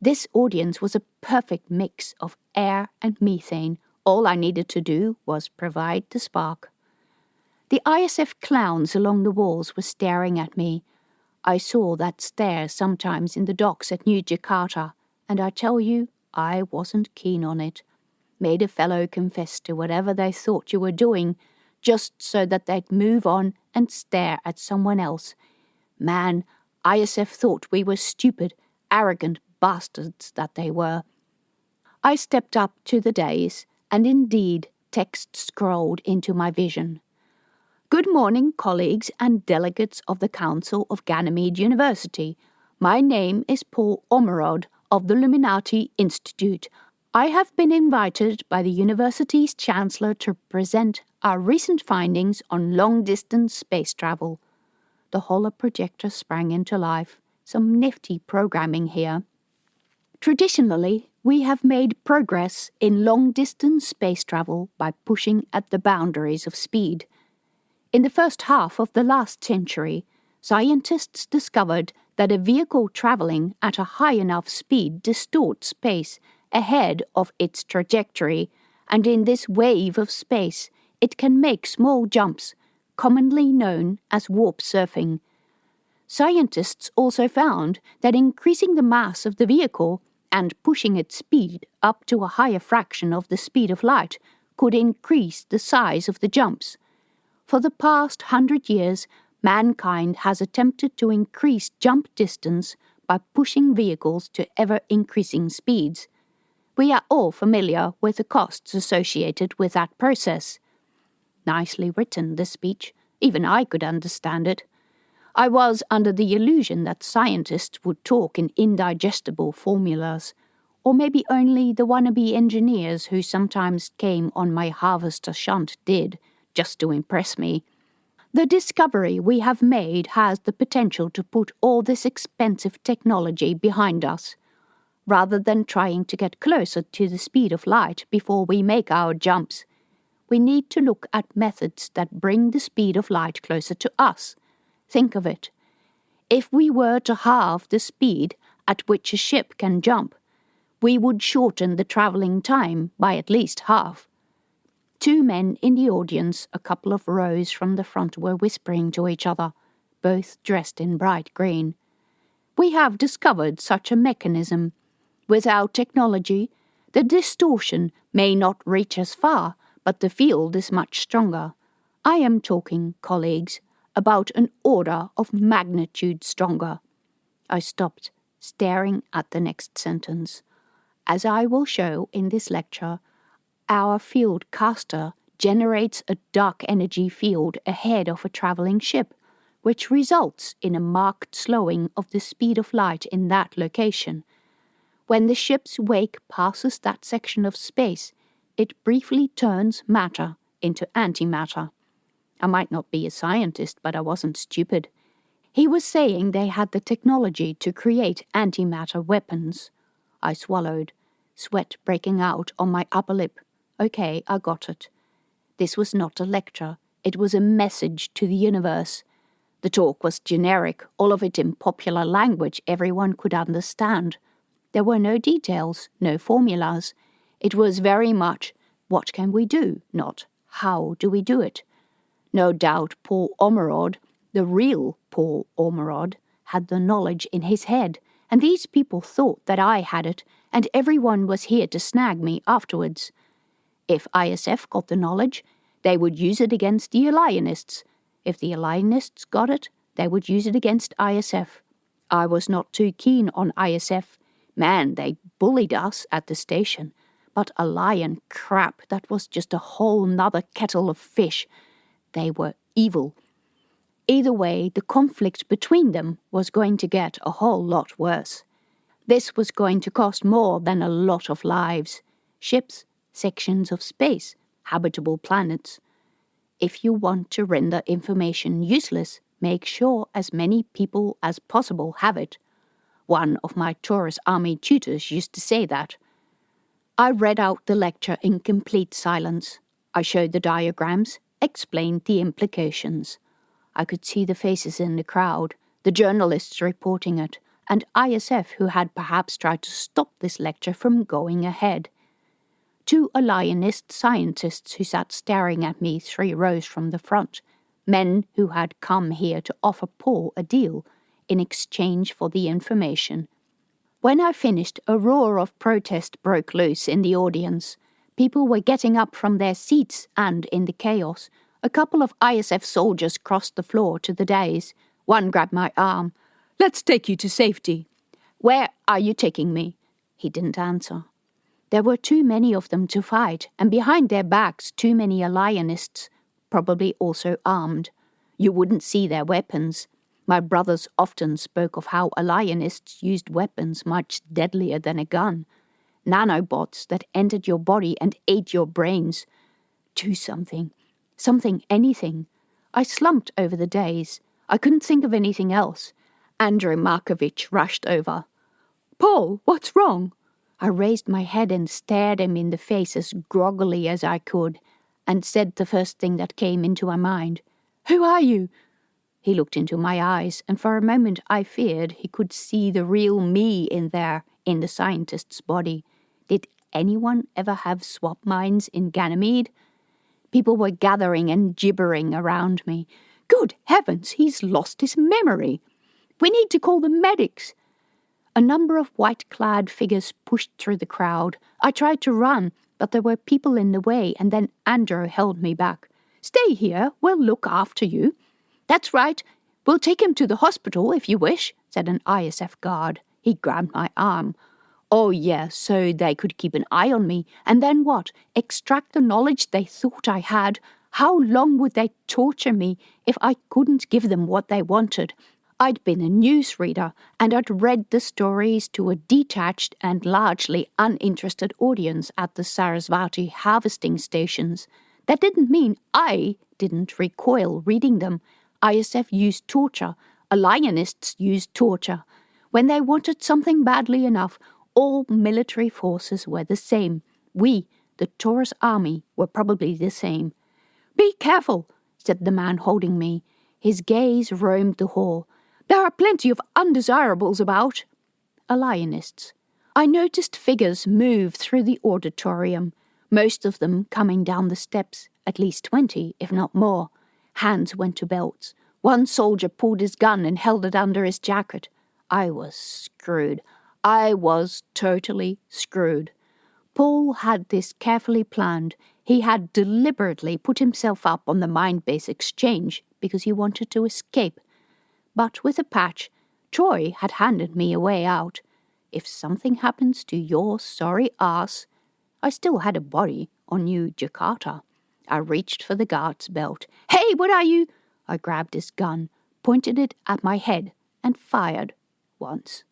This audience was a perfect mix of air and methane. All I needed to do was provide the spark. The ISF clowns along the walls were staring at me. I saw that stare sometimes in the docks at New Jakarta, and I tell you, I wasn't keen on it. Made a fellow confess to whatever they thought you were doing, just so that they'd move on and stare at someone else. Man, ISF thought we were stupid, arrogant bastards that they were. I stepped up to the dais, and indeed text scrolled into my vision. "Good morning, colleagues and delegates of the Council of Ganymede University. My name is Paul Ormerod of the Illuminati Institute. I have been invited by the university's chancellor to present our recent findings on long-distance space travel." The holoprojector sprang into life. Some nifty programming here. "Traditionally, we have made progress in long-distance space travel by pushing at the boundaries of speed. In the first half of the last century, scientists discovered that a vehicle traveling at a high enough speed distorts space ahead of its trajectory, and in this wave of space, it can make small jumps, commonly known as warp surfing. Scientists also found that increasing the mass of the vehicle and pushing its speed up to a higher fraction of the speed of light could increase the size of the jumps. For the past 100 years, mankind has attempted to increase jump distance by pushing vehicles to ever-increasing speeds. We are all familiar with the costs associated with that process. Nicely written, this speech. Even I could understand it. I was under the illusion that scientists would talk in indigestible formulas, or maybe only the wannabe engineers who sometimes came on my harvester shunt did, just to impress me. The discovery we have made has the potential to put all this expensive technology behind us. Rather than trying to get closer to the speed of light before we make our jumps, We need to look at methods that bring the speed of light closer to us. Think of it. If we were to halve the speed at which a ship can jump, we would shorten the travelling time by at least half. 2 men in the audience, a couple of rows from the front, were whispering to each other, both dressed in bright green. We have discovered such a mechanism. Without technology, the distortion may not reach as far, but the field is much stronger. I am talking, colleagues, about an order of magnitude stronger. I stopped, staring at the next sentence. As I will show in this lecture, our field caster generates a dark energy field ahead of a travelling ship, which results in a marked slowing of the speed of light in that location. When the ship's wake passes that section of space, it briefly turns matter into antimatter. I might not be a scientist, but I wasn't stupid. He was saying they had the technology to create antimatter weapons. I swallowed, sweat breaking out on my upper lip. Okay, I got it. This was not a lecture. It was a message to the universe. The talk was generic, all of it in popular language everyone could understand. There were no details, no formulas. It was very much, what can we do, not how do we do it. No doubt Paul Ormerod, the real Paul Ormerod, had the knowledge in his head, and these people thought that I had it, and everyone was here to snag me afterwards. If ISF got the knowledge, they would use it against the alienists. If the alienists got it, they would use it against ISF. I was not too keen on ISF. Man, they bullied us at the station. But alien crap, that was just a whole nother kettle of fish. They were evil. Either way, the conflict between them was going to get a whole lot worse. This was going to cost more than a lot of lives. Ships, sections of space, habitable planets. If you want to render information useless, make sure as many people as possible have it. One of my Taurus Army tutors used to say that. I read out the lecture in complete silence. I showed the diagrams, explained the implications. I could see the faces in the crowd, the journalists reporting it, and ISF who had perhaps tried to stop this lecture from going ahead. 2 alienist scientists who sat staring at me 3 rows from the front, men who had come here to offer Paul a deal in exchange for the information. When I finished, a roar of protest broke loose in the audience. People were getting up from their seats, and in the chaos, a couple of ISF soldiers crossed the floor to the dais. One grabbed my arm. "Let's take you to safety." "Where are you taking me?" He didn't answer. There were too many of them to fight, and behind their backs too many alienists, probably also armed. You wouldn't see their weapons. My brothers often spoke of how alienists used weapons much deadlier than a gun. Nanobots that entered your body and ate your brains. Do something. Something, anything. I slumped over the days. I couldn't think of anything else. Andrei Markovich rushed over. "Paul, what's wrong?" I raised my head and stared him in the face as groggily as I could, and said the first thing that came into my mind. "Who are you?" He looked into my eyes, and for a moment I feared he could see the real me in there, in the scientist's body. Did anyone ever have swap minds in Ganymede? People were gathering and gibbering around me. "Good heavens, he's lost his memory. We need to call the medics." A number of white-clad figures pushed through the crowd. I tried to run, but there were people in the way, and then Andrew held me back. "Stay here, we'll look after you." "That's right, we'll take him to the hospital if you wish," said an ISF guard. He grabbed my arm. "Oh yes, so they could keep an eye on me, and then what? Extract the knowledge they thought I had? How long would they torture me if I couldn't give them what they wanted? I'd been a newsreader, and I'd read the stories to a detached and largely uninterested audience at the Sarasvati harvesting stations. That didn't mean I didn't recoil reading them. ISF used torture. Alienists used torture. When they wanted something badly enough, all military forces were the same. We, the Taurus army were probably the same. "Be careful," said the man holding me. His gaze roamed the hall. "There are plenty of undesirables about." Alienists. I noticed figures move through the auditorium, most of them coming down the steps, at least 20, if not more. Hands went to belts. One soldier pulled his gun and held it under his jacket. I was screwed. I was totally screwed. Paul had this carefully planned. He had deliberately put himself up on the mind-base exchange because he wanted to escape. But with a patch, Troy had handed me a way out. If something happens to your sorry ass, I still had a body on New Jakarta. I reached for the guard's belt. "Hey, what are you?" I grabbed his gun, pointed it at my head, and fired once.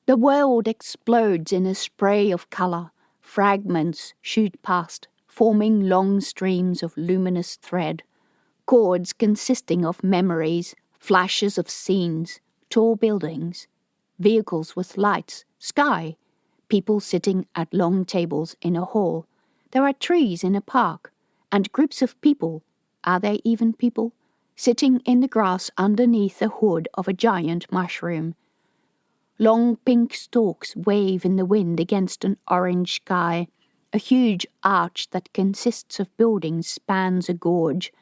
The world explodes in a spray of color. Fragments shoot past, forming long streams of luminous thread. Chords consisting of memories, flashes of scenes, tall buildings, vehicles with lights, sky, people sitting at long tables in a hall. There are trees in a park, and groups of people, are they even people, sitting in the grass underneath the hood of a giant mushroom. Long pink stalks wave in the wind against an orange sky. A huge arch that consists of buildings spans a gorge,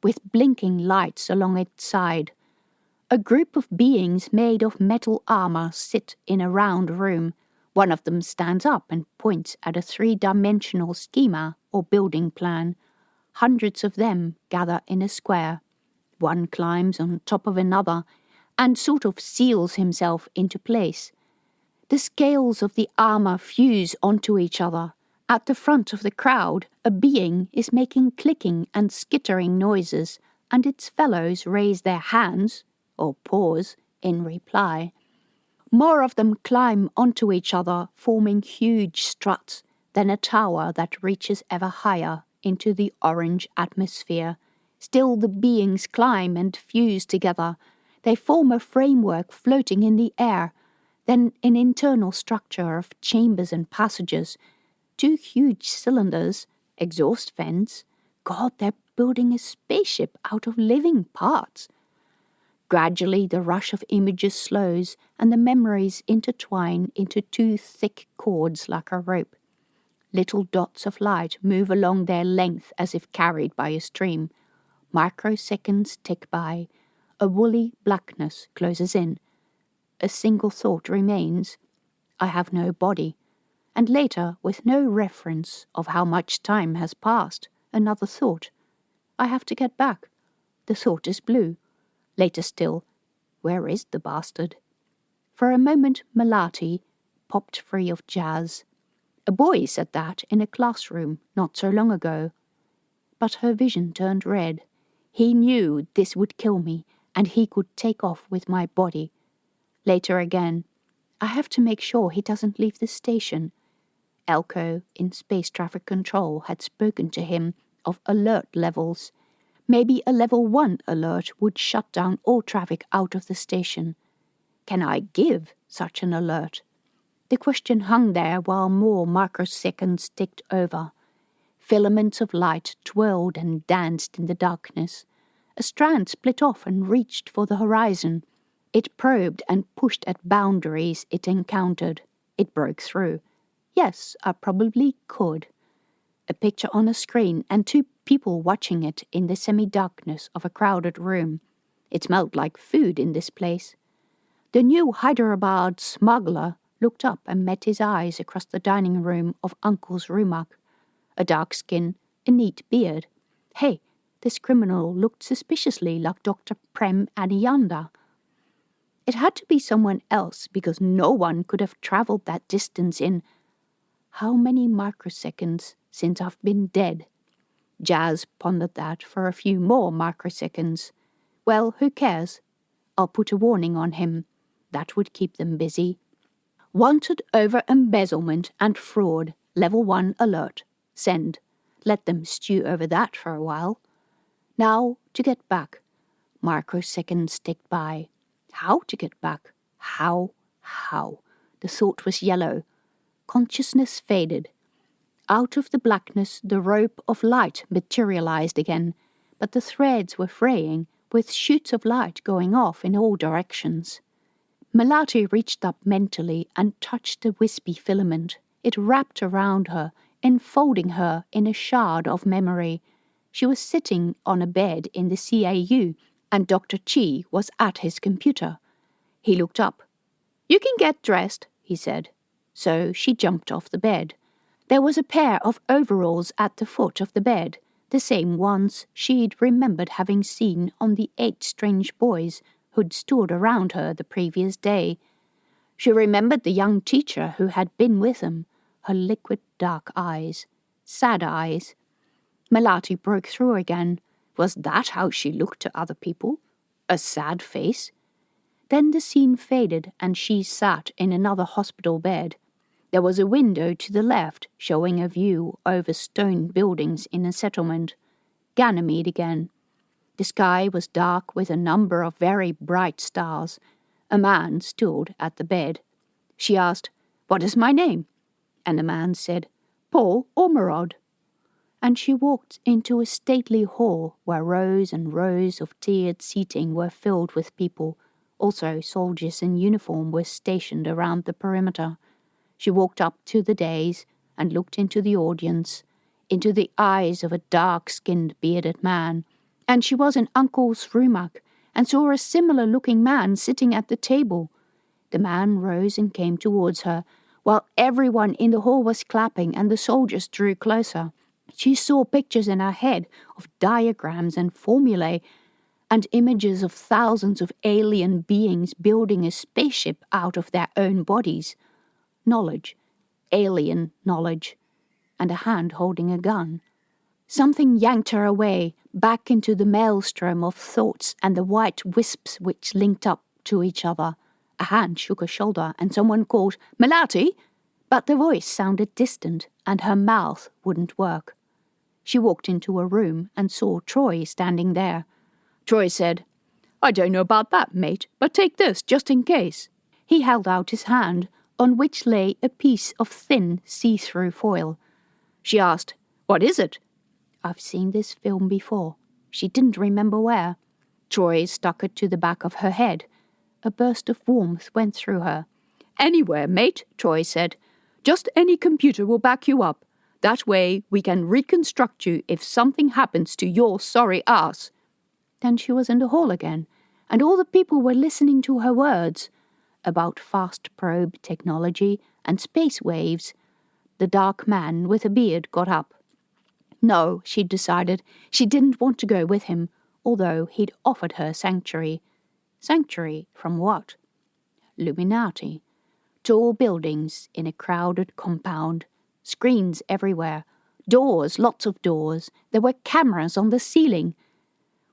with blinking lights along its side. A group of beings made of metal armor sit in a round room. One of them stands up and points at a 3-dimensional schema or building plan. Hundreds of them gather in a square. One climbs on top of another and sort of seals himself into place. The scales of the armor fuse onto each other. At the front of the crowd, a being is making clicking and skittering noises, and its fellows raise their hands, or paws, in reply. More of them climb onto each other, forming huge struts, then a tower that reaches ever higher into the orange atmosphere. Still the beings climb and fuse together. They form a framework floating in the air, then an internal structure of chambers and passages, 2 huge cylinders, exhaust vents. God, they're building a spaceship out of living parts. Gradually the rush of images slows, and the memories intertwine into 2 thick cords like a rope. Little dots of light move along their length as if carried by a stream. Microseconds tick by. A woolly blackness closes in. A single thought remains. I have no body. And later, with no reference of how much time has passed, another thought. I have to get back. The thought is blue. Later still, where is the bastard? For a moment, Melati popped free of Jazz. A boy said that in a classroom not so long ago. But her vision turned red. He knew this would kill me, and he could take off with my body. Later again, I have to make sure he doesn't leave the station. Elko, in space traffic control, had spoken to him of alert levels. Maybe a level 1 alert would shut down all traffic out of the station. Can I give such an alert? The question hung there while more microseconds ticked over. Filaments of light twirled and danced in the darkness. A strand split off and reached for the horizon. It probed and pushed at boundaries it encountered. It broke through. Yes, I probably could. A picture on a screen and 2 people watching it in the semi-darkness of a crowded room. It smelled like food in this place. The new Hyderabad smuggler looked up and met his eyes across the dining room of Uncle's Rumak. A dark skin, a neat beard. Hey, this criminal looked suspiciously like Dr. Prem Aniyanda. It had to be someone else because no one could have travelled that distance in how many microseconds since I've been dead? Jazz pondered that for a few more microseconds. Well, who cares? I'll put a warning on him. That would keep them busy. Wanted over embezzlement and fraud. Level 1 alert. Send. Let them stew over that for a while. Now to get back. Microseconds ticked by. How to get back? How? The thought was yellow. Consciousness faded. out of the blackness the rope of light materialized again, but the threads were fraying, with shoots of light going off in all directions. Melati reached up mentally and touched the wispy filament. It wrapped around her, enfolding her in a shard of memory. She was sitting on a bed in the CAU, and Dr. Chi was at his computer. He looked up. "You can get dressed," he said. So she jumped off the bed. There was a pair of overalls at the foot of the bed, the same ones she'd remembered having seen on the 8 strange boys who'd stood around her the previous day. She remembered the young teacher who had been with them, her liquid dark eyes, sad eyes. Melati broke through again. Was that how she looked to other people? A sad face? Then the scene faded and she sat in another hospital bed. There was a window to the left showing a view over stone buildings in a settlement. Ganymede again. The sky was dark with a number of very bright stars. A man stood at the bed. She asked, "What is my name?" And the man said, "Paul Ormerod." And she walked into a stately hall where rows and rows of tiered seating were filled with people. Also soldiers in uniform were stationed around the perimeter. She walked up to the dais and looked into the audience, into the eyes of a dark-skinned, bearded man. And she was in Uncle's rumak and saw a similar-looking man sitting at the table. The man rose and came towards her, while everyone in the hall was clapping and the soldiers drew closer. She saw pictures in her head of diagrams and formulae and images of thousands of alien beings building a spaceship out of their own bodies. Knowledge, alien knowledge, and a hand holding a gun. Something yanked her away, back into the maelstrom of thoughts and the white wisps which linked up to each other. A hand shook her shoulder and someone called, "Melati!" But the voice sounded distant and her mouth wouldn't work. She walked into a room and saw Troy standing there. Troy said, "I don't know about that, mate, but take this just in case." He held out his hand, on which lay a piece of thin, see-through foil. She asked, "What is it?" "I've seen this film before." She didn't remember where. Troy stuck it to the back of her head. A burst of warmth went through her. "Anywhere, mate," Troy said. "Just any computer will back you up. That way we can reconstruct you if something happens to your sorry ass." Then she was in the hall again, and all the people were listening to her words about fast probe technology and space waves. The dark man with a beard got up. No, she'd decided she didn't want to go with him, although he'd offered her sanctuary. Sanctuary from what? Illuminati. Tall buildings in a crowded compound. Screens everywhere. Doors, lots of doors. There were cameras on the ceiling.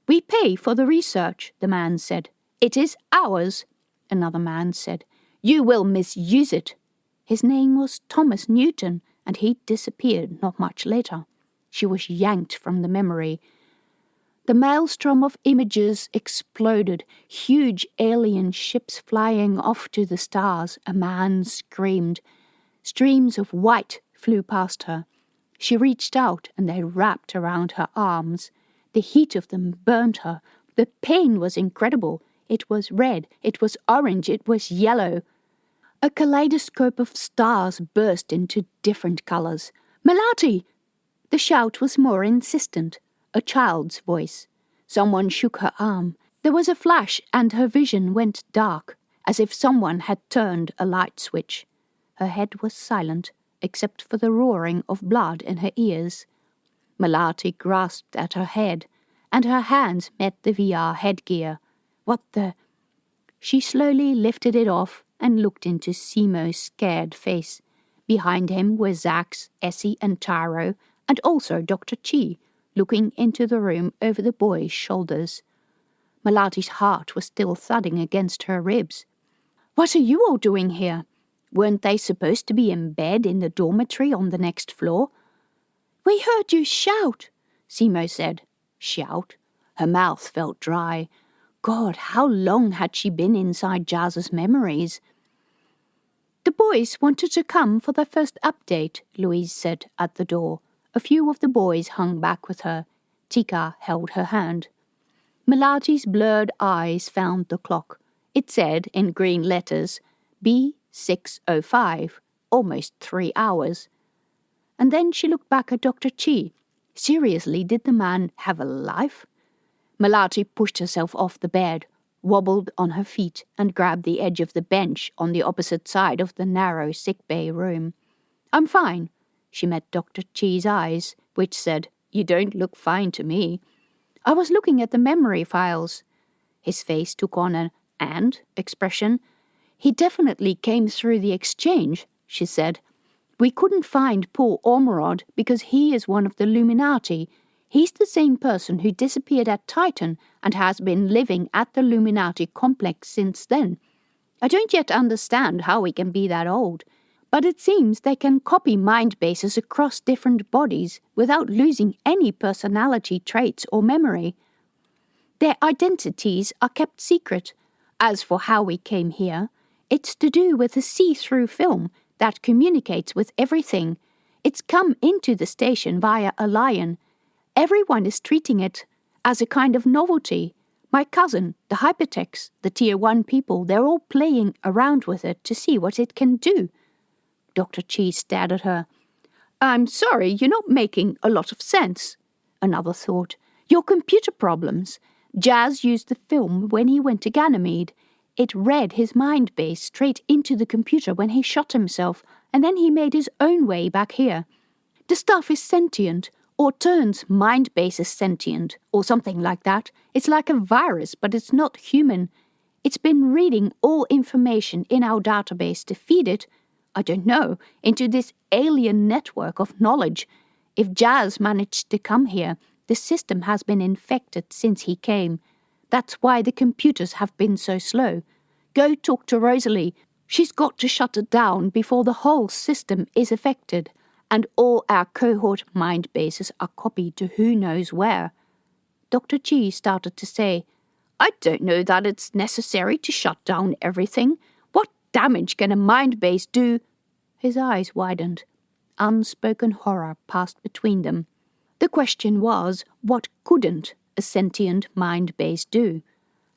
"We pay for the research," the man said. "It is ours." Another man said, "You will misuse it." His name was Thomas Newton, and he disappeared not much later. She was yanked from the memory. The maelstrom of images exploded, huge alien ships flying off to the stars. A man screamed. Streams of white flew past her. She reached out and they wrapped around her arms. The heat of them burned her. The pain was incredible. It was red, it was orange, it was yellow. A kaleidoscope of stars burst into different colors. "Melati!" The shout was more insistent, a child's voice. Someone shook her arm. There was a flash and her vision went dark, as if someone had turned a light switch. Her head was silent, except for the roaring of blood in her ears. Melati grasped at her head, and her hands met the VR headgear. What the... She slowly lifted it off and looked into Simo's scared face. Behind him were Zax, Essie and Taro, and also Dr. Chi, looking into the room over the boys' shoulders. Melati's heart was still thudding against her ribs. "What are you all doing here? Weren't they supposed to be in bed in the dormitory on the next floor?" "We heard you shout," Simo said. Shout? Her mouth felt dry. God, how long had she been inside Jazz's memories? The boys wanted to come for their first update, Louise said at the door. A few of the boys hung back with her. Tika held her hand. Melati's blurred eyes found the clock. It said in green letters, B6:05, almost 3 hours. And then she looked back at Dr. Chi. Seriously, did the man have a life? Melati pushed herself off the bed, wobbled on her feet, and grabbed the edge of the bench on the opposite side of the narrow sickbay room. "I'm fine." She met Dr. Chi's eyes, which said, "You don't look fine to me." "I was looking at the memory files." His face took on an "and" expression. "He definitely came through the exchange," she said. "We couldn't find poor Ormerod because he is one of the Illuminati. He's the same person who disappeared at Titan and has been living at the Illuminati complex since then. I don't yet understand how he can be that old, but it seems they can copy mind bases across different bodies without losing any personality traits or memory. Their identities are kept secret. As for how we came here, it's to do with a see-through film that communicates with everything. It's come into the station via a lion. Everyone is treating it as a kind of novelty. My cousin, the hypertechs, the Tier 1 people, they're all playing around with it to see what it can do." Dr. Chi stared at her. "I'm sorry, you're not making a lot of sense." Another thought. "Your computer problems. Jazz used the film when he went to Ganymede. It read his mind base straight into the computer when he shot himself, and then he made his own way back here. The stuff is sentient, or turns mind bases sentient, or something like that. It's like a virus, but it's not human. It's been reading all information in our database to feed it, I don't know, into this alien network of knowledge. If Jazz managed to come here, the system has been infected since he came. That's why the computers have been so slow. Go talk to Rosalie. She's got to shut it down before the whole system is affected. And all our cohort mind bases are copied to who knows where." Dr. Chi started to say, "I don't know that it's necessary to shut down everything. What damage can a mind base do?" His eyes widened. Unspoken horror passed between them. The question was, what couldn't a sentient mind base do?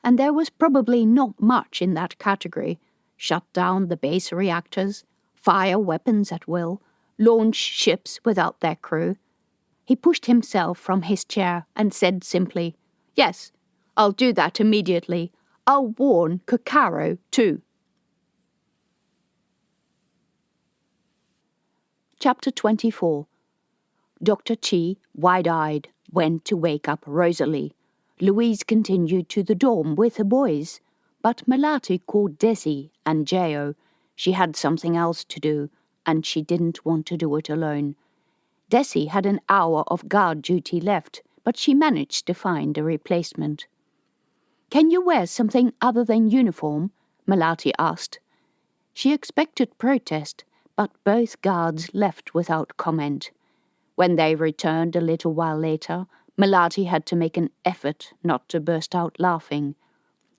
And there was probably not much in that category. Shut down the base reactors, fire weapons at will, launch ships without their crew. He pushed himself from his chair and said simply, "Yes, I'll do that immediately. I'll warn Kokaro too." Chapter 24. Dr. Chi, wide-eyed, went to wake up Rosalie. Louise continued to the dorm with the boys, but Melati called Desi and Jao. She had something else to do, and she didn't want to do it alone. Desi had an hour of guard duty left, but she managed to find a replacement. "Can you wear something other than uniform?" Melati asked. She expected protest, but both guards left without comment. When they returned a little while later, Melati had to make an effort not to burst out laughing.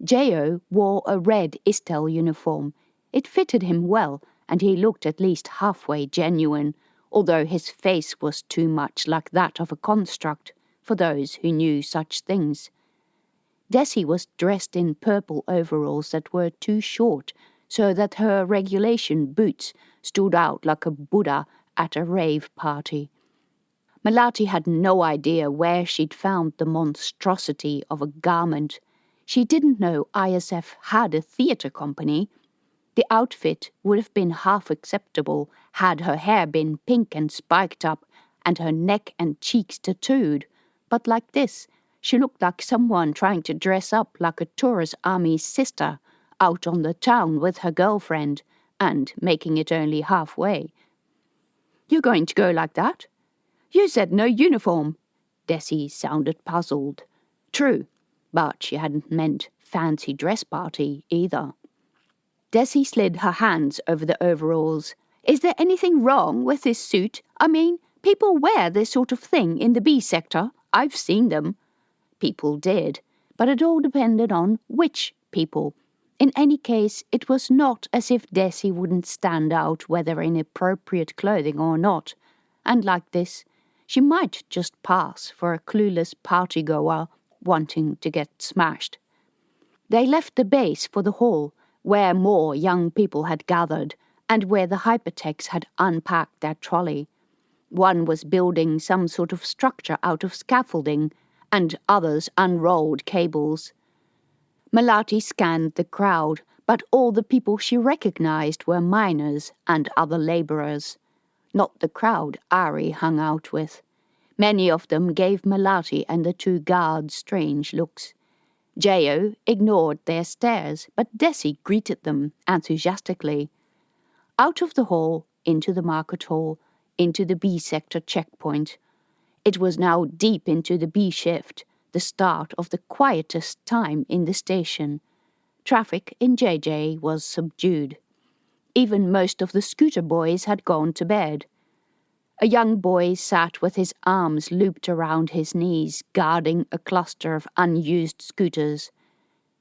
Jao wore a red Istel uniform. It fitted him well, and he looked at least halfway genuine, although his face was too much like that of a construct, for those who knew such things. Desi was dressed in purple overalls that were too short, so that her regulation boots stood out like a Buddha at a rave party. Melati had no idea where she'd found the monstrosity of a garment. She didn't know ISF had a theatre company. The outfit would have been half acceptable had her hair been pink and spiked up and her neck and cheeks tattooed, but like this, she looked like someone trying to dress up like a tourist army's sister out on the town with her girlfriend and making it only halfway. "You're going to go like that? You said no uniform." Desi sounded puzzled. True, but she hadn't meant fancy dress party either. Desi slid her hands over the overalls. "Is there anything wrong with this suit? I mean, people wear this sort of thing in the B sector. I've seen them." People did, but it all depended on which people. In any case, it was not as if Desi wouldn't stand out whether in appropriate clothing or not, and like this, she might just pass for a clueless partygoer wanting to get smashed. They left the base for the hall, where more young people had gathered, and where the hypertechs had unpacked their trolley. One was building some sort of structure out of scaffolding, and others unrolled cables. Melati scanned the crowd, but all the people she recognized were miners and other labourers. Not the crowd Ari hung out with. Many of them gave Melati and the two guards strange looks. Jayo ignored their stares, but Desi greeted them enthusiastically. Out of the hall, into the market hall, into the B sector checkpoint. It was now deep into the B shift, the start of the quietest time in the station. Traffic in JJ was subdued. Even most of the scooter boys had gone to bed. A young boy sat with his arms looped around his knees, guarding a cluster of unused scooters.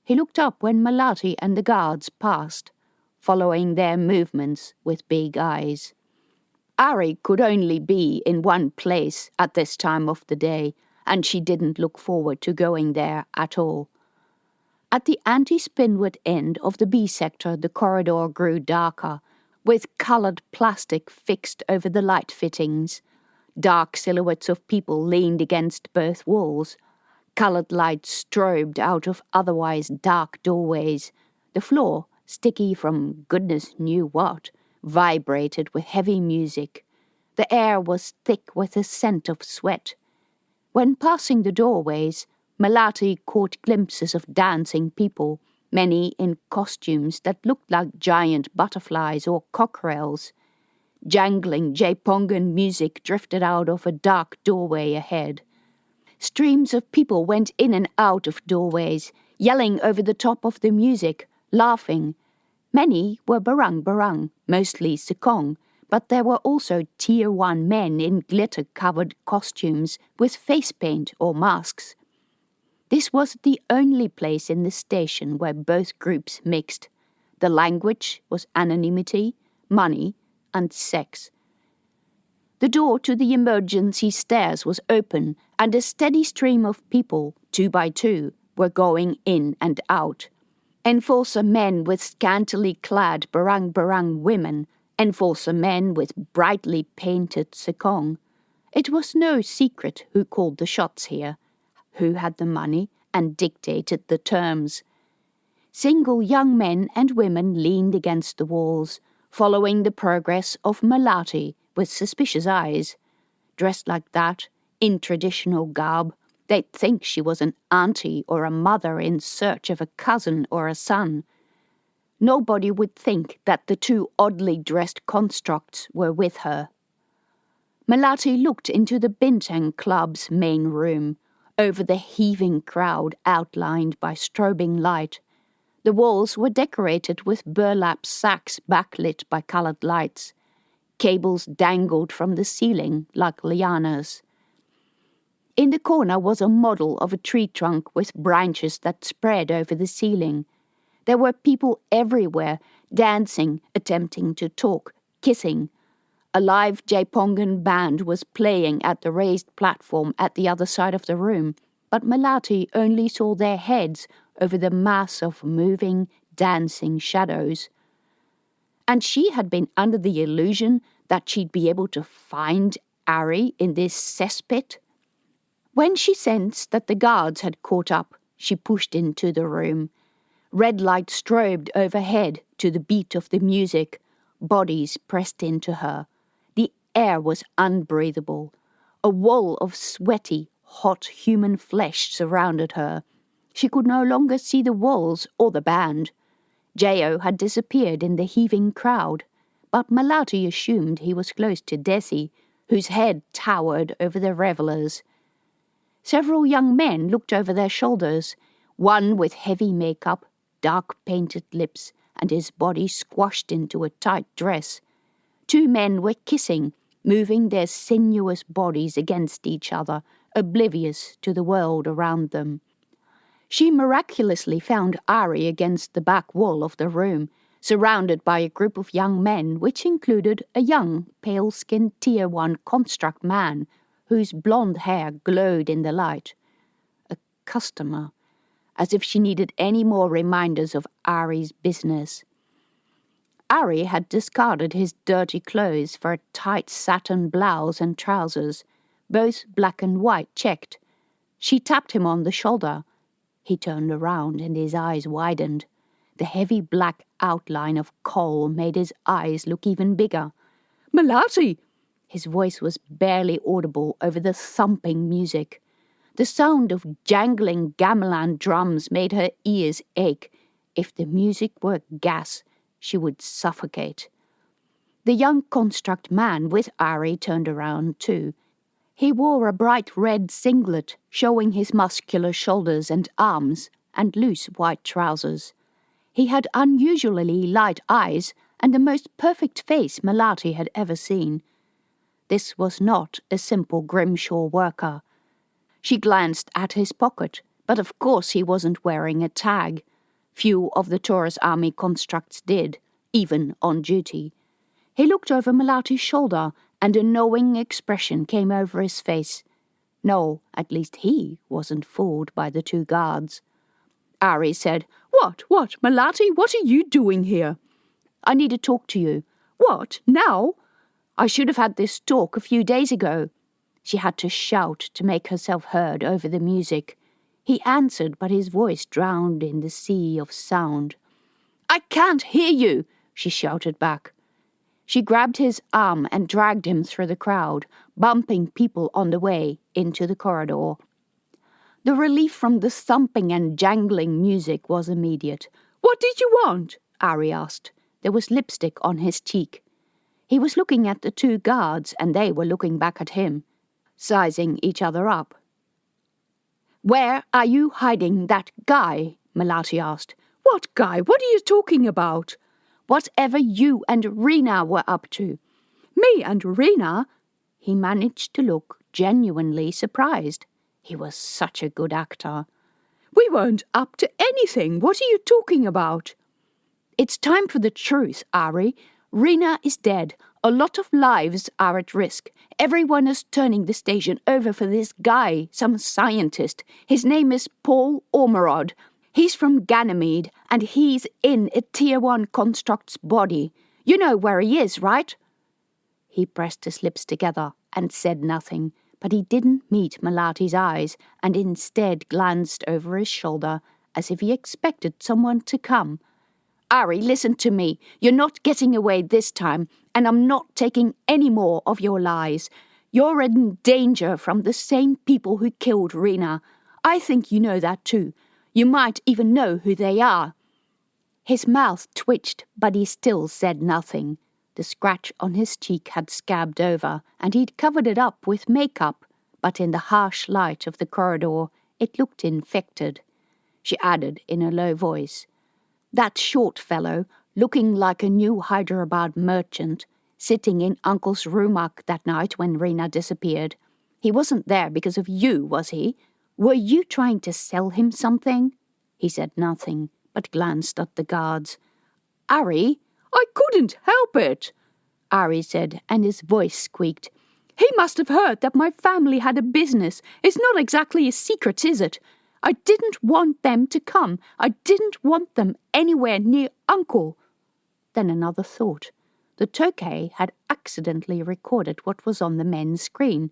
He looked up when Melati and the guards passed, following their movements with big eyes. Ari could only be in one place at this time of the day, and she didn't look forward to going there at all. At the anti-spinward end of the B sector, the corridor grew darker, with coloured plastic fixed over the light fittings. Dark silhouettes of people leaned against both walls. Coloured lights strobed out of otherwise dark doorways. The floor, sticky from goodness knew what, vibrated with heavy music. The air was thick with a scent of sweat. When passing the doorways, Melati caught glimpses of dancing people, many in costumes that looked like giant butterflies or cockerels. Jangling Japongan music drifted out of a dark doorway ahead. Streams of people went in and out of doorways, yelling over the top of the music, laughing. Many were barang-barang, mostly Sekong, but there were also Tier 1 men in glitter-covered costumes with face paint or masks. This was the only place in the station where both groups mixed. The language was anonymity, money, and sex. The door to the emergency stairs was open, and a steady stream of people, 2 by 2, were going in and out. Enforcer men with scantily clad barang-barang women, enforcer men with brightly painted Sekong. It was no secret who called the shots here, who had the money and dictated the terms. Single young men and women leaned against the walls, following the progress of Melati with suspicious eyes. Dressed like that, in traditional garb, they'd think she was an auntie or a mother in search of a cousin or a son. Nobody would think that the two oddly dressed constructs were with her. Melati looked into the Bintang Club's main room, over the heaving crowd outlined by strobing light. The walls were decorated with burlap sacks backlit by coloured lights. Cables dangled from the ceiling like lianas. In the corner was a model of a tree trunk with branches that spread over the ceiling. There were people everywhere, dancing, attempting to talk, kissing. A live Japongan band was playing at the raised platform at the other side of the room, but Melati only saw their heads over the mass of moving, dancing shadows. And she had been under the illusion that she'd be able to find Ari in this cesspit. When she sensed that the guards had caught up, she pushed into the room. Red light strobed overhead to the beat of the music. Bodies pressed into her. The air was unbreathable. A wall of sweaty, hot human flesh surrounded her. She could no longer see the walls or the band. Jayo had disappeared in the heaving crowd, but Melati assumed he was close to Desi, whose head towered over the revellers. Several young men looked over their shoulders, one with heavy makeup, dark painted lips, and his body squashed into a tight dress. 2 men were kissing, moving their sinuous bodies against each other, oblivious to the world around them. She miraculously found Ari against the back wall of the room, surrounded by a group of young men, which included a young, pale-skinned Tier 1 construct man whose blonde hair glowed in the light. A customer, as if she needed any more reminders of Ari's business. Ari had discarded his dirty clothes for a tight satin blouse and trousers, both black and white checked. She tapped him on the shoulder. He turned around and his eyes widened. The heavy black outline of coal made his eyes look even bigger. "Melati!" His voice was barely audible over the thumping music. The sound of jangling gamelan drums made her ears ache. If the music were gas, she would suffocate. The young construct man with Ari turned around too. He wore a bright red singlet, showing his muscular shoulders and arms, and loose white trousers. He had unusually light eyes and the most perfect face Melati had ever seen. This was not a simple Grimshaw worker. She glanced at his pocket, but of course he wasn't wearing a tag. Few of the Taurus Army constructs did, even on duty. He looked over Melati's shoulder, and a knowing expression came over his face. No, at least he wasn't fooled by the two guards. Ari said, What, Melati, what are you doing here?" "I need to talk to you." "What, now?" "I should have had this talk a few days ago." She had to shout to make herself heard over the music. He answered, but his voice drowned in the sea of sound. "I can't hear you," she shouted back. She grabbed his arm and dragged him through the crowd, bumping people on the way into the corridor. The relief from the thumping and jangling music was immediate. "What did you want?" Ari asked. There was lipstick on his cheek. He was looking at the two guards, and they were looking back at him, sizing each other up. "Where are you hiding that guy?" Melati asked. "What guy? What are you talking about?" "Whatever you and Rena were up to." "Me and Rena?" He managed to look genuinely surprised. He was such a good actor. "We weren't up to anything. What are you talking about?" "It's time for the truth, Ari. Rena is dead. A lot of lives are at risk. Everyone is turning the station over for this guy, some scientist. His name is Paul Ormerod. He's from Ganymede, and he's in a Tier 1 construct's body. You know where he is, right?" He pressed his lips together and said nothing, but he didn't meet Melati's eyes and instead glanced over his shoulder as if he expected someone to come. "Ari, listen to me. You're not getting away this time, and I'm not taking any more of your lies. You're in danger from the same people who killed Rena. I think you know that too. You might even know who they are." His mouth twitched, but he still said nothing. The scratch on his cheek had scabbed over, and he'd covered it up with makeup, but in the harsh light of the corridor, it looked infected. She added in a low voice, "That short fellow, looking like a new Hyderabad merchant, sitting in Uncle's rumak that night when Rena disappeared. He wasn't there because of you, was he? Were you trying to sell him something?" He said nothing, but glanced at the guards. "Ari?" "I couldn't help it," Ari said, and his voice squeaked. "He must have heard that my family had a business. It's not exactly a secret, is it? I didn't want them to come. I didn't want them anywhere near Uncle." Then another thought. The Tokay had accidentally recorded what was on the men's screen.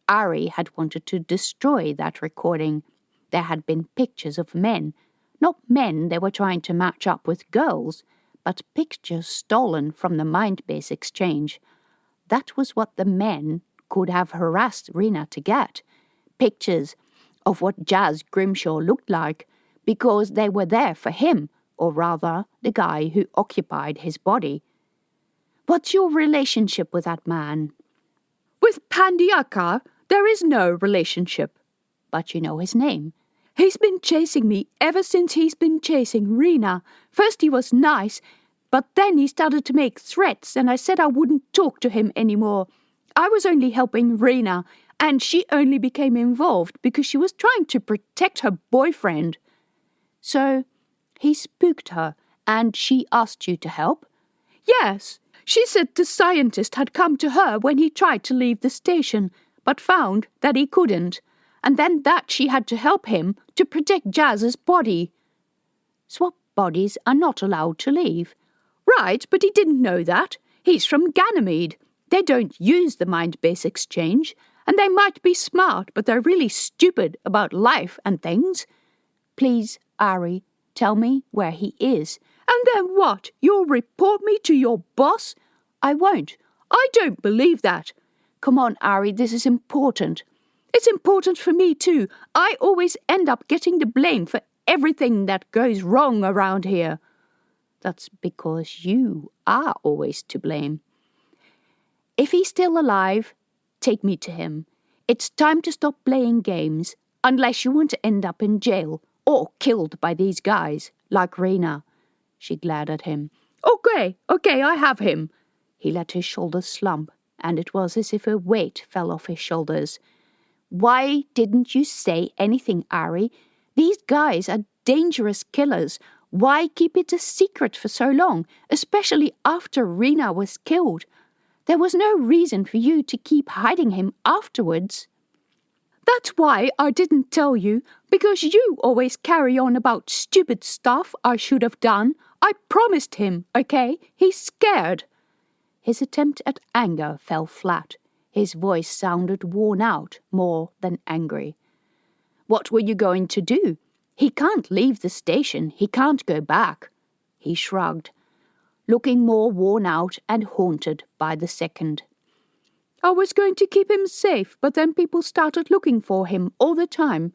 Ari had wanted to destroy that recording. There had been pictures of men. Not men they were trying to match up with girls, but pictures stolen from the Mindbase exchange. That was what the men could have harassed Rena to get. Pictures of what Jazz Grimshaw looked like, because they were there for him, or rather, the guy who occupied his body. "What's your relationship with that man?" "With Pandiaka, there is no relationship." "But you know his name." "He's been chasing me ever since he's been chasing Rena. First he was nice, but then he started to make threats, and I said I wouldn't talk to him anymore. I was only helping Rena, and she only became involved because she was trying to protect her boyfriend." So he spooked her, and she asked you to help? Yes. She said the scientist had come to her when he tried to leave the station, but found that he couldn't, and then that she had to help him to protect Jazz's body. Swap bodies are not allowed to leave. Right, but he didn't know that. He's from Ganymede. They don't use the mind-base exchange, and they might be smart, but they're really stupid about life and things. Please, Ari, tell me where he is. And then what? You'll report me to your boss? I won't. I don't believe that. Come on, Ari, this is important. It's important for me too. I always end up getting the blame for everything that goes wrong around here. That's because you are always to blame. If he's still alive, take me to him. It's time to stop playing games, unless you want to end up in jail or killed by these guys, like Rena. She glared at him. Okay, I have him. He let his shoulders slump, and it was as if a weight fell off his shoulders. Why didn't you say anything, Ari? These guys are dangerous killers. Why keep it a secret for so long, especially after Rena was killed? There was no reason for you to keep hiding him afterwards. That's why I didn't tell you, because you always carry on about stupid stuff I should have done. I promised him, okay? He's scared. His attempt at anger fell flat. His voice sounded worn out more than angry. What were you going to do? He can't leave the station. He can't go back. He shrugged, looking more worn out and haunted by the second. I was going to keep him safe, but then people started looking for him all the time,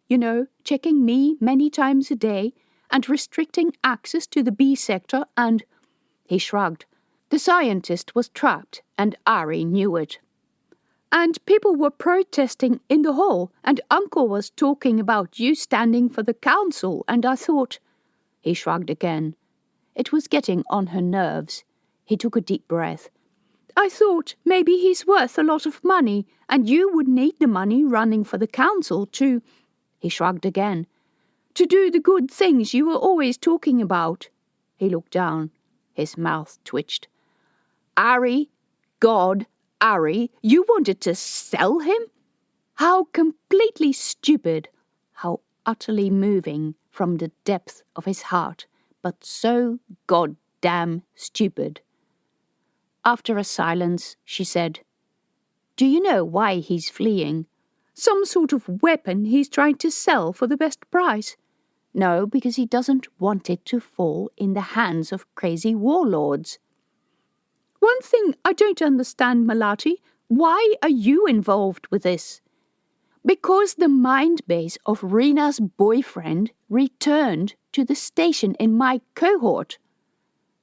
checking me many times a day and restricting access to the B sector and... He shrugged. The scientist was trapped, and Ari knew it. And people were protesting in the hall, and Uncle was talking about you standing for the council, and I thought... He shrugged again. It was getting on her nerves. He took a deep breath. I thought maybe he's worth a lot of money, and you would need the money running for the council to... He shrugged again. To do the good things you were always talking about. He looked down. His mouth twitched. Ari, God, Ari, you wanted to sell him? How completely stupid, how utterly moving from the depth of his heart, but so goddamn stupid. After a silence, she said, Do you know why he's fleeing? Some sort of weapon he's trying to sell for the best price. No, because he doesn't want it to fall in the hands of crazy warlords. One thing I don't understand, Melati, why are you involved with this? Because the mind base of Rena's boyfriend returned to the station in my cohort.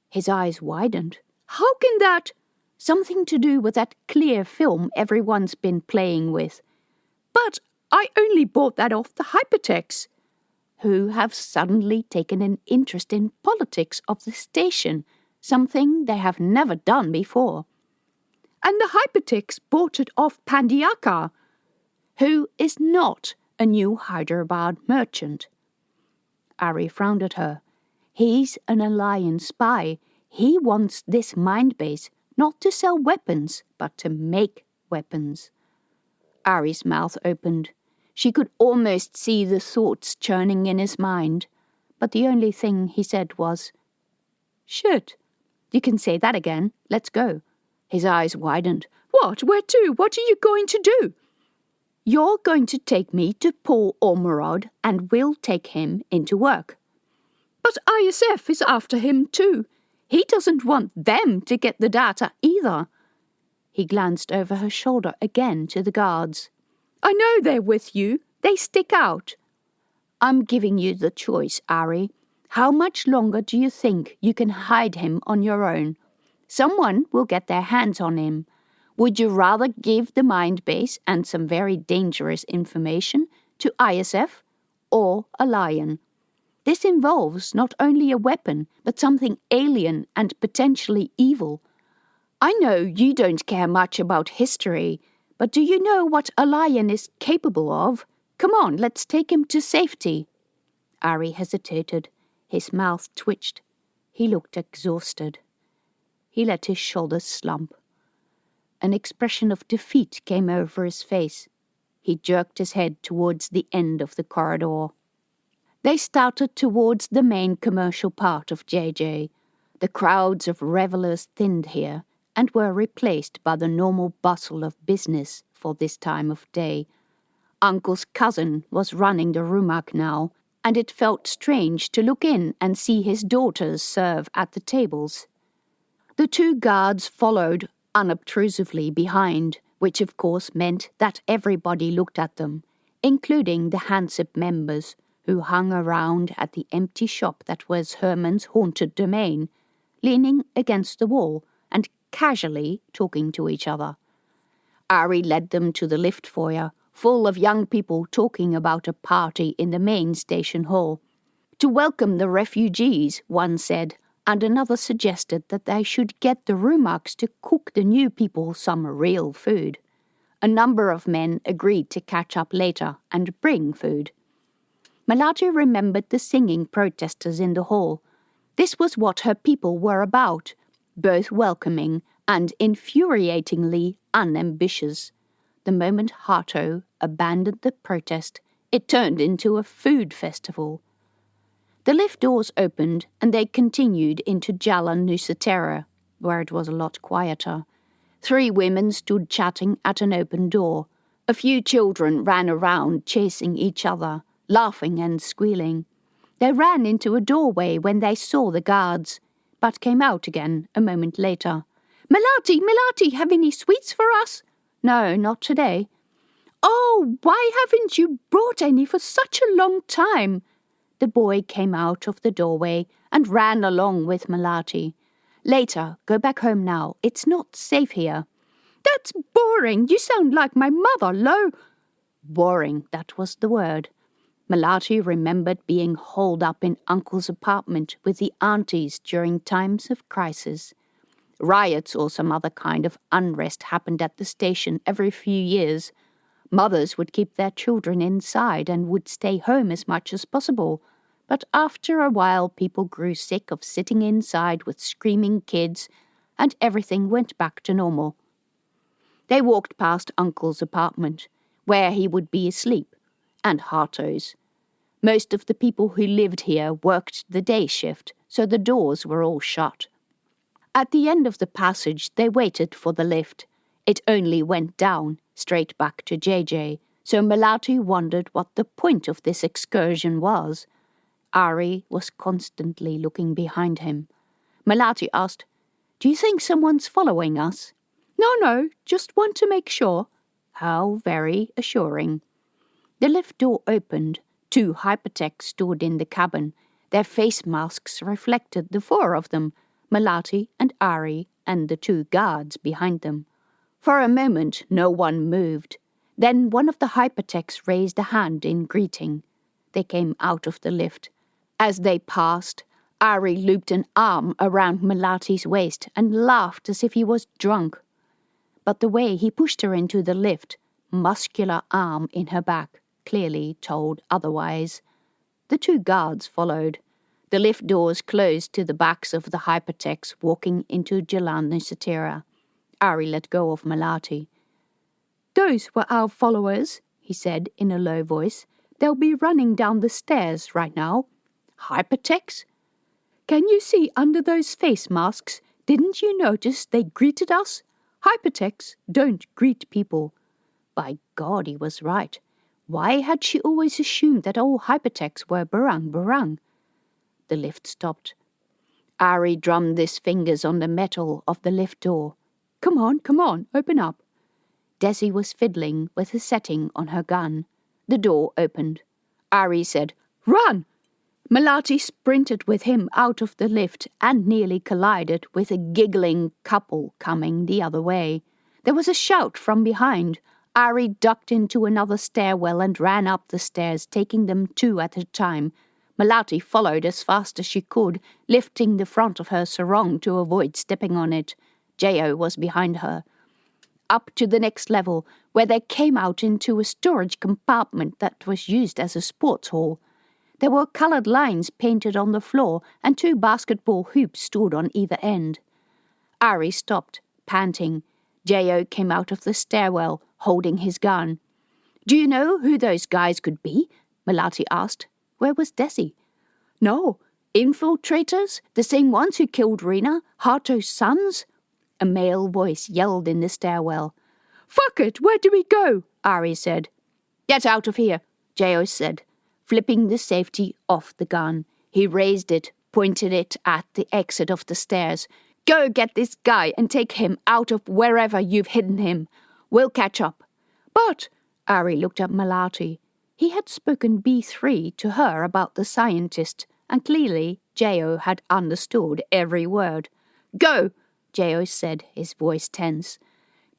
His eyes widened. How can that... Something to do with that clear film everyone's been playing with. But I only bought that off the hypertext. Who have suddenly taken an interest in politics of the station, something they have never done before. And the hypertext bought it off Pandiaka, who is not a new Hyderabad merchant. Ari frowned at her. He's an alliance spy. He wants this mind base not to sell weapons, but to make weapons. Ari's mouth opened. She could almost see the thoughts churning in his mind, but the only thing he said was, Shit. You can say that again. Let's go. His eyes widened. What? Where to? What are you going to do? You're going to take me to Paul Ormerod, and we'll take him into work. But ISF is after him too. He doesn't want them to get the data either. He glanced over her shoulder again to the guards. I know they're with you. They stick out. I'm giving you the choice, Ari. How much longer do you think you can hide him on your own? Someone will get their hands on him. Would you rather give the mind base and some very dangerous information to ISF or a lion? This involves not only a weapon, but something alien and potentially evil. I know you don't care much about history, but do you know what a lion is capable of? Come on, let's take him to safety. Ari hesitated. His mouth twitched. He looked exhausted. He let his shoulders slump. An expression of defeat came over his face. He jerked his head towards the end of the corridor. They started towards the main commercial part of JJ. The crowds of revelers thinned here and were replaced by the normal bustle of business for this time of day. Uncle's cousin was running the rumak now, and it felt strange to look in and see his daughters serve at the tables. The two guards followed unobtrusively behind, which of course meant that everybody looked at them, including the handsome members who hung around at the empty shop that was Herman's haunted domain, leaning against the wall and casually talking to each other. Ari led them to the lift foyer, full of young people talking about a party in the main station hall. To welcome the refugees, one said, and another suggested that they should get the rumaks to cook the new people some real food. A number of men agreed to catch up later and bring food. Melati remembered the singing protesters in the hall. This was what her people were about, both welcoming and infuriatingly unambitious. The moment Hato abandoned the protest, it turned into a food festival. The lift doors opened and they continued into Jalan Nusantara, where it was a lot quieter. 3 women stood chatting at an open door. A few children ran around chasing each other, laughing and squealing. They ran into a doorway when they saw the guards, but came out again a moment later. Melati, have any sweets for us? No, not today. Oh, why haven't you brought any for such a long time? The boy came out of the doorway and ran along with Melati. Later, go back home now. It's not safe here. That's boring. You sound like my mother, Lo. Boring, that was the word. Melati remembered being holed up in Uncle's apartment with the aunties during times of crisis. Riots or some other kind of unrest happened at the station every few years. Mothers would keep their children inside and would stay home as much as possible. But after a while, people grew sick of sitting inside with screaming kids, and everything went back to normal. They walked past Uncle's apartment, where he would be asleep, and Hato's. Most of the people who lived here worked the day shift, so the doors were all shut. At the end of the passage, they waited for the lift. It only went down, straight back to JJ, so Melati wondered what the point of this excursion was. Ari was constantly looking behind him. Melati asked, "Do you think someone's following us?" No, just want to make sure." How very assuring. The lift door opened. 2 hypertechs stood in the cabin. Their face masks reflected the 4 of them, Melati and Ari and the 2 guards behind them. For a moment, no one moved. Then one of the hypertechs raised a hand in greeting. They came out of the lift. As they passed, Ari looped an arm around Melati's waist and laughed as if he was drunk. But the way he pushed her into the lift, muscular arm in her back, clearly told otherwise. The 2 guards followed. The lift doors closed to the backs of the hypertechs walking into Jalan Nusantara. Ari let go of Melati. "Those were our followers," he said in a low voice. "They'll be running down the stairs right now." "Hypertechs? Can you see under those face masks? Didn't you notice they greeted us? Hypertechs don't greet people." By God, he was right. Why had she always assumed that all hypertechs were barang? The lift stopped. Ari drummed his fingers on the metal of the lift door. Come on, open up." Desi was fiddling with the setting on her gun. The door opened. Ari said, "Run!" Melati sprinted with him out of the lift and nearly collided with a giggling couple coming the other way. There was a shout from behind. Ari ducked into another stairwell and ran up the stairs, taking them 2 at a time. Melati followed as fast as she could, lifting the front of her sarong to avoid stepping on it. Jo was behind her. Up to the next level, where they came out into a storage compartment that was used as a sports hall. There were coloured lines painted on the floor, and 2 basketball hoops stood on either end. Ari stopped, panting. J.O. came out of the stairwell, holding his gun. "Do you know who those guys could be?" Melati asked. Where was Desi? "No. Infiltrators? The same ones who killed Rena? Harto's sons?" A male voice yelled in the stairwell. "Fuck it, where do we go?" Ari said. "Get out of here," J.O. said, flipping the safety off the gun. He raised it, pointed it at the exit of the stairs. "Go get this guy and take him out of wherever you've hidden him. We'll catch up." "But," Ari looked at Melati. He had spoken B3 to her about the scientist, and clearly J.O. had understood every word. "Go," J.O. said, his voice tense.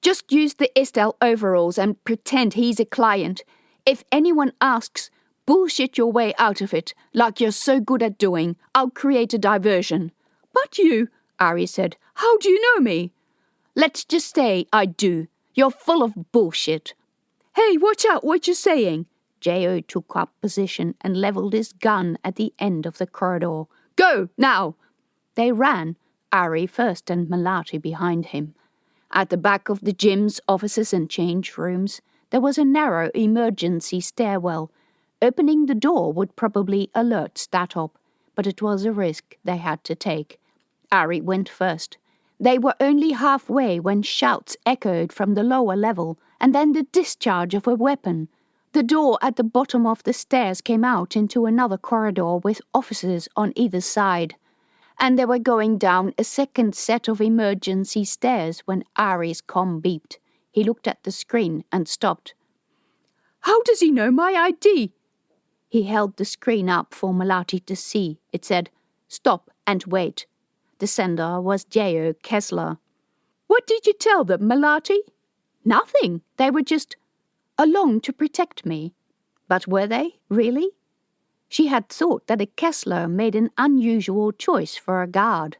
"Just use the Estelle overalls and pretend he's a client. If anyone asks, bullshit your way out of it, like you're so good at doing. I'll create a diversion." "But you," Ari said, "how do you know me?" "Let's just say I do. You're full of bullshit." "Hey, watch out what you're saying." J.O. took up position and levelled his gun at the end of the corridor. "Go, now!" They ran, Ari first and Melati behind him. At the back of the gym's offices and change rooms, there was a narrow emergency stairwell. Opening the door would probably alert Statop, but it was a risk they had to take. Ari went first. They were only halfway when shouts echoed from the lower level, and then the discharge of a weapon. The door at the bottom of the stairs came out into another corridor with offices on either side. And they were going down a second set of emergency stairs when Ari's comm beeped. He looked at the screen and stopped. "How does he know my ID?" He held the screen up for Melati to see. It said, "Stop and wait." The sender was J.O. Kessler. "What did you tell them, Melati?" "Nothing. They were just along to protect me." But were they, really? She had thought that a Kessler made an unusual choice for a guard.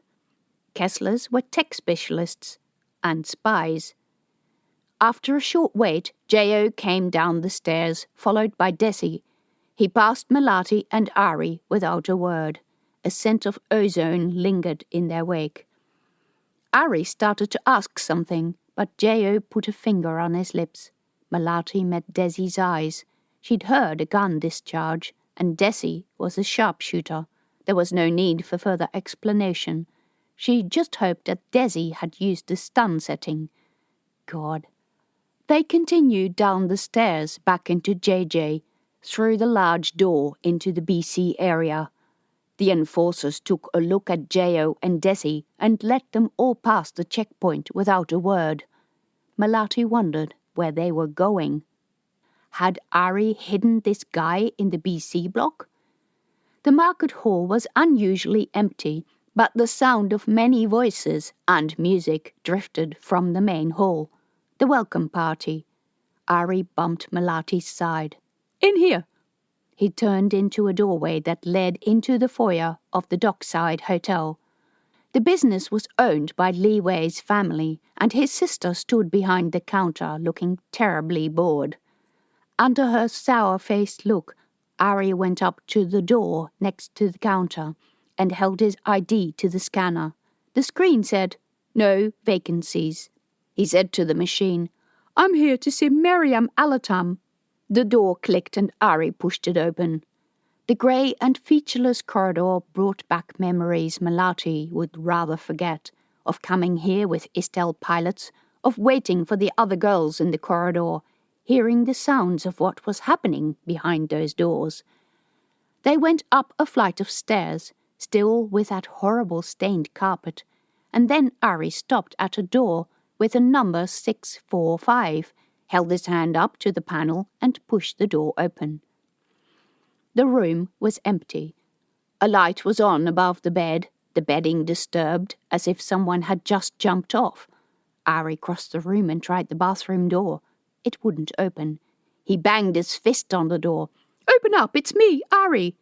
Kesslers were tech specialists and spies. After a short wait, J.O. came down the stairs, followed by Desi. He passed Melati and Ari without a word. A scent of ozone lingered in their wake. Ari started to ask something, but J.O. put a finger on his lips. Melati met Desi's eyes. She'd heard a gun discharge, and Desi was a sharpshooter. There was no need for further explanation. She just hoped that Desi had used the stun setting. God. They continued down the stairs back into JJ, through the large door into the BC area. The enforcers took a look at J.O. and Desi and let them all pass the checkpoint without a word. Melati wondered where they were going. Had Ari hidden this guy in the BC block? The market hall was unusually empty, but the sound of many voices and music drifted from the main hall. The welcome party. Ari bumped Melati's side. "In here." He turned into a doorway that led into the foyer of the Dockside Hotel. The business was owned by Lee Wei's family, and his sister stood behind the counter looking terribly bored. Under her sour-faced look, Ari went up to the door next to the counter and held his ID to the scanner. The screen said, "No vacancies." He said to the machine, "I'm here to see Miriam Alatam." The door clicked and Ari pushed it open. The grey and featureless corridor brought back memories Melati would rather forget, of coming here with Estelle pilots, of waiting for the other girls in the corridor, hearing the sounds of what was happening behind those doors. They went up a flight of stairs, still with that horrible stained carpet, and then Ari stopped at a door with a number 645, held his hand up to the panel and pushed the door open. The room was empty. A light was on above the bed, the bedding disturbed, as if someone had just jumped off. Ari crossed the room and tried the bathroom door. It wouldn't open. He banged his fist on the door. "Open up, it's me, Ari."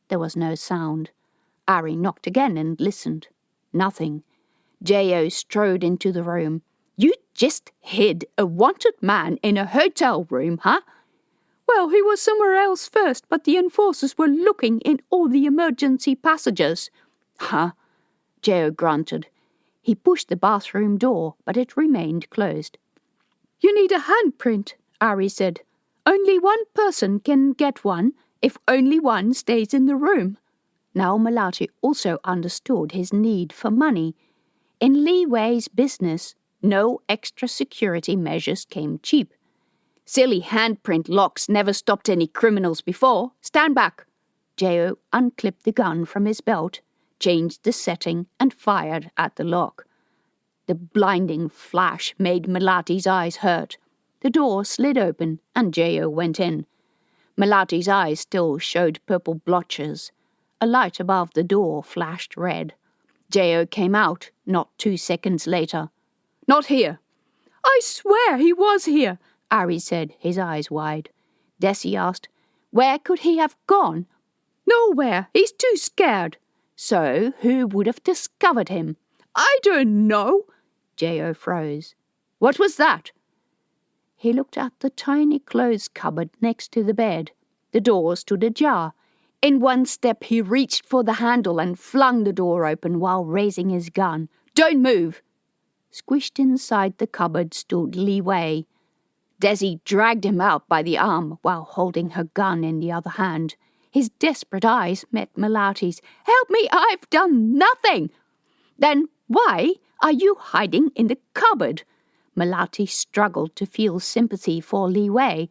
There was no sound. Ari knocked again and listened. Nothing. J.O. strode into the room. "You just hid a wanted man in a hotel room, huh?" Well, he was somewhere else first, but the enforcers were looking in all the emergency passages. Huh, Geo grunted. He pushed the bathroom door, but it remained closed. You need a handprint, Ari said. Only one person can get one if only one stays in the room. Now Melati also understood his need for money. In Li Wei's business, no extra security measures came cheap. Silly handprint locks never stopped any criminals before. Stand back. Geo unclipped the gun from his belt, changed the setting, and fired at the lock. The blinding flash made Melati's eyes hurt. The door slid open, and Geo went in. Melati's eyes still showed purple blotches. A light above the door flashed red. Geo came out, not 2 seconds later. Not here. I swear he was here, Ari said, his eyes wide. Desi asked, Where could he have gone? Nowhere. He's too scared. So who would have discovered him? I don't know. Geo froze. What was that? He looked at the tiny clothes cupboard next to the bed. The door stood ajar. In one step he reached for the handle and flung the door open while raising his gun. Don't move! Squished inside the cupboard stood Li Wei. Desi dragged him out by the arm while holding her gun in the other hand. His desperate eyes met Melati's. Help me, I've done nothing! Then why are you hiding in the cupboard? Melati struggled to feel sympathy for Li Wei,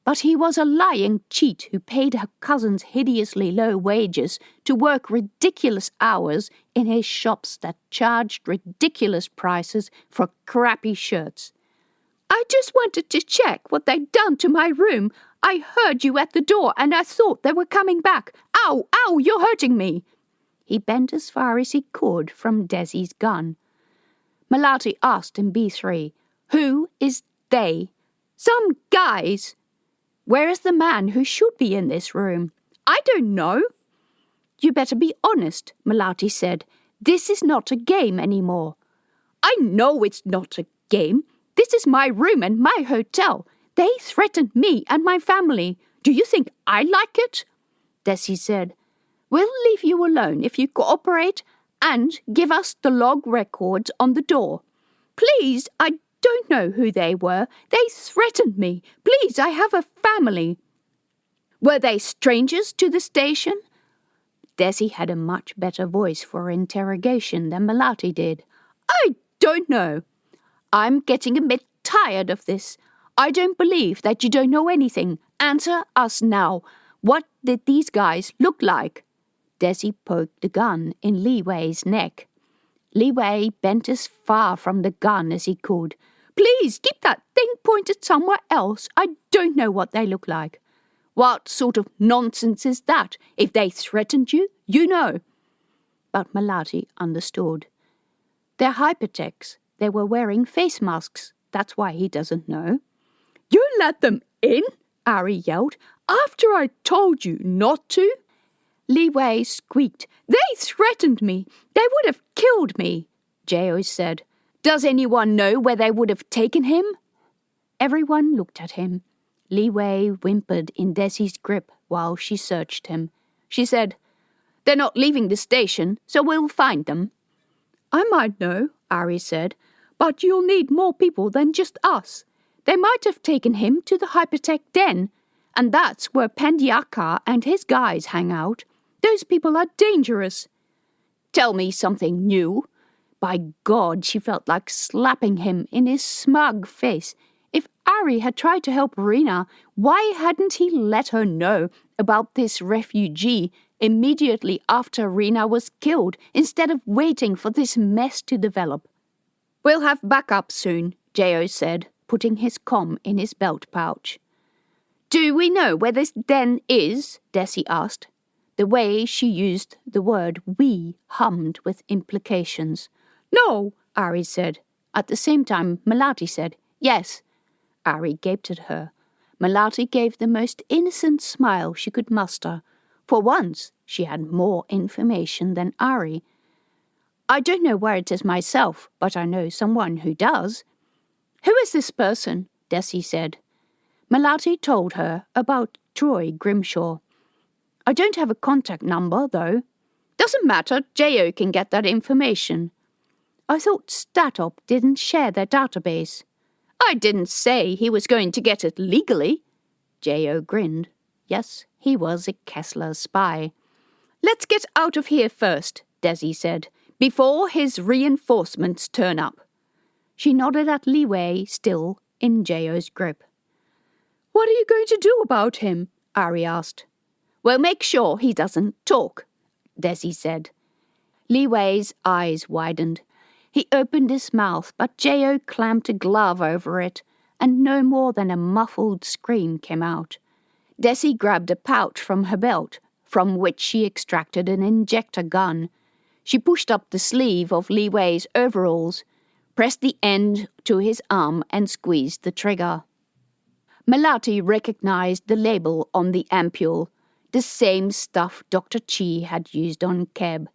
but he was a lying cheat who paid her cousins hideously low wages to work ridiculous hours in his shops that charged ridiculous prices for crappy shirts. I just wanted to check what they'd done to my room. I heard you at the door and I thought they were coming back. Ow, ow, you're hurting me. He bent as far as he could from Desi's gun. Melati asked in B3, Who is they? Some guys. Where is the man who should be in this room? I don't know. You better be honest, Melati said. This is not a game anymore. I know it's not a game. This is my room and my hotel. They threatened me and my family. Do you think I like it? Desi said, We'll leave you alone if you cooperate and give us the log records on the door. Please, I don't know who they were. They threatened me. Please, I have a family. Were they strangers to the station? Desi had a much better voice for interrogation than Melati did. I don't know. I'm getting a bit tired of this. I don't believe that you don't know anything. Answer us now. What did these guys look like? Desi poked the gun in Li Wei's neck. Li Wei bent as far from the gun as he could. Please, keep that thing pointed somewhere else. I don't know what they look like. What sort of nonsense is that? If they threatened you, you know. But Melati understood. They're hypertechs. They were wearing face masks. That's why he doesn't know. You let them in? Ari yelled. After I told you not to? Li Wei squeaked. They threatened me. They would have killed me. Geo said. Does anyone know where they would have taken him? Everyone looked at him. Li Wei whimpered in Desi's grip while she searched him. She said, They're not leaving the station, so we'll find them. I might know, Ari said, but you'll need more people than just us. They might have taken him to the hypertech den, and that's where Pandiaka and his guys hang out. Those people are dangerous. Tell me something new. By God, she felt like slapping him in his smug face. If Ari had tried to help Rina, why hadn't he let her know about this refugee immediately after Rina was killed, instead of waiting for this mess to develop? We'll have backup soon, Geo said, putting his comm in his belt pouch. Do we know where this den is? Desi asked. The way she used the word we hummed with implications. No, Ari said. At the same time, Melati said, Yes. Ari gaped at her. Melati gave the most innocent smile she could muster. For once, she had more information than Ari. I don't know where it is myself, but I know someone who does. Who is this person? Desi said. Melati told her about Troy Grimshaw. I don't have a contact number, though. Doesn't matter, J.O. can get that information. I thought Statop didn't share their database. I didn't say he was going to get it legally. J.O. grinned. Yes, he was a Kessler spy. Let's get out of here first, Desi said, before his reinforcements turn up. She nodded at Li Wei, still in J.O.'s grip. What are you going to do about him? Ari asked. We'll make sure he doesn't talk, Desi said. Li Wei's eyes widened. He opened his mouth, but J.O. clamped a glove over it, and no more than a muffled scream came out. Desi grabbed a pouch from her belt, from which she extracted an injector gun. She pushed up the sleeve of Li Wei's overalls, pressed the end to his arm, and squeezed the trigger. Melati recognized the label on the ampule, the same stuff Dr. Chi had used on Keb.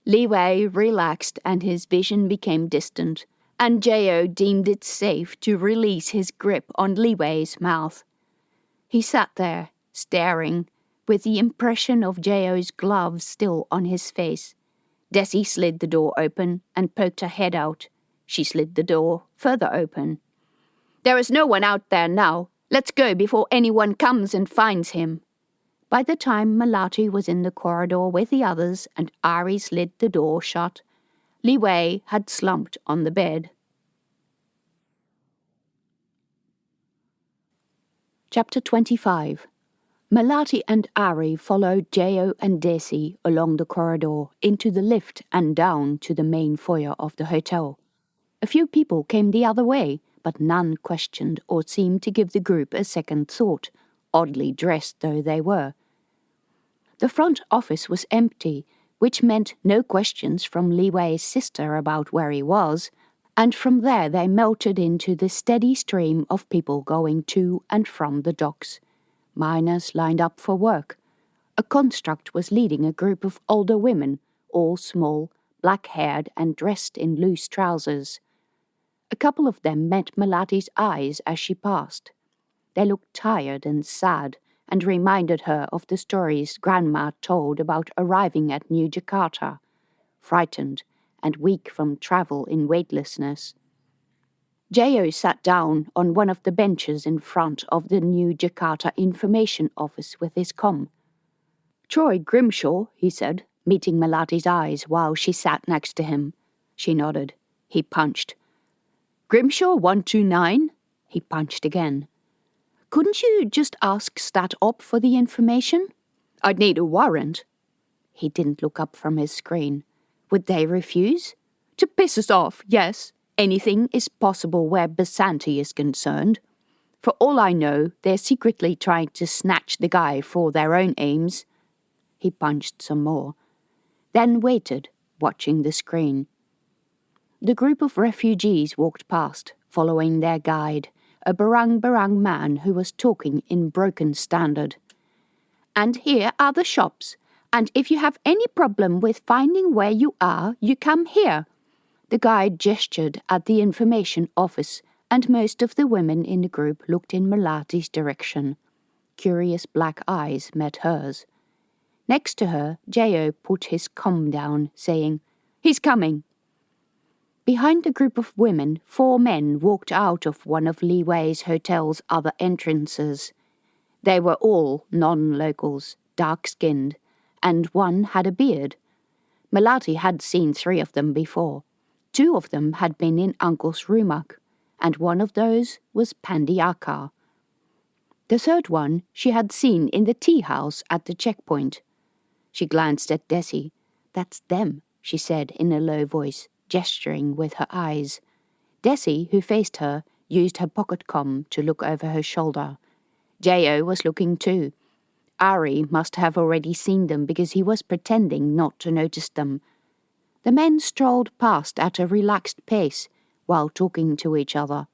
Li Wei relaxed and his vision became distant, and J.O. deemed it safe to release his grip on Li Wei's mouth. He sat there, staring, with the impression of J.O.'s gloves still on his face. Desi slid the door open and poked her head out. She slid the door further open. There is no one out there now. Let's go before anyone comes and finds him. By the time Melati was in the corridor with the others and Ari slid the door shut, Li Wei had slumped on the bed. Chapter 25. Melati and Ari followed J.O. and Desi along the corridor into the lift and down to the main foyer of the hotel. A few people came the other way, but none questioned or seemed to give the group a second thought, oddly dressed though they were. The front office was empty, which meant no questions from Li Wei's sister about where he was, and from there they melted into the steady stream of people going to and from the docks. Miners lined up for work. A construct was leading a group of older women, all small, black-haired and dressed in loose trousers. A couple of them met Melati's eyes as she passed. They looked tired and sad, and reminded her of the stories Grandma told about arriving at New Jakarta, frightened and weak from travel in weightlessness. J.O. sat down on one of the benches in front of the New Jakarta Information Office with his comm. Troy Grimshaw, he said, meeting Melati's eyes while she sat next to him. She nodded. He punched. Grimshaw 129? He punched again. Couldn't you just ask Stat Op for the information? I'd need a warrant. He didn't look up from his screen. Would they refuse? To piss us off, yes. Anything is possible where Basanti is concerned. For all I know, they're secretly trying to snatch the guy for their own aims. He punched some more. Then waited, watching the screen. The group of refugees walked past, following their guide, a barang-barang man who was talking in broken standard. And here are the shops, and if you have any problem with finding where you are, you come here. The guide gestured at the information office, and most of the women in the group looked in Melati's direction. Curious black eyes met hers. Next to her, J.O. put his comm down, saying, He's coming. Behind the group of women, 4 men walked out of one of Li Wei's hotel's other entrances. They were all non-locals, dark-skinned, and one had a beard. Melati had seen 3 of them before. 2 of them had been in Uncle's rumak, and one of those was Pandiaka. The 3rd one she had seen in the tea house at the checkpoint. She glanced at Desi. That's them, she said in a low voice, gesturing with her eyes. Desi, who faced her, used her pocket comm to look over her shoulder. J.O. was looking too. Ari must have already seen them because he was pretending not to notice them. The men strolled past at a relaxed pace while talking to each other.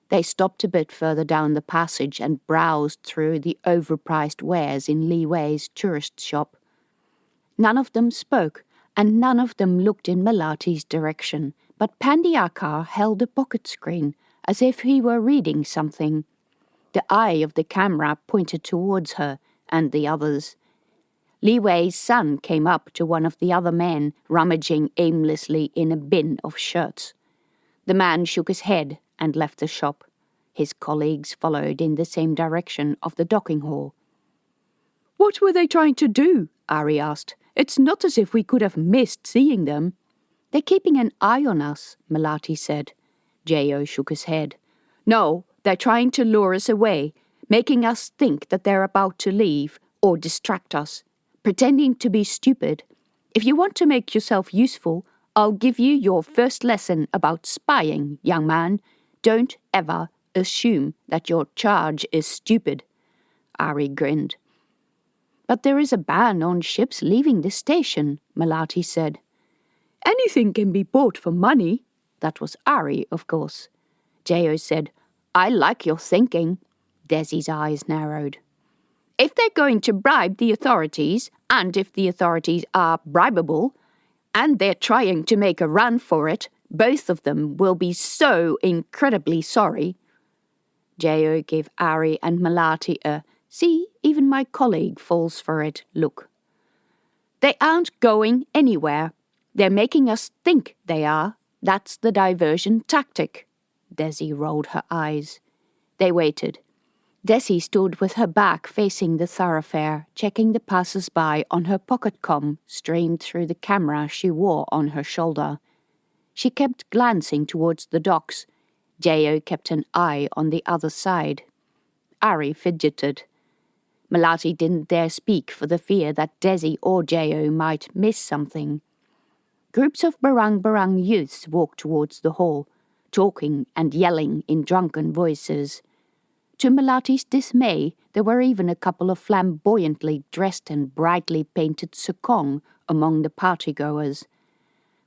They stopped a bit further down the passage and browsed through the overpriced wares in Li Wei's tourist shop. None of them spoke, and none of them looked in Melati's direction, but Pandiakar held a pocket screen, as if he were reading something. The eye of the camera pointed towards her and the others. Li Wei's son came up to one of the other men, rummaging aimlessly in a bin of shirts. The man shook his head and left the shop. His colleagues followed in the same direction of the docking hall. "What were they trying to do?" Ari asked. "It's not as if we could have missed seeing them." "They're keeping an eye on us," Melati said. J.O. shook his head. "No, they're trying to lure us away, making us think that they're about to leave or distract us, pretending to be stupid. If you want to make yourself useful, I'll give you your first lesson about spying, young man. Don't ever assume that your charge is stupid." Ari grinned. "But there is a ban on ships leaving the station," Melati said. "Anything can be bought for money." That was Ari, of course. J.O. said, "I like your thinking." Desi's eyes narrowed. "If they're going to bribe the authorities, and if the authorities are bribable, and they're trying to make a run for it, both of them will be so incredibly sorry." J.O. gave Ari and Melati a "see, even my colleague falls for it" look. "They aren't going anywhere. They're making us think they are. That's the diversion tactic." Desi rolled her eyes. They waited. Desi stood with her back facing the thoroughfare, checking the passers-by on her pocket-com streamed through the camera she wore on her shoulder. She kept glancing towards the docks. J.O. kept an eye on the other side. Ari fidgeted. Melati didn't dare speak for the fear that Desi or J.O. might miss something. Groups of barang-barang youths walked towards the hall, talking and yelling in drunken voices. To Melati's dismay, there were even a couple of flamboyantly dressed and brightly painted sekong among the partygoers.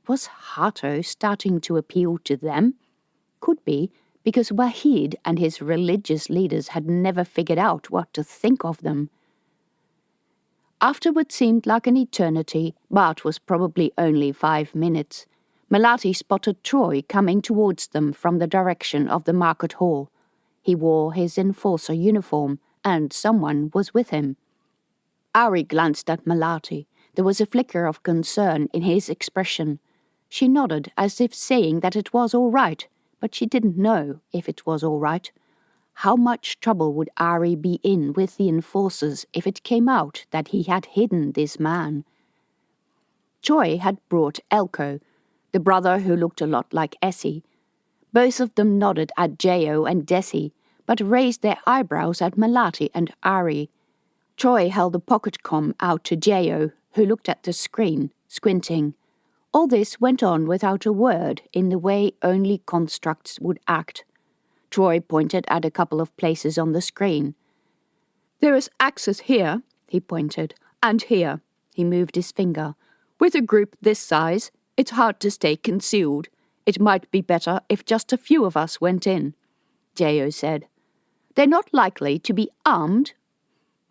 Was Hato starting to appeal to them? Could be, because Wahid and his religious leaders had never figured out what to think of them. After what seemed like an eternity, but was probably only 5 minutes, Melati spotted Troy coming towards them from the direction of the market hall. He wore his enforcer uniform, and someone was with him. Ari glanced at Melati. There was a flicker of concern in his expression. She nodded as if saying that it was all right, but she didn't know if it was all right. How much trouble would Ari be in with the enforcers if it came out that he had hidden this man? Troy had brought Elko, the brother who looked a lot like Essie. Both of them nodded at J.O. and Desi, but raised their eyebrows at Melati and Ari. Troy held a pocket-com out to J.O., who looked at the screen, squinting. All this went on without a word, in the way only constructs would act. Troy pointed at a couple of places on the screen. "There is access here," he pointed, "and here." He moved his finger. "With a group this size, it's hard to stay concealed. It might be better if just a few of us went in." J.O. said, "They're not likely to be armed."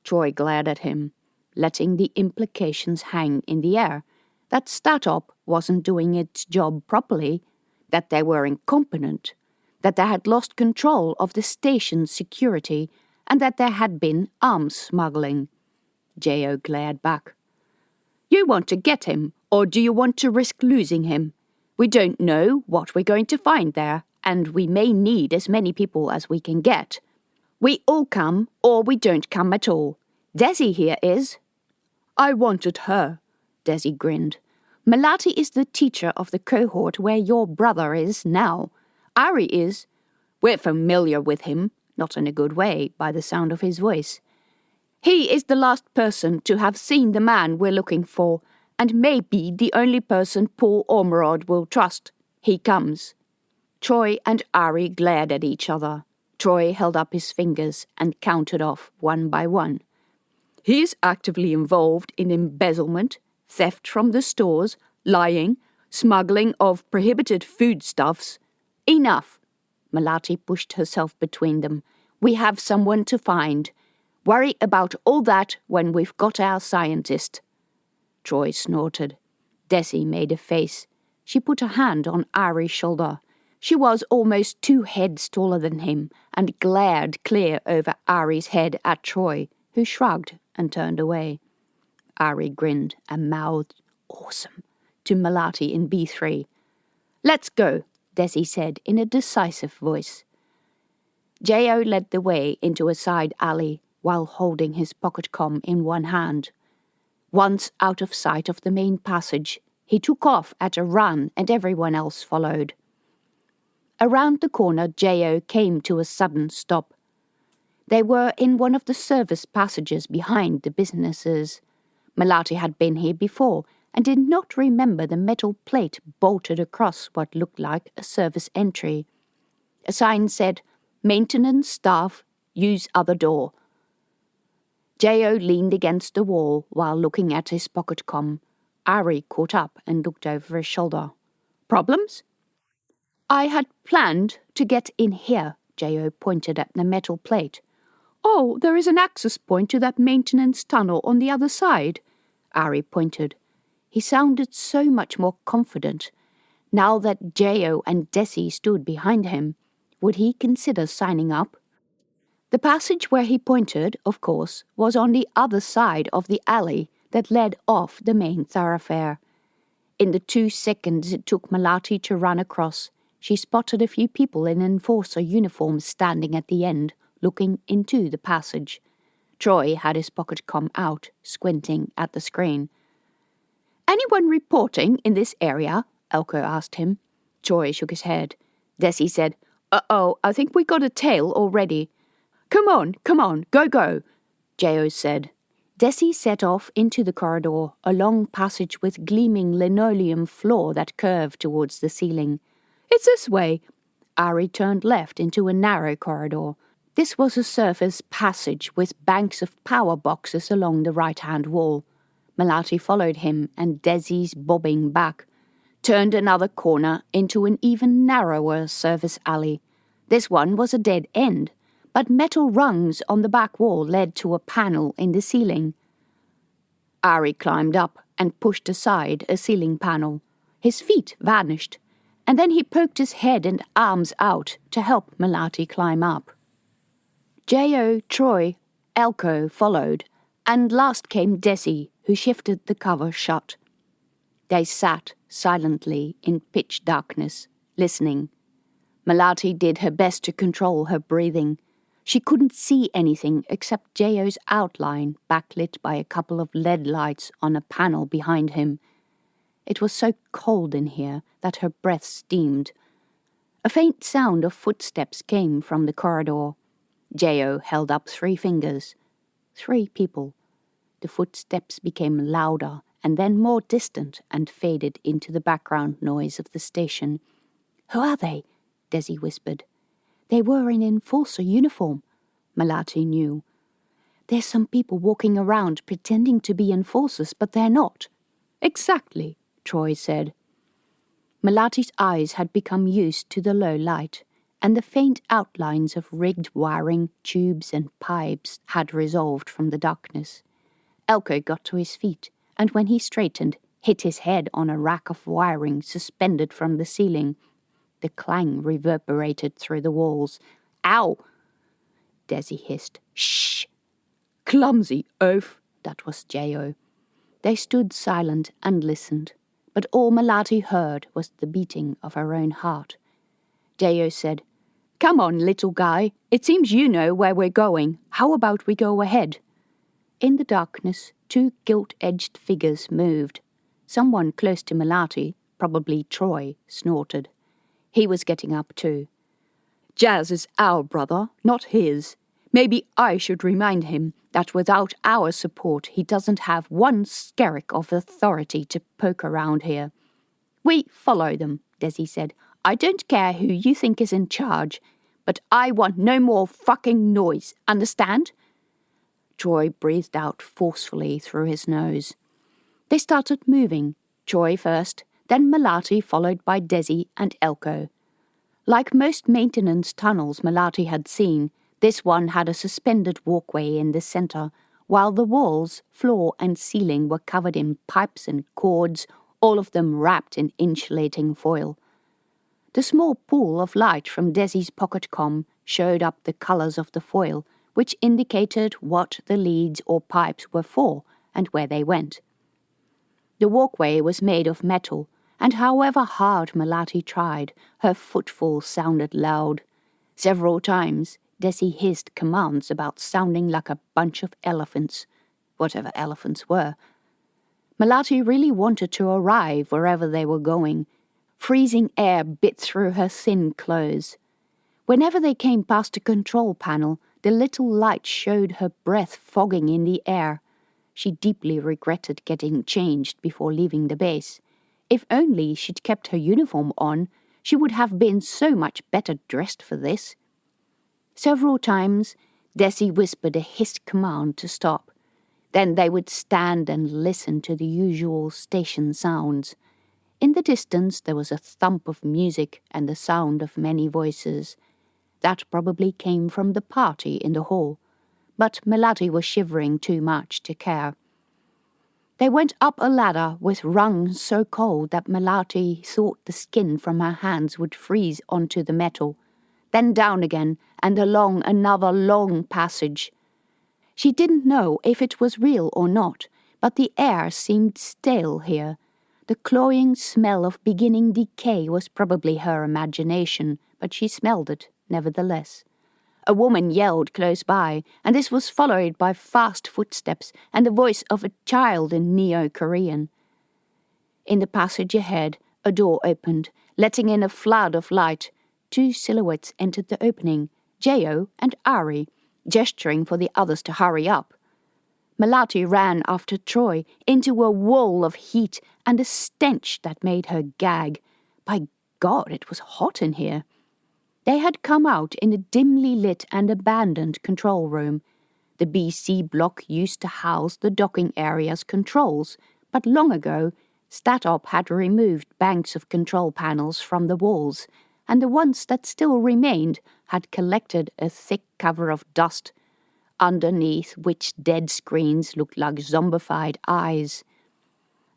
Troy glared at him, letting the implications hang in the air. That Statop wasn't doing its job properly, that they were incompetent, that they had lost control of the station's security, and that there had been arms smuggling. J.O. glared back. "You want to get him, or do you want to risk losing him? We don't know what we're going to find there, and we may need as many people as we can get. We all come, or we don't come at all. Desi here is." "I wanted her," Desi grinned. "Melati is the teacher of the cohort where your brother is now. Ari is. We're familiar with him, not in a good way, by the sound of his voice. He is the last person to have seen the man we're looking for, and may be the only person Paul Ormerod will trust. He comes." Troy and Ari glared at each other. Troy held up his fingers and counted off one by one. "He is actively involved in embezzlement, theft from the stores, lying, smuggling of prohibited foodstuffs." "Enough." Melati pushed herself between them. "We have someone to find. Worry about all that when we've got our scientist." Troy snorted. Desi made a face. She put a hand on Ari's shoulder. She was almost 2 heads taller than him and glared clear over Ari's head at Troy, who shrugged and turned away. Ari grinned and mouthed, "Awesome," to Melati in B3. "Let's go," Desi said in a decisive voice. J.O. led the way into a side alley while holding his pocket comm in one hand. Once out of sight of the main passage, he took off at a run and everyone else followed. Around the corner, J.O. came to a sudden stop. They were in one of the service passages behind the businesses. Melati had been here before and did not remember the metal plate bolted across what looked like a service entry. A sign said, "Maintenance staff, use other door." J.O. leaned against the wall while looking at his pocket comm. Ari caught up and looked over his shoulder. "Problems?" "I had planned to get in here," J.O. pointed at the metal plate. "Oh, there is an access point to that maintenance tunnel on the other side," Ari pointed. He sounded so much more confident. Now that J.O. and Desi stood behind him, would he consider signing up? The passage where he pointed, of course, was on the other side of the alley that led off the main thoroughfare. In the 2 seconds it took Melati to run across, she spotted a few people in enforcer uniforms standing at the end, looking into the passage. Troy had his pocket comm out, squinting at the screen. "Anyone reporting in this area?" Elko asked him. Troy shook his head. Desi said, "Uh-oh, I think we got a tail already." Come on, go," J.O. said. Desi set off into the corridor, a long passage with gleaming linoleum floor that curved towards the ceiling. "It's this way." Ari turned left into a narrow corridor. This was a surface passage with banks of power boxes along the right-hand wall. Melati followed him and Desi's bobbing back, turned another corner into an even narrower service alley. This one was a dead end, but metal rungs on the back wall led to a panel in the ceiling. Ari climbed up and pushed aside a ceiling panel. His feet vanished, and then he poked his head and arms out to help Melati climb up. J.O., Troy, Elko followed, and last came Desi, who shifted the cover shut. They sat silently in pitch darkness, listening. Melati did her best to control her breathing. She couldn't see anything except J.O.'s outline, backlit by a couple of LED lights on a panel behind him. It was so cold in here that her breath steamed. A faint sound of footsteps came from the corridor. J.O. held up 3 fingers. 3 people. The footsteps became louder and then more distant and faded into the background noise of the station. "Who are they?" Desi whispered. "They were in enforcer uniform," Melati knew. "There's some people walking around pretending to be enforcers, but they're not." "Exactly," Troy said. Melati's eyes had become used to the low light, and the faint outlines of rigged wiring, tubes and pipes had resolved from the darkness. Elko got to his feet, and when he straightened, hit his head on a rack of wiring suspended from the ceiling. The clang reverberated through the walls. "Ow!" Desi hissed. "Shh!" "Clumsy oaf!" That was J.O. They stood silent and listened, but all Melati heard was the beating of her own heart. J.O. said, "Come on, little guy. It seems you know where we're going. How about we go ahead?" In the darkness, 2 gilt-edged figures moved. Someone close to Melati, probably Troy, snorted. He was getting up too. "Jazz is our brother, not his. Maybe I should remind him that without our support he doesn't have 1 skerrick of authority to poke around here." "We follow them," Desi said. "I don't care who you think is in charge, but I want no more fucking noise, understand?" Troy breathed out forcefully through his nose. They started moving, Troy first, then Melati followed by Desi and Elko. Like most maintenance tunnels Melati had seen, this one had a suspended walkway in the center, while the walls, floor and ceiling were covered in pipes and cords, all of them wrapped in insulating foil. The small pool of light from Desi's pocket-com showed up the colours of the foil, which indicated what the leads or pipes were for and where they went. The walkway was made of metal, and however hard Melati tried, her footfalls sounded loud. Several times, Desi hissed commands about sounding like a bunch of elephants, whatever elephants were. Melati really wanted to arrive wherever they were going. Freezing air bit through her thin clothes. Whenever they came past a control panel, the little light showed her breath fogging in the air. She deeply regretted getting changed before leaving the base. If only she'd kept her uniform on, she would have been so much better dressed for this. Several times, Desi whispered a hissed command to stop. Then they would stand and listen to the usual station sounds. In the distance there was a thump of music and the sound of many voices. That probably came from the party in the hall, but Melati was shivering too much to care. They went up a ladder with rungs so cold that Melati thought the skin from her hands would freeze onto the metal, then down again and along another long passage. She didn't know if it was real or not, but the air seemed stale here. The cloying smell of beginning decay was probably her imagination, but she smelled it, nevertheless. A woman yelled close by, and this was followed by fast footsteps and the voice of a child in Neo-Korean. In the passage ahead, a door opened, letting in a flood of light. 2 silhouettes entered the opening, Jo and Ari, gesturing for the others to hurry up. Melati ran after Troy into a wall of heat and a stench that made her gag. By God, it was hot in here. They had come out in a dimly lit and abandoned control room. The BC block used to house the docking area's controls, but long ago, StatOp had removed banks of control panels from the walls, and the ones that still remained had collected a thick cover of dust, underneath which dead screens looked like zombified eyes.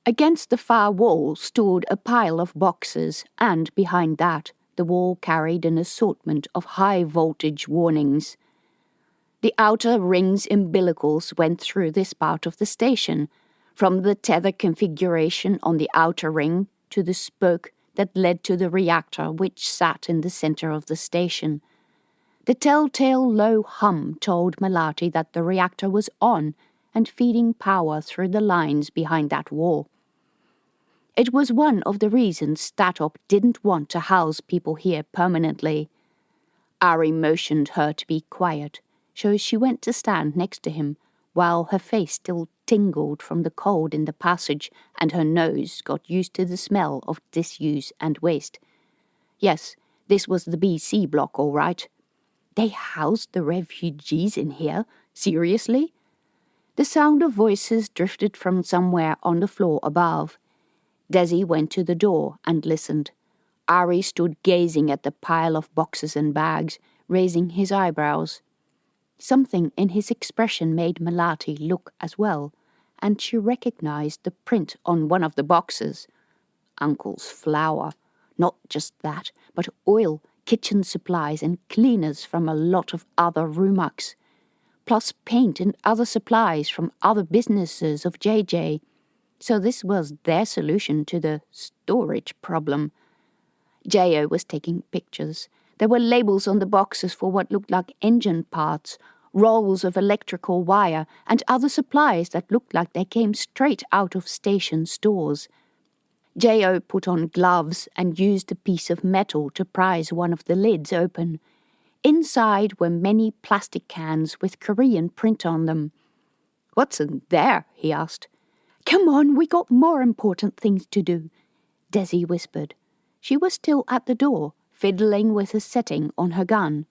Against the far wall stood a pile of boxes, and behind that, the wall carried an assortment of high-voltage warnings. The outer ring's umbilicals went through this part of the station, from the tether configuration on the outer ring to the spoke that led to the reactor which sat in the center of the station. The telltale low hum told Melati that the reactor was on and feeding power through the lines behind that wall. It was one of the reasons StatOp didn't want to house people here permanently. Ari motioned her to be quiet, so she went to stand next to him, while her face still tingled from the cold in the passage and her nose got used to the smell of disuse and waste. Yes, this was the BC block, all right. They housed the refugees in here? Seriously? The sound of voices drifted from somewhere on the floor above. Desi went to the door and listened. Ari stood gazing at the pile of boxes and bags, raising his eyebrows. Something in his expression made Melati look as well, and she recognized the print on one of the boxes. Uncle's flour. Not just that, but oil, kitchen supplies and cleaners from a lot of other Rumaks, plus paint and other supplies from other businesses of JJ. So this was their solution to the storage problem. Jo was taking pictures. There were labels on the boxes for what looked like engine parts, rolls of electrical wire, and other supplies that looked like they came straight out of station stores. Jo put on gloves and used a piece of metal to prise one of the lids open. Inside were many plastic cans with Korean print on them. "What's in there?" he asked. "Come on, we got more important things to do," Desi whispered. She was still at the door, fiddling with a setting on her gun.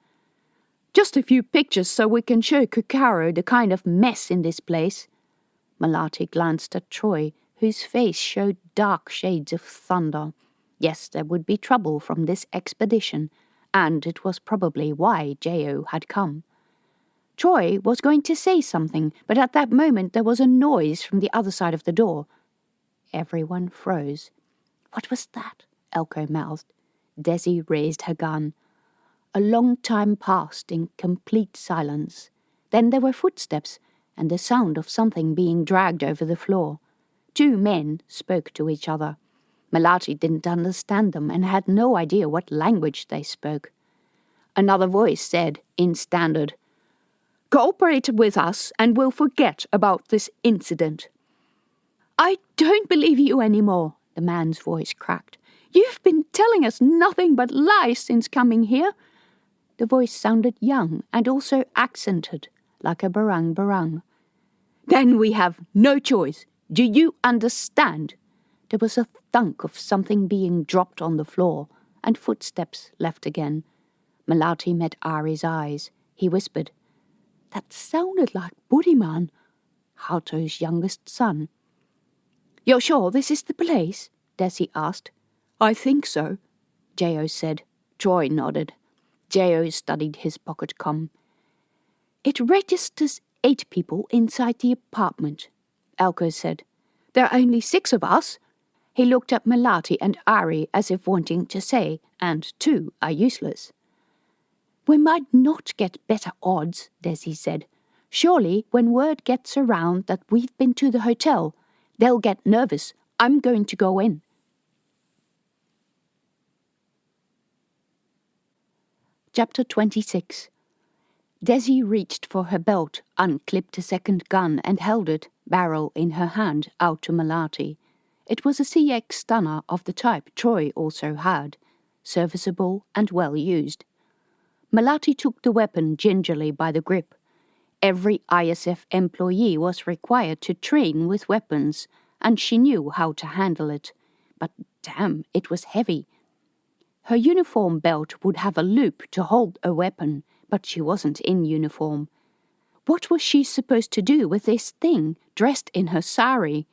"Just a few pictures so we can show Kokaro the kind of mess in this place." Melati glanced at Troy, whose face showed dark shades of thunder. Yes, there would be trouble from this expedition, and it was probably why Jo had come. Troy was going to say something, but at that moment there was a noise from the other side of the door. Everyone froze. "What was that?" Elko mouthed. Desi raised her gun. A long time passed in complete silence. Then there were footsteps and the sound of something being dragged over the floor. Two men spoke to each other. Melati didn't understand them and had no idea what language they spoke. Another voice said, in standard, "Cooperate with us and we'll forget about this incident." "I don't believe you anymore," the man's voice cracked. "You've been telling us nothing but lies since coming here." The voice sounded young and also accented, like a barang barang. "Then we have no choice. Do you understand?" There was a thunk of something being dropped on the floor, and footsteps left again. Melati met Ari's eyes. He whispered, "That sounded like Buddhiman, Hato's youngest son." "You're sure this is the place?" Desi asked. "I think so," J.O. said. Troy nodded. J.O. studied his pocket comm. "It registers 8 people inside the apartment," Elko said. "There are only 6 of us." He looked at Melati and Ari as if wanting to say, "and 2 are useless." "We might not get better odds," Desi said. "Surely, when word gets around that we've been to the hotel, they'll get nervous. I'm going to go in." Chapter 26. Desi reached for her belt, unclipped a second gun and held it, barrel in her hand, out to Melati. It was a CX stunner of the type Troy also had, serviceable and well used. Melati took the weapon gingerly by the grip. Every ISF employee was required to train with weapons, and she knew how to handle it. But damn, it was heavy. Her uniform belt would have a loop to hold a weapon, but she wasn't in uniform. What was she supposed to do with this thing, dressed in her sari?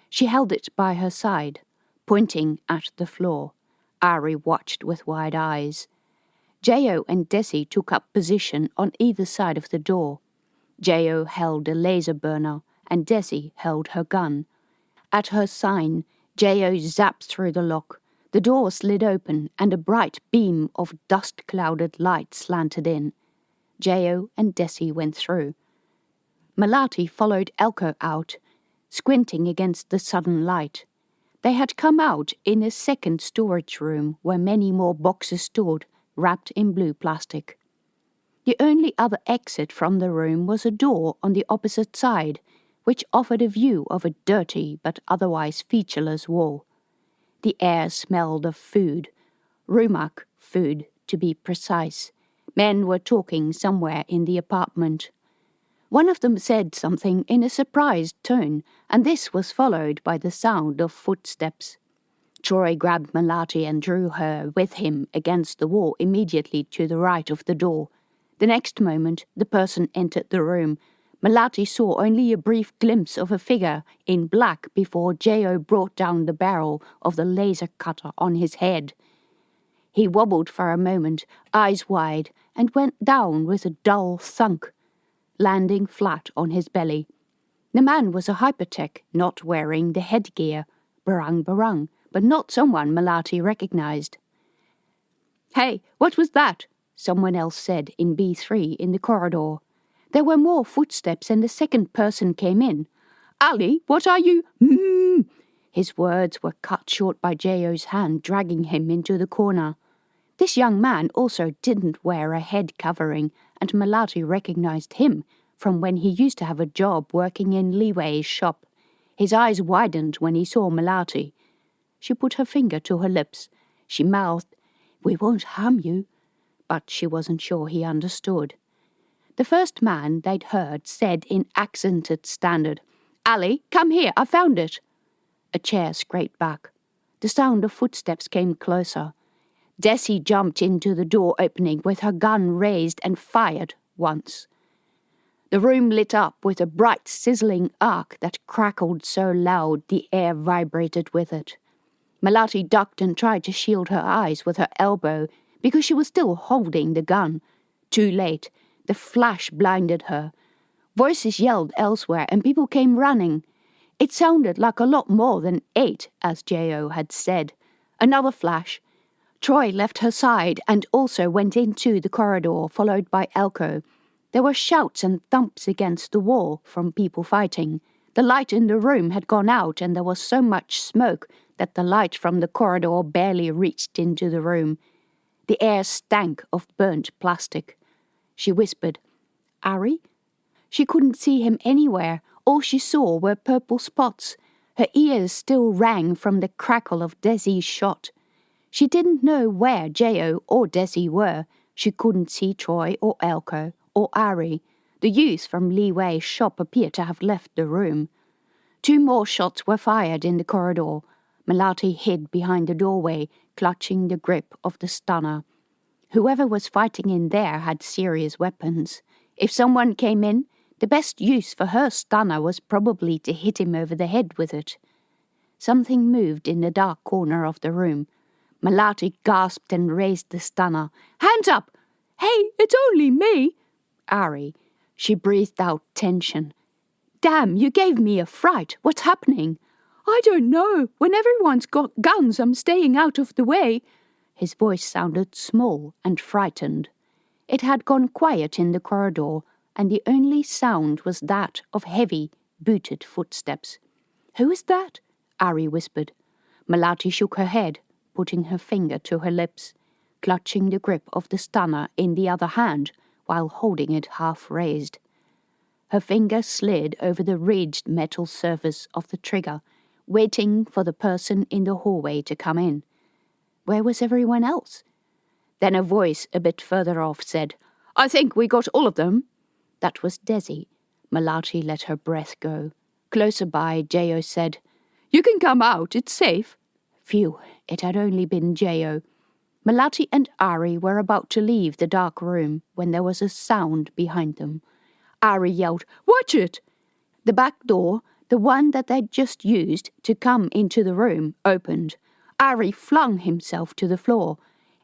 She held it by her side, pointing at the floor. Ari watched with wide eyes. J.O. and Desi took up position on either side of the door. J.O. held a laser burner, and Desi held her gun. At her sign, J.O. zapped through the lock. The door slid open, and a bright beam of dust-clouded light slanted in. J.O. and Desi went through. Melati followed Elko out, squinting against the sudden light. They had come out in a second storage room where many more boxes stood, wrapped in blue plastic. The only other exit from the room was a door on the opposite side, which offered a view of a dirty but otherwise featureless wall. The air smelled of food, rumak food to be precise. Men were talking somewhere in the apartment. One of them said something in a surprised tone, and this was followed by the sound of footsteps. Troy grabbed Melati and drew her with him against the wall immediately to the right of the door. The next moment, the person entered the room. Melati saw only a brief glimpse of a figure in black before J.O. brought down the barrel of the laser cutter on his head. He wobbled for a moment, eyes wide, and went down with a dull thunk, landing flat on his belly. The man was a hypertech, not wearing the headgear, barang barang, but not someone Melati recognized. "Hey, what was that?" someone else said in B3 in the corridor. There were more footsteps and a second person came in. "Ali, what are you?" His words were cut short by J.O.'s hand dragging him into the corner. This young man also didn't wear a head covering, and Melati recognized him from when he used to have a job working in Leeway's shop. His eyes widened when he saw Melati. She put her finger to her lips. She mouthed, "We won't harm you," but she wasn't sure he understood. The first man they'd heard said in accented standard, "Ali, come here, I found it." A chair scraped back. The sound of footsteps came closer. Desi jumped into the door opening with her gun raised and fired once. The room lit up with a bright sizzling arc that crackled so loud the air vibrated with it. Melati ducked and tried to shield her eyes with her elbow because she was still holding the gun. Too late. The flash blinded her. Voices yelled elsewhere and people came running. It sounded like a lot more than 8, as J.O. had said. Another flash. Troy left her side and also went into the corridor, followed by Elko. There were shouts and thumps against the wall from people fighting. The light in the room had gone out, and there was so much smoke that the light from the corridor barely reached into the room. The air stank of burnt plastic. She whispered, "Ari?" She couldn't see him anywhere. All she saw were purple spots. Her ears still rang from the crackle of Desi's shot. She didn't know where Jo or Desi were. She couldn't see Troy or Elko or Ari. The youth from Li Wei's shop appeared to have left the room. 2 more shots were fired in the corridor. Melati hid behind the doorway, clutching the grip of the stunner. Whoever was fighting in there had serious weapons. If someone came in, the best use for her stunner was probably to hit him over the head with it. Something moved in the dark corner of the room. Melati gasped and raised the stunner. "Hands up! Hey, it's only me!" Ari. She breathed out tension. "Damn, you gave me a fright. What's happening?" "I don't know. When everyone's got guns, I'm staying out of the way." His voice sounded small and frightened. It had gone quiet in the corridor, and the only sound was that of heavy, booted footsteps. "Who is that?" Ari whispered. Melati shook her head, putting her finger to her lips, clutching the grip of the stunner in the other hand while holding it half raised. Her finger slid over the ridged metal surface of the trigger, waiting for the person in the hallway to come in. Where was everyone else? Then a voice a bit further off said, "I think we got all of them." That was Desi. Melati let her breath go. Closer by, Jo said, "You can come out, it's safe." Phew, it had only been Jo. Melati and Ari were about to leave the dark room when there was a sound behind them. Ari yelled, "Watch it!" The back door, the one that they'd just used to come into the room, opened. Ari flung himself to the floor.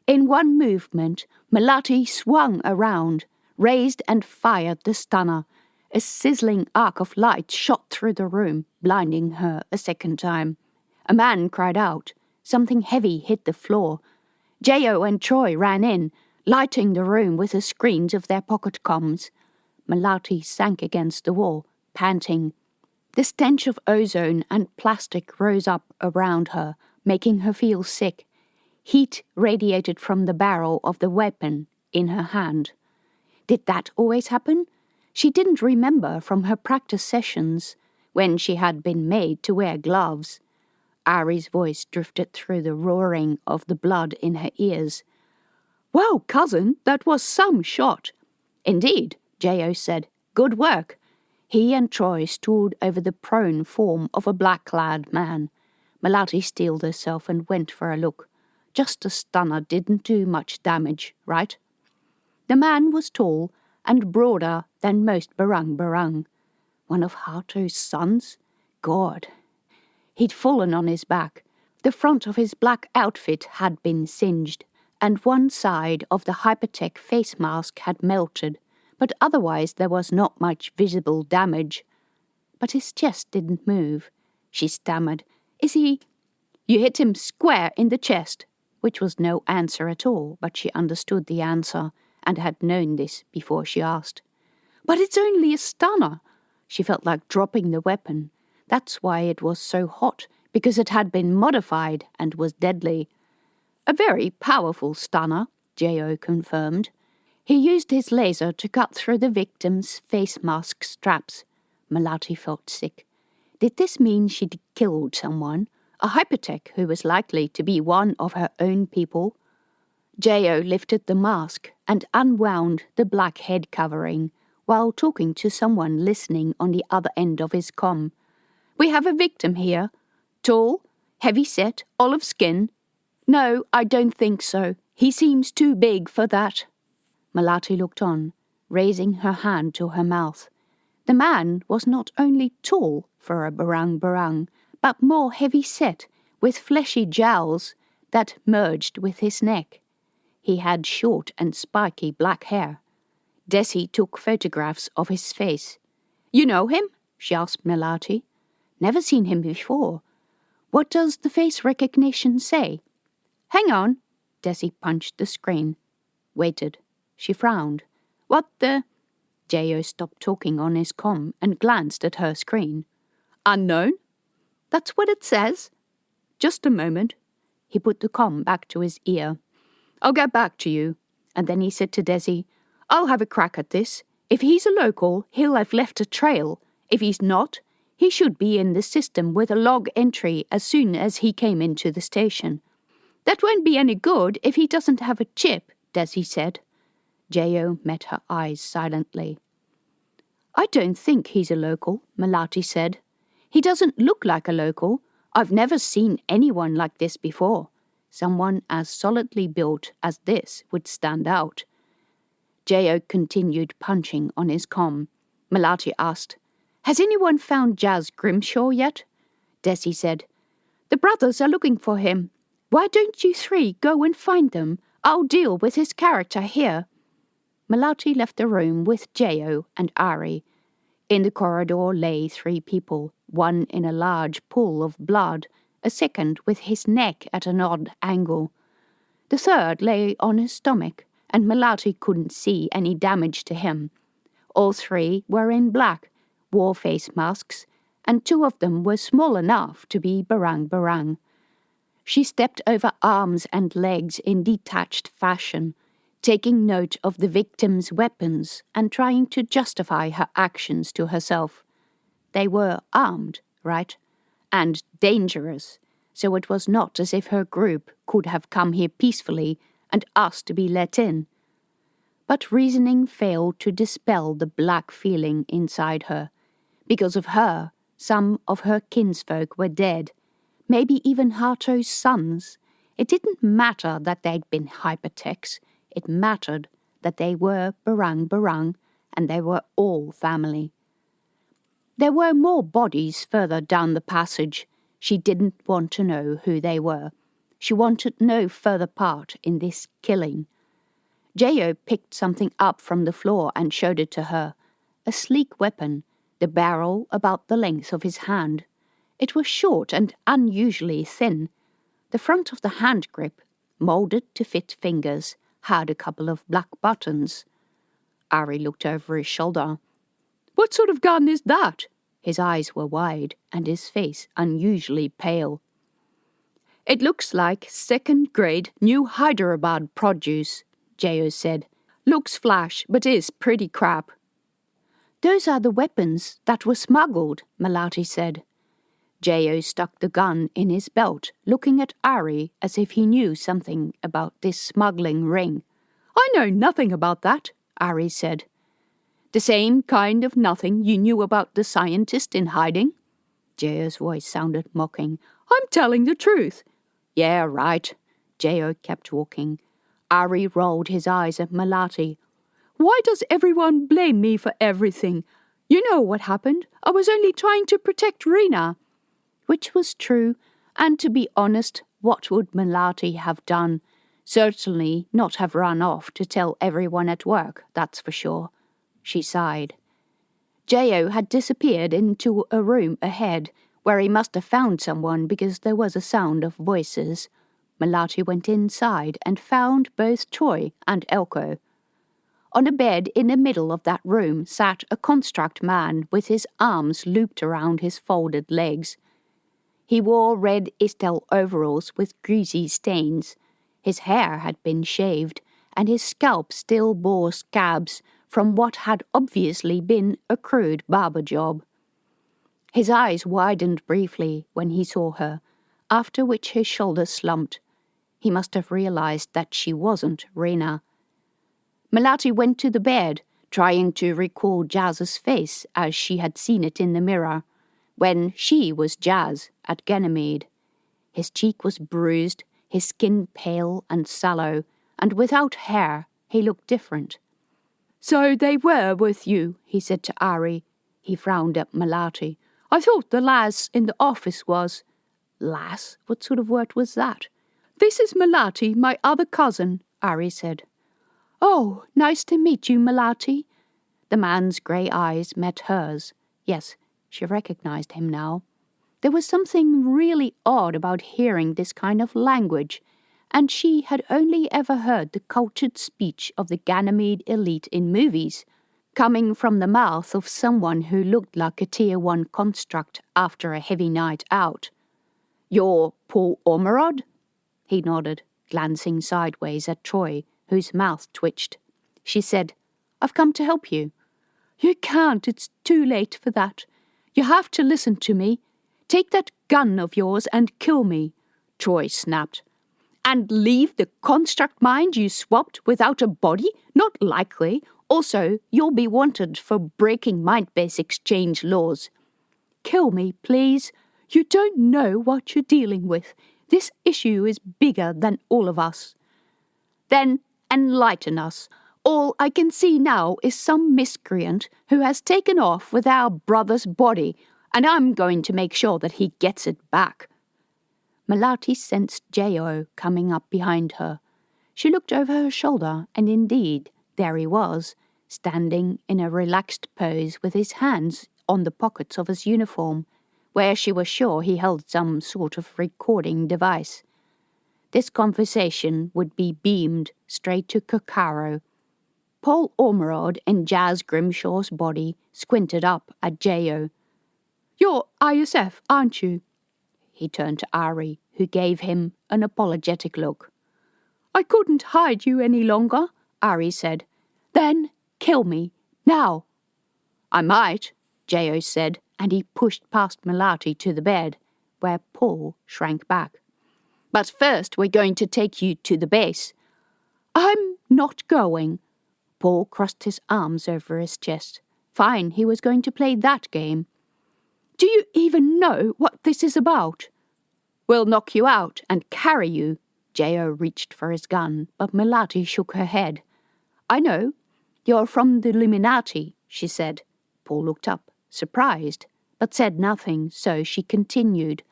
In one movement, Melati swung around, raised and fired the stunner. A sizzling arc of light shot through the room, blinding her a second time. A man cried out. Something heavy hit the floor. Jo and Troy ran in, lighting the room with the screens of their pocket comms. Melati sank against the wall, panting. The stench of ozone and plastic rose up around her, making her feel sick. Heat radiated from the barrel of the weapon in her hand. Did that always happen? She didn't remember from her practice sessions, when she had been made to wear gloves. Ari's voice drifted through the roaring of the blood in her ears. "Wow, cousin, that was some shot." "Indeed," Jo said. "Good work." He and Troy stood over the prone form of a black-clad man. Melati steeled herself and went for a look. Just a stunner didn't do much damage, right? The man was tall and broader than most barang. One of Hato's sons? God. He'd fallen on his back. The front of his black outfit had been singed, and one side of the hypertech face mask had melted, but otherwise there was not much visible damage. But his chest didn't move. She stammered, "Is he—" "You hit him square in the chest," which was no answer at all, but she understood the answer, and had known this before she asked. "But it's only a stunner." She felt like dropping the weapon. That's why it was so hot, because it had been modified and was deadly. "A very powerful stunner," Jo confirmed. He used his laser to cut through the victim's face mask straps. Melati felt sick. Did this mean she'd killed someone? A hypertech who was likely to be one of her own people? Jo lifted the mask and unwound the black head covering while talking to someone listening on the other end of his comm. "We have a victim here. Tall, heavy-set, olive skin. No, I don't think so. He seems too big for that." Melati looked on, raising her hand to her mouth. The man was not only tall for a barang, but more heavy-set, with fleshy jowls that merged with his neck. He had short and spiky black hair. Desi took photographs of his face. "You know him?" she asked Melati. "Never seen him before. What does the face recognition say?" "Hang on." Desi punched the screen. Waited. She frowned. What the... J.O. stopped talking on his comm and glanced at her screen. Unknown? That's what it says. Just a moment. He put the comm back to his ear. I'll get back to you. And then he said to Desi, I'll have a crack at this. If he's a local, he'll have left a trail. If he's not, he should be in the system with a log entry as soon as he came into the station. That won't be any good if he doesn't have a chip, Desi said. J.O. met her eyes silently. I don't think he's a local, Melati said. He doesn't look like a local. I've never seen anyone like this before. Someone as solidly built as this would stand out. J.O. continued punching on his comm. Melati asked, Has anyone found Jazz Grimshaw yet? Desi said, The brothers are looking for him. Why don't you three go and find them? I'll deal with his character here. Melati left the room with J.O. and Ari. In the corridor lay 3 people, one in a large pool of blood, a second with his neck at an odd angle. The third lay on his stomach, and Melati couldn't see any damage to him. All 3 were in black, wore face masks, and 2 of them were small enough to be barang-barang. She stepped over arms and legs in detached fashion, taking note of the victim's weapons and trying to justify her actions to herself. They were armed, right? And dangerous, so it was not as if her group could have come here peacefully and asked to be let in. But reasoning failed to dispel the black feeling inside her. Because of her, some of her kinsfolk were dead, maybe even Hato's sons. It didn't matter that they'd been hypertechs. It mattered that they were barang-barang, and they were all family. There were more bodies further down the passage. She didn't want to know who they were. She wanted no further part in this killing. J.O. picked something up from the floor and showed it to her. A sleek weapon, the barrel about the length of his hand. It was short and unusually thin. The front of the hand grip, moulded to fit fingers, had a couple of black buttons. Ari looked over his shoulder. What sort of gun is that? His eyes were wide and his face unusually pale. It looks like second-grade New Hyderabad produce, J.O. said. Looks flash, but is pretty crap. Those are the weapons that were smuggled, Melati said. J.O. stuck the gun in his belt, looking at Ari as if he knew something about this smuggling ring. I know nothing about that, Ari said. The same kind of nothing you knew about the scientist in hiding? J.O.'s voice sounded mocking. I'm telling the truth. Yeah, right. J.O. kept walking. Ari rolled his eyes at Melati. Why does everyone blame me for everything? You know what happened. I was only trying to protect Rena. Which was true, and to be honest, what would Melati have done? Certainly not have run off to tell everyone at work, that's for sure. She sighed. J.O. had disappeared into a room ahead, where he must have found someone because there was a sound of voices. Melati went inside and found both Troy and Elko. On a bed in the middle of that room sat a construct man with his arms looped around his folded legs. He wore red Estelle overalls with greasy stains. His hair had been shaved, and his scalp still bore scabs from what had obviously been a crude barber job. His eyes widened briefly when he saw her, after which his shoulders slumped. He must have realized that she wasn't Rena. Melati went to the bed, trying to recall Jazz's face as she had seen it in the mirror, when she was Jazz at Ganymede. His cheek was bruised, his skin pale and sallow, and without hair he looked different. So they were with you, he said to Ari. He frowned at Melati. I thought the lass in the office was... Lass? What sort of word was that? This is Melati, my other cousin, Ari said. Oh, nice to meet you, Melati. The man's grey eyes met hers. Yes, she recognized him now. There was something really odd about hearing this kind of language, and she had only ever heard the cultured speech of the Ganymede elite in movies, coming from the mouth of someone who looked like a Tier 1 construct after a heavy night out. "You're Paul Ormerod?" He nodded, glancing sideways at Troy, whose mouth twitched. She said, "I've come to help you." "You can't, it's too late for that. You have to listen to me. Take that gun of yours and kill me," Troy snapped. "And leave the construct mind you swapped without a body? Not likely. Also, you'll be wanted for breaking mind-base exchange laws." "Kill me, please. You don't know what you're dealing with. This issue is bigger than all of us." "Then enlighten us. All I can see now is some miscreant who has taken off with our brother's body, and I'm going to make sure that he gets it back." Melati sensed J.O. coming up behind her. She looked over her shoulder, and indeed, there he was, standing in a relaxed pose with his hands on the pockets of his uniform, where she was sure he held some sort of recording device. This conversation would be beamed straight to Kokaro. Paul Ormerod in Jazz Grimshaw's body squinted up at J.O. "You're ISF, aren't you?" He turned to Ari, who gave him an apologetic look. "I couldn't hide you any longer," Ari said. "Then kill me, now." "I might," J.O. said, and he pushed past Melati to the bed, where Paul shrank back. "But first we're going to take you to the base." "I'm not going." Paul crossed his arms over his chest. Fine, he was going to play that game. "Do you even know what this is about?" "We'll knock you out and carry you." J.O. reached for his gun, but Melati shook her head. "I know. You're from the Illuminati," she said. Paul looked up, surprised, but said nothing, so she continued.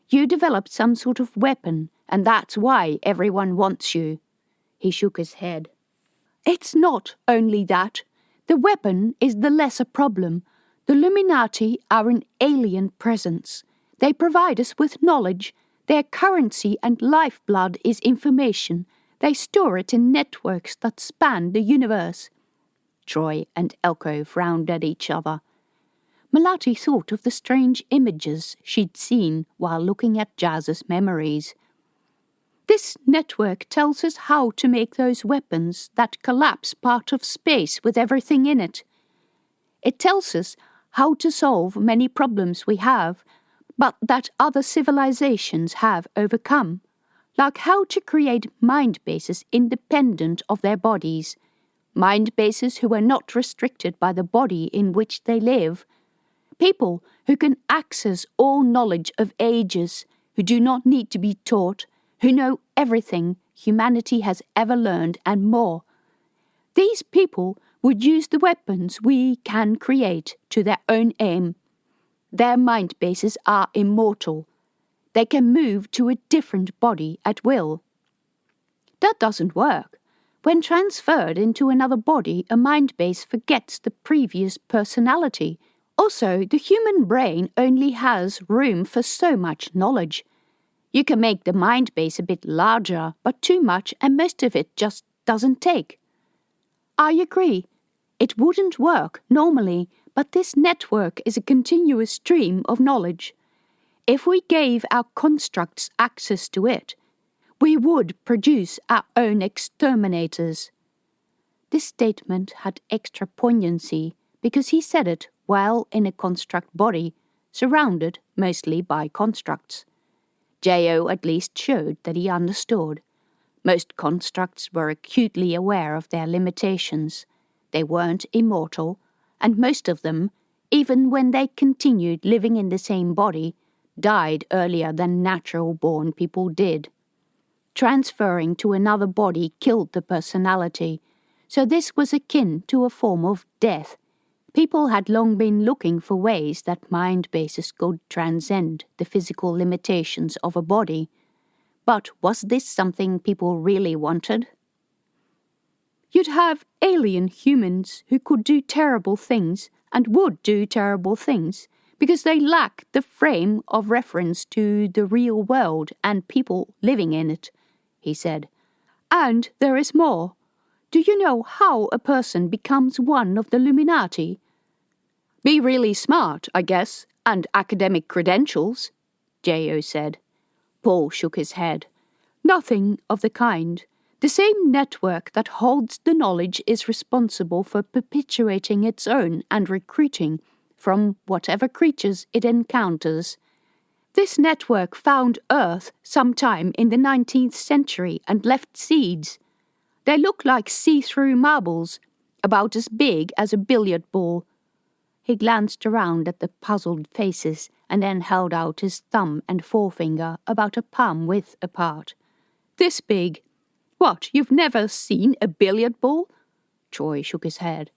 "You developed some sort of weapon, and that's why everyone wants you." He shook his head. "It's not only that. The weapon is the lesser problem. The Illuminati are an alien presence. They provide us with knowledge. Their currency and lifeblood is information. They store it in networks that span the universe." Troy and Elko frowned at each other. Melati thought of the strange images she'd seen while looking at Jazz's memories. "This network tells us how to make those weapons that collapse part of space with everything in it. It tells us how to solve many problems we have, but that other civilizations have overcome, like how to create mind bases independent of their bodies, mind bases who are not restricted by the body in which they live, people who can access all knowledge of ages, who do not need to be taught, who know everything humanity has ever learned and more. These people would use the weapons we can create to their own aim. Their mind bases are immortal. They can move to a different body at will." "That doesn't work. When transferred into another body, a mind base forgets the previous personality. Also, the human brain only has room for so much knowledge. You can make the mind base a bit larger, but too much and most of it just doesn't take." "I agree. It wouldn't work normally, but this network is a continuous stream of knowledge. If we gave our constructs access to it, we would produce our own exterminators." This statement had extra poignancy because he said it while in a construct body, surrounded mostly by constructs. J.O. at least showed that he understood. Most constructs were acutely aware of their limitations. They weren't immortal, and most of them, even when they continued living in the same body, died earlier than natural-born people did. Transferring to another body killed the personality, so this was akin to a form of death. People had long been looking for ways that mind bases could transcend the physical limitations of a body. But was this something people really wanted? "You'd have alien humans who could do terrible things and would do terrible things because they lack the frame of reference to the real world and people living in it," he said. And there is more. Do you know how a person becomes one of the Illuminati? Be really smart, I guess, and academic credentials, J.O. said. Paul shook his head. Nothing of the kind. The same network that holds the knowledge is responsible for perpetuating its own and recruiting from whatever creatures it encounters. This network found Earth sometime in the 19th century and left seeds. They look like see-through marbles, about as big as a billiard ball. He glanced around at the puzzled faces and then held out his thumb and forefinger about a palm width apart. This big. What, you've never seen a billiard ball? Troy shook his head.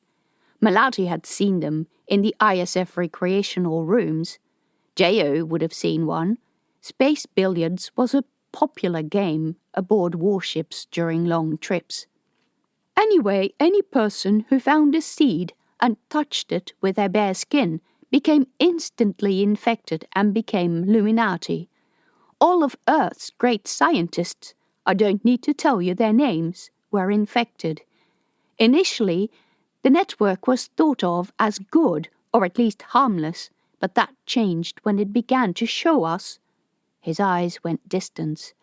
Melati had seen them in the ISF recreational rooms. J.O. would have seen one. Space billiards was a popular game aboard warships during long trips. Anyway, any person who found a seed and touched it with their bare skin became instantly infected and became Illuminati. All of Earth's great scientists, I don't need to tell you their names, were infected. Initially, the network was thought of as good, or at least harmless, but that changed when it began to show us. His eyes went distant.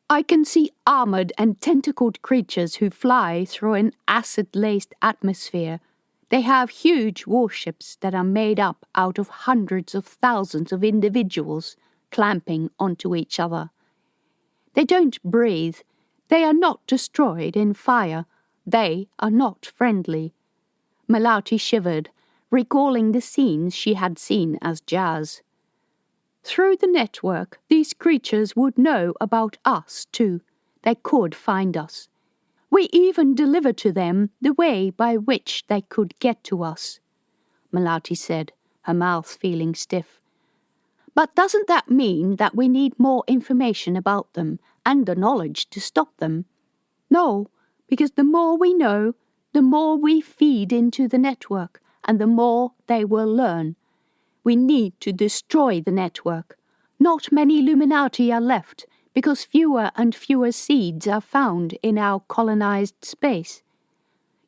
I can see armored and tentacled creatures who fly through an acid-laced atmosphere. They have huge warships that are made up out of hundreds of thousands of individuals clamping onto each other. They don't breathe. They are not destroyed in fire. They are not friendly. Melati shivered, recalling the scenes she had seen as Jazz. Through the network, these creatures would know about us, too. They could find us. We even delivered to them the way by which they could get to us, Melati said, her mouth feeling stiff. But doesn't that mean that we need more information about them and the knowledge to stop them? No, because the more we know, the more we feed into the network, and the more they will learn. We need to destroy the network. Not many Illuminati are left, because fewer and fewer seeds are found in our colonized space.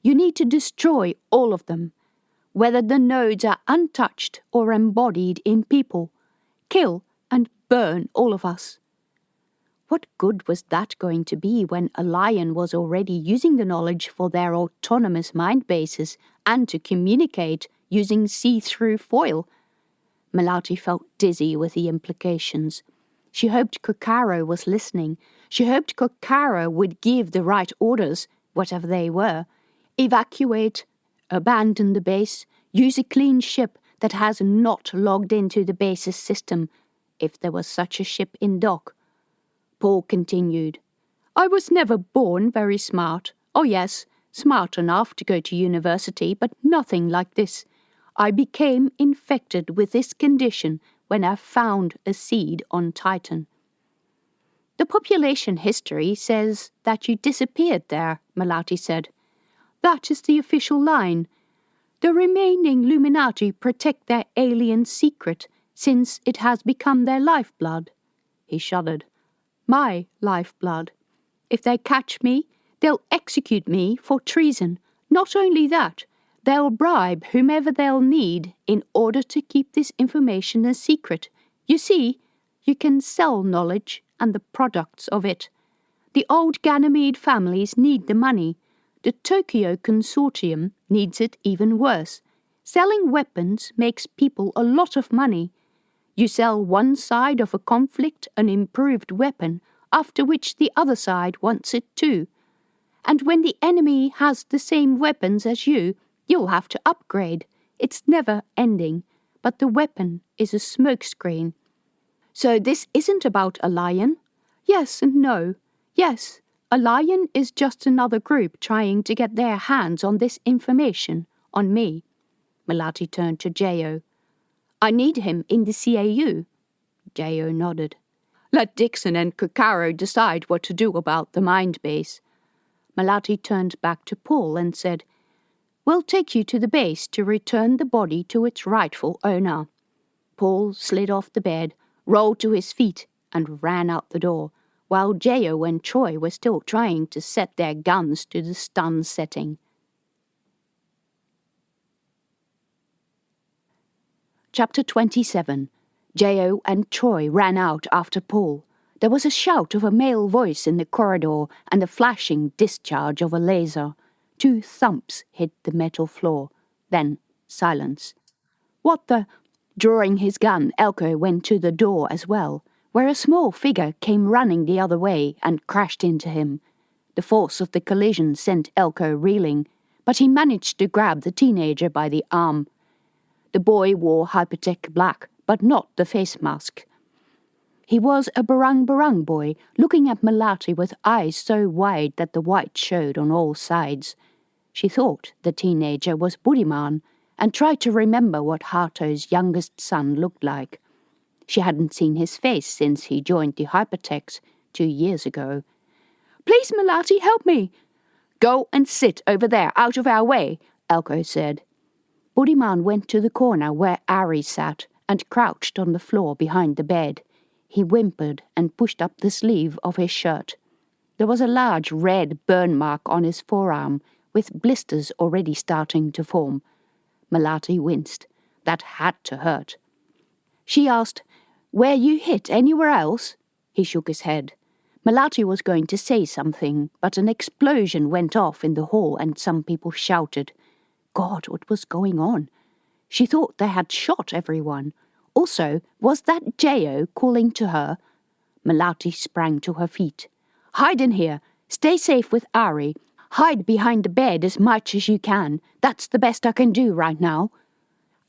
You need to destroy all of them, whether the nodes are untouched or embodied in people. Kill and burn all of us. What good was that going to be when a lion was already using the knowledge for their autonomous mind bases and to communicate using see-through foil? Melati felt dizzy with the implications. She hoped Kokaro was listening. She hoped Kokaro would give the right orders, whatever they were. Evacuate, abandon the base, use a clean ship that has not logged into the base's system, if there was such a ship in dock. Paul continued. I was never born very smart. Oh yes, smart enough to go to university, but nothing like this. I became infected with this condition when I found a seed on Titan. The population history says that you disappeared there, Melati said. That is the official line. The remaining Illuminati protect their alien secret, since it has become their lifeblood. He shuddered. My lifeblood. If they catch me, they'll execute me for treason. Not only that, they'll bribe whomever they'll need in order to keep this information a secret. You see, you can sell knowledge and the products of it. The old Ganymede families need the money. The Tokyo Consortium needs it even worse. Selling weapons makes people a lot of money. You sell one side of a conflict an improved weapon, after which the other side wants it too. And when the enemy has the same weapons as you, you'll have to upgrade. It's never ending, but the weapon is a smokescreen. So this isn't about a lion? Yes and no. Yes, a lion is just another group trying to get their hands on this information, on me. Melati turned to J.O. I need him in the CAU. J.O. nodded. Let Dixon and Kokaro decide what to do about the mind base. Melati turned back to Paul and said, We'll take you to the base to return the body to its rightful owner. Paul slid off the bed, rolled to his feet, and ran out the door. while Jayo and Troy were still trying to set their guns to the stun setting. Chapter 27. Jayo and Troy ran out after Paul. There was a shout of a male voice in the corridor and the flashing discharge of a laser. 2 thumps hit the metal floor. Then silence. What the? Drawing his gun, Elko went to the door as well, where a small figure came running the other way and crashed into him. The force of the collision sent Elko reeling, but he managed to grab the teenager by the arm. The boy wore hypertech black, but not the face mask. He was a barang-barang boy, looking at Melati with eyes so wide that the white showed on all sides. She thought the teenager was Buddhiman, and tried to remember what Hato's youngest son looked like. She hadn't seen his face since he joined the hypertechs 2 years ago. "Please, Melati, help me!" "Go and sit over there, out of our way," Elko said. Buddhiman went to the corner where Ari sat and crouched on the floor behind the bed. He whimpered and pushed up the sleeve of his shirt. There was a large red burn mark on his forearm, with blisters already starting to form. Melati winced. That had to hurt. She asked, "Were you hit anywhere else?" He shook his head. Melati was going to say something, but an explosion went off in the hall and some people shouted. God, what was going on? She thought they had shot everyone. Also, was that Jayo calling to her? Melati sprang to her feet. "Hide in here. Stay safe with Ari. Hide behind the bed as much as you can. That's the best I can do right now."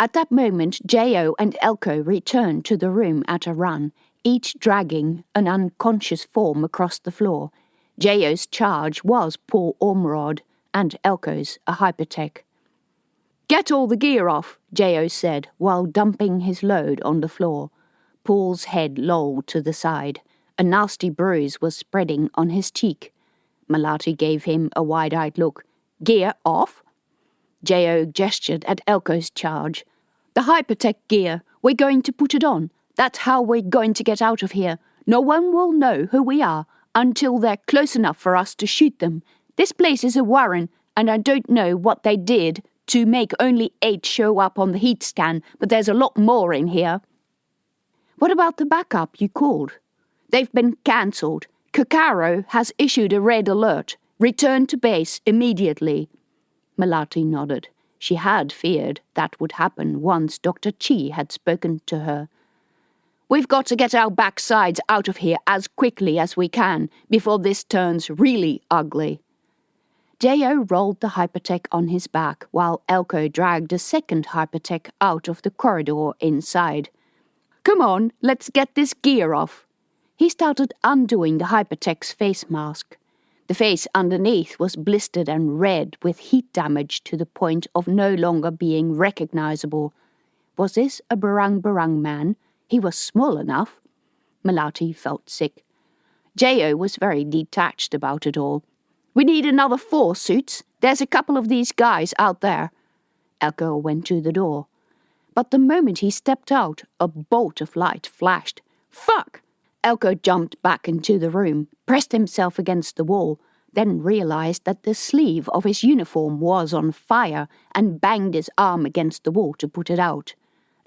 At that moment, Jayo and Elko returned to the room at a run, each dragging an unconscious form across the floor. Jayo's charge was Paul Ormrod, and Elko's a hypertech. "Get all the gear off," Jayo said, while dumping his load on the floor. Paul's head lolled to the side. A nasty bruise was spreading on his cheek. Melati gave him a wide-eyed look. "Gear off?" Jayo gestured at Elko's charge. "The hypertech gear. We're going to put it on. That's how we're going to get out of here. No one will know who we are until they're close enough for us to shoot them. This place is a warren, and I don't know what they did to make only 8 show up on the heat scan, but there's a lot more in here." "What about the backup you called?" "They've been cancelled. Kokaro has issued a red alert. Return to base immediately." Melati nodded. She had feared that would happen once Dr. Chi had spoken to her. "We've got to get our backsides out of here as quickly as we can, before this turns really ugly." Jayo rolled the hypertech on his back, while Elko dragged a second hypertech out of the corridor inside. "Come on, let's get this gear off." He started undoing the hypertech's face mask. The face underneath was blistered and red with heat damage to the point of no longer being recognizable. Was this a barang-barang man? He was small enough. Melati felt sick. Jayo was very detached about it all. "We need another 4 suits. There's a couple of these guys out there." Elko went to the door. But the moment he stepped out, a bolt of light flashed. "Fuck!" Elko jumped back into the room, pressed himself against the wall, then realized that the sleeve of his uniform was on fire and banged his arm against the wall to put it out.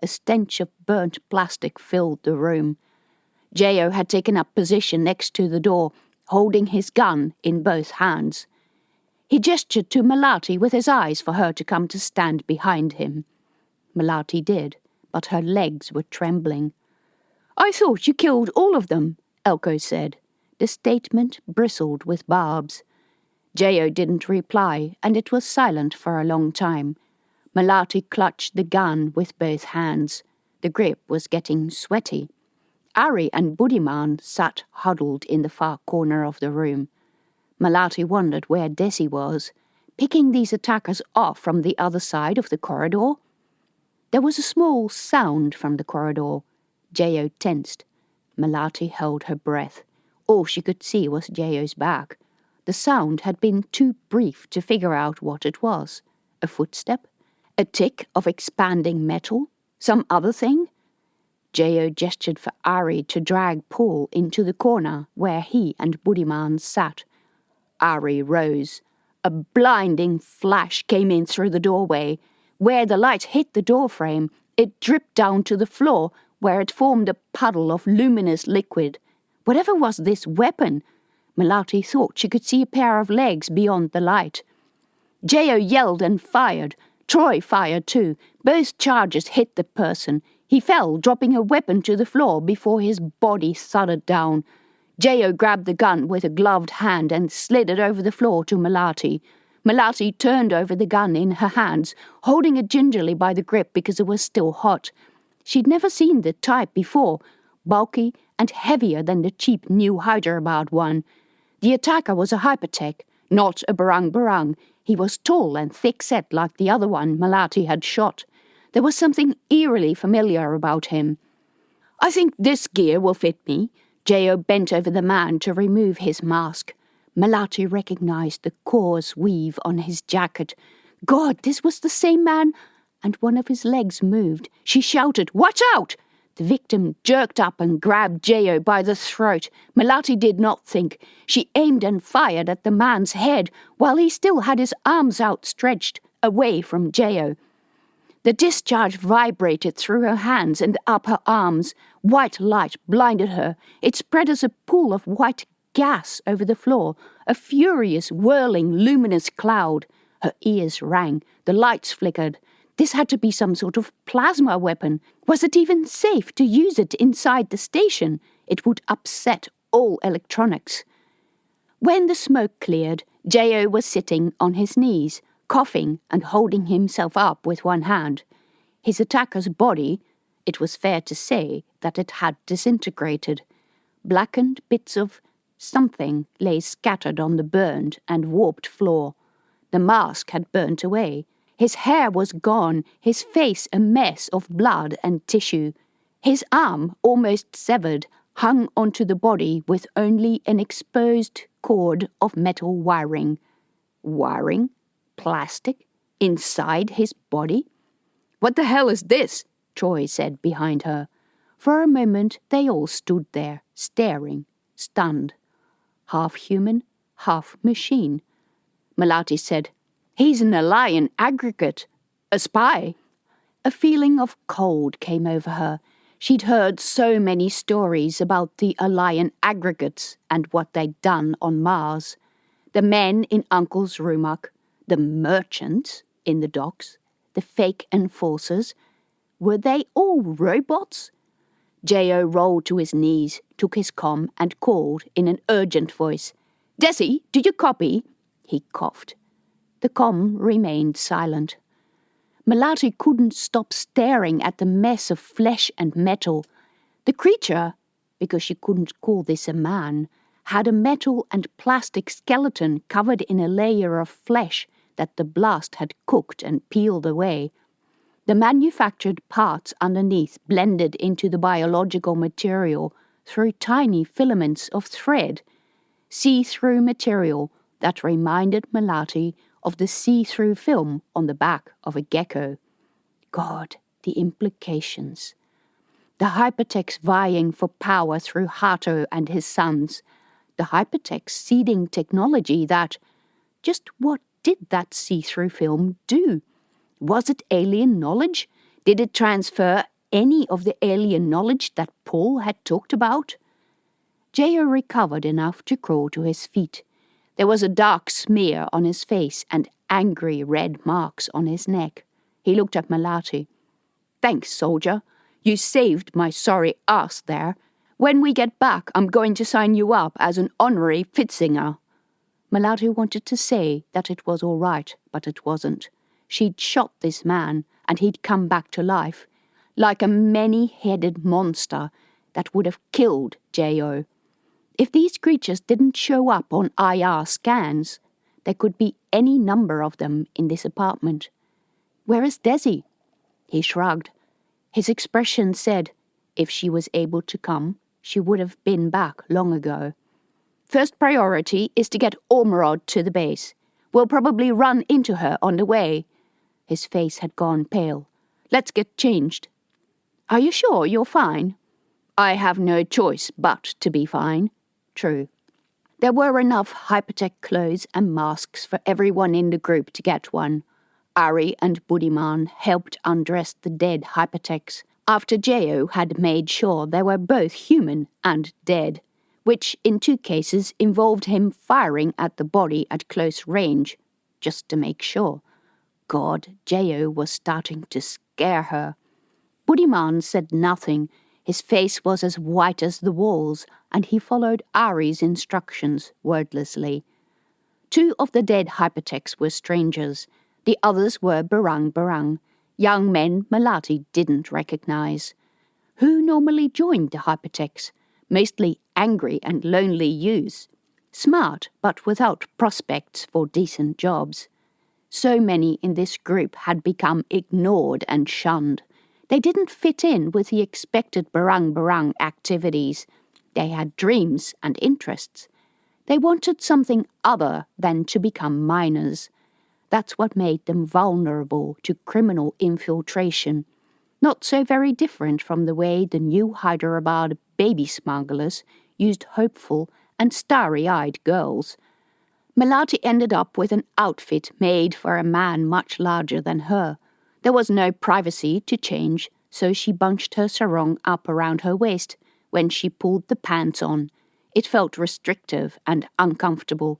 A stench of burnt plastic filled the room. Jayo had taken up position next to the door, holding his gun in both hands. He gestured to Melati with his eyes for her to come to stand behind him. Melati did, but her legs were trembling. "I thought you killed all of them," Elko said. The statement bristled with barbs. Jayo didn't reply, and it was silent for a long time. Melati clutched the gun with both hands. The grip was getting sweaty. Ari and Buddhiman sat huddled in the far corner of the room. Melati wondered where Desi was, picking these attackers off from the other side of the corridor. There was a small sound from the corridor. Jayo tensed. Melati held her breath. All she could see was Jayo's back. The sound had been too brief to figure out what it was. A footstep? A tick of expanding metal? Some other thing? J.O. gestured for Ari to drag Paul into the corner where he and Buddhiman sat. Ari rose. A blinding flash came in through the doorway. Where the light hit the doorframe, it dripped down to the floor, where it formed a puddle of luminous liquid. Whatever was this weapon? Melati thought she could see a pair of legs beyond the light. J.O. yelled and fired. Troy fired too. Both charges hit the person. He fell, dropping a weapon to the floor before his body thudded down. J.O. grabbed the gun with a gloved hand and slid it over the floor to Melati. Melati turned over the gun in her hands, holding it gingerly by the grip because it was still hot. She'd never seen the type before, bulky and heavier than the cheap new Hyderabad one. The attacker was a hypertech, not a barang-barang. He was tall and thick-set like the other one Melati had shot. There was something eerily familiar about him. "I think this gear will fit me." J.O. bent over the man to remove his mask. Melati recognized the coarse weave on his jacket. God, this was the same man, and one of his legs moved. She shouted, "Watch out!" The victim jerked up and grabbed J.O. by the throat. Melati did not think. She aimed and fired at the man's head while he still had his arms outstretched, away from J.O. The discharge vibrated through her hands and up her arms. White light blinded her. It spread as a pool of white gas over the floor, a furious, whirling, luminous cloud. Her ears rang. The lights flickered. This had to be some sort of plasma weapon. Was it even safe to use it inside the station? It would upset all electronics. When the smoke cleared, J.O. was sitting on his knees, coughing and holding himself up with one hand. His attacker's body, it was fair to say that it had disintegrated. Blackened bits of something lay scattered on the burned and warped floor. The mask had burnt away. His hair was gone, his face a mess of blood and tissue. His arm, almost severed, hung onto the body with only an exposed cord of metal wiring. Wiring? Plastic? Inside his body? "What the hell is this?" Troy said behind her. For a moment they all stood there, staring, stunned. Half human, half machine. Melati said, "He's an alien aggregate. A spy." A feeling of cold came over her. She'd heard so many stories about the alien aggregates and what they'd done on Mars. The men in Uncle's Rumak, the merchants in the docks, the fake enforcers. Were they all robots? J.O. rolled to his knees, took his comm, and called in an urgent voice, "Desi, do you copy?" He coughed. The comm remained silent. Melati couldn't stop staring at the mess of flesh and metal. The creature, because she couldn't call this a man, had a metal and plastic skeleton covered in a layer of flesh that the blast had cooked and peeled away. The manufactured parts underneath blended into the biological material through tiny filaments of thread, see-through material that reminded Melati of the see-through film on the back of a gecko. God, the implications. The hypertechs vying for power through Hato and his sons. The hypertechs seeding technology that... Just what did that see-through film do? Was it alien knowledge? Did it transfer any of the alien knowledge that Paul had talked about? J.O. recovered enough to crawl to his feet. There was a dark smear on his face and angry red marks on his neck. He looked at Melati. "Thanks, soldier. You saved my sorry ass there. When we get back, I'm going to sign you up as an honorary Fitzinger." Melati wanted to say that it was all right, but it wasn't. She'd shot this man, and he'd come back to life, like a many-headed monster that would have killed J.O. If these creatures didn't show up on IR scans, there could be any number of them in this apartment. "Where is Desi?" He shrugged. His expression said, if she was able to come, she would have been back long ago. "First priority is to get Ormerod to the base. We'll probably run into her on the way." His face had gone pale. "Let's get changed." Are you sure you're fine? I have no choice but to be fine. True. There were enough hypertech clothes and masks for everyone in the group to get one. Ari and Buddhiman helped undress the dead hypertechs after Jeo had made sure they were both human and dead, which in 2 cases involved him firing at the body at close range, just to make sure. God, Jeo was starting to scare her. Buddhiman said nothing. His face was as white as the walls, and he followed Ari's instructions wordlessly. 2 of the dead hypertechs were strangers. The others were barang, young men Melati didn't recognize. Who normally joined the hypertechs? Mostly angry and lonely youths. Smart, but without prospects for decent jobs. So many in this group had become ignored and shunned. They didn't fit in with the expected barang activities. They had dreams and interests. They wanted something other than to become miners. That's what made them vulnerable to criminal infiltration. Not so very different from the way the new Hyderabad baby smugglers used hopeful and starry-eyed girls. Melati ended up with an outfit made for a man much larger than her. There was no privacy to change, so she bunched her sarong up around her waist when she pulled the pants on. It felt restrictive and uncomfortable.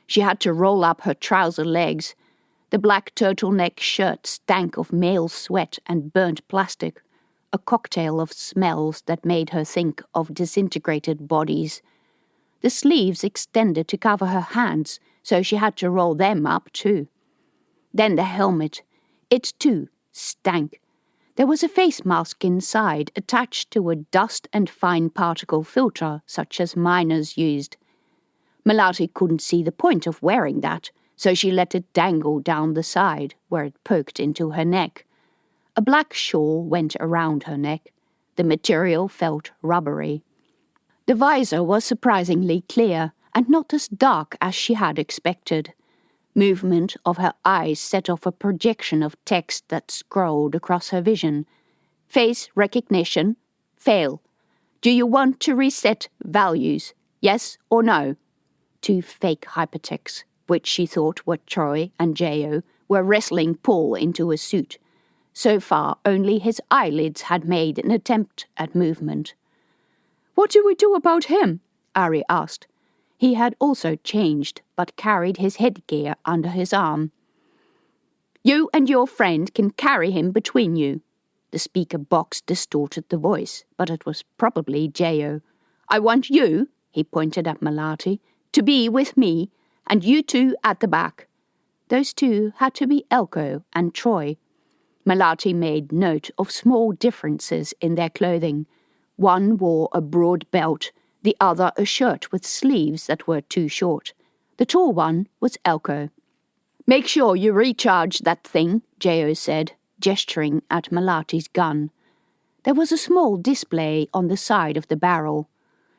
She had to roll up her trouser legs. The black turtleneck shirt stank of male sweat and burnt plastic, a cocktail of smells that made her think of disintegrated bodies. The sleeves extended to cover her hands, so she had to roll them up too. Then the helmet. It too stank. There was a face mask inside, attached to a dust and fine particle filter such as miners used. Melati couldn't see the point of wearing that, so she let it dangle down the side, where it poked into her neck. A black shawl went around her neck. The material felt rubbery. The visor was surprisingly clear, and not as dark as she had expected. Movement of her eyes set off a projection of text that scrolled across her vision. Face recognition. Fail. Do you want to reset values? Yes or no? 2 fake hypertechs, which she thought were Troy and Jeo, were wrestling Paul into a suit. So far, only his eyelids had made an attempt at movement. What do we do about him? Ari asked. He had also changed, but carried his headgear under his arm. You and your friend can carry him between you. The speaker box distorted the voice, but it was probably Jeo. I want you, he pointed at Melati, to be with me, and you 2 at the back. Those 2 had to be Elko and Troy. Melati made note of small differences in their clothing. One wore a broad belt, the other a shirt with sleeves that were too short. The tall one was Elko. Make sure you recharge that thing, Jeo said, gesturing at Melati's gun. There was a small display on the side of the barrel.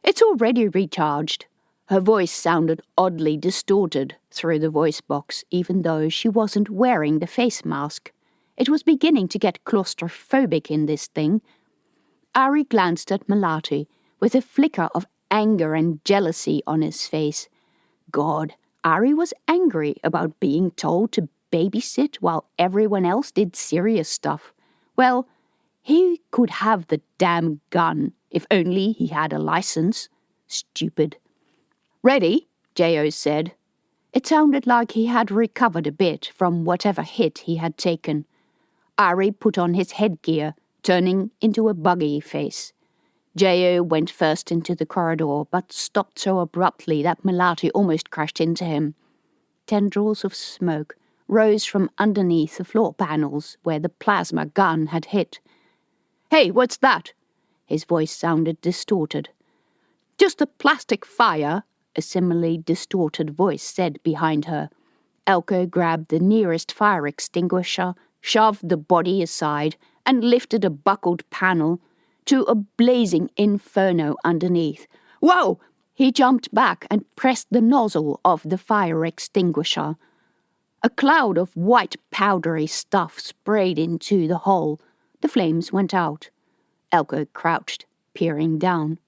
It's already recharged. Her voice sounded oddly distorted through the voice box, even though she wasn't wearing the face mask. It was beginning to get claustrophobic in this thing. Ari glanced at Melati, with a flicker of anger and jealousy on his face. God, Ari was angry about being told to babysit while everyone else did serious stuff. Well, he could have the damn gun, if only he had a license. Stupid. Ready, Jeo said. It sounded like he had recovered a bit from whatever hit he had taken. Ari put on his headgear, turning into a buggy face. Jeo went first into the corridor, but stopped so abruptly that Melati almost crashed into him. Tendrils of smoke rose from underneath the floor panels where the plasma gun had hit. Hey, what's that? His voice sounded distorted. Just a plastic fire, a similarly distorted voice said behind her. Elko grabbed the nearest fire extinguisher, shoved the body aside, and lifted a buckled panel to a blazing inferno underneath. Whoa! He jumped back and pressed the nozzle of the fire extinguisher. A cloud of white powdery stuff sprayed into the hole. The flames went out. Elko crouched, peering down.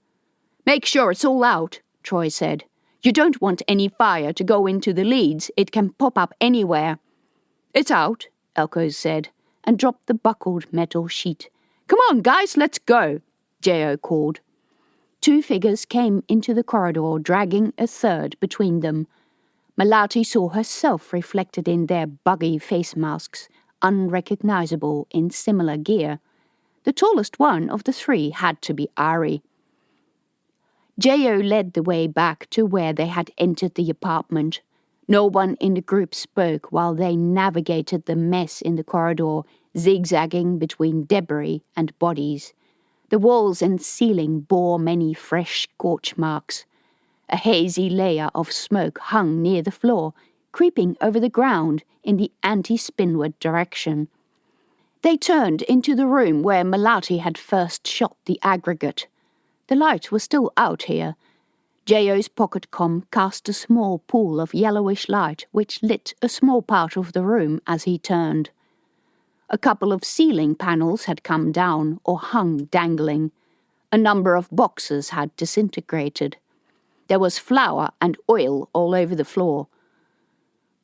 "Make sure it's all out," Troy said. "You don't want any fire to go into the leads. It can pop up anywhere." "It's out," Elko said, and dropped the buckled metal sheet. "Come on, guys, let's go," J.O. called. 2 figures came into the corridor, dragging a third between them. Melati saw herself reflected in their buggy face masks, unrecognizable in similar gear. The tallest one of the 3 had to be Ari. J.O. led the way back to where they had entered the apartment. No one in the group spoke while they navigated the mess in the corridor, zigzagging between debris and bodies. The walls and ceiling bore many fresh scorch marks. A hazy layer of smoke hung near the floor, creeping over the ground in the anti-spinward direction. They turned into the room where Melati had first shot the aggregate. The light was still out here. J.O.'s pocket comm cast a small pool of yellowish light which lit a small part of the room as he turned. A couple of ceiling panels had come down or hung dangling. A number of boxes had disintegrated. There was flour and oil all over the floor.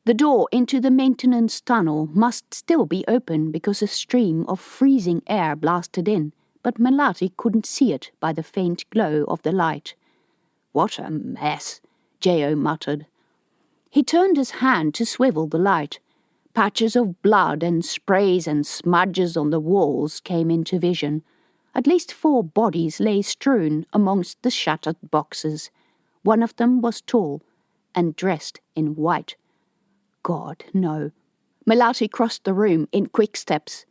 The door into the maintenance tunnel must still be open because a stream of freezing air blasted in, but Melati couldn't see it by the faint glow of the light. "What a mess," J.O. muttered. He turned his hand to swivel the light. Patches of blood and sprays and smudges on the walls came into vision. At least 4 bodies lay strewn amongst the shattered boxes. One of them was tall and dressed in white. God, no. Melati crossed the room in quick steps.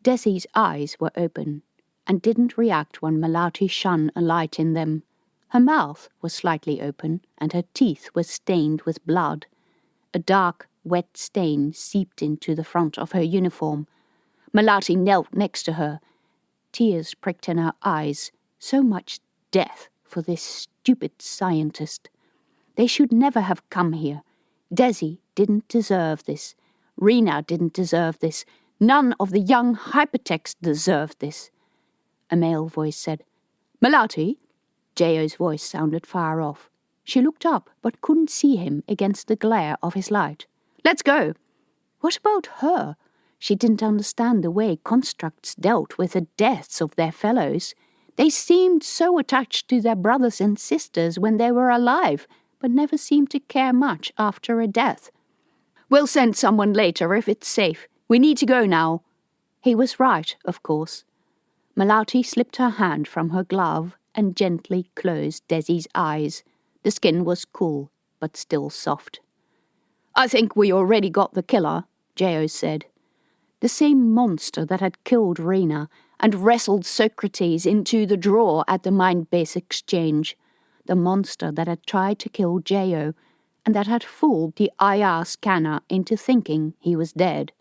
Desi's eyes were open and didn't react when Melati shone a light in them. Her mouth was slightly open and her teeth were stained with blood. A dark, wet stain seeped into the front of her uniform. Melati knelt next to her. Tears pricked in her eyes. So much death for this stupid scientist. They should never have come here. Desi didn't deserve this. Rena didn't deserve this. None of the young hypertechs deserved this. A male voice said, "Melati?" J.O.'s voice sounded far off. She looked up but couldn't see him against the glare of his light. "Let's go." What about her? She didn't understand the way constructs dealt with the deaths of their fellows. They seemed so attached to their brothers and sisters when they were alive, but never seemed to care much after a death. "We'll send someone later if it's safe. We need to go now." He was right, of course. Melati slipped her hand from her glove and gently closed Desi's eyes. The skin was cool, but still soft. "I think we already got the killer," J.O. said. The same monster that had killed Rena and wrestled Socrates into the drawer at the Mind-Base Exchange. The monster that had tried to kill J.O. and that had fooled the IR scanner into thinking he was dead.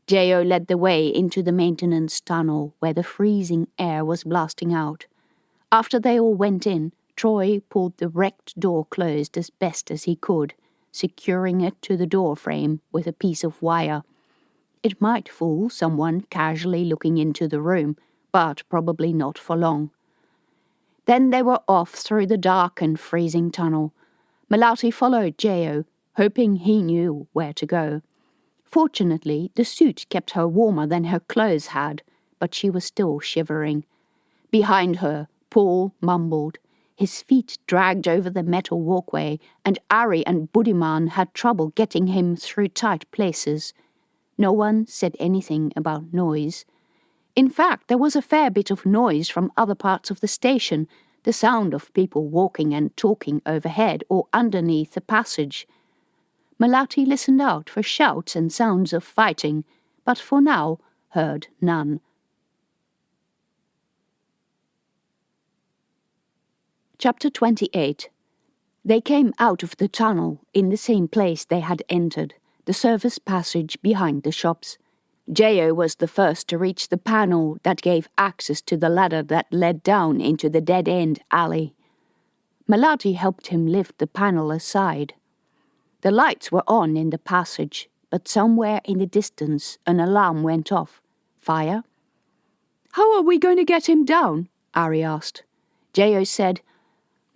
J.O. led the way into the maintenance tunnel where the freezing air was blasting out. After they all went in, Troy pulled the wrecked door closed as best as he could, securing it to the door frame with a piece of wire. It might fool someone casually looking into the room, but probably not for long. Then they were off through the dark and freezing tunnel. Melati followed J.O., hoping he knew where to go. Fortunately, the suit kept her warmer than her clothes had, but she was still shivering. Behind her, Paul mumbled. His feet dragged over the metal walkway, and Ari and Budiman had trouble getting him through tight places. No one said anything about noise. In fact, there was a fair bit of noise from other parts of the station, the sound of people walking and talking overhead or underneath the passage. Melati listened out for shouts and sounds of fighting, but for now heard none. Chapter 28. They came out of the tunnel in the same place they had entered, the service passage behind the shops. J.O. was the first to reach the panel that gave access to the ladder that led down into the dead-end alley. Melati helped him lift the panel aside. The lights were on in the passage, but somewhere in the distance an alarm went off. Fire? How are we going to get him down? Ari asked. J.O. said,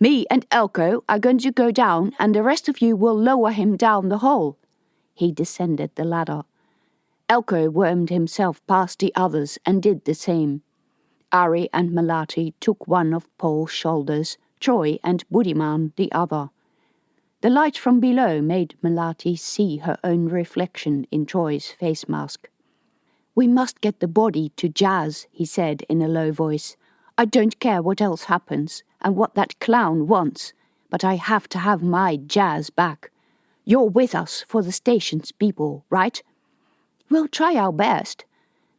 Me and Elko are going to go down and the rest of you will lower him down the hole. He descended the ladder. Elko wormed himself past the others and did the same. Ari and Melati took one of Paul's shoulders, Troy and Budiman the other. The light from below made Melati see her own reflection in Troy's face mask. We must get the body to Jazz, he said in a low voice. I don't care what else happens and what that clown wants, but I have to have my Jazz back. You're with us for the station's people, right? We'll try our best.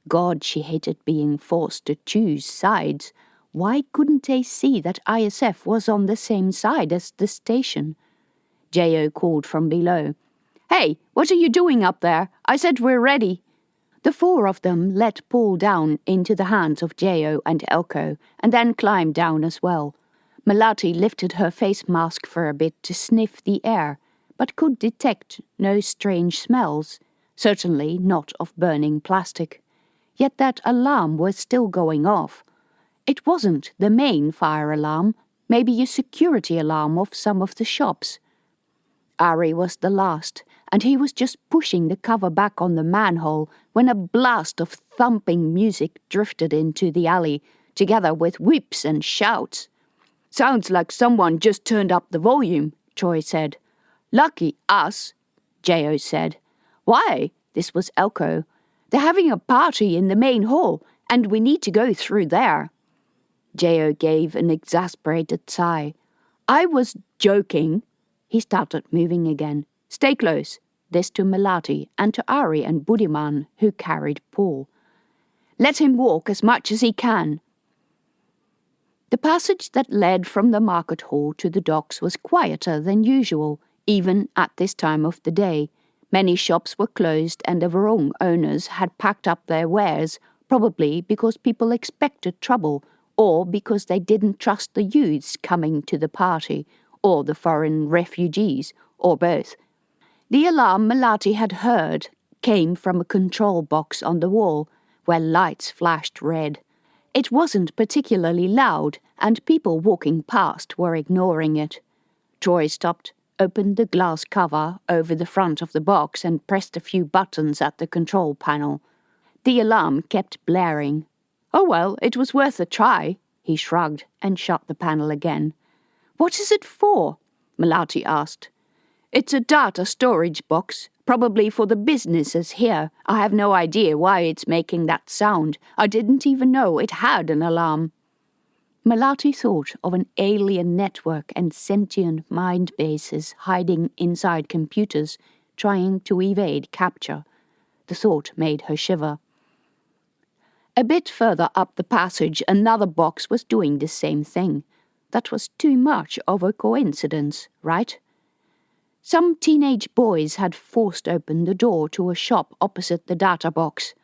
God, she hated being forced to choose sides. Why couldn't they see that ISF was on the same side as the station? J.O. called from below. Hey, what are you doing up there? I said we're ready. The four of them let Paul down into the hands of J.O. and Elko, and then climbed down as well. Melati lifted her face mask for a bit to sniff the air, but could detect no strange smells, certainly not of burning plastic. Yet that alarm was still going off. It wasn't the main fire alarm, maybe a security alarm of some of the shops. Ari was the last, and he was just pushing the cover back on the manhole when a blast of thumping music drifted into the alley, together with whoops and shouts. Sounds like someone just turned up the volume, Troy said. Lucky us, J.O. said. Why? This was Elko. They're having a party in the main hall, and we need to go through there. J.O. gave an exasperated sigh. I was joking. He started moving again. Stay close. This to Melati and to Ari and Budiman, who carried Paul. Let him walk as much as he can. The passage that led from the market hall to the docks was quieter than usual, even at this time of the day. Many shops were closed and the wrong owners had packed up their wares, probably because people expected trouble, or because they didn't trust the youths coming to the party, or the foreign refugees, or both. The alarm Melati had heard came from a control box on the wall, where lights flashed red. It wasn't particularly loud, and people walking past were ignoring it. Troy stopped, opened the glass cover over the front of the box and pressed a few buttons at the control panel. The alarm kept blaring. Oh well, it was worth a try, he shrugged and shut the panel again. What is it for? Melati asked. It's a data storage box, probably for the businesses here. I have no idea why it's making that sound. I didn't even know it had an alarm. Melati thought of an alien network and sentient mind bases hiding inside computers, trying to evade capture. The thought made her shiver. A bit further up the passage, another box was doing the same thing. That was too much of a coincidence, right? Some teenage boys had forced open the door to a shop opposite the data box.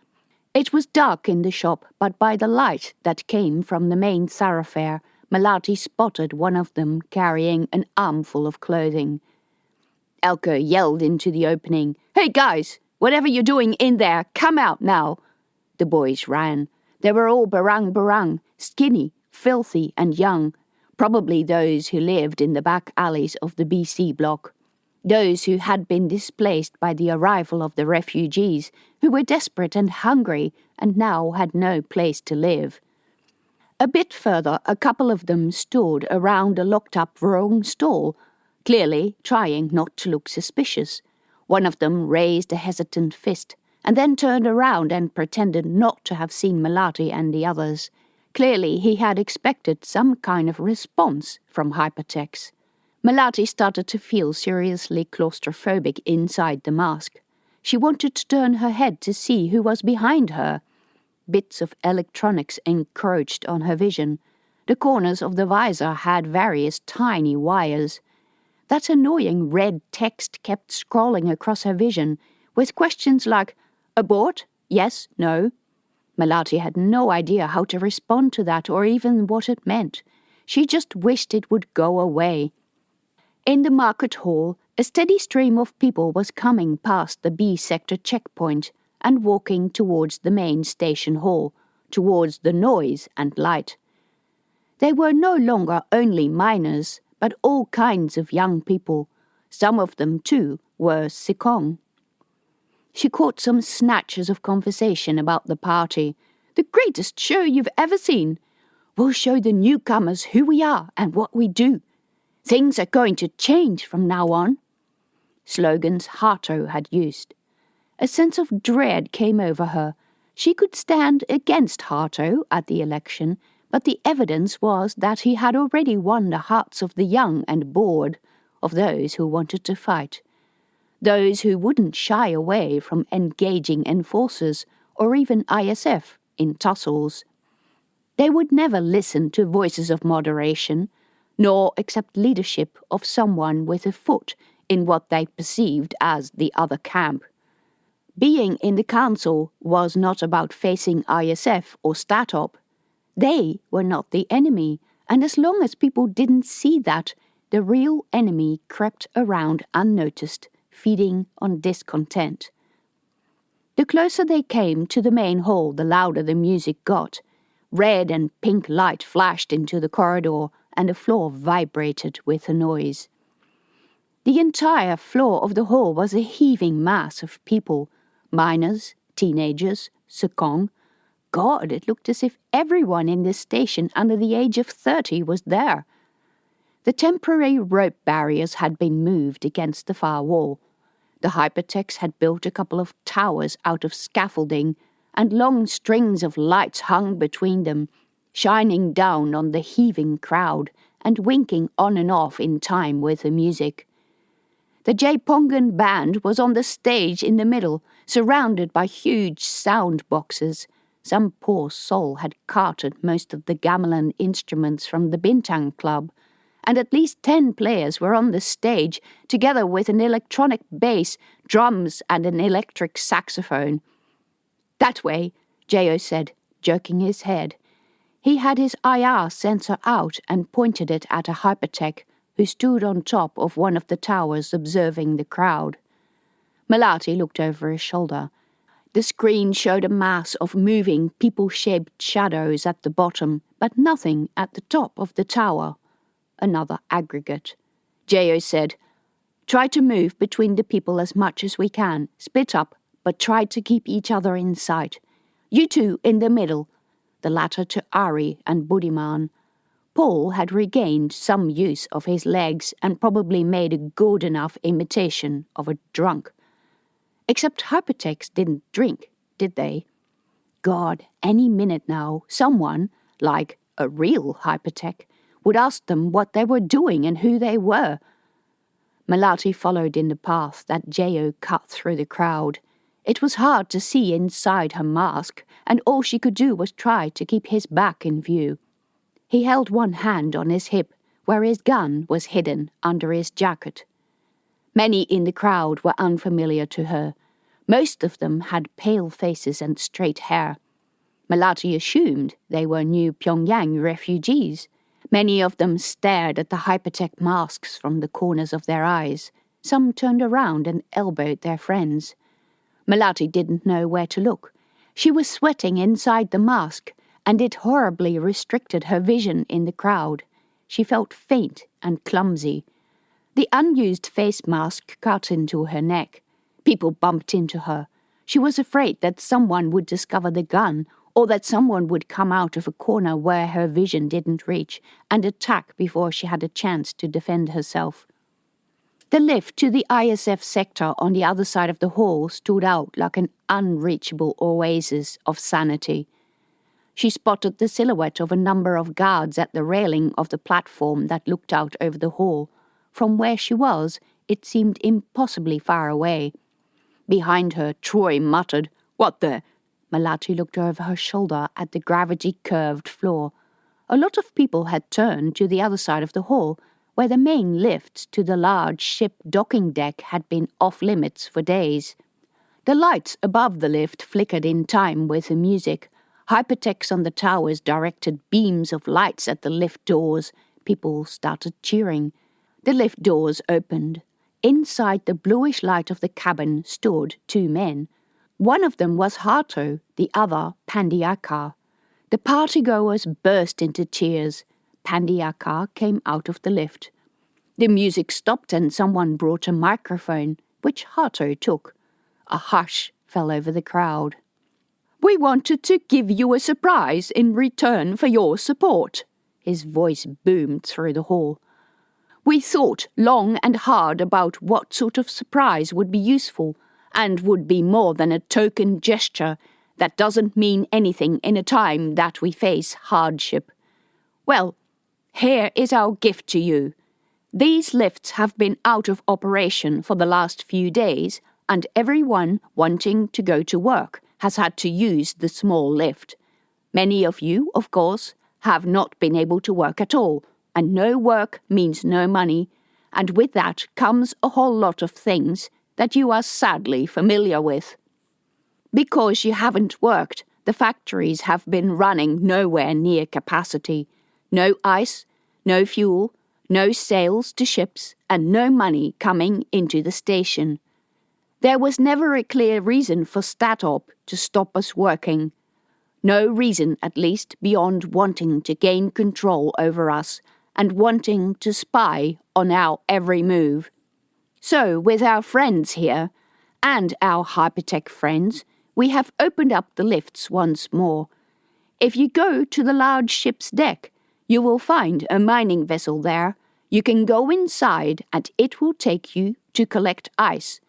It was dark in the shop, but by the light that came from the main thoroughfare, Melati spotted one of them carrying an armful of clothing. Elko yelled into the opening, Hey guys, whatever you're doing in there, come out now. The boys ran. They were all barang, skinny, filthy and young, probably those who lived in the back alleys of the BC block. Those who had been displaced by the arrival of the refugees, who were desperate and hungry and now had no place to live. A bit further, a couple of them stood around a locked-up wrong stall, clearly trying not to look suspicious. One of them raised a hesitant fist, and then turned around and pretended not to have seen Melati and the others. Clearly he had expected some kind of response from Hypertext. Melati started to feel seriously claustrophobic inside the mask. She wanted to turn her head to see who was behind her. Bits of electronics encroached on her vision. The corners of the visor had various tiny wires. That annoying red text kept scrolling across her vision, with questions like, abort? Yes? No? Melati had no idea how to respond to that or even what it meant. She just wished it would go away. In the market hall, a steady stream of people was coming past the B sector checkpoint and walking towards the main station hall, towards the noise and light. They were no longer only miners, but all kinds of young people. Some of them, too, were Sikong. She caught some snatches of conversation about the party. "The greatest show you've ever seen. We'll show the newcomers who we are and what we do. Things are going to change from now on." Slogans Harto had used. A sense of dread came over her. She could stand against Harto at the election, but the evidence was that he had already won the hearts of the young and bored, of those who wanted to fight. Those who wouldn't shy away from engaging enforcers or even ISF in tussles. They would never listen to voices of moderation, nor accept leadership of someone with a foot in what they perceived as the other camp. Being in the council was not about facing ISF or Statop. They were not the enemy, and as long as people didn't see that, the real enemy crept around unnoticed, feeding on discontent. The closer they came to the main hall, the louder the music got. Red and pink light flashed into the corridor, and the floor vibrated with the noise. The entire floor of the hall was a heaving mass of people, miners, teenagers, Sikong. God, it looked as if everyone in this station under the age of 30 was there. The temporary rope barriers had been moved against the far wall. The hypertechs had built a couple of towers out of scaffolding, and long strings of lights hung between them, shining down on the heaving crowd and winking on and off in time with the music. The Japongan band was on the stage in the middle, surrounded by huge sound boxes. Some poor soul had carted most of the gamelan instruments from the Bintang Club, and at least 10 players were on the stage, together with an electronic bass, drums, and an electric saxophone. "That way," J.O. said, jerking his head. He had his IR sensor out and pointed it at a hypertech who stood on top of one of the towers observing the crowd. Melati looked over his shoulder. The screen showed a mass of moving, people-shaped shadows at the bottom, but nothing at the top of the tower. Another aggregate. J.O. said, "Try to move between the people as much as we can. Split up, but try to keep each other in sight. You two in the middle," the latter to Ari and Budiman. Paul had regained some use of his legs and probably made a good enough imitation of a drunk. Except hypertechs didn't drink, did they? God, any minute now, someone, like a real hypertech, would ask them what they were doing and who they were. Melati followed in the path that J.O. cut through the crowd. It was hard to see inside her mask, and all she could do was try to keep his back in view. He held one hand on his hip, where his gun was hidden under his jacket. Many in the crowd were unfamiliar to her. Most of them had pale faces and straight hair. Melati assumed they were New Pyongyang refugees. Many of them stared at the hypertech masks from the corners of their eyes. Some turned around and elbowed their friends. Melati didn't know where to look. She was sweating inside the mask, and it horribly restricted her vision in the crowd. She felt faint and clumsy. The unused face mask cut into her neck. People bumped into her. She was afraid that someone would discover the gun, or that someone would come out of a corner where her vision didn't reach and attack before she had a chance to defend herself. The lift to the ISF sector on the other side of the hall stood out like an unreachable oasis of sanity. She spotted the silhouette of a number of guards at the railing of the platform that looked out over the hall. From where she was, it seemed impossibly far away. Behind her, Troy muttered, "What the?" Melati looked over her shoulder at the gravity-curved floor. A lot of people had turned to the other side of the hall, where the main lifts to the large ship docking deck had been off-limits for days. The lights above the lift flickered in time with the music. Hypertechs on the towers directed beams of lights at the lift doors. People started cheering. The lift doors opened. Inside the bluish light of the cabin stood 2 men. One of them was Hato, the other Pandiaka. The partygoers burst into cheers. Pandiaka came out of the lift. The music stopped and someone brought a microphone, which Hato took. A hush fell over the crowd. "We wanted to give you a surprise in return for your support," his voice boomed through the hall. "We thought long and hard about what sort of surprise would be useful and would be more than a token gesture that doesn't mean anything in a time that we face hardship. Well, here is our gift to you. These lifts have been out of operation for the last few days, and everyone wanting to go to work has had to use the small lift. Many of you, of course, have not been able to work at all, and no work means no money, and with that comes a whole lot of things that you are sadly familiar with. Because you haven't worked, the factories have been running nowhere near capacity. No ice, no fuel, no sails to ships, and no money coming into the station. There was never a clear reason for Statop to stop us working. No reason, at least, beyond wanting to gain control over us and wanting to spy on our every move. So, with our friends here, and our hypertech friends, we have opened up the lifts once more. If you go to the large ship's deck, you will find a mining vessel there. You can go inside and it will take you to collect ice.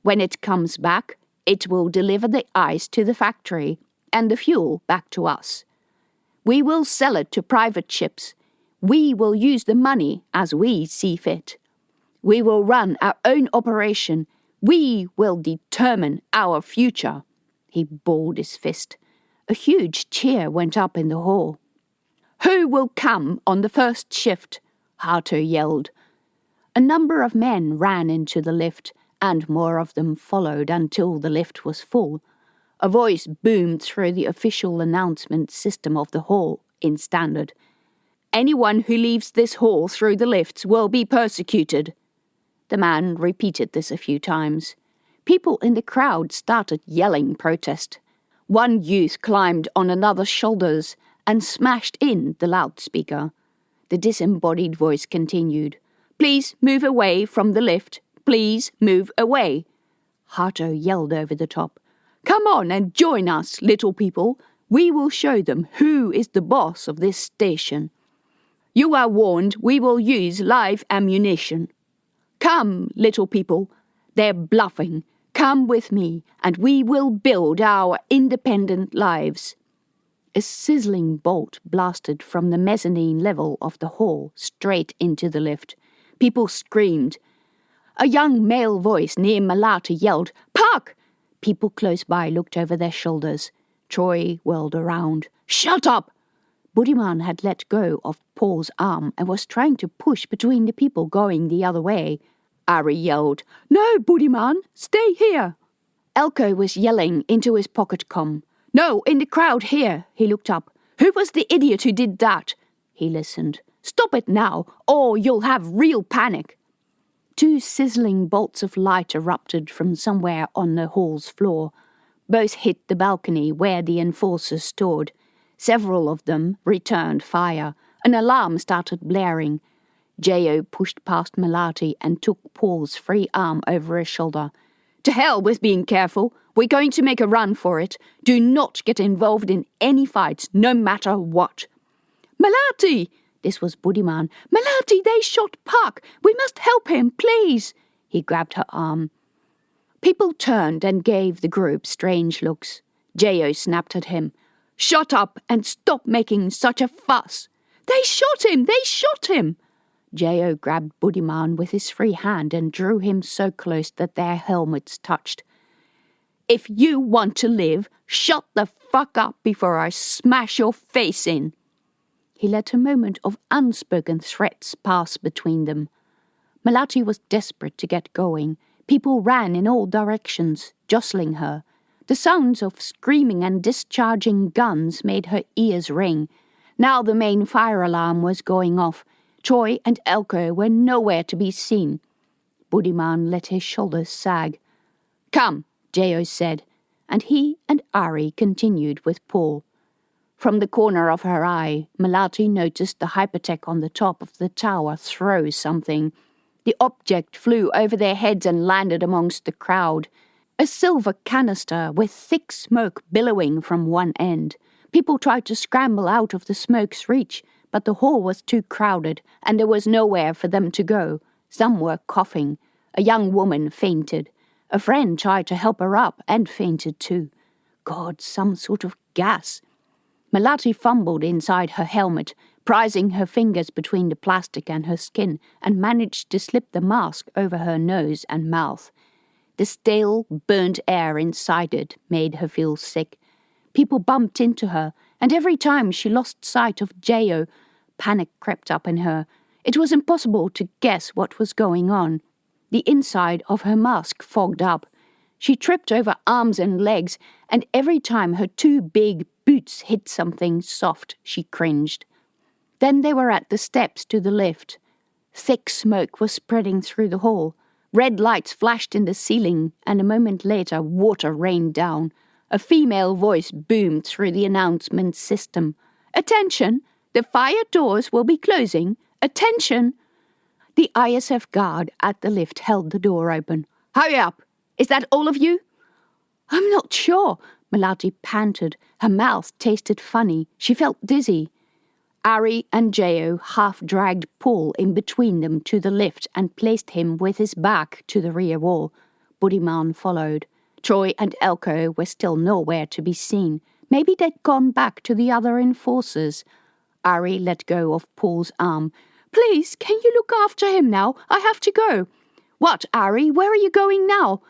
When it comes back, it will deliver the ice to the factory and the fuel back to us. We will sell it to private ships. We will use the money as we see fit. We will run our own operation. We will determine our future." He balled his fist. A huge cheer went up in the hall. "Who will come on the first shift?" Hato yelled. A number of men ran into the lift, and more of them followed until the lift was full. A voice boomed through the official announcement system of the hall in standard. "Anyone who leaves this hall through the lifts will be persecuted." The man repeated this a few times. People in the crowd started yelling protest. One youth climbed on another's shoulders and smashed in the loudspeaker. The disembodied voice continued. "Please move away from the lift. Please move away." Hato yelled over the top. "Come on and join us, little people. We will show them who is the boss of this station. You are warned we will use live ammunition. Come, little people. They're bluffing. Come with me, and we will build our independent lives." A sizzling bolt blasted from the mezzanine level of the hall straight into the lift. People screamed. A young male voice near Melati yelled, "Park!" People close by looked over their shoulders. Troy whirled around. "Shut up!" Buddhiman had let go of Paul's arm and was trying to push between the people going the other way. Ari yelled, "No, Buddhiman, stay here!" Elko was yelling into his pocket comm. "No, in the crowd here!" He looked up. "Who was the idiot who did that?" He listened. "Stop it now, or you'll have real panic." Two sizzling bolts of light erupted from somewhere on the hall's floor. Both hit the balcony where the enforcers stood. Several of them returned fire. An alarm started blaring. J.O. pushed past Melati and took Paul's free arm over his shoulder. "To hell with being careful. We're going to make a run for it. Do not get involved in any fights, no matter what." "Melati!" This was Buddhiman. "Melati, they shot Puck. We must help him, please." He grabbed her arm. People turned and gave the group strange looks. J.O. snapped at him. "Shut up and stop making such a fuss." "They shot him! They shot him!" J.O. grabbed Buddhiman with his free hand and drew him so close that their helmets touched. "If you want to live, shut the fuck up before I smash your face in." He let a moment of unspoken threats pass between them. Melati was desperate to get going. People ran in all directions, jostling her. The sounds of screaming and discharging guns made her ears ring. Now the main fire alarm was going off. Troy and Elko were nowhere to be seen. Buddhiman let his shoulders sag. "Come," J.O. said, and he and Ari continued with Paul. From the corner of her eye, Melati noticed the hypertech on the top of the tower throw something. The object flew over their heads and landed amongst the crowd. A silver canister with thick smoke billowing from one end. People tried to scramble out of the smoke's reach, but the hall was too crowded, and there was nowhere for them to go. Some were coughing. A young woman fainted. A friend tried to help her up and fainted too. God, some sort of gas. Melati fumbled inside her helmet, prizing her fingers between the plastic and her skin, and managed to slip the mask over her nose and mouth. The stale, burnt air inside it made her feel sick. People bumped into her, and every time she lost sight of Jayo, panic crept up in her. It was impossible to guess what was going on. The inside of her mask fogged up. She tripped over arms and legs, and every time her two big boots hit something soft, she cringed. Then they were at the steps to the lift. Thick smoke was spreading through the hall. Red lights flashed in the ceiling, and a moment later water rained down. A female voice boomed through the announcement system. "Attention! The fire doors will be closing. Attention!" The ISF guard at the lift held the door open. "Hurry up! Is that all of you?" "I'm not sure," Melati panted. Her mouth tasted funny. She felt dizzy. Ari and Jayo half-dragged Paul in between them to the lift and placed him with his back to the rear wall. Buddhiman followed. Troy and Elko were still nowhere to be seen. Maybe they'd gone back to the other enforcers. Ari let go of Paul's arm. "Please, can you look after him now? I have to go." "What, Ari? Where are you going now?"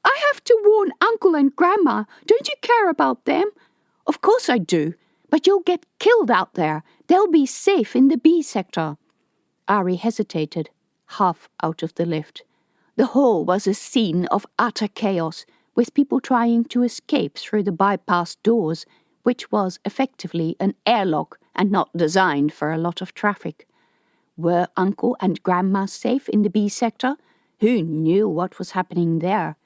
"I have to warn Uncle and Grandma. Don't you care about them?" "Of course I do. But you'll get killed out there. They'll be safe in the B sector." Ari hesitated, half out of the lift. The hall was a scene of utter chaos, with people trying to escape through the bypass doors, which was effectively an airlock and not designed for a lot of traffic. Were Uncle and Grandma safe in the B sector? Who knew what was happening there?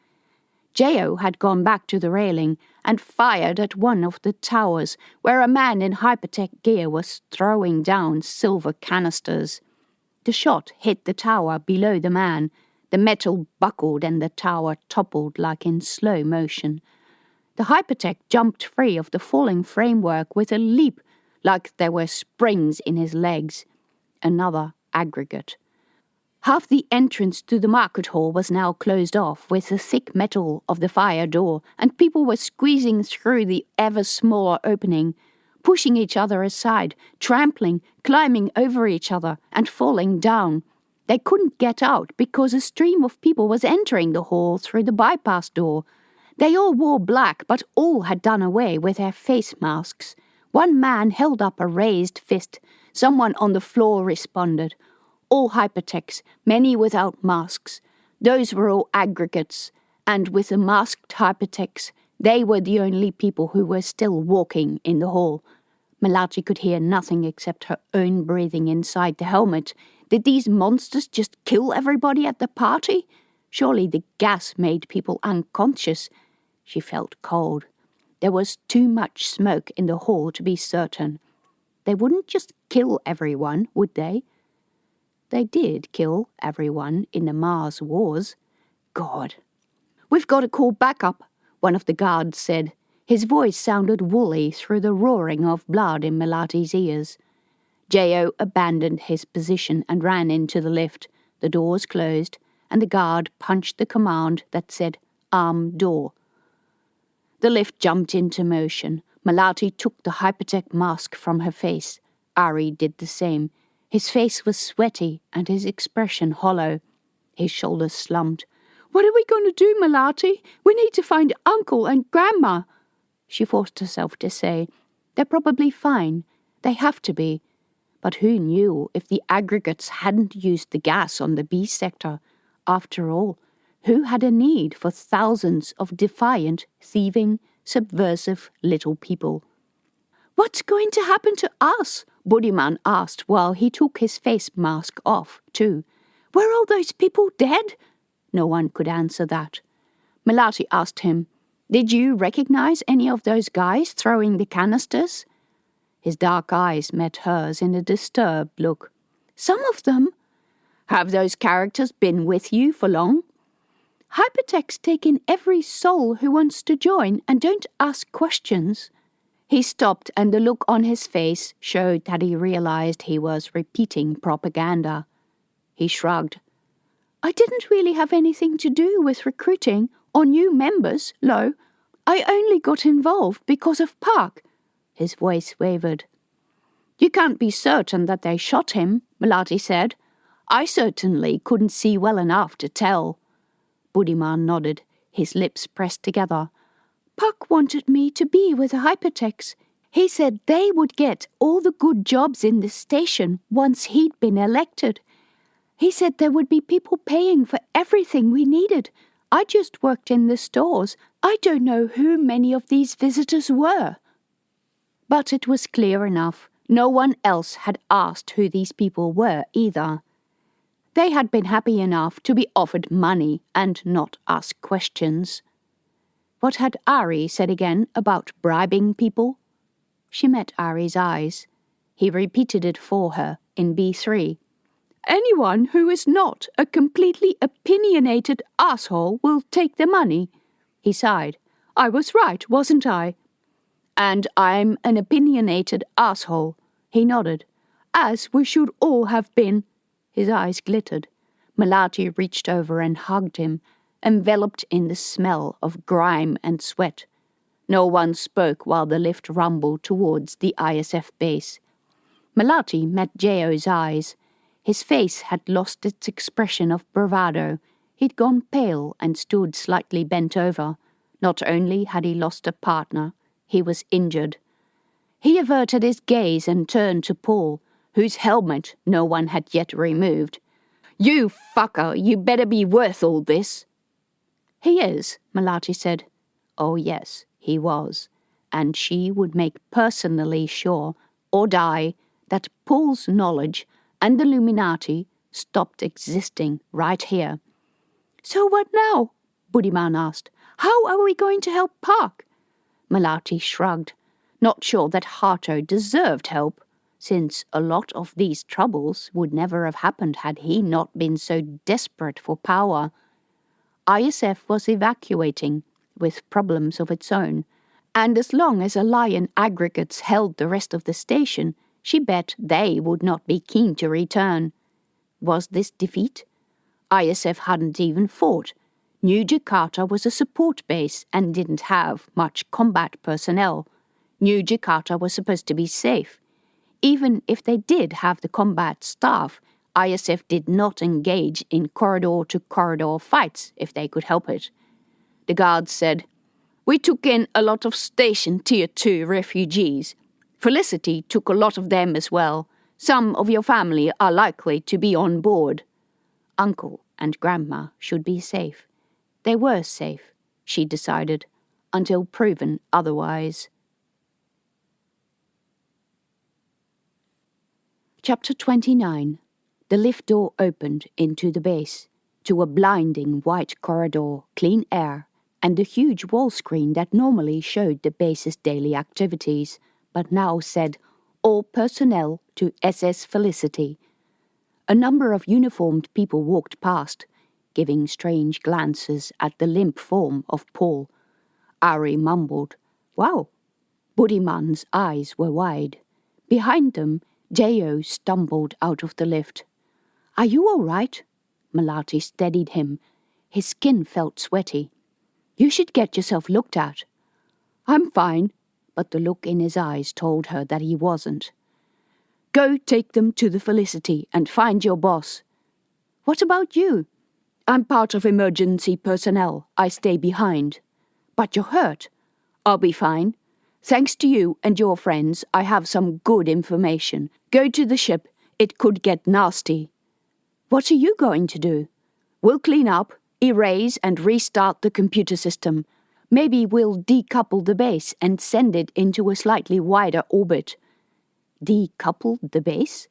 Jayo had gone back to the railing and fired at one of the towers, where a man in hypertech gear was throwing down silver canisters. The shot hit the tower below the man. The metal buckled and the tower toppled like in slow motion. The hypertech jumped free of the falling framework with a leap, like there were springs in his legs. Another aggregate. Half the entrance to the market hall was now closed off with the thick metal of the fire door, and people were squeezing through the ever smaller opening, pushing each other aside, trampling, climbing over each other, and falling down. They couldn't get out because a stream of people was entering the hall through the bypass door. They all wore black, but all had done away with their face masks. One man held up a raised fist. Someone on the floor responded. All hypertechs, many without masks. Those were all aggregates, and with the masked hypertechs, they were the only people who were still walking in the hall. Melati could hear nothing except her own breathing inside the helmet. Did these monsters just kill everybody at the party? Surely the gas made people unconscious. She felt cold. There was too much smoke in the hall to be certain. They wouldn't just kill everyone, would they? They did kill everyone in the Mars Wars. God. "We've got to call backup," one of the guards said. His voice sounded woolly through the roaring of blood in Melati's ears. Jayo abandoned his position and ran into the lift. The doors closed, and the guard punched the command that said, "Arm door." The lift jumped into motion. Melati took the hypertech mask from her face. Ari did the same. His face was sweaty and his expression hollow. His shoulders slumped. "What are we going to do, Melati? We need to find Uncle and Grandma." She forced herself to say, "They're probably fine. They have to be." But who knew if the aggregates hadn't used the gas on the B sector? After all, who had a need for thousands of defiant, thieving, subversive little people? "What's going to happen to us?" Buddhiman asked while he took his face mask off, too. "Were all those people dead?" No one could answer that. Melati asked him, "Did you recognize any of those guys throwing the canisters?" His dark eyes met hers in a disturbed look. Some of them? Have those characters been with you for long? Hypertext take in every soul who wants to join and don't ask questions. He stopped, and the look on his face showed that he realized he was repeating propaganda. He shrugged. I didn't really have anything to do with recruiting or new members, Lo. I only got involved because of Park. His voice wavered. You can't be certain that they shot him, Melati said. I certainly couldn't see well enough to tell. Buddhiman nodded, his lips pressed together. Puck wanted me to be with the Hypertext. He said they would get all the good jobs in the station once he'd been elected. He said there would be people paying for everything we needed. I just worked in the stores. I don't know who many of these visitors were. But it was clear enough. No one else had asked who these people were either. They had been happy enough to be offered money and not ask questions. What had Ari said again about bribing people? She met Ari's eyes. He repeated it for her in B3. Anyone who is not a completely opinionated asshole will take the money. He sighed. I was right, wasn't I? And I'm an opinionated asshole. He nodded. As we should all have been. His eyes glittered. Melati reached over and hugged him, enveloped in the smell of grime and sweat. No one spoke while the lift rumbled towards the ISF base. Melati met Jeo's eyes. His face had lost its expression of bravado. He'd gone pale and stood slightly bent over. Not only had he lost a partner, he was injured. He averted his gaze and turned to Paul, whose helmet no one had yet removed. You fucker, you better be worth all this. He is, Melati said. Oh yes, he was. And she would make personally sure, or die, that Paul's knowledge and the Illuminati stopped existing right here. So what now? Buddhiman asked. How are we going to help Park? Melati shrugged, not sure that Hato deserved help, since a lot of these troubles would never have happened had he not been so desperate for power. ISF was evacuating, with problems of its own, and as long as Alliance aggregates held the rest of the station, she bet they would not be keen to return. Was this defeat? ISF hadn't even fought. New Jakarta was a support base and didn't have much combat personnel. New Jakarta was supposed to be safe. Even if they did have the combat staff, ISF did not engage in corridor-to-corridor fights if they could help it. The guards said, We took in a lot of Station Tier 2 refugees. Felicity took a lot of them as well. Some of your family are likely to be on board. Uncle and Grandma should be safe. They were safe, she decided, until proven otherwise. Chapter 29. The lift door opened into the base, to a blinding white corridor, clean air, and the huge wall screen that normally showed the base's daily activities, but now said, all personnel to SS Felicity. A number of uniformed people walked past, giving strange glances at the limp form of Paul. Ari mumbled, Wow. Buddhiman's eyes were wide. Behind them, Jeo stumbled out of the lift. Are you all right? Melati steadied him. His skin felt sweaty. You should get yourself looked at. I'm fine, but the look in his eyes told her that he wasn't. Go take them to the Felicity and find your boss. What about you? I'm part of emergency personnel. I stay behind. But you're hurt. I'll be fine. Thanks to you and your friends, I have some good information. Go to the ship. It could get nasty. What are you going to do? We'll clean up, erase and restart the computer system. Maybe we'll decouple the base and send it into a slightly wider orbit. Decouple the base?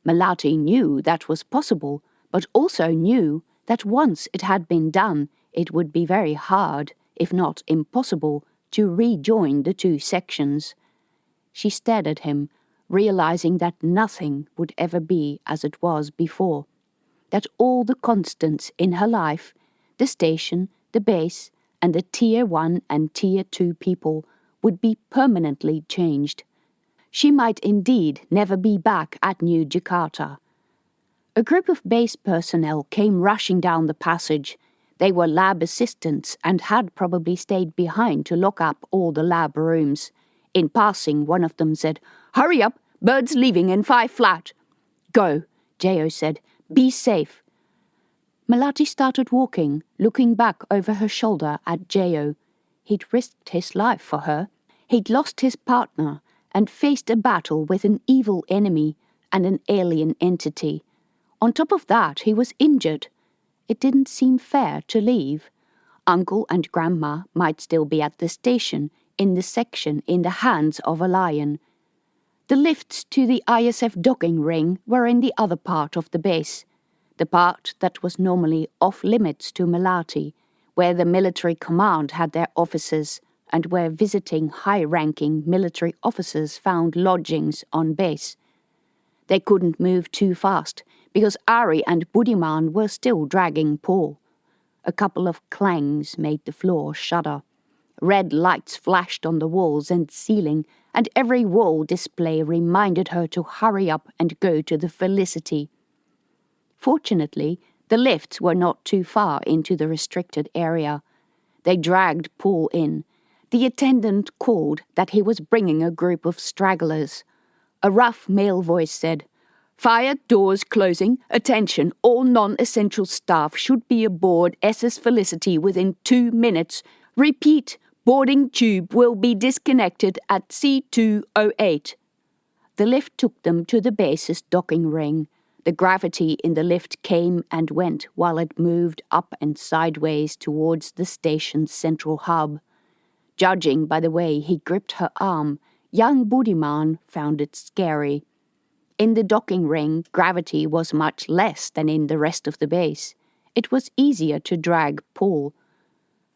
Melati knew that was possible, but also knew that once it had been done, it would be very hard, if not impossible, to rejoin the two sections. She stared at him, realizing that nothing would ever be as it was before, that all the constants in her life, the station, the base, and the Tier 1 and Tier 2 people, would be permanently changed. She might indeed never be back at New Jakarta. A group of base personnel came rushing down the passage. They were lab assistants and had probably stayed behind to lock up all the lab rooms. In passing, one of them said, "Hurry up, bird's leaving in 5 flat." "Go," J.O. said. "Be safe." Melati started walking, looking back over her shoulder at J.O. He'd risked his life for her. He'd lost his partner and faced a battle with an evil enemy and an alien entity. On top of that, he was injured. It didn't seem fair to leave. Uncle and Grandma might still be at the station, in the section in the hands of a lion. The lifts to the ISF docking ring were in the other part of the base, the part that was normally off-limits to Melati, where the military command had their offices and where visiting high-ranking military officers found lodgings on base. They couldn't move too fast, because Ari and Budiman were still dragging Paul. A couple of clangs made the floor shudder. Red lights flashed on the walls and ceiling, and every wall display reminded her to hurry up and go to the Felicity. Fortunately, the lifts were not too far into the restricted area. They dragged Paul in. The attendant called that he was bringing a group of stragglers. A rough male voice said, "Fire doors closing. Attention, all non-essential staff should be aboard SS Felicity within 2 minutes. Repeat, boarding tube will be disconnected at C208. The lift took them to the base's docking ring. The gravity in the lift came and went while it moved up and sideways towards the station's central hub. Judging by the way he gripped her arm, young Budiman found it scary. In the docking ring, gravity was much less than in the rest of the base. It was easier to drag Paul.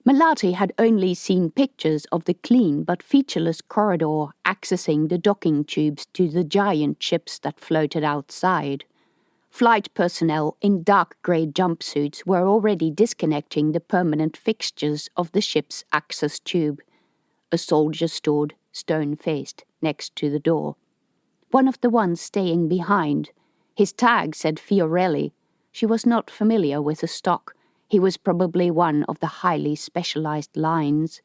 Melati had only seen pictures of the clean but featureless corridor accessing the docking tubes to the giant ships that floated outside. Flight personnel in dark grey jumpsuits were already disconnecting the permanent fixtures of the ship's access tube. A soldier stood, stone-faced, next to the door. One of the ones staying behind. His tag said Fiorelli. She was not familiar with the stock. He was probably one of the highly specialized lines.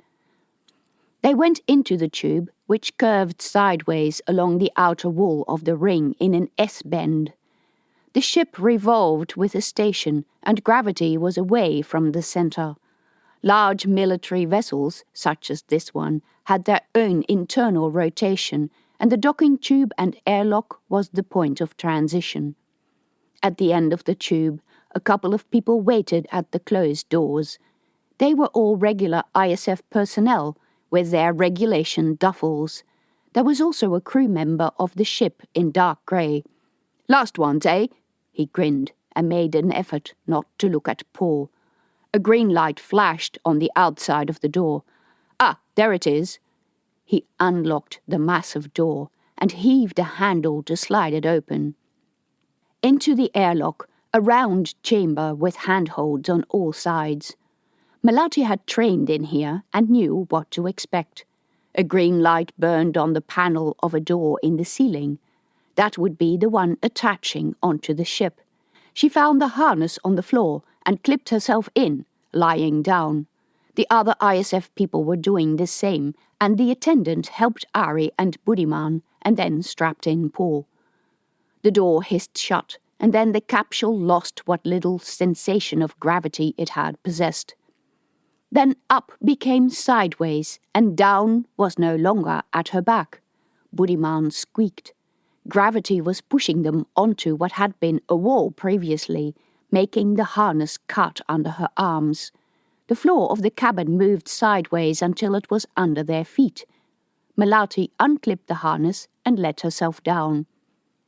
They went into the tube, which curved sideways along the outer wall of the ring in an S-bend. The ship revolved with the station, and gravity was away from the center. Large military vessels, such as this one, had their own internal rotation, and the docking tube and airlock was the point of transition. At the end of the tube, a couple of people waited at the closed doors. They were all regular ISF personnel, with their regulation duffels. There was also a crew member of the ship in dark grey. "Last ones, eh?" He grinned and made an effort not to look at Paul. A green light flashed on the outside of the door. "Ah, there it is." He unlocked the massive door and heaved a handle to slide it open. Into the airlock, a round chamber with handholds on all sides. Melati had trained in here and knew what to expect. A green light burned on the panel of a door in the ceiling. That would be the one attaching onto the ship. She found the harness on the floor and clipped herself in, lying down. The other ISF people were doing the same, and the attendant helped Ari and Budiman and then strapped in Paul. The door hissed shut, and then the capsule lost what little sensation of gravity it had possessed. Then up became sideways, and down was no longer at her back. Budiman squeaked. Gravity was pushing them onto what had been a wall previously, making the harness cut under her arms. The floor of the cabin moved sideways until it was under their feet. Melati unclipped the harness and let herself down.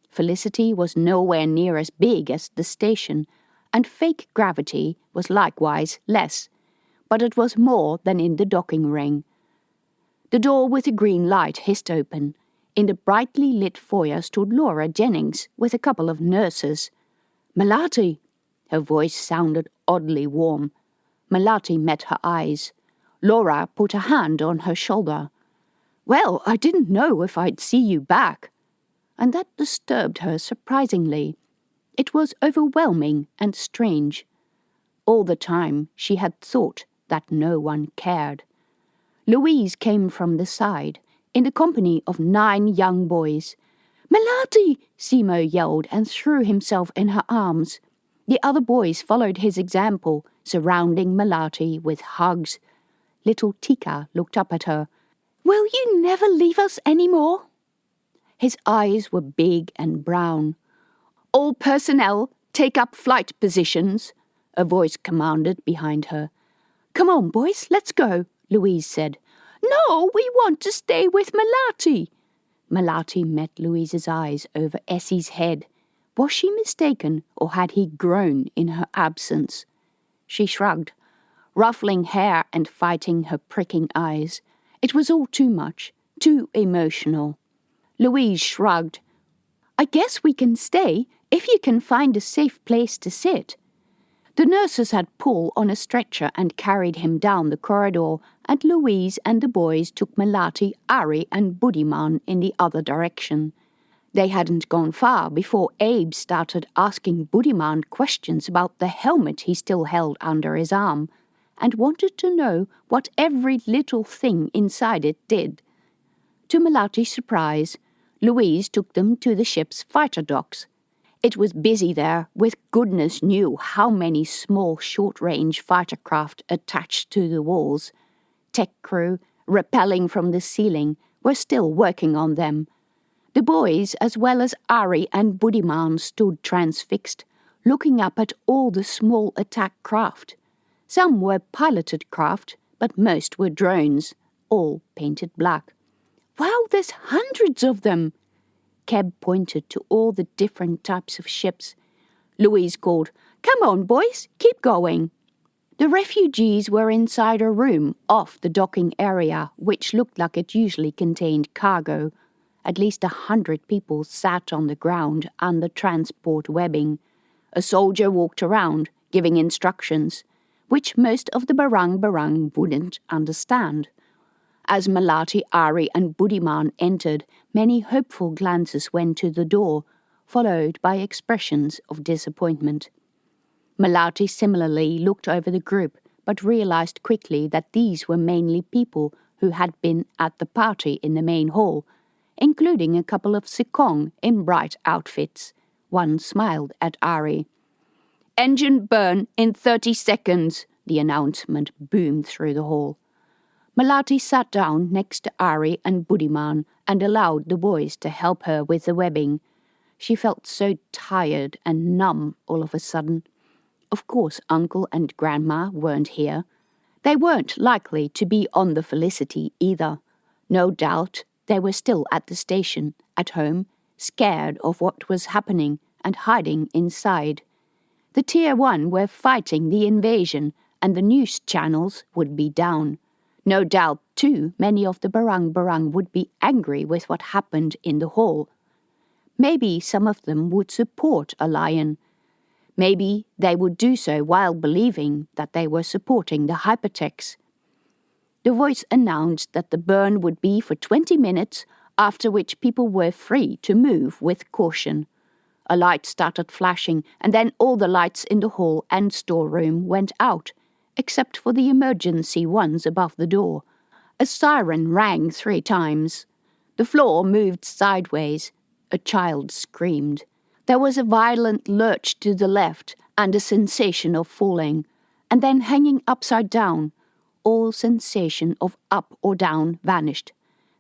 Felicity was nowhere near as big as the station, and fake gravity was likewise less, but it was more than in the docking ring. The door with the green light hissed open. In the brightly lit foyer stood Laura Jennings with a couple of nurses. "Melati!" Her voice sounded oddly warm. Melati met her eyes. Laura put a hand on her shoulder. "Well, I didn't know if I'd see you back." And that disturbed her surprisingly. It was overwhelming and strange. All the time she had thought that no one cared. Louise came from the side, in the company of 9 young boys. "Melati!" Simo yelled and threw himself in her arms. The other boys followed his example, surrounding Melati with hugs. Little Tika looked up at her. "Will you never leave us any more?" His eyes were big and brown. "All personnel, take up flight positions," a voice commanded behind her. "Come on, boys, let's go," Louise said. "No, we want to stay with Melati." Melati met Louise's eyes over Essie's head. Was she mistaken, or had he grown in her absence? She shrugged, ruffling hair and fighting her pricking eyes. It was all too much, too emotional. Louise shrugged. "I guess we can stay if you can find a safe place to sit." The nurses had Paul on a stretcher and carried him down the corridor, and Louise and the boys took Melati, Ari and Budiman in the other direction. They hadn't gone far before Abe started asking Budiman questions about the helmet he still held under his arm, and wanted to know what every little thing inside it did. To Melati's surprise, Louise took them to the ship's fighter docks. It was busy there with goodness knew how many small short-range fighter craft attached to the walls. Tech crew, rappelling from the ceiling, were still working on them. The boys, as well as Ari and Budiman, stood transfixed, looking up at all the small attack craft. Some were piloted craft, but most were drones, all painted black. "Wow, there's hundreds of them!" Keb pointed to all the different types of ships. Louise called, "Come on, boys, keep going." The refugees were inside a room off the docking area, which looked like it usually contained cargo. At least 100 people sat on the ground under transport webbing. A soldier walked around, giving instructions, which most of the barang wouldn't understand. As Melati, Ari and Budiman entered, many hopeful glances went to the door, followed by expressions of disappointment. Melati similarly looked over the group, but realized quickly that these were mainly people who had been at the party in the main hall, including a couple of Sikong in bright outfits. One smiled at Ari. "Engine burn in 30 seconds, the announcement boomed through the hall. Melati sat down next to Ari and Budiman and allowed the boys to help her with the webbing. She felt so tired and numb all of a sudden. Of course, Uncle and Grandma weren't here. They weren't likely to be on the Felicity either. No doubt they were still at the station, at home, scared of what was happening and hiding inside. The Tier 1 were fighting the invasion, and the news channels would be down. No doubt, too, many of the barang would be angry with what happened in the hall. Maybe some of them would support a lion. Maybe they would do so while believing that they were supporting the hypertechs. The voice announced that the burn would be for 20 minutes, after which people were free to move with caution. A light started flashing, and then all the lights in the hall and storeroom went out, except for the emergency ones above the door. A siren rang 3 times. The floor moved sideways. A child screamed. There was a violent lurch to the left and a sensation of falling, and then hanging upside down. All sensation of up or down vanished.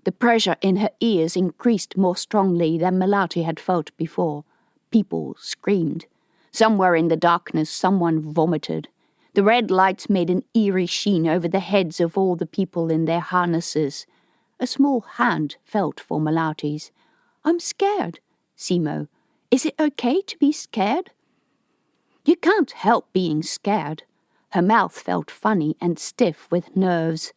The pressure in her ears increased more strongly than Melati had felt before. People screamed. Somewhere in the darkness someone vomited. The red lights made an eerie sheen over the heads of all the people in their harnesses. A small hand felt for Melati's. "I'm scared, Simo. Is it okay to be scared?" "You can't help being scared." Her mouth felt funny and stiff with nerves.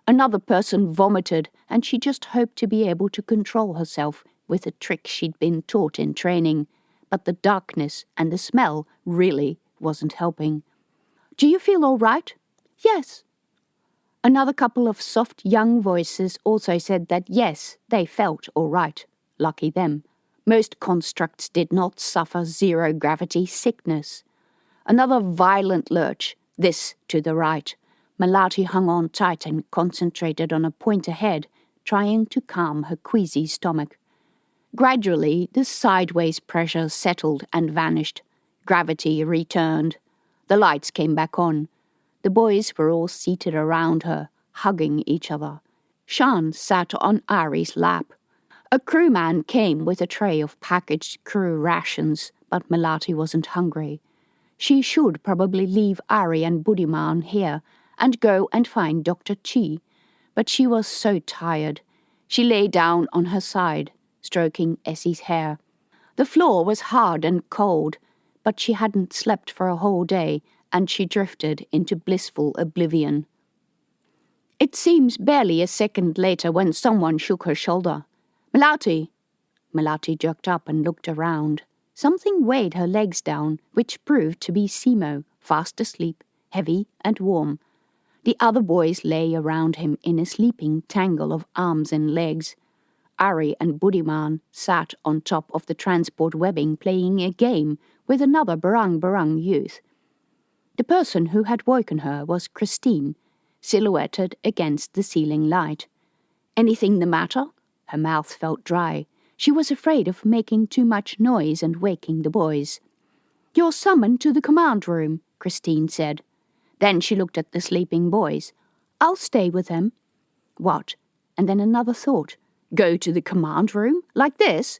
Another person vomited, and she just hoped to be able to control herself with a trick she'd been taught in training. But the darkness and the smell really wasn't helping. "Do you feel all right?" "Yes." Another couple of soft young voices also said that yes, they felt all right. Lucky them. Most constructs did not suffer zero-gravity sickness. Another violent lurch, this to the right. Melati hung on tight and concentrated on a point ahead, trying to calm her queasy stomach. Gradually, the sideways pressure settled and vanished. Gravity returned. The lights came back on. The boys were all seated around her, hugging each other. Sean sat on Ari's lap. A crewman came with a tray of packaged crew rations, but Melati wasn't hungry. She should probably leave Ari and Budiman here and go and find Dr. Chi, but she was so tired. She lay down on her side, stroking Essie's hair. The floor was hard and cold, but she hadn't slept for a whole day, and she drifted into blissful oblivion. It seems barely a second later when someone shook her shoulder. "Melati!" Melati jerked up and looked around. Something weighed her legs down, which proved to be Simo, fast asleep, heavy and warm. The other boys lay around him in a sleeping tangle of arms and legs. Ari and Budiman sat on top of the transport webbing playing a game with another barang-barang youth. The person who had woken her was Christine, silhouetted against the ceiling light. "Anything the matter?" Her mouth felt dry. She was afraid of making too much noise and waking the boys. "You're summoned to the command room," Christine said. Then she looked at the sleeping boys. "I'll stay with them." What? And then another thought. Go to the command room? Like this?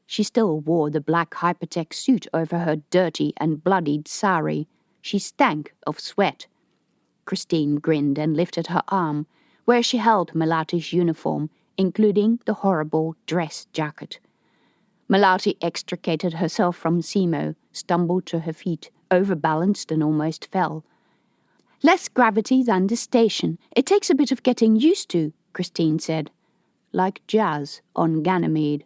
She still wore the black hypertech suit over her dirty and bloodied sari. She stank of sweat. Christine grinned and lifted her arm, where she held Melati's uniform, including the horrible dress jacket. Melati extricated herself from Simo, stumbled to her feet, overbalanced and almost fell. "Less gravity than the station. It takes a bit of getting used to," Christine said. Like jazz on Ganymede.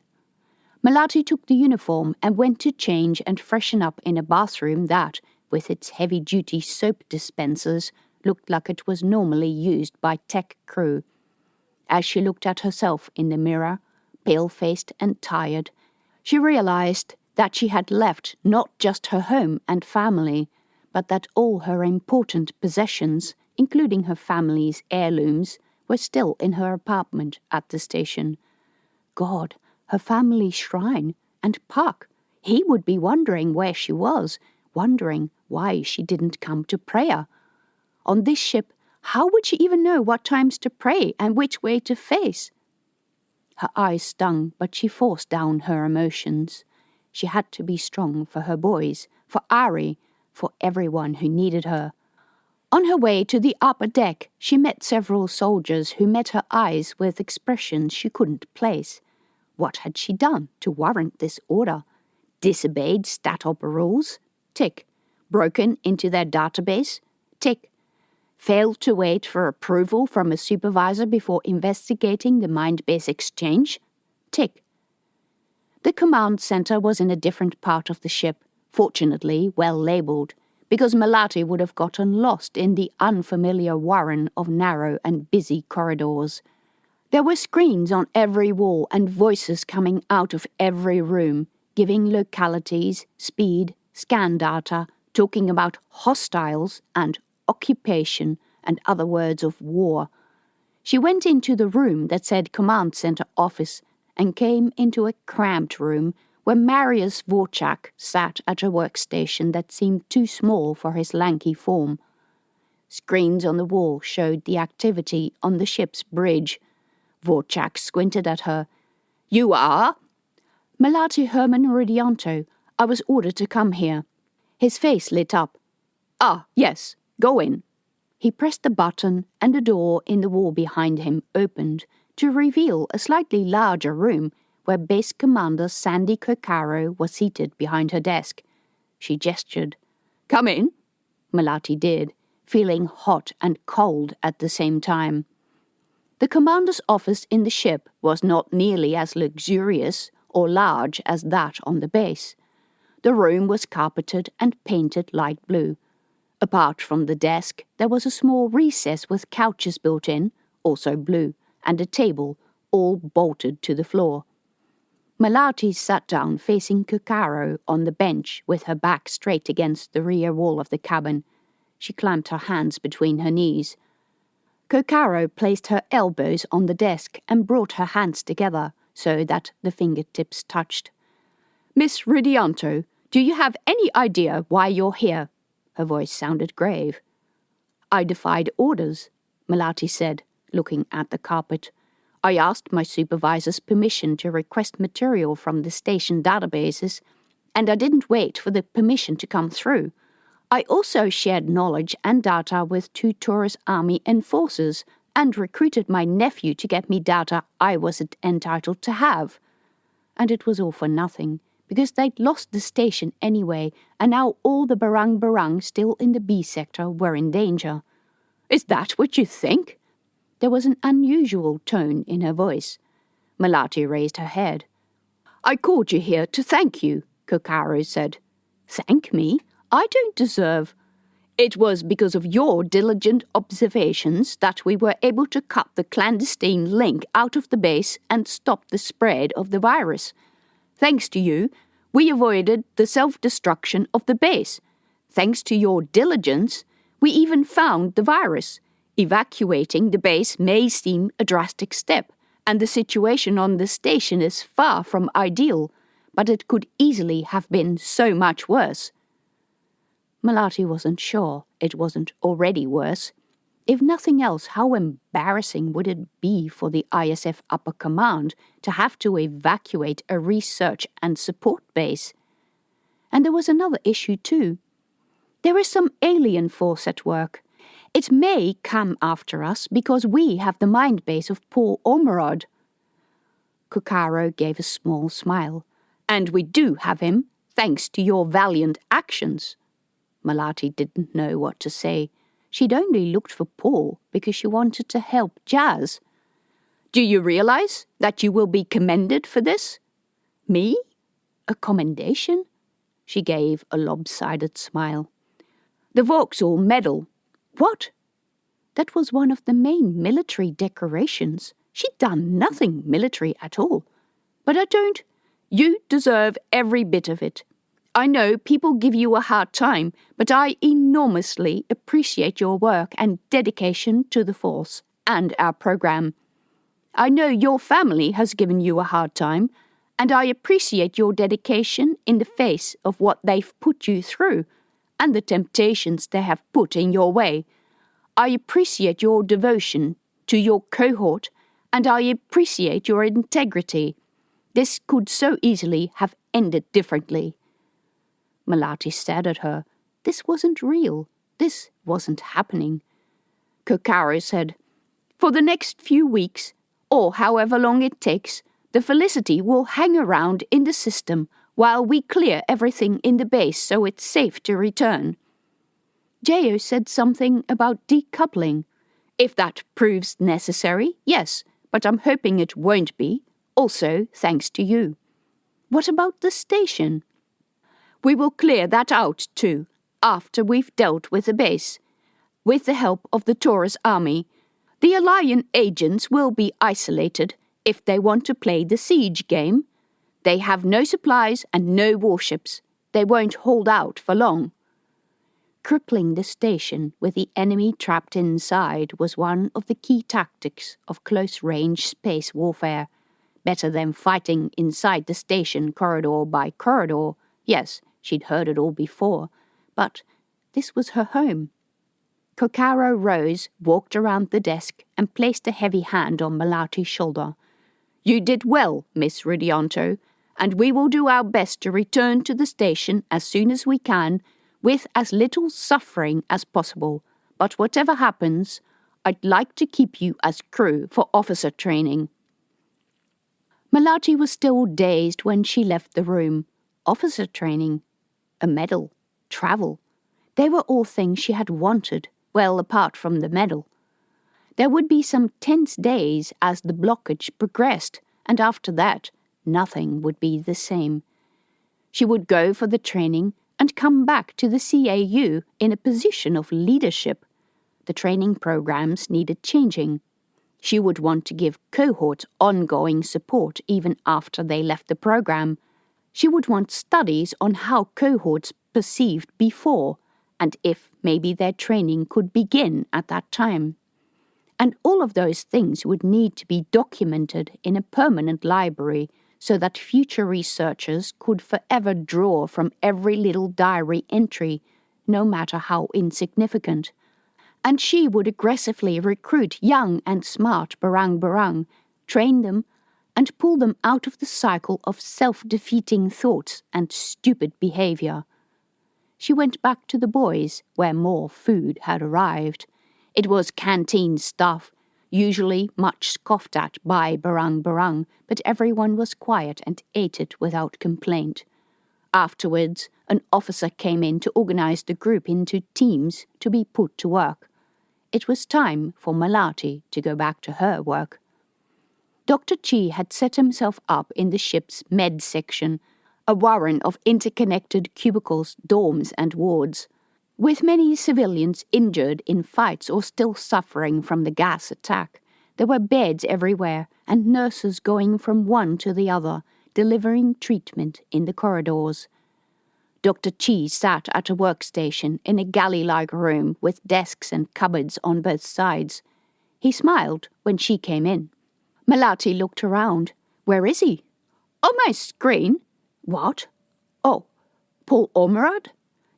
Melati took the uniform and went to change and freshen up in a bathroom that, with its heavy-duty soap dispensers, looked like it was normally used by tech crew. As she looked at herself in the mirror, pale-faced and tired, she realized that she had left not just her home and family, but that all her important possessions, including her family's heirlooms, were still in her apartment at the station. God, her family shrine, and Puck. He would be wondering where she was, wondering why she didn't come to prayer. On this ship, how would she even know what times to pray and which way to face? Her eyes stung, but she forced down her emotions. She had to be strong for her boys, for Ari, for everyone who needed her. On her way to the upper deck, she met several soldiers who met her eyes with expressions she couldn't place. What had she done to warrant this order? Disobeyed StatOp rules? Tick. Broken into their database? Tick. Failed to wait for approval from a supervisor before investigating the mind-base exchange? Tick. The command center was in a different part of the ship, fortunately well labeled, because Melati would have gotten lost in the unfamiliar warren of narrow and busy corridors. There were screens on every wall and voices coming out of every room, giving localities, speed, scan data, talking about hostiles and occupation and other words of war. She went into the room that said Command Center Office and came into a cramped room where Marius Vorchak sat at a workstation that seemed too small for his lanky form. Screens on the wall showed the activity on the ship's bridge. Vorchak squinted at her. "You are?" "Melati Herman Rudianto. I was ordered to come here." His face lit up. "Ah, yes, go in." He pressed a button and the door in the wall behind him opened to reveal a slightly larger room where Base Commander Sandy Kokaro was seated behind her desk. She gestured. "Come in." Melati did, feeling hot and cold at the same time. The commander's office in the ship was not nearly as luxurious or large as that on the base. The room was carpeted and painted light blue. Apart from the desk, there was a small recess with couches built in, also blue, and a table, all bolted to the floor. Melati sat down facing Kokaro on the bench with her back straight against the rear wall of the cabin. She clamped her hands between her knees. Kokaro placed her elbows on the desk and brought her hands together so that the fingertips touched. "Miss Rudianto, do you have any idea why you're here?" Her voice sounded grave. "I defied orders," Melati said, looking at the carpet. "I asked my supervisor's permission to request material from the station databases, and I didn't wait for the permission to come through. I also shared knowledge and data with 2 Taurus Army enforcers and recruited my nephew to get me data I wasn't entitled to have. And it was all for nothing, because they'd lost the station anyway, and now all the barang still in the B sector were in danger." "Is that what you think?" There was an unusual tone in her voice. Melati raised her head. "I called you here to thank you," Kokaro said. "Thank me? I don't deserve—" "It was because of your diligent observations that we were able to cut the clandestine link out of the base and stop the spread of the virus. Thanks to you, we avoided the self-destruction of the base. Thanks to your diligence, we even found the virus. Evacuating the base may seem a drastic step, and the situation on the station is far from ideal, but it could easily have been so much worse." Melati wasn't sure it wasn't already worse. If nothing else, how embarrassing would it be for the ISF upper command to have to evacuate a research and support base? And there was another issue too. There is some alien force at work. It may come after us because we have the mind base of Paul Ormerod. Kokaro gave a small smile. "And we do have him, thanks to your valiant actions." Melati didn't know what to say. She'd only looked for Paul because she wanted to help Jazz. "Do you realize that you will be commended for this?" "Me? A commendation?" She gave a lopsided smile. "The Vauxhall Medal." "What?" That was one of the main military decorations. She'd done nothing military at all. "But I don't—" "You deserve every bit of it. I know people give you a hard time, but I enormously appreciate your work and dedication to the force and our program. I know your family has given you a hard time, and I appreciate your dedication in the face of what they've put you through and the temptations they have put in your way. I appreciate your devotion to your cohort, and I appreciate your integrity. This could so easily have ended differently." Melati stared at her. This wasn't real. This wasn't happening. Kokaro said, "For the next few weeks, or however long it takes, the Felicity will hang around in the system while we clear everything in the base so it's safe to return." Jayo said something about decoupling. "If that proves necessary, yes, but I'm hoping it won't be. Also, thanks to you." "What about the station?" "We will clear that out too, after we've dealt with the base. With the help of the Taurus Army, the Alliant agents will be isolated if they want to play the siege game. They have no supplies and no warships. They won't hold out for long." Crippling the station with the enemy trapped inside was one of the key tactics of close-range space warfare. Better than fighting inside the station corridor by corridor. Yes, she'd heard it all before, but this was her home. Kokaro rose, walked around the desk, and placed a heavy hand on Melati's shoulder. "You did well, Miss Rudianto, and we will do our best to return to the station as soon as we can, with as little suffering as possible. But whatever happens, I'd like to keep you as crew for officer training." Melati was still dazed when she left the room. Officer training, a medal, travel. They were all things she had wanted, well, apart from the medal. There would be some tense days as the blockage progressed, and after that, nothing would be the same. She would go for the training and come back to the CAU in a position of leadership. The training programs needed changing. She would want to give cohorts ongoing support even after they left the program. She would want studies on how cohorts perceived before, and if maybe their training could begin at that time. And all of those things would need to be documented in a permanent library so that future researchers could forever draw from every little diary entry, no matter how insignificant. And she would aggressively recruit young and smart barang-barang, train them, and pull them out of the cycle of self-defeating thoughts and stupid behavior. She went back to the boys, where more food had arrived. It was canteen stuff, usually much scoffed at by barang-barang, but everyone was quiet and ate it without complaint. Afterwards, an officer came in to organize the group into teams to be put to work. It was time for Melati to go back to her work. Dr. Chi had set himself up in the ship's med section, a warren of interconnected cubicles, dorms and wards. With many civilians injured in fights or still suffering from the gas attack, there were beds everywhere and nurses going from one to the other, delivering treatment in the corridors. Dr. Chi sat at a workstation in a galley-like room with desks and cupboards on both sides. He smiled when she came in. Melati looked around. Where is he? On my screen. What? Oh, Paul Ormerod?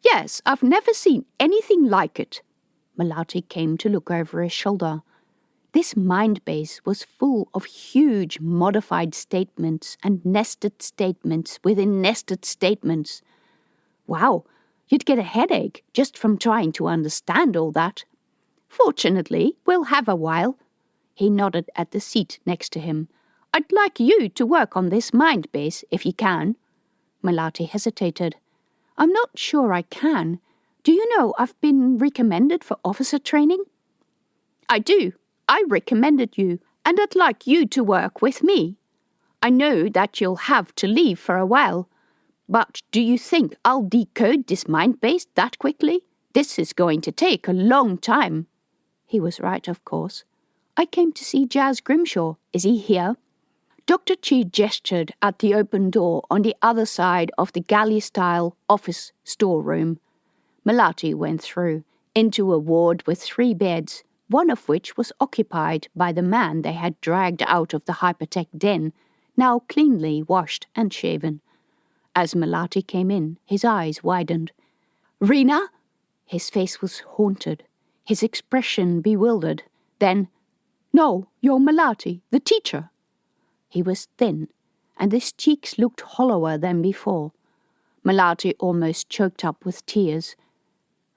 Yes, I've never seen anything like it. Melati came to look over his shoulder. This mind base was full of huge modified statements and nested statements within nested statements. Wow, you'd get a headache just from trying to understand all that. Fortunately, we'll have a while. He nodded at the seat next to him. I'd like you to work on this mind base if you can. Melati hesitated. I'm not sure I can. Do you know I've been recommended for officer training? I do. I recommended you, and I'd like you to work with me. I know that you'll have to leave for a while. But do you think I'll decode this mind base that quickly? This is going to take a long time. He was right, of course. I came to see Jazz Grimshaw. Is he here? Dr. Chi gestured at the open door on the other side of the galley-style office storeroom. Melati went through, into a ward with 3 beds, one of which was occupied by the man they had dragged out of the hypertech den, now cleanly washed and shaven. As Melati came in, his eyes widened. Rena? His face was haunted, his expression bewildered. Then, no, you're Melati, the teacher. He was thin, and his cheeks looked hollower than before. Melati almost choked up with tears.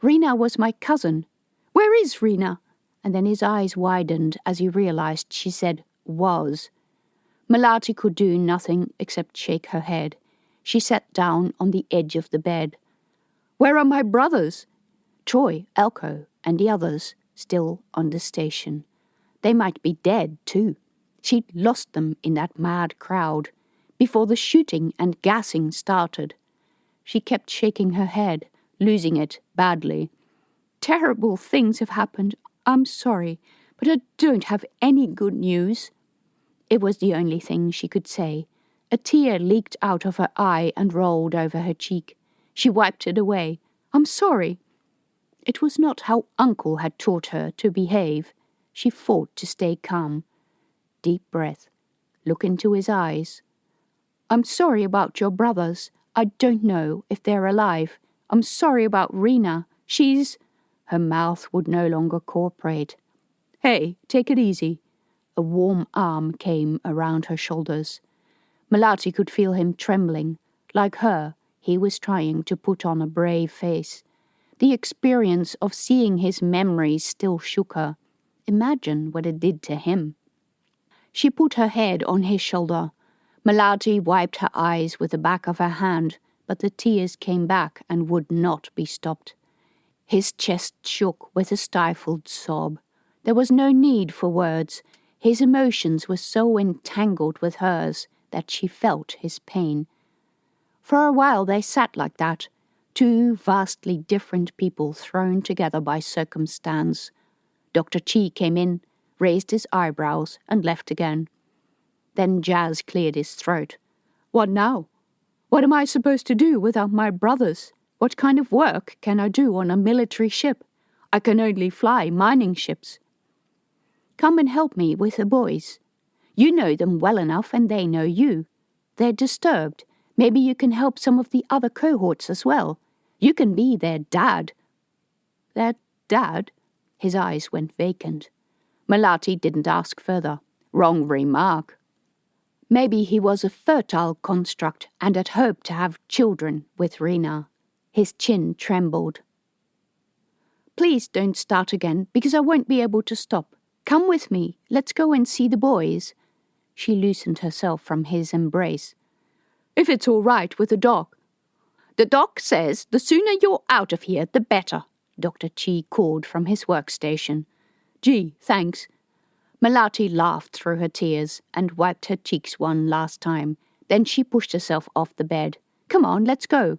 Rena was my cousin. Where is Rena? And then his eyes widened as he realized she said was. Melati could do nothing except shake her head. She sat down on the edge of the bed. Where are my brothers? Troy, Elko, and the others still on the station. They might be dead, too. She'd lost them in that mad crowd, before the shooting and gassing started. She kept shaking her head, losing it badly. Terrible things have happened. I'm sorry, but I don't have any good news. It was the only thing she could say. A tear leaked out of her eye and rolled over her cheek. She wiped it away. I'm sorry. It was not how Uncle had taught her to behave. She fought to stay calm. Deep breath. Look into his eyes. I'm sorry about your brothers. I don't know if they're alive. I'm sorry about Rena. She's... Her mouth would no longer cooperate. Hey, take it easy. A warm arm came around her shoulders. Melati could feel him trembling. Like her, he was trying to put on a brave face. The experience of seeing his memories still shook her. Imagine what it did to him. She put her head on his shoulder. Melati wiped her eyes with the back of her hand, but the tears came back and would not be stopped. His chest shook with a stifled sob. There was no need for words. His emotions were so entangled with hers that she felt his pain. For a while they sat like that, two vastly different people thrown together by circumstance. Dr. Chi came in, raised his eyebrows, and left again. Then Jazz cleared his throat. What now? What am I supposed to do without my brothers? What kind of work can I do on a military ship? I can only fly mining ships. Come and help me with the boys. You know them well enough and they know you. They're disturbed. Maybe you can help some of the other cohorts as well. You can be their dad. Their dad? His eyes went vacant. Melati didn't ask further. Wrong remark. Maybe he was a fertile construct and had hoped to have children with Rena. His chin trembled. Please don't start again, because I won't be able to stop. Come with me. Let's go and see the boys. She loosened herself from his embrace. If it's all right with the doc. The doc says the sooner you're out of here, the better, Dr. Chi called from his workstation. Gee, thanks. Melati laughed through her tears and wiped her cheeks one last time. Then she pushed herself off the bed. Come on, let's go.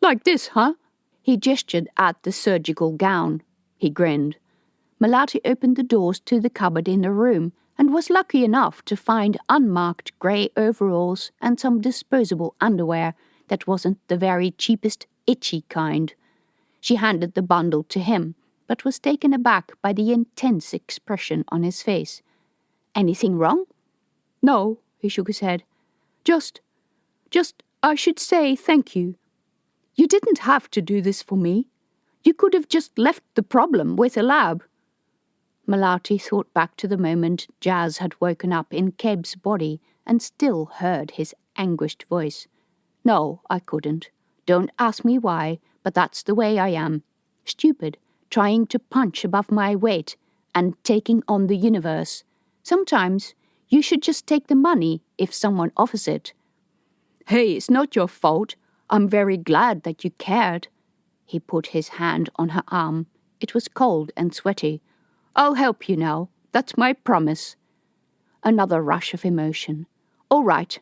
Like this, huh? He gestured at the surgical gown. He grinned. Melati opened the doors to the cupboard in the room and was lucky enough to find unmarked grey overalls and some disposable underwear that wasn't the very cheapest, itchy kind. She handed the bundle to him, but was taken aback by the intense expression on his face. Anything wrong? No, he shook his head. Just, I should say thank you. You didn't have to do this for me. You could have just left the problem with a lab. Melati thought back to the moment Jazz had woken up in Keb's body and still heard his anguished voice. No, I couldn't. Don't ask me why, but that's the way I am. Stupid, trying to punch above my weight and taking on the universe. Sometimes you should just take the money if someone offers it. Hey, it's not your fault. I'm very glad that you cared. He put his hand on her arm. It was cold and sweaty. I'll help you now. That's my promise. Another rush of emotion. All right,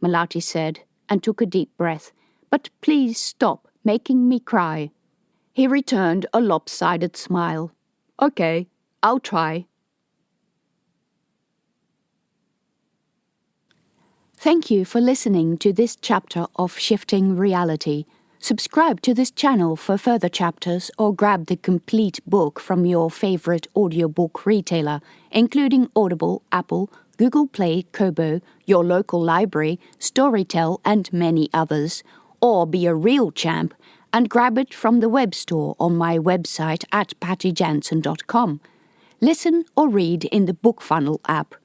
Melati said, and took a deep breath. But please stop making me cry. He returned a lopsided smile. Okay, I'll try. Thank you for listening to this chapter of Shifting Reality. Subscribe to this channel for further chapters or grab the complete book from your favorite audiobook retailer, including Audible, Apple, Google Play, Kobo, your local library, Storytel, and many others. Or be a real champ and grab it from the web store on my website at pattyjansen.com. Listen or read in the BookFunnel app.